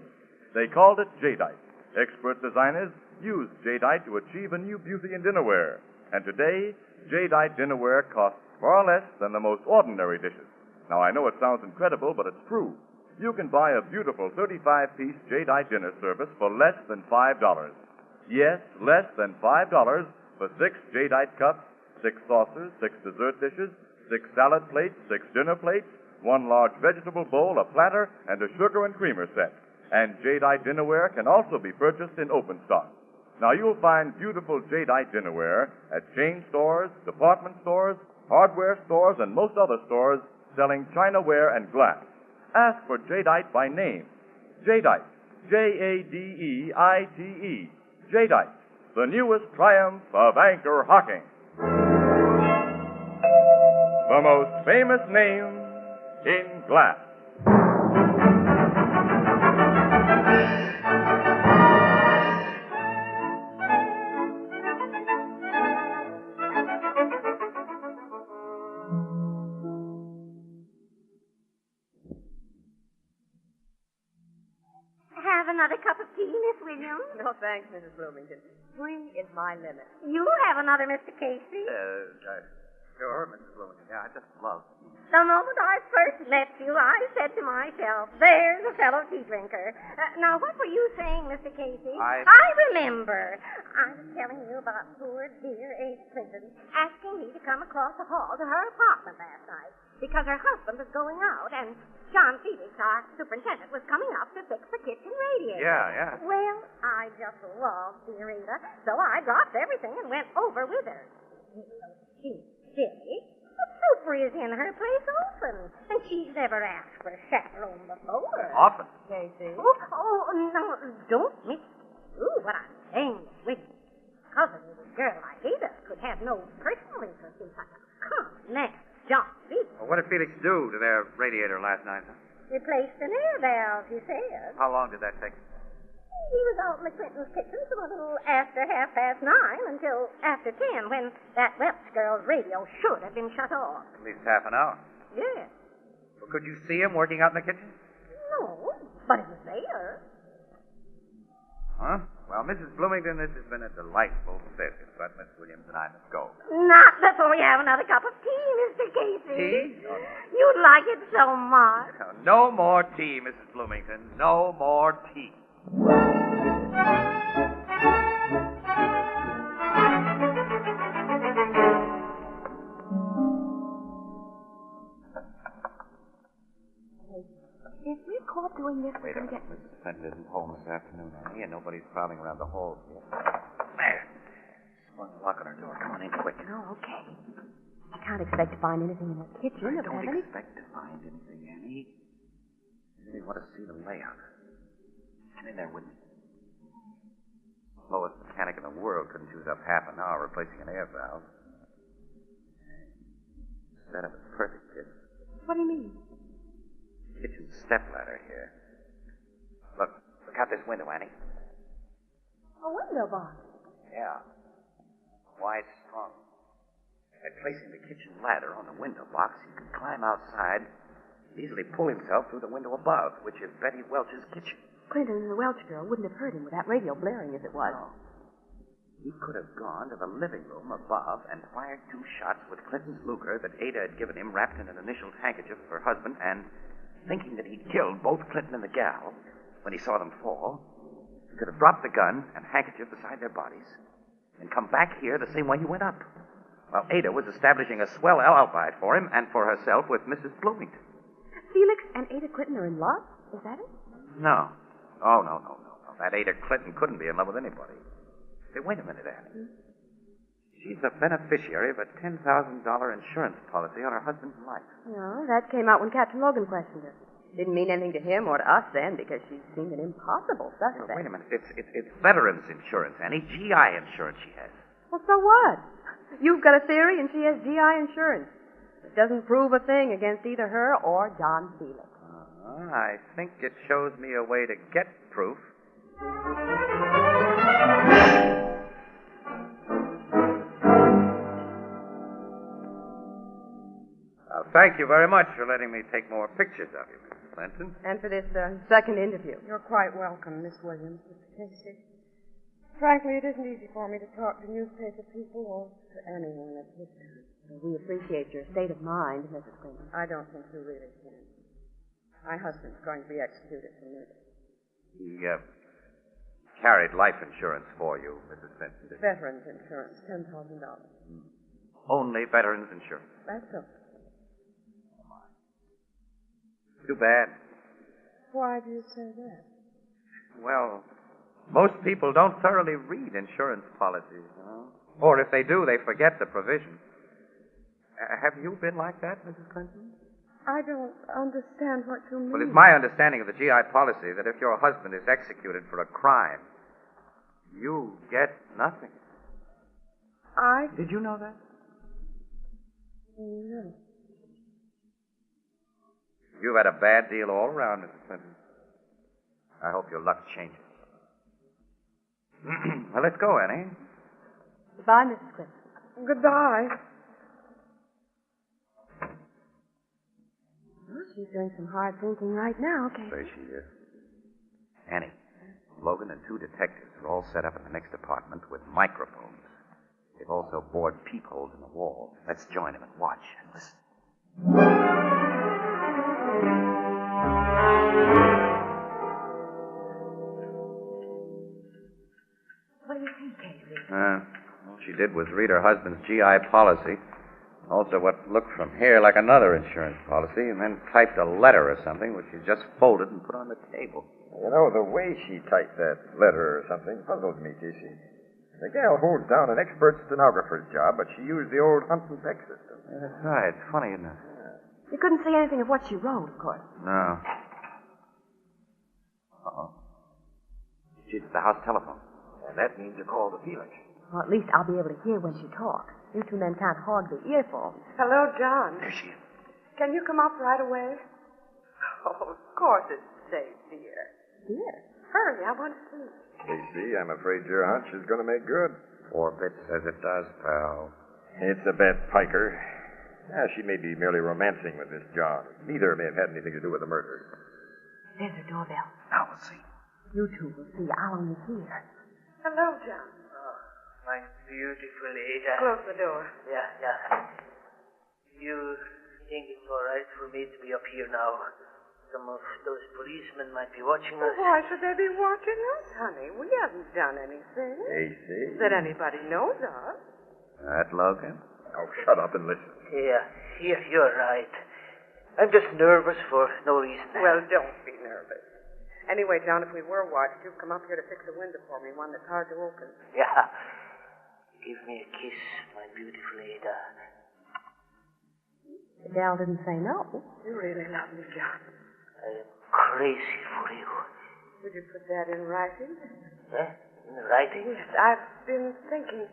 They called it jadeite. Expert designers used jadeite to achieve a new beauty in dinnerware. And today, jadeite dinnerware costs far less than the most ordinary dishes. Now, I know it sounds incredible, but it's true. You can buy a beautiful 35-piece jadeite dinner service for less than $5. Yes, less than $5 for 6 jadeite cups, 6 saucers, 6 dessert dishes, 6 salad plates, 6 dinner plates, 1 large vegetable bowl, a platter, and a sugar and creamer set. And jadeite dinnerware can also be purchased in open stock. Now, you'll find beautiful jadeite dinnerware at chain stores, department stores, hardware stores, and most other stores selling chinaware and glass. Ask for jadeite by name. Jadeite. Jadeite. Jadeite. The newest triumph of Anchor Hocking. The most famous name in glass. Have another cup of tea, Miss Williams? No, thanks, Mrs. Bloomington. 3 is my limit. You have another, Mr. Casey? Sure, Mrs. Bloomington. Yeah, I just love tea. The moment I first met you, I said to myself, there's a fellow tea drinker. Now, what were you saying, Mr. Casey? I remember. I was telling you about poor, dear Ada Clinton asking me to come across the hall to her apartment last night because her husband was going out and John Felix, our superintendent, was coming up to fix the kitchen radiator. Yeah. Well, I just love dear Ada, so I dropped everything and went over with her. She's silly. The super is in her place often, and she's never asked for a chaperone before. Often? Casey. Oh, no, don't miss what I'm saying, Miss Williams. Because a little girl like Ada could have no personal interest in such a common man, John Felix. Well, what did Felix do to their radiator last night? Huh? Replaced an air valve, he said. How long did that take? He was out in the Clinton's kitchen from a little after 9:30 until after 10, when that Welch girl's radio should have been shut off. At least half an hour. Yes. Well, could you see him working out in the kitchen? No, but he was there. Huh? Well, Mrs. Bloomington, this has been a delightful visit, but Miss Williams and I must go. Not before you have another cup of tea, Mr. Casey. Tea? Oh, no. You'd like it so much. No more tea, Mrs. Bloomington. No more tea. If we're caught doing this, Wait a minute. Mrs. Clinton isn't home this afternoon, honey, and nobody's prowling around the halls yet. There. Sprung the lock on her door. Come on in quick. Oh, okay. I can't expect to find anything in the kitchen. I don't expect to find anything, Annie. I really want to see the layout. Come in there with me. The slowest mechanic in the world couldn't use up half an hour replacing an air valve. The setup is perfect, kid. What do you mean? Kitchen step ladder here. Look out this window, Annie. A window box. Yeah. Wide sprung. By placing the kitchen ladder on the window box, he could climb outside and easily pull himself through the window above, which is Betty Welch's kitchen. Clinton and the Welch girl wouldn't have heard him with that radio blaring as it was. No. He could have gone to the living room above and fired 2 shots with Clinton's Luger that Ada had given him wrapped in an initialed handkerchief of her husband, and thinking that he'd killed both Clinton and the gal when he saw them fall, he could have dropped the gun and handkerchief beside their bodies and come back here the same way he went up, while Ada was establishing a swell alibi for him and for herself with Mrs. Bloomington. Felix and Ada Clinton are in love? Is that it? No. Oh, no. That Ada Clinton couldn't be in love with anybody. Say, wait a minute, Annie. She's the beneficiary of a $10,000 insurance policy on her husband's life. No, that came out when Captain Logan questioned her. Didn't mean anything to him or to us then because she seemed an impossible suspect. Wait a minute. It's veterans insurance, Annie. GI insurance she has. Well, so what? You've got a theory and she has GI insurance. It doesn't prove a thing against either her or John Felix. I think it shows me a way to get proof. Thank you very much for letting me take more pictures of you, Mrs. Clinton. And for this second interview. You're quite welcome, Miss Williams, Mr. Casey. Frankly, it isn't easy for me to talk to newspaper people or to anyone at this time. We appreciate your state of mind, Mrs. Clinton. I don't think you really can. My husband's going to be executed for murder. He carried life insurance for you, Mrs. Clinton. Veterans insurance, $10,000. Only veterans insurance. That's all. Too bad. Why do you say that? Well, most people don't thoroughly read insurance policies, you know. Or if they do, they forget the provisions. Have you been like that, Mrs. Clinton? I don't understand what you mean. Well, it's my understanding of the GI policy that if your husband is executed for a crime, you get nothing. Did you know that? No. You've had a bad deal all around, Mrs. Clinton. I hope your luck changes. Well, let's go, Annie. Goodbye, Mrs. Clinton. Goodbye. Well, she's doing some hard thinking right now, okay? Say she is. Annie, 2 detectives are all set up in the next apartment with microphones. They've also bored peepholes in the wall. Let's join them and watch and listen. What do you think, Casey? All she did was read her husband's GI policy. Also what looked from here like another insurance policy, and then typed a letter or something, which she just folded and put on the table. You know, the way she typed that letter or something puzzles me, Casey. The gal holds down an expert stenographer's job, but she used the old Hunt and Peck system. Yeah, that's right. It's funny, isn't it? You couldn't see anything of what she wrote, of course. No. Uh-oh. It's the house telephone. And that means a call to Felix. Well, at least I'll be able to hear when she talks. You two men can't hog the earphones. Hello, John. There she is. Can you come up right away? Oh, of course it's safe, dear. Dear? Hurry, I want to see. Casey, I'm afraid your hunch is going to make good. Orbit says it does, pal. It's a bet, Piker. She may be merely romancing with this John. Neither may have had anything to do with the murder. There's her doorbell. Now we'll see. You two will see. I'll only hear. Hello, John. My beautiful Ada. Close the door. Yeah. You think it's all right for me to be up here now? Some of those policemen might be watching us. Why should they be watching us, honey? We haven't done anything. Casey? That anybody knows of. That Logan? Oh, shut up and listen. Yeah, you're right. I'm just nervous for no reason. Well, don't be nervous. Anyway, John, if we were watched, you'd come up here to fix a window for me, one that's hard to open. Yeah. Give me a kiss, my beautiful Ada. The gal didn't say no. You really love me, John. I am crazy for you. Would you put that in writing? Eh? In writing? Yes, I've been thinking.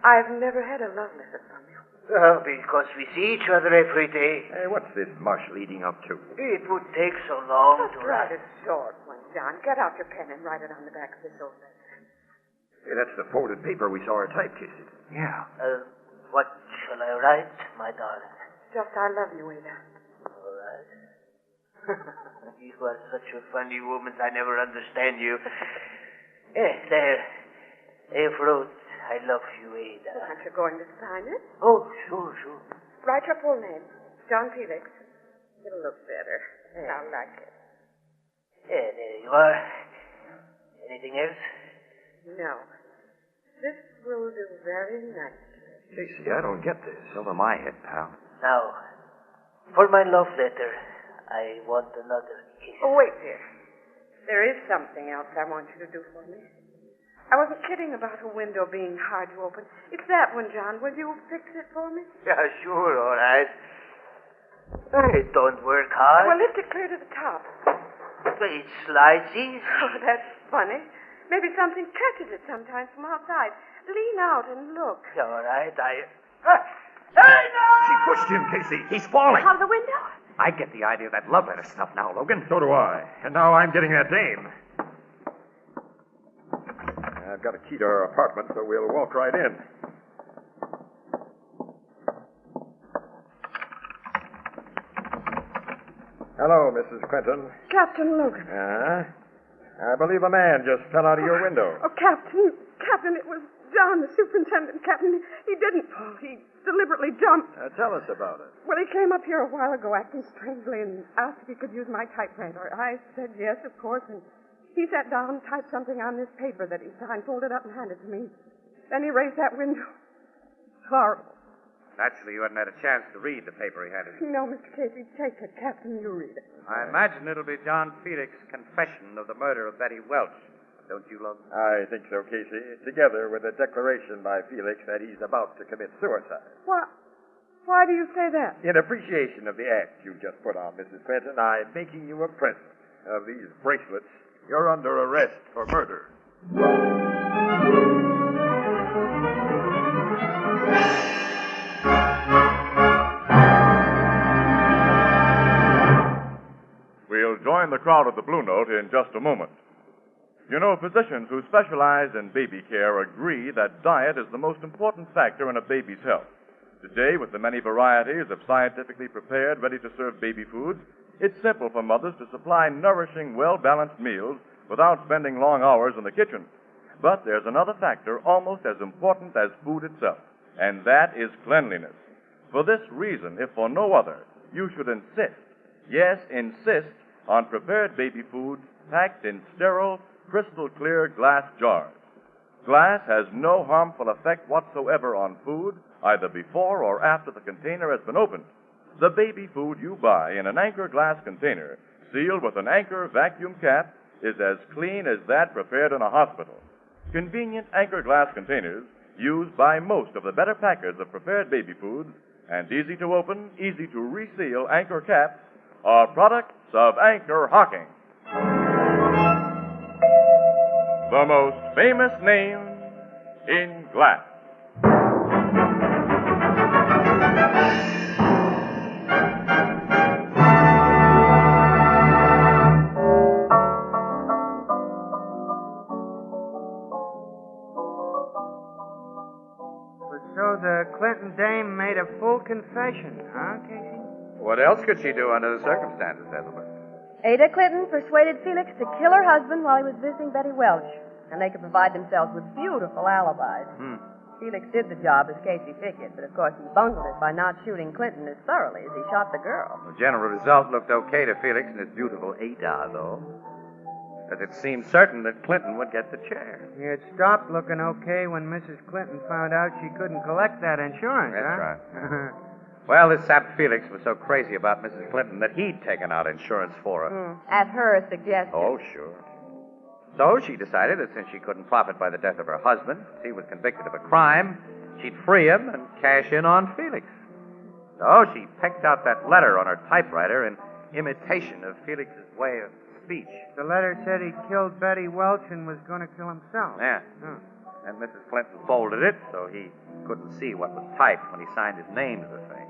I've never had a love letter from you. Oh, because we see each other every day. Hey, what's this mush leading up to? It would take so long Just to write write. a short one, John. Get out your pen and write it on the back of this old letter. Hey, that's the folded paper we saw her type, Casey. Yeah. What shall I write, my darling? Just I love you, Ada. All right. You are such a funny woman. I never understand you. There. I've wrote, I love you, Ada. Well, aren't you going to sign it? Oh, sure. Write your full name. John Felix. It'll look better. I'll like it. Yeah, there you are. Anything else? No. This will do very nicely. Casey, I don't get this. Over my head, pal. Now, for my love letter, I want another kiss. Oh, wait, dear. There is something else I want you to do for me. I wasn't kidding about a window being hard to open. It's that one, John. Will you fix it for me? Yeah, sure, all right. It don't work hard. Well, lift it clear to the top. It slides easy. Oh, that's funny. Maybe something catches it sometimes from outside. Lean out and look. All right, She pushed him, Casey. He's falling. Out of the window? I get the idea of that love letter stuff now, Logan. So do I. And now I'm getting that dame. I've got a key to her apartment, so we'll walk right in. Hello, Mrs. Quentin. Captain Logan. I believe a man just fell out of your window. Oh, Captain, it was John, the superintendent. Captain, he didn't fall. He deliberately jumped. Tell us about it. Well, he came up here a while ago acting strangely and asked if he could use my typewriter. I said yes, of course, and he sat down and typed something on this paper that he signed, folded up and handed to me. Then he raised that window. Horrible. Naturally, you hadn't had a chance to read the paper he handed you. No, Mr. Casey, take it. Captain, you read it. I imagine it'll be John Felix's confession of the murder of Betty Welch. Don't you, Logan? I think so, Casey. Together with a declaration by Felix that he's about to commit suicide. Why do you say that? In appreciation of the act you just put on, Mrs. Quentin, I'm making you a present of these bracelets. You're under arrest for murder. We'll join the crowd at the Blue Note in just a moment. You know, physicians who specialize in baby care agree that diet is the most important factor in a baby's health. Today, with the many varieties of scientifically prepared, ready-to-serve baby foods, it's simple for mothers to supply nourishing, well-balanced meals without spending long hours in the kitchen. But there's another factor almost as important as food itself, and that is cleanliness. For this reason, if for no other, you should insist, yes, insist, on prepared baby food packed in sterile, crystal-clear glass jars. Glass has no harmful effect whatsoever on food, either before or after the container has been opened. The baby food you buy in an Anchor glass container, sealed with an Anchor vacuum cap, is as clean as that prepared in a hospital. Convenient Anchor glass containers, used by most of the better packers of prepared baby foods, and easy to open, easy to reseal Anchor caps, are products of Anchor Hocking. The most famous name in glass. So the Clinton dame made a full confession, huh, Casey? What else could she do under the circumstances, Ethelbert? Ada Clinton persuaded Felix to kill her husband while he was visiting Betty Welch, and they could provide themselves with beautiful alibis. Felix did the job as Casey figured, but of course he bungled it by not shooting Clinton as thoroughly as he shot the girl. The general result looked okay to Felix and his beautiful Ada, though. Because it seemed certain that Clinton would get the chair. It stopped looking okay when Mrs. Clinton found out she couldn't collect that insurance, That's huh? right. Well, this sap Felix was so crazy about Mrs. Clinton that he'd taken out insurance for her. At her suggestion. Oh, sure. So she decided that since she couldn't profit by the death of her husband, he was convicted of a crime, she'd free him and cash in on Felix. So she pecked out that letter on her typewriter in imitation of Felix's way of speech. The letter said he killed Betty Welch and was going to kill himself. Yeah. And Mrs. Clinton folded it so he couldn't see what was typed when he signed his name to the thing.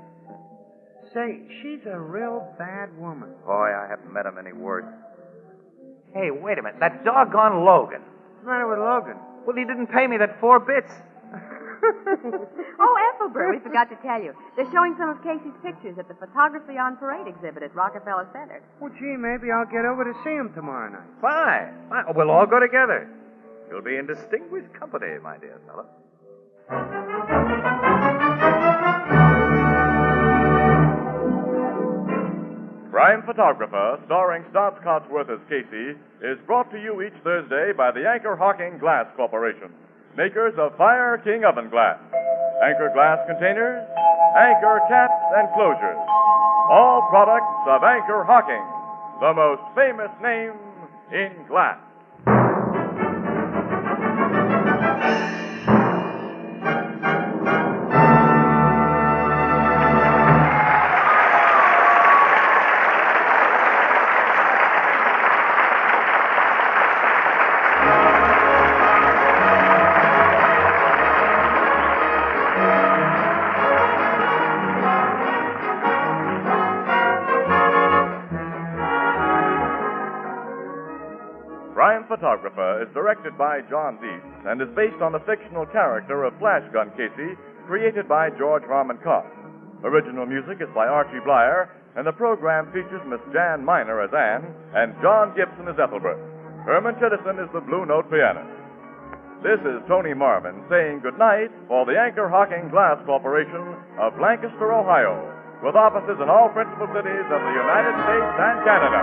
Say, she's a real bad woman. Boy, I haven't met him any worse. Hey, wait a minute. That doggone Logan. What's the matter with Logan? Well, he didn't pay me that 4 bits. Oh, Ethelbert, we forgot to tell you. They're showing some of Casey's pictures at the Photography on Parade exhibit at Rockefeller Center. Well, gee, maybe I'll get over to see him tomorrow night. Fine. We'll all go together. You'll be in distinguished company, my dear fellow. Crime Photographer, starring Stotts Cotsworth as Casey, is brought to you each Thursday by the Anchor Hocking Glass Corporation, makers of Fire King oven glass, Anchor glass containers, Anchor caps and closures. All products of Anchor Hocking, the most famous name in glass. Crime Photographer is directed by John Deese and is based on the fictional character of Flash Gun Casey, created by George Harmon Cox. Original music is by Archie Blyer, and the program features Miss Jan Miner as Anne and John Gibson as Ethelbert. Herman Chittison is the Blue Note pianist. This is Tony Marvin saying goodnight for the Anchor Hocking Glass Corporation of Lancaster, Ohio, with offices in all principal cities of the United States and Canada.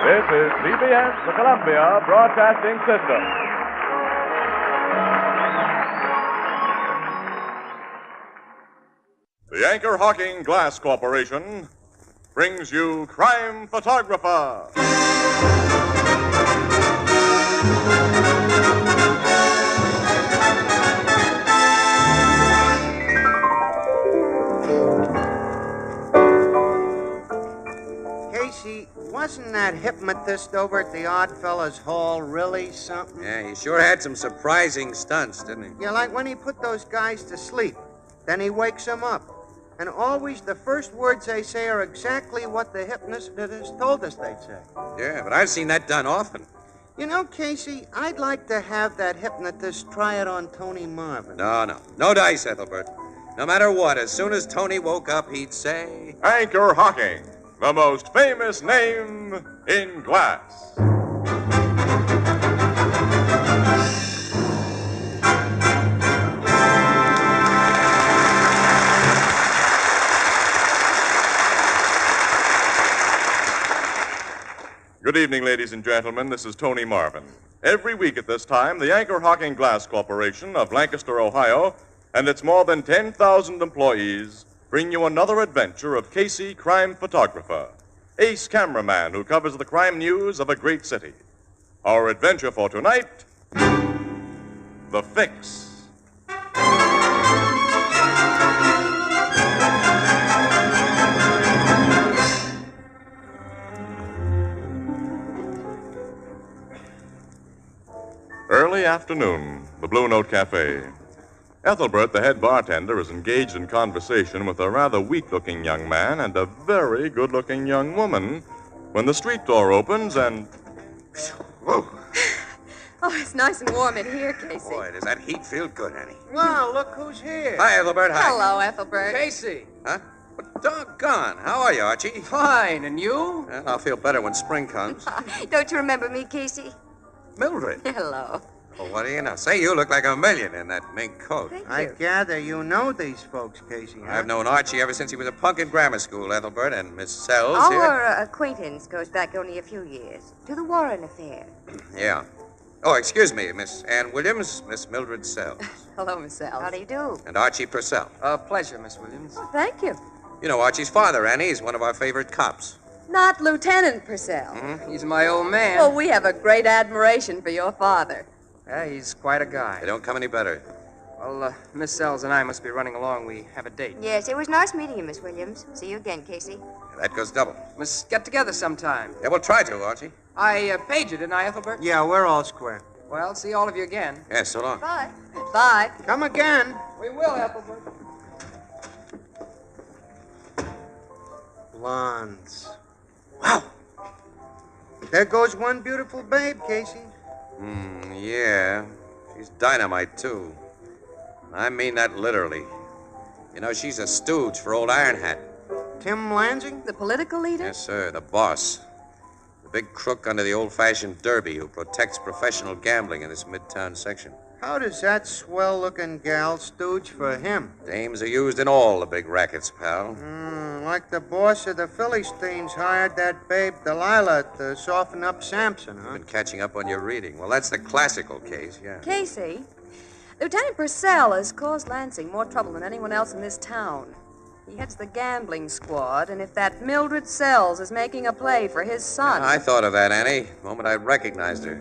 This is CBS, the Columbia Broadcasting System. The Anchor Hocking Glass Corporation brings you Crime Photographer. Casey, wasn't that hypnotist over at the Oddfellows Hall really something? Yeah, he sure had some surprising stunts, didn't he? Yeah, like when he put those guys to sleep. Then he wakes them up. And always the first words they say are exactly what the hypnotist told us they'd say. Yeah, but I've seen that done often. You know, Casey, I'd like to have that hypnotist try it on Tony Marvin. No. No dice, Ethelbert. No matter what, as soon as Tony woke up, he'd say... Anchor Hocking, the most famous name in glass. Good evening, ladies and gentlemen. This is Tony Marvin. Every week at this time, the Anchor Hocking Glass Corporation of Lancaster, Ohio, and its more than 10,000 employees bring you another adventure of Casey, crime photographer, ace cameraman who covers the crime news of a great city. Our adventure for tonight, The Fix. Early afternoon, the Blue Note Cafe. Ethelbert, the head bartender, is engaged in conversation with a rather weak-looking young man and a very good-looking young woman when the street door opens and... Oh, it's nice and warm in here, Casey. Boy, does that heat feel good, Annie. Wow, look who's here. Hi, Ethelbert. Hi. Hello, Ethelbert. Casey. Huh? But doggone. How are you, Archie? Fine, and you? Well, I'll feel better when spring comes. Don't you remember me, Casey? Mildred. Hello. Well, what do you know? Say, you look like a million in that mink coat. I gather you know these folks, Casey, huh? I've known Archie ever since he was a punk in grammar school, Ethelbert, and Miss Sells here. Our acquaintance goes back only a few years to the Warren affair. Yeah. Oh, excuse me, Miss Ann Williams, Miss Mildred Sells. Hello, Miss Sells. How do you do? And Archie Purcell. Pleasure, Miss Williams. Thank you. You know Archie's father, Annie. He's one of our favorite cops. Not Lieutenant Purcell. Mm-hmm. He's my old man. Well, we have a great admiration for your father. Yeah, he's quite a guy. They don't come any better. Well, Miss Sells and I must be running along. We have a date. Yes, it was nice meeting you, Miss Williams. See you again, Casey. That goes double. Must get together sometime. Yeah, we'll try to, Archie. I paid you, didn't I, Ethelbert? Yeah, we're all square. Well, see all of you again. Yeah, so long. Bye. Bye. Come again. We will, Ethelbert. Blondes. Wow. There goes one beautiful babe, Casey. Yeah. She's dynamite, too. I mean that literally. You know, she's a stooge for old Iron Hat. Tim Lansing? The political leader? Yes, sir, the boss. The big crook under the old-fashioned derby who protects professional gambling in this midtown section. How does that swell-looking gal stooge for him? Dames are used in all the big rackets, pal. Like the boss of the Philistines hired that babe Delilah to soften up Samson, huh? Been catching up on your reading. Well, that's the classical case, yeah. Casey, Lieutenant Purcell has caused Lansing more trouble than anyone else in this town. He heads the gambling squad, and if that Mildred Sells is making a play for his son... I thought of that, Annie, the moment I recognized her.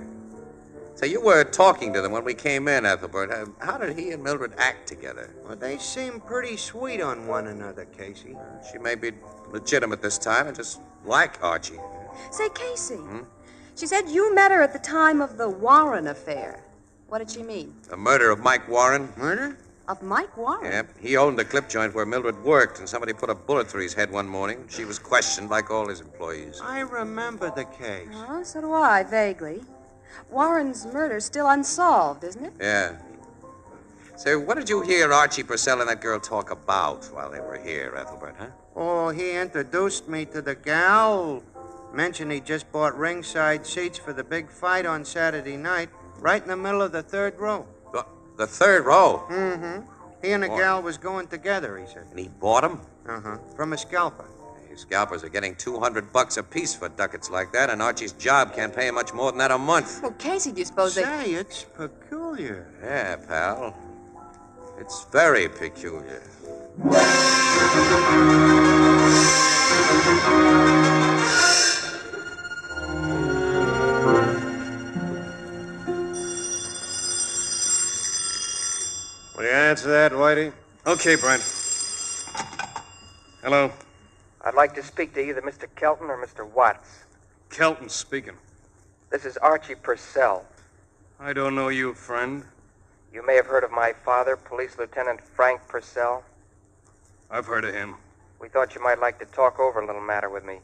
Say, you were talking to them when we came in, Ethelbert. How did he and Mildred act together? Well, they seem pretty sweet on one another, Casey. She may be legitimate this time and just like Archie. Say, Casey, she said you met her at the time of the Warren affair. What did she mean? The murder of Mike Warren. Murder? Of Mike Warren? Yep. He owned the clip joint where Mildred worked, and somebody put a bullet through his head one morning. She was questioned like all his employees. I remember the case. Oh, so do I, vaguely. Warren's murder's still unsolved, isn't it? Yeah. Say, what did you hear Archie Purcell and that girl talk about while they were here, Ethelbert, huh? Oh, he introduced me to the gal. Mentioned he just bought ringside seats for the big fight on Saturday night, right in the middle of the third row. The third row? Mm-hmm. He and the gal was going together, he said. And he bought them? Uh-huh. From a scalper. Scalpers are getting $200 apiece for ducats like that, and Archie's job can't pay him much more than that a month. Well, Casey, do you suppose Say, it's peculiar. Yeah, pal. It's very peculiar. Will you answer that, Whitey? Okay, Brent. Hello. I'd like to speak to either Mr. Kelton or Mr. Watts. Kelton speaking. This is Archie Purcell. I don't know you, friend. You may have heard of my father, Police Lieutenant Frank Purcell. I've heard of him. We thought you might like to talk over a little matter with me.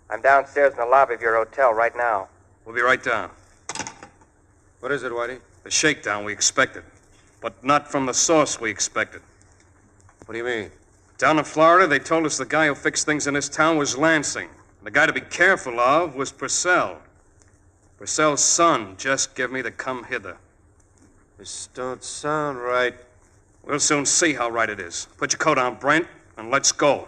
I'm downstairs in the lobby of your hotel right now. We'll be right down. What is it, Whitey? The shakedown we expected, but not from the source we expected. What do you mean? Down in Florida, they told us the guy who fixed things in this town was Lansing. The guy to be careful of was Purcell. Purcell's son just gave me the come hither. This don't sound right. We'll soon see how right it is. Put your coat on, Brent, and let's go.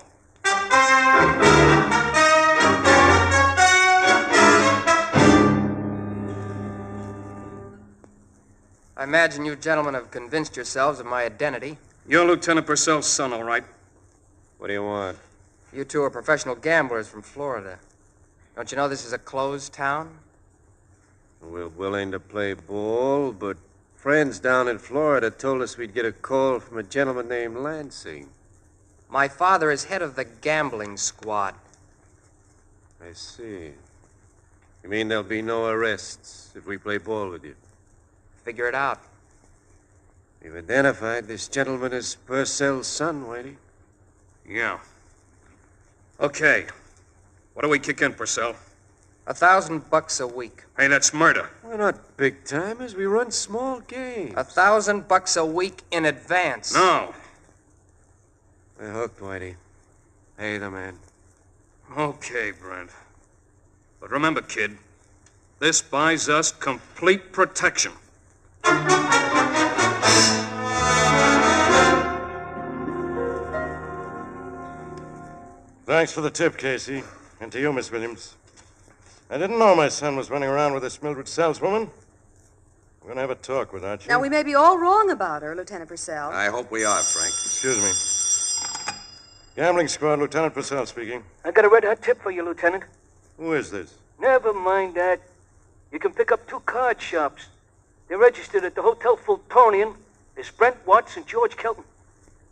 I imagine you gentlemen have convinced yourselves of my identity. You're Lieutenant Purcell's son, all right. What do you want? You two are professional gamblers from Florida. Don't you know this is a closed town? We're willing to play ball, but friends down in Florida told us we'd get a call from a gentleman named Lansing. My father is head of the gambling squad. I see. You mean there'll be no arrests if we play ball with you? Figure it out. You've identified this gentleman as Purcell's son, Whitey. Yeah. Okay. What do we kick in, Purcell? $1,000 a week. Hey, that's murder. We're not big timers. We run small games. $1,000 a week in advance. No. We're hooked, Whitey. Hey, the man. Okay, Brent. But remember, kid, this buys us complete protection. Thanks for the tip, Casey. And to you, Miss Williams. I didn't know my son was running around with this Mildred saleswoman. I'm going to have a talk with Archie. Now, we may be all wrong about her, Lieutenant Purcell. I hope we are, Frank. Excuse me. Gambling squad, Lieutenant Purcell speaking. I got a red-hot tip for you, Lieutenant. Who is this? Never mind that. You can pick up 2 card shops. They're registered at the Hotel Fultonian. There's Brent Watts and George Kelton.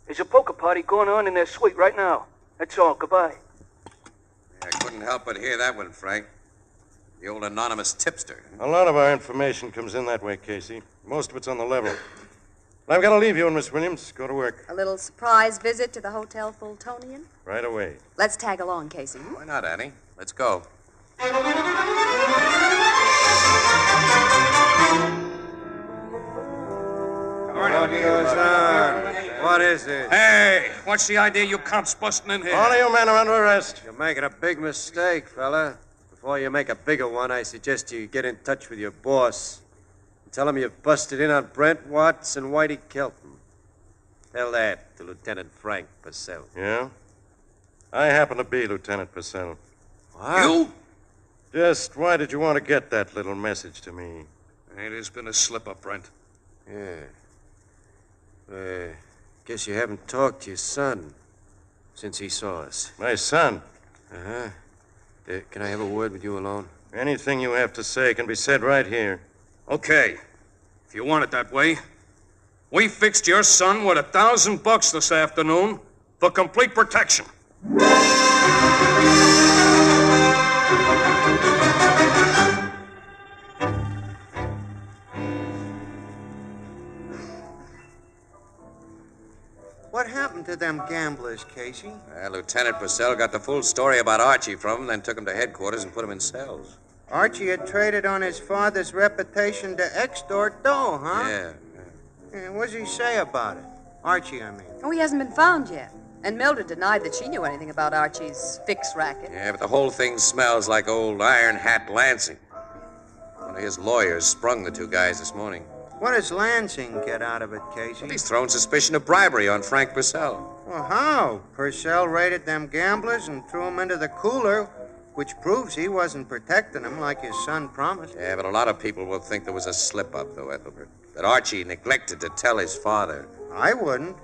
There's a poker party going on in their suite right now. That's all. Goodbye. I couldn't help but hear that one, Frank. The old anonymous tipster. A lot of our information comes in that way, Casey. Most of it's on the level. But I've got to leave you and Miss Williams. Go to work. A little surprise visit to the Hotel Fultonian? Right away. Let's tag along, Casey. Why not, Annie? Let's go. What goes on? What is this? Hey, what's the idea you cops busting in here? All of you men are under arrest. You're making a big mistake, fella. Before you make a bigger one, I suggest you get in touch with your boss. And tell him you've busted in on Brent Watts and Whitey Kelton. Tell that to Lieutenant Frank Purcell. Yeah? I happen to be Lieutenant Purcell. What? You? Just why did you want to get that little message to me? Hey, there's been a slip-up, Brent. Yeah. Guess you haven't talked to your son since he saw us. My son? Uh-huh. Can I have a word with you alone? Anything you have to say can be said right here. Okay. If you want it that way. We fixed your son with $1,000 this afternoon for complete protection. What happened to them gamblers, Casey? Lieutenant Purcell got the full story about Archie from him, then took him to headquarters and put him in cells. Archie had traded on his father's reputation to extort dough, huh? Yeah. And what does he say about it? Archie, I mean. Oh, he hasn't been found yet. And Mildred denied that she knew anything about Archie's fix racket. Yeah, but the whole thing smells like old Iron Hat Lansing. One of his lawyers sprung the 2 guys this morning. What does Lansing get out of it, Casey? Well, he's thrown suspicion of bribery on Frank Purcell. Well, how? Purcell raided them gamblers and threw them into the cooler, which proves he wasn't protecting them like his son promised. Yeah, but a lot of people will think there was a slip-up, though, Ethelbert. That Archie neglected to tell his father. I wouldn't.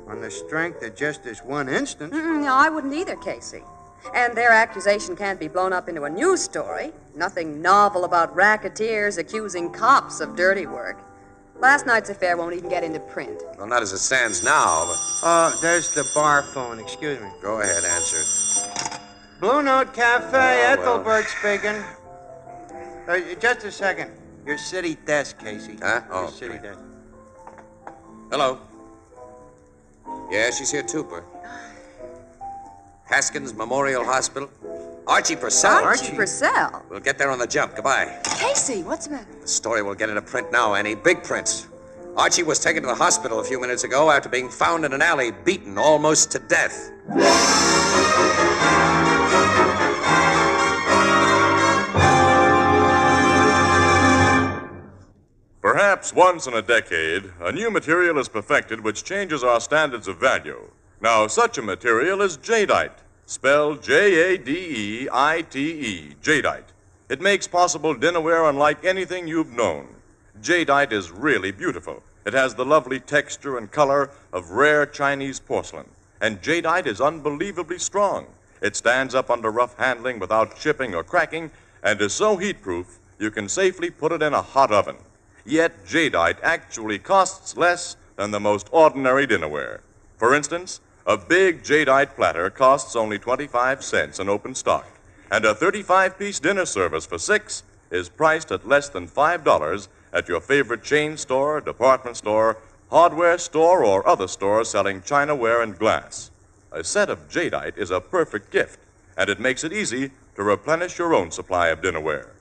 On the strength of just this one instance. No, I wouldn't either, Casey. And their accusation can't be blown up into a news story. Nothing novel about racketeers accusing cops of dirty work. Last night's affair won't even get into print. Well, not as it stands now, but... There's the bar phone. Excuse me. Go ahead, answer it. Blue Note Cafe, Ethelbert speaking. Just a second. Your city desk, Casey. Huh? Your city desk. Hello. Yeah, she's here too, Bert. Haskins Memorial Hospital. Archie Purcell. Archie Purcell? We'll get there on the jump. Goodbye. Casey, what's the matter? The story will get into print now, Annie. Big prints. Archie was taken to the hospital a few minutes ago after being found in an alley, beaten almost to death. Perhaps once in a decade, a new material is perfected which changes our standards of value. Now, such a material is jadeite, spelled Jadeite, jadeite. It makes possible dinnerware unlike anything you've known. Jadeite is really beautiful. It has the lovely texture and color of rare Chinese porcelain. And jadeite is unbelievably strong. It stands up under rough handling without chipping or cracking and is so heat-proof you can safely put it in a hot oven. Yet jadeite actually costs less than the most ordinary dinnerware. For instance, a big jadeite platter costs only 25 cents in open stock, and a 35-piece dinner service for $6 is priced at less than $5 at your favorite chain store, department store, hardware store, or other store selling chinaware and glass. A set of jadeite is a perfect gift, and it makes it easy to replenish your own supply of dinnerware.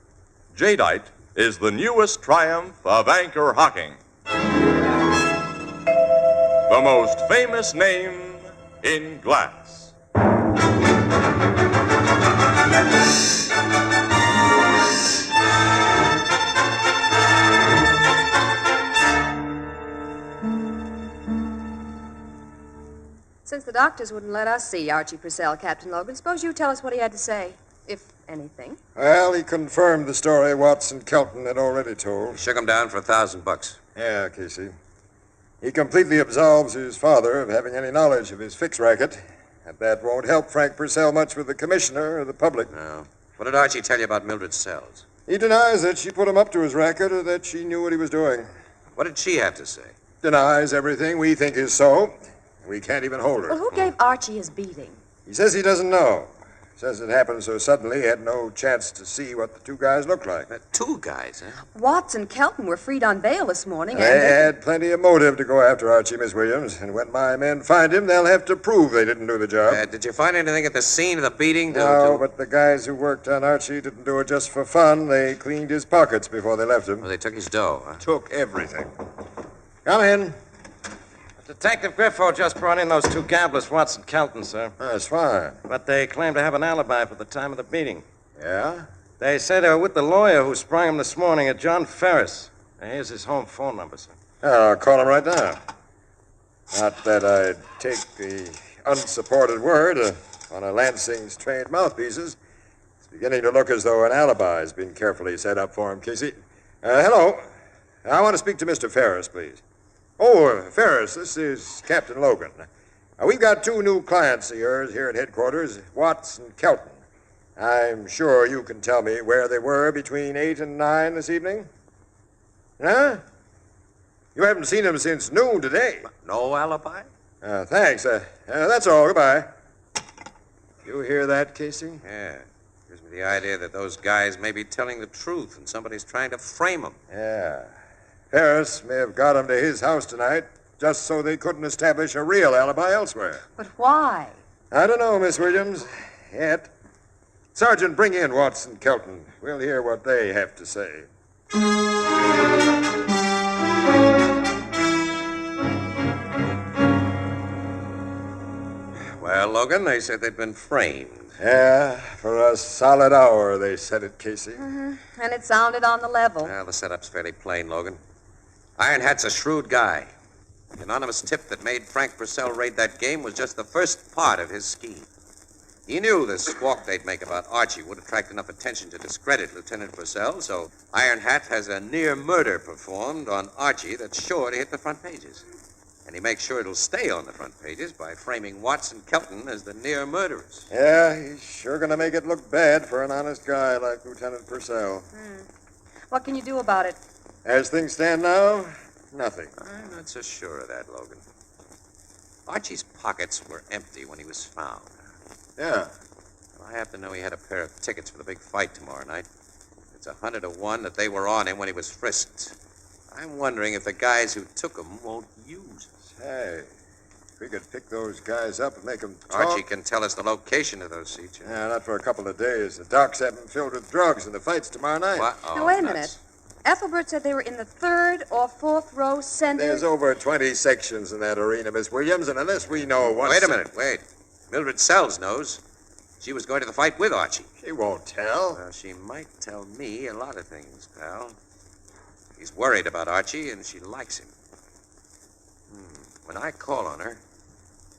Jadeite is the newest triumph of anchor hocking. The most famous name in glass. Since the doctors wouldn't let us see Archie Purcell, Captain Logan, suppose you tell us what he had to say, if anything. Well, he confirmed the story Watson Kelton had already told. Shook him down for $1,000. Yeah, Casey. He completely absolves his father of having any knowledge of his fix racket. And that won't help Frank Purcell much with the commissioner or the public. No. What did Archie tell you about Mildred Sells? He denies that she put him up to his racket or that she knew what he was doing. What did she have to say? Denies everything we think is so. We can't even hold her. Well, who gave Archie his beating? He says he doesn't know. Says it happened so suddenly he had no chance to see what the two guys looked like. Two guys, huh? Watts and Kelton were freed on bail this morning, They had plenty of motive to go after Archie, Miss Williams. And when my men find him, they'll have to prove they didn't do the job. Did you find anything at the scene of the beating? No, but the guys who worked on Archie didn't do it just for fun. They cleaned his pockets before they left him. Well, they took his dough, huh? Took everything. Come in. Detective Griffo just brought in those two gamblers, Watson Kelton, sir. That's fine. But they claim to have an alibi for the time of the beating. Yeah? They say they were with the lawyer who sprung him this morning at John Ferris. Here's his home phone number, sir. I'll call him right now. Not that I'd take the unsupported word of one of Lansing's trained mouthpieces. It's beginning to look as though an alibi's been carefully set up for him, Casey. Hello. I want to speak to Mr. Ferris, please. Oh, Ferris, this is Captain Logan. We've got two new clients of yours here at headquarters, Watts and Kelton. I'm sure you can tell me where they were between 8 and 9 this evening. Huh? You haven't seen them since noon today. No alibi? Thanks. That's all. Goodbye. You hear that, Casey? Yeah. Gives me the idea that those guys may be telling the truth and somebody's trying to frame them. Yeah. Ferris may have got him to his house tonight just so they couldn't establish a real alibi elsewhere. But why? I don't know, Miss Williams. Yet. Sergeant, bring in Watson Kelton. We'll hear what they have to say. Well, Logan, they said they'd been framed. Yeah, for a solid hour, they said it, Casey. Mm-hmm. And it sounded on the level. Well, the setup's fairly plain, Logan. Iron Hat's a shrewd guy. The anonymous tip that made Frank Purcell raid that game was just the first part of his scheme. He knew the squawk they'd make about Archie would attract enough attention to discredit Lieutenant Purcell, so Iron Hat has a near murder performed on Archie that's sure to hit the front pages. And he makes sure it'll stay on the front pages by framing Watts and Kelton as the near murderers. Yeah, he's sure going to make it look bad for an honest guy like Lieutenant Purcell. What can you do about it? As things stand now, nothing. I'm not so sure of that, Logan. Archie's pockets were empty when he was found. Yeah. Well, I happen to know he had a pair of tickets for the big fight tomorrow night. It's 100 to 1 that they were on him when he was frisked. I'm wondering if the guys who took him won't use it. Hey, If we could pick those guys up and make them talk. Archie can tell us the location of those seats. Yeah, not for a couple of days. The docks have them filled with drugs, and the fight's tomorrow night. What? Oh, Now, wait a minute. Ethelbert said they were in the 3rd or 4th row center. There's over 20 sections in that arena, Miss Williams, and unless we know what... Wait a minute, wait. Mildred Sells knows. She was going to the fight with Archie. She won't tell. Well, she might tell me a lot of things, pal. She's worried about Archie, and she likes him. When I call on her,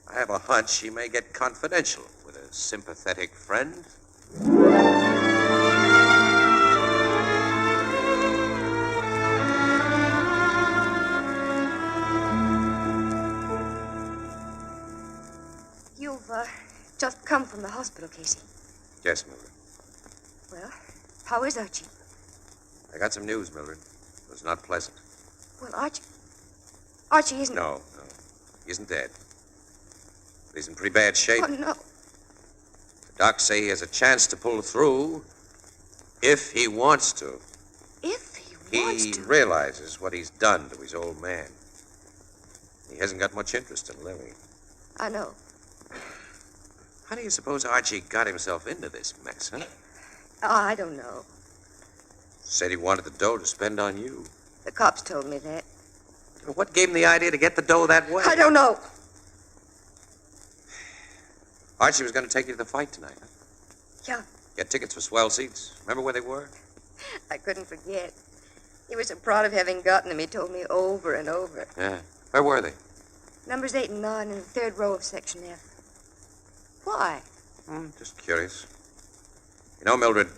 I have a hunch she may get confidential with a sympathetic friend. You've just come from the hospital, Casey. Yes, Mildred. Well, how is Archie? I got some news, Mildred. It was not pleasant. Well, Archie isn't... No. He isn't dead. But he's in pretty bad shape. Oh, no. The docs say he has a chance to pull through if he wants to. If he wants to? He realizes what he's done to his old man. He hasn't got much interest in living. I know. How do you suppose Archie got himself into this mess, huh? I don't know. Said he wanted the dough to spend on you. The cops told me that. What gave him the idea to get the dough that way? I don't know. Archie was going to take you to the fight tonight, huh? Yeah. Get tickets for swell seats. Remember where they were? I couldn't forget. He was so proud of having gotten them, he told me over and over. Yeah. Where were they? Numbers 8 and 9 in the 3rd row of Section F. Why? Just curious. You know, Mildred,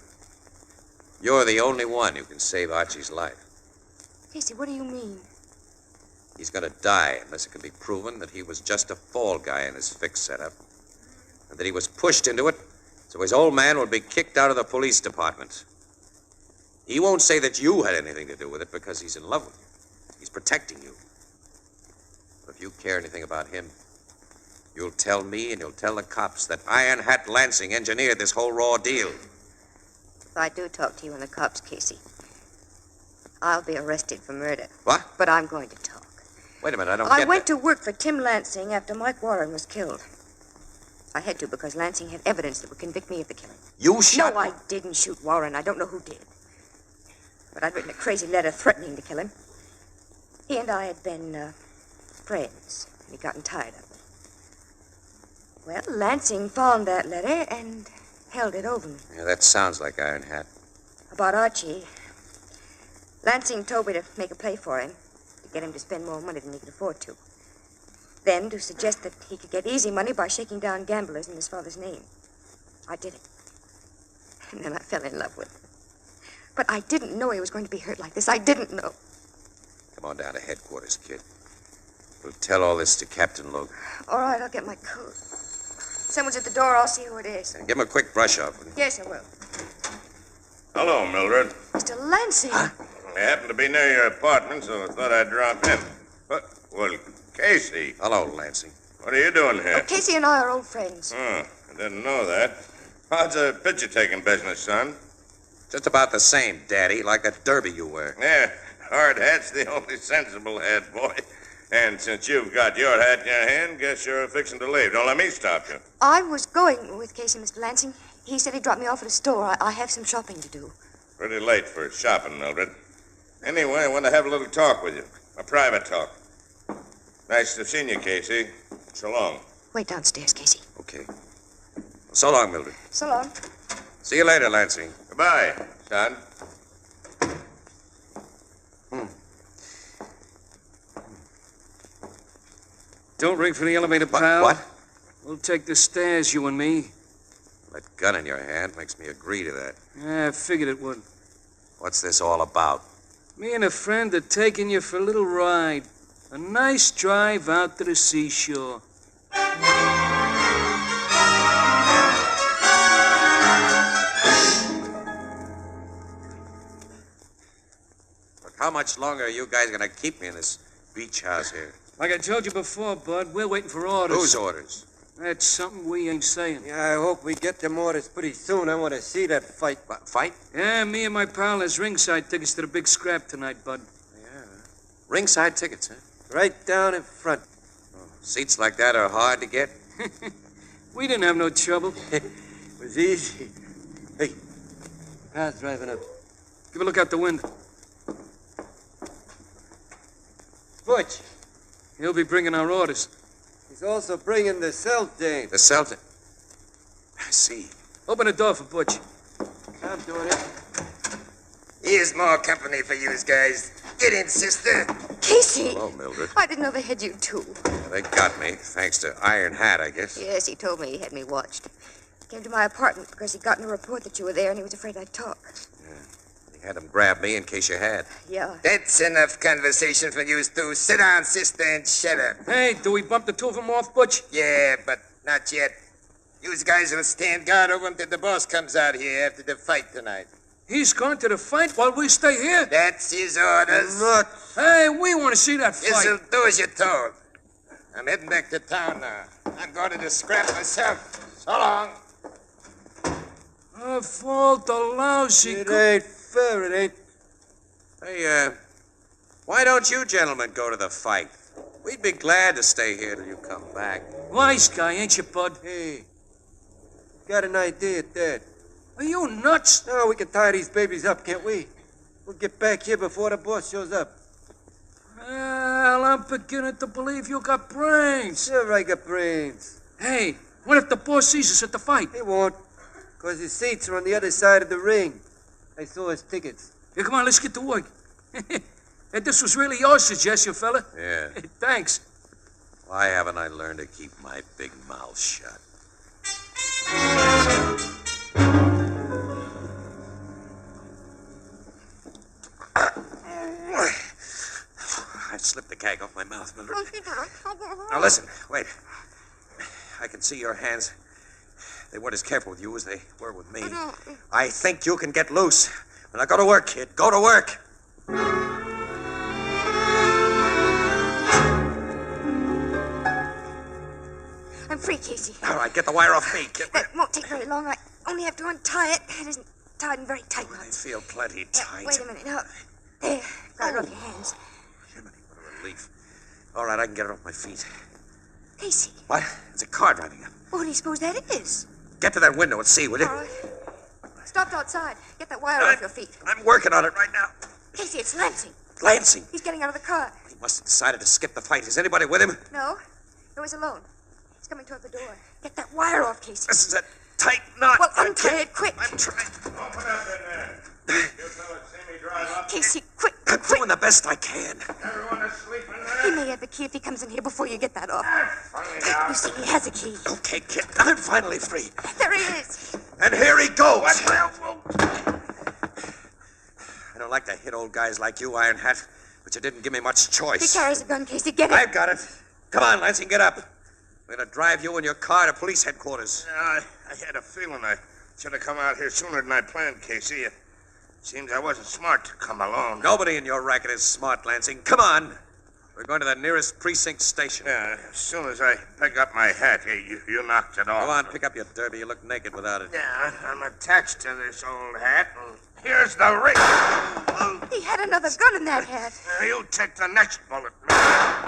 you're the only one who can save Archie's life. Casey, what do you mean? He's going to die unless it can be proven that he was just a fall guy in his fix setup, and that he was pushed into it so his old man would be kicked out of the police department. He won't say that you had anything to do with it because he's in love with you. He's protecting you. But if you care anything about him, you'll tell me and you'll tell the cops that Iron Hat Lansing engineered this whole raw deal. If I do talk to you and the cops, Casey, I'll be arrested for murder. What? But I'm going to talk. Wait a minute, I don't I get went to work for Tim Lansing after Mike Warren was killed. I had to because Lansing had evidence that would convict me of the killing. You shot... No, I didn't shoot Warren. I don't know who did. But I'd written a crazy letter threatening to kill him. He and I had been friends, and he'd gotten tired of it. Well, Lansing found that letter and held it over me. Yeah, that sounds like Iron Hat. About Archie, Lansing told me to make a play for him, to get him to spend more money than he could afford to. Then to suggest that he could get easy money by shaking down gamblers in his father's name. I did it. And then I fell in love with him. But I didn't know he was going to be hurt like this. I didn't know. Come on down to headquarters, kid. We'll tell all this to Captain Logan. All right, I'll get my coat. Someone's at the door. I'll see who it is. And give him a quick brush off. Will you? Yes, I will. Hello, Mildred. Mr. Lansing. I happened to be near your apartment, so I thought I'd drop in. But, well, Casey. Hello, Lansing. What are you doing here? Casey and I are old friends. Oh, I didn't know that. How's the picture-taking business, son? Just about the same, Daddy, like that derby you wear. Yeah, hard hat's the only sensible hat, boy. And since you've got your hat in your hand, guess you're fixing to leave. Don't let me stop you. I was going with Casey, Mr. Lansing. He said he'd drop me off at a store. I have some shopping to do. Pretty late for shopping, Mildred. Anyway, I want to have a little talk with you. A private talk. Nice to have seen you, Casey. So long. Wait downstairs, Casey. Okay. So long, Mildred. So long. See you later, Lansing. Goodbye, son. Don't ring for the elevator, pal. What? We'll take the stairs, you and me. That gun in your hand makes me agree to that. Yeah, I figured it would. What's this all about? Me and a friend are taking you for a little ride. A nice drive out to the seashore. Look, how much longer are you guys going to keep me in this beach house here? Like I told you before, Bud, we're waiting for orders. Whose orders? That's something we ain't saying. Yeah, I hope we get them orders pretty soon. I want to see that fight. What, fight? Yeah, me and my pal has ringside tickets to the big scrap tonight, Bud. Yeah. Ringside tickets, huh? Right down in front. Oh. Seats like that are hard to get. We didn't have no trouble. It was easy. Hey, car's driving up. Give a look out the window. Butch. He'll be bringing our orders. He's also bringing the cell dame. The Celtic. I see. Open the door for Butch. I'm doing it. Here's more company for you guys. Get in, sister. Casey! Hello, Mildred. I didn't know they had you, too. They got me, thanks to Iron Hat, I guess. Yes, he told me he had me watched. He came to my apartment because he'd gotten a report that you were there and he was afraid I'd talk. He had them grab me in case you had. Yeah. That's enough conversation for you two. Sit down, sister, and shut up. Hey, do we bump the two of them off, Butch? Yeah, but not yet. You guys will stand guard over until the boss comes out here after the fight tonight. He's going to the fight while we stay here? That's his orders. Look. Hey, we want to see that fight. This'll do as you're told. I'm heading back to town now. I'm going to the scrap myself. So long. Fault the lousy... It ain't fair, it ain't. Hey, why don't you gentlemen go to the fight? We'd be glad to stay here till you come back. Wise guy, ain't you, bud? Hey, got an idea at that. Are you nuts? No, we can tie these babies up, can't we? We'll get back here before the boss shows up. Well, I'm beginning to believe you got brains. Sure, I got brains. Hey, what if the boss sees us at the fight? He won't, because his seats are on the other side of the ring. I saw his tickets. Here, come on, let's get to work. Hey, this was really your suggestion, fella. Yeah. Thanks. Why haven't I learned to keep my big mouth shut? I slipped the gag off my mouth, Mildred. Now listen, wait. I can see your hands. They weren't as careful with you as they were with me. I think you can get loose. Now go to work, kid. Go to work. I'm free, Casey. All right, get the wire off me. That won't take very long. I only have to untie it. It isn't tied in very tight I knots. feel plenty tight. Wait a minute. Now, there. Got it off your hands. Relief. All right, I can get it off my feet. Casey. What? It's a car driving up. What do you suppose that is? Get to that window and see, will you? All right. Stopped outside. Get that wire off your feet. I'm working on it right now. Casey, it's Lansing. Lansing. He's getting out of the car. He must have decided to skip the fight. Is anybody with him? No, he was alone. He's coming toward the door. Get that wire off, Casey. This is a tight knot. Well, untie it quick. I'm trying. Open up in there. You fellas see me drive up? Casey, quick. I'm doing the best I can. Everyone asleep in there? He may have the key if he comes in here before you get that off. Find out. You see, he has a key. Okay, kid. I'm finally free. There he is. And here he goes. What the hell? I don't like to hit old guys like you, Iron Hat, but you didn't give me much He choice. carries a gun, Casey. Get it. I've got it. Come on, Lansing, get up. We're going to drive you in your car to police headquarters. I had a feeling I should have come out here sooner than I planned, Casey. It seems I wasn't smart to come alone. Nobody in your racket is smart, Lansing. Come on. We're going to the nearest precinct station. Yeah, as soon as I pick up my hat, you knocked it off. Go on, pick up your derby. You look naked without it. Yeah, I'm attached to this old hat, and here's the ring. He had another gun in that hat. You take the next bullet.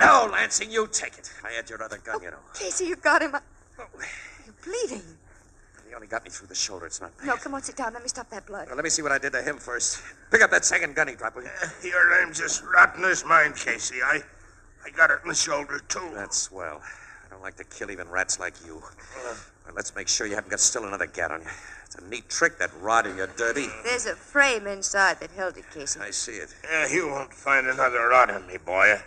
No, Lansing, you take it. I had your other gun, you know. Casey, you got him. You're bleeding. He only got me through the shoulder. It's not bad. No, come on, sit down. Let me stop that blood. Well, let me see what I did to him first. Pick up that second gun he dropped, will you? Your name's as rotten as mine, Casey. I got it in the shoulder, too. That's swell. I don't like to kill even rats like you. Well, let's make sure you haven't got still another gat on you. It's a neat trick, that rod in your derby. There's a frame inside that held it, Casey. I see it. Yeah, you won't find another rod on me, boy.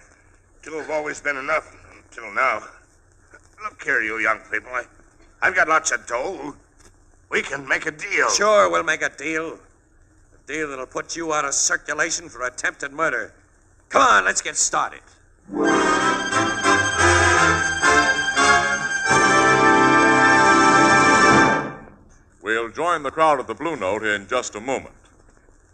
Two have always been enough until now. Look here, you young people. I've got lots of dough. We can make a deal. Sure, we'll make a deal. A deal that'll put you out of circulation for attempted murder. Come on, let's get started. We'll join the crowd at the Blue Note in just a moment.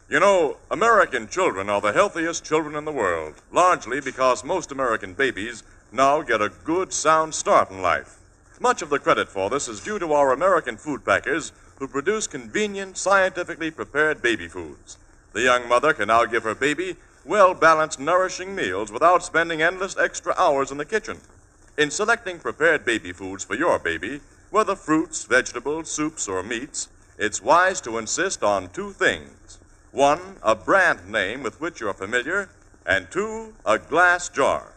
You know, American children are the healthiest children in the world, largely because most American babies now get a good, sound start in life. Much of the credit for this is due to our American food packers who produce convenient, scientifically prepared baby foods. The young mother can now give her baby well-balanced, nourishing meals without spending endless extra hours in the kitchen. In selecting prepared baby foods for your baby, whether fruits, vegetables, soups, or meats, it's wise to insist on two things. One, a brand name with which you're familiar, and two, a glass jar.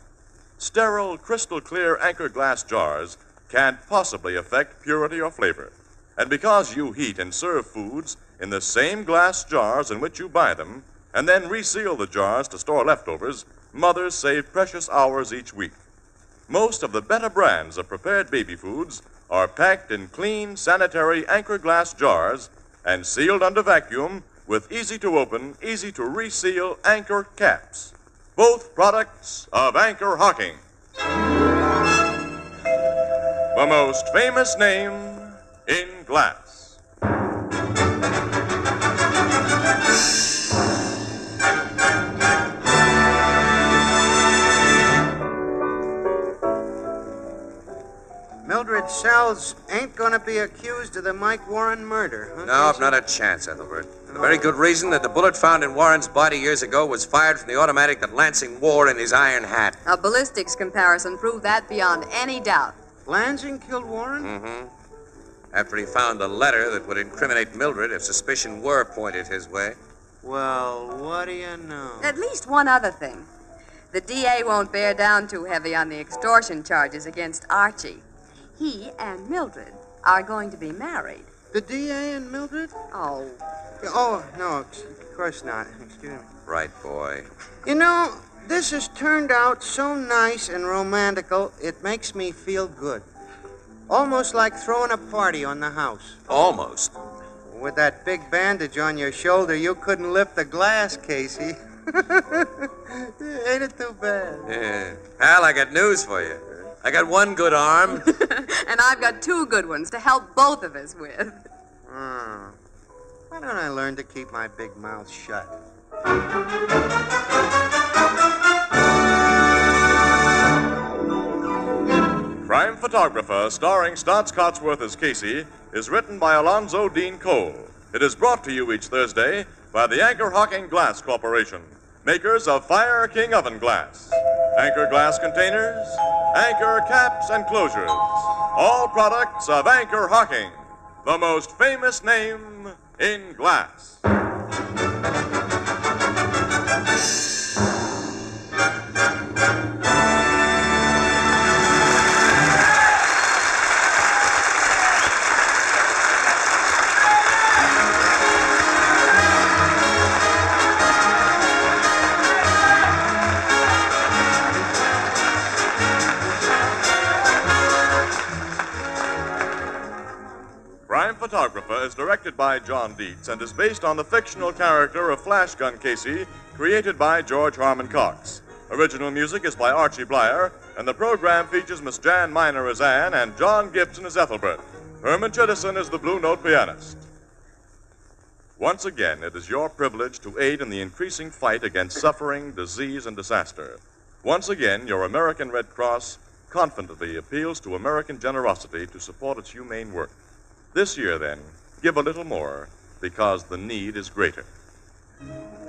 Sterile, crystal clear Anchor glass jars can't possibly affect purity or flavor. And because you heat and serve foods in the same glass jars in which you buy them, and then reseal the jars to store leftovers, mothers save precious hours each week. Most of the better brands of prepared baby foods are packed in clean, sanitary Anchor glass jars and sealed under vacuum with easy-to-open, easy-to-reseal Anchor caps. Both products of Anchor Hocking. The most famous name in glass. Mildred Sells ain't gonna be accused of the Mike Warren murder, huh? Nope, not a chance, Ethelbert. The very good reason that the bullet found in Warren's body years ago was fired from the automatic that Lansing wore in his iron hat. A ballistics comparison proved that beyond any doubt. Lansing killed Warren? Mm-hmm. After he found a letter that would incriminate Mildred if suspicion were pointed his way. Well, what do you know? At least one other thing. The DA won't bear down too heavy on the extortion charges against Archie. He and Mildred are going to be married. The DA and Mildred? Oh. Oh, no, of course not. Excuse me. Right, boy. You know, this has turned out so nice and romantical, it makes me feel good. Almost like throwing a party on the house. Almost. With that big bandage on your shoulder, you couldn't lift the glass, Casey. Ain't it too bad? Yeah. Al, I got news for you. I got one good arm. And I've got two good ones to help both of us with. Why don't I learn to keep my big mouth shut? Crime Photographer, starring Stotts Cotsworth as Casey, is written by Alonzo Dean Cole. It is brought to you each Thursday by the Anchor Hocking Glass Corporation, makers of Fire King Oven Glass, Anchor Glass Containers, Anchor Caps and Closures, all products of Anchor Hocking, the most famous name in glass. Crime Photographer is directed by John Dietz and is based on the fictional character of Flash Gun Casey, created by George Harmon Cox. Original music is by Archie Blyer, and the program features Miss Jan Miner as Anne and John Gibson as Ethelbert. Herman Chittison is the Blue Note pianist. Once again, it is your privilege to aid in the increasing fight against suffering, disease, and disaster. Once again, your American Red Cross confidently appeals to American generosity to support its humane work. This year, then, give a little more, because the need is greater.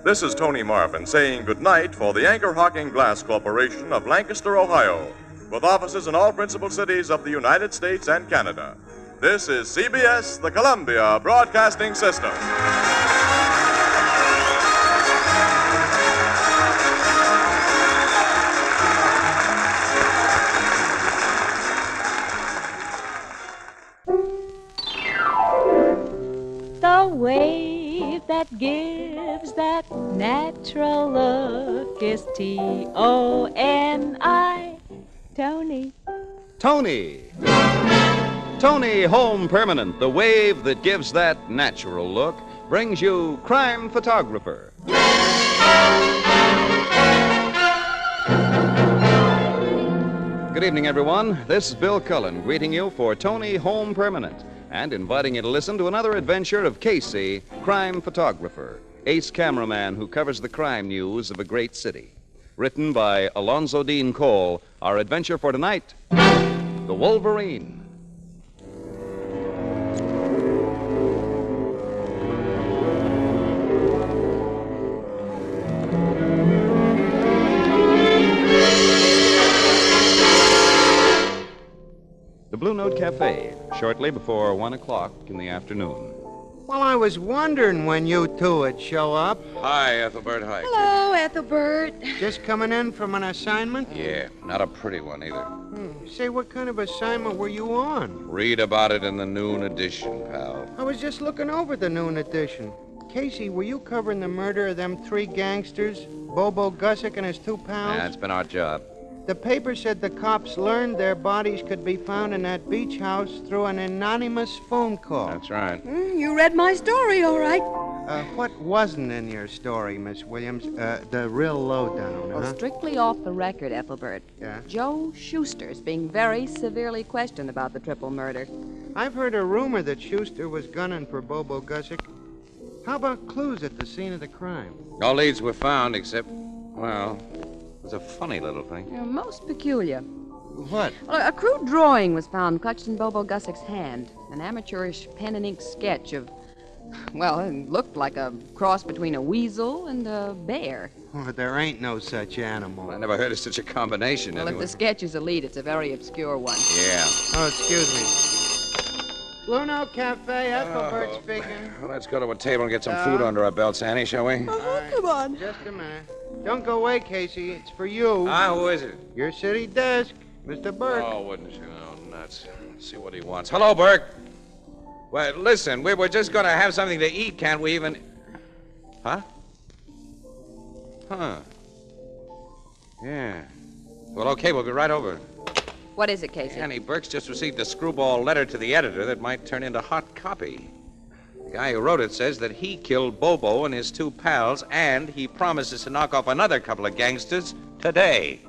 This is Tony Marvin saying goodnight for the Anchor Hocking Glass Corporation of Lancaster, Ohio, with offices in all principal cities of the United States and Canada. This is CBS, the Columbia Broadcasting System. The wave that gives that natural look is Toni. Tony. Tony. Tony Home Permanent, the wave that gives that natural look, brings you Crime Photographer. Good evening, everyone. This is Bill Cullen greeting you for Tony Home Permanent and inviting you to listen to another adventure of Casey, Crime Photographer, ace cameraman who covers the crime news of a great city. Written by Alonzo Dean Cole, our adventure for tonight, The Wolverine. the Blue Note Cafe, shortly before 1 o'clock in the afternoon. Well, I was wondering when you two would show up. Hi, Ethelbert. Hi. Hello, Ethelbert. Just coming in from an assignment? Yeah, not a pretty one either. Say, what kind of assignment were you on? Read about it in the noon edition, pal. I was just looking over the noon edition. Casey, were you covering the murder of them 3 gangsters, Bobo Gussick and his 2 pals? That's been our job. The paper said the cops learned their bodies could be found in that beach house through an anonymous phone call. That's right. You read my story, all right. What wasn't in your story, Miss Williams? The real lowdown, Well, strictly off the record, Ethelbert. Yeah? Joe Schuster's being very severely questioned about the triple murder. I've heard a rumor that Schuster was gunning for Bobo Gussick. How about clues at the scene of the crime? No leads were found except, well, it was a funny little thing. Most peculiar. What? Well, a crude drawing was found clutched in Bobo Gussick's hand. An amateurish pen and ink sketch of, well, it looked like a cross between a weasel and a bear. Oh, there ain't no such animal. I never heard of such a combination, Well, anyway. if the sketch is a lead, it's a very obscure one. Yeah. Oh, excuse me. Blue Note Cafe, Ethelbert speaking. Well, let's go to a table and get some food under our belts, Annie, shall we? Come on. Just a minute. Don't go away, Casey. It's for you. Who is it? Your city desk, Mr. Burke. Oh, wouldn't you know, nuts. Let's see what he wants. Hello, Burke. Well, listen, we were just going to have something to eat. Can't we even... Huh? Huh. Yeah. Well, okay, we'll be right over. What is it, Casey? Annie, Burke's just received a screwball letter to the editor that might turn into hot copy. The guy who wrote it says that he killed Bobo and his 2 pals, and he promises to knock off another couple of gangsters today.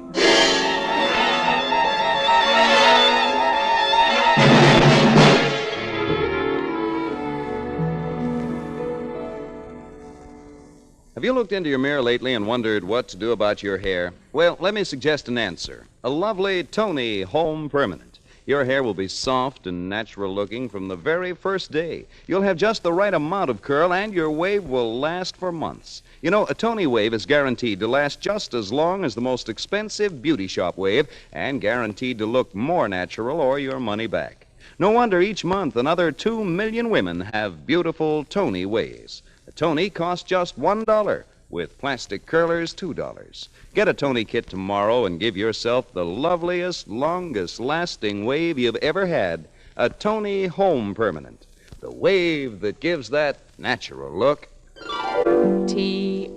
Have you looked into your mirror lately and wondered what to do about your hair? Well, let me suggest an answer. A lovely Tony Home Permanent. Your hair will be soft and natural looking from the very first day. You'll have just the right amount of curl, and your wave will last for months. You know, a Tony wave is guaranteed to last just as long as the most expensive beauty shop wave, and guaranteed to look more natural or your money back. No wonder each month another 2 million women have beautiful Tony waves. A Tony costs just $1, with plastic curlers $2. Get a Tony kit tomorrow and give yourself the loveliest, longest-lasting wave you've ever had. A Tony Home Permanent. The wave that gives that natural look. Toni,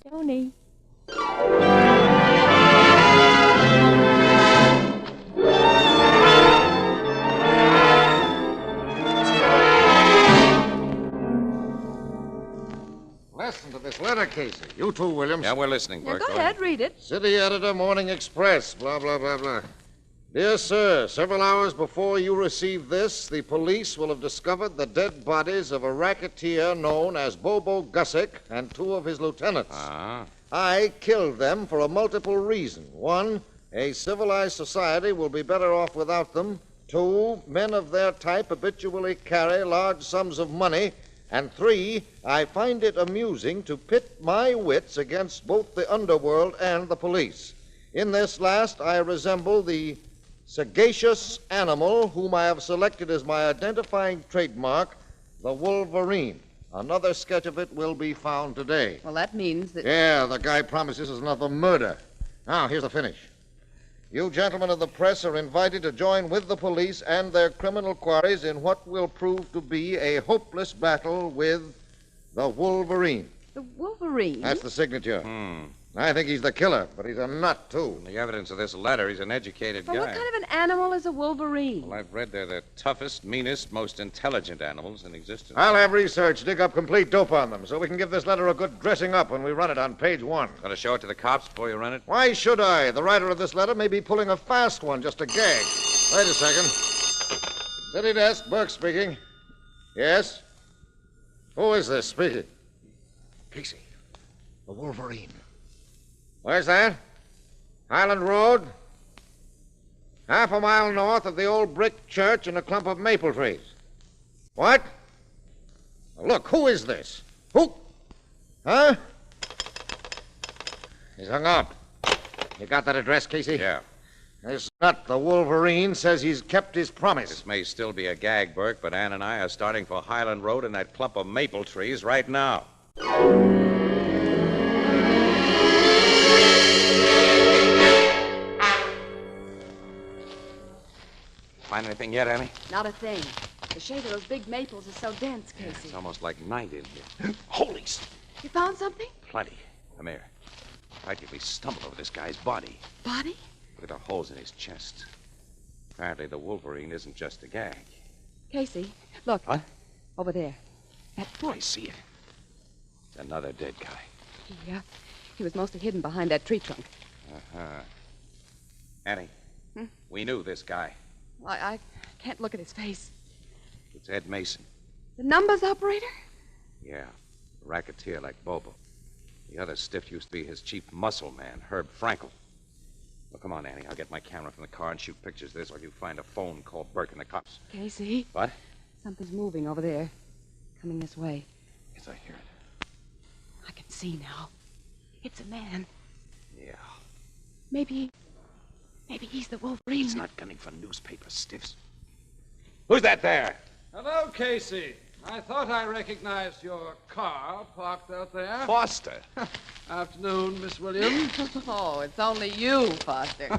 Tony. Listen to this letter, Casey. You too, Williams. Yeah, we're listening, Yeah, Burke. go ahead, read it. City Editor, Morning Express, blah, blah, blah, blah. Dear sir, several hours before you receive this, the police will have discovered the dead bodies of a racketeer known as Bobo Gussick and 2 of his lieutenants. I killed them for a multiple reason. 1, a civilized society will be better off without them. 2, men of their type habitually carry large sums of money. And 3, I find it amusing to pit my wits against both the underworld and the police. In this last, I resemble the sagacious animal whom I have selected as my identifying trademark, the wolverine. Another sketch of it will be found today. Well, that means that... Yeah, the guy promises us another murder. Now, here's the finish. You gentlemen of the press are invited to join with the police and their criminal quarries in what will prove to be a hopeless battle with the Wolverine. The Wolverine? That's the signature. I think he's the killer, but he's a nut, too. From the evidence of this letter, he's an educated Well, guy. what kind of an animal is a Wolverine? Well, I've read they're the toughest, meanest, most intelligent animals in existence. I'll have research dig up complete dope on them so we can give this letter a good dressing up when we run it on page 1. Gonna show it to the cops before you run it? Why should I? The writer of this letter may be pulling a fast one just to gag. Wait a second. City desk, Burke speaking. Yes? Who is this speaking? Casey, the Wolverine. Where's that? Highland Road? Half a mile north of the old brick church and a clump of maple trees. What? Look, who is this? Who? Huh? He's hung up. You got that address, Casey? Yeah. This nut, the Wolverine, says he's kept his promise. This may still be a gag, Burke, but Ann and I are starting for Highland Road and that clump of maple trees right now. Find anything yet, Annie? Not a thing. The shade of those big maples is so dense, Casey. It's almost like night in here. Holy... You found something? Plenty. Come here. Practically stumbled over this guy's body. Body? Look at the holes in his chest. Apparently the Wolverine isn't just a gag. Casey, look. What? Over there. That foot. I see it. It's another dead guy. He was mostly hidden behind that tree trunk. Uh-huh. Annie, we knew this guy. I can't look at his face. It's Ed Mason. The numbers operator? Yeah, a racketeer like Bobo. The other stiff used to be his chief muscle man, Herb Frankel. Well, come on, Annie. I'll get my camera from the car and shoot pictures of this while you find a phone, call Burke and the cops. Casey? What? Something's moving over there. Coming this way. Yes, I hear it. I can see now. It's a man. Yeah. Maybe he's the Wolverine. He's not gunning for newspaper stiffs. Who's that there? Hello, Casey. I thought I recognized your car parked out there. Foster. Afternoon, Miss Williams. Oh, it's only you, Foster.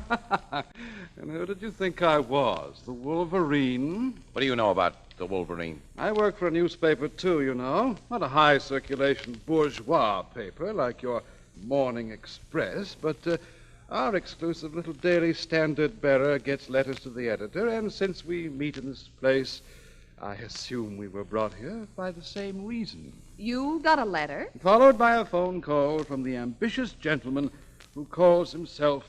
And who did you think I was? The Wolverine? What do you know about the Wolverine? I work for a newspaper, too, you know. Not a high-circulation bourgeois paper like your Morning Express, but our exclusive little daily Standard-Bearer gets letters to the editor, and since we meet in this place, I assume we were brought here by the same reason. You got a letter? Followed by a phone call from the ambitious gentleman who calls himself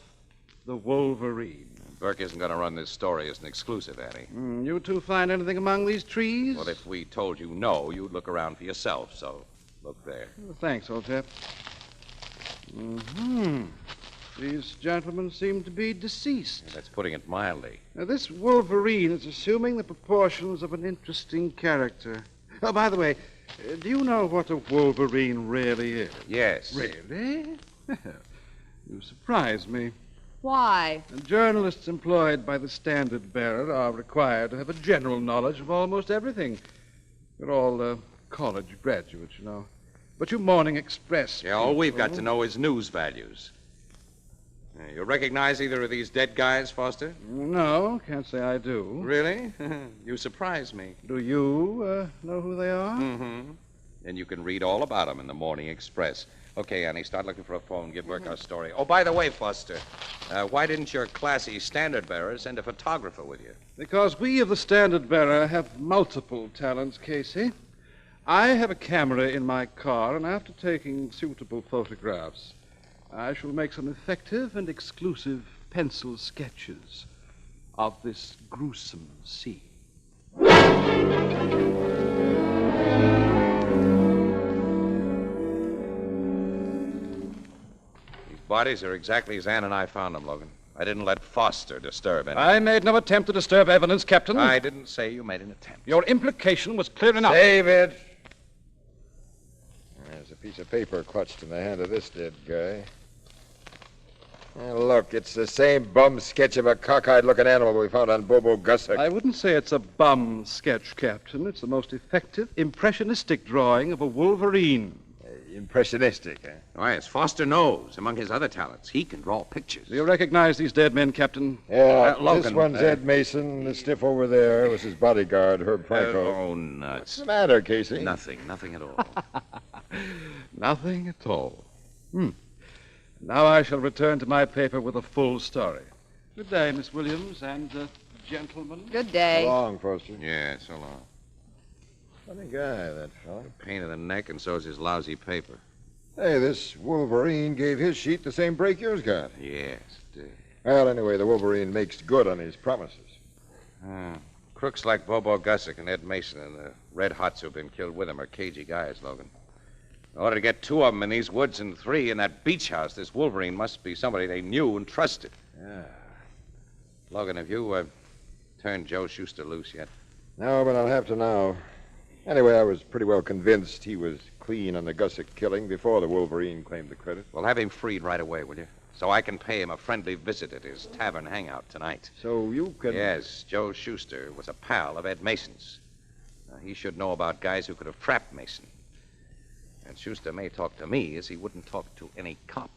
the Wolverine. Burke isn't going to run this story as an exclusive, Annie. You two find anything among these trees? Well, if we told you no, you'd look around for yourself, so look there. Thanks, old chap. These gentlemen seem to be deceased. Yeah, that's putting it mildly. Now, this Wolverine is assuming the proportions of an interesting character. Oh, by the way, do you know what a Wolverine really is? Yes. Really? You surprise me. Why? Journalists employed by the Standard-Bearer are required to have a general knowledge of almost everything. You're all college graduates, you know. But you Morning Express. Yeah, all we've got to know is news values. You recognize either of these dead guys, Foster? No, can't say I do. Really? You surprise me. Do you know who they are? Mm-hmm. And you can read all about them in the Morning Express. Okay, Annie, start looking for a phone. Give Burke our story. Oh, by the way, Foster, why didn't your classy Standard-Bearer send a photographer with you? Because we of the Standard-Bearer have multiple talents, Casey. I have a camera in my car, and after taking suitable photographs, I shall make some effective and exclusive pencil sketches of this gruesome scene. These bodies are exactly as Ann and I found them, Logan. I didn't let Foster disturb anything. I made no attempt to disturb evidence, Captain. I didn't say you made an attempt. Your implication was clear enough. David! There's a piece of paper clutched in the hand of this dead guy. Look, it's the same bum sketch of a cockeyed-looking animal we found on Bobo Gussock. I wouldn't say it's a bum sketch, Captain. It's the most effective, impressionistic drawing of a Wolverine. Impressionistic, eh? Oh, yes, Foster knows. Among his other talents, he can draw pictures. Do you recognize these dead men, Captain? Yeah, Logan, this one's Ed Mason. The stiff over there was his bodyguard, Herb Franco. Oh, nuts. What's the matter, Casey? Nothing at all. Nothing at all. Now I shall return to my paper with a full story. Good day, Miss Williams and gentlemen. Good day. So long, Foster. Yeah, so long. Funny guy, that fella. Pain in the neck, and so's his lousy paper. Hey, this Wolverine gave his sheet the same break yours got. Yes, it did. Well, anyway, the Wolverine makes good on his promises. Crooks like Bobo Gussock and Ed Mason and the Red Hots who've been killed with him are cagey guys, Logan. In order to get 2 of them in these woods and 3 in that beach house, this Wolverine must be somebody they knew and trusted. Yeah. Logan, have you turned Joe Schuster loose yet? No, but I'll have to now. Anyway, I was pretty well convinced he was clean on the Gussock killing before the Wolverine claimed the credit. Well, have him freed right away, will you? so I can pay him a friendly visit at his tavern hangout tonight. So you could... Yes, Joe Schuster was a pal of Ed Mason's. Now, he should know about guys who could have trapped Mason. And Schuster may talk to me as he wouldn't talk to any cop.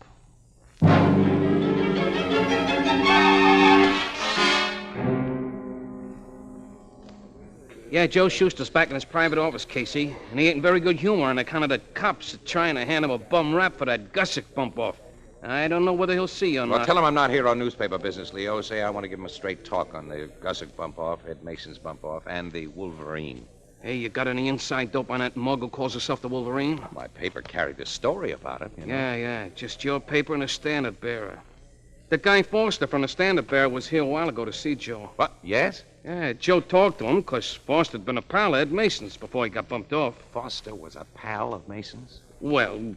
Yeah, Joe Schuster's back in his private office, Casey, and he ain't in very good humor on account of the cops trying to hand him a bum rap for that Gussick bump-off. I don't know whether he'll see you or Well, not. tell him I'm not here on newspaper business, Leo. Say I want to give him a straight talk on the Gussick bump-off, Ed Mason's bump-off, and the Wolverine. Hey, you got any inside dope on that mug who calls herself the Wolverine? My paper carried a story about it. You know? Yeah. Just your paper and a standard bearer. The guy Foster from the standard bearer was here a while ago to see Joe. What? Yes? Yeah, Joe talked to him because Foster'd been a pal of Ed Mason's before he got bumped off. Foster was a pal of Mason's? Well,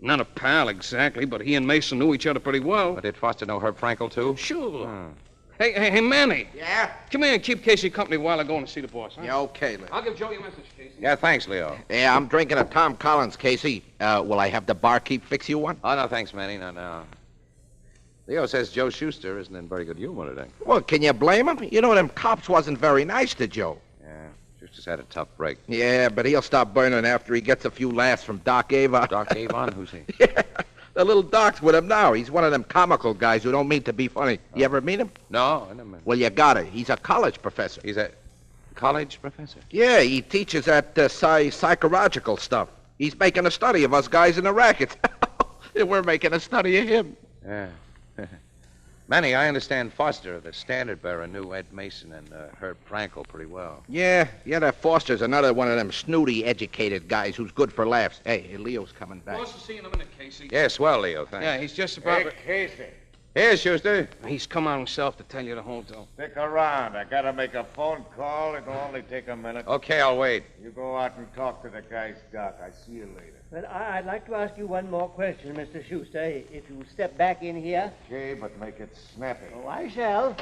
not a pal exactly, but he and Mason knew each other pretty well. But did Foster know Herb Frankel, too? Sure. Hey, Manny. Yeah? Come here and keep Casey company while I go and see the boss, huh? Yeah, okay, Leo. I'll give Joe your message, Casey. Yeah, thanks, Leo. Yeah, I'm drinking a Tom Collins, Casey. Will I have the barkeep fix you one? Oh, no, thanks, Manny. No. Leo says Joe Schuster isn't in very good humor today. Well, can you blame him? You know, them cops wasn't very nice to Joe. Yeah, Schuster's had a tough break. Yeah, but he'll stop burning after he gets a few laughs from Doc Avon. Doc Avon? Who's he? Yeah, the little Doc's with him now. He's one of them comical guys who don't mean to be funny. You ever meet him? No, I never met him. Well, you got it. He's a college professor. He's a college professor? Yeah, he teaches that psychological stuff. He's making a study of us guys in the rackets. And we're making a study of him. Yeah. Manny, I understand Foster, the standard bearer, knew Ed Mason and Herb Frankel pretty well. Yeah, that Foster's another one of them snooty, educated guys who's good for laughs. Hey, Leo's coming back. Boss will see you in a minute, Casey. Yes, well, Leo, thanks. Yeah, he's just about... Hey, Casey. Here's Schuster. He's come out himself to tell you the whole deal. Stick around. I gotta make a phone call. It'll only take a minute. Okay, I'll wait. You go out and talk to the guy's Doc. I see you later. Well, I'd like to ask you one more question, Mr. Schuster. If you step back in here. Okay, but make it snappy. Oh, I shall.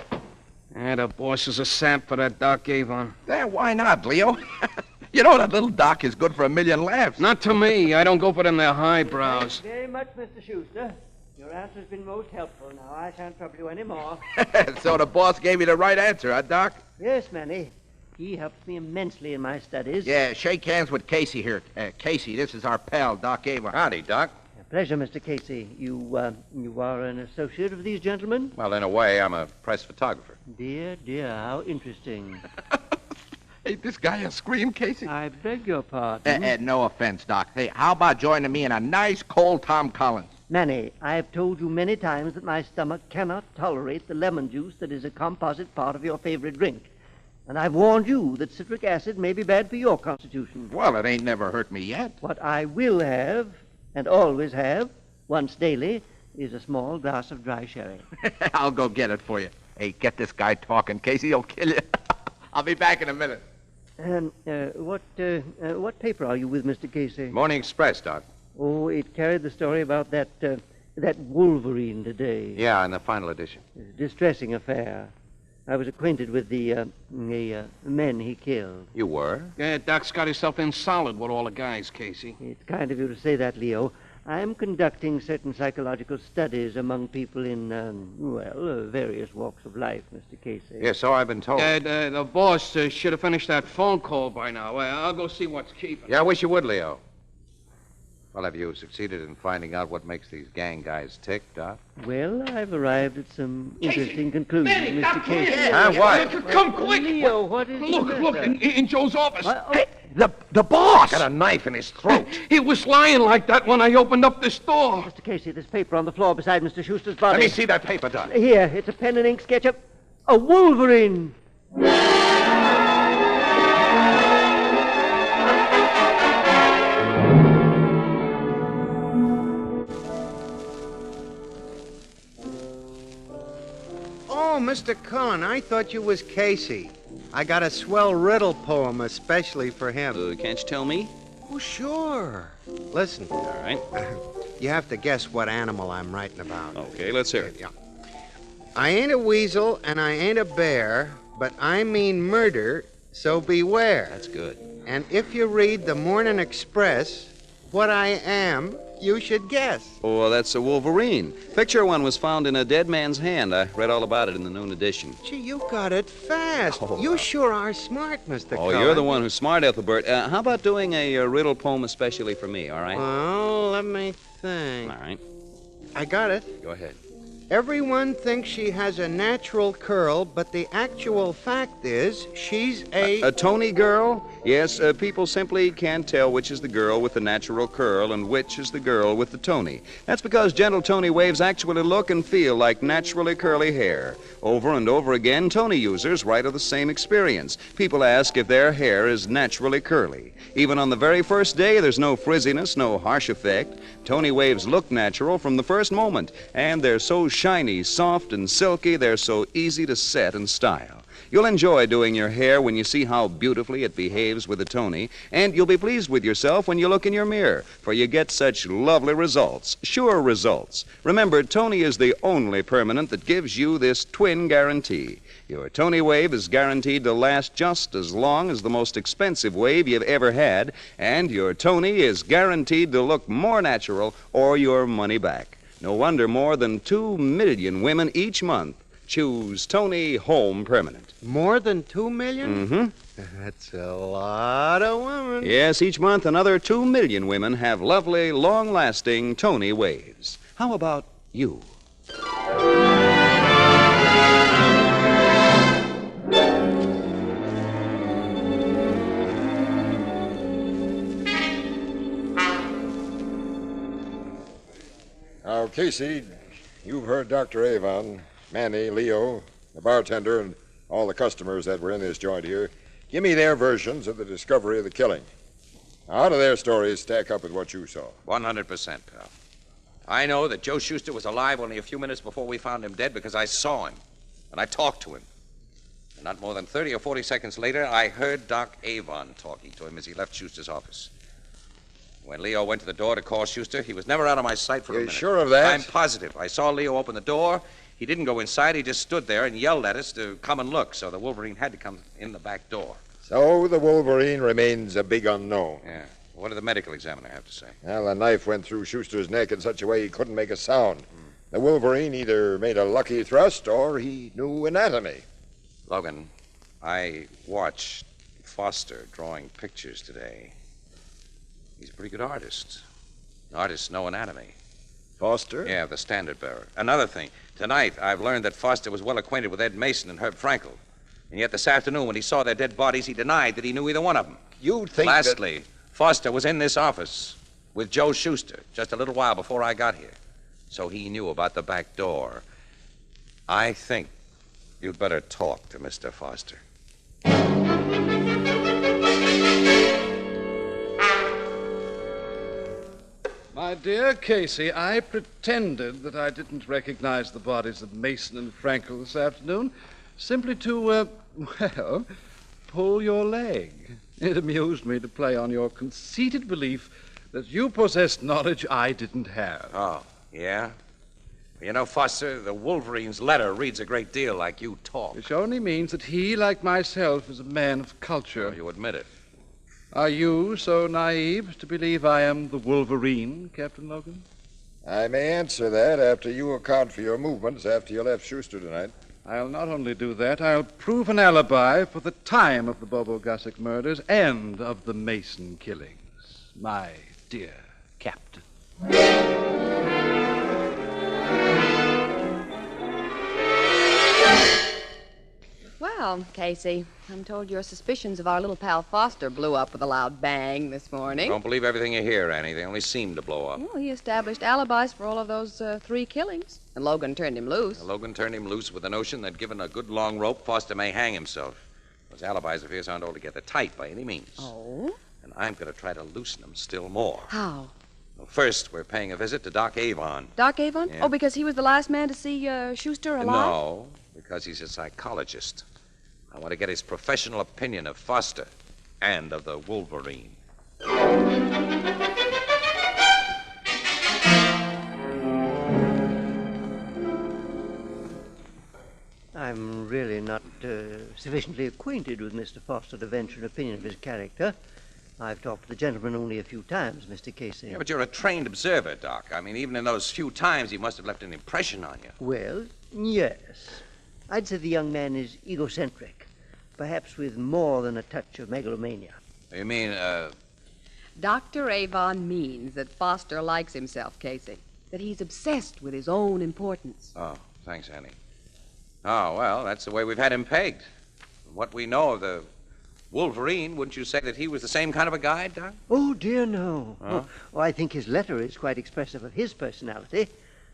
Yeah, the boss is a sap for that Doc Avon. Yeah, why not, Leo? You know that little Doc is good for a million laughs. Not to me. I don't go for them there highbrows. Thank you very much, Mr. Schuster. Your answer's been most helpful. Now, I shan't trouble you any more. So the boss gave you the right answer, huh, Doc? Yes, Manny. He helps me immensely in my studies. Yeah, shake hands with Casey here. Casey, this is our pal, Doc Avon. Howdy, Doc. A pleasure, Mr. Casey. You are an associate of these gentlemen? Well, in a way, I'm a press photographer. Dear, how interesting. Hey, this guy a scream, Casey? I beg your pardon. No offense, Doc. Hey, how about joining me in a nice cold Tom Collins? Manny, I have told you many times that my stomach cannot tolerate the lemon juice that is a composite part of your favorite drink. And I've warned you that citric acid may be bad for your constitution. Well, it ain't never hurt me yet. What I will have, and always have, once daily, is a small glass of dry sherry. I'll go get it for you. Hey, get this guy talking, Casey. He'll kill you. I'll be back in a minute. What paper are you with, Mr. Casey? Morning Express, Doc. Oh, it carried the story about that Wolverine today. Yeah, in the final edition. It's a distressing affair. I was acquainted with the men he killed. You were? Yeah, Doc's got himself in solid with all the guys, Casey. It's kind of you to say that, Leo. I'm conducting certain psychological studies among people in, various walks of life, Mr. Casey. Yes, so I've been told. The boss should have finished that phone call by now. I'll go see what's keeping. Yeah, I wish you would, Leo. Well, have you succeeded in finding out what makes these gang guys tick, Doc? Well, I've arrived at some interesting conclusions, Manny, Mr. Casey. What? Come quick! Leo, what is Look, in Joe's office. Hey, the boss! Got a knife in his throat. He was lying like that when I opened up this door. Mr. Casey, there's paper on the floor beside Mr. Schuster's body. Let me see that paper, Doc. Here, it's a pen and ink sketch of a Wolverine. Oh, Mr. Cullen, I thought you was Casey. I got a swell riddle poem especially for him. Can't you tell me? Oh, sure. Listen. All right. You have to guess what animal I'm writing about. Okay, let's hear it. Yeah. I ain't a weasel and I ain't a bear, but I mean murder, so beware. That's good. And if you read the Morning Express, what I am, you should guess. Oh, well, that's a wolverine. Picture one was found in a dead man's hand. I read all about it in the noon edition. Gee, you got it fast. Oh, you sure are smart, Mr. Oh, Cullen. you're the one who's smart, Ethelbert. How about doing a riddle poem especially for me, all right? Well, let me think. All right. I got it. Go ahead. Everyone thinks she has a natural curl, but the actual fact is she's A Tony girl? Yes, people simply can't tell which is the girl with the natural curl and which is the girl with the Tony. That's because gentle Tony waves actually look and feel like naturally curly hair. Over and over again, Tony users write of the same experience. People ask if their hair is naturally curly. Even on the very first day, there's no frizziness, no harsh effect. Tony waves look natural from the first moment, and they're so shiny, soft, and silky, they're so easy to set and style. You'll enjoy doing your hair when you see how beautifully it behaves with a Tony, and you'll be pleased with yourself when you look in your mirror, for you get such lovely results, sure results. Remember, Tony is the only permanent that gives you this twin guarantee. Your Tony wave is guaranteed to last just as long as the most expensive wave you've ever had, and your Tony is guaranteed to look more natural or your money back. No wonder more than 2 million women each month choose Tony Home Permanent. More than 2 million? Mm-hmm. That's a lot of women. Yes, each month another 2 million women have lovely, long-lasting Tony waves. How about you? Now, Casey, you've heard Dr. Avon, Manny, Leo, the bartender, and all the customers that were in this joint here. Give me their versions of the discovery of the killing. Now, how do their stories stack up with what you saw? 100%, pal. I know that Joe Schuster was alive only a few minutes before we found him dead because I saw him, and I talked to him. And not more than 30 or 40 seconds later, I heard Doc Avon talking to him as he left Schuster's office. When Leo went to the door to call Schuster, he was never out of my sight for a minute. You sure of that? I'm positive. I saw Leo open the door. He didn't go inside. He just stood there and yelled at us to come and look, so the Wolverine had to come in the back door. So the Wolverine remains a big unknown. Yeah. What did the medical examiner have to say? Well, the knife went through Schuster's neck in such a way he couldn't make a sound. The Wolverine either made a lucky thrust or he knew anatomy. Logan, I watched Foster drawing pictures today. He's a pretty good artist. Artists know anatomy. Foster? Yeah, the standard bearer. Another thing, tonight I've learned that Foster was well acquainted with Ed Mason and Herb Frankel. And yet this afternoon, when he saw their dead bodies, he denied that he knew either one of them. You think Lastly, Foster was in this office with Joe Schuster just a little while before I got here. So he knew about the back door. I think you'd better talk to Mr. Foster. My dear Casey, I pretended that I didn't recognize the bodies of Mason and Frankel this afternoon simply to, pull your leg. It amused me to play on your conceited belief that you possessed knowledge I didn't have. Oh, yeah? You know, Foster, the Wolverine's letter reads a great deal like you talk. Which only means that he, like myself, is a man of culture. You admit it. Are you so naive to believe I am the Wolverine, Captain Logan? I may answer that after you account for your movements after you left Schuster tonight. I'll not only do that, I'll prove an alibi for the time of the Bobo Gussick murders and of the Mason killings, my dear Captain. Well, Casey, I'm told your suspicions of our little pal Foster blew up with a loud bang this morning. Don't believe everything you hear, Annie. They only seem to blow up. Well, he established alibis for all of those 3 killings, and Logan turned him loose. Logan turned him loose with the notion that given a good long rope, Foster may hang himself. Those alibis of his aren't altogether tight by any means. Oh? And I'm going to try to loosen them still more. How? Well, first, we're paying a visit to Doc Avon. Doc Avon? Yeah. Oh, because he was the last man to see Schuster alive? No, because he's a psychologist. I want to get his professional opinion of Foster and of the Wolverine. I'm really not sufficiently acquainted with Mr. Foster to venture an opinion of his character. I've talked to the gentleman only a few times, Mr. Casey. Yeah, but you're a trained observer, Doc. I mean, even in those few times, he must have left an impression on you. Well, yes. I'd say the young man is egocentric, perhaps with more than a touch of megalomania. You mean, Dr. Avon means that Foster likes himself, Casey. That he's obsessed with his own importance. Oh, thanks, Annie. Oh, well, that's the way we've had him pegged. From what we know of the Wolverine, wouldn't you say that he was the same kind of a guy, Doc? Oh, dear, no. Huh? Oh, I think his letter is quite expressive of his personality.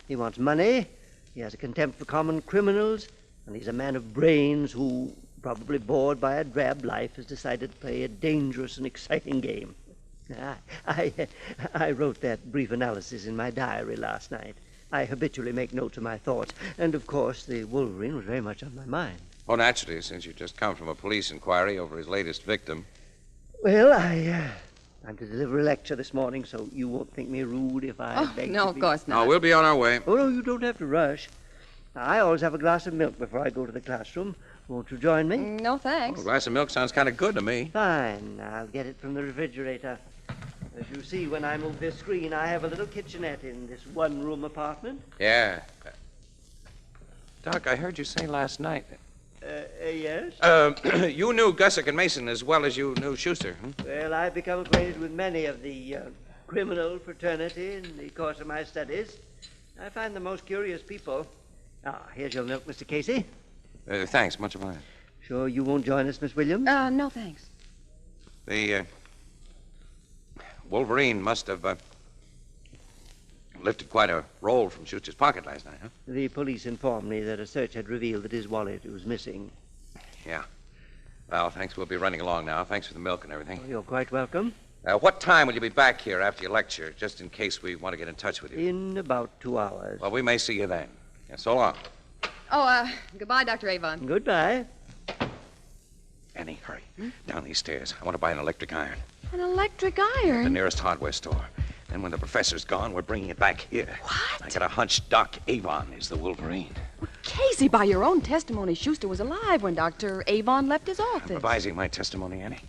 He wants money, he has a contempt for common criminals, and he's a man of brains who, probably bored by a drab life, has decided to play a dangerous and exciting game. I wrote that brief analysis in my diary last night. I habitually make notes of my thoughts, and of course the Wolverine was very much on my mind. Oh, naturally, since you just come from a police inquiry over his latest victim. Well, I'm to deliver a lecture this morning, so you won't think me rude if I beg no, to of be... course not. No, we'll be on our way. Oh, no, you don't have to rush. I always have a glass of milk before I go to the classroom. Won't you join me? No, thanks. Oh, a glass of milk sounds kind of good to me. Fine. I'll get it from the refrigerator. As you see, when I move this screen, I have a little kitchenette in this one-room apartment. Yeah. Doc, I heard you say last night... Yes? You knew Gussick and Mason as well as you knew Schuster, hmm? Well, I've become acquainted with many of the criminal fraternity in the course of my studies. I find them most curious people. Here's your milk, Mr. Casey. Thanks, much obliged. Sure you won't join us, Miss Williams? No, thanks. The Wolverine must have lifted quite a roll from Schuster's pocket last night, huh? The police informed me that a search had revealed that his wallet was missing. Yeah. Well, thanks. We'll be running along now. Thanks for the milk and everything. Oh, you're quite welcome. What time will you be back here after your lecture, just in case we want to get in touch with you? In about 2 hours. Well, we may see you then. Yeah, so long. Oh, goodbye, Dr. Avon. Goodbye. Annie, hurry. Down these stairs. I want to buy an electric iron. An electric The iron? nearest hardware store. Then when the professor's gone, we're bringing it back here. What? I got a hunch Doc Avon is the Wolverine. Casey, by your own testimony, Schuster was alive when Dr. Avon left his office. I'm revising my testimony, Annie.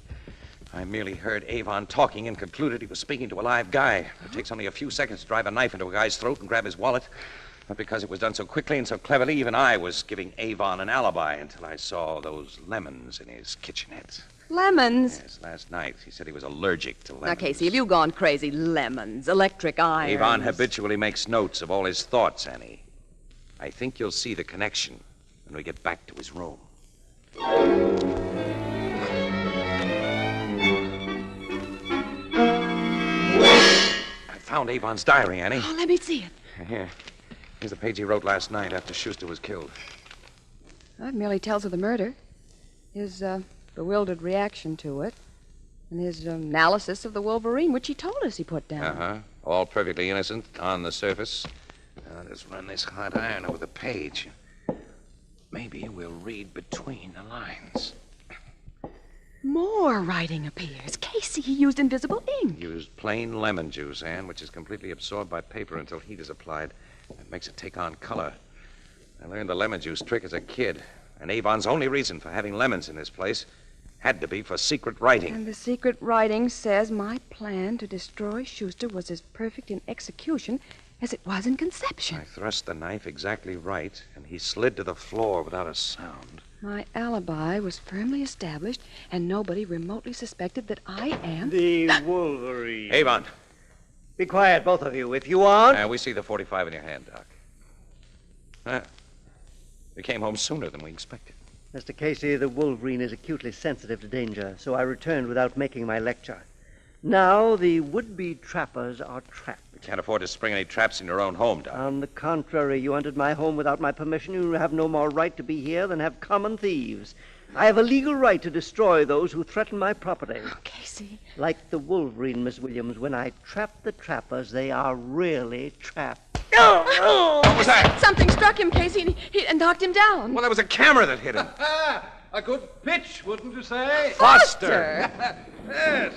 I merely heard Avon talking and concluded he was speaking to a live guy. It takes only a few seconds to drive a knife into a guy's throat and grab his wallet. But because it was done so quickly and so cleverly, even I was giving Avon an alibi until I saw those lemons in his kitchenette. Lemons? Yes, last night. He said he was allergic to lemons. Now, Casey, have you gone crazy? Lemons, electric irons. Avon habitually makes notes of all his thoughts, Annie. I think you'll see the connection when we get back to his room. I found Avon's diary, Annie. Oh, let me see it. Here. Here's the page he wrote last night after Schuster was killed. It merely tells of the murder. His bewildered reaction to it. And his analysis of the Wolverine, which he told us he put down. Uh-huh. All perfectly innocent on the surface. Now, let's run this hot iron over the page. Maybe we'll read between the lines. More writing appears. Casey, he used invisible ink. Used plain lemon juice, Anne, which is completely absorbed by paper until heat is applied. That makes it take on color. I learned the lemon juice trick as a kid. And Avon's only reason for having lemons in this place had to be for secret writing. And the secret writing says my plan to destroy Schuster was as perfect in execution as it was in conception. I thrust the knife exactly right, and he slid to the floor without a sound. My alibi was firmly established, and nobody remotely suspected that I am... The Wolverine. Avon. Be quiet, both of you, if you want. We see the 45 in your hand, Doc. You came home sooner than we expected. Mr. Casey, the Wolverine is acutely sensitive to danger, so I returned without making my lecture. Now the would-be trappers are trapped. You can't afford to spring any traps in your own home, Doc. On the contrary, you entered my home without my permission. You have no more right to be here than have common thieves. I have a legal right to destroy those who threaten my property. Oh, Casey. Like the Wolverine, Miss Williams, when I trap the trappers, they are really trapped. What was that? Something struck him, Casey, and knocked him down. Well, that was a camera that hit him. A good pitch, wouldn't you say? Foster! Yes.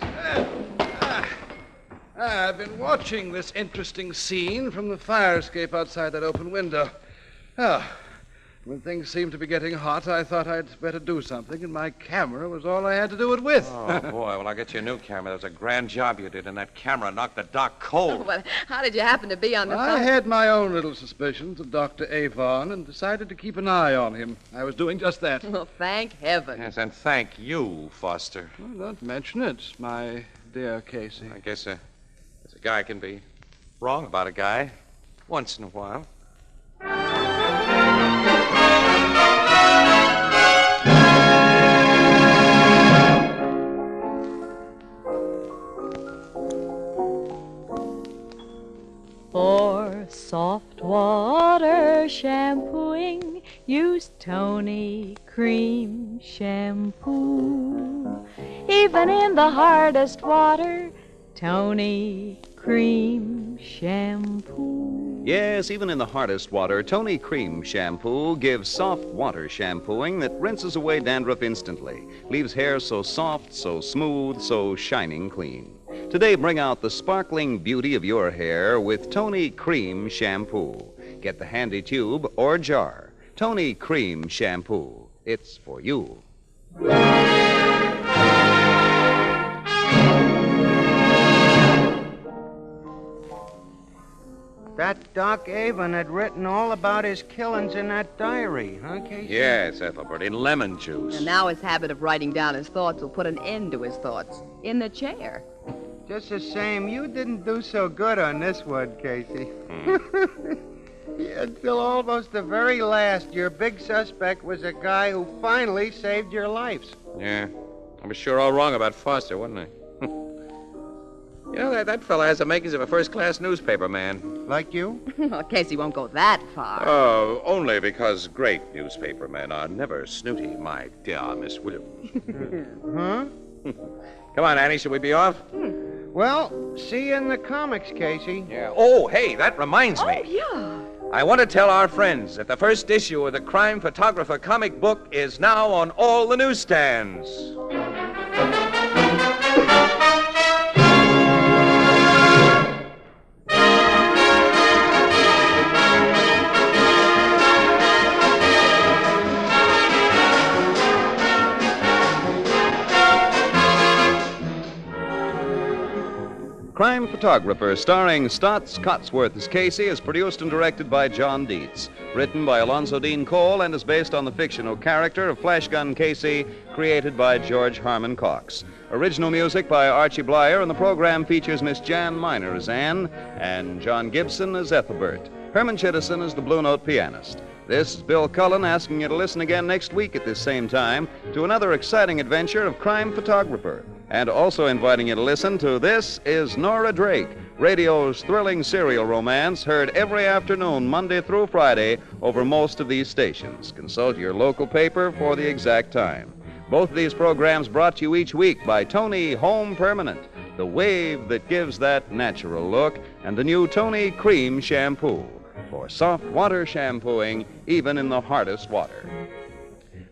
I've been watching this interesting scene from the fire escape outside that open window. Oh, When things seemed to be getting hot, I thought I'd better do something, and my camera was all I had to do it with. Oh, boy, well, I'll get you a new camera. That was a grand job you did, and that camera knocked the doc cold. Oh, well, how did you happen to be on the I phone? had my own little suspicions of Dr. Avon and decided to keep an eye on him. I was doing just that. Well, thank heaven. Yes, and thank you, Foster. Well, don't mention it, my dear Casey. I guess a guy can be wrong about a guy once in a while. For soft water shampooing, use Tony Cream Shampoo. Even in the hardest water, Tony Cream Shampoo. Yes, even in the hardest water, Tony Cream Shampoo gives soft water shampooing that rinses away dandruff instantly, leaves hair so soft, so smooth, so shining clean. Today, bring out the sparkling beauty of your hair with Tony Cream Shampoo. Get the handy tube or jar. Tony Cream Shampoo. It's for you. That Doc Avon had written all about his killings in that diary, huh, Casey? Yes, Ethelbert, in lemon juice. And now his habit of writing down his thoughts will put an end to his thoughts. In the chair. Just the same, you didn't do so good on this one, Casey. Until almost the very last, your big suspect was a guy who finally saved your lives. Yeah, I was sure all wrong about Foster, wasn't I? You know, that fella has the makings of a first-class newspaper man. Like you? Well, Casey won't go that far. Oh, only because great newspaper men are never snooty, my dear Miss Williams. Huh? Come on, Annie, should we be off? Well, see you in the comics, Casey. Yeah. Oh, hey, that reminds me. Oh, yeah. I want to tell our friends that the first issue of the Crime Photographer comic book is now on all the newsstands. Crime Photographer, starring Stotts Cotsworth as Casey, is produced and directed by John Dietz. Written by Alonzo Dean Cole and is based on the fictional character of Flash Gun Casey, created by George Harmon Cox. Original music by Archie Blyer, and the program features Miss Jan Miner as Anne and John Gibson as Ethelbert. Herman Chittison is the Blue Note pianist. This is Bill Cullen asking you to listen again next week at this same time to another exciting adventure of Crime Photographer. And also inviting you to listen to This Is Nora Drake, radio's thrilling serial romance heard every afternoon, Monday through Friday, over most of these stations. Consult your local paper for the exact time. Both of these programs brought to you each week by Tony Home Permanent, the wave that gives that natural look, and the new Tony Cream Shampoo for soft water shampooing, even in the hardest water.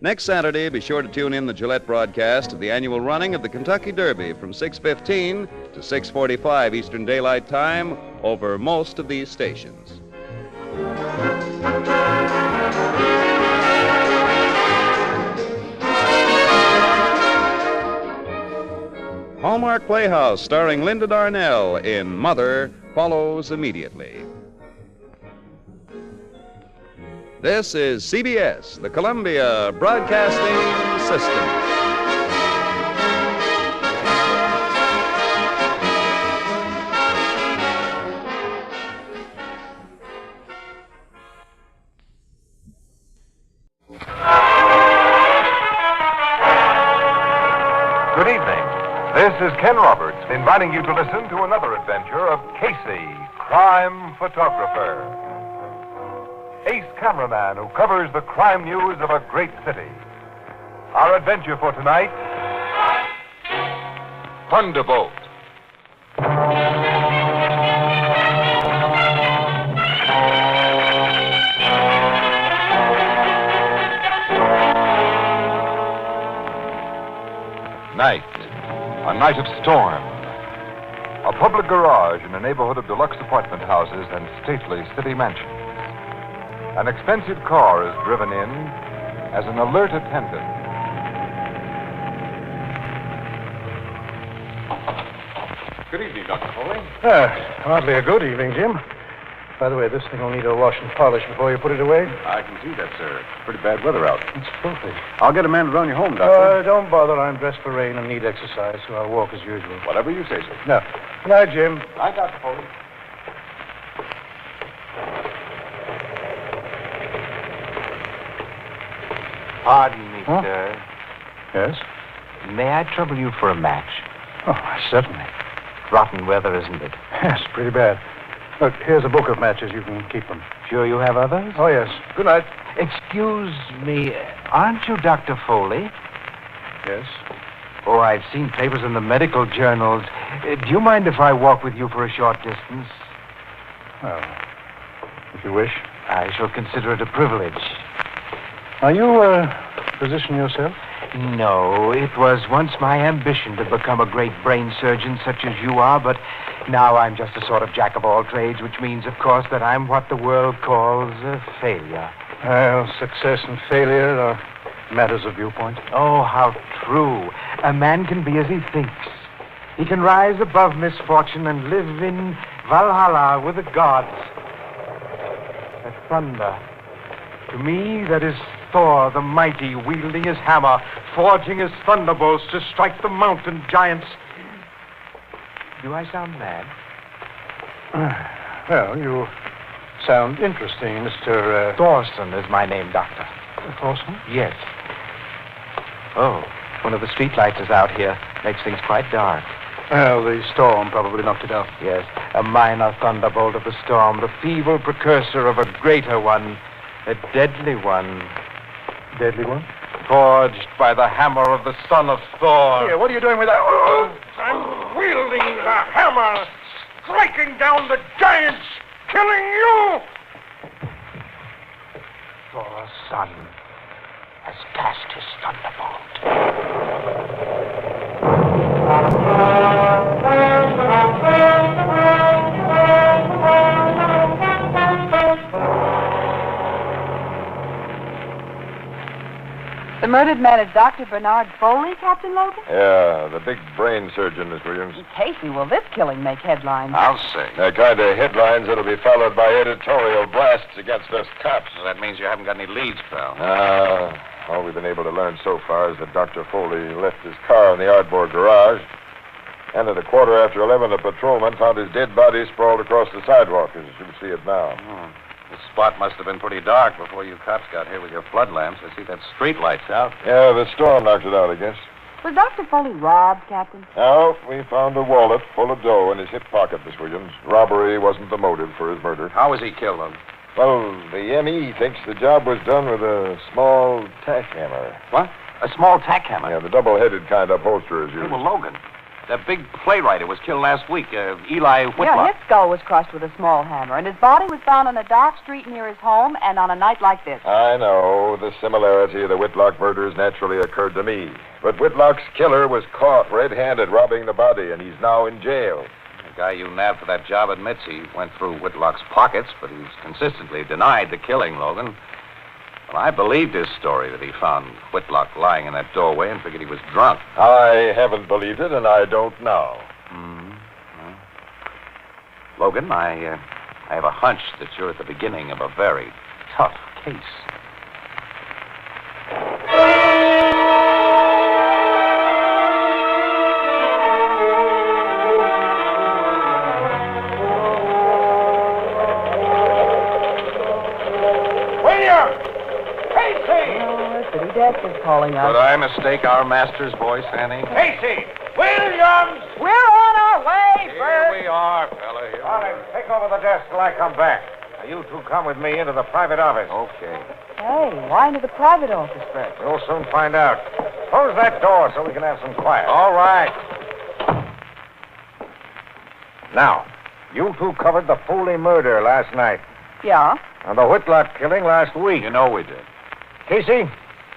Next Saturday, be sure to tune in the Gillette broadcast of the annual running of the Kentucky Derby from 6:15 to 6:45 Eastern Daylight Time over most of these stations. Hallmark Playhouse, starring Linda Darnell in Mother, follows immediately. This is CBS, the Columbia Broadcasting System. Good evening. This is Ken Roberts inviting you to listen to another adventure of Casey, Crime Photographer. Ace cameraman who covers the crime news of a great city. Our adventure for tonight, Thunderbolt. Night, a night of storm. A public garage in a neighborhood of deluxe apartment houses and stately city mansions. An expensive car is driven in as an alert attendant. Good evening, Dr. Foley. Hardly a good evening, Jim. By the way, this thing will need a wash and polish before you put it away. I can see that, sir. It's pretty bad weather out. It's filthy. I'll get a man to run you home, Doctor. Don't bother. I'm dressed for rain and need exercise, so I'll walk as usual. Whatever you say, sir. No. Good night, Jim. Night, Dr. Foley. Pardon me, sir. Yes? May I trouble you for a match? Oh, certainly. Rotten weather, isn't it? Yes, pretty bad. Look, here's a book of matches. You can keep them. Sure you have others? Oh, yes. Good night. Excuse me, aren't you Dr. Foley? Yes. Oh, I've seen papers in the medical journals. Do you mind if I walk with you for a short distance? Well, if you wish. I shall consider it a privilege. Are you a physician yourself? No, it was once my ambition to become a great brain surgeon such as you are, but now I'm just a sort of jack of all trades, which means, of course, that I'm what the world calls a failure. Well, success and failure are matters of viewpoint. Oh, how true. A man can be as he thinks. He can rise above misfortune and live in Valhalla with the gods. That thunder. To me, that is Thor the mighty, wielding his hammer, forging his thunderbolts to strike the mountain giants. Do I sound mad? Well, you sound interesting, Mr. Thorson is my name, Doctor. Thorson? Yes. Oh, one of the streetlights is out here. Makes things quite dark. Well, the storm probably knocked it out. Yes, a minor thunderbolt of the storm, the feeble precursor of a greater one, a deadly one. Deadly one? Forged by the hammer of the son of Thor. Here, what are you doing with that? I'm wielding the hammer, striking down the giants, killing you! Thor's son has cast his The murdered man is Dr. Bernard Foley, Captain Logan? Yeah, the big brain surgeon, Miss Williams. Casey, will this killing make headlines? I'll say. The kind of headlines that'll be followed by editorial blasts against us cops. That means you haven't got any leads, pal. All we've been able to learn so far is that Dr. Foley left his car in the Ardmore garage. And at 11:15, a patrolman found his dead body sprawled across the sidewalk, as you can see it now. The spot must have been pretty dark before you cops got here with your flood lamps. I see that street light's out. Yeah, the storm knocked it out, I guess. Was Dr. Foley robbed, Captain? No, we found a wallet full of dough in his hip pocket, Miss Williams. Robbery wasn't the motive for his murder. How was he killed, then? Well, the M.E. thinks the job was done with a small tack hammer. What? A small tack hammer? Yeah, the double-headed kind upholsterers use. Hey, well, Logan, that big playwright who was killed last week, Eli Whitlock. Yeah, his skull was crushed with a small hammer, and his body was found on a dark street near his home and on a night like this. I know. The similarity of the Whitlock murders naturally occurred to me. But Whitlock's killer was caught red-handed robbing the body, and he's now in jail. The guy you nabbed for that job admits he went through Whitlock's pockets, but he's consistently denied the killing, Logan. Well, I believed his story that he found Whitlock lying in that doorway and figured he was drunk. I haven't believed it, and I don't now. Well, Logan, I have a hunch that you're at the beginning of a very tough case. Death is calling us. Could I mistake our master's voice, Annie? Casey! Williams! We're on our way, Here we are, fella. Here All right, take over the desk till I come back. Now, you two come with me into the private office. Okay. Hey, why into the private office first? We'll soon find out. Close that door so we can have some quiet. All right. Now, you two covered the Foley murder last night Yeah? and the Whitlock killing last week. You know we did. Casey,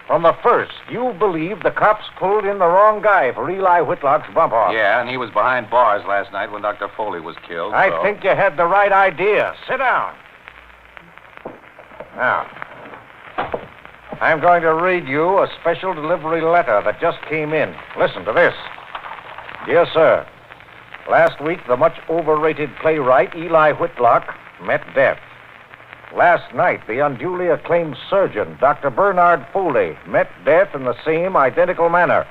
from the first, you believed the cops pulled in the wrong guy for Eli Whitlock's bump-off. Yeah, and he was behind bars last night when Dr. Foley was killed. I so- think you had the right idea. Sit down. Now, I'm going to read you a special delivery letter that just came in. Listen to this. Dear sir, last week the much overrated playwright Eli Whitlock met death. Last night, the unduly acclaimed surgeon, Dr. Bernard Foley, met death in the same identical manner.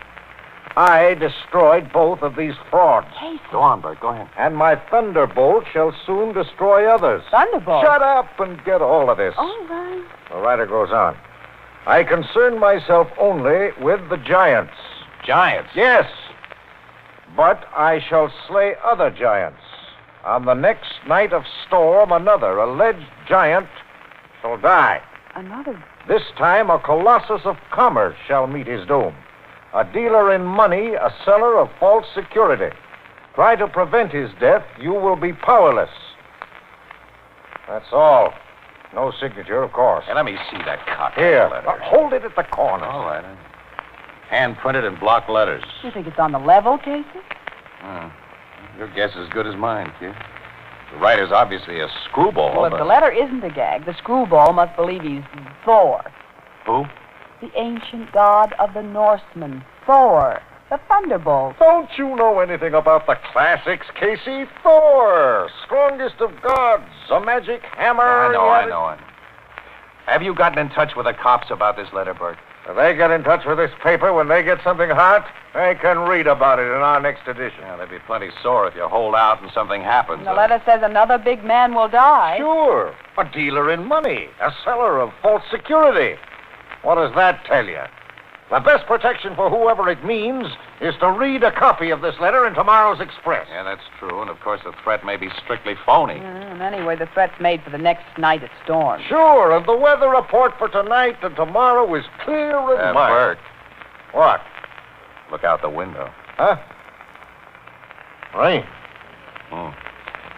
I destroyed both of these frauds. Casey. Go on, Bert. Go ahead. And my thunderbolt shall soon destroy others. Thunderbolt? Shut up and get all of this. All right. The writer goes on. I concern myself only with the giants. Giants? Yes. But I shall slay other giants. On the next night of storm, another alleged giant shall die. Another? This time, a colossus of commerce shall meet his doom. A dealer in money, a seller of false security. Try to prevent his death, you will be powerless. That's all. No signature, of course. Hey, let me see that copy. Here, Letter. hold it at the corner. All right. Hand printed in block letters. You think it's on the level, Casey? Your guess is as good as mine, kid. The writer's obviously a screwball. Well, if but... the letter isn't a gag, the screwball must believe he's Thor. Who? The ancient god of the Norsemen. Thor. The thunderbolt. Don't you know anything about the classics, Casey? Thor, strongest of gods, a magic hammer. I know. Have you gotten in touch with the cops about this letter, Bert? If they get in touch with this paper when they get something hot, they can read about it in our next edition. Yeah, they'd be plenty sore if you hold out and something happens. And the letter says another big man will die. Sure. A dealer in money, a seller of false security. What does that tell you? The best protection for whoever it means is to read a copy of this letter in tomorrow's Express. Yeah, that's true. And, of course, the threat may be strictly phony. And anyway, the threat's made for the next night at storm. Sure, and the weather report for tonight and tomorrow is clear and mild. Bert. What? Look out the window. Huh? Rain.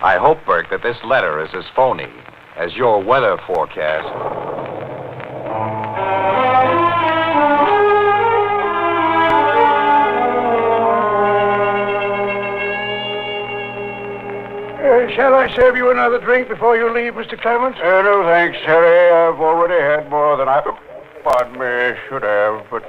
I hope, Bert, that this letter is as phony as your weather forecast. Shall I serve you another drink before you leave, Mr. Clement? No, thanks, Harry. I've already had more than I... Pardon me, should have, but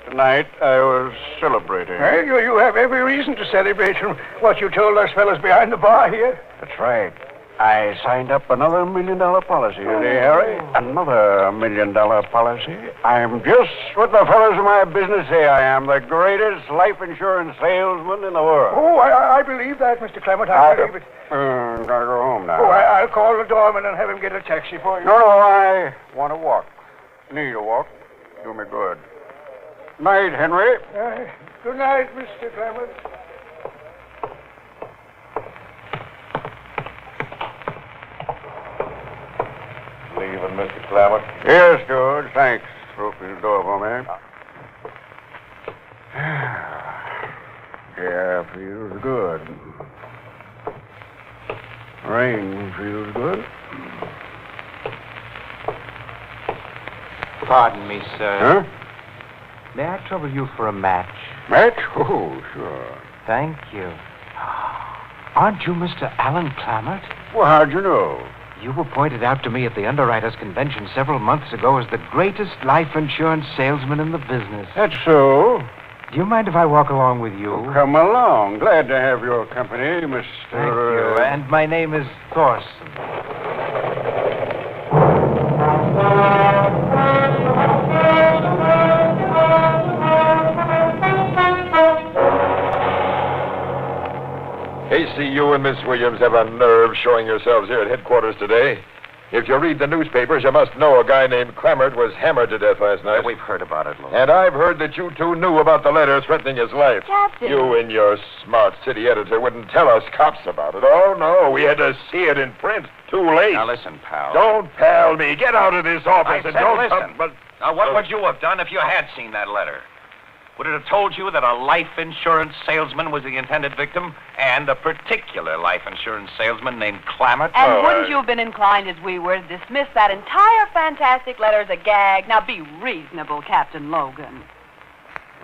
tonight I was celebrating. Well, you have every reason to celebrate from what you told us fellas behind the bar here. That's right. I signed up another $1 million policy today, Harry. Another $1 million policy. I'm just what the fellows in my business say I am, the greatest life insurance salesman in the world. Oh, I believe that, Mr. Clement. I believe it. Gotta go home now. Oh, I'll call the doorman and have him get a taxi for you. No, I want to walk. Need a walk. Do me good. Night, Henry. Good night, Mr. Clement. Leaving, Mr. Clement? Yes, George. Thanks for opening the door for me. Yeah, feels good. Rain feels good. Pardon me, sir. Huh? May I trouble you for a match? Match? Oh, sure. Thank you. Aren't you Mr. Alan Clammert? Well, how'd you know? You were pointed out to me at the Underwriters' Convention several months ago as the greatest life insurance salesman in the business. That's so. Do you mind if I walk along with you? Oh, come along. Glad to have your company, Mr. Thank you. And my name is Thorson. Casey, you and Miss Williams have a nerve showing yourselves here at headquarters today. If you read the newspapers, you must know a guy named Clammert was hammered to death last night. Yeah, we've heard about it, Lord. And I've heard that you two knew about the letter threatening his life. Captain. You and your smart city editor wouldn't tell us cops about it. Oh, no, we had to see it in print. Too late. Now, listen, pal. Don't pal me. Get out of this office I and said don't listen. come... Now, what would you have done if you had seen that letter? Would it have told you that a life insurance salesman was the intended victim and a particular life insurance salesman named Clammert? And wouldn't you have been inclined, as we were, to dismiss that entire fantastic letter as a gag? Now, be reasonable, Captain Logan.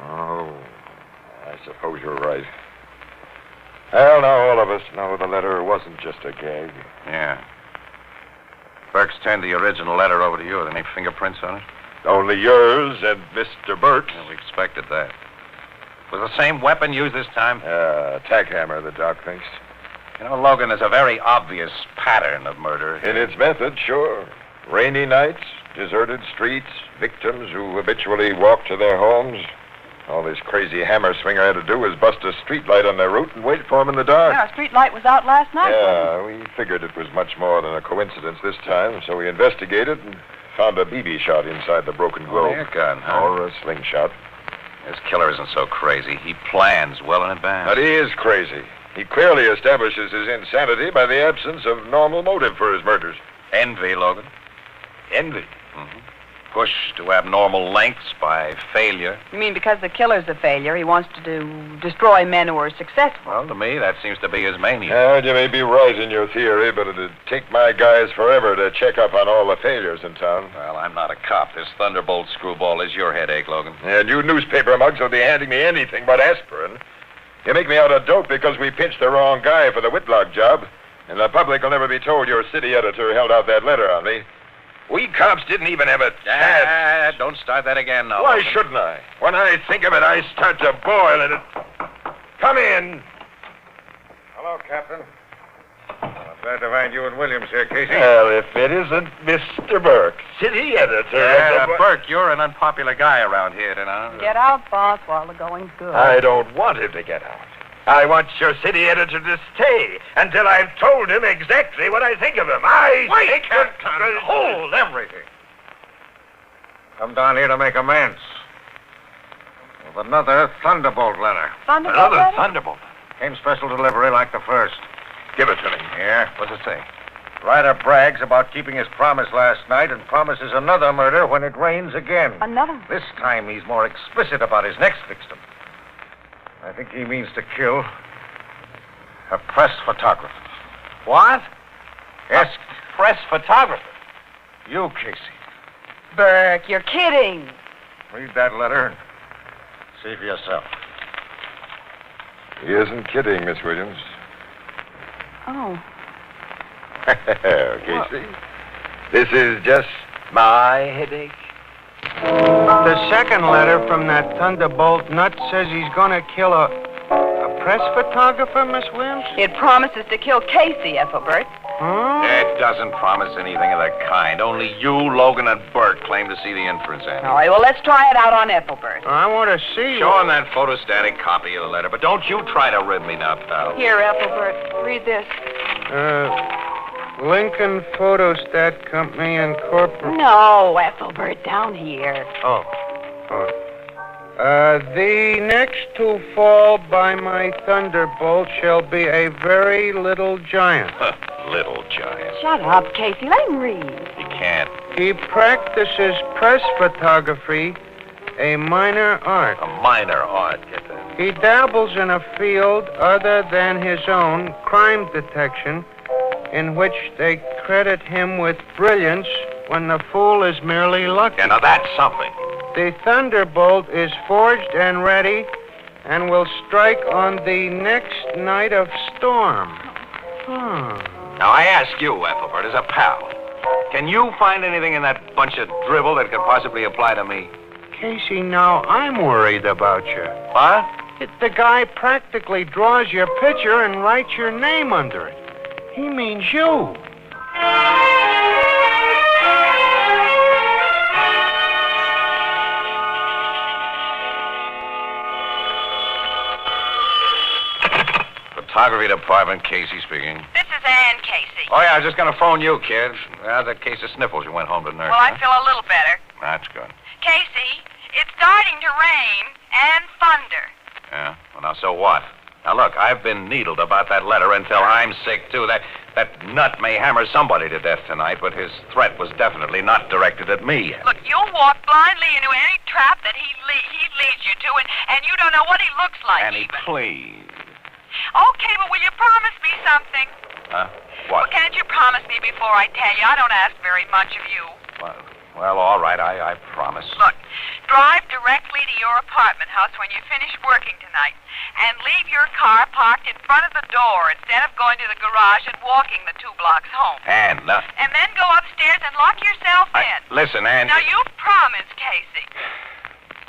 Oh, I suppose you're right. Well, now all of us know the letter wasn't just a gag. Yeah. Burke's turned the original letter over to you. Are there any fingerprints on it? Only yours and Mr. Burke's. Yeah, we expected that. Was the same weapon used this time? Tack hammer, the doc thinks. You know, Logan, there's a very obvious pattern of murder. In its method, sure. Rainy nights, deserted streets, victims who habitually walk to their homes. All this crazy hammer swinger had to do was bust a street light on their route and wait for him in the dark. Yeah, our street light was out last night. Yeah, we figured it was much more than a coincidence this time, so we investigated and found a BB shot inside the broken globe. Air gun, huh? Or a slingshot. This killer isn't so crazy. He plans well in advance. But he is crazy. He clearly establishes his insanity by the absence of normal motive for his murders. Envy, Logan. Envy? Mm-hmm. Pushed to abnormal lengths by failure. You mean because the killer's a failure, he wants to destroy men who are successful? Well, to me, that seems to be his mania. Well, you may be right in your theory, but it'd take my guys forever to check up on all the failures in town. Well, I'm not a cop. This Thunderbolt screwball is your headache, Logan. And you newspaper mugs will be handing me anything but aspirin. You make me out a dope because we pinched the wrong guy for the Whitlock job, and the public will never be told your city editor held out that letter on me. We cops didn't even have a chance. Don't start that again now. Why Logan. shouldn't I? When I think of it, I start to boil and it... Come in. Hello, Captain. Glad to find you and Williams here, Casey. Well, if it isn't Mr. Burke, city editor. Yeah, Burke, you're an unpopular guy around here, you know. Get out, boss, while the going's good. I don't want him to get out. I want your city editor to stay until I've told him exactly what I think of him. Wait, Captain, hold everything. Come down here to make amends. With another Thunderbolt letter. Thunderbolt letter? Thunderbolt. Came special delivery like the first. Give it to me. Yeah. What's it say? Ryder brags about keeping his promise last night and promises another murder when it rains again. Another? This time he's more explicit about his next victim. I think he means to kill a press photographer. What? Yes. A press photographer? You, Casey. Burke, you're kidding. Read that letter and see for yourself. He isn't kidding, Miss Williams. Oh. Casey, this is just my headache. The second letter from that Thunderbolt nut says he's going to kill a press photographer, Miss Williams? It promises to kill Casey, Ethelbert. Huh? It doesn't promise anything of the kind. Only you, Logan, and Burke claim to see the inference in it. All right, well, let's try it out on Ethelbert. I want to see. Show him that photostatic copy of the letter, but don't you try to rib me now, pal. Here, Ethelbert, read this. Lincoln Photostat Company Incorporated. No, Ethelbert, down here. Oh. The next to fall by my thunderbolt shall be a very little giant. Little giant. Shut up, Casey. Let him read. He can't. He practices press photography, a minor art. A minor art, get that. He dabbles in a field other than his own, crime detection, in which they credit him with brilliance when the fool is merely lucky. Yeah, now that's something. The thunderbolt is forged and ready and will strike on the next night of storm. Now, I ask you, Ethelbert, as a pal, can you find anything in that bunch of dribble that could possibly apply to me? Casey, now I'm worried about you. What? The guy practically draws your picture and writes your name under it. He means you. Photography department, Casey speaking. This is Ann Casey. Oh, yeah, I was just going to phone you, kid. How's that case of sniffles you went home to nurse? Well, I feel a little better. That's good. Casey, it's starting to rain and thunder. Yeah? Well, now, so what? Now, look, I've been needled about that letter until I'm sick, too. That nut may hammer somebody to death tonight, but his threat was definitely not directed at me. Look, you'll walk blindly into any trap that he leads you to, and you don't know what he looks like. Annie, please. Okay, but will you promise me something? Huh? What? Well, can't you promise me before I tell you? I don't ask very much of you. Well, all right, I promise. Look, drive directly to your apartment house when you finish working tonight and leave your car parked in front of the door instead of going to the garage and walking the 2 blocks home. And then go upstairs and lock yourself in. listen, Ann. Now, you promised, Casey.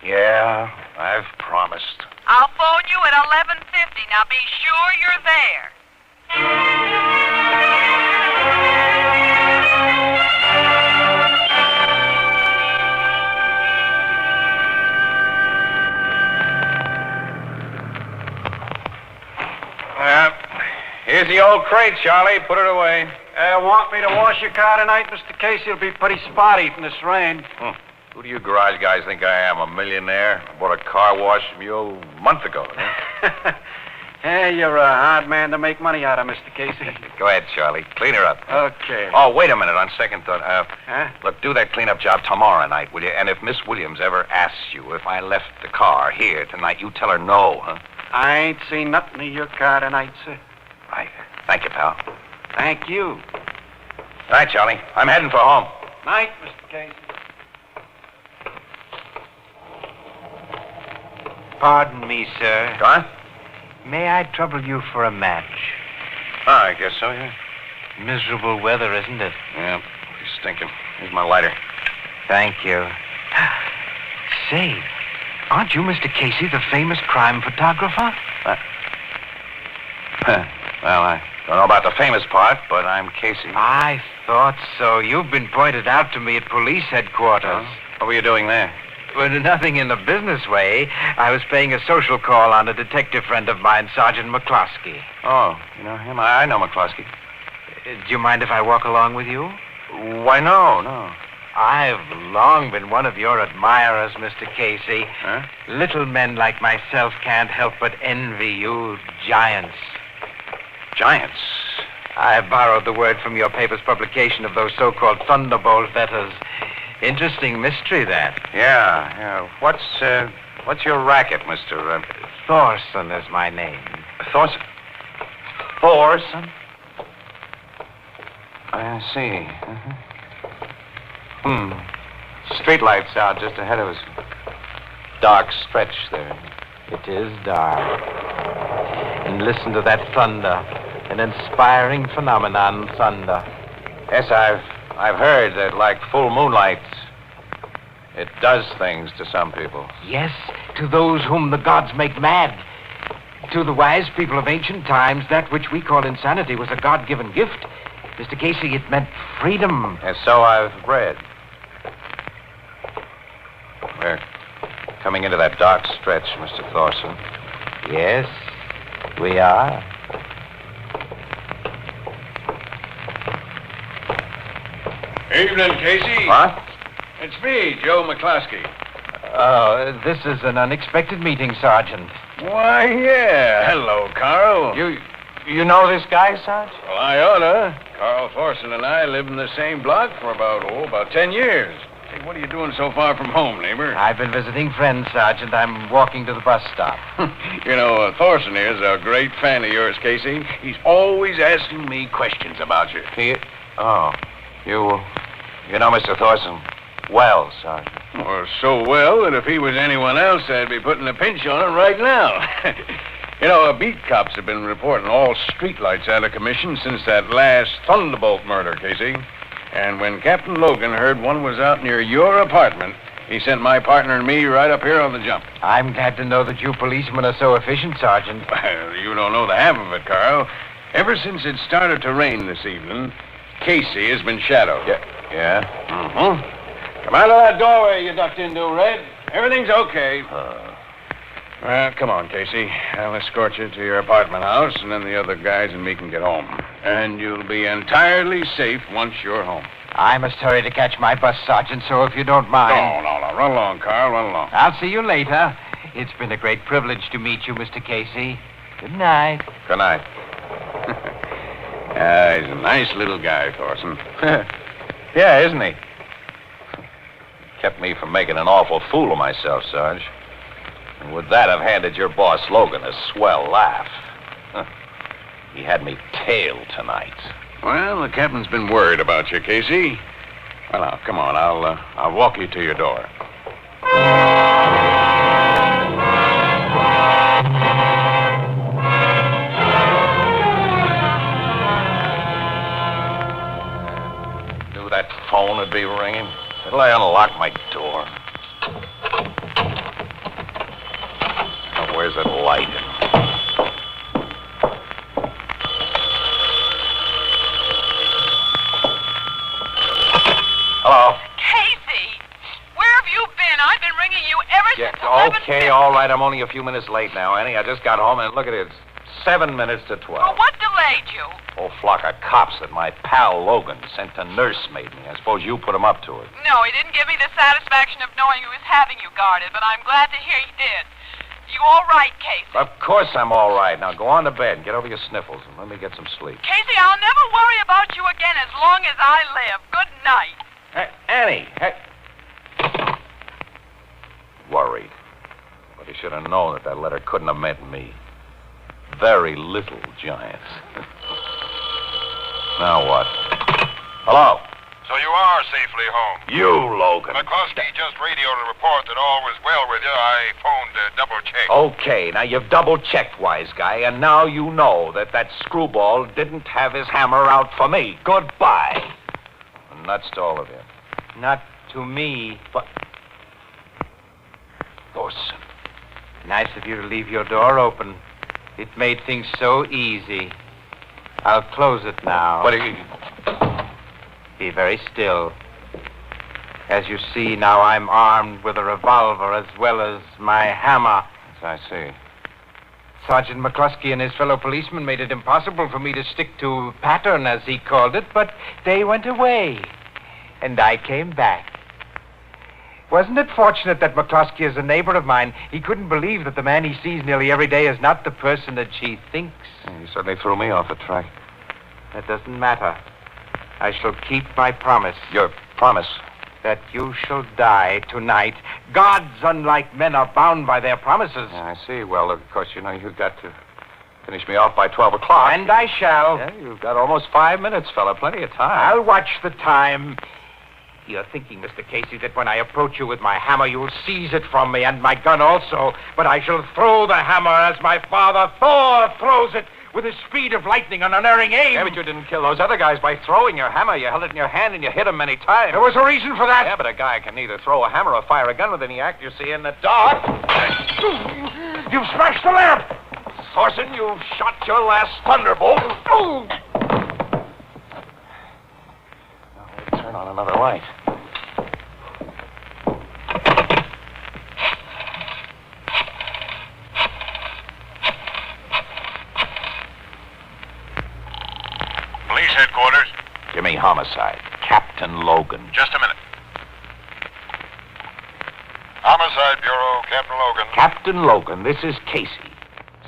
Yeah, I've promised. I'll phone you at 11:50. Now, be sure you're there. Here's the old crate, Charlie. Put it away. Want me to wash your car tonight, Mr. Casey? It'll be pretty spotty from this rain. Who do you garage guys think I am, a millionaire? I bought a car wash from you a month ago. Hey, you're a hard man to make money out of, Mr. Casey. Go ahead, Charlie. Clean her up. Okay. Oh, wait a minute. On second thought, look, do that cleanup job tomorrow night, will you? And if Miss Williams ever asks you if I left the car here tonight, you tell her no, huh? I ain't seen nothing of your car tonight, sir. Right. Thank you, pal. Thank you. All right, Charlie. I'm heading for home. Night, Mr. Casey. Pardon me, sir. Go on. May I trouble you for a match? Oh, I guess so, yeah. Miserable weather, isn't it? Yeah, it's stinking. Here's my lighter. Thank you. Say, aren't you Mr. Casey, the famous crime photographer? Well, I don't know about the famous part, but I'm Casey. I thought so. You've been pointed out to me at police headquarters. What were you doing there? Well, nothing in the business way. I was paying a social call on a detective friend of mine, Sergeant McCloskey. Oh, you know him? I know McCloskey. Do you mind if I walk along with you? Why, no. I've long been one of your admirers, Mr. Casey. Huh? Little men like myself can't help but envy you giants. Giants? I borrowed the word from your paper's publication of those so-called thunderbolt letters. Interesting mystery, that. Yeah. What's your racket, Mr. Thorson is my name. Thorson? Thorson? I see. Streetlights out just ahead of us. Dark stretch there. It is dark. And listen to that thunder. An inspiring phenomenon, thunder. Yes, I've heard that like full moonlight, it does things to some people. Yes, to those whom the gods make mad. To the wise people of ancient times, that which we call insanity was a God-given gift. Mr. Casey, it meant freedom. And so I've read. We're coming into that dark stretch, Mr. Thorson. Yes, we are. Evening, Casey. What? It's me, Joe McCloskey. Oh, this is an unexpected meeting, Sergeant. Why, yeah. Hello, Carl. You know this guy, Sarge? Well, I oughta. Carl Thorson and I lived in the same block for about 10 years. Hey, what are you doing so far from home, neighbor? I've been visiting friends, Sergeant. I'm walking to the bus stop. You know, Thorson here's a great fan of yours, Casey. He's always asking me questions about you. You know Mr. Thorson well, Sergeant. Or so well that if he was anyone else, I'd be putting a pinch on him right now. You know, beat cops have been reporting all streetlights out of commission since that last Thunderbolt murder, Casey. And when Captain Logan heard one was out near your apartment, he sent my partner and me right up here on the jump. I'm glad to know that you policemen are so efficient, Sergeant. Well, you don't know the half of it, Carl. Ever since it started to rain this evening, Casey has been shadowed. Yeah? Mm-hmm. Come out of that doorway you ducked into, Red. Everything's okay. Well, come on, Casey. I'll escort you to your apartment house, and then the other guys and me can get home. And you'll be entirely safe once you're home. I must hurry to catch my bus, Sergeant, so if you don't mind... No. Run along, Carl. Run along. I'll see you later. It's been a great privilege to meet you, Mr. Casey. Good night. Good night. He's a nice little guy, Thorson. Yeah, isn't he? Kept me from making an awful fool of myself, Sarge. And with that, I've handed your boss, Logan, a swell laugh. He had me tailed tonight. Well, the captain's been worried about you, Casey. Well, now, come on. I'll walk you to your door. Till I unlock my door. Now, where's that light? Hello? Casey, where have you been? I've been ringing you ever since 11. Okay, all right. I'm only a few minutes late now, Annie. I just got home, and look at it. It's 7 minutes to 12. Well, what delayed you? Whole flock of cops that my pal Logan sent to nursemaid me. I suppose you put him up to it. No, he didn't give me the satisfaction of knowing he was having you guarded, but I'm glad to hear he did. You all right, Casey? Of course I'm all right. Now go on to bed and get over your sniffles and let me get some sleep. Casey, I'll never worry about you again as long as I live. Good night. Hey, Annie. Hey. Worried. But he should have known that letter couldn't have meant me. Very little giants. Now what? Hello? So you are safely home. You, Logan. McCluskey just radioed a report that all was well with you. I phoned to double-check. Okay, now you've double-checked, wise guy, and now you know that screwball didn't have his hammer out for me. Goodbye. And that's to all of you. Not to me. But... Thorson. Nice of you to leave your door open. It made things so easy. I'll close it now. What are you... Be very still. As you see, now I'm armed with a revolver as well as my hammer. Yes, I see. Sergeant McCluskey and his fellow policemen made it impossible for me to stick to pattern, as he called it, but they went away. And I came back. Wasn't it fortunate that McCluskey is a neighbor of mine? He couldn't believe that the man he sees nearly every day is not the personage he thinks. You certainly threw me off the track. That doesn't matter. I shall keep my promise. Your promise? That you shall die tonight. Gods, unlike men, are bound by their promises. Yeah, I see. Well, of course, you know, you've got to finish me off by 12 o'clock. And I shall. Yeah, you've got almost 5 minutes, fella. Plenty of time. I'll watch the time. You're thinking, Mr. Casey, that when I approach you with my hammer, you'll seize it from me, and my gun also. But I shall throw the hammer as my father Thor throws it, with the speed of lightning and unerring aim. Yeah, but you didn't kill those other guys by throwing your hammer. You held it in your hand and you hit them many times. There was a reason for that. Yeah, but a guy can neither throw a hammer or fire a gun with any accuracy in the dark. You've smashed the lamp. Thorson, you've shot your last thunderbolt. Now, we'll turn on another light. Police headquarters. Jimmy Homicide. Captain Logan. Just a minute. Homicide Bureau, Captain Logan. Captain Logan, this is Casey.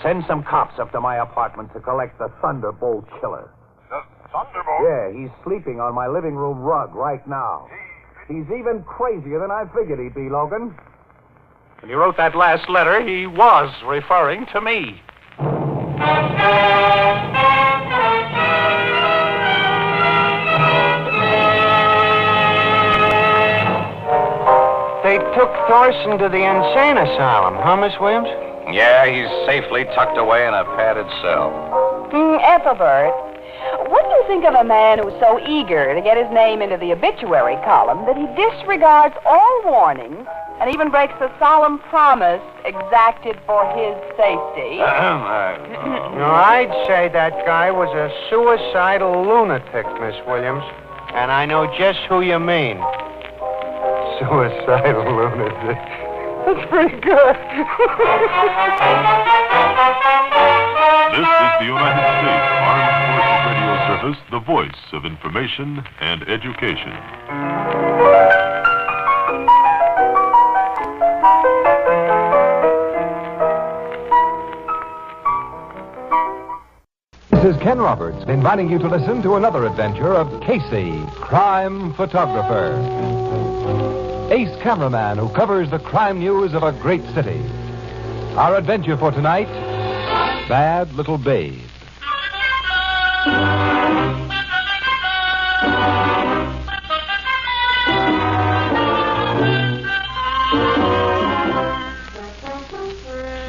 Send some cops up to my apartment to collect the Thunderbolt killer. The Thunderbolt? Yeah, he's sleeping on my living room rug right now. He's even crazier than I figured he'd be, Logan. When he wrote that last letter, he was referring to me. They took Thorson to the insane asylum, huh, Miss Williams? Yeah, he's safely tucked away in a padded cell. Ethelbert, what do you think of a man who's so eager to get his name into the obituary column that he disregards all warnings and even breaks a solemn promise exacted for his safety? No, I'd say that guy was a suicidal lunatic, Miss Williams. And I know just who you mean. Suicidal lunatic. That's pretty good. This is the United States Armed Forces Radio Service, the voice of information and education. This is Ken Roberts inviting you to listen to another adventure of Casey, crime photographer. Ace cameraman who covers the crime news of a great city. Our adventure for tonight, Bad Little Babe.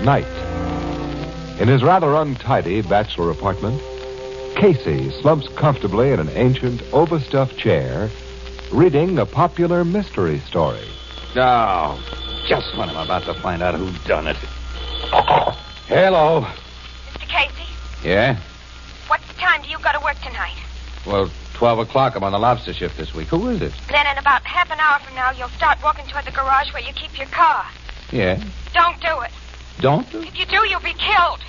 Night. In his rather untidy bachelor apartment, Casey slumps comfortably in an ancient, overstuffed chair reading a popular mystery story. Oh, just when I'm about to find out who done it. Hello. Mr. Casey, Yeah? what time do you go to work tonight? Well, 12 o'clock. I'm on the lobster shift this week. Who is it? Then in about half an hour from now, you'll start walking toward the garage where you keep your car. Yeah. Don't do it. Don't? If you do, you'll be killed.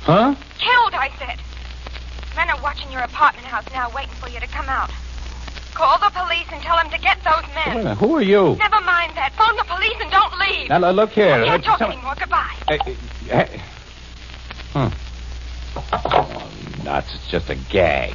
Huh? Killed, I said. Men are watching your apartment house now, waiting for you to come out. Call the police and tell them to get those Wait a men. minute, who are you? Never mind that. Phone the police and don't leave. Now, look here. I can't talk Tell me- anymore. Goodbye. Hey. Oh, nuts. It's just a gag.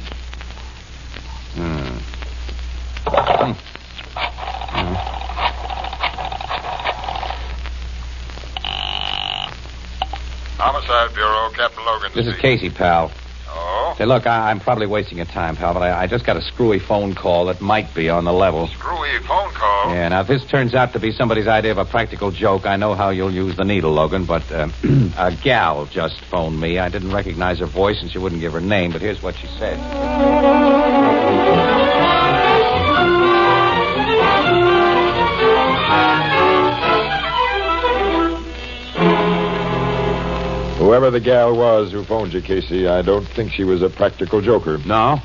Homicide Bureau, Captain Logan. This is Casey, pal. Oh? Say, look, I'm probably wasting your time, pal, but I just got a screwy phone call that might be on the level. Screwy phone call? Yeah, now, if this turns out to be somebody's idea of a practical joke, I know how you'll use the needle, Logan, but a gal just phoned me. I didn't recognize her voice, and she wouldn't give her name, but here's what she said. Whoever the gal was who phoned you, Casey, I don't think she was a practical joker. No?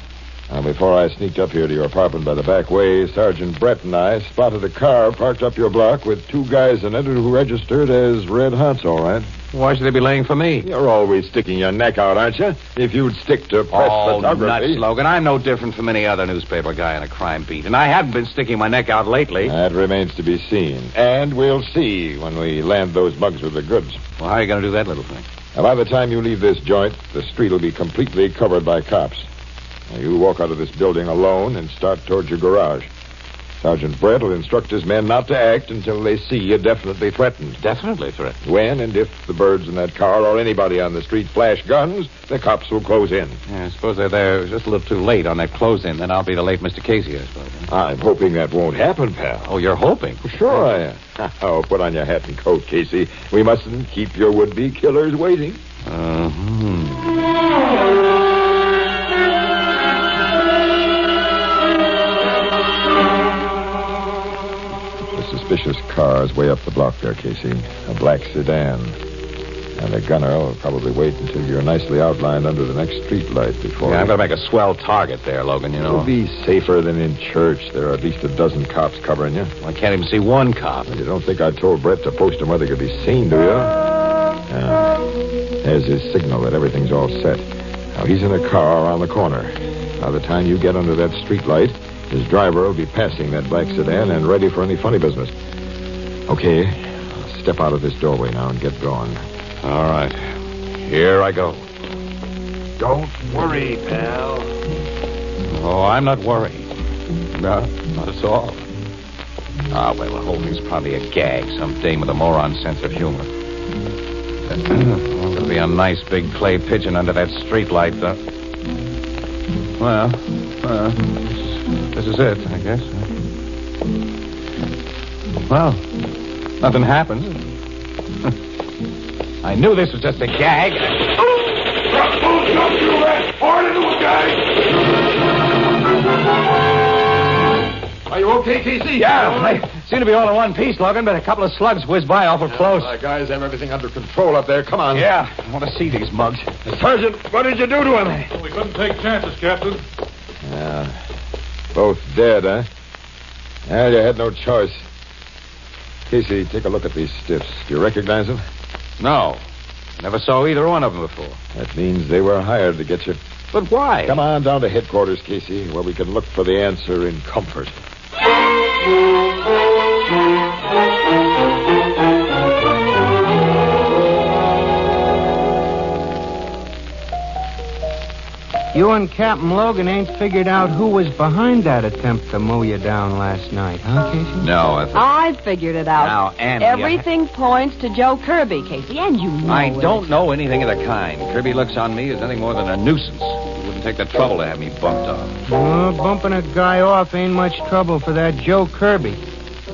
Now, before I sneaked up here to your apartment by the back way, Sergeant Brett and I spotted a car parked up your block with two guys in it who registered as Red Hunts, all right? Why should they be laying for me? You're always sticking your neck out, aren't you? If you'd stick to press photography. Nuts, Logan. I'm no different from any other newspaper guy on a crime beat, and I haven't been sticking my neck out lately. That remains to be seen. And we'll see when we land those bugs with the goods. Well, how are you going to do that little thing? Now, by the time you leave this joint, the street will be completely covered by cops. Now, you walk out of this building alone and start towards your garage. Sergeant Brett will instruct his men not to act until they see you definitely threatened. Definitely threatened? When and if the birds in that car or anybody on the street flash guns, the cops will close in. Yeah, I suppose they're there just a little too late on that close-in. Then I'll be the late Mr. Casey, I suppose. I'm hoping that won't happen, pal. Oh, you're hoping? Sure I am. Oh, put on your hat and coat, Casey. We mustn't keep your would-be killers waiting. The suspicious car is way up the block there, Casey. A black sedan. And the gunner will probably wait until you're nicely outlined under the next street light before... Yeah, I'm going to make a swell target there, Logan, you know. It'll be safer than in church. There are at least a dozen cops covering you. I can't even see one cop. You don't think I told Brett to post him where they could be seen, do you? There's his signal that everything's all set. Now, he's in a car around the corner. By the time you get under that street light, his driver will be passing that black sedan and ready for any funny business. Okay, I'll step out of this doorway now and get going. All right. Here I go. Don't worry, pal. Oh, I'm not worried. No, not at all. Ah, well, the whole thing's probably a gag. Some dame with a moron sense of humor. There'll be a nice big clay pigeon under that streetlight, though. Well, this is it, I guess. Well, nothing happens. I knew this was just a gag. Don't do that! Hard into it, guys! Are you okay, Casey? Yeah, they seem to be all in one piece, Logan, but a couple of slugs whizzed by awful close. My guys have everything under control up there. Come on. Yeah, I want to see these mugs. Sergeant, what did you do to him? Well, we couldn't take chances, Captain. Both dead, huh? Well, you had no choice. Casey, take a look at these stiffs. Do you recognize them? No. Never saw either one of them before. That means they were hired to get you. But why? Come on down to headquarters, Casey, where we can look for the answer in comfort. You and Captain Logan ain't figured out who was behind that attempt to mow you down last night, huh, Casey? No, I figured it out. Now, Annie, Everything points to Joe Kirby, Casey, and you know I it. don't know anything of the kind. Kirby looks on me as nothing more than a nuisance. He wouldn't take the trouble to have me bumped off. Oh, bumping a guy off ain't much trouble for that Joe Kirby.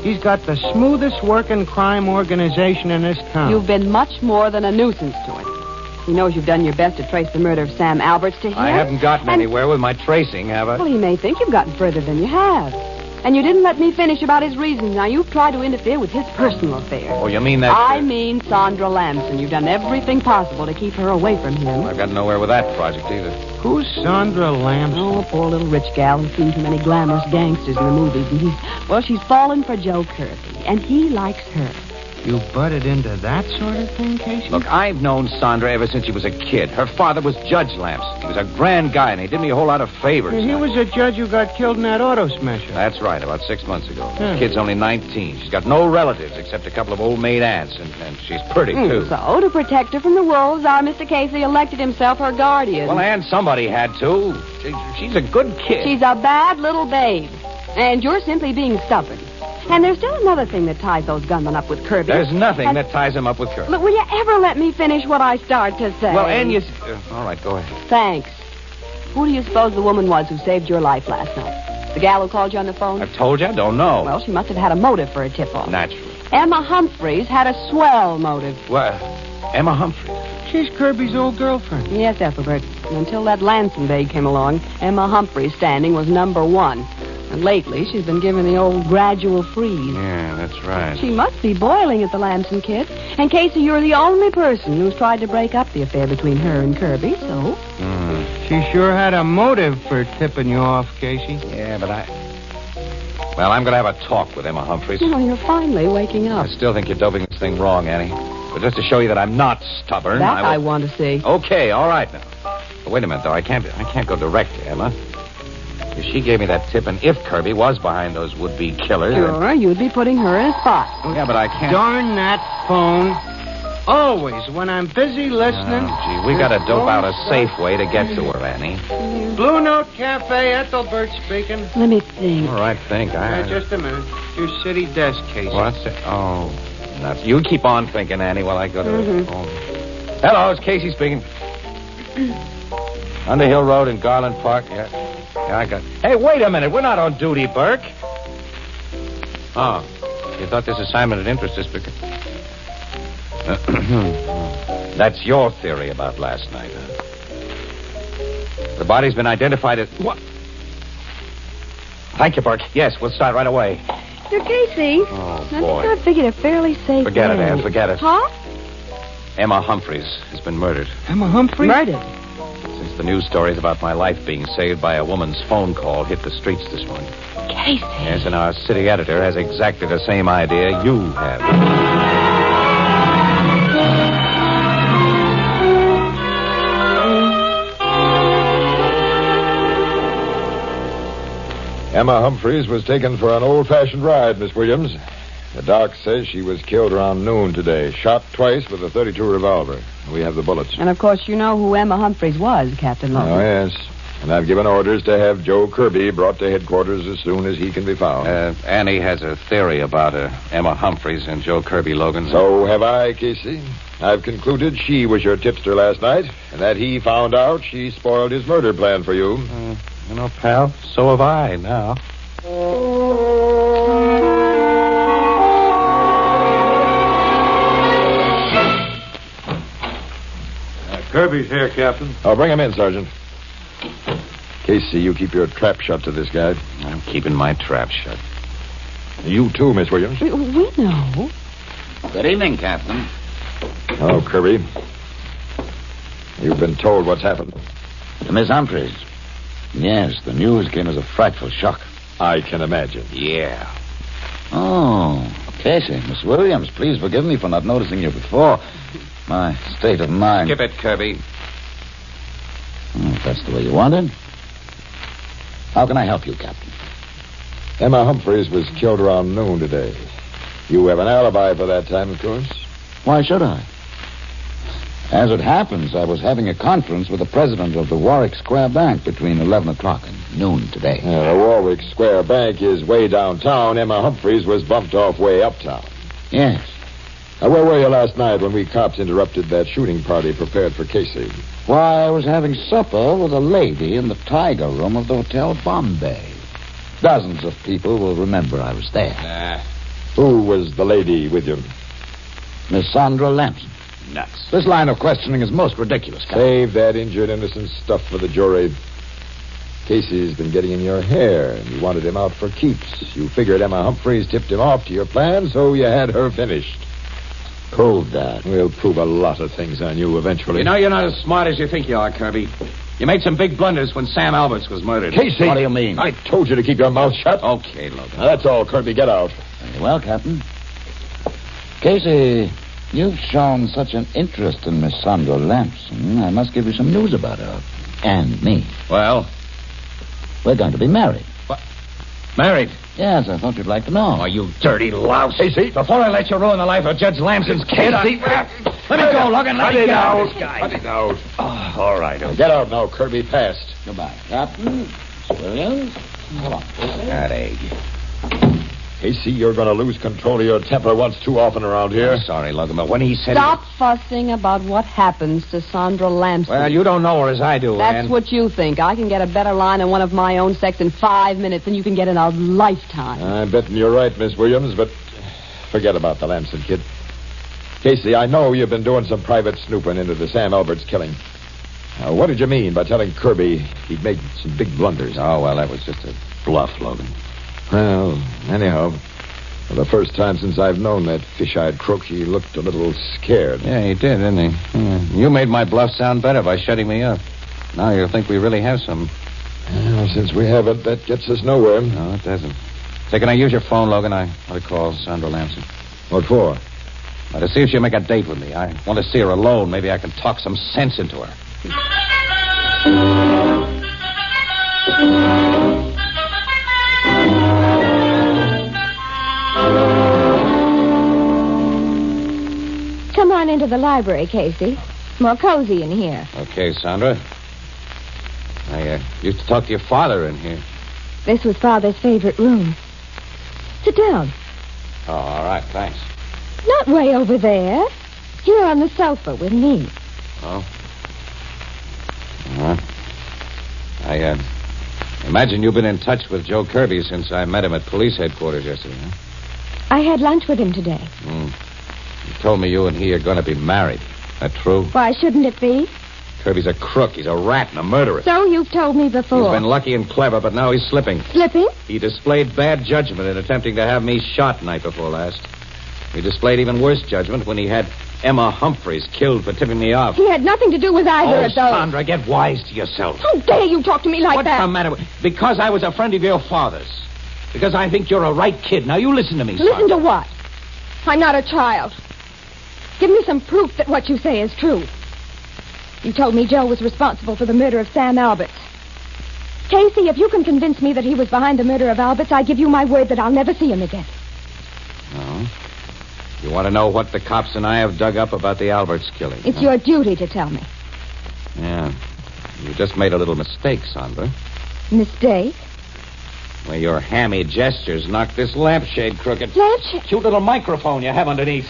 He's got the smoothest working crime organization in this town. You've been much more than a nuisance to him. He knows you've done your best to trace the murder of Sam Alberts to him. I haven't gotten anywhere with my tracing, have I? Well, he may think you've gotten further than you have. And you didn't let me finish about his reasons. Now, you've tried to interfere with his personal affairs. Oh, you mean that... I mean Sandra Lamson. You've done everything possible to keep her away from him. I've got nowhere with that project either. Who's Sandra Lamson? Oh, poor little rich gal who's seen too many glamorous gangsters in the movies. And she's fallen for Joe Kirby, and he likes her. You butted into that sort of thing, Casey? Look, I've known Sandra ever since she was a kid. Her father was Judge Lamson. He was a grand guy, and he did me a whole lot of favors. He was a judge who got killed in that auto smasher. That's right, about 6 months ago. The kid's only 19. She's got no relatives except a couple of old maid aunts, and she's pretty, too. So, to protect her from the wolves, our Mr. Casey elected himself her guardian. Well, and somebody had to. She's a good kid. She's a bad little babe. And you're simply being stubborn. And there's still another thing that ties those gunmen up with Kirby. There's nothing that ties him up with Kirby. Look, will you ever let me finish what I start to say? Well, and you... all right, go ahead. Thanks. Who do you suppose the woman was who saved your life last night? The gal who called you on the phone? I've told you, I don't know. Well, she must have had a motive for a tip-off. Naturally. Emma Humphreys had a swell motive. What? Emma Humphreys? She's Kirby's old girlfriend. Yes, Ethelbert. Until that Lamson babe came along, Emma Humphreys' standing was number one. And lately, she's been given the old gradual freeze. Yeah, that's right. She must be boiling at the Lamson kid. And, Casey, you're the only person who's tried to break up the affair between her and Kirby, so... She sure had a motive for tipping you off, Casey. Yeah, but Well, I'm going to have a talk with Emma Humphreys. You know, you're finally waking up. I still think you're doping this thing wrong, Annie. But just to show you that I'm not stubborn... That I want to see. Okay, all right now. But wait a minute, though. I can't go direct to Emma. If she gave me that tip, and if Kirby was behind those would-be killers... Sure, you'd be putting her in a spot. Yeah, but I can't... Darn that phone. Always, when I'm busy listening... Oh, gee, we got to dope out a safe way to get to her, Annie. Blue Note Cafe, Ethelbert speaking. Let me think. All right, think. Just a minute. Your city desk, Casey. What's it? Oh, nuts. You keep on thinking, Annie, while I go to the phone. Hello, it's Casey speaking. Underhill Road in Garland Park, yeah. Yeah, I got... Hey, wait a minute. We're not on duty, Burke. Oh, you thought this assignment had interest us because... That's your theory about last night, huh? The body's been identified as... What? Thank you, Burke. Yes, we'll start right away. You're Casey. Oh, I boy. think I figured a fairly safe Forget it, way. Ann. Forget it. Huh? Emma Humphreys has been murdered. Emma Humphreys? Murdered? Since the news stories about my life being saved by a woman's phone call hit the streets this morning. Casey. Yes, and our city editor has exactly the same idea you have. Emma Humphreys was taken for an old-fashioned ride, Miss Williams. The doc says she was killed around noon today, shot twice with a .32 revolver. We have the bullets. And, of course, you know who Emma Humphreys was, Captain Logan. Oh, yes. And I've given orders to have Joe Kirby brought to headquarters as soon as he can be found. Annie has a theory about Emma Humphreys and Joe Kirby, Logan. So have I, Casey. I've concluded she was your tipster last night, and that he found out she spoiled his murder plan for you. You know, pal, so have I now. Kirby's here, Captain. Oh, bring him in, Sergeant. Casey, you keep your trap shut to this guy. I'm keeping my trap shut. You too, Miss Williams. We know. Good evening, Captain. Oh, Kirby. You've been told what's happened. Miss Humphreys. Yes, the news came as a frightful shock. I can imagine. Yeah. Oh, Casey, Miss Williams, please forgive me for not noticing you before. My state of mind. Skip it, Kirby. If that's the way you want it. How can I help you, Captain? Emma Humphreys was killed around noon today. You have an alibi for that time, of course. Why should I? As it happens, I was having a conference with the president of the Warwick Square Bank between 11 o'clock and noon today. The Warwick Square Bank is way downtown. Emma Humphreys was bumped off way uptown. Yes. Where were you last night when we cops interrupted that shooting party prepared for Casey? Why, I was having supper with a lady in the Tiger Room of the Hotel Bombay. Dozens of people will remember I was there. Who was the lady with you? Miss Sandra Lamson. Nuts. This line of questioning is most ridiculous, Captain. Save that injured innocent stuff for the jury. Casey's been getting in your hair, and you wanted him out for keeps. You figured Emma Humphreys tipped him off to your plan, so you had her finished. Prove that. We'll prove a lot of things on you eventually. You know, you're not as smart as you think you are, Kirby. You made some big blunders when Sam Alberts was murdered. Casey! What do you mean? I told you to keep your mouth shut. Okay, Logan. Now, that's all, Kirby. Get out. Very well, Captain. Casey, you've shown such an interest in Miss Sandra Lamson. I must give you some news about her. And me. Well? We're going to be married. What? Married? Yes, I thought you'd like to know. Oh, you dirty louse. Casey! Before I let you ruin the life of Judge Lamson's kid, let me go, Logan. Let me get out. Cut it out. Oh, all right. Now, get out now, Kirby. Fast. Goodbye. Captain, Williams, come on. That egg. Casey, you're going to lose control of your temper once too often around here. I'm sorry, Logan, but when he said... Stop fussing about what happens to Sandra Lamson. Well, you don't know her as I do, That's what you think. I can get a better line on one of my own sex in 5 minutes than you can get in a lifetime. I'm betting you're right, Miss Williams, but forget about the Lamson kid. Casey, I know you've been doing some private snooping into the Sam Alberts killing. Now, what did you mean by telling Kirby he'd made some big blunders? Oh, well, that was just a bluff, Logan. Well, anyhow, for the first time since I've known that fish-eyed crook, he looked a little scared. Yeah, he did, didn't he? Yeah. You made my bluff sound better by shutting me up. Now you think we really have some. Well, since we haven't, that gets us nowhere. No, it doesn't. Say, can I use your phone, Logan? I want to call Sandra Lamson. What for? Well, to see if she'll make a date with me. I want to see her alone. Maybe I can talk some sense into her. Come on into the library, Casey. It's more cozy in here. Okay, Sandra. I used to talk to your father in here. This was Father's favorite room. Sit down. Oh, all right, thanks. Not way over there. Here on the sofa with me. Oh. All right. I imagine you've been in touch with Joe Kirby since I met him at police headquarters yesterday, huh? I had lunch with him today. You told me you and he are going to be married. That true? Why shouldn't it be? Kirby's a crook. He's a rat and a murderer. So you've told me before. He's been lucky and clever, but now he's slipping. Slipping? He displayed bad judgment in attempting to have me shot night before last. He displayed even worse judgment when he had Emma Humphreys killed for tipping me off. He had nothing to do with either of those. Sandra, get wise to yourself. How dare you talk to me like that? What's the matter with... Because I was a friend of your father's. Because I think you're a right kid. Now, you listen to me, Sandra. Listen to what? I'm not a child. Give me some proof that what you say is true. You told me Joe was responsible for the murder of Sam Alberts. Casey, if you can convince me that he was behind the murder of Alberts, I give you my word that I'll never see him again. No? You want to know what the cops and I have dug up about the Alberts killing? It's your duty to tell me. Yeah. You just made a little mistake, Sandra. Mistake? Well, your hammy gestures knocked this lampshade crooked. Lampshade? Cute little microphone you have underneath.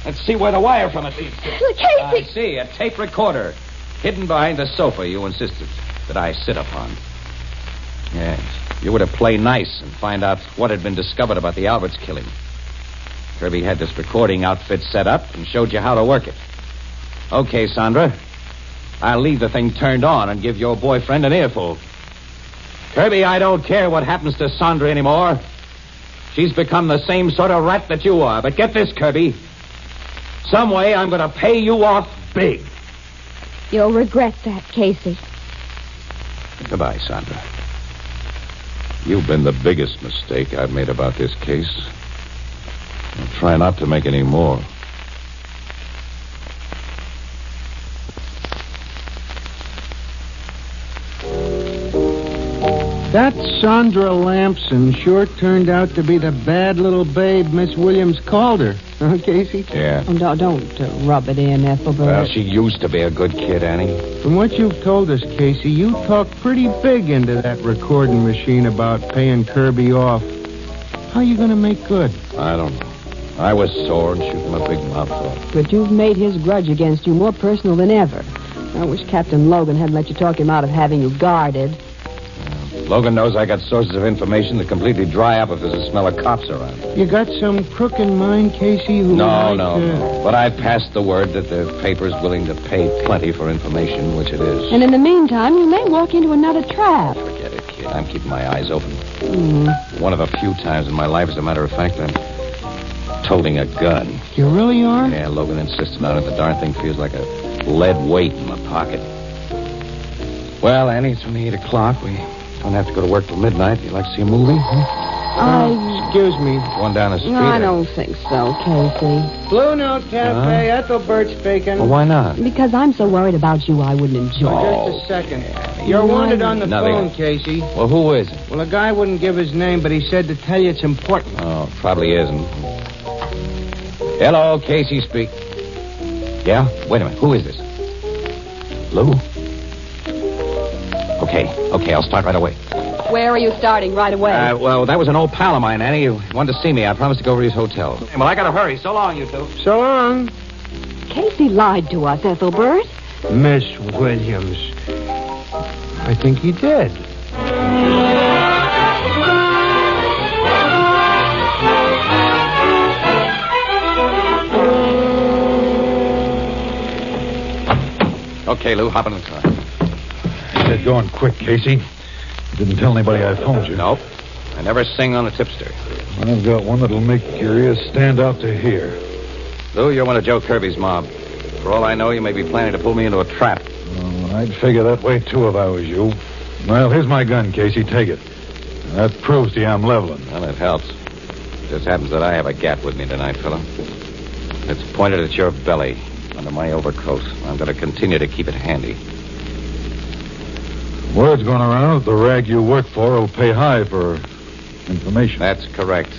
Let's see where the wire from it leads to. Casey! I see, a tape recorder. Hidden behind the sofa you insisted that I sit upon. Yes. You were to play nice and find out what had been discovered about the Alberts killing. Kirby had this recording outfit set up and showed you how to work it. Okay, Sandra. I'll leave the thing turned on and give your boyfriend an earful. Kirby, I don't care what happens to Sandra anymore. She's become the same sort of rat that you are. But get this, Kirby. Some way I'm going to pay you off big. You'll regret that, Casey. Goodbye, Sandra. You've been the biggest mistake I've made about this case. I'll try not to make any more. That Sandra Lamson sure turned out to be the bad little babe Miss Williams called her. Huh, Casey? Yeah. Oh, don't rub it in, Ethelbert. Well, she used to be a good kid, Annie. From what you've told us, Casey, you talked pretty big into that recording machine about paying Kirby off. How are you going to make good? I don't know. I was sore and shooting my big mouth off. But you've made his grudge against you more personal than ever. I wish Captain Logan hadn't let you talk him out of having you guarded. Logan knows I got sources of information that completely dry up if there's a smell of cops around. You got some crook in mind, Casey, who No. But I've passed the word that the paper's willing to pay plenty for information, which it is. And in the meantime, you may walk into another trap. Forget it, kid. I'm keeping my eyes open. Mm. One of the few times in my life, as a matter of fact, I'm toting a gun. You really are? Yeah, Logan insisted on it. The darn thing feels like a lead weight in my pocket. Well, Annie, it's only 8 o'clock. We don't have to go to work till midnight. You like to see a movie? Excuse me. One down the street. No, I don't think so, Casey. Blue Note Cafe, Ethelbert speaking. Well, why not? Because I'm so worried about you, I wouldn't enjoy it. Just a second. You're wanted on the phone, Casey. Well, who is it? Well, a guy wouldn't give his name, but he said to tell you it's important. Oh, probably isn't. Hello, Casey speak. Yeah? Wait a minute. Who is this? Lou? Okay, I'll start right away. Where are you starting right away? Well, that was an old pal of mine, Annie. He wanted to see me. I promised to go over to his hotel. Well, I gotta hurry. So long, you two. So long. Casey lied to us, Ethelbert. Miss Williams. I think he did. Okay, Lou, hop in the car. Get going quick, Casey. You didn't tell anybody I phoned you. Nope. I never sing on a tipster. I've got one that'll make your ears stand out to hear. Lou, you're one of Joe Kirby's mob. For all I know, you may be planning to pull me into a trap. Oh, I'd figure that way, too, if I was you. Well, here's my gun, Casey. Take it. That proves to you I'm leveling. Well, it helps. It just happens that I have a gap with me tonight, fella. It's pointed at your belly, under my overcoat. I'm going to continue to keep it handy. Word's going around that the rag you work for will pay high for information. That's correct.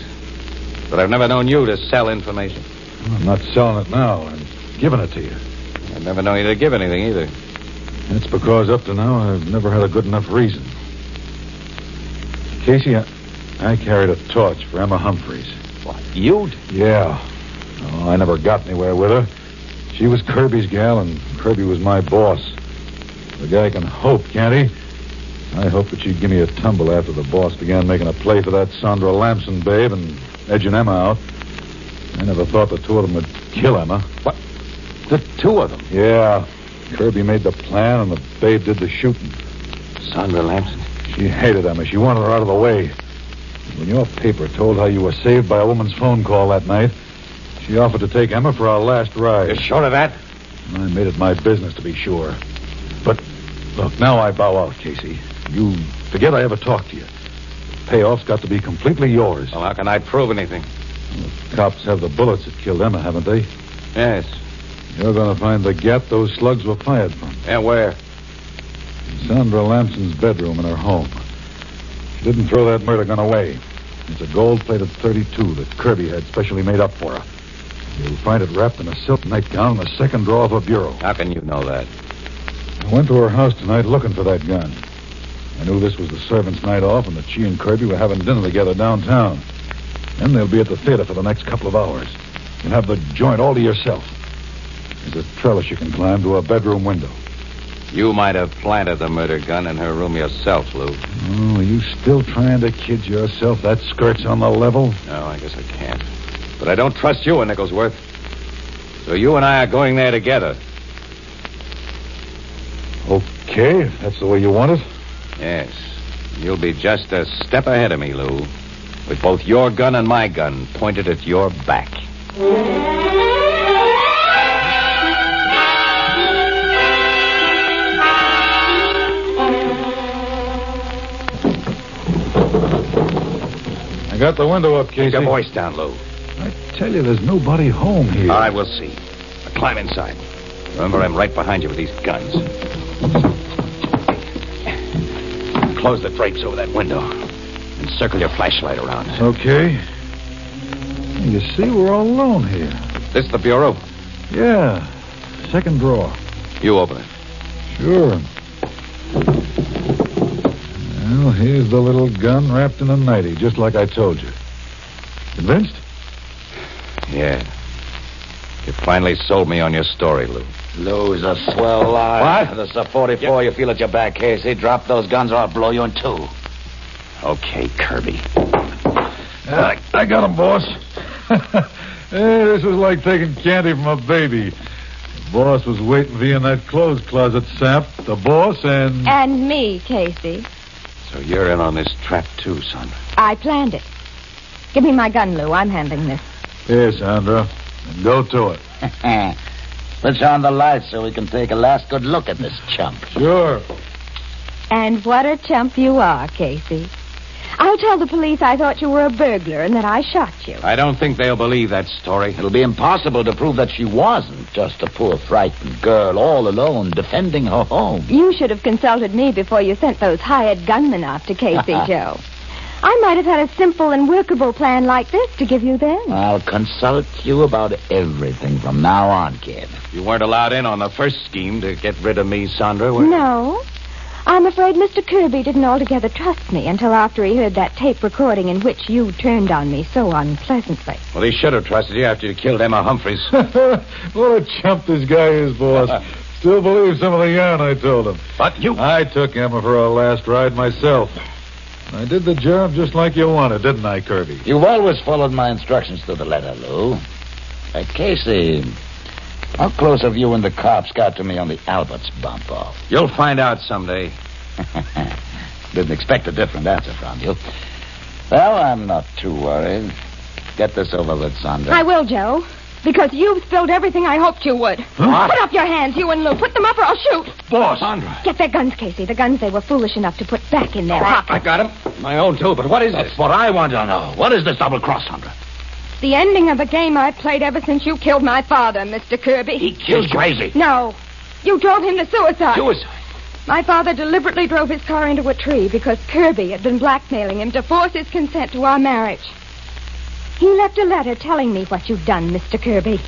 But I've never known you to sell information. I'm not selling it now. I'm giving it to you. I've never known you to give anything either. That's because up to now I've never had a good enough reason. Casey, I carried a torch for Emma Humphreys. What, you? Yeah. Oh, I never got anywhere with her. She was Kirby's gal, and Kirby was my boss. The guy can hope, can't he? I hoped that she'd give me a tumble after the boss began making a play for that Sandra Lamson babe and edging Emma out. I never thought the two of them would kill Emma. What? The two of them? Yeah. Kirby made the plan, and the babe did the shooting. Sandra Lamson? She hated Emma. She wanted her out of the way. When your paper told how you were saved by a woman's phone call that night, she offered to take Emma for our last ride. You're sure of that? I made it my business to be sure. But, look, now I bow out, Casey. You forget I ever talked to you. The payoff's got to be completely yours. Well, how can I prove anything? The cops have the bullets that killed Emma, haven't they? Yes. You're going to find the gap those slugs were fired from. Yeah, where? Sandra Lamson's bedroom in her home. She didn't throw that murder gun away. It's a gold-plated .32 that Kirby had specially made up for her. You'll find it wrapped in a silk nightgown in the second drawer of her bureau. How can you know that? I went to her house tonight looking for that gun. I knew this was the servants' night off and that she and Kirby were having dinner together downtown. Then they'll be at the theater for the next couple of hours. You'll have the joint all to yourself. There's a trellis you can climb to her bedroom window. You might have planted the murder gun in her room yourself, Lou. Oh, are you still trying to kid yourself? That skirt's on the level? No, I guess I can't. But I don't trust you, Nicholsworth. So you and I are going there together. Okay, if that's the way you want it. Yes. You'll be just a step ahead of me, Lou. With both your gun and my gun pointed at your back. I got the window up, Casey. Keep your voice down, Lou. I tell you, there's nobody home here. All right, we'll see. Now climb inside. Remember, I'm right behind you with these guns. Close the drapes over that window. And circle your flashlight around. Okay. You see, we're all alone here. This the bureau? Yeah. Second drawer. You open it. Sure. Well, here's the little gun wrapped in a nightie, just like I told you. Convinced? Yeah. You finally sold me on your story, Lou. Lou's a swell lie. What? There's a .44 you feel at your back, Casey. Drop those guns or I'll blow you in two. Okay, Kirby. I got him, boss. This was like taking candy from a baby. The boss was waiting for you in that clothes closet, Sap. The boss and... And me, Casey. So you're in on this trap, too, Sandra. I planned it. Give me my gun, Lou. I'm handling this. Here, Sandra. And go to it. Switch on the lights so we can take a last good look at this chump. Sure. And what a chump you are, Casey. I'll tell the police I thought you were a burglar and that I shot you. I don't think they'll believe that story. It'll be impossible to prove that she wasn't just a poor, frightened girl all alone defending her home. You should have consulted me before you sent those hired gunmen after Casey, Joe. I might have had a simple and workable plan like this to give you then. I'll consult you about everything from now on, kid. You weren't allowed in on the first scheme to get rid of me, Sandra, were you? No. I'm afraid Mr. Kirby didn't altogether trust me until after he heard that tape recording in which you turned on me so unpleasantly. Well, he should have trusted you after you killed Emma Humphreys. What a chump this guy is, boss. Still believes some of the yarn I told him. But you... I took Emma for our last ride myself. I did the job just like you wanted, didn't I, Kirby? You've always followed my instructions to the letter, Lou. Casey, how close have you and the cops got to me on the Alberts bump-off? You'll find out someday. Didn't expect a different answer from you. Well, I'm not too worried. Get this over with, Sandra. I will, Joe. Because you've spilled everything I hoped you would. What? Put up your hands, you and Lou. Put them up or I'll shoot. Boss. Sandra. Get their guns, Casey. The guns they were foolish enough to put back in their pocket. I got him. My own, too. But what is That's this? what I want to know. What is this double cross, Sandra? The ending of a game I've played ever since you killed my father, Mr. Kirby. He killed you. Crazy. No. You drove him to suicide. Suicide? My father deliberately drove his car into a tree because Kirby had been blackmailing him to force his consent to our marriage. He left a letter telling me what you'd done, Mr. Kirby.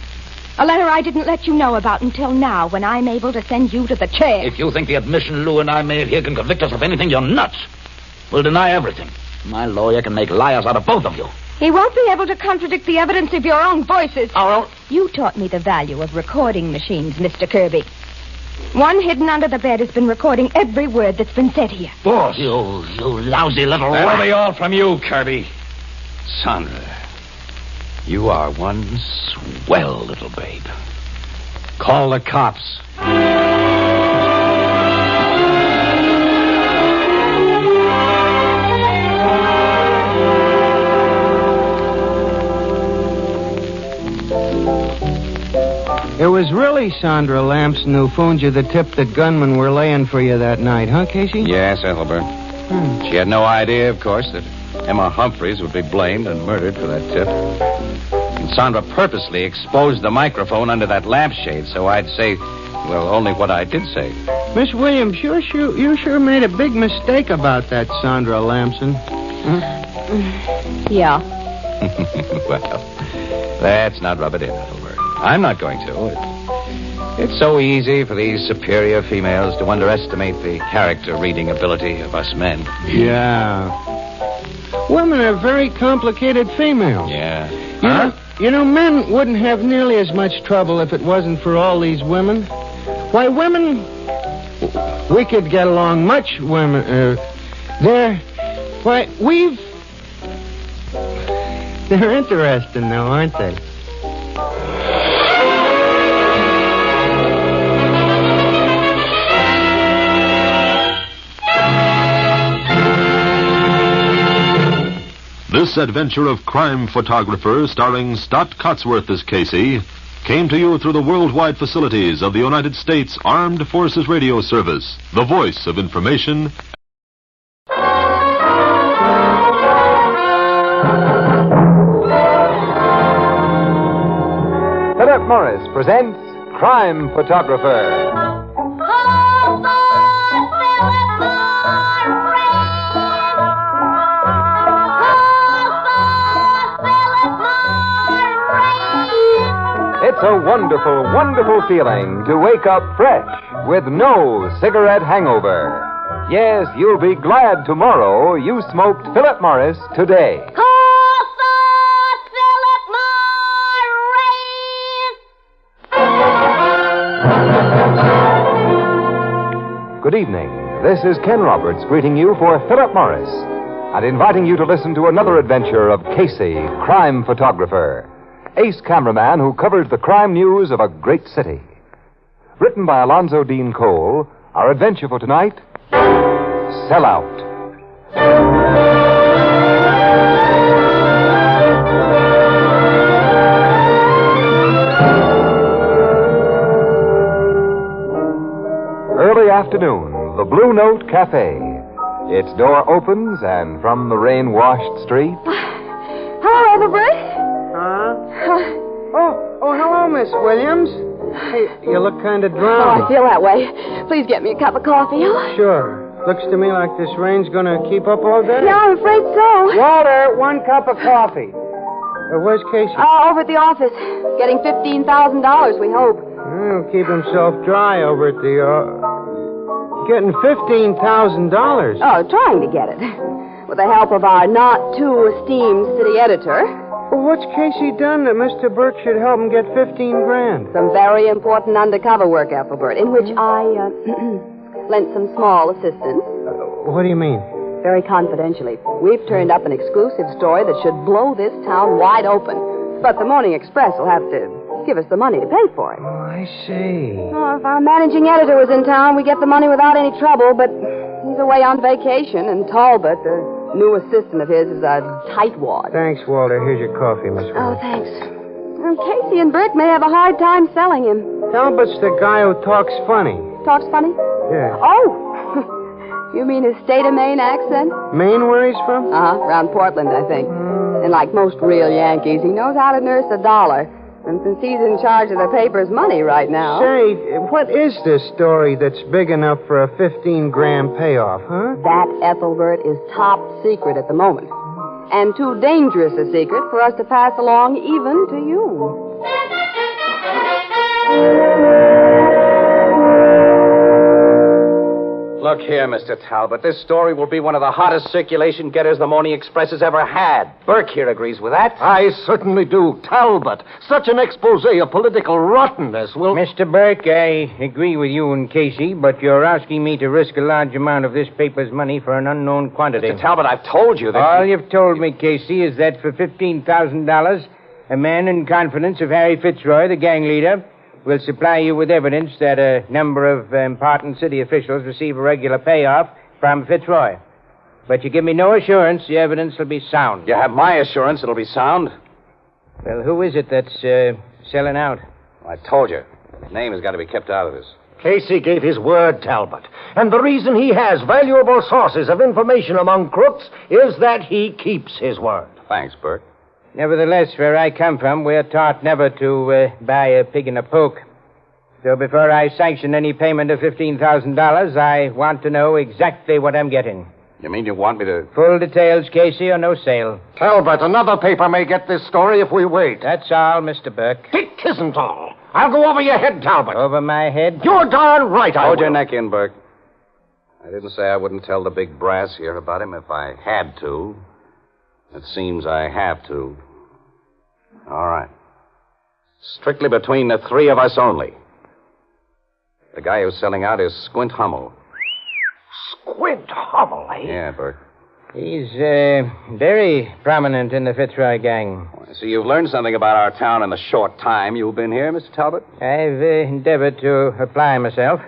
A letter I didn't let you know about until now, when I'm able to send you to the chair. If you think the admission Lou and I made here can convict us of anything, you're nuts. We'll deny everything. My lawyer can make liars out of both of you. He won't be able to contradict the evidence of your own voices. Oh, You taught me the value of recording machines, Mr. Kirby. One hidden under the bed has been recording every word that's been said here. Boss. You lousy little That'll rat. be all from you, Kirby. Sandra, you are one swell little babe. Call the cops. It was really Sandra Lamson who phoned you the tip that gunmen were laying for you that night, huh, Casey? Yes, Ethelbert. She had no idea, of course, that Emma Humphreys would be blamed and murdered for that tip. And Sandra purposely exposed the microphone under that lampshade, so I'd say, well, only what I did say. Miss Williams, you sure made a big mistake about that Sandra Lamson. Huh? Yeah. Well, let's not rub it in, Ethelbert. I'm not going to. It's so easy for these superior females to underestimate the character-reading ability of us men. Yeah. Women are very complicated females. Yeah. You know, men wouldn't have nearly as much trouble if it wasn't for all these women. Why, women... We could get along much, women... They're interesting, though, aren't they? This adventure of crime photographer starring Stott Cotsworth as Casey came to you through the worldwide facilities of the United States Armed Forces Radio Service, the voice of information. Philip Morris presents Crime Photographer. It's a wonderful, wonderful feeling to wake up fresh with no cigarette hangover. Yes, you'll be glad tomorrow you smoked Philip Morris today. Good evening. This is Ken Roberts greeting you for Philip Morris. and inviting you to listen to another adventure of Casey, crime photographer, ace cameraman who covers the crime news of a great city. Written by Alonzo Dean Cole, our adventure for tonight, Sellout. Early afternoon, the Blue Note Cafe. Its door opens, and from the rain-washed street... Hello, Ethelbert. Oh, hello, Miss Williams. Hey, you look kind of Oh, drowned. I feel that way. Please get me a cup of coffee. Sure. Looks to me like this rain's gonna keep up all day. Yeah, I'm afraid so. Water, 1 cup of coffee. Where's Casey? Over at the office. Getting $15,000, we hope. He'll keep himself dry over at the... Getting $15,000. Oh, trying to get it. With the help of our not-too-esteemed city editor. Well, what's Casey done that Mr. Burke should help him get 15 grand? Some very important undercover work, Ethelbert, in which I lent some small assistance. What do you mean? Very confidentially. We've turned up an exclusive story that should blow this town wide open. But the Morning Express will have to give us the money to pay for it. Oh, I see. Oh, if our managing editor was in town, we'd get the money without any trouble, but he's away on vacation, and Talbot, the new assistant of his, is a tightwad. Thanks, Walter. Here's your coffee, Miss Oh, Williams. thanks. Casey and Burke may have a hard time selling him. Talbot's the guy who talks funny. Talks funny? Yeah. Oh! You mean his state of Maine accent? Maine, where he's from? Around Portland, I think. And like most real Yankees, he knows how to nurse a dollar. And since he's in charge of the paper's money right now... Say, what is this story that's big enough for a 15-grand payoff, huh? That, Ethelbert, is top secret at the moment. And too dangerous a secret for us to pass along even to you. Look here, Mr. Talbot. This story will be one of the hottest circulation getters the Morning Express has ever had. Burke here agrees with that. I certainly do. Talbot, such an expose of political rottenness will... Mr. Burke, I agree with you and Casey, but you're asking me to risk a large amount of this paper's money for an unknown quantity. Mr. Talbot, I've told you that... All you've told me, Casey, is that for $15,000, a man in confidence of Harry Fitzroy, the gang leader, will supply you with evidence that a number of important city officials receive a regular payoff from Fitzroy. But you give me no assurance the evidence will be sound. You have my assurance it'll be sound. Well, who is it that's selling out? I told you. His name has got to be kept out of this. Casey gave his word, Talbot. And the reason he has valuable sources of information among crooks is that he keeps his word. Thanks, Burke. Nevertheless, where I come from, we're taught never to buy a pig in a poke. So before I sanction any payment of $15,000, I want to know exactly what I'm getting. You mean you want me to... Full details, Casey, or no sale. Talbot, another paper may get this story if we wait. That's all, Mr. Burke. It isn't all. I'll go over your head, Talbot. Over my head? You're darn right I Hold will. your neck in, Burke. I didn't say I wouldn't tell the big brass here about him if I had to. It seems I have to. All right. Strictly between the three of us only. The guy who's selling out is Squint Hummel. Squint Hummel, eh? Yeah, Burke. He's very prominent in the Fitzroy gang. So you've learned something about our town in the short time you've been here, Mr. Talbot? I've endeavored to apply myself.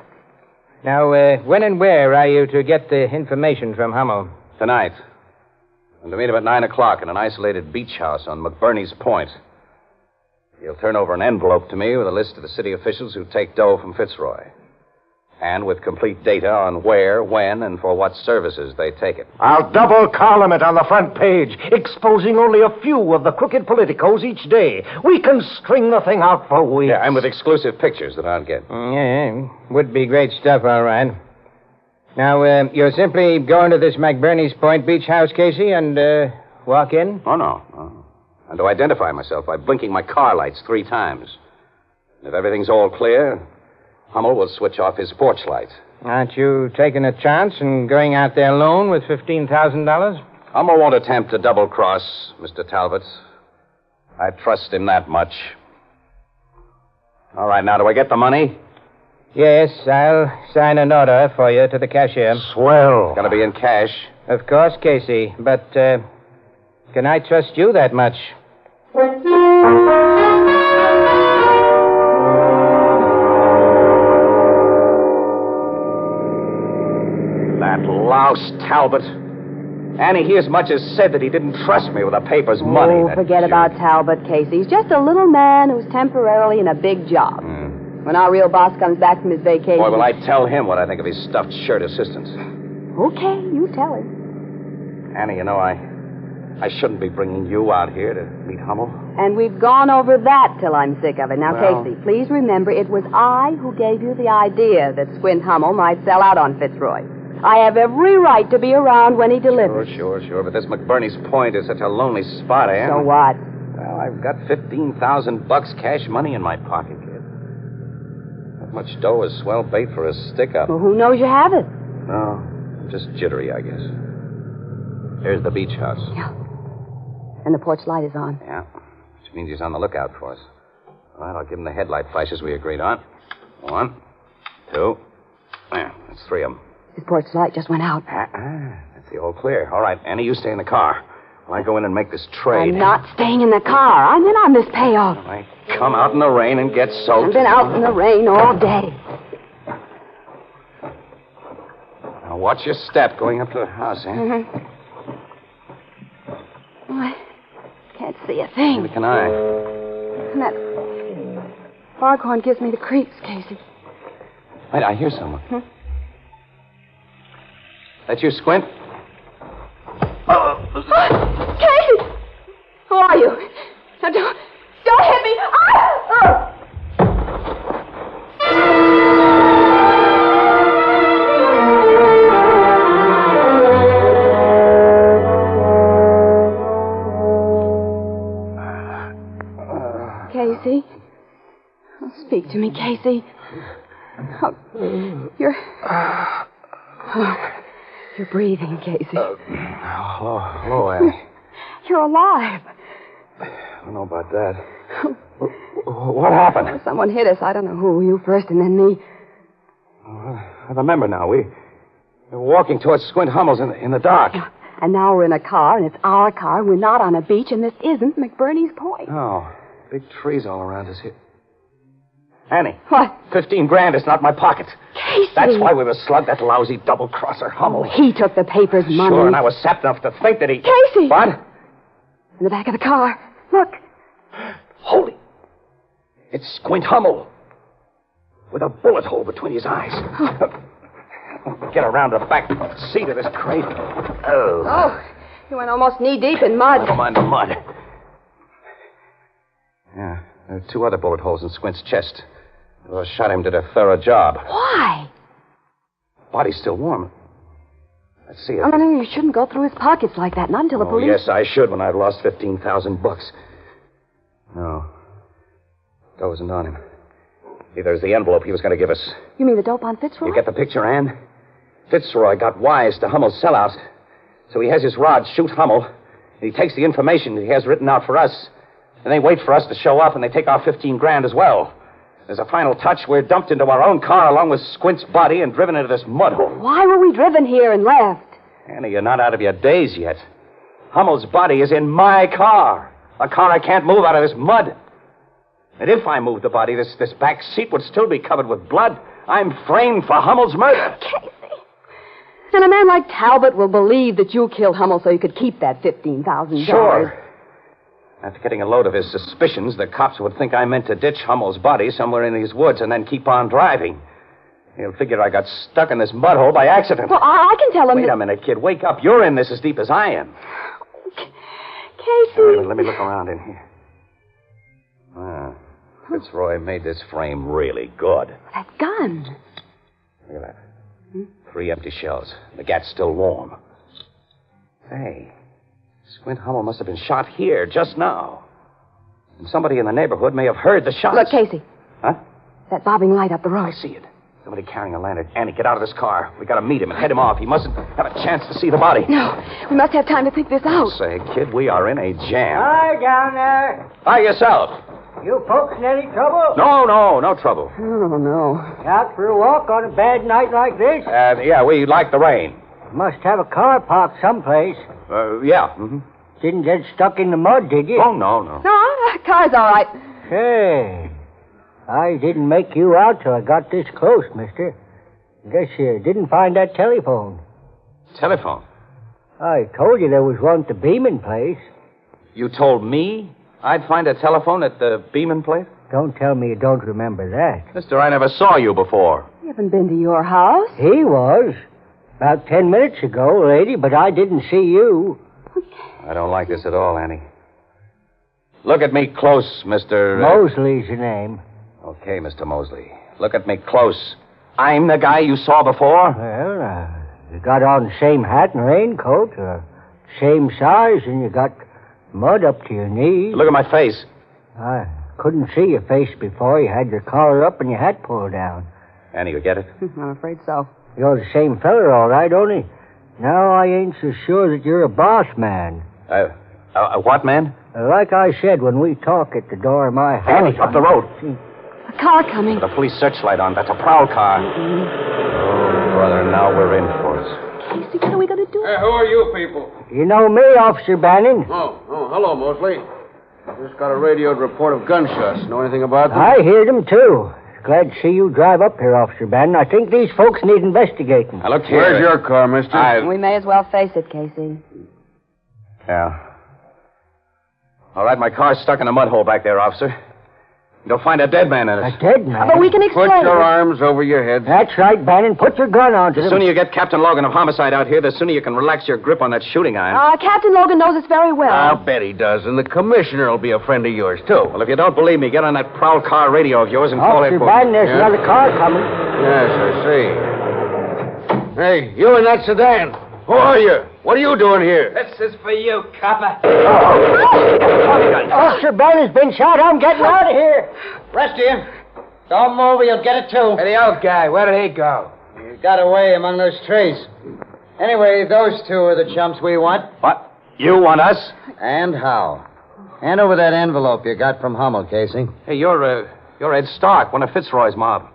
Now, when and where are you to get the information from Hummel? Tonight. And to meet him at 9 o'clock in an isolated beach house on McBurney's Point. He'll turn over an envelope to me with a list of the city officials who take dough from Fitzroy. And with complete data on where, when, and for what services they take it. I'll double column it on the front page, exposing only a few of the crooked politicos each day. We can string the thing out for weeks. Yeah, and with exclusive pictures that I'll get. Yeah, would be great stuff, all right. Now, you're simply going to this McBurney's Point beach house, Casey, and walk in? Oh, no. And to identify myself by blinking my car lights 3 times. And if everything's all clear, Hummel will switch off his porch light. Aren't you taking a chance and going out there alone with $15,000? Hummel won't attempt to double-cross, Mr. Talbot. I trust him that much. All right, now, do I get the money? Yes, I'll sign an order for you to the cashier. Swell. It's going to be in cash. Of course, Casey, but can I trust you that much? That louse, Talbot. Annie, he as much as said that he didn't trust me with the paper's money. Oh, that forget jerk. about Talbot, Casey. He's just a little man who's temporarily in a big job. When our real boss comes back from his vacation... Boy, will I tell him what I think of his stuffed shirt assistants. Okay, you tell him. Annie, you know, I shouldn't be bringing you out here to meet Hummel. And we've gone over that till I'm sick of it. Now, Well- Casey, please remember it was I who gave you the idea that Squint Hummel might sell out on Fitzroy. I have every right to be around when he delivers. Sure. But this McBurney's Point is such a lonely spot, eh? So what? Well, I've got $15,000 cash money in my pocket, kid. That much dough is swell bait for a stick-up. Well, who knows you have it? No, I'm just jittery, I guess. Here's the beach house. And the porch light is on. Yeah, which means he's on the lookout for us. All right, I'll give him the headlight flashes we agreed on. 1, 2. There, that's 3 of them. His porch light just went out. That's the all clear. All right, Annie, you stay in the car. While I go in and make this trade. I'm not staying in the car. I'm in on this payoff. I come out in the rain and get soaked. I've been out in the rain all day. Now watch your step going up to the house, eh? Mm-hmm. Oh, I can't see a thing. Neither can I. And that foghorn gives me the creeps, Casey. Wait, I hear someone. That you, Squint? Casey! Who are you? Now, don't hit me! Casey? Oh, speak to me, Casey. Oh, you're breathing, Casey. Hello, Annie. You're alive. I don't know about that. What happened? Someone hit us. I don't know who. You first and then me. I remember now. We were walking towards Squint Hummel's in the dark. And now we're in a car, and it's our car. We're not on a beach, and this isn't McBurney's Point. Oh, big trees all around us here. Annie. What? 15 grand is not in my pocket. Casey. That's why we were slugged, that lousy double-crosser Hummel. He took the paper's money. Sure, and I was sap enough to think that he... Casey! What? In the back of the car. Look. Holy. It's Squint Hummel. With a bullet hole between his eyes. Get around to the back seat of this crate. Oh, you went almost knee-deep in mud. Never mind the mud. Yeah, there are 2 other bullet holes in Squint's chest. Whoever shot him did a thorough job. Why? Body's still warm. Let's see it. Oh, no, you shouldn't go through his pockets like that. Not until the police... Yes, I should when I've lost $15,000. No. Dough isn't on him. Neither is the envelope he was going to give us. You mean the dope on Fitzroy? You get the picture, Ann? Fitzroy got wise to Hummel's sellout. So he has his rod shoot Hummel. And he takes the information he has written out for us. And they wait for us to show up, and they take our 15 grand as well. As a final touch, we're dumped into our own car along with Squint's body and driven into this mud hole. Why were we driven here and left? Annie, you're not out of your daze yet. Hummel's body is in my car. A car I can't move out of this mud. And if I move the body, this back seat would still be covered with blood. I'm framed for Hummel's murder. Casey. And a man like Talbot will believe that you killed Hummel so you could keep that $15,000. Sure. After getting a load of his suspicions, the cops would think I meant to ditch Hummel's body somewhere in these woods and then keep on driving. He'll figure I got stuck in this mud hole by accident. Well, I can tell him Wait a minute, kid. Wake up. You're in this as deep as I am. Casey. Wait a minute. Let me look around in here. Fitzroy made this frame really good. That gun. Look at that. 3 empty shells. The gat's still warm. Hey, Squint Hummel must have been shot here just now. And somebody in the neighborhood may have heard the shots. Look, Casey. Huh? That bobbing light up the road. I see it. Somebody carrying a lantern. Annie, get out of this car. We got to meet him and head him off. He mustn't have a chance to see the body. No, we must have time to think this out. Say, kid, we are in a jam. Hi, down there. Hi, yourself. You folks in any trouble? No trouble. Oh, no. Out for a walk on a bad night like this? Yeah, we like the rain. Must have a car parked someplace. Yeah. Mm-hmm. Didn't get stuck in the mud, did you? Oh, no. No, the car's all right. Say, I didn't make you out till I got this close, mister. Guess you didn't find that telephone. Telephone? I told you there was one at the Beeman place. You told me I'd find a telephone at the Beeman place? Don't tell me you don't remember that. Mister, I never saw you before. You haven't been to your house? He was. About 10 minutes ago, lady, but I didn't see you. I don't like this at all, Annie. Look at me close, Mr. Mosley's your name. Okay, Mr. Mosley. Look at me close. I'm the guy you saw before? Well, you got on the same hat and raincoat, same size, and you got mud up to your knees. Look at my face. I couldn't see your face before. You had your collar up and your hat pulled down. Annie, you get it? I'm afraid so. You're the same feller, all right, only now I ain't so sure that you're a boss man. What man? Like I said when we talk at the door of my house. Annie, up the road. A car coming. With a police searchlight on. That's a prowl car. Oh, brother, now we're in for it. Casey, what are we going to do? Hey, who are you people? You know me, Officer Bannon. Oh, hello, Mosley. Just got a radioed report of gunshots. Know anything about them? I heard them, too. Glad to see you drive up here, Officer Bannon. I think these folks need investigating. Now, look here. Where's your car, mister? We may as well face it, Casey. Yeah. All right, my car's stuck in a mud hole back there, officer. You'll find a dead man in it. A dead man? But we can explain. Put your arms over your head. That's right, Bannon. Put your gun onto The them. sooner you get Captain Logan of Homicide out here, the sooner you can relax your grip on that shooting iron. Captain Logan knows us very well. I'll bet he does, and the commissioner will be a friend of yours, too. Well, if you don't believe me, get on that prowl car radio of yours and call Officer headquarters. Bannon, there's another car coming. Yes, I see. Hey, you in that sedan. Who are you? What are you doing here? This is for you, copper. Officer Bannon's been shot. I'm getting out of here. Rest of you. Don't move or you'll get it too. Hey, the old guy, where did he go? He got away among those trees. Anyway, those two are the chumps we want. What? You want us? And how? Hand over that envelope you got from Hummel, Casey. Hey, you're Ed Stark, one of Fitzroy's mob.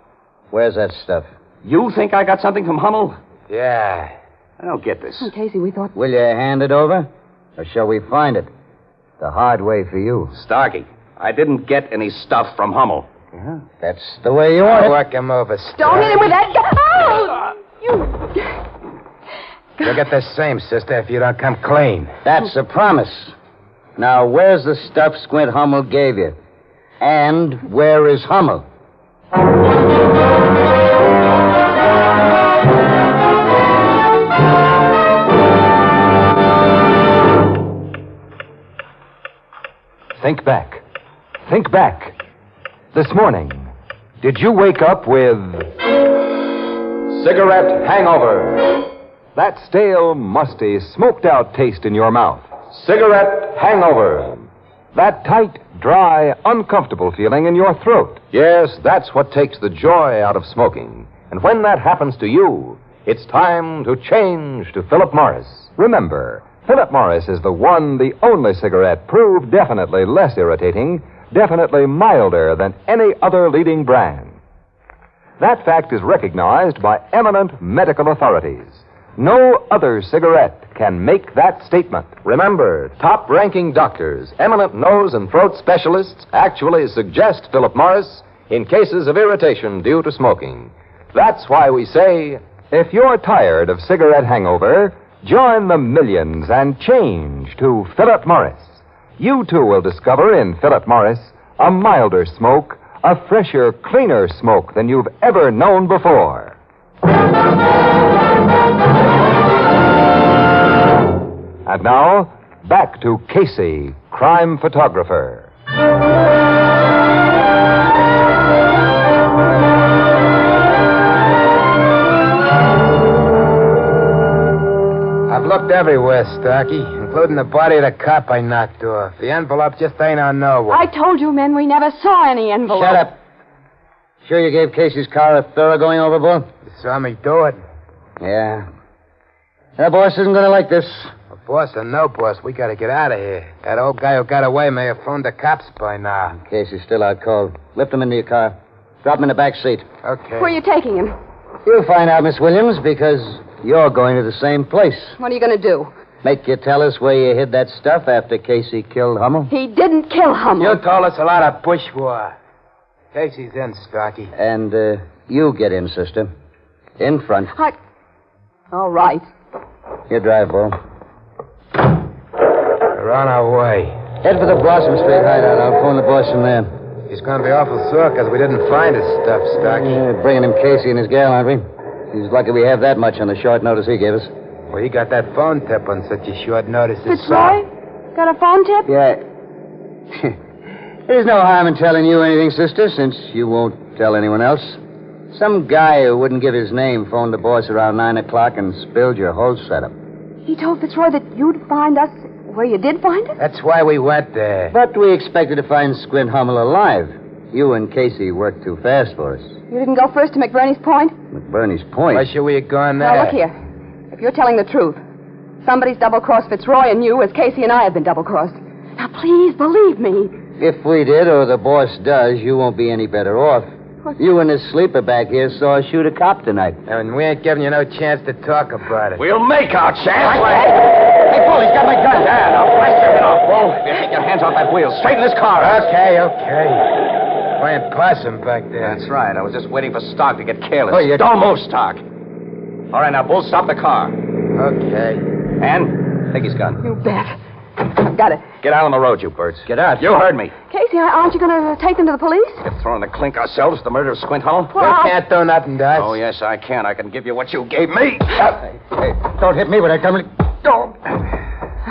Where's that stuff? You think I got something from Hummel? Yeah. I don't get this. Oh, Casey, we thought... Will you hand it over? Or shall we find it? The hard way for you. Starkey, I didn't get any stuff from Hummel. Yeah, that's the way you want it. Work him over, Don't hit him with that gun. Oh! You'll get the same, sister, if you don't come clean. That's a promise. Now, where's the stuff Squint Hummel gave you? And where is Hummel? Think back. Think back. This morning, did you wake up with cigarette hangover? That stale, musty, smoked-out taste in your mouth. Cigarette hangover. That tight, dry, uncomfortable feeling in your throat. Yes, that's what takes the joy out of smoking. And when that happens to you, it's time to change to Philip Morris. Remember, Philip Morris is the one, the only cigarette proved definitely less irritating, definitely milder than any other leading brand. That fact is recognized by eminent medical authorities. No other cigarette can make that statement. Remember, top-ranking doctors, eminent nose and throat specialists actually suggest Philip Morris in cases of irritation due to smoking. That's why we say, if you're tired of cigarette hangover, join the millions and change to Philip Morris. You, too, will discover in Philip Morris a milder smoke, a fresher, cleaner smoke than you've ever known before. And now, back to Casey, crime photographer. I've looked everywhere, Starkey, including the body of the cop I knocked off. The envelope just ain't on no one. I told you, men, we never saw any envelope. Shut up. Sure you gave Casey's car a thorough going over, Bull? You saw me do it. Yeah. That boss isn't going to like this. Boss or no boss, we gotta get out of here. That old guy who got away may have phoned the cops by now. Casey's still out cold. Lift him into your car. Drop him in the back seat. Okay. Where are you taking him? You'll find out, Miss Williams, because You're going to the same place. What are you going to do? Make you tell us where you hid that stuff after Casey killed Hummel? He didn't kill Hummel. You told us a lot of bushwa. Casey's in, Starkey. And you get in, sister. In front. All right. You drive, Bo. We're on our way. Head for the Blossom Street hideout. I'll phone the boss from there. He's going to be awful sore because we didn't find his stuff, Starkey. Bringing him Casey and his gal, aren't we? He's lucky we have that much on the short notice he gave us. Well, he got that phone tip on such a short notice. Fitzroy? Got a phone tip? Yeah. There's no harm in telling you anything, sister, since you won't tell anyone else. Some guy who wouldn't give his name phoned the boss around 9 o'clock and spilled your whole setup. He told Fitzroy that you'd find us where you did find it? That's why we went there. But we expected to find Squint Hummel alive. You and Casey worked too fast for us. You didn't go first to McBurney's Point? McBurney's Point? Why should we have gone there? Now, look here. If you're telling the truth, somebody's double-crossed Fitzroy and you as Casey and I have been double-crossed. Now, please, believe me. If we did, or the boss does, you won't be any better off. You and this sleeper back here saw us shoot a cop tonight. And we ain't giving you no chance to talk about it. We'll make our chance. Hey, Bull, he's got my gun. Yeah, now blast your head off, Bull. Take your hands off that wheel. Straighten this car out. Okay. Playing possum back there. That's right. I was just waiting for Stark to get careless. Oh, you... Don't move, Stark. All right, now, Bull, stop the car. Okay. And take his gun. You bet. I've got it. Get out on the road, you birds. Get out. You heard me. Casey, aren't you going to take them to the police? We're throwing the clink ourselves for the murder of Squint Hummel. Well, you can't do nothing to us. Oh, yes, I can. I can give you what you gave me. Hey, don't hit me with that gun. Don't.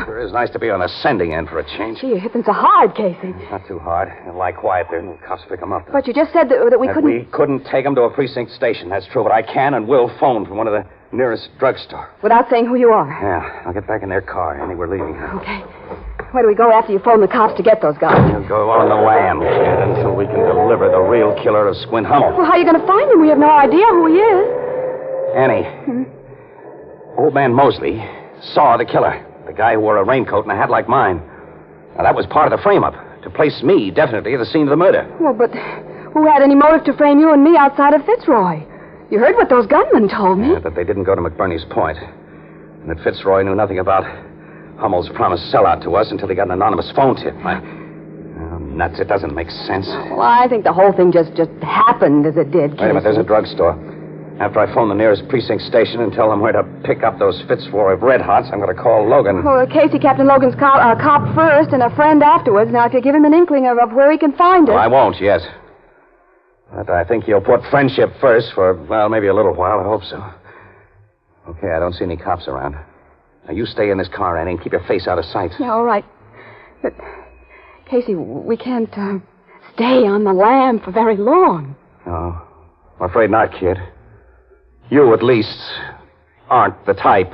Sure is nice to be on the sending end for a change. Gee, you're hitting so hard, Casey. Not too hard. And lie quiet there, and the cops pick them up. But you just said that we couldn't... We couldn't take them to a precinct station. That's true, but I can and will phone from one of the nearest drugstore. Without saying who you are? Yeah, I'll get back in their car. Annie, we're leaving. Okay. Where do we go after you phone the cops to get those guys? We'll go on the lam, kid, until we can deliver the real killer of Squint Hummel. Well, how are you going to find him? We have no idea who he is. Annie, old man Mosley saw the killer. The guy who wore a raincoat and a hat like mine. Now, that was part of the frame-up, to place me definitely at the scene of the murder. Well, but who had any motive to frame you and me outside of Fitzroy? You heard what those gunmen told me. Yeah, that they didn't go to McBurney's Point. And that Fitzroy knew nothing about Hummel's promised sellout to us until he got an anonymous phone tip. Nuts, it doesn't make sense. Well, I think the whole thing just happened as it did. Wait a minute, there's a drugstore. After I phone the nearest precinct station and tell them where to pick up those Fitzroy Red Hots, I'm going to call Logan. Well, Casey, Captain Logan's cop first and a friend afterwards. Now, if you give him an inkling of where he can find it... Well, I won't, yes. But I think he'll put friendship first for, well, maybe a little while. I hope so. Okay, I don't see any cops around. Now, you stay in this car, Annie, and keep your face out of sight. Yeah, all right. But, Casey, we can't stay on the lam for very long. No, I'm afraid not, kid. You, at least, aren't the type.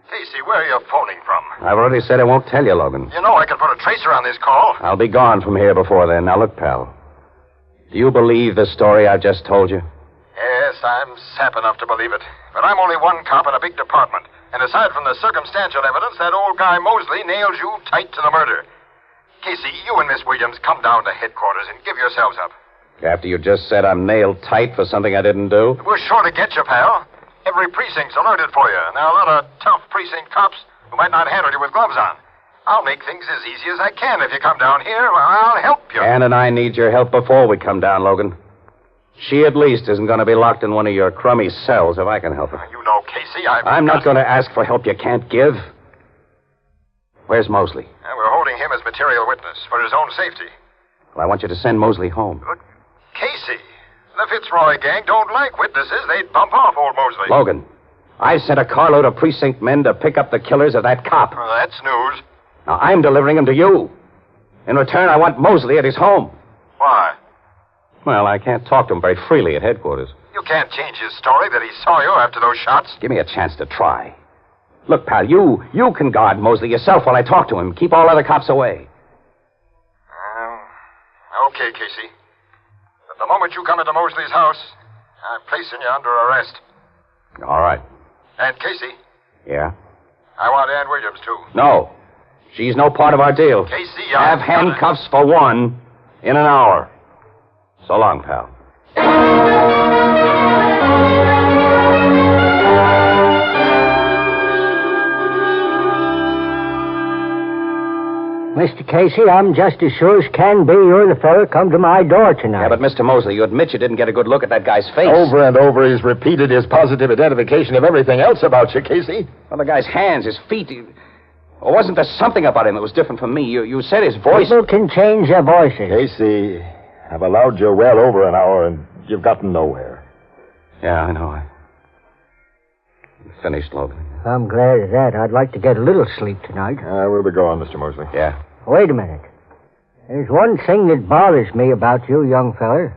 Casey, where are you phoning from? I've already said I won't tell you, Logan. You know I can put a tracer on this call. I'll be gone from here before then. Now, look, pal. Do you believe the story I've just told you? Yes, I'm sap enough to believe it. But I'm only one cop in a big department. And aside from the circumstantial evidence, that old guy Mosley nails you tight to the murder. Casey, you and Miss Williams come down to headquarters and give yourselves up. After you just said I'm nailed tight for something I didn't do? We're sure to get you, pal. Every precinct's alerted for you. And there are a lot of tough precinct cops who might not handle you with gloves on. I'll make things as easy as I can if you come down here. Well, I'll help you. Ann and I need your help before we come down, Logan. She at least isn't going to be locked in one of your crummy cells if I can help her. You know, Casey, I'm not going to ask for help you can't give. Where's Mosley? We're holding him as material witness for his own safety. Well, I want you to send Mosley home. But, Casey, the Fitzroy gang don't like witnesses. They'd bump off old Mosley. Logan, I sent a carload of precinct men to pick up the killers of that cop. Well, that's news. Now, I'm delivering them to you. In return, I want Mosley at his home. Why? Well, I can't talk to him very freely at headquarters. You can't change his story that he saw you after those shots. Give me a chance to try. Look, pal, you can guard Mosley yourself while I talk to him. Keep all other cops away. Okay, Casey. But the moment you come into Mosley's house, I'm placing you under arrest. All right. And, Casey, Yeah? I want Ann Williams, too. No. She's no part of our deal. Casey, Have handcuffs for one in an hour. So long, pal. Mr. Casey, I'm just as sure as can be you're the fella come to my door tonight. Yeah, but Mr. Mosley, you admit you didn't get a good look at that guy's face. Over and over, he's repeated his positive identification of everything else about you, Casey. Well, the guy's hands, his feet. Or wasn't there something about him that was different from me? You said his voice. People can change their voices. Casey, I've allowed you well over an hour, and you've gotten nowhere. Yeah, I know. I'm finished, Logan. I'm glad of that. I'd like to get a little sleep tonight. We'll be going, Mr. Mosley. Yeah. Wait a minute. There's one thing that bothers me about you, young feller.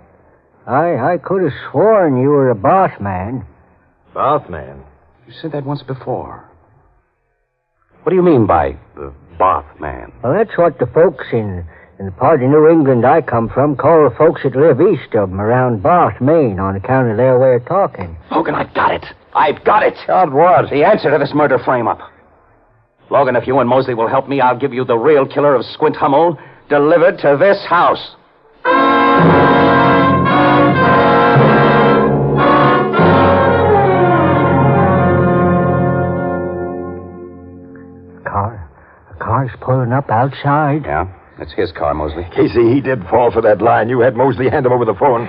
I could have sworn you were a boss man. Boss man? You said that once before. What do you mean by the boss man? Well, that's what the folks in the part of New England I come from call the folks that live east of them around Bath, Maine, on account of their way of talking. Logan, I've got it. I've got it. Got what? The answer to this murder frame-up. Logan, if you and Mosley will help me, I'll give you the real killer of Squint Hummel delivered to this house. A car's pulling up outside. Yeah, that's his car, Mosley. Casey, he did fall for that line. You had Mosley hand him over the phone.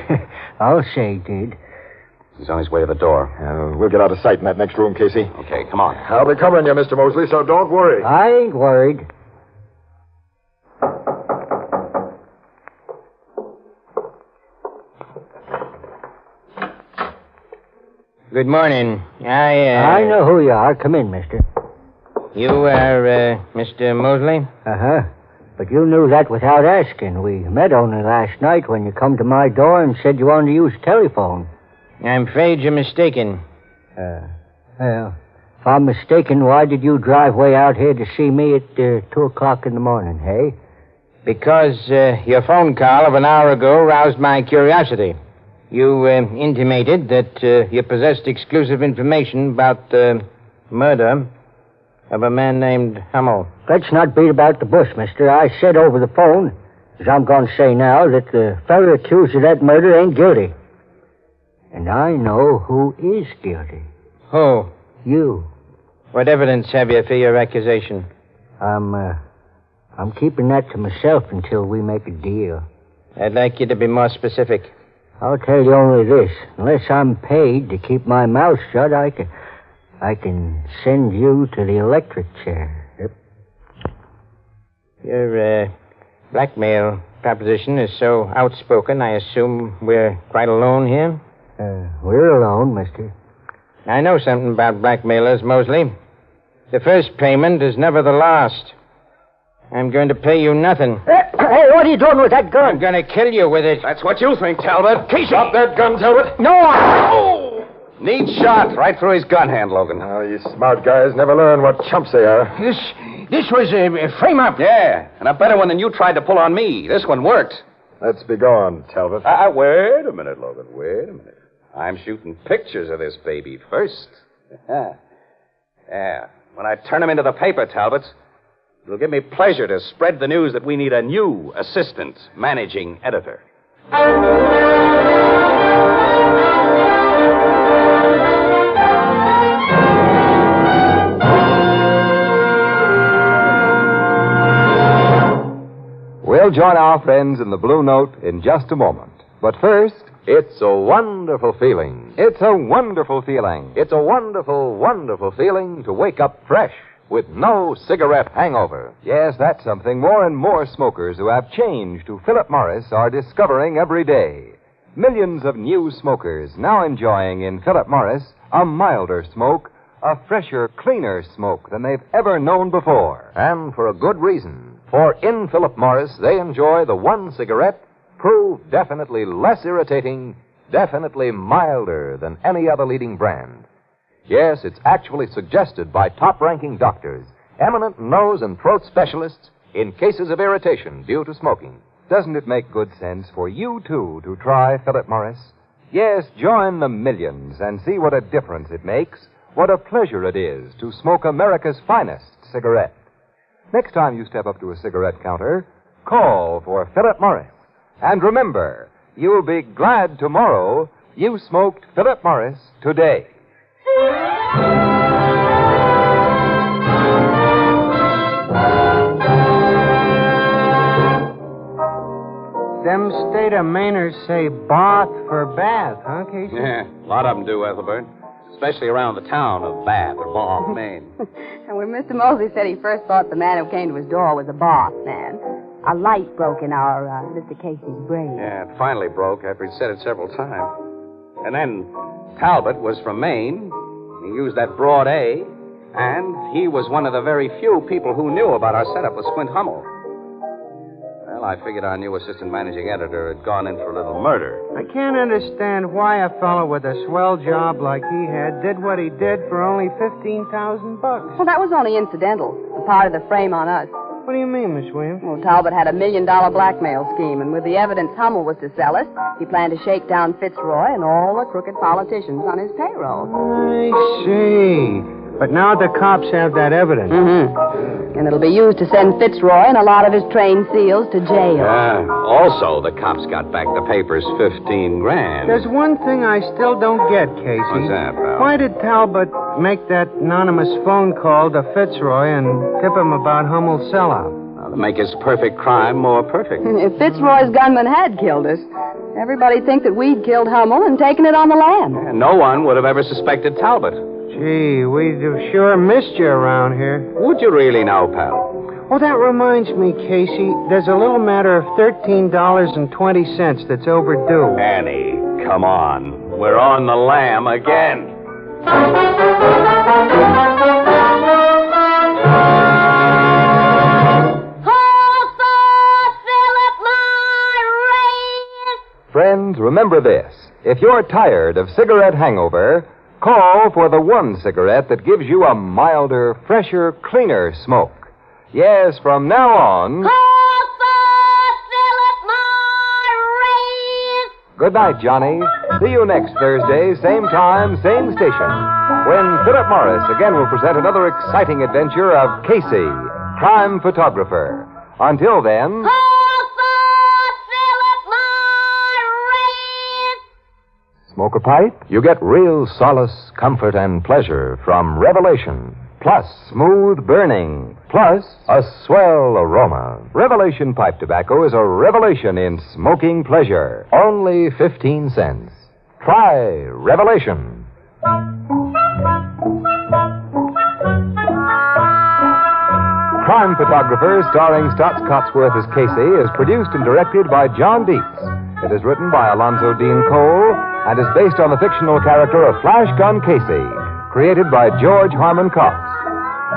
I'll say he did. He's on his way to the door. We'll get out of sight in that next room, Casey. Okay, come on. I'll be covering you, Mr. Mosley, so don't worry. I ain't worried. Good morning. I know who you are. Come in, mister. You are, Mr. Mosley? Uh-huh. But you knew that without asking. We met only last night when you come to my door and said you wanted to use telephone. I'm afraid you're mistaken. Well, if I'm mistaken, why did you drive way out here to see me at 2 o'clock in the morning, hey? Because your phone call of an hour ago roused my curiosity. You intimated that you possessed exclusive information about the murder of a man named Hummel. Let's not beat about the bush, mister. I said over the phone, as I'm going to say now, that the fellow accused of that murder ain't guilty. And I know who is guilty. Who? You. What evidence have you for your accusation? I'm keeping that to myself until we make a deal. I'd like you to be more specific. I'll tell you only this. Unless I'm paid to keep my mouth shut, I can send you to the electric chair. Yep. Your blackmail proposition is so outspoken, I assume we're quite alone here? We're alone, mister. I know something about blackmailers, Mosley. The first payment is never the last. I'm going to pay you nothing. Hey, what are you doing with that gun? I'm going to kill you with it. That's what you think, Talbot. Drop that gun, Talbot. No, Oh! Neat shot right through his gun hand, Logan. Oh, you smart guys never learn what chumps they are. This was a frame-up. Yeah, and a better one than you tried to pull on me. This one worked. Let's be gone, Talbot. Wait a minute, Logan. Wait a minute. I'm shooting pictures of this baby first. Yeah. When I turn them into the paper, Talbot, it'll give me pleasure to spread the news that we need a new assistant managing editor. We'll join our friends in the Blue Note in just a moment. But first, it's a wonderful feeling. It's a wonderful feeling. It's a wonderful, wonderful feeling to wake up fresh with no cigarette hangover. Yes, that's something more and more smokers who have changed to Philip Morris are discovering every day. Millions of new smokers now enjoying in Philip Morris a milder smoke, a fresher, cleaner smoke than they've ever known before. And for a good reason. For in Philip Morris, they enjoy the one cigarette proved definitely less irritating, definitely milder than any other leading brand. Yes, it's actually suggested by top-ranking doctors, eminent nose and throat specialists, in cases of irritation due to smoking. Doesn't it make good sense for you, too, to try Philip Morris? Yes, join the millions and see what a difference it makes, what a pleasure it is to smoke America's finest cigarette. Next time you step up to a cigarette counter, call for Philip Morris. And remember, you'll be glad tomorrow you smoked Philip Morris today. Them state of Mainers say bath for bath, huh, Casey? Yeah, a lot of them do, Ethelbert. Especially around the town of Bath or Bath, Maine. And when Mr. Mosley said he first thought the man who came to his door was a boss man, a light broke in our Mr. Casey's brain. Yeah, it finally broke after he'd said it several times. And then Talbot was from Maine. He used that broad A. And he was one of the very few people who knew about our setup with Squint Hummel. Well, I figured our new assistant managing editor had gone in for a little murder. I can't understand why a fellow with a swell job like he had did what he did for only $15,000. Well, that was only incidental, a part of the frame on us. What do you mean, Miss Williams? Well, Talbot had $1 million blackmail scheme, and with the evidence Hummel was to sell us, he planned to shake down Fitzroy and all the crooked politicians on his payroll. I see. But now the cops have that evidence. Mm-hmm. And it'll be used to send Fitzroy and a lot of his trained seals to jail. Also, the cops got back the paper's $15,000. There's one thing I still don't get, Casey. What's that, pal? Why did Talbot make that anonymous phone call to Fitzroy and tip him about Hummel's sellout? Well, to make his perfect crime more perfect. If Fitzroy's gunman had killed us, everybody'd think that we'd killed Hummel and taken it on the lam. And no one would have ever suspected Talbot. Gee, we'd have sure missed you around here. Would you really know, pal? Well, that reminds me, Casey, there's a little matter of $13.20 that's overdue. Annie, come on. We're on the lam again. Friends, remember this. If you're tired of cigarette hangover, call for the one cigarette that gives you a milder, fresher, cleaner smoke. Yes, from now on... Good night, Johnny. See you next Thursday, same time, same station, when Philip Morris again will present another exciting adventure of Casey, crime photographer. Until then... Smoke a pipe? You get real solace, comfort, and pleasure from Revelation. Plus smooth burning. Plus a swell aroma. Revelation pipe tobacco is a revelation in smoking pleasure. Only 15 cents. Try Revelation. Crime Photographer, starring Stotts Cotsworth as Casey, is produced and directed by John Dietz. It is written by Alonzo Dean Cole and is based on the fictional character of Flash Gun Casey, created by George Harmon Cox.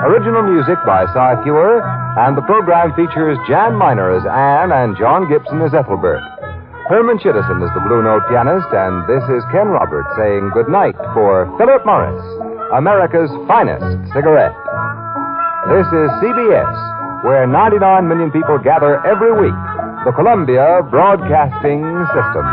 Original music by Cy Fewer, and the program features Jan Miner as Anne and John Gibson as Ethelbert. Herman Chittison is the Blue Note pianist, and this is Ken Roberts saying good night for Philip Morris, America's finest cigarette. This is CBS, where 99 million people gather every week. The Columbia Broadcasting System.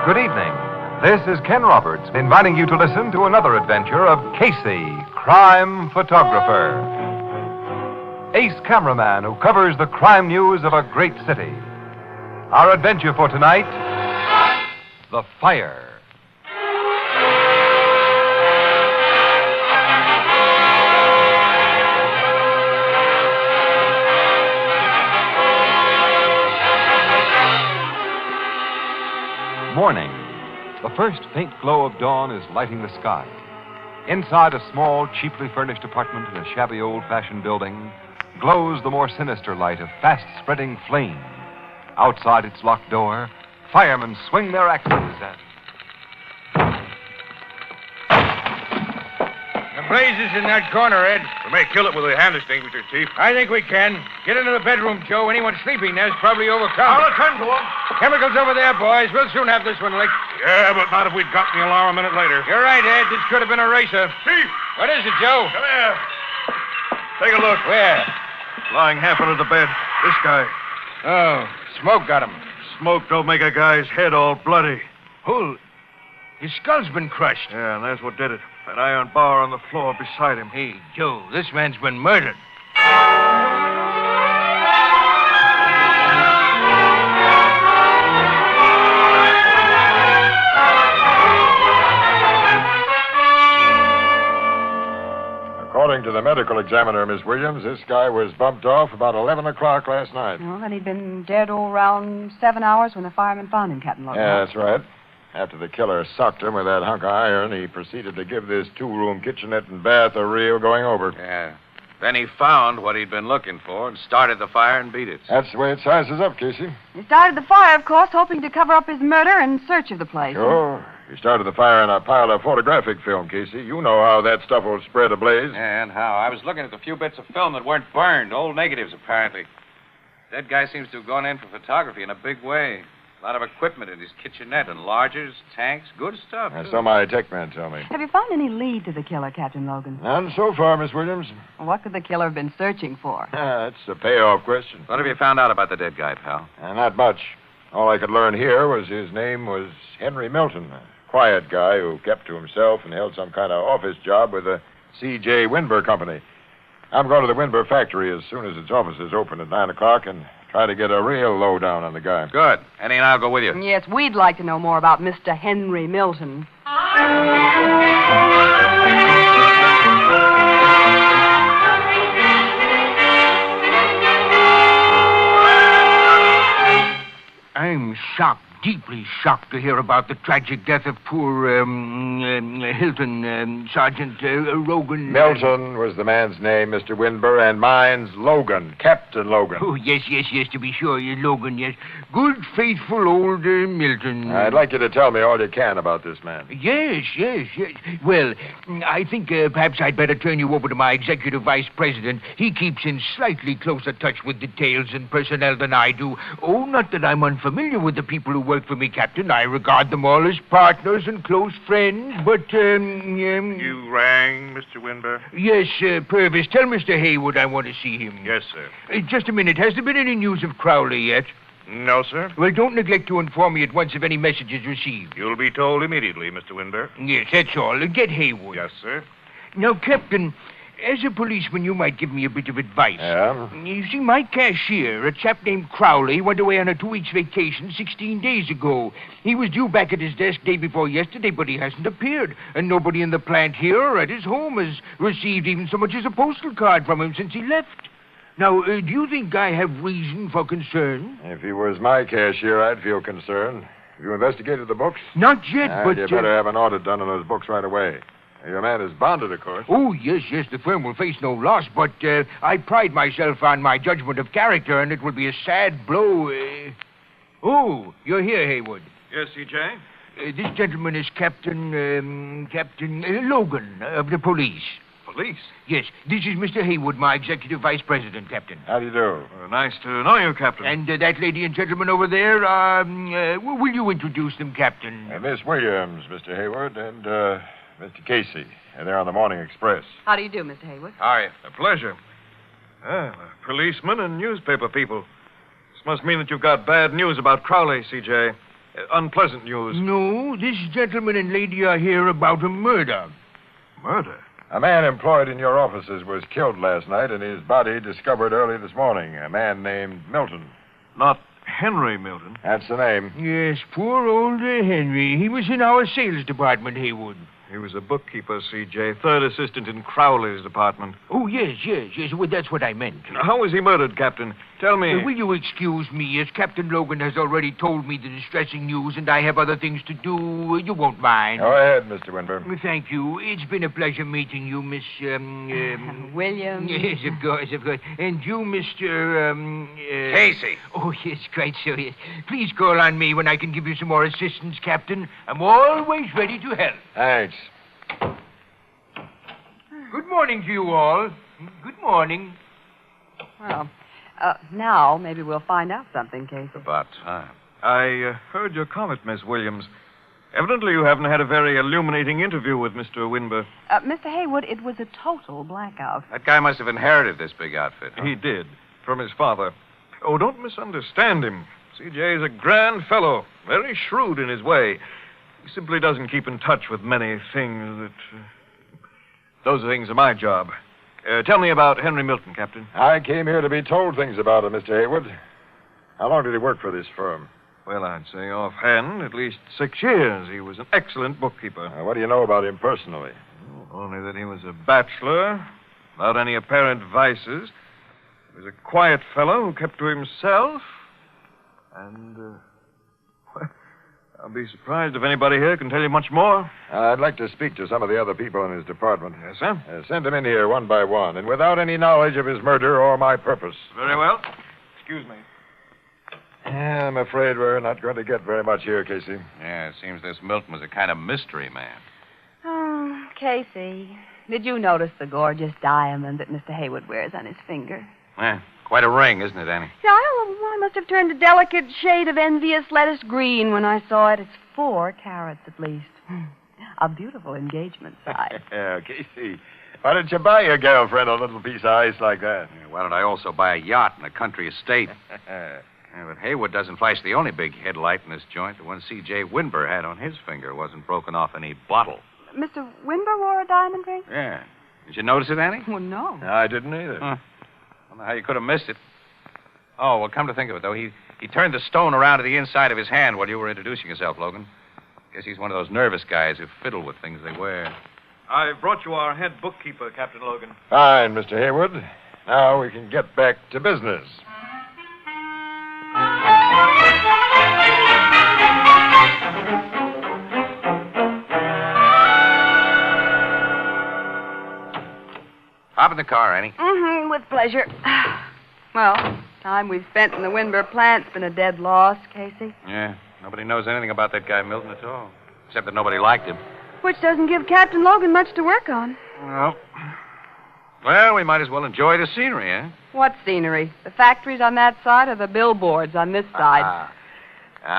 Good evening. This is Ken Roberts inviting you to listen to another adventure of Casey, crime photographer. Ace cameraman who covers the crime news of a great city. Our adventure for tonight, The Fire. Morning. The first faint glow of dawn is lighting the sky. Inside a small, cheaply furnished apartment in a shabby, old-fashioned building glows the more sinister light of fast-spreading flame. Outside its locked door, firemen swing their axes at... The blaze is in that corner, Ed. We may kill it with a hand extinguisher, Chief. I think we can. Get into the bedroom, Joe. Anyone sleeping there's probably overcome. I'll attend to him. Chemicals over there, boys. We'll soon have this one licked. Yeah, but not if we'd got the alarm a minute later. You're right, Ed. This could have been a racer. Chief! What is it, Joe? Come here. Take a look. Where? Lying half under the bed. This guy. Oh, smoke got him. Smoke don't make a guy's head all bloody. Who? His skull's been crushed. Yeah, and that's what did it. That iron bar on the floor beside him. Hey, Joe, this man's been murdered. According to the medical examiner, Miss Williams, this guy was bumped off about 11 o'clock last night. Well, and he'd been dead all around 7 hours when the firemen found him, Captain Logan. Yeah, that's right. After the killer socked him with that hunk of iron, he proceeded to give this two-room kitchenette and bath a real going over. Yeah. Then he found what he'd been looking for and started the fire and beat it. That's the way it sizes up, Casey. He started the fire, of course, hoping to cover up his murder in search of the place. Sure. He started the fire in a pile of photographic film, Casey. You know how that stuff will spread ablaze. And how? I was looking at the few bits of film that weren't burned, old negatives, apparently. That guy seems to have gone in for photography in a big way. A lot of equipment in his kitchenette, enlargers, tanks, good stuff. That's so my tech man tell me. Have you found any lead to the killer, Captain Logan? None so far, Miss Williams. What could the killer have been searching for? That's the payoff question. What have you found out about the dead guy, pal? Not much. All I could learn here was his name was Henry Milton, a quiet guy who kept to himself and held some kind of office job with the C.J. Winber Company. I'm going to the Winber factory as soon as its offices open at 9 o'clock and try to get a real lowdown on the guy. Good. Eddie and I'll go with you. Yes, we'd like to know more about Mr. Henry Milton. I'm shocked, deeply shocked to hear about the tragic death of poor Hilton, Sergeant Rogan. Milton was the man's name, Mr. Winber, and mine's Logan, Captain Logan. Oh, yes, to be sure, Logan, yes. Good, faithful old Milton. I'd like you to tell me all you can about this man. Yes. Well, I think perhaps I'd better turn you over to my executive vice president. He keeps in slightly closer touch with details and personnel than I do. Oh, not that I'm unfamiliar with the people who work for me, Captain. I regard them all as partners and close friends, but, You rang, Mr. Winber? Yes, Purvis, tell Mr. Haywood I want to see him. Yes, sir. Just a minute. Has there been any news of Crowley yet? No, sir. Well, don't neglect to inform me at once if any message is received. You'll be told immediately, Mr. Winber. Yes, that's all. Get Haywood. Yes, sir. Now, Captain, as a policeman, you might give me a bit of advice. Yeah? You see, my cashier, a chap named Crowley, went away on a 2-week vacation 16 days ago. He was due back at his desk day before yesterday, but he hasn't appeared. And nobody in the plant here or at his home has received even so much as a postal card from him since he left. Now, do you think I have reason for concern? If he was my cashier, I'd feel concerned. Have you investigated the books? Not yet, but... You better have an audit done on those books right away. Your man is bonded, of course. Oh, yes, the firm will face no loss, but I pride myself on my judgment of character, and it would be a sad blow. Oh, you're here, Haywood. Yes, C.J.? This gentleman is Captain Logan of the police. Police? Yes, this is Mr. Haywood, my executive vice president, Captain. How do you do? Nice to know you, Captain. And that lady and gentleman over there, will you introduce them, Captain? Miss Williams, Mr. Hayward, and Mr. Casey. They're on the Morning Express. How do you do, Mr. Haywood? How are you? A pleasure. Policemen and newspaper people. This must mean that you've got bad news about Crowley, C.J. Unpleasant news. No, this gentleman and lady are here about a murder. Murder? A man employed in your offices was killed last night and his body discovered early this morning. A man named Milton. Not Henry Milton? That's the name. Yes, poor old Henry. He was in our sales department, Haywood. He was a bookkeeper, C.J., third assistant in Crowley's department. Oh, yes. Well, that's what I meant. How was he murdered, Captain? Tell me... will you excuse me, as Captain Logan has already told me the distressing news and I have other things to do. You won't mind. Go ahead, Mr. Winber. Thank you. It's been a pleasure meeting you, Miss... William. Yes, of course. And you, Mr... Casey. Oh, yes, quite so, yes. Please call on me when I can give you some more assistance, Captain. I'm always ready to help. Thanks. Good morning to you all. Good morning. Well, now maybe we'll find out something, Casey. About time. I heard your comment, Miss Williams. Evidently, you haven't had a very illuminating interview with Mr. Winber. Mr. Haywood, it was a total blackout. That guy must have inherited this big outfit. Huh? He did, from his father. Oh, don't misunderstand him. C.J. is a grand fellow, very shrewd in his way. He simply doesn't keep in touch with many things that... Those things are my job. Tell me about Henry Milton, Captain. I came here to be told things about him, Mr. Haywood. How long did he work for this firm? Well, I'd say offhand, at least 6 years. He was an excellent bookkeeper. What do you know about him personally? Only that he was a bachelor, without any apparent vices. He was a quiet fellow who kept to himself. And, well, I'll be surprised if anybody here can tell you much more. I'd like to speak to some of the other people in his department. Yes, sir? Send them in here one by one, and without any knowledge of his murder or my purpose. Very well. Excuse me. Yeah, I'm afraid we're not going to get very much here, Casey. Yeah, it seems this Milton was a kind of mystery man. Oh, Casey, did you notice the gorgeous diamond that Mr. Haywood wears on his finger? Quite a ring, isn't it, Annie? Yeah, I must have turned a delicate shade of envious lettuce green when I saw it. It's 4 carats at least. A beautiful engagement size. Yeah, Casey, why don't you buy your girlfriend a little piece of ice like that? Why don't I also buy a yacht and a country estate? Yeah, but Haywood doesn't flash the only big headlight in this joint. The one C.J. Winber had on his finger wasn't broken off any bottle. Mr. Winber wore a diamond ring? Yeah. Did you notice it, Annie? Well, no. I didn't either. Huh. I don't know how you could have missed it. Oh, well, come to think of it, though, he turned the stone around to the inside of his hand while you were introducing yourself, Logan. Guess he's one of those nervous guys who fiddle with things they wear. I brought you our head bookkeeper, Captain Logan. Fine, Mr. Haywood. Now we can get back to business. Hop in the car, Annie. Mm-hmm, with pleasure. Well, time we've spent in the Winber plant's been a dead loss, Casey. Yeah, nobody knows anything about that guy Milton at all, except that nobody liked him. Which doesn't give Captain Logan much to work on. Well, we might as well enjoy the scenery, eh? What scenery? The factories on that side or the billboards on this side?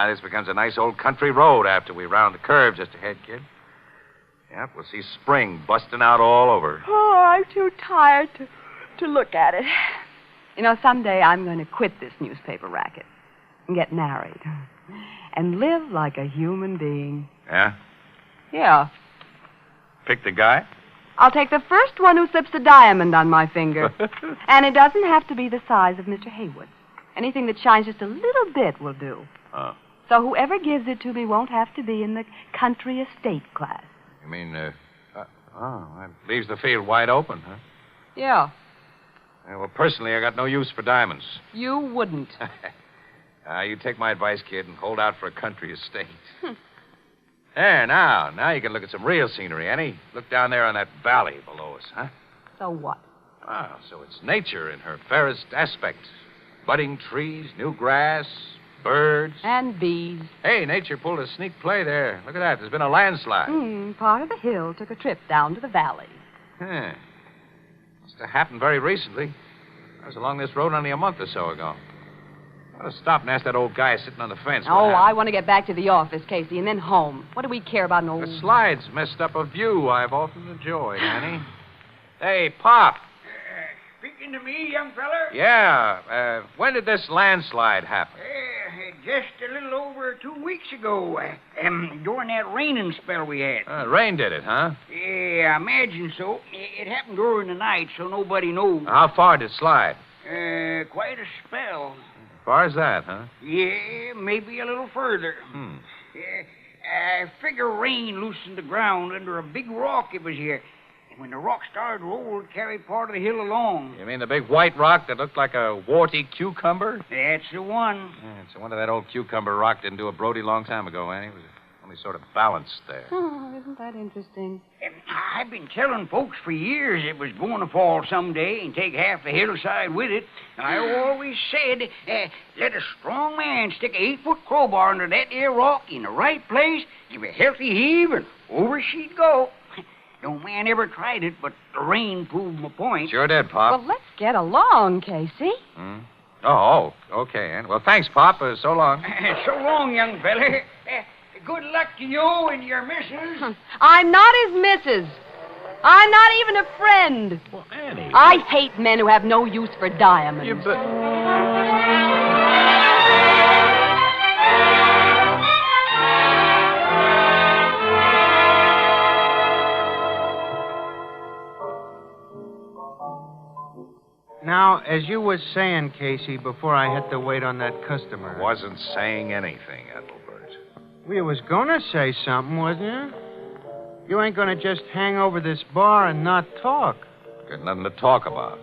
This becomes a nice old country road after we round the curve just ahead, kid. Yep, we'll see spring busting out all over. Oh, I'm too tired to look at it. You know, someday I'm going to quit this newspaper racket and get married and live like a human being. Yeah? Yeah. Pick the guy? I'll take the first one who slips a diamond on my finger. And it doesn't have to be the size of Mr. Haywood. Anything that shines just a little bit will do. Oh. So whoever gives it to me won't have to be in the country estate class. You mean, that leaves the field wide open, huh? Yeah. Well, personally, I got no use for diamonds. You wouldn't. You take my advice, kid, and hold out for a country estate. There, now you can look at some real scenery, Annie. Look down there on that valley below us, huh? So what? So it's nature in her fairest aspect. Budding trees, new grass, birds. And bees. Hey, nature pulled a sneak play there. Look at that. There's been a landslide. Part of the hill took a trip down to the valley. Must have happened very recently. I was along this road only a month or so ago. I ought to stop and ask that old guy sitting on the fence. I want to get back to the office, Casey, and then home. What do we care about an old... The slides messed up a view I've often enjoyed, Annie. Hey, Pop. Speaking to me, young feller? Yeah. When did this landslide happen? Just a little over 2 weeks ago. During that raining spell we had. Rain did it, huh? Yeah, I imagine so. It happened during the night, so nobody knows. How far did it slide? Quite a spell. As far as that, huh? Yeah, maybe a little further. I figure rain loosened the ground under a big rock it was here. And when the rock started to roll, it carried part of the hill along. You mean the big white rock that looked like a warty cucumber? That's the one. Yeah, it's a wonder that old cucumber rock didn't do a Brody long time ago, Annie. It was only sort of balanced there. Oh, isn't that interesting? I've been telling folks for years it was going to fall someday and take half the hillside with it. I always said, let a strong man stick a 8-foot crowbar under that there rock in the right place, give a healthy heave, and over she'd go. No man ever tried it, but the rain proved my point. Sure did, Pop. Well, let's get along, Casey. Oh, okay, Ann. Well, thanks, Pop. So long. So long, young fella. good luck to you and your missus. I'm not his missus. I'm not even a friend. Well, Annie. I hate men who have no use for diamonds. Now, as you was saying, Casey, before I had to wait on that customer. Wasn't saying anything, Ethelbert. Well, you was gonna say something, wasn't you? You ain't gonna just hang over this bar and not talk. Got nothing to talk about.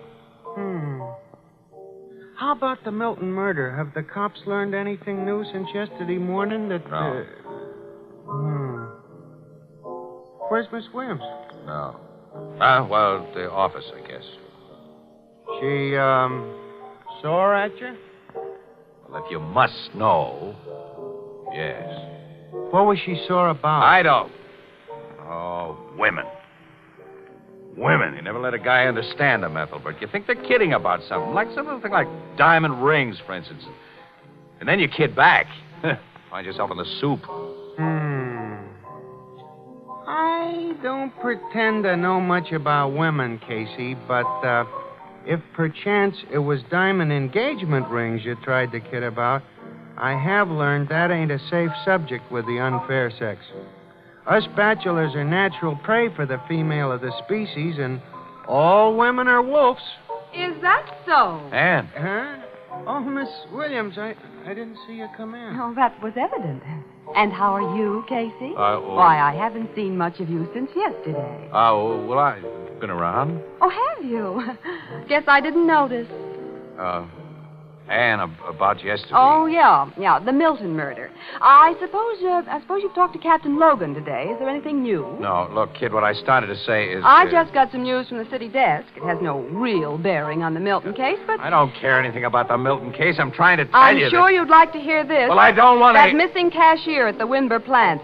How about the Milton murder? Have the cops learned anything new since yesterday morning that... No. Where's Miss Williams? No. Well, the office, I guess. She, sore at you? Well, if you must know, yes. What was she sore about? I don't. Oh, women. Women. You never let a guy understand them, Ethelbert. You think they're kidding about something, like something like diamond rings, for instance. And then you kid back. Find yourself in the soup. I don't pretend to know much about women, Casey, but, if perchance it was diamond engagement rings you tried to kid about, I have learned that ain't a safe subject with the unfair sex. Us bachelors are natural prey for the female of the species, and all women are wolves. Is that so? Anne. Huh? Oh, Miss Williams, I didn't see you come in. Oh, that was evident. And how are you, Casey? Why, I haven't seen much of you since yesterday. Well, I've been around. Oh, have you? Guess I didn't notice. Anne, about yesterday. Oh, yeah, the Milton murder. I suppose you've talked to Captain Logan today. Is there anything new? No, look, kid, what I started to say is... I just got some news from the city desk. It has no real bearing on the Milton case, but... I don't care anything about the Milton case. I'm trying to tell you I'm sure you'd like to hear this. Well, I don't want to... That missing cashier at the Winber plant.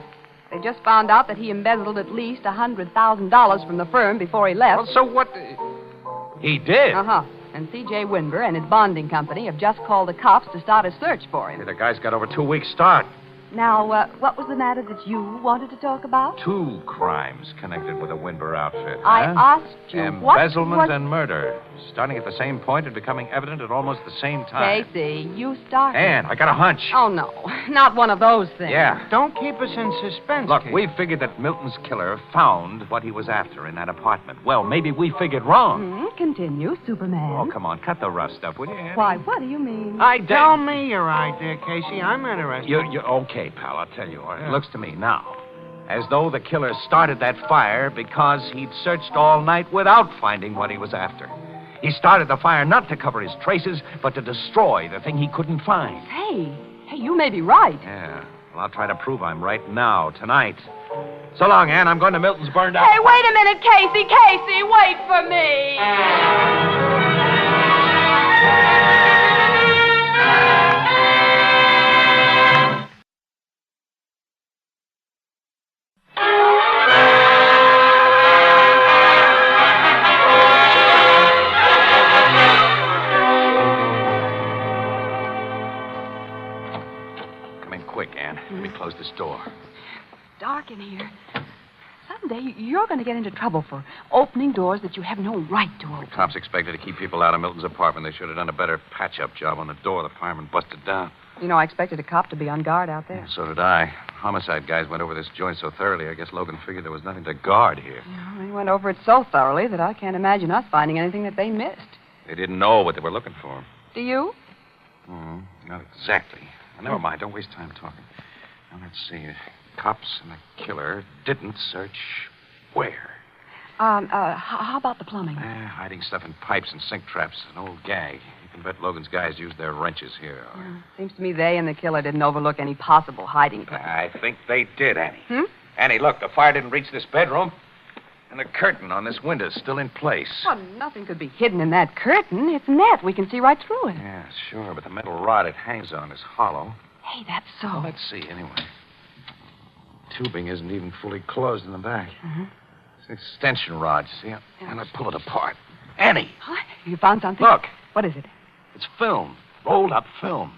They just found out that he embezzled at least $100,000 from the firm before he left. Well, so what... He did? Uh-huh. And C.J. Winber and his bonding company have just called the cops to start a search for him. The guy's got over 2 weeks' start. Now, what was the matter that you wanted to talk about? 2 crimes connected with the Winber outfit. I asked you Embezzlement and murder. Starting at the same point and becoming evident at almost the same time. Casey, you started. Anne, I got a hunch. Oh, no. Not one of those things. Yeah. Don't keep us in suspense, Look, Casey. we figured that Milton's killer found what he was after in that apartment. Well, maybe we figured wrong. Continue, Superman. Oh, come on. Cut the rough stuff, will you, Anne? Why, what do you mean? Tell me your idea, Casey. I'm interested. You okay, pal, I'll tell you. It looks to me now as though the killer started that fire because he'd searched all night without finding what he was after. He started the fire not to cover his traces, but to destroy the thing he couldn't find. Hey, you may be right. Yeah. Well, I'll try to prove I'm right now, tonight. So long, Anne. I'm going to Milton's burned out. Hey, wait a minute, Casey. Casey, wait for me. Let me close this door. Dark in here. Someday you're going to get into trouble for opening doors that you have no right to open. The cops expected to keep people out of Milton's apartment. They should have done a better patch-up job on the door the fireman busted down. You know, I expected a cop to be on guard out there. So did I. Homicide guys went over this joint so thoroughly, I guess Logan figured there was nothing to guard here. Yeah, they went over it so thoroughly that I can't imagine us finding anything that they missed. They didn't know what they were looking for. Do you? Not exactly. Well, never mind. Don't waste time talking. Now, let's see. The cops and the killer didn't search where? How about the plumbing? Hiding stuff in pipes and sink traps. An old gag. You can bet Logan's guys used their wrenches here. Seems to me they and the killer didn't overlook any possible hiding place. I think they did, Annie. Annie, look, the fire didn't reach this bedroom. And the curtain on this window's still in place. Well, nothing could be hidden in that curtain. It's net. We can see right through it. Yeah, sure, but the metal rod it hangs on is hollow. Hey, that's so. Well, let's see, anyway. Tubing isn't even fully closed in the back. It's an extension rod, see? And I pull it apart. Annie! Huh? You found something? Look. What is it? It's film. Rolled up film.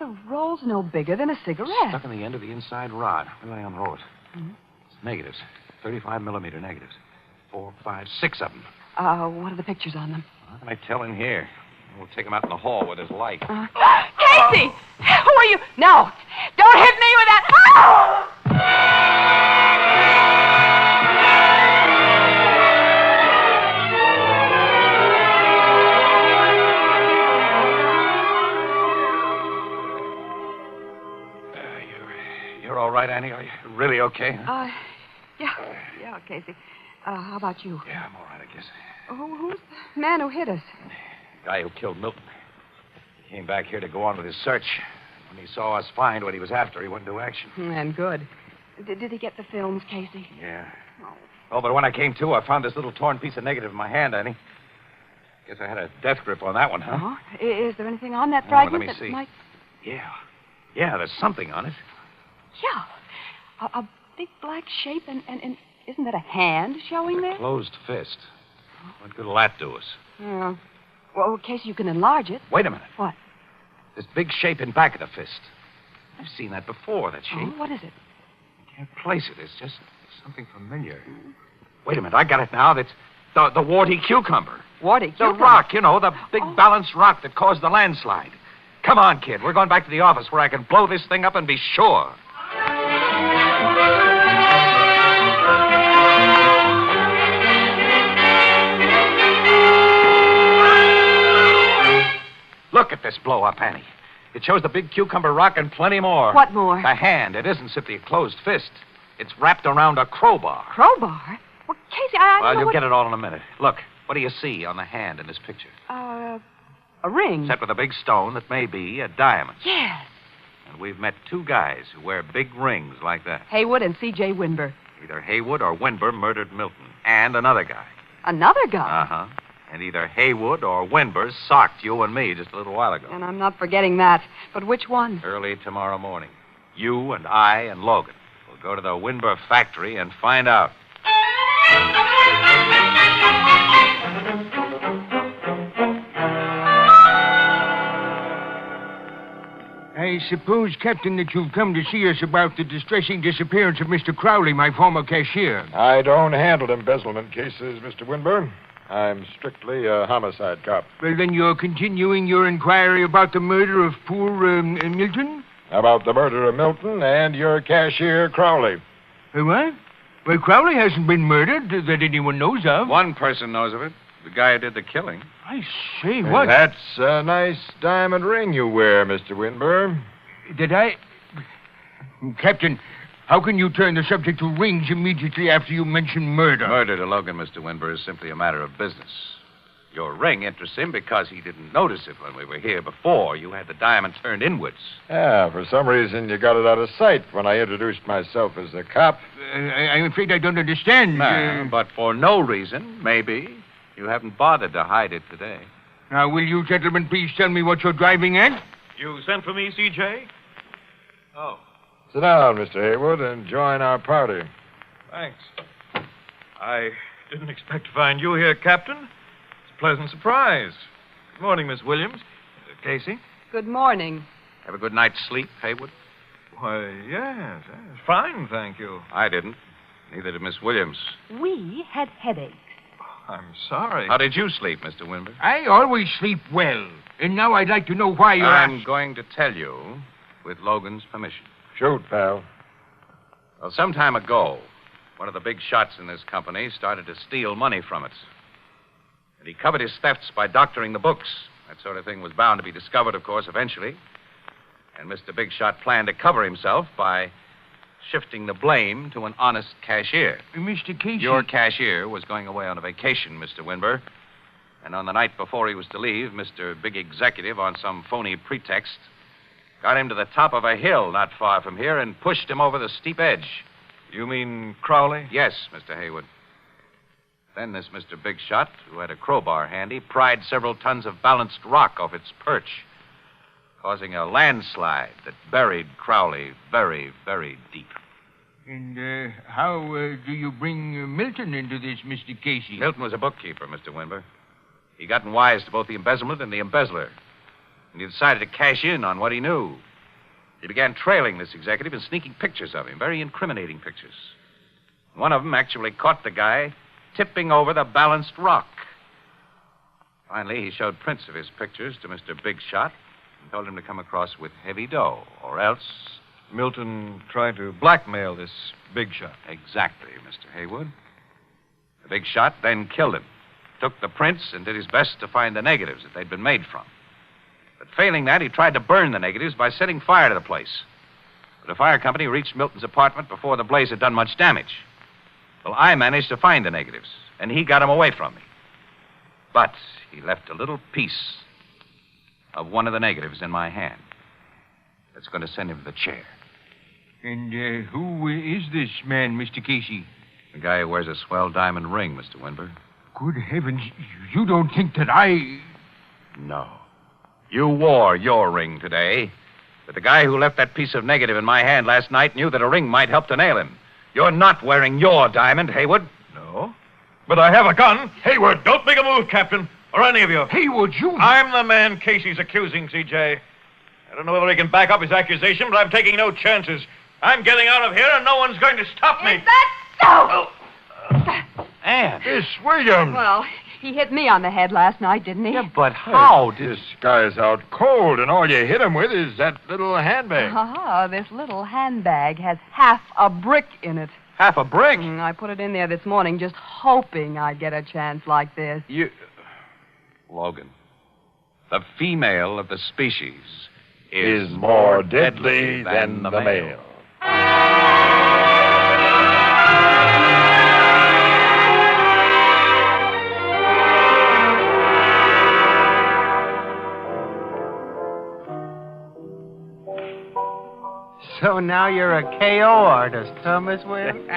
The roll's no bigger than a cigarette. Stuck in the end of the inside rod. Where did I unroll it? Mhm. It's negatives. 35 millimeter negatives. 4, 5, 6 of them. What are the pictures on them? How can I tell in here? We'll take them out in the hall where there's light. Casey! Who are you? No! Don't hit me with that! You're all right, Annie? Are you really okay? Huh? Yeah, Casey. How about you? Yeah, I'm all right, I guess. Who's the man who hit us? The guy who killed Milton. He came back here to go on with his search. When he saw us find what he was after, he went into action. And good. Did he get the films, Casey? Yeah. Oh, but when I came to, I found this little torn piece of negative in my hand, Annie. Guess I had a death grip on that one, huh? Oh, is there anything on that Oh, fragment let me that see. might... Yeah, there's something on it. Yeah. A big black shape, and isn't that a hand showing there? Closed fist. What good will that do us? Yeah. Well, Casey, you can enlarge it. Wait a minute. What? This big shape in back of the fist. I've seen that before, that shape. Oh, what is it? I can't place it. It's just something familiar. Wait a minute. I got it now. That's the warty cucumber. Warty The cucumber? rock, the big balanced rock that caused the landslide. Come on, kid. We're going back to the office where I can blow this thing up and be sure. Look at this blow-up, Annie. It shows the big cucumber rock and plenty more. What more? The hand. It isn't simply a closed fist. It's wrapped around a crowbar. Crowbar? Well, Casey, I Well, don't know you'll what... get it all in a minute. Look, what do you see on the hand in this picture? A ring. Set with a big stone that may be a diamond. Yes. And we've met two guys who wear big rings like that. Haywood and C.J. Winber. Either Haywood or Winber murdered Milton. And another guy. Another guy? Uh-huh. And either Haywood or Winber socked you and me just a little while ago. And I'm not forgetting that. But which one? Early tomorrow morning. You and I and Logan will go to the Winber factory and find out. I suppose, Captain, that you've come to see us about the distressing disappearance of Mr. Crowley, my former cashier. I don't handle embezzlement cases, Mr. Winburn. I'm strictly a homicide cop. Well, then you're continuing your inquiry about the murder of poor Milton? About the murder of Milton and your cashier, Crowley. What? Well, Crowley hasn't been murdered that anyone knows of. One person knows of it. The guy who did the killing. I see. What? That's a nice diamond ring you wear, Mr. Winburn. Did I... Captain, how can you turn the subject to rings immediately after you mention murder? Murder to Logan, Mr. Winber, is simply a matter of business. Your ring interests him because he didn't notice it when we were here before. You had the diamond turned inwards. Yeah, for some reason you got it out of sight when I introduced myself as a cop. I'm afraid I don't understand. But for no reason, maybe, you haven't bothered to hide it today. Now, will you gentlemen please tell me what you're driving at? You sent for me, C.J.? Oh, Sit down, Mr. Haywood, and join our party. thanks. I didn't expect to find you here, Captain. It's a pleasant surprise. Good morning, Miss Williams. Casey? Good morning. Have a good night's sleep, Haywood? Why, yes. Fine, thank you. I didn't. Neither did Miss Williams. We had headaches. I'm sorry. How did you sleep, Mr. Winber? I always sleep well. And now I'd like to know why you're... I'm going to tell you with Logan's permission. Shoot, pal. Well, some time ago, one of the big shots in this company started to steal money from it. And he covered his thefts by doctoring the books. That sort of thing was bound to be discovered, of course, eventually. And Mr. Big Shot planned to cover himself by shifting the blame to an honest cashier. Mr. Casey... Your cashier was going away on a vacation, Mr. Winber. And on the night before he was to leave, Mr. Big Executive, on some phony pretext, got him to the top of a hill not far from here and pushed him over the steep edge. You mean Crowley? Yes, Mr. Haywood. Then this Mr. Big Shot, who had a crowbar handy, pried several tons of balanced rock off its perch, causing a landslide that buried Crowley very, very deep. And how do you bring Milton into this, Mr. Casey? Milton was a bookkeeper, Mr. Winber. He gotten wise to both the embezzlement and the embezzler. And he decided to cash in on what he knew. He began trailing this executive and sneaking pictures of him, very incriminating pictures. One of them actually caught the guy tipping over the balanced rock. Finally, he showed prints of his pictures to Mr. Big Shot and told him to come across with heavy dough, or else... Milton tried to blackmail this Big Shot. Exactly, Mr. Haywood. The Big Shot then killed him, took the prints, and did his best to find the negatives that they'd been made from. But failing that, he tried to burn the negatives by setting fire to the place. But a fire company reached Milton's apartment before the blaze had done much damage. Well, I managed to find the negatives, and he got them away from me. But he left a little piece of one of the negatives in my hand. That's going to send him to the chair. And who is this man, Mr. Casey? The guy who wears a swell diamond ring, Mr. Winburn. Good heavens, you don't think that I... No. You wore your ring today. But the guy who left that piece of negative in my hand last night knew that a ring might help to nail him. You're not wearing your diamond, Haywood. No. But I have a gun. Hayward, don't make a move, Captain. Or any of you. Haywood, you... I'm the man Casey's accusing, C.J. I don't know whether he can back up his accusation, but I'm taking no chances. I'm getting out of here, and no one's going to stop me. Is that so? Anne. Miss Williams. Well, he hit me on the head last night, didn't he? Yeah, but how did... This guy's out cold, and all you hit him with is that little handbag. This little handbag has half a brick in it. Half a brick? I put it in there this morning just hoping I'd get a chance like this. Logan, the female of the species is more deadly than the male. So now you're a KO artist, huh, Miss Williams?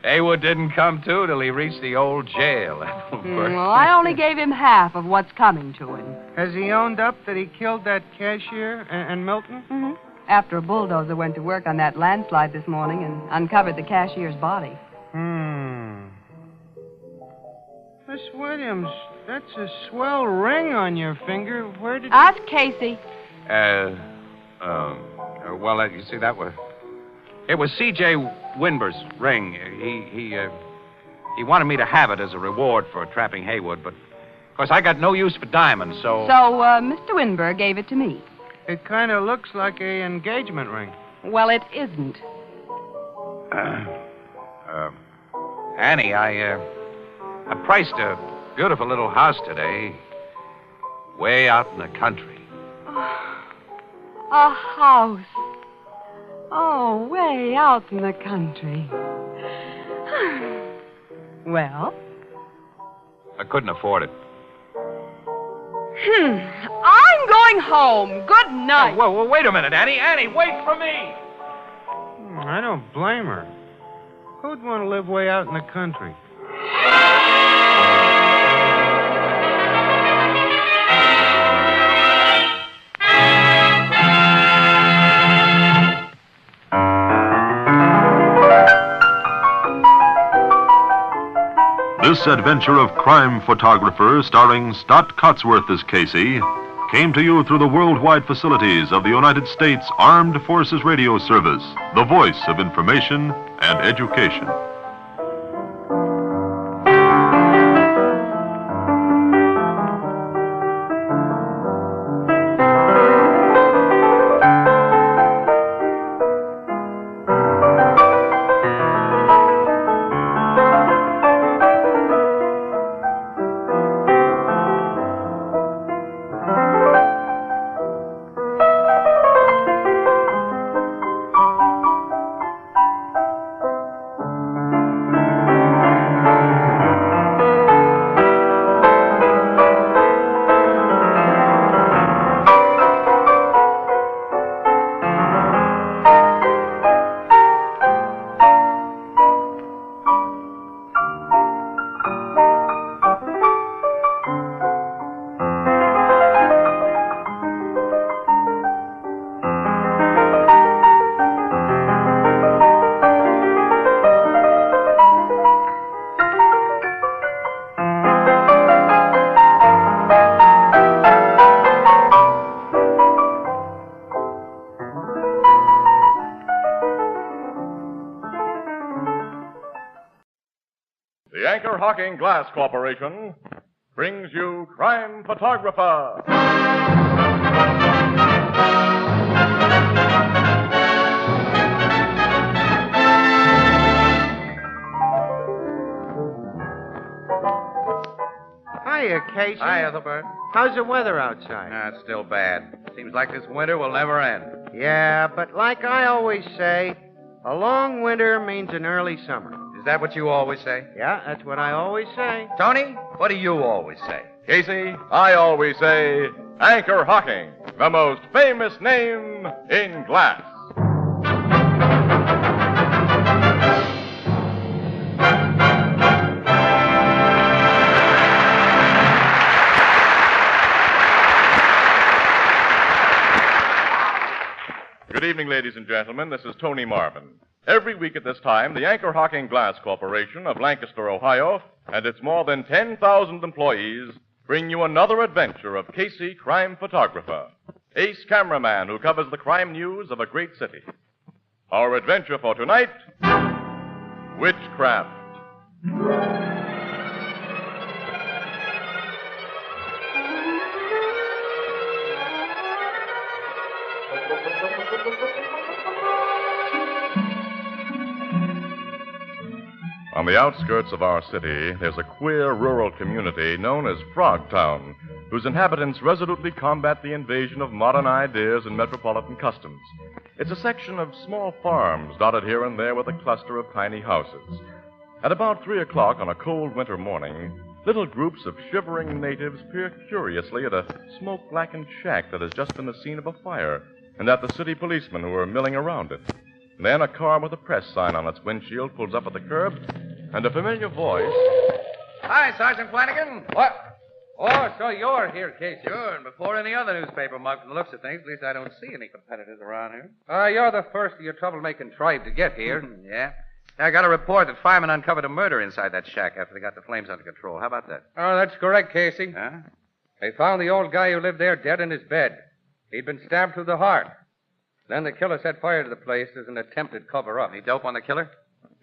Haywood didn't come to till he reached the old jail. Well, I only gave him half of what's coming to him. Has he owned up that he killed that cashier and Milton? Mm-hmm. After a bulldozer went to work on that landslide this morning and uncovered the cashier's body. Miss Williams, that's a swell ring on your finger. Where did Ask Casey. Well, you see, it was C.J. Winbur's ring. He wanted me to have it as a reward for trapping Haywood, but, of course, I got no use for diamonds, so... So, Mr. Winburg gave it to me. It kind of looks like a engagement ring. Well, it isn't. Annie, I priced a beautiful little house today, way out in the country. A house. Oh, way out in the country. Well? I couldn't afford it. I'm going home. Good night. Whoa, wait a minute, Annie. Annie, wait for me. I don't blame her. Who'd want to live way out in the country? This adventure of crime photographer, starring Stott Cotsworth as Casey, came to you through the worldwide facilities of the United States Armed Forces Radio Service, the voice of information and education. The Anchor Hocking Glass Corporation brings you Crime Photographer. Hiya, Casey. Hi, Ethelbert. How's the weather outside? It's still bad. Seems like this winter will never end. Yeah, but like I always say, a long winter means an early summer. Is that what you always say? Yeah, that's what I always say. Tony, what do you always say? Casey, I always say Anchor Hocking, the most famous name in glass. Good evening, ladies and gentlemen. This is Tony Marvin. Every week at this time, the Anchor Hocking Glass Corporation of Lancaster, Ohio, and its more than 10,000 employees bring you another adventure of Casey, crime photographer, ace cameraman who covers the crime news of a great city. Our adventure for tonight, witchcraft. On the outskirts of our city, there's a queer rural community known as Frogtown, whose inhabitants resolutely combat the invasion of modern ideas and metropolitan customs. It's a section of small farms dotted here and there with a cluster of tiny houses. At about 3 o'clock on a cold winter morning, little groups of shivering natives peer curiously at a smoke-blackened shack that has just been the scene of a fire, and at the city policemen who are milling around it. Then a car with a press sign on its windshield pulls up at the curb, and a familiar voice. Hi, Sergeant Flanagan. What? Oh, so you're here, Casey. Sure, and before any other newspaper mug from the looks of things, at least I don't see any competitors around here. You're the first of your troublemaking tribe to get here. Yeah. I got a report that firemen uncovered a murder inside that shack after they got the flames under control. How about that? Oh, that's correct, Casey. Huh? They found the old guy who lived there dead in his bed. He'd been stabbed through the heart. Then the killer set fire to the place as an attempted cover-up. Any dope on the killer?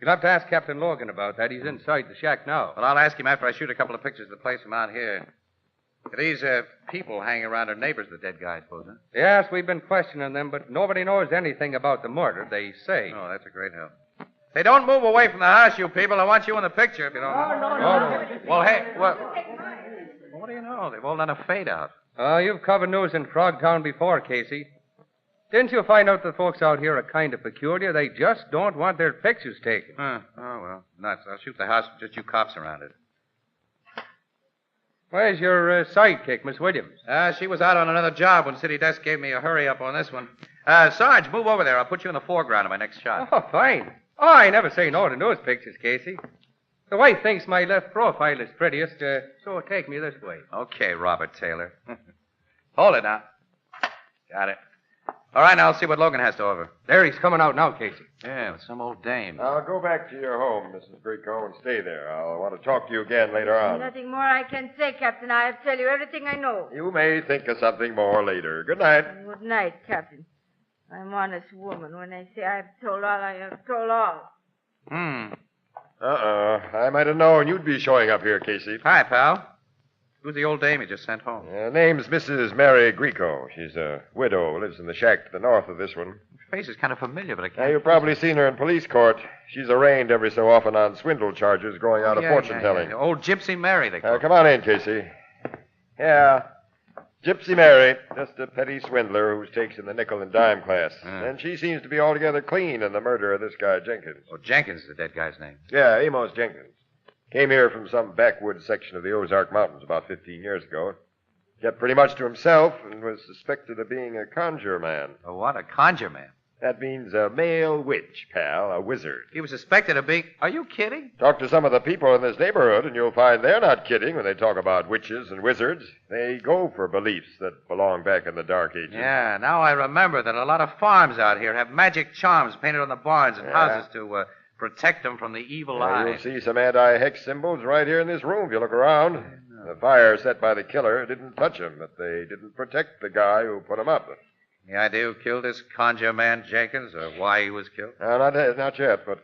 You'll have to ask Captain Logan about that. He's inside the shack now. Well, I'll ask him after I shoot a couple of pictures of the place from out here. These people hanging around are neighbors of the dead guy, I suppose, huh? Yes, we've been questioning them, but nobody knows anything about the murder, they say. Oh, that's a great help. Hey, don't move away from the house, you people. I want you in the picture, if you don't mind. No. Well, hey, what do you know? They've all done a fade-out. You've covered news in Frogtown before, Casey. Didn't you find out the folks out here are kind of peculiar? They just don't want their pictures taken. Huh. Oh, well, nuts. I'll shoot the house with just you cops around it. Where's your sidekick, Miss Williams? She was out on another job when City Desk gave me a hurry-up on this one. Sarge, move over there. I'll put you in the foreground of my next shot. Oh, fine. Oh, I never say no to news pictures, Casey. The wife thinks my left profile is prettiest, so take me this way. Okay, Robert Taylor. Hold it now. Got it. All right, now I'll see what Logan has to offer. There he's coming out now, Casey. Yeah, with some old dame. I'll go back to your home, Mrs. Greco, and stay there. I'll want to talk to you again later on. Nothing more I can say, Captain. I have to tell you everything I know. You may think of something more later. Good night. Good night, Captain. I'm an honest woman. When I say I've told all, I have told all. I might have known you'd be showing up here, Casey. Hi, pal. Who's the old dame you just sent home? Name's Mrs. Mary Greco. She's a widow, lives in the shack to the north of this one. Her face is kind of familiar, but I can't... You've probably seen her in police court. She's arraigned every so often on swindle charges growing out of fortune-telling. Yeah. Old Gypsy Mary, they call her. Come on in, Casey. Yeah, Gypsy Mary, just a petty swindler who takes in the nickel and dime class. And she seems to be altogether clean in the murder of this guy, Jenkins. Oh, Jenkins is the dead guy's name. Yeah, Amos Jenkins. Came here from some backwoods section of the Ozark Mountains about 15 years ago. Kept pretty much to himself and was suspected of being a conjure man. A what? A conjure man? That means a male witch, pal, a wizard. He was suspected of being... Are you kidding? Talk to some of the people in this neighborhood, and you'll find they're not kidding when they talk about witches and wizards. They go for beliefs that belong back in the Dark Ages. Yeah, now I remember that a lot of farms out here have magic charms painted on the barns and houses to protect them from the evil eye. You'll see some anti-hex symbols right here in this room if you look around. The fire set by the killer didn't touch him, but they didn't protect the guy who put him up. Any idea who killed this conjure man Jenkins, or why he was killed? Not yet, but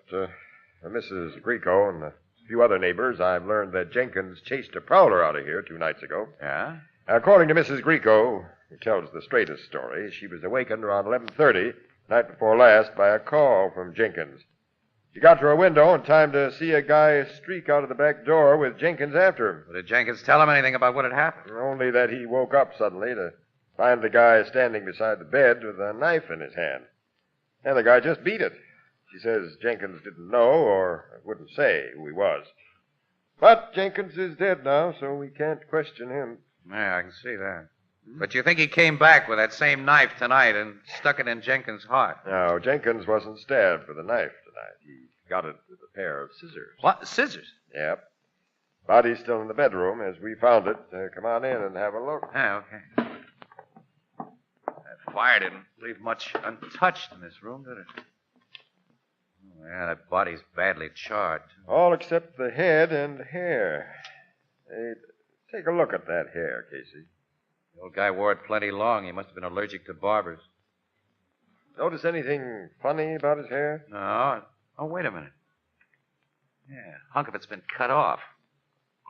Mrs. Greco and the a few other neighbors, I've learned that Jenkins chased a prowler out of here 2 nights ago. Yeah? According to Mrs. Grieco, who tells the straightest story, she was awakened around 11:30, night before last, by a call from Jenkins. She got to her window in time to see a guy streak out of the back door with Jenkins after him. Did Jenkins tell him anything about what had happened? Only that he woke up suddenly to find the guy standing beside the bed with a knife in his hand. And the guy just beat it. She says Jenkins didn't know or wouldn't say who he was. But Jenkins is dead now, so we can't question him. Yeah, I can see that. But you think he came back with that same knife tonight and stuck it in Jenkins' heart? No, Jenkins wasn't stabbed with a knife tonight. He got it with a pair of scissors. What? Scissors? Yep. Body's still in the bedroom as we found it. Come on in and have a look. Yeah, okay. That fire didn't leave much untouched in this room, did it? Oh, yeah, that body's badly charred. All except the head and hair. Hey, take a look at that hair, Casey. The old guy wore it plenty long. He must have been allergic to barbers. Notice anything funny about his hair? No. Oh, wait a minute. Yeah, a hunk of it's been cut off.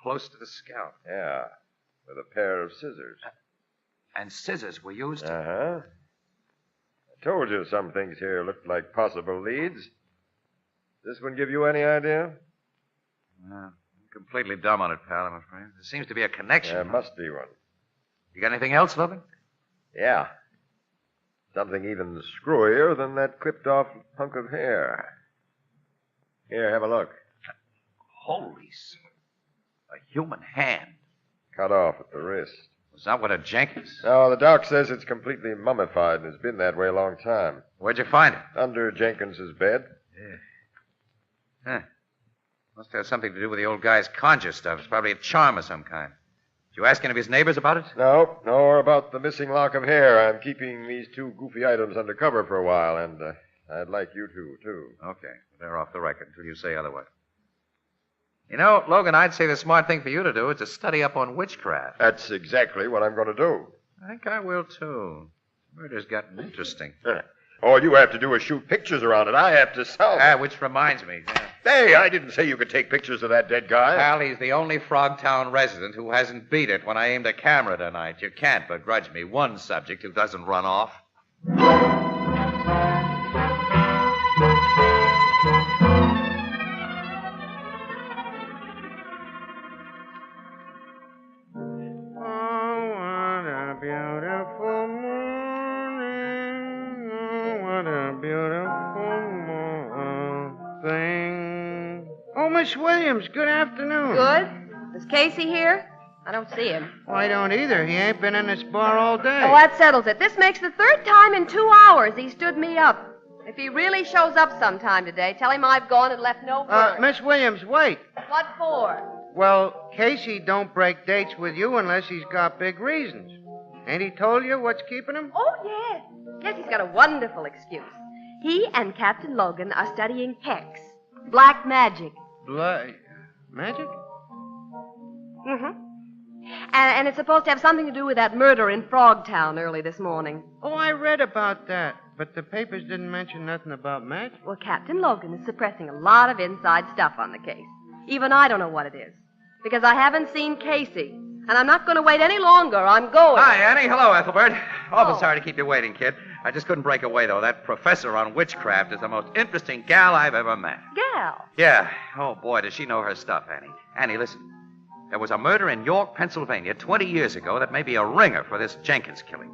Close to the scalp. Yeah, with a pair of scissors. And scissors were used? Uh-huh. I told you some things here looked like possible leads. This one give you any idea? I'm completely dumb on it, pal, I'm afraid. There seems to be a connection. There must be one. You got anything else, Loving? Yeah. Something even screwier than that clipped-off hunk of hair. Here, have a look. Holy smokes. A human hand. Cut off at the wrist. Was that what a Jenkins? No, the doc says it's completely mummified and has been that way a long time. Where'd you find it? Under Jenkins's bed. Yeah. Huh. Must have something to do with the old guy's conjure stuff. It's probably a charm of some kind. Did you ask any of his neighbors about it? No, nor about the missing lock of hair. I'm keeping these 2 goofy items under cover for a while, and I'd like you to, too. Okay. They're off the record until you say otherwise. You know, Logan, I'd say the smart thing for you to do is to study up on witchcraft. That's exactly what I'm going to do. I think I will, too. Murder's gotten interesting. All you have to do is shoot pictures around it. I have to solve it. Which reminds me. Hey, I didn't say you could take pictures of that dead guy. Pal, he's the only Frogtown resident who hasn't beat it when I aimed a camera tonight. You can't begrudge me one subject who doesn't run off. Miss Williams, good afternoon. Good. Is Casey here? I don't see him. Well, I don't either. He ain't been in this bar all day. Oh, that settles it. This makes the 3rd time in 2 hours he stood me up. If he really shows up sometime today, tell him I've gone and left no word. Miss Williams, wait. What for? Well, Casey don't break dates with you unless he's got big reasons. Ain't he told you what's keeping him? Oh, yes. Yes, he's got a wonderful excuse. He and Captain Logan are studying hex, black magic. Magic? Mm-hmm. And it's supposed to have something to do with that murder in Frogtown early this morning. Oh, I read about that, but the papers didn't mention nothing about magic. Well, Captain Logan is suppressing a lot of inside stuff on the case. Even I don't know what it is, because I haven't seen Casey, and I'm not going to wait any longer. I'm going. Hi, Annie. Hello, Ethelbert. Awful sorry to keep you waiting, kid. I just couldn't break away, though. That professor on witchcraft is the most interesting gal I've ever met. Gal? Yeah. Oh, boy, does she know her stuff, Annie. Annie, listen. There was a murder in York, Pennsylvania, 20 years ago that may be a ringer for this Jenkins killing.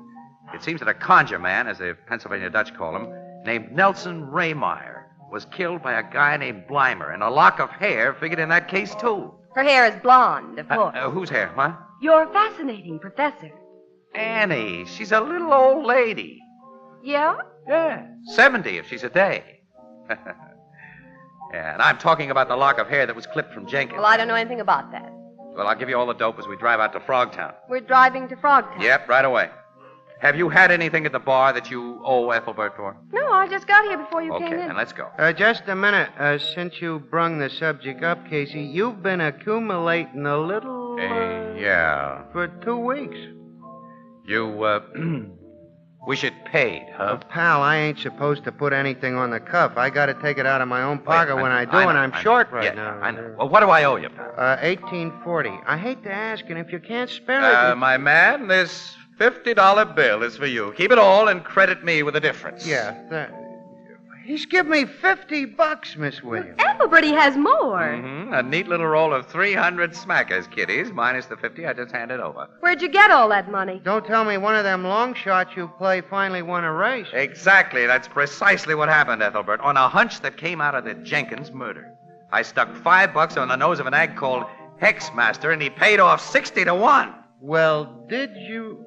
It seems that a conjure man, as the Pennsylvania Dutch call him, named Nelson Raymeyer, was killed by a guy named Blymer, and a lock of hair figured in that case, too. Her hair is blonde, of course. Whose hair, huh? You're fascinating, Professor. Annie, she's a little old lady. Yeah? Yeah, 70 if she's a day. Yeah, and I'm talking about the lock of hair that was clipped from Jenkins. Well, I don't know anything about that. Well, I'll give you all the dope as we drive out to Frogtown. We're driving to Frogtown. Yep, right away. Have you had anything at the bar that you owe Ethelbert for? No, I just got here before you came in. Okay, then let's go. Just a minute. Since you brung the subject up, Casey, you've been accumulating a little... Yeah. For 2 weeks. You, We should paid, huh? Pal, I ain't supposed to put anything on the cuff. I got to take it out of my own pocket when I do, and I'm short right now. I know. Well, what do I owe you, pal? 1840. I hate to ask, and if you can't spare it... My man, this $50 bill is for you. Keep it all and credit me with the difference. Yeah, he's give me $50, Miss Williams. Ethelbert, he has more. Mm-hmm. A neat little roll of 300 smackers, kiddies, minus the 50 I just handed over. Where'd you get all that money? Don't tell me one of them long shots you play finally won a race. Exactly. That's precisely what happened, Ethelbert, on a hunch that came out of the Jenkins murder. I stuck $5 on the nose of an egg called Hexmaster, and he paid off 60 to 1. Well, did you...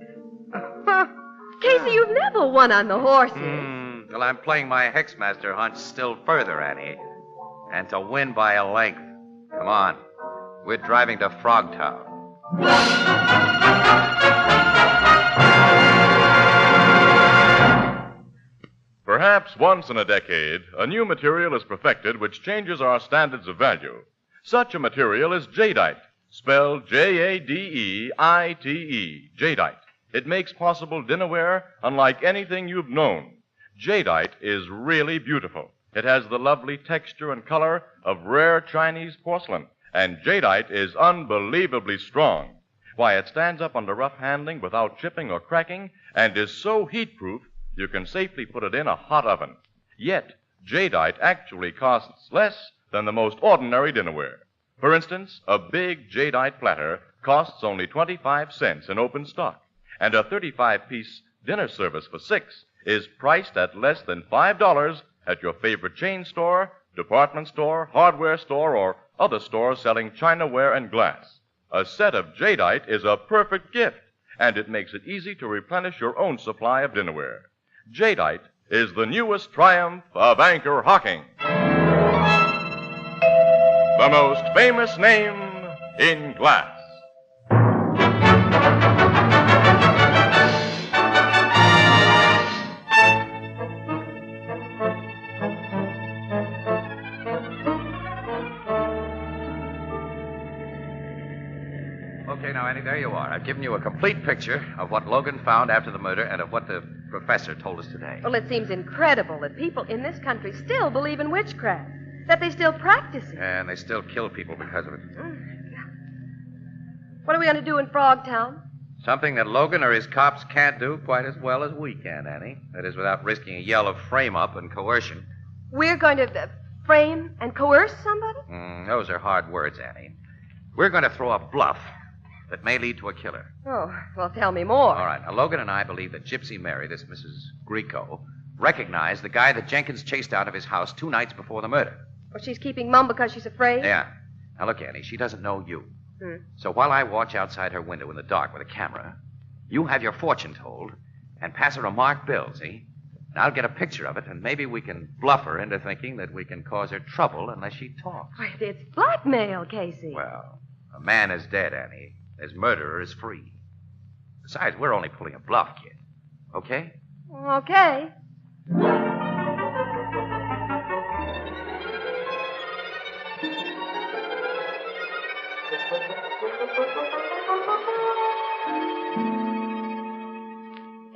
Casey, you've never won on the horses. Well, I'm playing my Hexmaster hunch still further, Annie. And to win by a length. Come on. We're driving to Frogtown. Perhaps once in a decade, a new material is perfected which changes our standards of value. Such a material is jadeite, spelled Jadeite, jadeite. It makes possible dinnerware unlike anything you've known. Jadeite is really beautiful. It has the lovely texture and color of rare Chinese porcelain, and jadeite is unbelievably strong. Why, it stands up under rough handling without chipping or cracking and is so heat-proof you can safely put it in a hot oven. Yet, jadeite actually costs less than the most ordinary dinnerware. For instance, a big jadeite platter costs only 25 cents in open stock, and a 35-piece dinner service for 6 is priced at less than $5 at your favorite chain store, department store, hardware store, or other stores selling chinaware and glass. A set of jadeite is a perfect gift, and it makes it easy to replenish your own supply of dinnerware. Jadeite is the newest triumph of anchor hocking. The most famous name in glass. Okay, now, Annie, there you are. I've given you a complete picture of what Logan found after the murder and of what the professor told us today. Well, it seems incredible that people in this country still believe in witchcraft, that they still practice it. And they still kill people because of it. What are we going to do in Frogtown? Something that Logan or his cops can't do quite as well as we can, Annie. That is, without risking a yell of frame-up and coercion. We're going to frame and coerce somebody? Those are hard words, Annie. We're going to throw a bluff that may lead to a killer. Oh, well, tell me more. All right. Now, Logan and I believe that Gypsy Mary, this Mrs. Grieco, recognized the guy that Jenkins chased out of his house 2 nights before the murder. Well, she's keeping mum because she's afraid? Yeah. Now, look, Annie, she doesn't know you. So while I watch outside her window in the dark with a camera, you have your fortune told and pass her a marked bill, see? And I'll get a picture of it, and maybe we can bluff her into thinking that we can cause her trouble unless she talks. Wait, it's blackmail, Casey. Well, a man is dead, Annie. His murderer is free. Besides, we're only pulling a bluff, kid. Okay? Okay.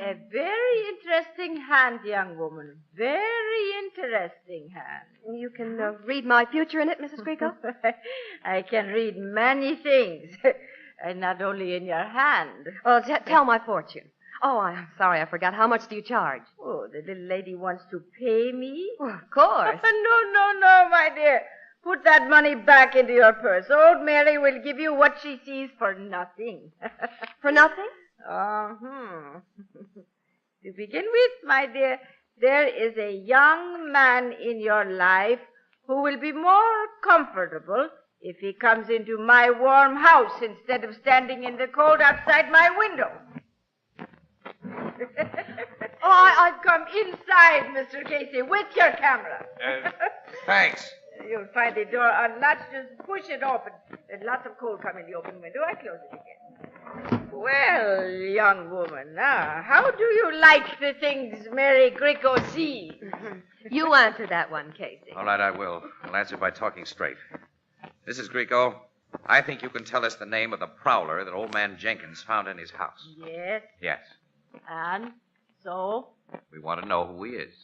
A very interesting hand, young woman. Very interesting hand. You can read my future in it, Mrs. Grieco? I can read many things. And not only in your hand. Well, tell my fortune. Oh, I'm sorry, I forgot. How much do you charge? Oh, the little lady wants to pay me? Well, of course. No, my dear. Put that money back into your purse. Old Mary will give you what she sees for nothing. For nothing? To begin with, my dear, there is a young man in your life who will be more comfortable if he comes into my warm house instead of standing in the cold outside my window. I've come inside, Mr. Casey, with your camera. Thanks. You'll find the door unlatched. Just push it open. There's lots of cold coming in the open window. I close it again. Well, young woman, how do you like the things Mary Grieco sees? You answer that one, Casey. All right, I will. I'll answer by talking straight. Mrs. Grieco, I think you can tell us the name of the prowler that old man Jenkins found in his house. Yes. Yes. And So? We want to know who he is.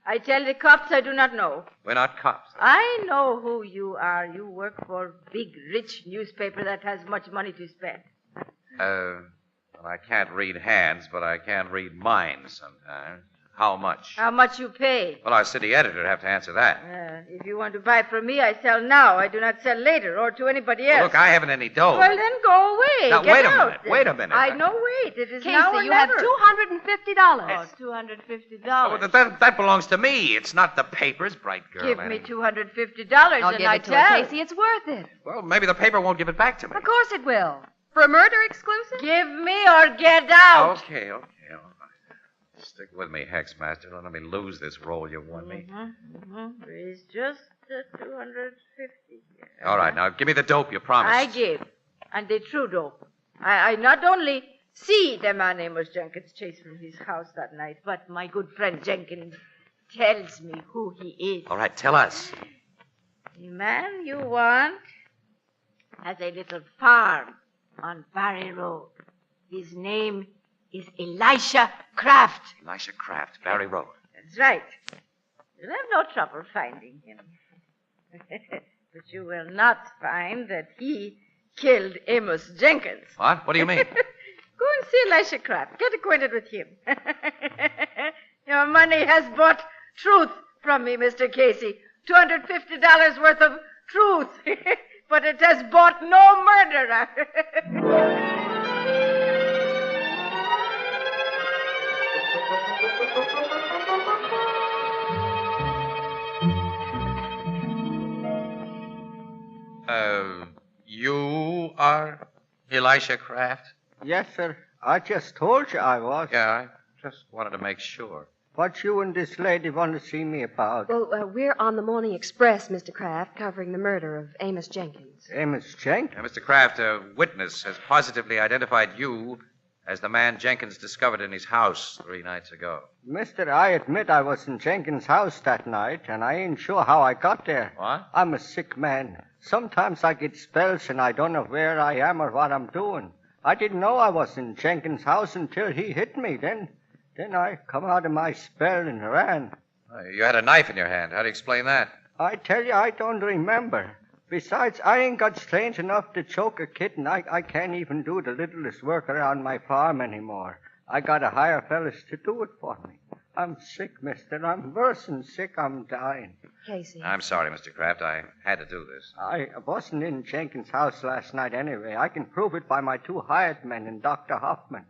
I tell the cops I do not know. We're not cops. I know who you are. You work for a big, rich newspaper that has much money to spend. Well, I can't read hands, but I can read minds sometimes. How much? How much you pay? Well, our city editor would have to answer that. If you want to buy from me, I sell now. I do not sell later or to anybody else. Well, look, I haven't any dough. Well, then go away. Now, Get wait a out. minute. Wait a minute. I know, wait. It is Casey, now or you have never. $250. Oh, $250. Oh, that belongs to me. It's not the paper's, bright girl. Give Annie. me $250 I'll and give I it to tell. her, Casey. It's worth it. Well, maybe the paper won't give it back to me. Of course it will. For a murder exclusive? Give me or get out. Okay. Stick with me, Hexmaster. Don't let me lose this role you won me. It's just 250. All right, now give me the dope you promised. I give. And the true dope. I not only see the man Amos Jenkins chase from his house that night, but my good friend Jenkins tells me who he is. All right, tell us. The man you want has a little farm on Barry Road. His name is Elisha Kraft. Elisha Kraft, Barry Road. That's right. You'll have no trouble finding him. But you will not find that he killed Amos Jenkins. What? What do you mean? Go and see Elisha Kraft. Get acquainted with him. Your money has bought truth from me, Mr. Casey. $250 worth of truth. But it has bought no murderer. You are Elisha Kraft? Yes, sir. I just told you I was. Yeah, I just wanted to make sure. What you and this lady want to see me about? Well, we're on the Morning Express, Mr. Kraft, covering the murder of Amos Jenkins. Amos Jenkins? Mr. Kraft, a witness has positively identified you as the man Jenkins discovered in his house 3 nights ago. Mister, I admit I was in Jenkins' house that night, and I ain't sure how I got there. What? I'm a sick man. Sometimes I get spells, and I don't know where I am or what I'm doing. I didn't know I was in Jenkins' house until he hit me. Then I come out of my spell and ran. You had a knife in your hand. How do you explain that? I tell you, I don't remember. Besides, I ain't got strength enough to choke a kitten. I can't even do the littlest work around my farm anymore. I gotta hire fellas to do it for me. I'm sick, mister. I'm worse than sick. I'm dying. Casey. I'm sorry, Mr. Kraft. I had to do this. I wasn't in Jenkins' house last night anyway. I can prove it by my 2 hired men and Dr. Hoffman.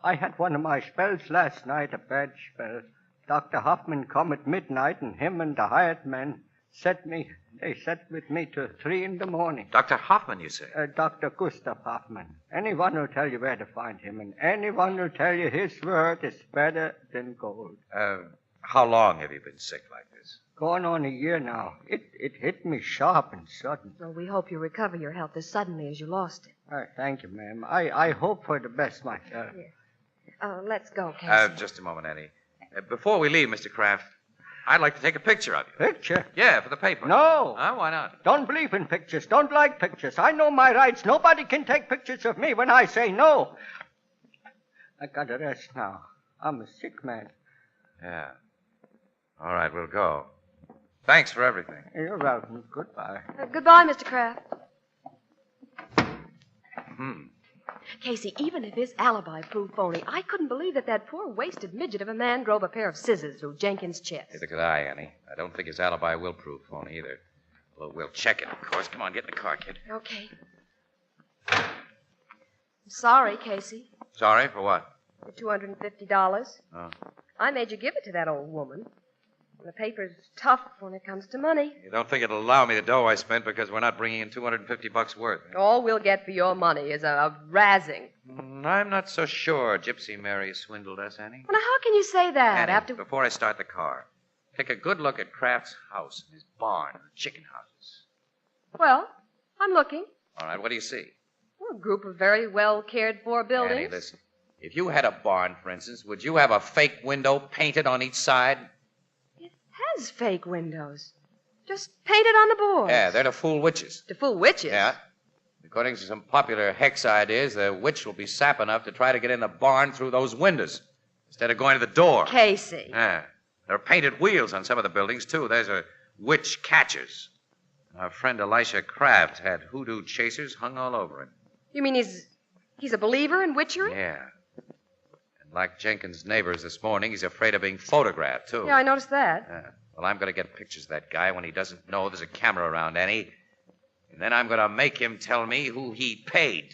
I had one of my spells last night, a bad spell. Dr. Hoffman come at midnight, and him and the hired men they set with me till 3 in the morning. Dr. Hoffman, you say? Dr. Gustav Hoffman. Anyone will tell you where to find him, and anyone will tell you his word is better than gold. How long have you been sick like this? Going on a year now. It hit me sharp and sudden. Well, we hope you recover your health as suddenly as you lost it. Thank you, ma'am. I hope for the best myself. Yes. Let's go, Casey. Just a moment, Annie. Before we leave, Mr. Kraft, I'd like to take a picture of you. Picture? Yeah, for the paper. No. Why not? Don't believe in pictures. Don't like pictures. I know my rights. Nobody can take pictures of me when I say no. I gotta rest now. I'm a sick man. Yeah. All right, we'll go. Thanks for everything. You're welcome. Goodbye. Goodbye, Mr. Kraft. Hmm. Casey, even if his alibi proved phony, I couldn't believe that poor wasted midget of a man drove a pair of scissors through Jenkins' chest. Neither could I, Annie. I don't think his alibi will prove phony either. Although we'll check it, of course. Come on, get in the car, kid. Okay. I'm sorry, Casey. Sorry, for what? For $250. Oh. I made you give it to that old woman. The paper's tough when it comes to money. You don't think it'll allow me the dough I spent because we're not bringing in $250 worth? All we'll get for your money is a razzing. I'm not so sure Gypsy Mary swindled us, Annie. Well, now, how can you say that Annie, before I start the car, take a good look at Kraft's house and his barn and the chicken houses. Well, I'm looking. All right, what do you see? Well, a group of very well cared for buildings. Annie, listen. If you had a barn, for instance, would you have a fake window painted on each side? Has fake windows. Just painted on the boards. Yeah, they're to fool witches. To fool witches? Yeah. According to some popular hex ideas, the witch will be sap enough to try to get in the barn through those windows. instead of going to the door. Casey. Yeah. There are painted wheels on some of the buildings, too. There's a witch catchers. Our friend Elisha Kraft had hoodoo chasers hung all over him. You mean he's a believer in witchery? Yeah. And like Jenkins' neighbors this morning, he's afraid of being photographed, too. Yeah, I noticed that. Yeah. Well, I'm going to get pictures of that guy when he doesn't know there's a camera around Annie. And then I'm going to make him tell me who he paid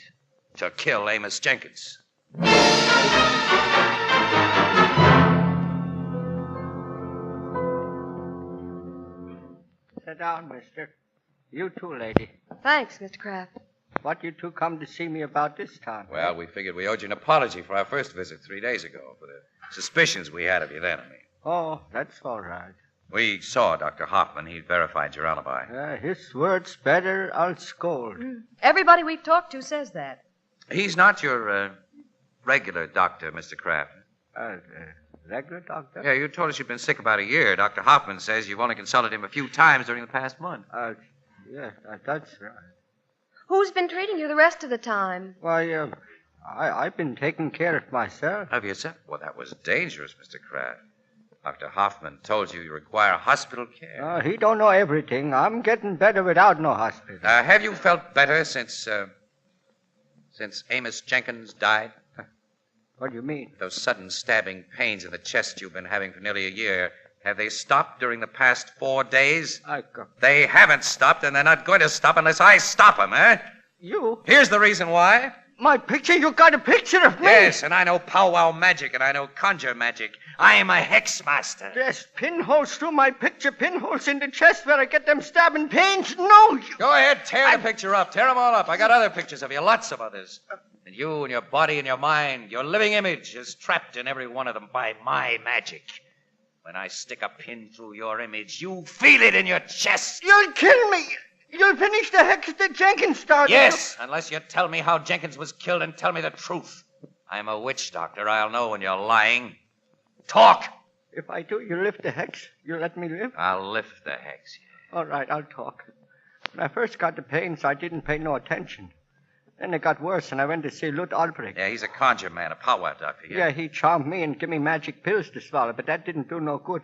to kill Amos Jenkins. Sit down, mister. You too, lady. Thanks, Mr. Kraft. What you two come to see me about this time? Well, we figured we owed you an apology for our first visit 3 days ago, for the suspicions we had of you then, I mean. Oh, that's all right. We saw Dr. Hoffman. He verified your alibi. His word's better, I'll scold. Everybody we've talked to says that. He's not your regular doctor, Mr. Kraft. Regular doctor? Yeah, you told us you've been sick about a year. Dr. Hoffman says you've only consulted him a few times during the past month. Yes, that's right. Who's been treating you the rest of the time? Why, I've been taking care of myself. Have you, sir? Well, that was dangerous, Mr. Kraft. Dr. Hoffman told you require hospital care. He don't know everything. I'm getting better without no hospital. Have you felt better since Amos Jenkins died? What do you mean? Those sudden stabbing pains in the chest you've been having for nearly a year, have they stopped during the past 4 days? They haven't stopped, and they're not going to stop unless I stop them, eh? You? Here's the reason why. My picture? You got a picture of me? Yes, and I know powwow magic, and I know conjure magic. I am a hex master. There's pinholes through my picture, pinholes in the chest where I get them stabbing pains. No! Go ahead, tear the picture up. Tear them all up. I got other pictures of you, lots of others. And you and your body and your mind, your living image is trapped in every one of them by my magic. When I stick a pin through your image, you feel it in your chest. You'll kill me. You'll finish the hex that Jenkins started. Yes, unless you tell me how Jenkins was killed and tell me the truth. I'm a witch doctor. I'll know when you're lying. Talk. If I do, you lift the hex. You let me live? I'll lift the hex. All right, I'll talk. When I first got the pains, I didn't pay no attention. Then it got worse, and I went to see Lut Albrecht. Yeah, he's a conjure man, a powwow doctor. Yeah, he charmed me and gave me magic pills to swallow, but that didn't do no good.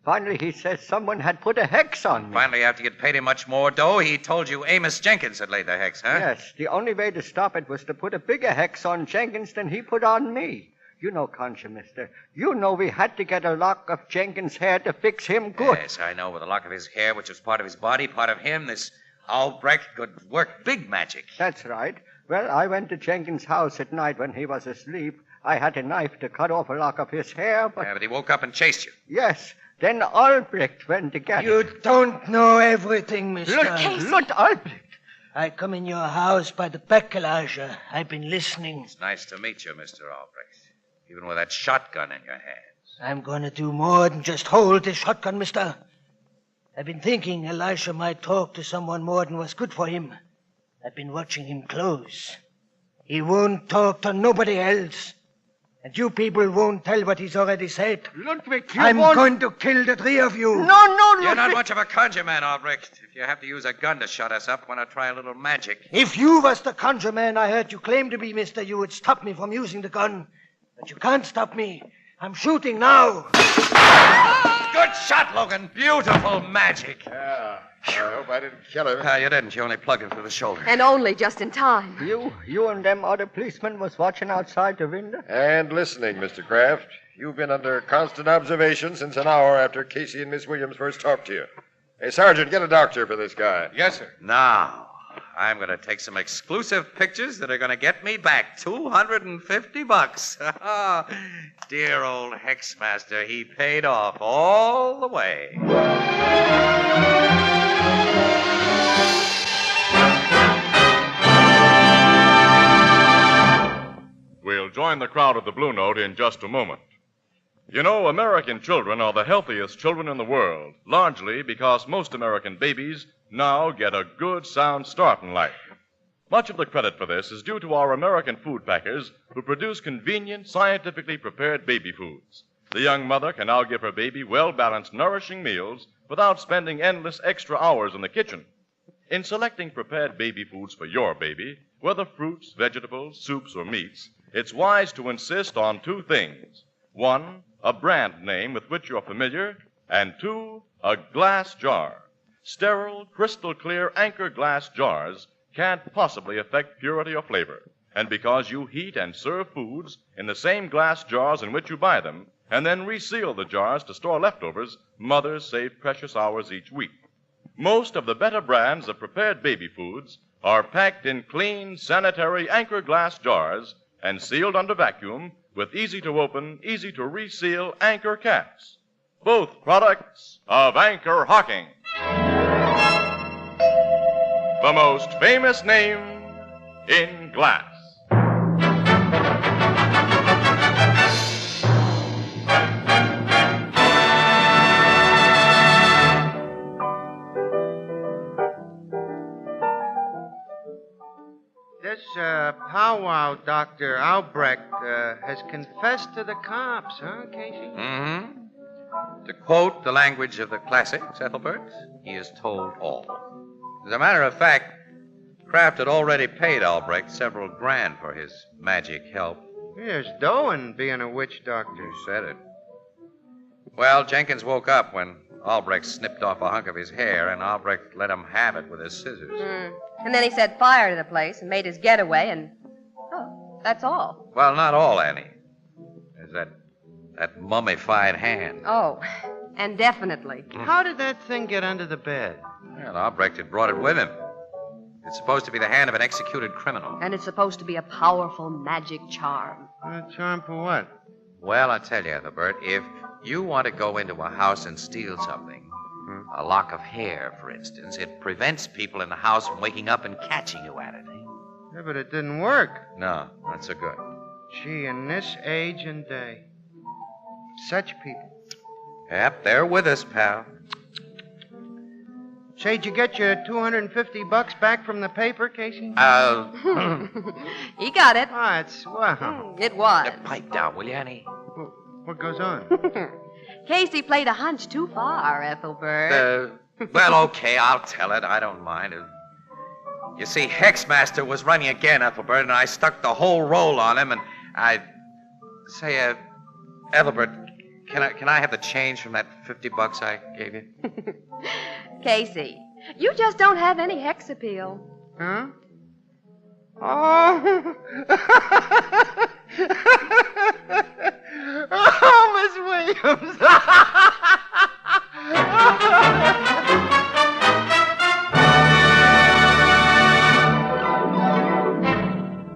Finally, he says someone had put a hex on me. Finally, after you'd paid him much more dough, he told you Amos Jenkins had laid the hex, huh? Yes, the only way to stop it was to put a bigger hex on Jenkins than he put on me. You know, conjure, mister. You know we had to get a lock of Jenkins' hair to fix him good. Yes, I know. With a lock of his hair, which was part of his body, part of him, this Albrecht could work big magic. That's right. Well, I went to Jenkins' house at night when he was asleep. I had a knife to cut off a lock of his hair, but... Yeah, but he woke up and chased you. Yes. Then Albrecht went to get You it. don't know everything, mister. Look, Albrecht. I come in your house by the back, Elijah. I've been listening. It's nice to meet you, Mr. Albrecht. Even with that shotgun in your hands. I'm going to do more than just hold this shotgun, mister. I've been thinking Elisha might talk to someone more than was good for him. I've been watching him close. He won't talk to nobody else. And you people won't tell what he's already said. Ludwig, I'm going to kill the three of you. No, Ludwig. You're not much of a conjure man, Albrecht. If you have to use a gun to shut us up, why not try a little magic? If you was the conjure man I heard you claim to be, mister, you would stop me from using the gun. But you can't stop me. I'm shooting now. Good shot, Logan. Beautiful magic. Yeah. I hope I didn't kill him. You didn't. You only plugged him through the shoulder. And only just in time. You and them other policemen was watching outside the window? And listening, Mr. Kraft. You've been under constant observation since an hour after Casey and Miss Williams first talked to you. Hey, Sergeant, get a doctor for this guy. Yes, sir. Now, I'm going to take some exclusive pictures that are going to get me back $250. Dear old Hexmaster, he paid off all the way. We'll join the crowd at the Blue Note in just a moment. You know, American children are the healthiest children in the world, largely because most American babies now get a good, sound start in life. Much of the credit for this is due to our American food packers who produce convenient, scientifically prepared baby foods. The young mother can now give her baby well-balanced, nourishing meals without spending endless extra hours in the kitchen. In selecting prepared baby foods for your baby, whether fruits, vegetables, soups, or meats, it's wise to insist on two things. 1, a brand name with which you're familiar, and 2, a glass jar. Sterile, crystal clear Anchor glass jars can't possibly affect purity or flavor. And because you heat and serve foods in the same glass jars in which you buy them, and then reseal the jars to store leftovers, mothers save precious hours each week. Most of the better brands of prepared baby foods are packed in clean, sanitary Anchor glass jars and sealed under vacuum with easy-to-open, easy-to-reseal Anchor caps. Both products of Anchor Hocking. The most famous name in glass. This powwow Dr. Albrecht has confessed to the cops, huh, Casey? Mm-hmm. To quote the language of the classics, Ethelbert, he has told all. As a matter of fact, Kraft had already paid Albrecht several grand for his magic help. There's dough in being a witch doctor. You said it. Well, Jenkins woke up when Albrecht snipped off a hunk of his hair, and Albrecht let him have it with his scissors. And then he set fire to the place and made his getaway, and... oh, that's all. Well, not all, Annie. There's that mummified hand. Oh, and definitely. How did that thing get under the bed? Well, Albrecht had brought it with him. It's supposed to be the hand of an executed criminal. And it's supposed to be a powerful magic charm. A charm for what? Well, I tell you, Ethelbert, if you want to go into a house and steal something, a lock of hair, for instance, it prevents people in the house from waking up and catching you at it. Yeah, but it didn't work. No, not so good. Gee, in this age and day, such people. Yep, they're with us, pal. Say, did you get your $250 back from the paper, Casey? He got it. Oh, it's, well... It was. Pipe down, will you, Annie? What goes on? Casey played a hunch too far, Ethelbert. Well, okay, I'll tell it. I don't mind. You see, Hexmaster was running again, Ethelbert, and I stuck the whole roll on him, and I... Say, Ethelbert, can I have the change from that $50 I gave you? Casey, you just don't have any hex appeal. Huh? Oh. Oh, Miss Williams.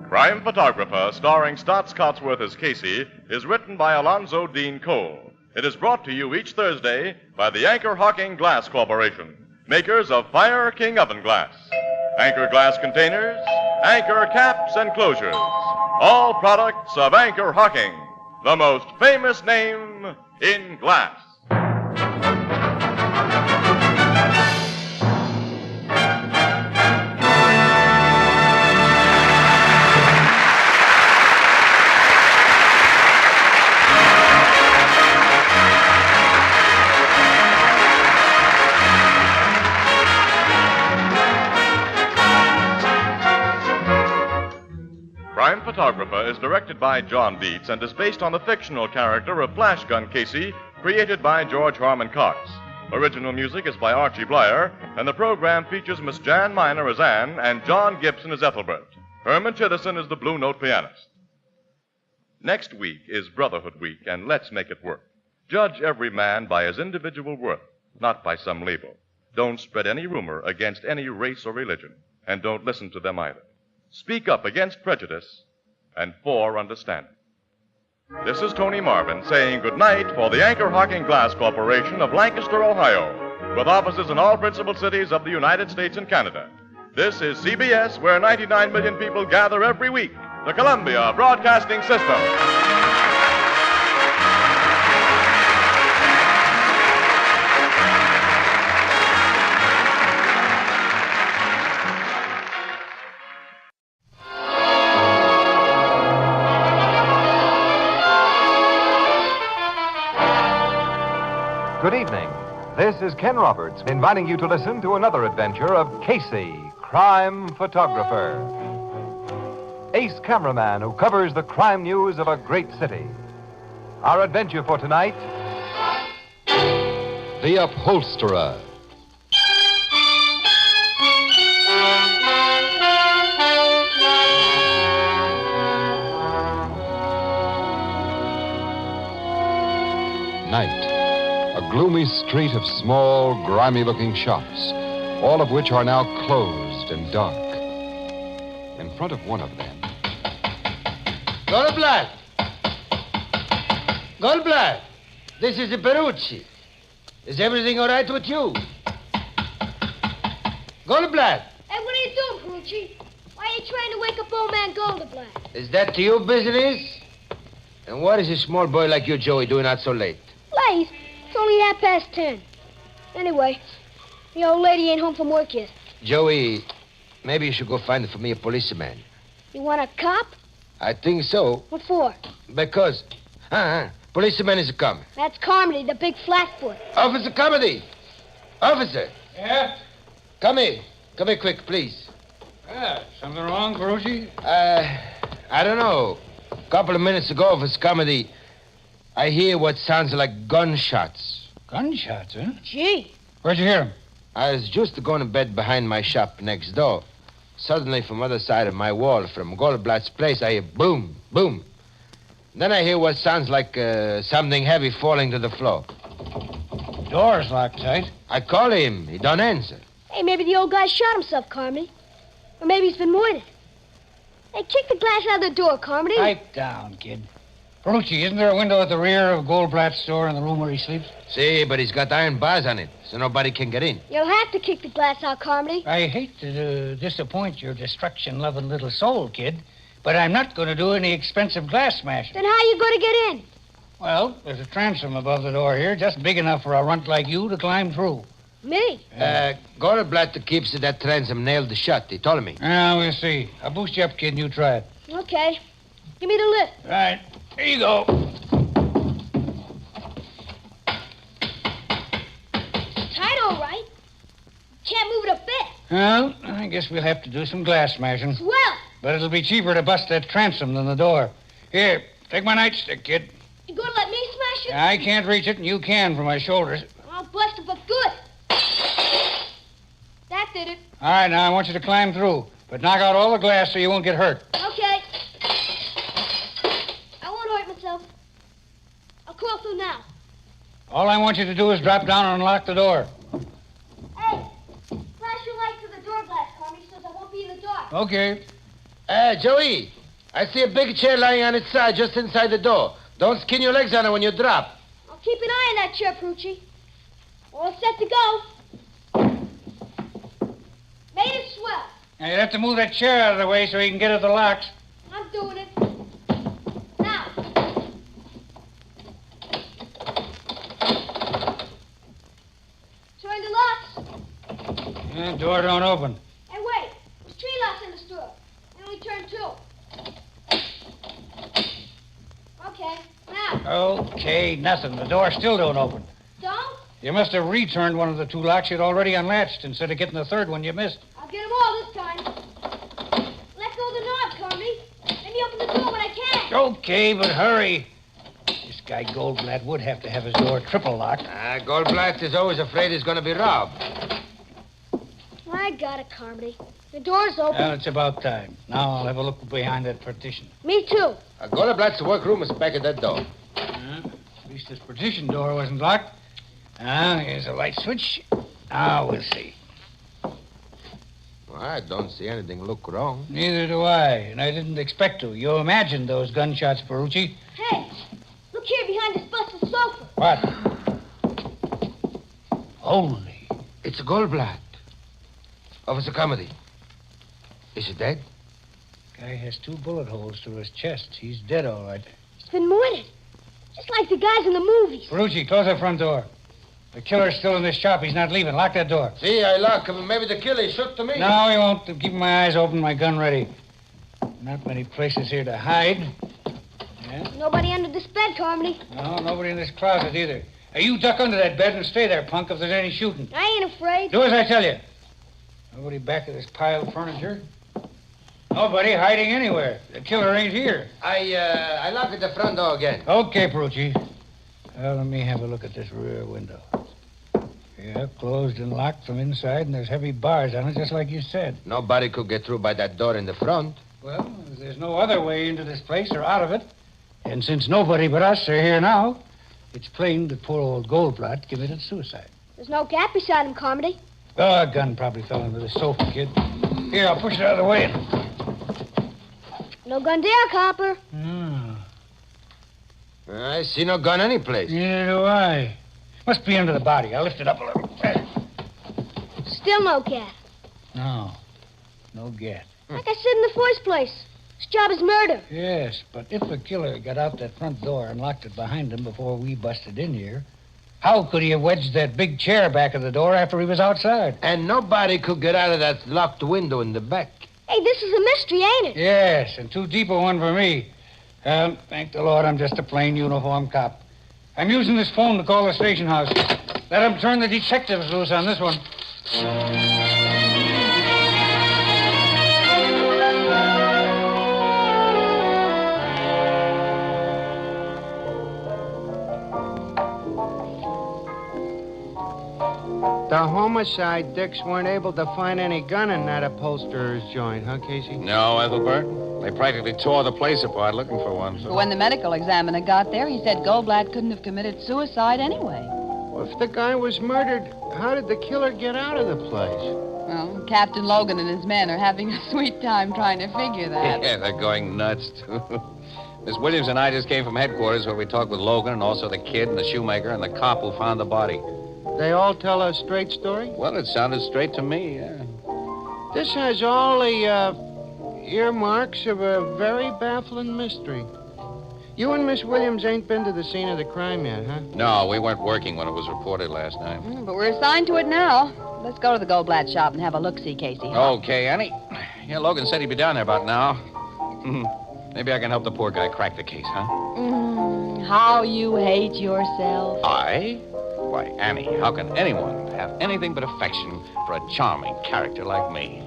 Crime Photographer, starring Stotts Cotsworth as Casey, is written by Alonzo Dean Cole. It is brought to you each Thursday by the Anchor Hocking Glass Corporation, makers of Fire King Oven Glass, Anchor Glass Containers, Anchor Caps and Closures, all products of Anchor Hocking, the most famous name in glass. Crime Photographer is directed by John Dietz and is based on the fictional character of Flash Gun Casey, created by George Harmon Cox. Original music is by Archie Blyer, and the program features Miss Jan Miner as Anne and John Gibson as Ethelbert. Herman Chittison is the Blue Note pianist. Next week is Brotherhood Week, and let's make it work. Judge every man by his individual worth, not by some label. Don't spread any rumor against any race or religion, and don't listen to them either. Speak up against prejudice and for understanding. This is Tony Marvin saying good night for the Anchor Hocking Glass Corporation of Lancaster, Ohio, with offices in all principal cities of the United States and Canada. This is CBS, where 99 million people gather every week, the Columbia Broadcasting System. Good evening. This is Ken Roberts inviting you to listen to another adventure of Casey, crime photographer. Ace cameraman who covers the crime news of a great city. Our adventure for tonight, The Upholsterer. Night. A gloomy street of small, grimy-looking shops, all of which are now closed and dark. In front of one of them... Goldblatt! Goldblatt! This is Perucci. Is everything all right with you? Goldblatt! Hey, what are you doing, Perucci? Why are you trying to wake up old man Goldblatt? Is that to your business? And what is a small boy like you, Joey, doing out so late? Late? It's only 10:30. Anyway, the old lady ain't home from work yet. Joey, maybe you should go find for me a policeman. You want a cop? I think so. What for? Because... policeman is coming. That's Carmody, the big flatfoot. Officer Carmody! Officer! Yeah? Come here. Come here quick, please. Something wrong, Perucci? I don't know. A couple of minutes ago, Officer Carmody, I hear what sounds like gunshots. Gunshots, huh? Gee. Where'd you hear them? I was just going to bed behind my shop next door. Suddenly, from the other side of my wall, from Goldblatt's place, I hear boom, boom. Then I hear what sounds like something heavy falling to the floor. Door's locked tight. I call him. He don't answer. Hey, maybe the old guy shot himself, Carmody. Or maybe he's been murdered. Hey, kick the glass out of the door, Carmody. Pipe down, kid. Perucci, isn't there a window at the rear of Goldblatt's store in the room where he sleeps? See, but he's got iron bars on it, so nobody can get in. You'll have to kick the glass out, Carmody. I hate to disappoint your destruction-loving little soul, kid, but I'm not going to do any expensive glass smashing. Then how are you going to get in? Well, there's a transom above the door here, just big enough for a runt like you to climb through. Me? Goldblatt keeps that transom nailed shut. He told me. We'll see. I'll boost you up, kid, and you try it. Okay. Give me the lift. Right. Here you go. Tight, all right. Can't move it a bit. Well, I guess we'll have to do some glass smashing. Swell. But it'll be cheaper to bust that transom than the door. Here, take my nightstick, kid. You gonna let me smash it? I can't reach it, and you can from my shoulders. I'll bust it for good. That did it. All right, now I want you to climb through, but knock out all the glass so you won't get hurt. Okay. I won't hurt myself. I'll crawl through now. All I want you to do is drop down and unlock the door. Hey, flash your light to the door glass, Carmy, so I won't be in the dark. Okay. Joey, I see a big chair lying on its side just inside the door. Don't skin your legs on it when you drop. I'll keep an eye on that chair, Prucci. All set to go. Made it swell. Now, you'd have to move that chair out of the way so he can get at the locks. I'm doing it. Now. Turn the locks. Yeah, door don't open. Hey, wait. There's tree locks in the store. I only turned 2. Okay, now. Okay, nothing. The door still don't open. Don't? You must have returned one of the 2 locks you'd already unlatched instead of getting the 3rd one you missed. I'll get them all this time. Let go of the knob, Carmy. Let me open the door when I can. Okay, but hurry. This guy Goldblatt would have to have his door triple locked. Goldblatt is always afraid he's going to be robbed. I got it, Carmody. The door's open. Well, it's about time. Now I'll have a look behind that partition. Me too. Goldblatt's workroom is back at that door. At least this partition door wasn't locked. Here's a light switch. Now we'll see. Well, I don't see anything look wrong. Neither do I, and I didn't expect to. You imagined those gunshots, Perucci. Hey, look here behind this busted sofa. What? Holy. It's a Goldblatt. Officer Carmody. Is he dead? Guy has 2 bullet holes through his chest. He's dead, all right. He's been murdered. Just like the guys in the movies. Perucci, close that front door. The killer's still in this shop. He's not leaving. Lock that door. See, I lock him. Maybe the killer shook to me. No, he won't. I'm keeping my eyes open, my gun ready. Not many places here to hide. Yeah? Nobody under this bed, Carmody. No, nobody in this closet either. Hey, you duck under that bed and stay there, punk, if there's any shooting. I ain't afraid. Do as I tell you. Nobody back of this pile of furniture. Nobody hiding anywhere. The killer ain't here. I locked the front door again. Okay, Perucci. Well, let me have a look at this rear window. Yeah, closed and locked from inside, and there's heavy bars on it, just like you said. Nobody could get through by that door in the front. Well, there's no other way into this place or out of it. And since nobody but us are here now, it's plain that poor old Goldblatt committed suicide. There's no gap beside him, Carmody. Oh, a gun probably fell into the sofa, kid. Here, I'll push it out of the way. No gun there, Copper. I see no gun anyplace. Neither do I. Must be under the body. I'll lift it up a little. Still no gap. No gap. Like I said in the first place, his job is murder. Yes, but if the killer got out that front door and locked it behind him before we busted in here, how could he have wedged that big chair back of the door after he was outside? And nobody could get out of that locked window in the back. Hey, this is a mystery, ain't it? Yes, and too deep a one for me. Thank the Lord, I'm just a plain uniform cop. I'm using this phone to call the station house. Let them turn the detectives loose on this one. The homicide dicks weren't able to find any gun in that upholsterer's joint, huh, Casey? No, Ethelbert. They practically tore the place apart looking for one. But when the medical examiner got there, he said Goldblatt couldn't have committed suicide anyway. Well, if the guy was murdered, how did the killer get out of the place? Well, Captain Logan and his men are having a sweet time trying to figure that. Yeah, they're going nuts, too. Miss Williams and I just came from headquarters where we talked with Logan and also the kid and the shoemaker and the cop who found the body. They all tell a straight story? Well, it sounded straight to me, yeah. This has all the earmarks of a very baffling mystery. You and Miss Williams ain't been to the scene of the crime yet, huh? No, we weren't working when it was reported last night. But we're assigned to it now. Let's go to the Goldblatt shop and have a look-see, Casey. Okay, Annie. Yeah, Logan said he'd be down there about now. Maybe I can help the poor guy crack the case, huh? How you hate yourself. I? Why, Annie, how can anyone have anything but affection for a charming character like me?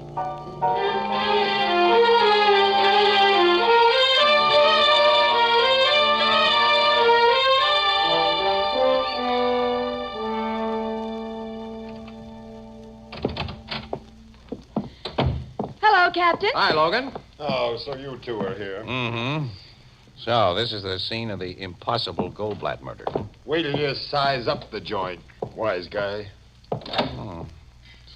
Hello, Captain. Hi, Logan. Oh, so you two are here. Mm-hmm. So, this is the scene of the impossible Goldblatt murder. Wait till you size up the joint, wise guy.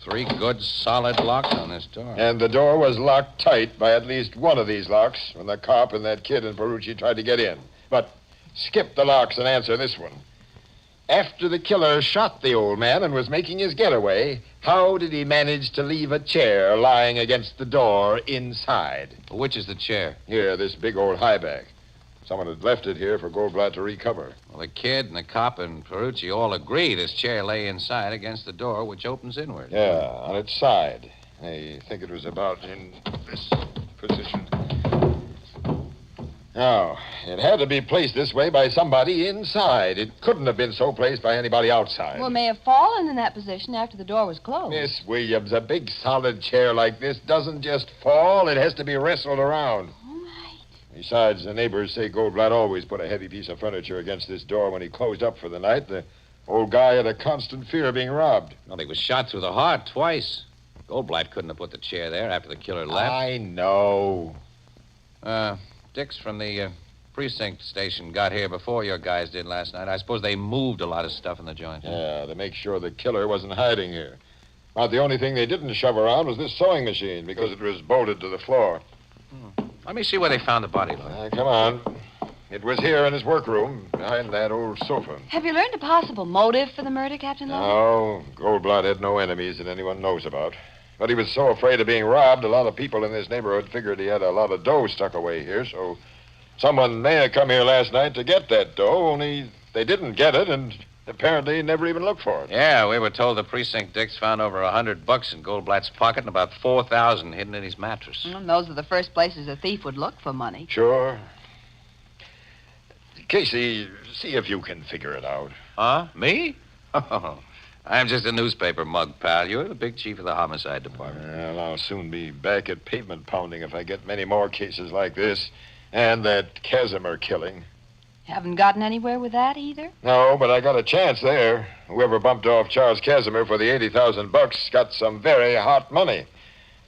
3 good, solid locks on this door. And the door was locked tight by at least one of these locks when the cop and that kid and Perucci tried to get in. But skip the locks and answer this one. After the killer shot the old man and was making his getaway, how did he manage to leave a chair lying against the door inside? Which is the chair? Here, this big old high back. Someone had left it here for Goldblatt to recover. Well, the kid and the cop and Perucci all agree this chair lay inside against the door, which opens inward. Yeah, on its side. I think it was about in this position. Now, it had to be placed this way by somebody inside. It couldn't have been so placed by anybody outside. Well, it may have fallen in that position after the door was closed. Miss Williams, a big solid chair like this doesn't just fall. It has to be wrestled around. Besides, the neighbors say Goldblatt always put a heavy piece of furniture against this door when he closed up for the night. The old guy had a constant fear of being robbed. Well, he was shot through the heart twice. Goldblatt couldn't have put the chair there after the killer left. I know. Dix from the precinct station got here before your guys did last night. I suppose they moved a lot of stuff in the joint. Yeah, to make sure the killer wasn't hiding here. About the only thing they didn't shove around was this sewing machine because it was bolted to the floor. Let me see where they found the body, Lloyd. Come on. It was here in his workroom, behind that old sofa. Have you learned a possible motive for the murder, Captain Logan? No, Goldblatt had no enemies that anyone knows about. But he was so afraid of being robbed, a lot of people in this neighborhood figured he had a lot of dough stuck away here, so someone may have come here last night to get that dough, only they didn't get it, and apparently never even looked for it. Yeah, we were told the precinct Dix found over $100 in Goldblatt's pocket and about $4,000 hidden in his mattress. And those are the first places a thief would look for money. Sure. Casey, see if you can figure it out. Huh? Me? Oh, I'm just a newspaper mug, pal. You're the big chief of the homicide department. Well, I'll soon be back at pavement pounding if I get many more cases like this. And that Casimir killing. Haven't gotten anywhere with that either? No, but I got a chance there. Whoever bumped off Charles Casimir for the $80,000 got some very hot money.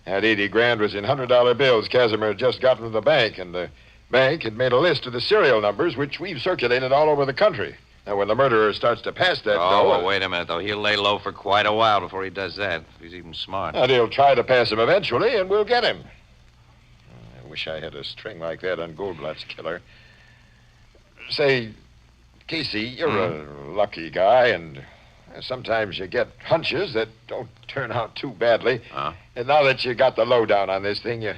That 80 grand was in $100 bills Casimir had just gotten from the bank, and the bank had made a list of the serial numbers, which we've circulated all over the country. Now, when the murderer starts to pass that well, wait a minute, though. He'll lay low for quite a while before he does that, if he's even smart. And he'll try to pass him eventually, and we'll get him. I wish I had a string like that on Goldblatt's killer. Say, Casey, you're a lucky guy, and sometimes you get hunches that don't turn out too badly. And now that you got the lowdown on this thing, you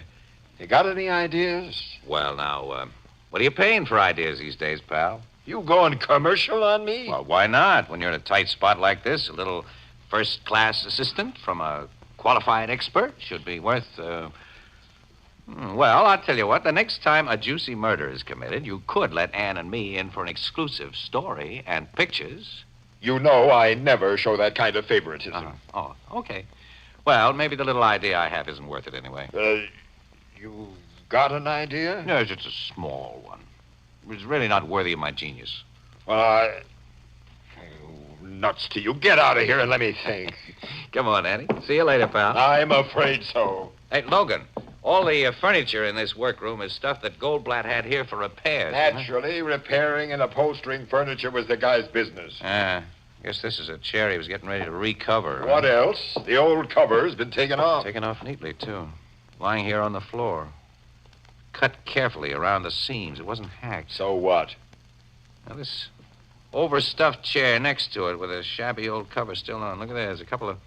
got any ideas? Well, now, what are you paying for ideas these days, pal? You going commercial on me? Well, why not? When you're in a tight spot like this, a little first-class assistant from a qualified expert should be worth, well, I'll tell you what. The next time a juicy murder is committed, you could let Ann and me in for an exclusive story and pictures. You know I never show that kind of favoritism. Oh, okay. Well, maybe the little idea I have isn't worth it anyway. You got an idea? No, it's just a small one. It's really not worthy of my genius. Well, nuts to you. Get out of here and let me think. Come on, Annie. See you later, pal. I'm afraid so. Hey, Logan, all the furniture in this workroom is stuff that Goldblatt had here for repairs. Naturally, repairing and upholstering furniture was the guy's business. Guess this is a chair he was getting ready to recover. What else? The old cover's been taken off. Taken off neatly, too. Lying here on the floor. Cut carefully around the seams. It wasn't hacked. So what? Now, this overstuffed chair next to it with a shabby old cover still on. Look at that. There's a couple of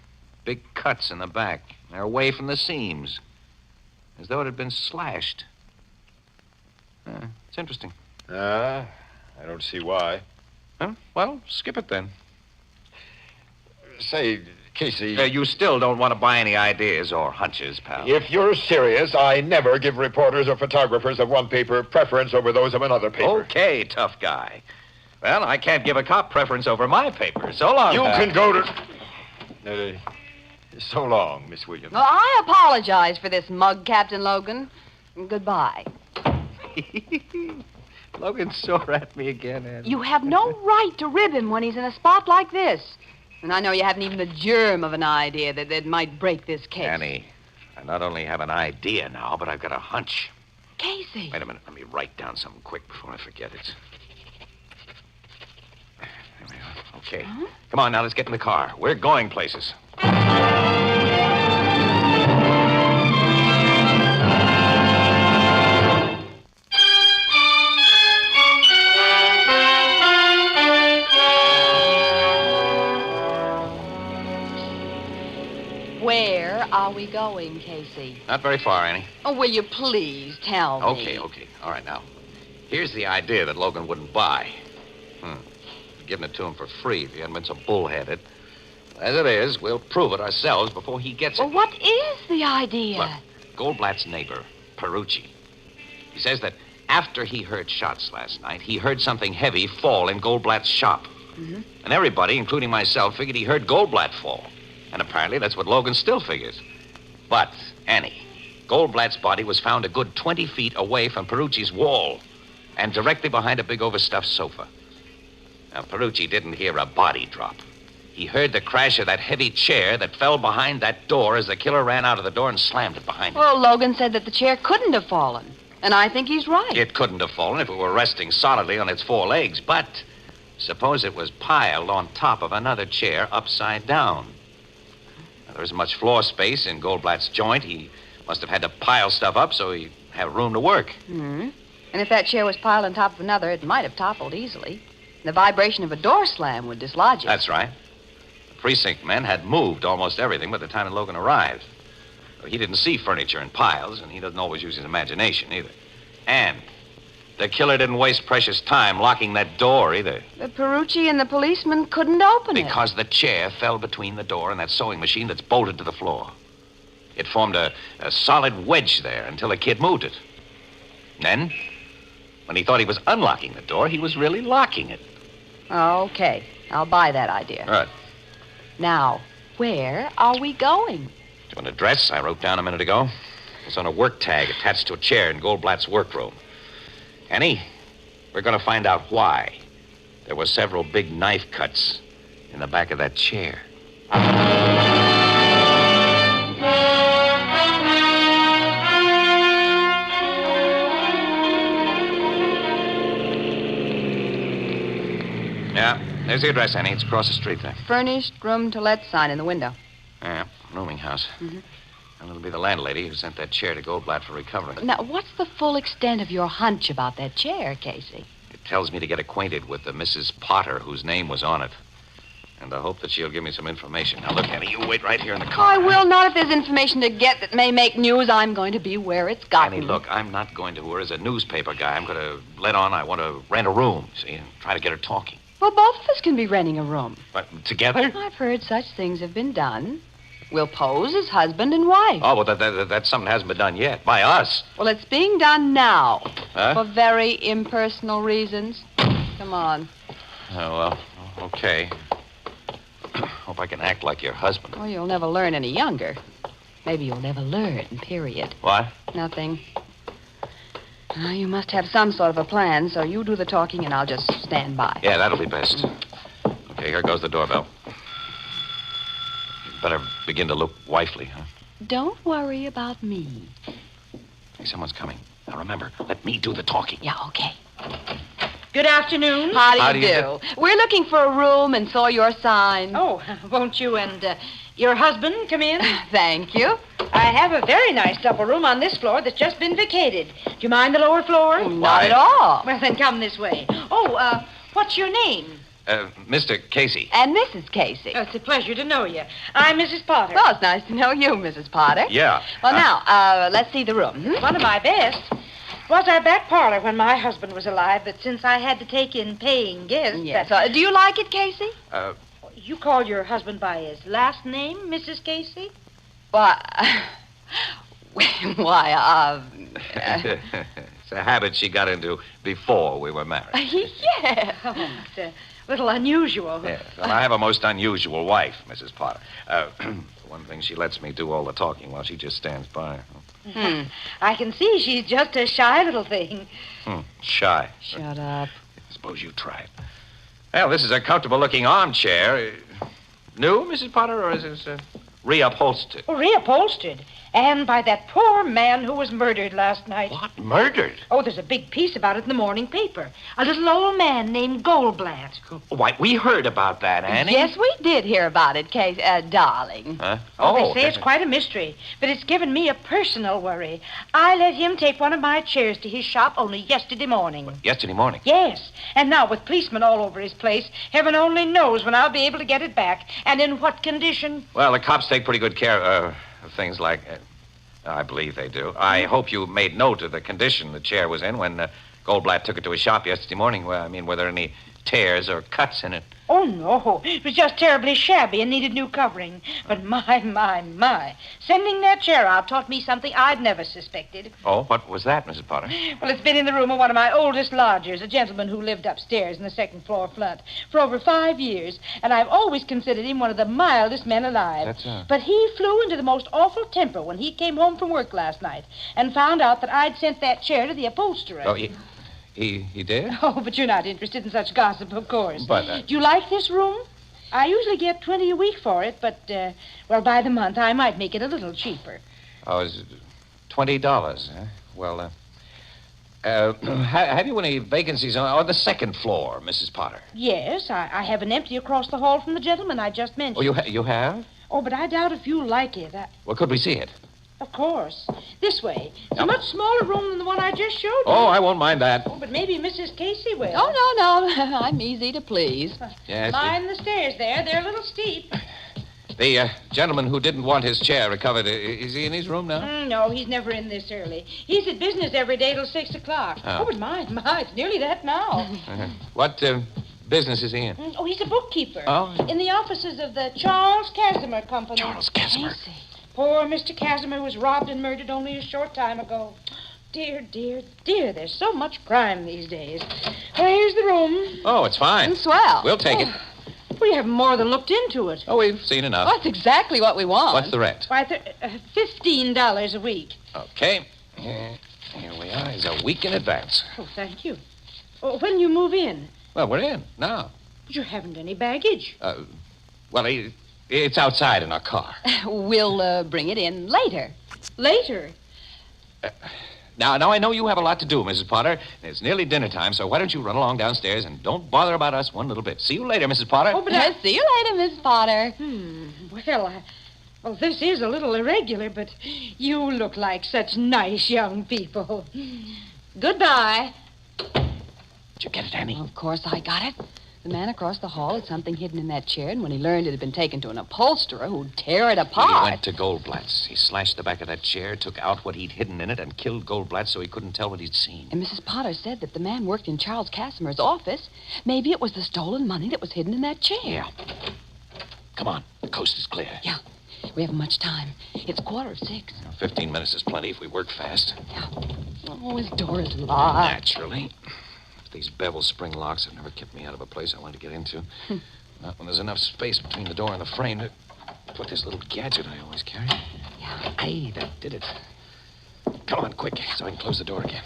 big cuts in the back. They're away from the seams. As though it had been slashed. It's interesting. I don't see why. Huh? Well, skip it then. Say, Casey... you still don't want to buy any ideas or hunches, pal. If you're serious, I never give reporters or photographers of one paper preference over those of another paper. Okay, tough guy. Well, I can't give a cop preference over my paper. So long, You pal. can go to... so long, Miss Williams. Well, I apologize for this mug, Captain Logan. Goodbye. Logan's sore at me again, Annie. You have no right to rib him when he's in a spot like this. And I know you haven't even the germ of an idea that might break this case. Annie, I not only have an idea now, but I've got a hunch. Casey. Wait a minute. Let me write down something quick before I forget it. There we are. Okay. Huh? Come on, now, let's get in the car. We're going places. Where are we going, Casey? Not very far, Annie. Oh, will you please tell me? Okay. All right, now. Here's the idea that Logan wouldn't buy. Giving it to him for free if he hadn't been so bullheaded. As it is, we'll prove it ourselves before he gets it. Well, what is the idea? Look, Goldblatt's neighbor, Perucci. He says that after he heard shots last night, he heard something heavy fall in Goldblatt's shop. Mm-hmm. And everybody, including myself, figured he heard Goldblatt fall. And apparently that's what Logan still figures. But, Annie, Goldblatt's body was found a good 20 feet away from Perucci's wall and directly behind a big overstuffed sofa. Now, Perucci didn't hear a body drop. He heard the crash of that heavy chair that fell behind that door as the killer ran out of the door and slammed it behind him. Well, Logan said that the chair couldn't have fallen. And I think he's right. It couldn't have fallen if it were resting solidly on its four legs, but suppose it was piled on top of another chair upside down. Now, there isn't much floor space in Goldblatt's joint. He must have had to pile stuff up so he'd have room to work. Mm-hmm. And if that chair was piled on top of another, it might have toppled easily. The vibration of a door slam would dislodge it. That's right. The precinct men had moved almost everything by the time that Logan arrived. He didn't see furniture in piles, and he doesn't always use his imagination either. And the killer didn't waste precious time locking that door either. But Perucci and the policeman couldn't open it. Because the chair fell between the door and that sewing machine that's bolted to the floor. It formed a solid wedge there until the kid moved it. Then, when he thought he was unlocking the door, he was really locking it. Okay. I'll buy that idea. Right. Now, where are we going? To an address I wrote down a minute ago. It's on a work tag attached to a chair in Goldblatt's workroom. Annie, we're going to find out why there were several big knife cuts in the back of that chair. Yeah, there's the address, Annie. It's across the street there. Furnished room to let sign in the window. Yeah, rooming house. Mm-hmm. And it'll be the landlady who sent that chair to Goldblatt for recovery. Now, what's the full extent of your hunch about that chair, Casey? It tells me to get acquainted with the Mrs. Potter whose name was on it. And I hope that she'll give me some information. Now, look, Annie, you wait right here in the car. I will not. If there's information to get that may make news, I'm going to be where it's gotten. Annie, look, I'm not going to her as a newspaper guy. I'm going to let on I want to rent a room, see, and try to get her talking. Well, both of us can be renting a room. But together? I've heard such things have been done. We'll pose as husband and wife. Oh, well, that's something that hasn't been done yet. By us. Well, it's being done now. Huh? For very impersonal reasons. Come on. Oh, well, okay. Hope I can act like your husband. Oh, you'll never learn any younger. Maybe you'll never learn, period. What? Nothing. You must have some sort of a plan, so you do the talking and I'll just stand by. Yeah, that'll be best. Okay, here goes the doorbell. You'd better begin to look wifely, huh? Don't worry about me. Hey, someone's coming. Now, remember, let me do the talking. Yeah, okay. Good afternoon. How do you do? We're looking for a room and saw your sign. Oh, won't you and your husband come in? Thank you. I have a very nice double room on this floor that's just been vacated. Do you mind the lower floor? Not at all. Well, then come this way. Oh, what's your name? Mr. Casey. And Mrs. Casey. Oh, it's a pleasure to know you. I'm Mrs. Potter. Well, it's nice to know you, Mrs. Potter. Yeah. Well, now, let's see the room. One of my best. Was our back parlor when my husband was alive, but since I had to take in paying guests... Yes. Do you like it, Casey? You call your husband by his last name, Mrs. Casey? Why, It's a habit she got into before we were married. Yeah. Oh, it's a little unusual. Yes. Well, I have a most unusual wife, Mrs. Potter. One thing, she lets me do all the talking while she just stands by. I can see she's just a shy little thing. Shy. Shut up. Suppose you try it. Well, this is a comfortable-looking armchair. New, Mrs. Potter, or is this reupholstered? Oh, reupholstered. And by that poor man who was murdered last night. What? Murdered? Oh, there's a big piece about it in the morning paper. A little old man named Goldblatt. Why, we heard about that, Annie. Yes, we did hear about it, darling. Huh? Oh, they say it's quite a mystery, but it's given me a personal worry. I let him take one of my chairs to his shop only yesterday morning. Yesterday morning? Yes. And now, with policemen all over his place, heaven only knows when I'll be able to get it back and in what condition. Well, the cops take pretty good care of things like... I believe they do. I hope you made note of the condition the chair was in when Goldblatt took it to his shop yesterday morning. Well, I mean, were there any tears or cuts in it? Oh, no. It was just terribly shabby and needed new covering. But my. Sending that chair out taught me something I'd never suspected. Oh, what was that, Mrs. Potter? Well, it's been in the room of one of my oldest lodgers, a gentleman who lived upstairs in the second floor front, for over 5 years, and I've always considered him one of the mildest men alive. But he flew into the most awful temper when he came home from work last night and found out that I'd sent that chair to the upholsterer. Oh, He did? Oh, but you're not interested in such gossip, of course. But, Do you like this room? I usually get $20 a week for it, but, by the month, I might make it a little cheaper. Oh, is it $20, huh? Well, have you any vacancies on the second floor, Mrs. Potter? Yes, I have an empty across the hall from the gentleman I just mentioned. Oh, you have? Oh, but I doubt if you'll like it. Well, could we see it? Of course. This way. It's a much smaller room than the one I just showed you. Oh, I won't mind that. Oh, but maybe Mrs. Casey will. Oh, no. I'm easy to please. Yes. Mind the stairs there. They're a little steep. The gentleman who didn't want his chair recovered, is he in his room now? No, he's never in this early. He's at business every day till 6 o'clock. Oh. But my, it's nearly that now. What business is he in? Oh, he's a bookkeeper. Oh. In the offices of the Charles Casimir Company. Charles Casimir? Poor Mr. Casimir was robbed and murdered only a short time ago. Dear, there's so much crime these days. Well, here's the room. Oh, it's fine. Swell. We'll take it. We haven't more than looked into it. Oh, we've seen enough. That's exactly what we want. What's the rent? Why, $15 a week. Okay. Here we are. It's a week in advance. Oh, thank you. Oh, when you move in? Well, we're in now. But you haven't any baggage. Well, it's outside in our car. We'll bring it in later. Later? Now, I know you have a lot to do, Mrs. Potter. It's nearly dinner time, so why don't you run along downstairs and don't bother about us one little bit. See you later, Mrs. Potter. Oh, but see you later, Miss Potter. Well, this is a little irregular, but you look like such nice young people. Goodbye. Did you get it, Annie? Of course I got it. The man across the hall had something hidden in that chair, and when he learned it had been taken to an upholsterer who'd tear it apart. He went to Goldblatt's. He slashed the back of that chair, took out what he'd hidden in it, and killed Goldblatt so he couldn't tell what he'd seen. And Mrs. Potter said that the man worked in Charles Casimir's office. Maybe it was the stolen money that was hidden in that chair. Yeah. Come on. The coast is clear. Yeah. We haven't much time. It's 6:15. 15 minutes is plenty if we work fast. Yeah. Oh, his door is locked. Naturally. These bevel spring locks have never kept me out of a place I wanted to get into. Not when there's enough space between the door and the frame to put this little gadget I always carry. Yeah. Hey, that did it. Come on, quick, so I can close the door again.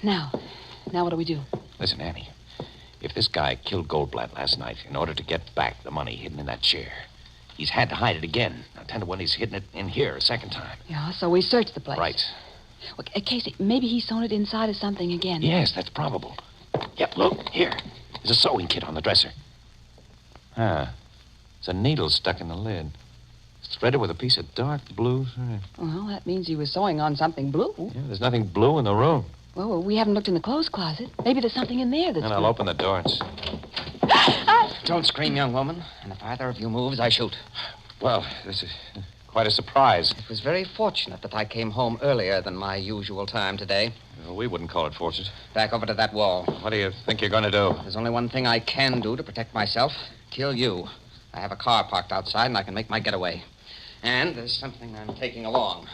Now what do we do? Listen, Annie. If this guy killed Goldblatt last night in order to get back the money hidden in that chair, he's had to hide it again. Now, 10 to 1, he's hidden it in here a second time. Yeah, so we search the place. Right. Well, Casey, maybe he's sewn it inside of something again. Yes, that's probable. Yep, look, here. There's a sewing kit on the dresser. There's a needle stuck in the lid. It's threaded with a piece of dark blue thread. Well, that means he was sewing on something blue. Yeah, there's nothing blue in the room. Well, we haven't looked in the clothes closet. Maybe there's something in there that's And I'll blue. open the door and see. Don't scream, young woman. And if either of you moves, I shoot. Well, this is quite a surprise. It was very fortunate that I came home earlier than my usual time today. Well, we wouldn't call it fortunate. Back over to that wall. What do you think you're going to do? There's only one thing I can do to protect myself. Kill you. I have a car parked outside, and I can make my getaway. And there's something I'm taking along.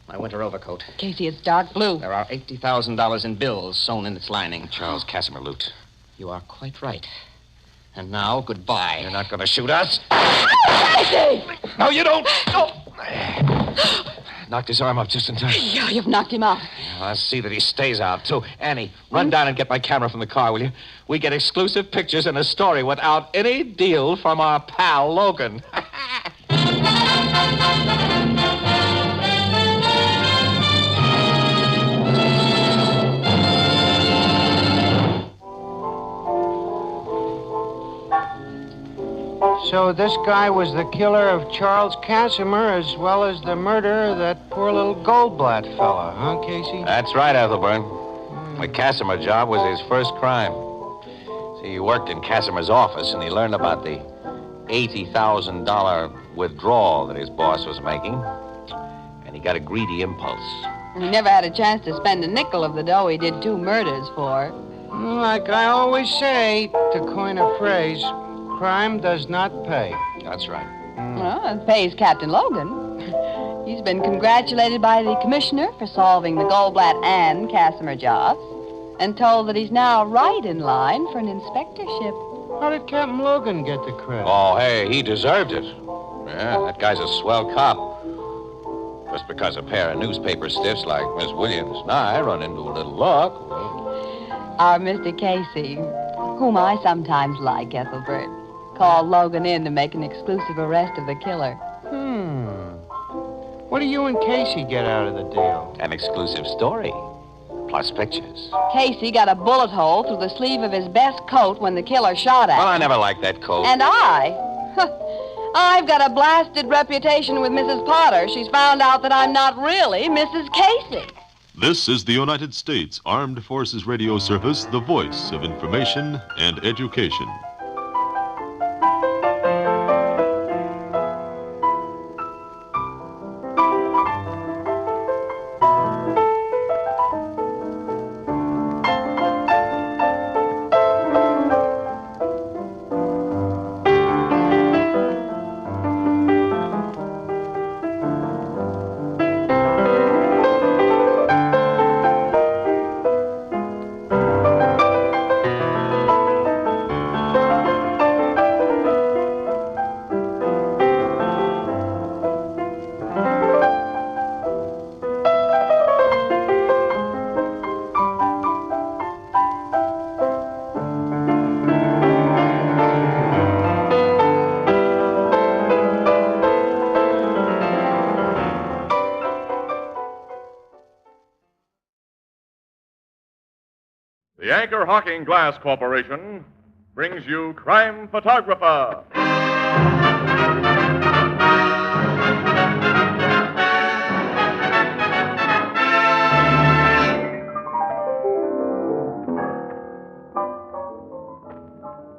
My winter overcoat. Casey, it's dark blue. There are $80,000 in bills sewn in its lining. Charles Casimir loot. You are quite right. And now, goodbye. You're not going to shoot us? Casey! No, you don't. Oh. Knocked his arm up just in time. Yeah, you've knocked him out. I'll see that he stays out, too. Annie, run down and get my camera from the car, will you? We get exclusive pictures and a story without any deal from our pal, Logan. So this guy was the killer of Charles Casimir as well as the murderer of that poor little Goldblatt fella, huh, Casey? That's right, Ethelburn. The Casimir job was his first crime. See, he worked in Casimir's office, and he learned about the $80,000 withdrawal that his boss was making. And he got a greedy impulse. He never had a chance to spend a nickel of the dough he did 2 murders for. Like I always say, to coin a phrase, crime does not pay. That's right. Well, it pays Captain Logan. He's been congratulated by the commissioner for solving the Goldblatt and Casimir jobs, and told that he's now right in line for an inspectorship. How did Captain Logan get the credit? Oh, hey, he deserved it. Yeah, that guy's a swell cop. Just because a pair of newspaper stiffs like Miss Williams and I run into a little luck. Our Mr. Casey, whom I sometimes like, Ethelbert, called Logan in to make an exclusive arrest of the killer. What do you and Casey get out of the deal? An exclusive story, plus pictures. Casey got a bullet hole through the sleeve of his best coat when the killer shot at him. Well, I never liked that coat. And I've got a blasted reputation with Mrs. Potter. She's found out that I'm not really Mrs. Casey. This is the United States Armed Forces Radio Service, the voice of information and education. The Anchor Hocking Glass Corporation brings you Crime Photographer.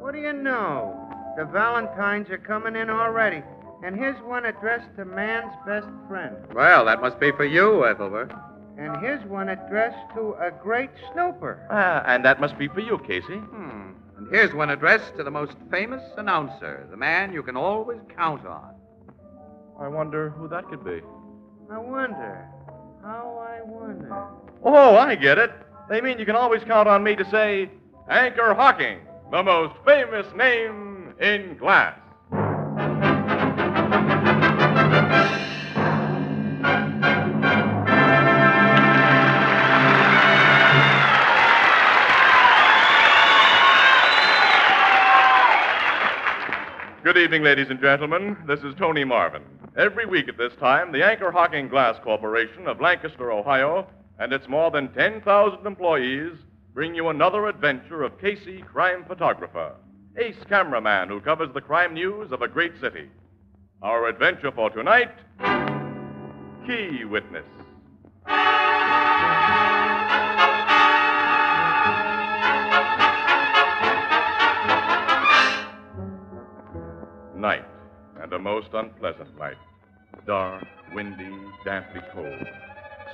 What do you know? The Valentines are coming in already. And here's one addressed to man's best friend. Well, that must be for you, Ethelbert. And here's one addressed to a great snooper. And that must be for you, Casey. And here's one addressed to the most famous announcer, the man you can always count on. I wonder who that could be. I wonder. Oh, I get it. They mean you can always count on me to say, Anchor Hocking, the most famous name in glass. Good evening, ladies and gentlemen. This is Tony Marvin. Every week at this time, the Anchor Hocking Glass Corporation of Lancaster, Ohio, and its more than 10,000 employees bring you another adventure of Casey, crime photographer, ace cameraman who covers the crime news of a great city. Our adventure for tonight, Key Witness. Night, and a most unpleasant night. Dark, windy, damply cold.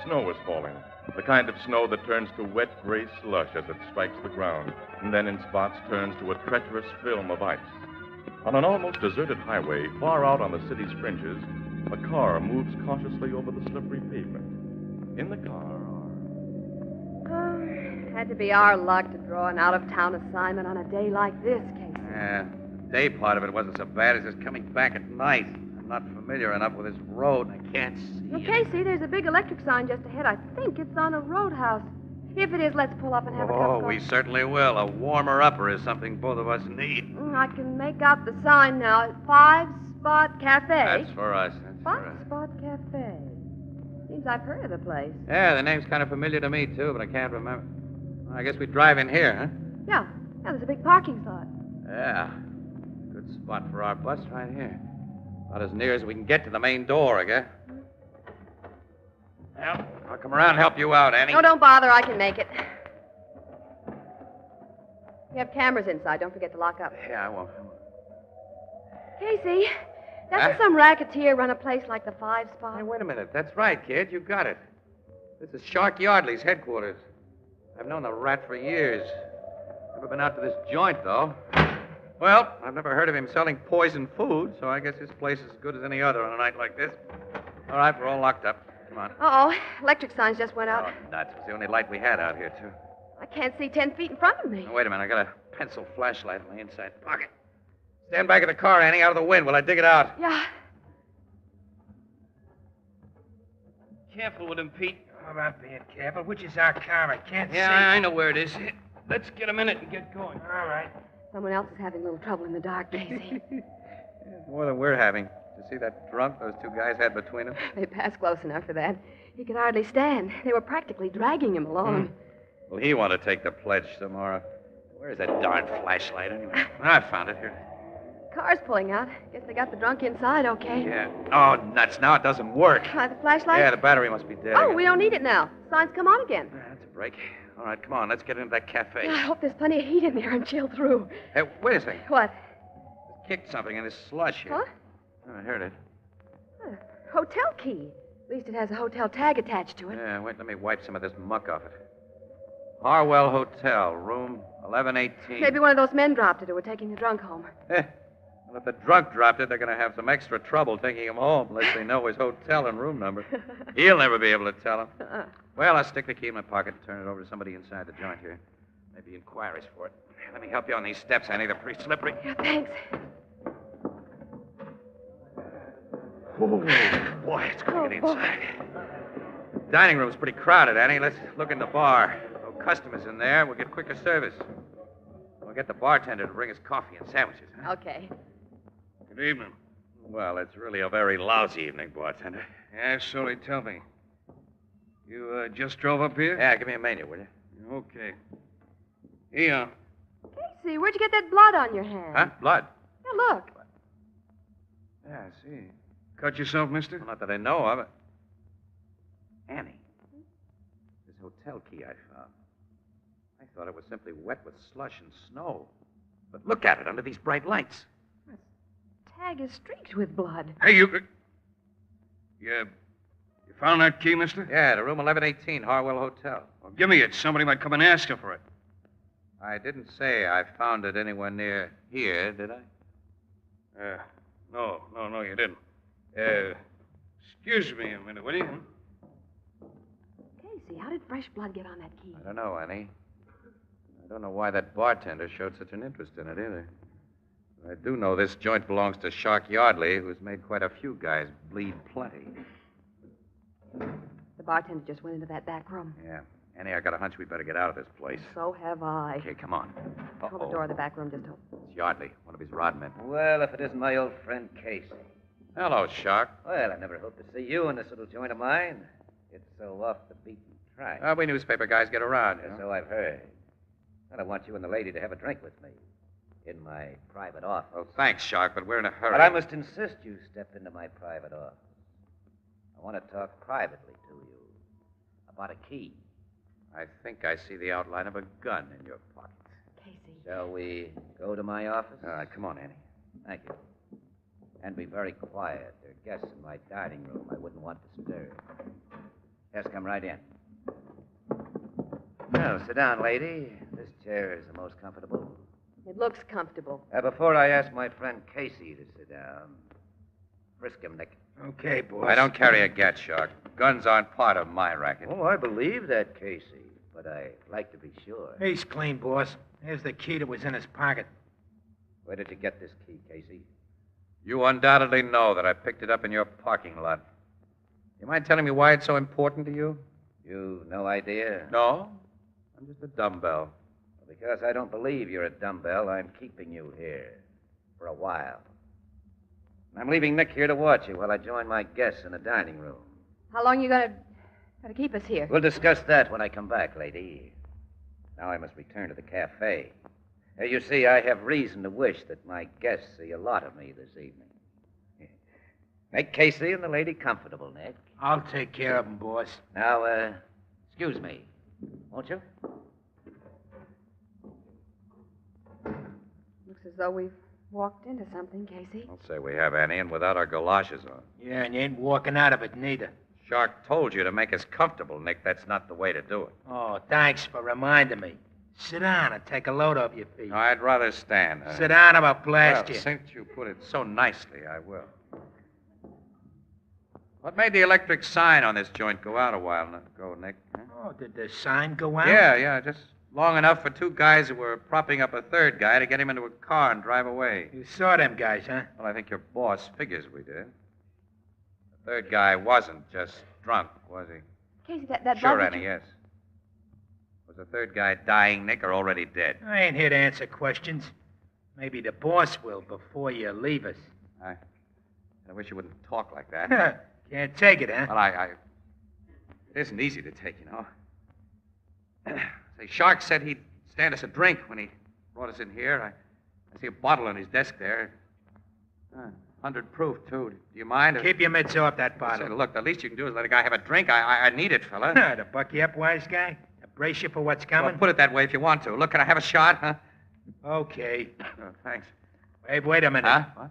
Snow is falling, the kind of snow that turns to wet gray slush as it strikes the ground, and then in spots turns to a treacherous film of ice. On an almost deserted highway, far out on the city's fringes, a car moves cautiously over the slippery pavement. In the car are... Had to be our luck to draw an out-of-town assignment on a day like this, Casey. Yeah, the day part of it wasn't so bad as just coming back at night. I'm not familiar enough with this road, and I can't see. Well, Casey, there's a big electric sign just ahead. I think it's on a roadhouse. If it is, let's pull up and have a cup of Oh, coffee. we certainly will. A warmer-upper is something both of us need. I can make out the sign now. 5-Spot Cafe. That's for us. That's for us. 5-Spot Cafe. Seems I've heard of the place. Yeah, the name's kind of familiar to me, too, but I can't remember. Well, I guess we drive in here, huh? Yeah, there's a big parking spot. Yeah. Good spot for our bus right here. About as near as we can get to the main door, I guess. Well, I'll come around and help you out, Annie. No, don't bother. I can make it. We have cameras inside. Don't forget to lock up. Yeah, I won't. Casey, doesn't some racketeer run a place like the 5-Spot? Hey, wait a minute. That's right, kid. You got it. This is Shark Yardley's headquarters. I've known the rat for years. Never been out to this joint, though. Well, I've never heard of him selling poison food, so I guess this place is as good as any other on a night like this. All right, we're all locked up. Come on. Uh-oh. Electric signs just went out. Oh, nuts. It's the only light we had out here, too. I can't see 10 feet in front of me. Now, wait a minute. I got a pencil flashlight in my inside pocket. Stand back of the car, Annie, out of the wind while I dig it out. Yeah. Careful with him, Pete. Oh, not being careful. Which is our car? I can't see. Yeah, I know where it is. Let's get a minute and get going. All right. Someone else is having a little trouble in the dark, Casey. More than we're having. You see that drunk those two guys had between them? They passed close enough for that. He could hardly stand. They were practically dragging him along. Well, he want to take the pledge tomorrow. Where's that darn flashlight, anyway? I found it here. Car's pulling out. Guess they got the drunk inside, okay? Yeah. Oh, nuts. Now it doesn't work. The flashlight? Yeah, the battery must be dead. Oh, again. we don't need it now. Signs come on again. That's a break. All right, come on. Let's get into that cafe. I hope there's plenty of heat in there and chill through. Hey, wait a second. What? Kicked something in this slush here. Huh? Oh, I heard it. Hotel key. At least it has a hotel tag attached to it. Yeah, wait, let me wipe some of this muck off it. Harwell Hotel, room 1118. Maybe one of those men dropped it who were taking the drunk home. Well, if the drunk dropped it, they're going to have some extra trouble taking him home unless they know his hotel and room number. He'll never be able to tell them. Well, I'll stick the key in my pocket and turn it over to somebody inside the joint here. Maybe inquiries for it. Let me help you on these steps, Annie. They're pretty slippery. Yeah, thanks. Oh, boy, it's going to get inside. Dining room's pretty crowded, Annie. Let's look in the bar. No customers in there. We'll get quicker service. We'll get the bartender to bring us coffee and sandwiches. Huh? Okay. Good evening. Well, it's really a very lousy evening, bartender. Yeah, so they tell me. You just drove up here? Yeah, give me a menu, will you? Okay. Here. Casey, where'd you get that blood on your hand? Huh? Blood? Yeah, look. Yeah, I see. Cut yourself, mister? Well, not that I know of. Annie. This hotel key I found. I thought it was simply wet with slush and snow. But look at it under these bright lights. Tag is streaked with blood. Hey, you found that key, mister? Yeah, to room 1118, Harwell Hotel. Well, give me it. Somebody might come and ask you for it. I didn't say I found it anywhere near here, did I? No, you didn't. Excuse me a minute, will you? Casey, how did fresh blood get on that key? I don't know, Annie. I don't know why that bartender showed such an interest in it either. I do know this joint belongs to Shark Yardley, who's made quite a few guys bleed plenty. The bartender just went into that back room. Yeah. Annie, I got a hunch we better get out of this place. So have I. Okay, come on. Well, the door of the back room just opened. It's Yardley, one of his rod men. Well, if it isn't my old friend Casey. Hello, Shark. Well, I never hoped to see you in this little joint of mine. It's so off the beaten track. We newspaper guys get around, you know. So I've heard. And I want you and the lady to have a drink with me. In my private office. Oh, thanks, Shark, but we're in a hurry. But I must insist you step into my private office. I want to talk privately to you about a key. I think I see the outline of a gun in your pocket. Casey. Shall we go to my office? All right, come on, Annie. Thank you. And be very quiet. There are guests in my dining room. I wouldn't want to stir. Yes, come right in. Well, sit down, lady. This chair is the most comfortable. It looks comfortable. Before I ask my friend Casey to sit down, frisk him, Nick. Okay, boss. I don't carry a gat, Shark. Guns aren't part of my racket. Oh, I believe that, Casey, but I'd like to be sure. He's clean, boss. Here's the key that was in his pocket. Where did you get this key, Casey? You undoubtedly know that I picked it up in your parking lot. You mind telling me why it's so important to you? You've no idea? No. I'm just a dumbbell. Because I don't believe you're a dumbbell, I'm keeping you here for a while. I'm leaving Nick here to watch you while I join my guests in the dining room. How long are you going to keep us here? We'll discuss that when I come back, lady. Now I must return to the cafe. You see, I have reason to wish that my guests see a lot of me this evening. Make Casey and the lady comfortable, Nick. I'll take care of them, boss. Now, excuse me, won't you? Looks as though we've walked into something, Casey. I'll say we have, Annie, and without our galoshes on. Yeah, and you ain't walking out of it neither. Shark told you to make us comfortable, Nick. That's not the way to do it. Oh, thanks for reminding me. Sit down and take a load off your feet. No, I'd rather stand. Sit down or I'll blast you. Since you put it so nicely, I will. What made the electric sign on this joint go out a while ago, Nick? Huh? Oh, did the sign go out? Yeah, just long enough for two guys who were propping up a third guy to get him into a car and drive away. You saw them guys, huh? Well, I think your boss figures we did. The third guy wasn't just drunk, was he? Casey, that Sure, blood Annie, yes. Was the third guy dying, Nick, or already dead? I ain't here to answer questions. Maybe the boss will before you leave us. I wish you wouldn't talk like that. Can't take it, huh? Well, it isn't easy to take, you know. Say, Shark said he'd stand us a drink when he brought us in here. I see a bottle on his desk there. 100 proof, too. Do you mind? Keep your mitts off that bottle. Say, look, the least you can do is let a guy have a drink. I need it, fella. To buck you up, wise guy? To brace you for what's coming? Well, put it that way if you want to. Look, can I have a shot, huh? Okay. Thanks. Wait a minute. Huh? What?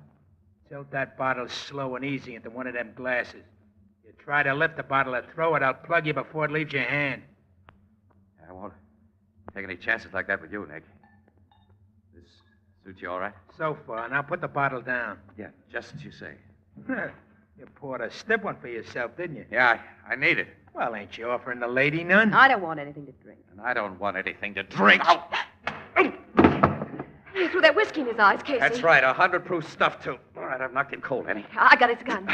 Tilt that bottle slow and easy into one of them glasses. You try to lift the bottle or throw it, I'll plug you before it leaves your hand. I won't take any chances like that with you, Nick. This suits you all right? So far. Now put the bottle down. Yeah, just as you say. You poured a stiff one for yourself, didn't you? Yeah, I need it. Well, ain't you offering the lady none? I don't want anything to drink. And I don't want anything to drink. He threw that whiskey in his eyes, Casey. That's right, 100 proof stuff, too. All right, I've knocked him cold, Annie. I got his gun.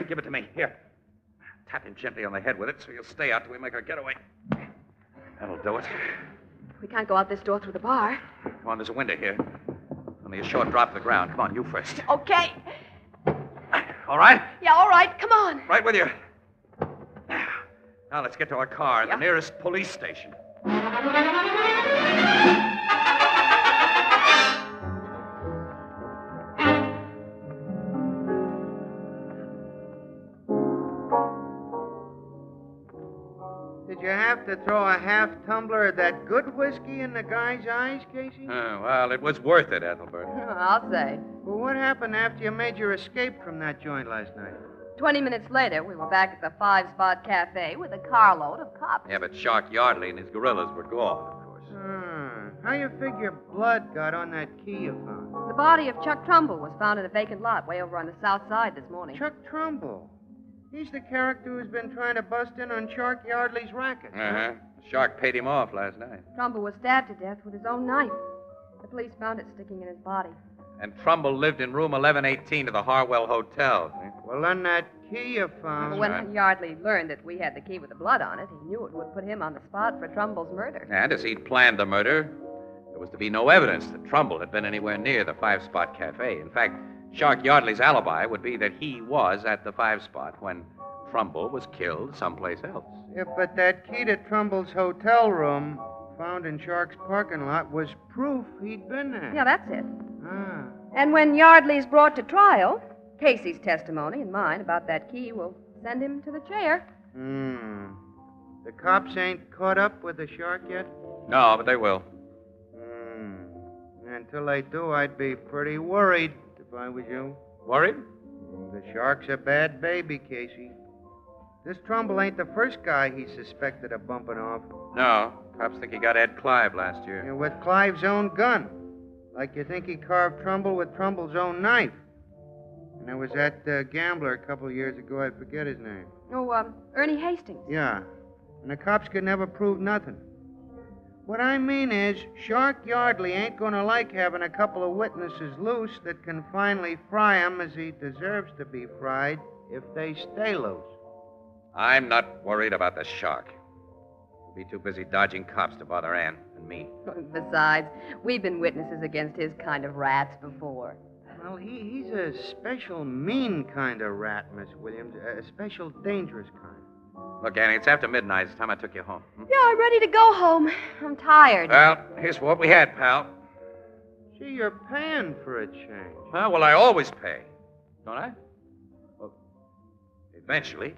Give it to me. Here. Tap him gently on the head with it so he'll stay out till we make our getaway. That'll do it. We can't go out this door through the bar. Come on, there's a window here. Only a short drop to the ground. Come on, you first. Okay. All right? Yeah, all right. Come on. Right with you. Now let's get to our car at the nearest police station. Did you have to throw a half tumbler of that good whiskey in the guy's eyes, Casey? Well, it was worth it, Ethelbert. I'll say. Well, what happened after you made your escape from that joint last night? 20 minutes later, we were back at the Five Spot Cafe with a carload of cops. Yeah, but Shark Yardley and his gorillas were gone, of course. How you figure blood got on that key you found? The body of Chuck Trumbull was found in a vacant lot way over on the south side this morning. Chuck Trumbull? He's the character who's been trying to bust in on Shark Yardley's racket. Shark paid him off last night. Trumbull was stabbed to death with his own knife. The police found it sticking in his body. And Trumbull lived in room 1118 of the Harwell Hotel. Well, then that key you found... When Yardley learned that we had the key with the blood on it, he knew it would put him on the spot for Trumbull's murder. And as he'd planned the murder, there was to be no evidence that Trumbull had been anywhere near the Five Spot Cafe. In fact, Shark Yardley's alibi would be that he was at the Five Spot when Trumbull was killed someplace else. Yeah, but that key to Trumbull's hotel room, found in Shark's parking lot, was proof he'd been there. Yeah, that's it. And when Yardley's brought to trial, Casey's testimony and mine about that key will send him to the chair. The cops ain't caught up with the shark yet? No, but they will. Until they do, I'd be pretty worried if I was you. Worried? The shark's a bad baby, Casey. This Trumbull ain't the first guy he's suspected of bumping off. No. Cops think he got Ed Clive last year. Yeah, with Clive's own gun. Like you think he carved Trumbull with Trumbull's own knife. And there was that gambler a couple of years ago, I forget his name. Oh, Ernie Hastings. Yeah. And the cops could never prove nothing. What I mean is, Shark Yardley ain't gonna like having a couple of witnesses loose that can finally fry him as he deserves to be fried if they stay loose. I'm not worried about the shark. He'll be too busy dodging cops to bother Ann and me. Besides, we've been witnesses against his kind of rats before. Well, he's a special mean kind of rat, Miss Williams. A special dangerous kind. Look, Annie, it's after midnight. It's time I took you home. Yeah, I'm ready to go home. I'm tired. Well, here's what we had, pal. Gee, you're paying for a change. Well, I always pay. Don't I? Well, eventually.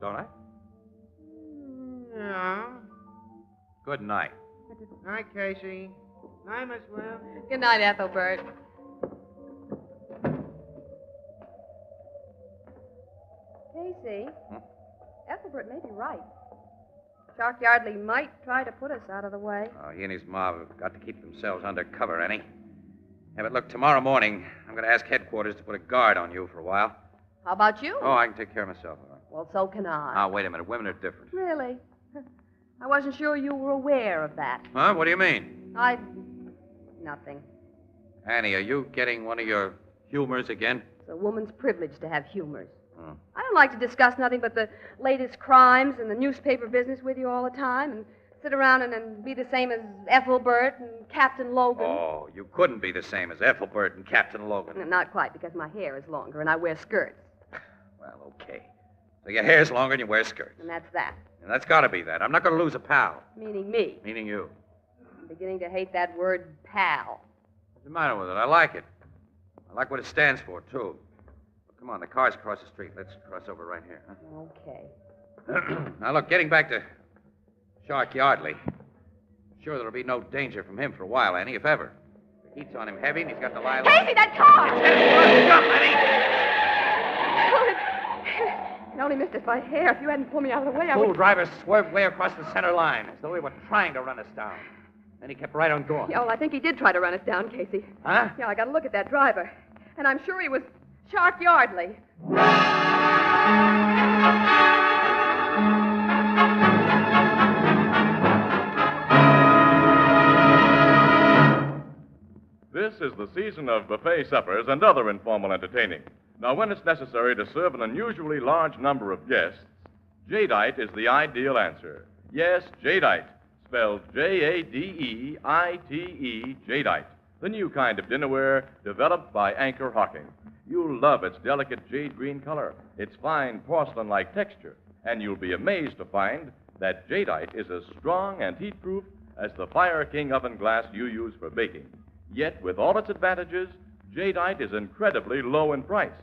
Don't I? Yeah. Good night. Night, Casey. Night, Miss Williams. Good night, Ethelbert. Casey, Ethelbert may be right. Shark Yardley might try to put us out of the way. Oh, he and his mob have got to keep themselves under cover, Annie. Yeah, but look, tomorrow morning, I'm going to ask headquarters to put a guard on you for a while. How about you? Oh, I can take care of myself. All right. Well, so can I. Now, wait a minute. Women are different. Really? I wasn't sure you were aware of that. Huh? What do you mean? Nothing. Annie, are you getting one of your humors again? It's a woman's privilege to have humors. I don't like to discuss nothing but the latest crimes and the newspaper business with you all the time and sit around and be the same as Ethelbert and Captain Logan. Oh, you couldn't be the same as Ethelbert and Captain Logan. Not quite, because my hair is longer and I wear skirts. Well, okay. So your hair's longer and you wear skirts. And that's that. And that's got to be that. I'm not going to lose a pal. Meaning me. Meaning you. I'm beginning to hate that word pal. What's the matter with it? I like it. I like what it stands for, too. Come on, the car's across the street. Let's cross over right here. Huh? Okay. Now, look, getting back to Shark Yardley. Sure, there'll be no danger from him for a while, Annie, if ever. The heat's on him heavy, and he's got to lie low. Casey, that car! Jump, Annie! It only missed us by hair. If you hadn't pulled me out of the way, I Fool would... driver swerved way across the center line, as though he were trying to run us down. Then he kept right on going. Yeah, well, I think he did try to run us down, Casey. Huh? Yeah, I got to look at that driver. And I'm sure he was Shark Yardley. This is the season of buffet suppers and other informal entertaining. Now, when it's necessary to serve an unusually large number of guests, jadeite is the ideal answer. Yes, jadeite, spelled Jadeite, jadeite, the new kind of dinnerware developed by Anchor Hocking. You'll love its delicate jade green color, its fine porcelain-like texture, and you'll be amazed to find that jadeite is as strong and heat-proof as the Fire King oven glass you use for baking. Yet, with all its advantages, jadeite is incredibly low in price.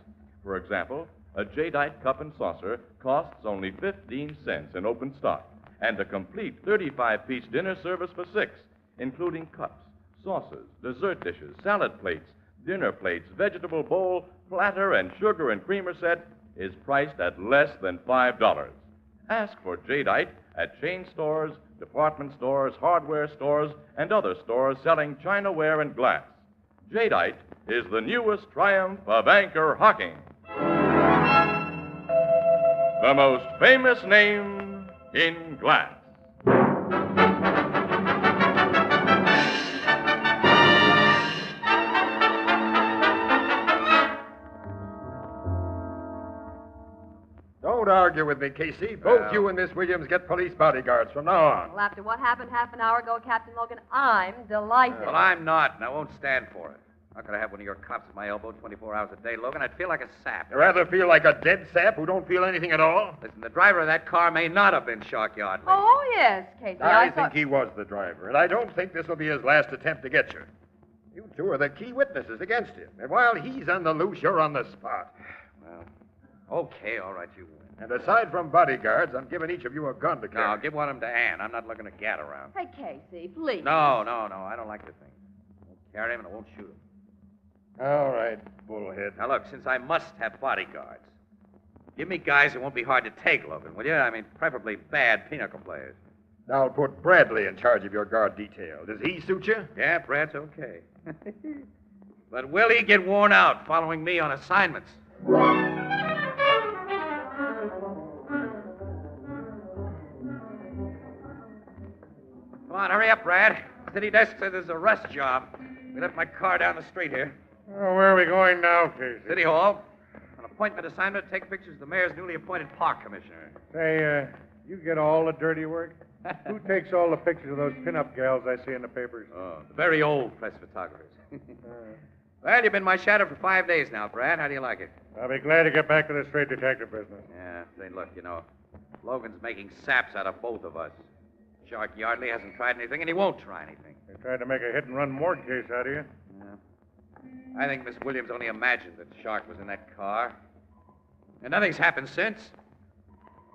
For example, a jadeite cup and saucer costs only 15 cents in open stock. and a complete 35-piece dinner service for 6, including cups, saucers, dessert dishes, salad plates, dinner plates, vegetable bowl, platter, and sugar and creamer set, is priced at less than $5. Ask for Jadeite at chain stores, department stores, hardware stores, and other stores selling chinaware and glass. Jadeite is the newest triumph of Anchor Hocking. The most famous name in glass. Don't argue with me, Casey. Both you and Miss Williams get police bodyguards from now on. Well, after what happened half an hour ago, Captain Logan, I'm delighted. Well, I'm not, and I won't stand for it. How could I have one of your cops at my elbow 24 hours a day, Logan? I'd feel like a sap. You rather feel like a dead sap who don't feel anything at all? Listen, the driver of that car may not have been Shark Yardley. Oh, yes, Casey. I think he was the driver, and I don't think this will be his last attempt to get you. You two are the key witnesses against him, and while he's on the loose, you're on the spot. Well, okay, all right, you win. And aside from bodyguards, I'm giving each of you a gun to carry. No, give one of them to Ann. I'm not looking to gat around. Hey, Casey, please. No, I don't like the thing. I won't carry him and I won't shoot him. All right, bullhead. Now, look, since I must have bodyguards, give me guys who won't be hard to take, Logan, will you? I mean, preferably bad pinochle players. I'll put Bradley in charge of your guard detail. Does he suit you? Yeah, Brad's okay. But will he get worn out following me on assignments? Come on, hurry up, Brad. City desk says there's a rest job. We left my car down the street here. Oh, where are we going now, Casey? City Hall. An appointment assignment to take pictures of the mayor's newly appointed park commissioner. Say, you get all the dirty work? Who takes all the pictures of those pin-up gals I see in the papers? Oh, the very old press photographers. Well, you've been my shadow for 5 days now, Brad. How do you like it? I'll be glad to get back to the straight detective business. Yeah, say, look, Logan's making saps out of both of us. Shark Yardley hasn't tried anything, and he won't try anything. They tried to make a hit-and-run morgue case out of you. Yeah. I think Miss Williams only imagined that Shark was in that car. And nothing's happened since.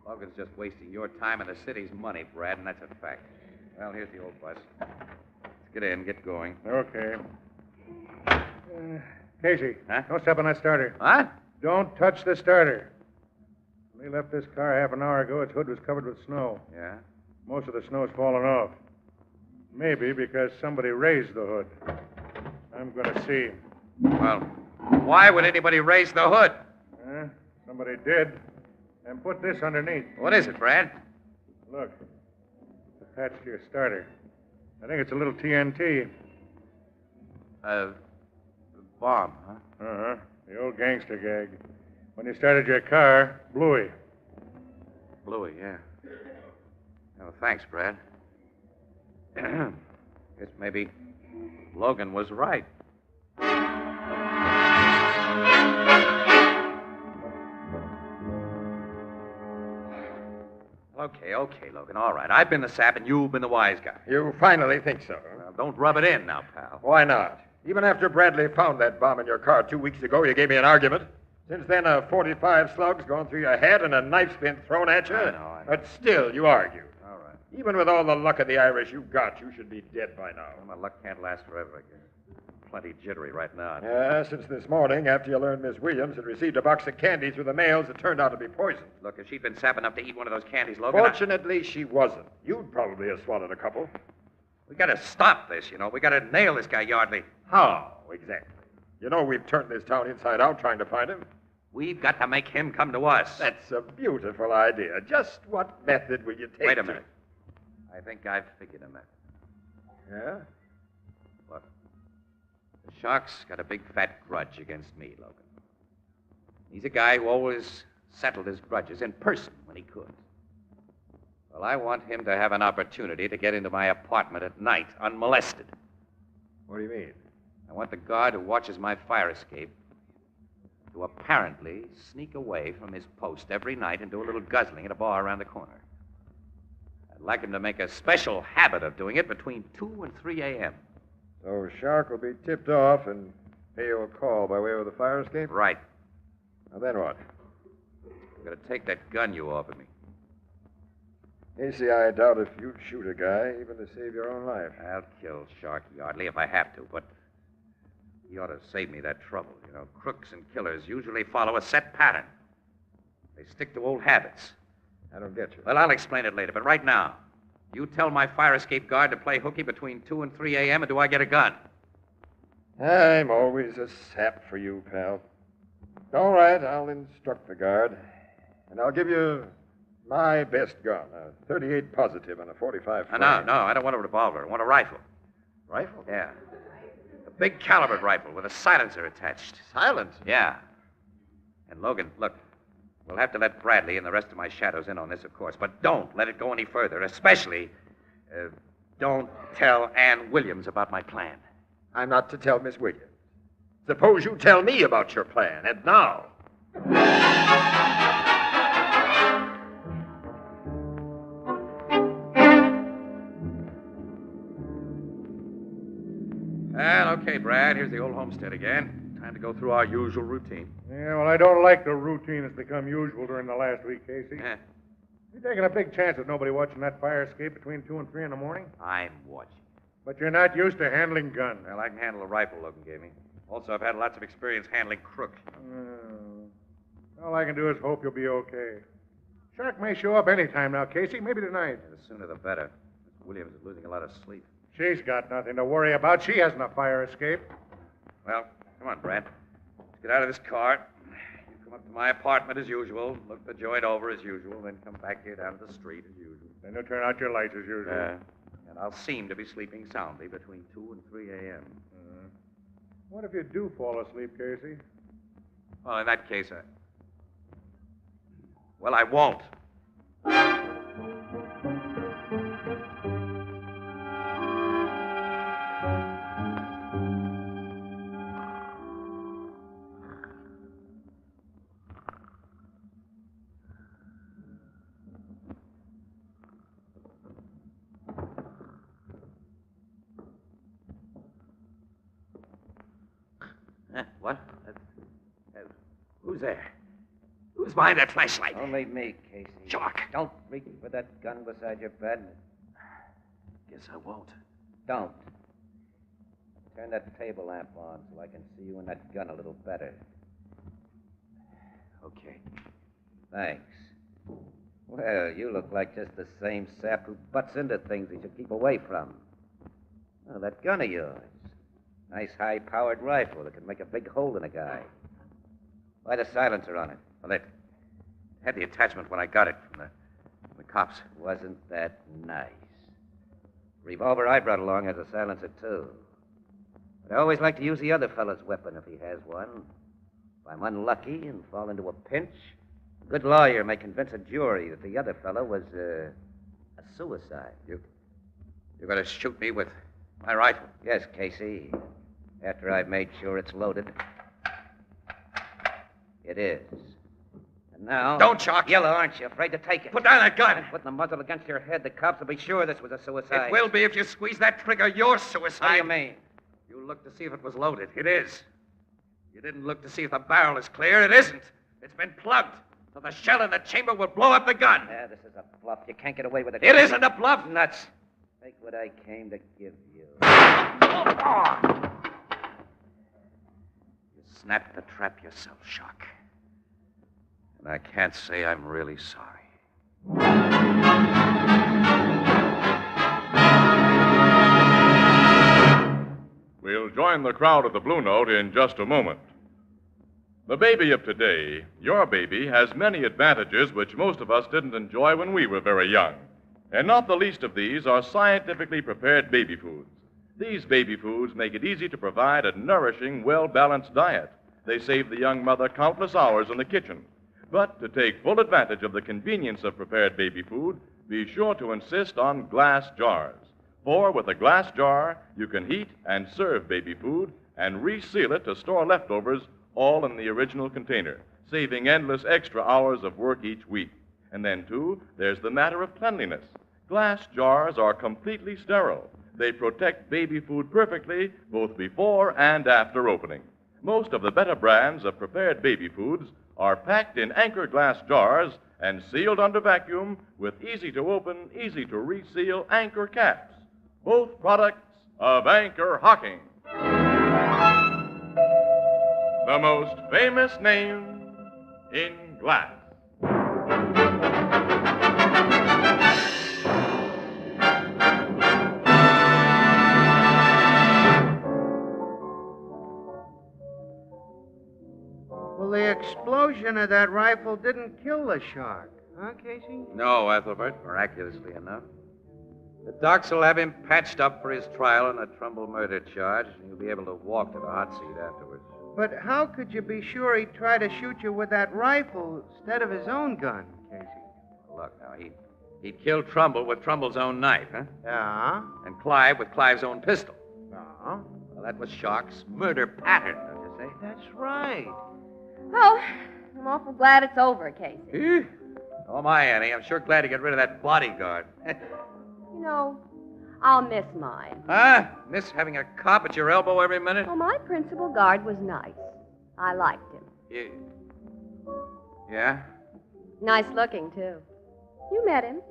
Logan's just wasting your time and the city's money, Brad, and that's a fact. Well, here's the old bus. Let's get in, get going. Okay. Casey, huh? Don't step on that starter. What? Don't touch the starter. When we left this car half an hour ago, its hood was covered with snow. Yeah? Most of the snow's fallen off. Maybe because somebody raised the hood. I'm going to see. Well, why would anybody raise the hood? Somebody did. And put this underneath. What is it, Brad? Look. It's attached to your starter. I think it's a little TNT. Bomb, huh? Uh-huh. The old gangster gag. When you started your car, Bluey. Bluey, yeah. Oh, thanks, Brad. Guess maybe Logan was right. Okay, Logan, all right. I've been the sap and you've been the wise guy. You finally think so? Well, don't rub it in now, pal. Why not? Even after Bradley found that bomb in your car 2 weeks ago, you gave me an argument. Since then, a 45 slug's gone through your head and a knife's been thrown at you. I know. But still, you argue. All right. Even with all the luck of the Irish you got, you should be dead by now. Well, my luck can't last forever, I guess. Plenty jittery right now. Yeah, since this morning, after you learned Miss Williams had received a box of candy through the mails that turned out to be poisoned. Look, if she'd been sap enough to eat one of those candies, Logan... Fortunately, she wasn't. You'd probably have swallowed a couple. We gotta stop this, We gotta nail this guy, Yardley. How, exactly? You know we've turned this town inside out trying to find him. We've got to make him come to us. That's a beautiful idea. Just what method will you take? Wait a minute. I think I've figured a method. Yeah? Look, the Shark's got a big fat grudge against me, Logan. He's a guy who always settled his grudges in person when he could. Well, I want him to have an opportunity to get into my apartment at night unmolested. What do you mean? I want the guard who watches my fire escape to apparently sneak away from his post every night and do a little guzzling at a bar around the corner. I'd like him to make a special habit of doing it between 2 and 3 a.m. So Shark will be tipped off and pay you a call by way of the fire escape? Right. Now then what? I'm going to take that gun you offered me. Casey, I doubt if you'd shoot a guy even to save your own life. I'll kill Shark Yardley if I have to, but he ought to save me that trouble. You know, crooks and killers usually follow a set pattern. They stick to old habits. I don't get you. Well, I'll explain it later, but right now, you tell my fire escape guard to play hooky between 2 and 3 a.m., and do I get a gun? I'm always a sap for you, pal. All right, I'll instruct the guard. And I'll give you my best gun, a 38 positive and a 45 frame. No, I don't want a revolver. I want a rifle. Rifle? Yeah. A big calibered rifle with a silencer attached. Silencer? Yeah. And Logan, look, we'll have to let Bradley and the rest of my shadows in on this, of course, but don't let it go any further, especially don't tell Ann Williams about my plan. I'm not to tell Miss Williams. Suppose you tell me about your plan, and now. Well, okay, Brad, here's the old homestead again. Time to go through our usual routine. Yeah, well, I don't like the routine that's become usual during the last week, Casey. Yeah. You're taking a big chance with nobody watching that fire escape between 2 and 3 in the morning. I'm watching. But you're not used to handling guns. Well, I can handle a rifle Logan gave me. Also, I've had lots of experience handling crook. All I can do is hope you'll be okay. Shark may show up any time now, Casey. Maybe tonight. Yeah, the sooner the better. Miss Williams is losing a lot of sleep. She's got nothing to worry about. She hasn't a fire escape. Well, come on, Brad. Let's get out of this car. You come up to my apartment as usual, look the joint over as usual, then come back here down to the street as usual. Then you'll turn out your lights as usual. And I'll seem to be sleeping soundly between 2 and 3 a.m. What if you do fall asleep, Casey? Well, in that case, well, I won't. What? Who's there? Who's behind that flashlight? Only me, Casey. Shark. Don't reach for that gun beside your bed. Guess I won't. Don't. Turn that table lamp on so I can see you and that gun a little better. Okay. Thanks. Well, you look like just the same sap who butts into things he should keep away from. Oh, that gun of yours. Nice high-powered rifle that can make a big hole in a guy. Why the silencer on it? Well, it had the attachment when I got it from the cops. Wasn't that nice? Revolver I brought along has a silencer, too. But I always like to use the other fellow's weapon if he has one. If I'm unlucky and fall into a pinch, a good lawyer may convince a jury that the other fellow was a suicide. You're going to shoot me with my rifle? Yes, Casey. After I've made sure it's loaded. It is. And now... Don't, Shark. Yellow, aren't you? Afraid to take it? Put down that gun. Putting the muzzle against your head, the cops will be sure this was a suicide. It will be if you squeeze that trigger. You're suicide. What do you mean? You looked to see if it was loaded. It is. You didn't look to see if the barrel is clear. It isn't. It's been plugged. So the shell in the chamber will blow up the gun. Yeah, this is a bluff. You can't get away with it. It isn't a bluff. Nuts. Take what I came to give you. You snapped the trap yourself, Shark. And I can't say I'm really sorry. We'll join the crowd at the Blue Note in just a moment. The baby of today, your baby, has many advantages which most of us didn't enjoy when we were very young. And not the least of these are scientifically prepared baby foods. These baby foods make it easy to provide a nourishing, well-balanced diet. They save the young mother countless hours in the kitchen. But to take full advantage of the convenience of prepared baby food, be sure to insist on glass jars. For with a glass jar, you can heat and serve baby food and reseal it to store leftovers all in the original container, saving endless extra hours of work each week. And then, too, there's the matter of cleanliness. Glass jars are completely sterile. They protect baby food perfectly both before and after opening. Most of the better brands of prepared baby foods are packed in anchor glass jars and sealed under vacuum with easy-to-open, easy-to-reseal Anchor caps. Both products of Anchor Hocking. The most famous name in glass. Well, the explosion of that rifle didn't kill the shark, huh, Casey? No, Ethelbert, miraculously enough. The docs will have him patched up for his trial on a Trumbull murder charge, and he'll be able to walk to the hot seat afterwards. But how could you be sure he'd try to shoot you with that rifle instead of his own gun, Casey? Look, now, he'd killed Trumbull with Trumbull's own knife, huh? Yeah. And Clive with Clive's own pistol. Yeah. Well, that was Shark's murder pattern, don't you say? That's right. Well, I'm awful glad it's over, Casey. Oh, my, Annie. I'm sure glad to get rid of that bodyguard. You know, I'll miss mine. Huh? Miss having a cop at your elbow every minute? Well, my principal guard was nice. I liked him. Yeah? Nice looking, too. You met him.